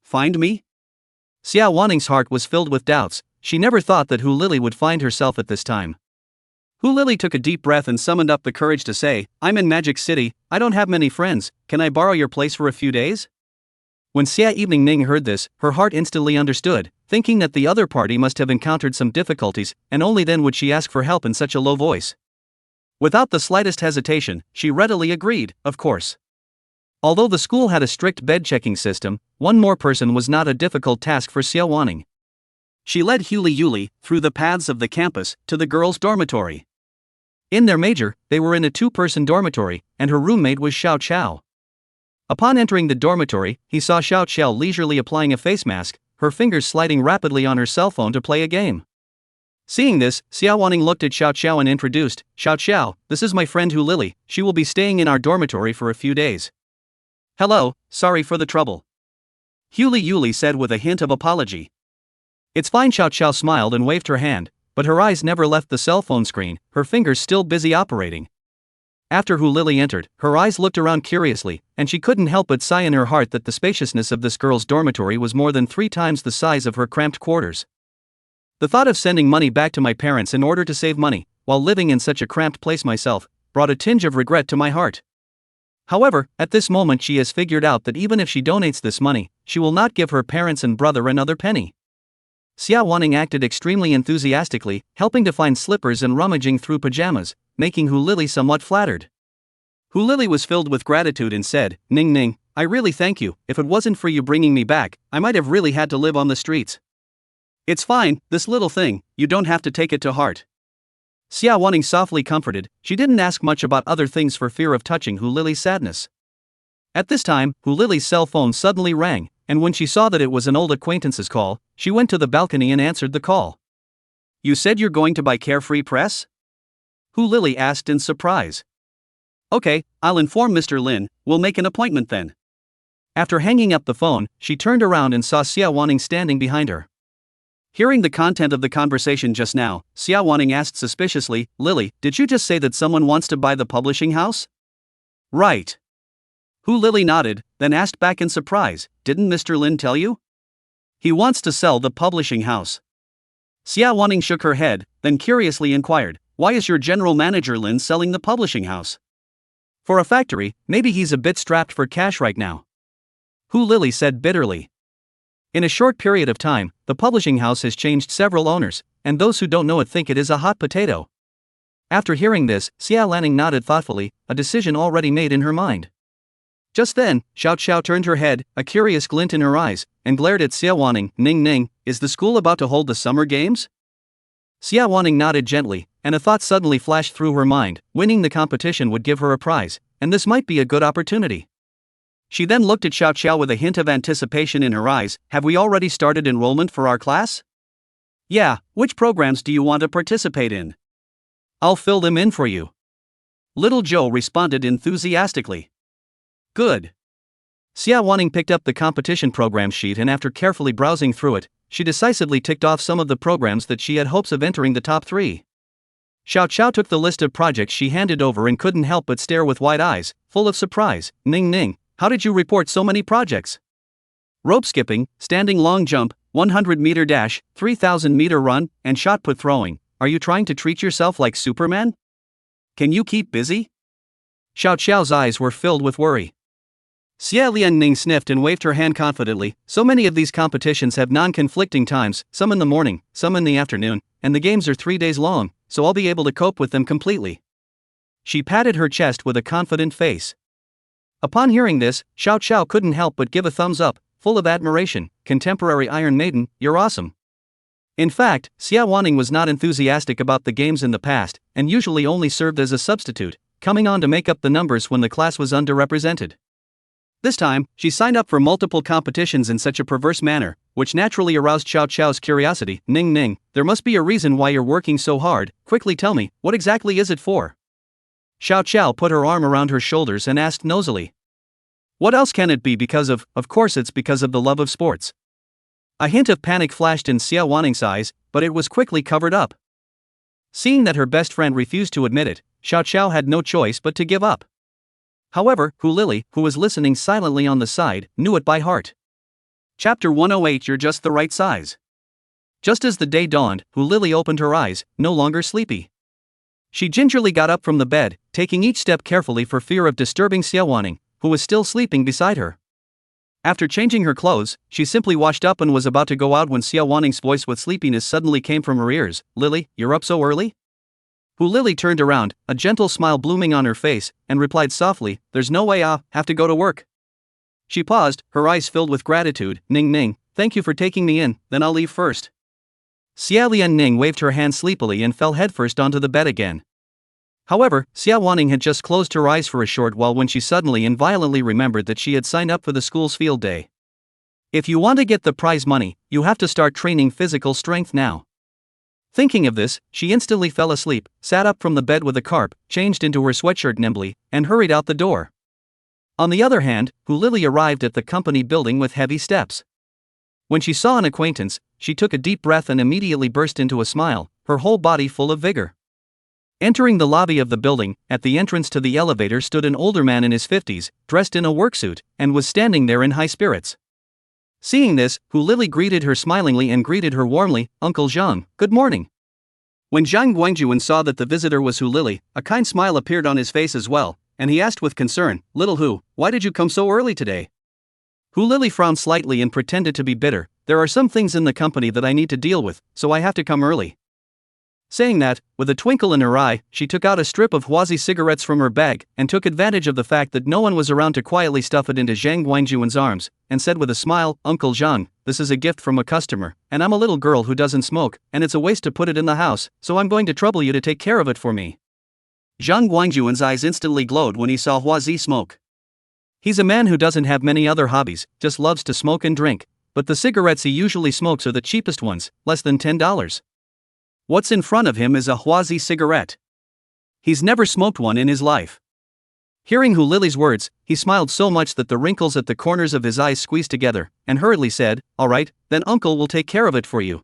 Find me? Xie Wanning's heart was filled with doubts. She never thought that Hu Lili would find herself at this time. Hu Lili took a deep breath and summoned up the courage to say, I'm in Magic City, I don't have many friends, can I borrow your place for a few days? When Xie Evening Ning heard this, her heart instantly understood, thinking that the other party must have encountered some difficulties, and only then would she ask for help in such a low voice. Without the slightest hesitation, she readily agreed, of course. Although the school had a strict bed-checking system, one more person was not a difficult task for Xie Wanning. She led Huli Yuli through the paths of the campus to the girls' dormitory. In their major, they were in a two-person dormitory, and her roommate was Xiao Chao. Upon entering the dormitory, he saw Xiao Chao leisurely applying a face mask, her fingers sliding rapidly on her cell phone to play a game. Seeing this, Xie Wanning looked at Xiao Chao and introduced, Xiao Chao, this is my friend Hu Lili, she will be staying in our dormitory for a few days. Hello, sorry for the trouble. Huli Yuli said with a hint of apology. It's fine. Xiao Chao smiled and waved her hand, but her eyes never left the cell phone screen, her fingers still busy operating. After Hu Lili entered, her eyes looked around curiously, and she couldn't help but sigh in her heart that the spaciousness of this girl's dormitory was more than 3 times the size of her cramped quarters. The thought of sending money back to my parents in order to save money, while living in such a cramped place myself, brought a tinge of regret to my heart. However, at this moment she has figured out that even if she donates this money, she will not give her parents and brother another penny. Xie Wanning acted extremely enthusiastically, helping to find slippers and rummaging through pajamas, making Hu Lili somewhat flattered. Hu Lili was filled with gratitude and said, Ning Ning, I really thank you, if it wasn't for you bringing me back, I might have really had to live on the streets. It's fine, this little thing, you don't have to take it to heart. Xie Wanning softly comforted, she didn't ask much about other things for fear of touching Hu Lili's sadness. At this time, Hu Lili's cell phone suddenly rang, and when she saw that it was an old acquaintance's call, she went to the balcony and answered the call. You said you're going to buy Carefree Press? Hu Lili asked in surprise. Okay, I'll inform Mr. Lin, we'll make an appointment then. After hanging up the phone, she turned around and saw Xie Wanning standing behind her. Hearing the content of the conversation just now, Xie Wanning asked suspiciously, Lily, did you just say that someone wants to buy the publishing house? Right. Hu Lili nodded, then asked back in surprise, didn't Mr. Lin tell you? He wants to sell the publishing house. Xie Wanning shook her head, then curiously inquired, why is your general manager Lin selling the publishing house? For a factory, maybe he's a bit strapped for cash right now. Hu Lili said bitterly. In a short period of time, the publishing house has changed several owners, and those who don't know it think it is a hot potato. After hearing this, Xie Wanning nodded thoughtfully, a decision already made in her mind. Just then, Xiao Chao turned her head, a curious glint in her eyes, and glared at Xie Wanning. Ning Ning, is the school about to hold the summer games? Xie Wanning nodded gently, and a thought suddenly flashed through her mind, winning the competition would give her a prize, and this might be a good opportunity. She then looked at Xiao Chao with a hint of anticipation in her eyes. Have we already started enrollment for our class? Yeah, which programs do you want to participate in? I'll fill them in for you. Little Joe responded enthusiastically. Good. Xie Wanning picked up the competition program sheet and after carefully browsing through it, she decisively ticked off some of the programs that she had hopes of entering the top 3. Xiao Chao took the list of projects she handed over and couldn't help but stare with wide eyes, full of surprise. Ning Ning, how did you report so many projects? Rope skipping, standing long jump, 100-meter dash, 3,000-meter run, and shot put throwing. Are you trying to treat yourself like Superman? Can you keep busy? Xiao Chao's eyes were filled with worry. Xie Lianning sniffed and waved her hand confidently. So many of these competitions have non-conflicting times, some in the morning, some in the afternoon, and the games are 3 days long, so I'll be able to cope with them completely. She patted her chest with a confident face. Upon hearing this, Xiao Chao couldn't help but give a thumbs up, full of admiration. Contemporary Iron Maiden, you're awesome. In fact, Xie Wanning was not enthusiastic about the games in the past, and usually only served as a substitute, coming on to make up the numbers when the class was underrepresented. This time, she signed up for multiple competitions in such a perverse manner, which naturally aroused Xiao Chao's curiosity. Ning Ning, there must be a reason why you're working so hard, quickly tell me, what exactly is it for? Xiao Chao put her arm around her shoulders and asked nosily. What else can it be because of course it's because of the love of sports. A hint of panic flashed in Xie Wanning's eyes, but it was quickly covered up. Seeing that her best friend refused to admit it, Xiao Xiao had no choice but to give up. However, Hu Lily, who was listening silently on the side, knew it by heart. Chapter 108 You're just the right size. Just as the day dawned, Hu Lily opened her eyes, no longer sleepy. She gingerly got up from the bed, taking each step carefully for fear of disturbing Xie Wanning, who was still sleeping beside her. After changing her clothes, she simply washed up and was about to go out when Xie Wanning's voice with sleepiness suddenly came from her ears. Lily, you're up so early? Hu Lily turned around, a gentle smile blooming on her face, and replied softly, there's no way I'll have to go to work. She paused, her eyes filled with gratitude. Ning Ning, thank you for taking me in, then I'll leave first. Xie Lian Ning waved her hand sleepily and fell headfirst onto the bed again. However, Xie Wanning had just closed her eyes for a short while when she suddenly and violently remembered that she had signed up for the school's field day. If you want to get the prize money, you have to start training physical strength now. Thinking of this, she instantly fell asleep, sat up from the bed with a carp, changed into her sweatshirt nimbly, and hurried out the door. On the other hand, Hu Lily arrived at the company building with heavy steps. When she saw an acquaintance, she took a deep breath and immediately burst into a smile, her whole body full of vigor. Entering the lobby of the building, at the entrance to the elevator stood an older man in his 50s, dressed in a worksuit, and was standing there in high spirits. Seeing this, Hu Lily greeted her smilingly and greeted her warmly, Uncle Zhang, good morning. When Zhang Guangjuan saw that the visitor was Hu Lily, a kind smile appeared on his face as well, and he asked with concern, Little Hu, why did you come so early today? Hu Lily frowned slightly and pretended to be bitter. There are some things in the company that I need to deal with, so I have to come early. Saying that, with a twinkle in her eye, she took out a strip of Huazi cigarettes from her bag, and took advantage of the fact that no one was around to quietly stuff it into Zhang Guangjuan's arms, and said with a smile, Uncle Zhang, this is a gift from a customer, and I'm a little girl who doesn't smoke, and it's a waste to put it in the house, so I'm going to trouble you to take care of it for me. Zhang Guangjuan's eyes instantly glowed when he saw Huazi smoke. He's a man who doesn't have many other hobbies, just loves to smoke and drink, but the cigarettes he usually smokes are the cheapest ones, less than $10. What's in front of him is a Huazi cigarette. He's never smoked one in his life. Hearing Hu Lily's words, he smiled so much that the wrinkles at the corners of his eyes squeezed together, and hurriedly said, all right, then uncle will take care of it for you.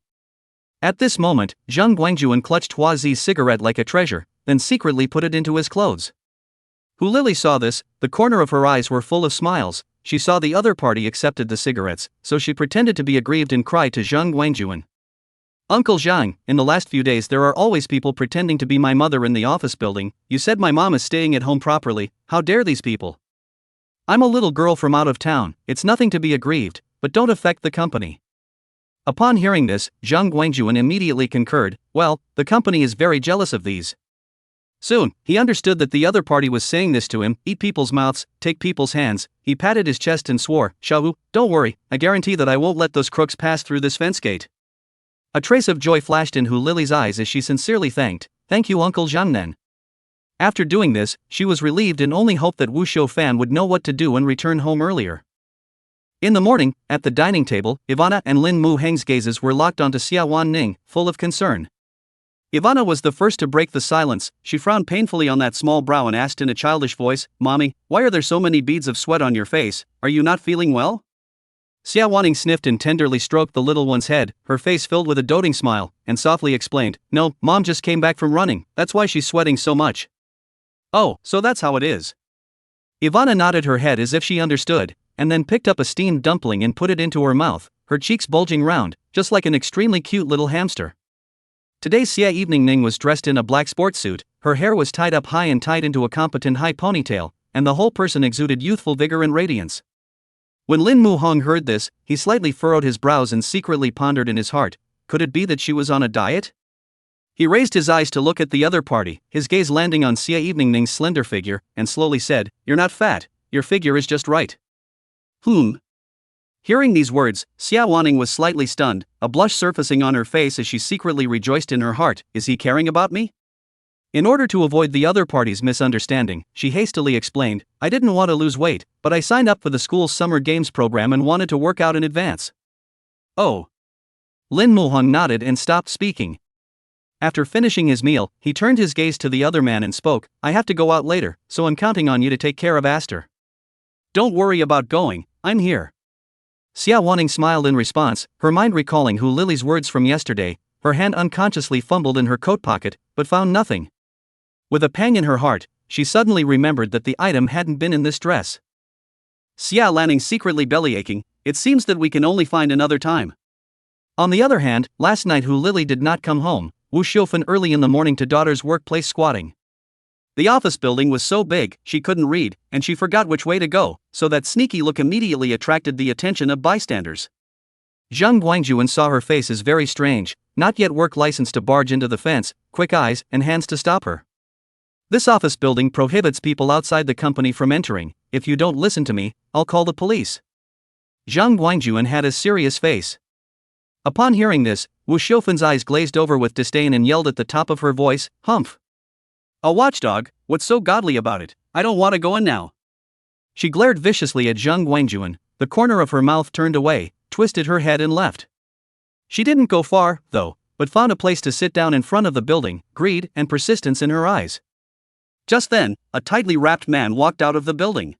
At this moment, Zhang Guangjuan clutched Huazi's cigarette like a treasure, then secretly put it into his clothes. Hu Lily saw this, the corner of her eyes were full of smiles. She saw the other party accepted the cigarettes, so she pretended to be aggrieved and cried to Zhang Guangjuan. Uncle Zhang, in the last few days there are always people pretending to be my mother in the office building. You said my mom is staying at home properly, how dare these people? I'm a little girl from out of town, it's nothing to be aggrieved, but don't affect the company. Upon hearing this, Zhang Guangjuan immediately concurred, well, the company is very jealous of these. Soon, he understood that the other party was saying this to him, eat people's mouths, take people's hands. He patted his chest and swore, Xiaohu, don't worry, I guarantee that I won't let those crooks pass through this fence gate. A trace of joy flashed in Hu Lily's eyes as she sincerely thanked, thank you Uncle Zhang Nen. After doing this, she was relieved and only hoped that Wu Shou-fan would know what to do and return home earlier. In the morning, at the dining table, Ivana and Lin Mu Heng's gazes were locked onto Xie Wanning, full of concern. Ivana was the first to break the silence. She frowned painfully on that small brow and asked in a childish voice, Mommy, why are there so many beads of sweat on your face? Are you not feeling well? Xie Wanning sniffed and tenderly stroked the little one's head, her face filled with a doting smile, and softly explained, no, Mom just came back from running, that's why she's sweating so much. Oh, so that's how it is. Ivana nodded her head as if she understood, and then picked up a steamed dumpling and put it into her mouth, her cheeks bulging round, just like an extremely cute little hamster. Today's Xie Wanning was dressed in a black sports suit, her hair was tied up high and tied into a competent high ponytail, and the whole person exuded youthful vigor and radiance. When Lin Mu Hong heard this, he slightly furrowed his brows and secretly pondered in his heart, could it be that she was on a diet? He raised his eyes to look at the other party, his gaze landing on Xie Wanning's slender figure, and slowly said, you're not fat, your figure is just right. Hearing these words, Xie Wanning was slightly stunned, a blush surfacing on her face as she secretly rejoiced in her heart, is he caring about me? In order to avoid the other party's misunderstanding, she hastily explained, I didn't want to lose weight, but I signed up for the school's summer games program and wanted to work out in advance. Oh. Lin Muhong nodded and stopped speaking. After finishing his meal, he turned his gaze to the other man and spoke, I have to go out later, so I'm counting on you to take care of Aster. Don't worry about going, I'm here. Xie Wanning smiled in response, her mind recalling Hu Lily's words from yesterday. Her hand unconsciously fumbled in her coat pocket, but found nothing. With a pang in her heart, she suddenly remembered that the item hadn't been in this dress. Xie Wanning secretly bellyaching, it seems that we can only find another time. On the other hand, last night Lily did not come home, Wu Xiufen early in the morning to daughter's workplace squatting. The office building was so big, she couldn't read, and she forgot which way to go, so that sneaky look immediately attracted the attention of bystanders. Zhang Guangjuan saw her face as very strange, not yet work license to barge into the fence, quick eyes and hands to stop her. This office building prohibits people outside the company from entering. If you don't listen to me, I'll call the police. Zhang Guangjuan had a serious face. Upon hearing this, Wu Xiufen's eyes glazed over with disdain and yelled at the top of her voice, "Humph! A watchdog, what's so godly about it? I don't want to go in now." She glared viciously at Zhang Guangjuan, the corner of her mouth turned away, twisted her head and left. She didn't go far, though, but found a place to sit down in front of the building, greed and persistence in her eyes. Just then, a tightly wrapped man walked out of the building.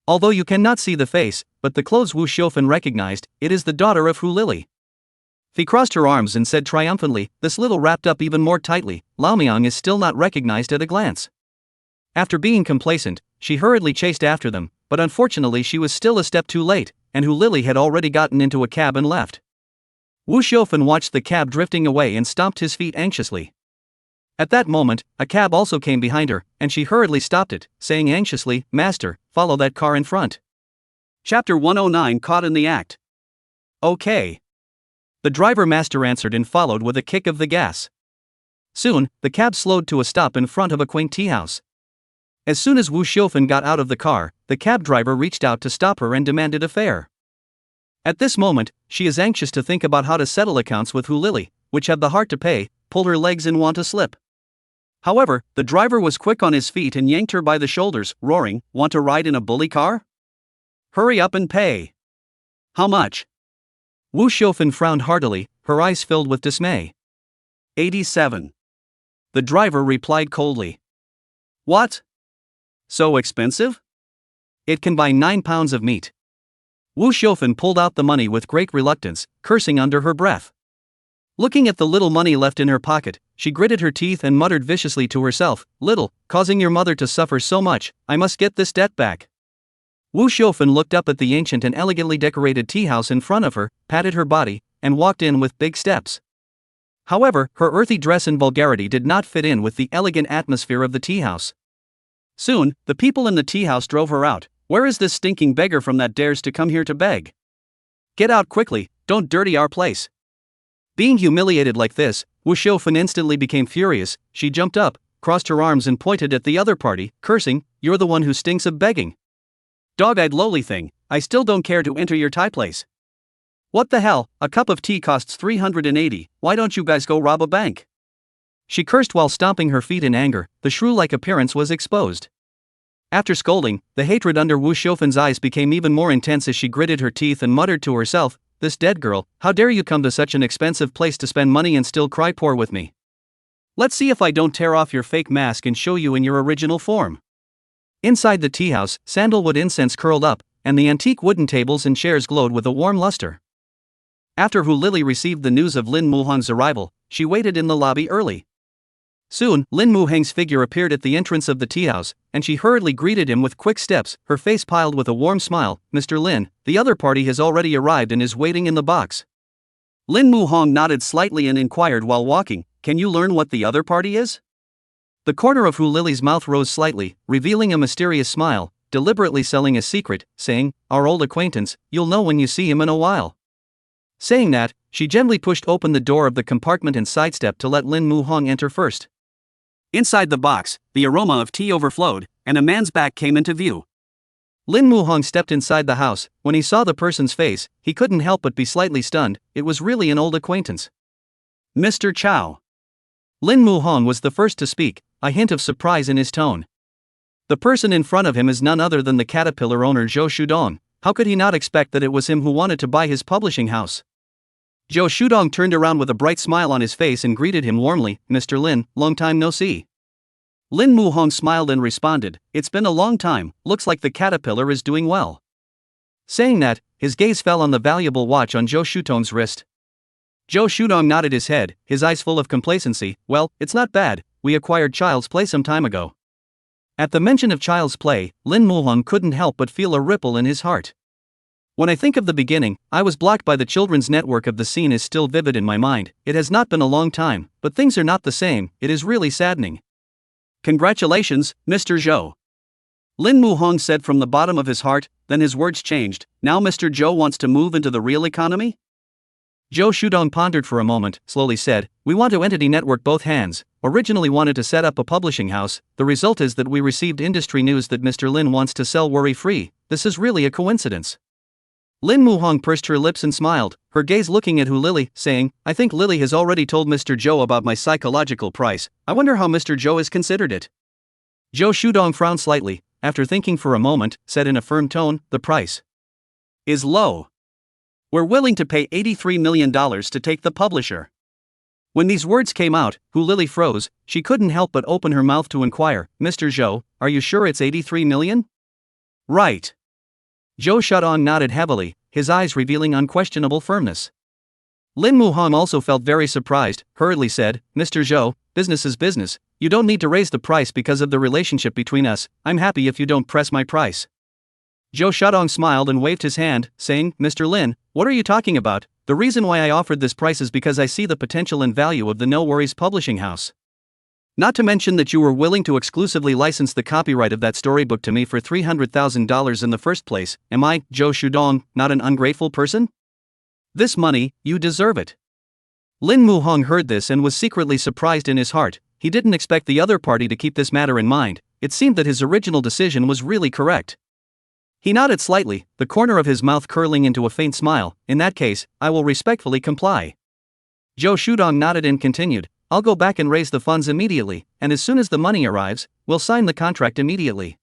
Although you cannot see the face, but the clothes Wu Xiufen recognized, it is the daughter of Hu Lily. She crossed her arms and said triumphantly, this little wrapped up even more tightly, Laomiang is still not recognized at a glance. After being complacent, she hurriedly chased after them, but unfortunately she was still a step too late, and Hu Lily had already gotten into a cab and left. Wu Xiufen watched the cab drifting away and stomped his feet anxiously. At that moment, a cab also came behind her, and she hurriedly stopped it, saying anxiously, "Master, follow that car in front." Chapter 109 Caught in the Act. Okay. The driver master answered and followed with a kick of the gas. Soon, the cab slowed to a stop in front of a quaint tea house. As soon as Wu Xiufen got out of the car, the cab driver reached out to stop her and demanded a fare. At this moment, she is anxious to think about how to settle accounts with Hu Lily, which have the heart to pay, pull her legs and want to slip. However, the driver was quick on his feet and yanked her by the shoulders, roaring, "Want to ride in a bully car? Hurry up and pay." "How much?" Wu Xiufen frowned heartily, her eyes filled with dismay. 87. The driver replied coldly. "What? So expensive?" "It can buy 9 pounds of meat." Wu Xiufen pulled out the money with great reluctance, cursing under her breath. Looking at the little money left in her pocket, she gritted her teeth and muttered viciously to herself, "Little, causing your mother to suffer so much, I must get this debt back." Wu Xiufen looked up at the ancient and elegantly decorated tea house in front of her, patted her body, and walked in with big steps. However, her earthy dress and vulgarity did not fit in with the elegant atmosphere of the tea house. Soon, the people in the tea house drove her out. "Where is this stinking beggar from that dares to come here to beg? Get out quickly, don't dirty our place." Being humiliated like this, Wu Xiufen instantly became furious. She jumped up, crossed her arms and pointed at the other party, cursing, "You're the one who stinks of begging. Dog-eyed lowly thing, I still don't care to enter your Thai place. What the hell, a cup of tea costs 380, why don't you guys go rob a bank?" She cursed while stomping her feet in anger, the shrew-like appearance was exposed. After scolding, the hatred under Wu Xiufen's eyes became even more intense as she gritted her teeth and muttered to herself, "This dead girl, how dare you come to such an expensive place to spend money and still cry poor with me? Let's see if I don't tear off your fake mask and show you in your original form." Inside the tea house, sandalwood incense curled up, and the antique wooden tables and chairs glowed with a warm luster. After Hu Lily received the news of Lin Muhang's arrival, she waited in the lobby early. Soon, Lin Muhang's figure appeared at the entrance of the tea house, and she hurriedly greeted him with quick steps, her face piled with a warm smile. "Mr. Lin, the other party has already arrived and is waiting in the box." Lin Muhang nodded slightly and inquired while walking, "Can you learn what the other party is?" The corner of Hu Lily's mouth rose slightly, revealing a mysterious smile, deliberately selling a secret, saying, "Our old acquaintance, you'll know when you see him in a while." Saying that, she gently pushed open the door of the compartment and sidestepped to let Lin Muhang enter first. Inside the box, the aroma of tea overflowed, and a man's back came into view. Lin Muhang stepped inside the house. When he saw the person's face, he couldn't help but be slightly stunned. It was really an old acquaintance. "Mr. Chow." Lin Muhang was the first to speak, a hint of surprise in his tone. The person in front of him is none other than the caterpillar owner Zhou Shudong. How could he not expect that it was him who wanted to buy his publishing house? Zhou Shudong turned around with a bright smile on his face and greeted him warmly, "Mr. Lin, long time no see." Lin Muhang smiled and responded, "It's been a long time, looks like the caterpillar is doing well." Saying that, his gaze fell on the valuable watch on Zhou Shudong's wrist. Zhou Shudong nodded his head, his eyes full of complacency. "Well, it's not bad, we acquired Child's Play some time ago. At the mention of Child's Play, Lin Muhong couldn't help but feel a ripple in his heart. When I think of the beginning, I was blocked by the children's network of the scene is still vivid in my mind. It has not been a long time, but things are not the same. It is really saddening. Congratulations, Mr. Zhou. Lin Muhong said from the bottom of his heart, then his words changed. Now Mr. Zhou wants to move into the real economy? Zhou Shudong pondered for a moment, slowly said, we want to entity network both hands. Originally wanted to set up a publishing house. The result is that we received industry news that Mr. Lin wants to sell worry-free. This is really a coincidence. Lin Muhong pursed her lips and smiled, her gaze looking at Hu Lily, saying, I think Lily has already told Mr. Zhou about my psychological price. I wonder how Mr. Zhou has considered it. Zhou Shudong frowned slightly, after thinking for a moment, said in a firm tone, the price is low. We're willing to pay $83 million to take the publisher. When these words came out, Hu Lily froze. She couldn't help but open her mouth to inquire, Mr. Zhou, are you sure it's 83 million? Right. Zhou Shudong nodded heavily, his eyes revealing unquestionable firmness. Lin Muhong also felt very surprised, hurriedly said, Mr. Zhou, business is business. You don't need to raise the price because of the relationship between us. I'm happy if you don't press my price. Zhou Shudong smiled and waved his hand, saying, Mr. Lin, what are you talking about? The reason why I offered this price is because I see the potential and value of the No Worries publishing house. Not to mention that you were willing to exclusively license the copyright of that storybook to me for $300,000 in the first place. Am I, Zhou Shudong, not an ungrateful person? This money, you deserve it. Lin Muhong heard this and was secretly surprised in his heart. He didn't expect the other party to keep this matter in mind. It seemed that his original decision was really correct. He nodded slightly, the corner of his mouth curling into a faint smile. In that case, I will respectfully comply. Zhou Shudong nodded and continued, I'll go back and raise the funds immediately, and as soon as the money arrives, we'll sign the contract immediately.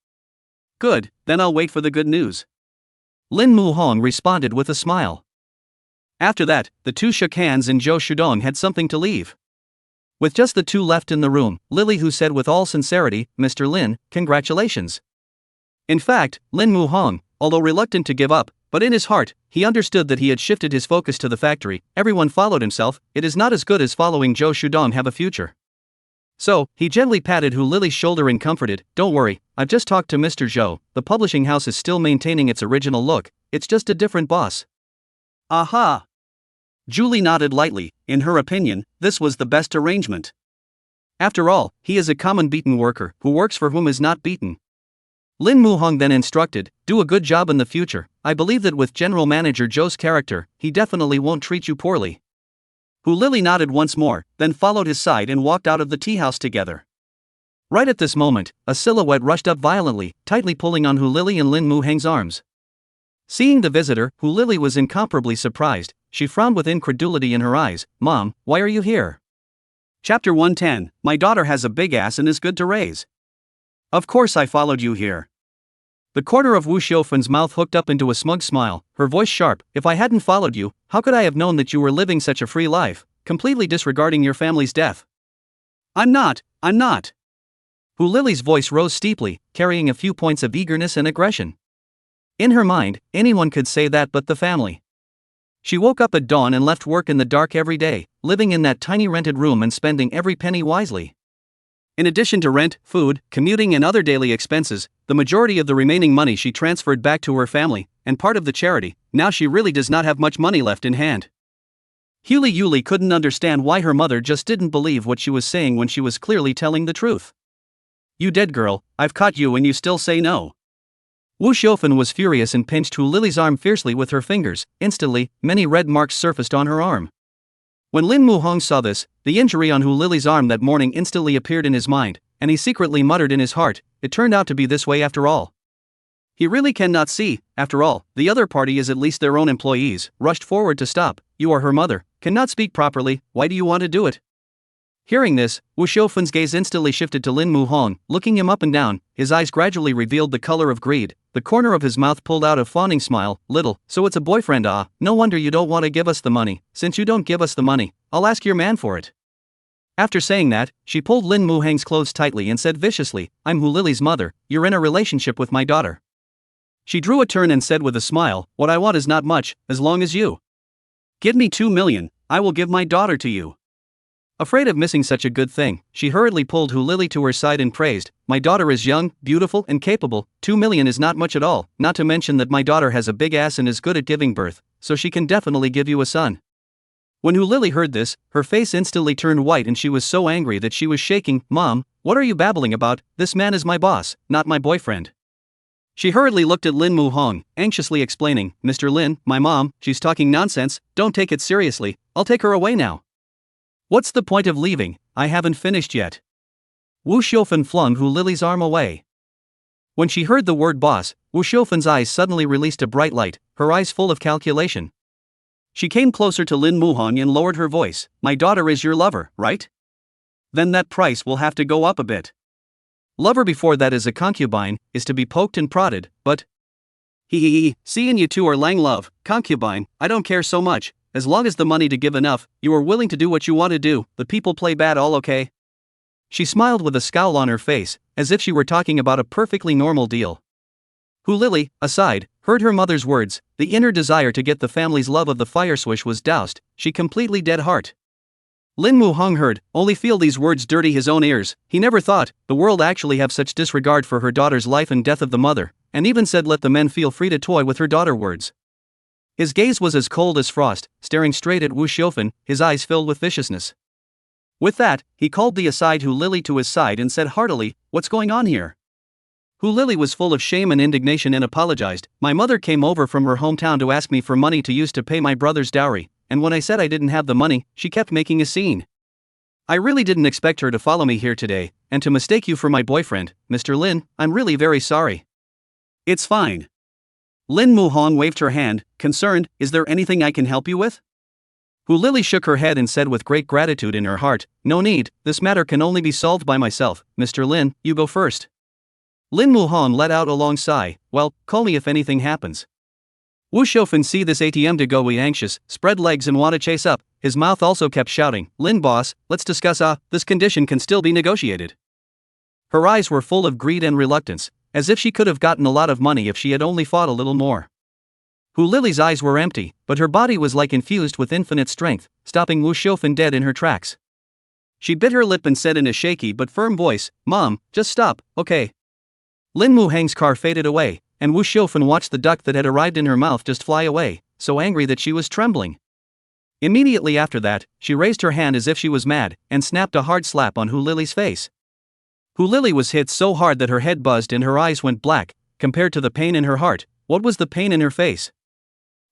Good, then I'll wait for the good news. Lin Muhong responded with a smile. After that, the two shook hands and Zhou Shudong had something to leave. With just the two left in the room, Lily Hu said with all sincerity, Mr. Lin, congratulations. In fact, Lin Muhong, although reluctant to give up, but in his heart, he understood that he had shifted his focus to the factory. Everyone followed himself. It is not as good as following Zhou Shudong have a future. So, he gently patted Hu Lily's shoulder and comforted, don't worry, I've just talked to Mr. Zhou, the publishing house is still maintaining its original look, it's just a different boss. Aha! Julie nodded lightly. In her opinion, this was the best arrangement. After all, he is a common beaten worker, who works for whom is not beaten. Lin Muhong then instructed, do a good job in the future. I believe that with General Manager Zhou's character, he definitely won't treat you poorly. Hu Lily nodded once more, then followed his side and walked out of the tea house together. Right at this moment, a silhouette rushed up violently, tightly pulling on Hu Lily and Lin Muhong's arms. Seeing the visitor, Hu Lily was incomparably surprised. She frowned with incredulity in her eyes. Mom, why are you here? Chapter 110, My daughter has a big ass and is good to raise. Of course I followed you here. The corner of Wu Xiufan's mouth hooked up into a smug smile, her voice sharp. If I hadn't followed you, how could I have known that you were living such a free life, completely disregarding your family's death? I'm not. Hu Lily's voice rose steeply, carrying a few points of eagerness and aggression. In her mind, anyone could say that but the family. She woke up at dawn and left work in the dark every day, living in that tiny rented room and spending every penny wisely. In addition to rent, food, commuting and other daily expenses, the majority of the remaining money she transferred back to her family, and part of the charity. Now she really does not have much money left in hand. Yuli couldn't understand why her mother just didn't believe what she was saying when she was clearly telling the truth. You dead girl, I've caught you and you still say no. Wu Xiufan was furious and pinched Hu Lily's arm fiercely with her fingers. Instantly, many red marks surfaced on her arm. When Lin Muhong saw this, the injury on Hu Lily's arm that morning instantly appeared in his mind, and he secretly muttered in his heart, it turned out to be this way after all. He really cannot see, after all, the other party is at least their own employees, rushed forward to stop. You are her mother, cannot speak properly, why do you want to do it? Hearing this, Wu Xiufan's gaze instantly shifted to Lin Muhong, looking him up and down, his eyes gradually revealed the color of greed, the corner of his mouth pulled out a fawning smile. Little, so it's a boyfriend, ah, no wonder you don't want to give us the money. Since you don't give us the money, I'll ask your man for it. After saying that, she pulled Lin Muhong's clothes tightly and said viciously, I'm Hu Lily's mother, you're in a relationship with my daughter. She drew a turn and said with a smile, what I want is not much, as long as you give me 2 million, I will give my daughter to you. Afraid of missing such a good thing, she hurriedly pulled Hu Lily to her side and praised, "My daughter is young, beautiful, and capable. 2 million is not much at all, not to mention that my daughter has a big ass and is good at giving birth, so she can definitely give you a son." When Hu Lily heard this, her face instantly turned white and she was so angry that she was shaking. "Mom, what are you babbling about? This man is my boss, not my boyfriend." She hurriedly looked at Lin Muhong, anxiously explaining, "Mr. Lin, my mom, she's talking nonsense, don't take it seriously, I'll take her away now." "What's the point of leaving? I haven't finished yet." Wu Xiufen flung Hu Lily's arm away. When she heard the word boss, Wu Xiufen's eyes suddenly released a bright light, her eyes full of calculation. She came closer to Lin Muhong and lowered her voice, "My daughter is your lover, right? Then that price will have to go up a bit. Lover before that is a concubine, is to be poked and prodded, but..." Seeing you two are lang love, concubine, I don't care so much, as long as the money to give enough, you are willing to do what you want to do, the people play bad all okay?" She smiled with a scowl on her face, as if she were talking about a perfectly normal deal. Hu Lily, aside, heard her mother's words, the inner desire to get the family's love of the fire swish was doused, she completely dead heart. Lin Muhong heard, only feel these words dirty his own ears, he never thought the world actually have such disregard for her daughter's life and death of the mother, and even said let the men feel free to toy with her daughter words. His gaze was as cold as frost, staring straight at Wu Xiufen, his eyes filled with viciousness. With that, he called the aside Hu Lily to his side and said heartily, "What's going on here?" Hu Lily was full of shame and indignation and apologized, "My mother came over from her hometown to ask me for money to use to pay my brother's dowry, and when I said I didn't have the money, she kept making a scene. I really didn't expect her to follow me here today, and to mistake you for my boyfriend, Mr. Lin, I'm really very sorry." "It's fine." Lin Muhong waved her hand, concerned, "Is there anything I can help you with?" Hu Lily shook her head and said with great gratitude in her heart, "No need, this matter can only be solved by myself, Mr. Lin, you go first." Lin Muhong let out a long sigh, "Well, call me if anything happens." Wu Xiufen see this ATM to go anxious, spread legs and want to chase up, his mouth also kept shouting, "Lin boss, let's discuss this condition can still be negotiated." Her eyes were full of greed and reluctance, as if she could have gotten a lot of money if she had only fought a little more. Hu Lily's eyes were empty, but her body was like infused with infinite strength, stopping Wu Xiufen dead in her tracks. She bit her lip and said in a shaky but firm voice, "Mom, just stop, okay?" Lin Muhang's car faded away, and Wu Xiufen watched the duck that had arrived in her mouth just fly away, so angry that she was trembling. Immediately after that, she raised her hand as if she was mad, and snapped a hard slap on Hu Lily's face. Hu Lily was hit so hard that her head buzzed and her eyes went black. Compared to the pain in her heart, what was the pain in her face?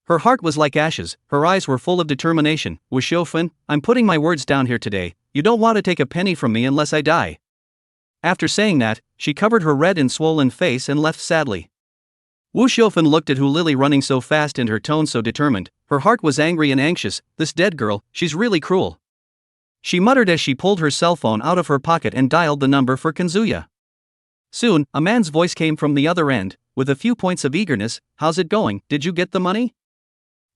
Her heart was like ashes, her eyes were full of determination. "Wu Xiufen, I'm putting my words down here today, you don't want to take a penny from me unless I die." After saying that, she covered her red and swollen face and left sadly. Wu Xiufen looked at Hu Lily running so fast and her tone so determined, her heart was angry and anxious, "This dead girl, she's really cruel." She muttered as she pulled her cell phone out of her pocket and dialed the number for Kanzuya. Soon, a man's voice came from the other end, with a few points of eagerness, "How's it going, did you get the money?"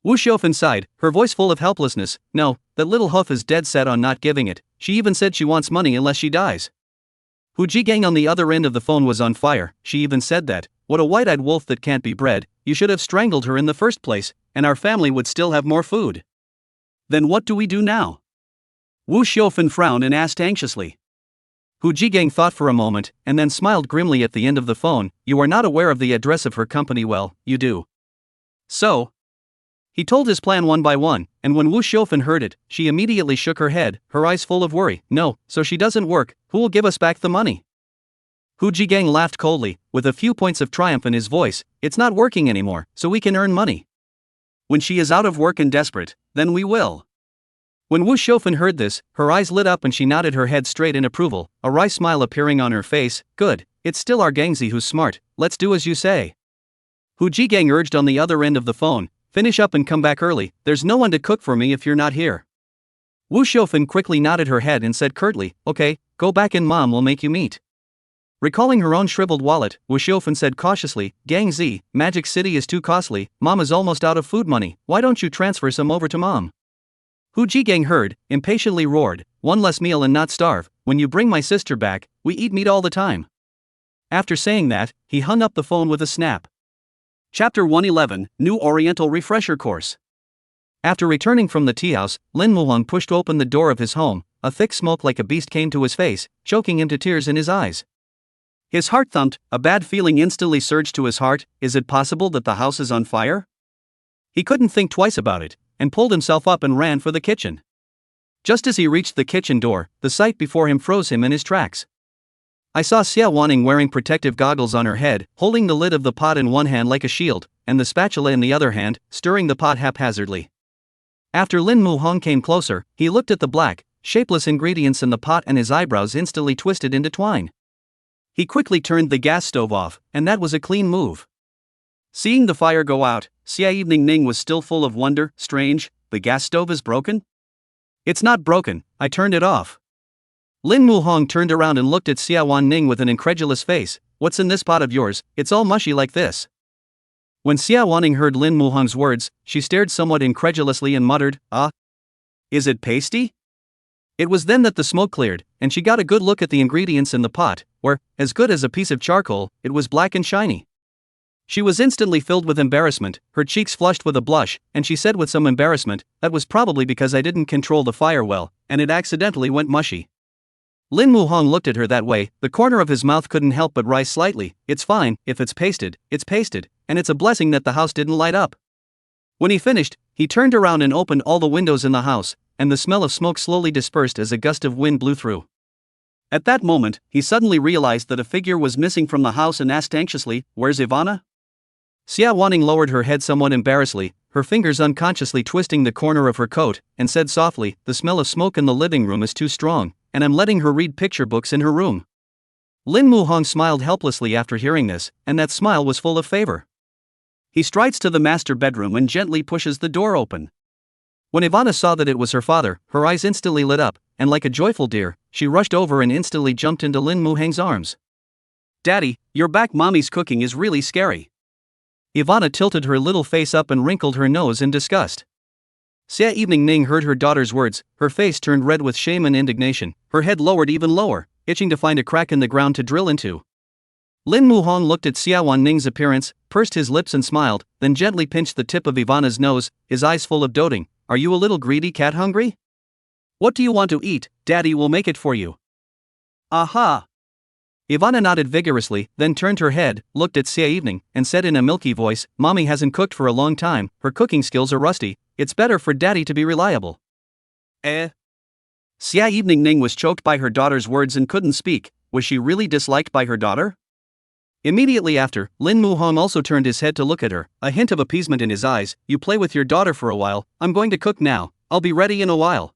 Wu Xiufen sighed, her voice full of helplessness, "No, that little hoof is dead set on not giving it, she even said she wants money unless she dies." Hu Jigang on the other end of the phone was on fire, she even said that, "What a white-eyed wolf that can't be bred, you should have strangled her in the first place, and our family would still have more food." "Then what do we do now?" Wu Xiufen frowned and asked anxiously. Hu Jigang thought for a moment, and then smiled grimly at the end of the phone, "You are not aware of the address of her company well, you do." "So?" He told his plan one by one, and when Wu Xiufen heard it, she immediately shook her head, her eyes full of worry. "No, so she doesn't work, who will give us back the money?" Hu Jigang laughed coldly, with a few points of triumph in his voice, "It's not working anymore, so we can earn money. When she is out of work and desperate, then we will." When Wu Xiufen heard this, her eyes lit up and she nodded her head straight in approval, a wry smile appearing on her face. "Good, it's still our Gangzi who's smart, let's do as you say." Hu Jigang urged on the other end of the phone, "Finish up and come back early, there's no one to cook for me if you're not here." Wu Xiufen quickly nodded her head and said curtly, "Okay, go back and mom will make you meat." Recalling her own shriveled wallet, Wu Xiufen said cautiously, "Gangzi, Magic City is too costly, mom is almost out of food money, why don't you transfer some over to mom?" Hu Jigang heard, impatiently roared, "One less meal and not starve, when you bring my sister back, we eat meat all the time." After saying that, he hung up the phone with a snap. Chapter 111, New Oriental Refresher Course. After returning from the tea house, Lin Muhong pushed open the door of his home, a thick smoke like a beast came to his face, choking him to tears in his eyes. His heart thumped, a bad feeling instantly surged to his heart. Is it possible that the house is on fire? He couldn't think twice about it, and pulled himself up and ran for the kitchen. Just as he reached the kitchen door, the sight before him froze him in his tracks. I saw Xie Wanning wearing protective goggles on her head, holding the lid of the pot in one hand like a shield, and the spatula in the other hand, stirring the pot haphazardly. After Lin Muhong came closer, he looked at the black, shapeless ingredients in the pot and his eyebrows instantly twisted into twine. He quickly turned the gas stove off, and that was a clean move. Seeing the fire go out, Xie Ning was still full of wonder. Strange, the gas stove is broken? It's not broken, I turned it off. Lin Muhong turned around and looked at Xie Wanning with an incredulous face. What's in this pot of yours? It's all mushy like this. When Xie Wanning heard Lin Muhong's words, she stared somewhat incredulously and muttered, Is it pasty? It was then that the smoke cleared, and she got a good look at the ingredients in the pot, where, as good as a piece of charcoal, it was black and shiny. She was instantly filled with embarrassment, her cheeks flushed with a blush, and she said with some embarrassment, that was probably because I didn't control the fire well, and it accidentally went mushy. Lin Muhong looked at her that way, the corner of his mouth couldn't help but rise slightly. It's fine, if it's pasted, and it's a blessing that the house didn't light up. When he finished, he turned around and opened all the windows in the house, and the smell of smoke slowly dispersed as a gust of wind blew through. At that moment, he suddenly realized that a figure was missing from the house and asked anxiously, "Where's Ivana?" Xie Wanning lowered her head somewhat embarrassedly, her fingers unconsciously twisting the corner of her coat, and said softly, "The smell of smoke in the living room is too strong, and I'm letting her read picture books in her room." Lin Muhong smiled helplessly after hearing this, and that smile was full of favor. He strides to the master bedroom and gently pushes the door open. When Ivana saw that it was her father, her eyes instantly lit up, and like a joyful deer, she rushed over and instantly jumped into Lin Muhong's arms. "Daddy, you're back. Mommy's cooking is really scary." Ivana tilted her little face up and wrinkled her nose in disgust. Xie Ning heard her daughter's words, her face turned red with shame and indignation, her head lowered even lower, itching to find a crack in the ground to drill into. Lin Muhong looked at Xie Wanning's appearance, pursed his lips and smiled, then gently pinched the tip of Ivana's nose, his eyes full of doting. "Are you a little greedy cat hungry? What do you want to eat? Daddy will make it for you." "Aha!" Ivana nodded vigorously, then turned her head, looked at Xie Ning, and said in a milky voice, "Mommy hasn't cooked for a long time, her cooking skills are rusty, it's better for Daddy to be reliable." Xie Ning was choked by her daughter's words and couldn't speak. Was she really disliked by her daughter? Immediately after, Lin Muhong also turned his head to look at her, a hint of appeasement in his eyes. "You play with your daughter for a while, I'm going to cook now, I'll be ready in a while."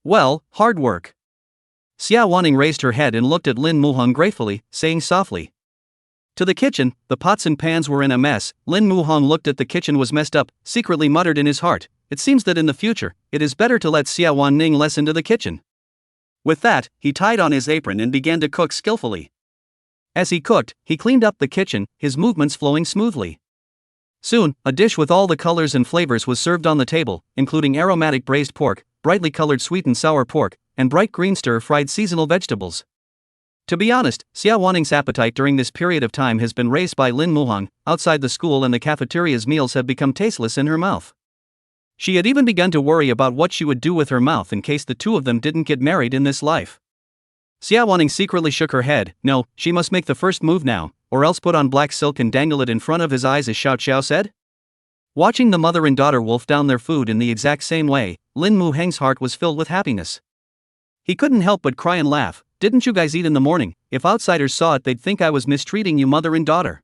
"Well, hard work." Xie Wanning raised her head and looked at Lin Muhong gratefully, saying softly. To the kitchen, the pots and pans were in a mess. Lin Muhong looked at the kitchen was messed up, secretly muttered in his heart, "It seems that in the future, it is better to let Xie Wanning less into the kitchen." With that, he tied on his apron and began to cook skillfully. As he cooked, he cleaned up the kitchen, his movements flowing smoothly. Soon, a dish with all the colors and flavors was served on the table, including aromatic braised pork, brightly colored sweet and sour pork, and bright green stir-fried seasonal vegetables. To be honest, Xie Wanning's appetite during this period of time has been raised by Lin Muhong. Outside the school and the cafeteria's meals have become tasteless in her mouth. She had even begun to worry about what she would do with her mouth in case the two of them didn't get married in this life. Xie Wanning secretly shook her head. No, she must make the first move now, or else put on black silk and dangle it in front of his eyes as Xiao Xiao said. Watching the mother and daughter wolf down their food in the exact same way, Lin Muhong's heart was filled with happiness. He couldn't help but cry and laugh. "Didn't you guys eat in the morning? If outsiders saw it they'd think I was mistreating you mother and daughter."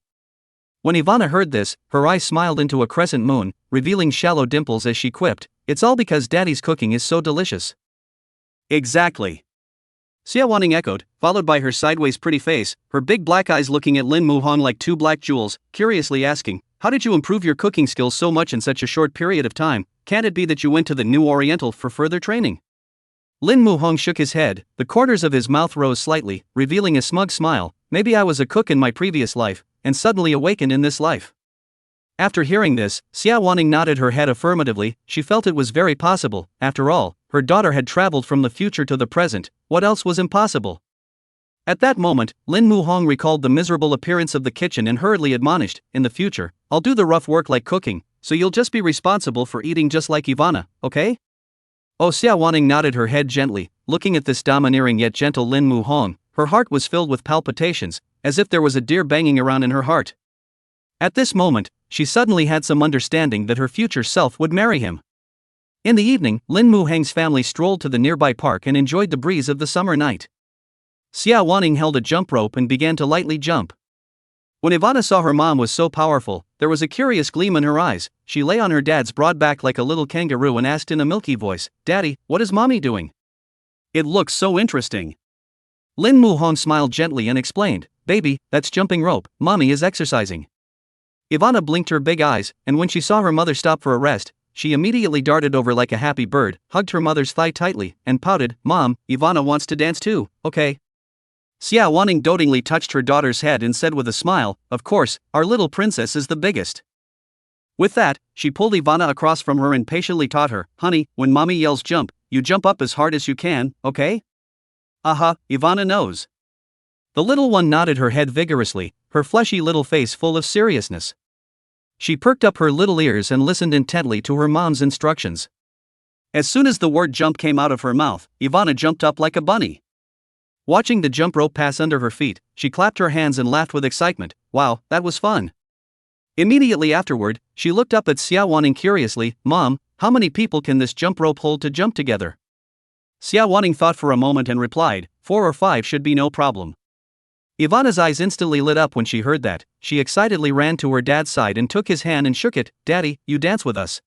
When Ivana heard this, her eyes smiled into a crescent moon, revealing shallow dimples as she quipped, "It's all because Daddy's cooking is so delicious." "Exactly," Xie Wanning echoed, followed by her sideways pretty face, her big black eyes looking at Lin Muhong like two black jewels, curiously asking, "How did you improve your cooking skills so much in such a short period of time? Can't it be that you went to the New Oriental for further training?" Lin Muhong shook his head, the corners of his mouth rose slightly, revealing a smug smile. "Maybe I was a cook in my previous life, and suddenly awakened in this life." After hearing this, Xie Wanning nodded her head affirmatively. She felt it was very possible. After all, her daughter had traveled from the future to the present. What else was impossible? At that moment, Lin Muhong recalled the miserable appearance of the kitchen and hurriedly admonished, "In the future, I'll do the rough work like cooking, so you'll just be responsible for eating just like Ivana, okay?" Oh, Xie Wanning nodded her head gently. looking at this domineering yet gentle Lin Muhong, her heart was filled with palpitations, as if there was a deer banging around in her heart. At this moment, she suddenly had some understanding that her future self would marry him. In the evening, Lin Muhang's family strolled to the nearby park and enjoyed the breeze of the summer night. Xie Wanning held a jump rope and began to lightly jump. When Ivana saw her mom was so powerful, there was a curious gleam in her eyes. She lay on her dad's broad back like a little kangaroo and asked in a milky voice, "Daddy, what is mommy doing?" It looks so interesting. Lin Muhong smiled gently and explained, "Baby, that's jumping rope, mommy is exercising." Ivana blinked her big eyes, and when she saw her mother stop for a rest, she immediately darted over like a happy bird, hugged her mother's thigh tightly, and pouted, "Mom, Ivana wants to dance too, okay?" Xie Wanning dotingly touched her daughter's head and said with a smile, "Of course, our little princess is the biggest." With that, she pulled Ivana across from her and patiently taught her, "Honey, when mommy yells jump, you jump up as hard as you can, okay?" Ivana knows. The little one nodded her head vigorously, her fleshy little face full of seriousness. She perked up her little ears and listened intently to her mom's instructions. As soon as the word jump came out of her mouth, Ivana jumped up like a bunny. Watching the jump rope pass under her feet, she clapped her hands and laughed with excitement. Wow, that was fun. Immediately afterward, she looked up at Xie Wanning curiously, "Mom, how many people can this jump rope hold to jump together?" Xie Wanning thought for a moment and replied, 4 or 5 should be no problem." Ivana's eyes instantly lit up when she heard that. She excitedly ran to her dad's side and took his hand and shook it. "Daddy, you dance with us."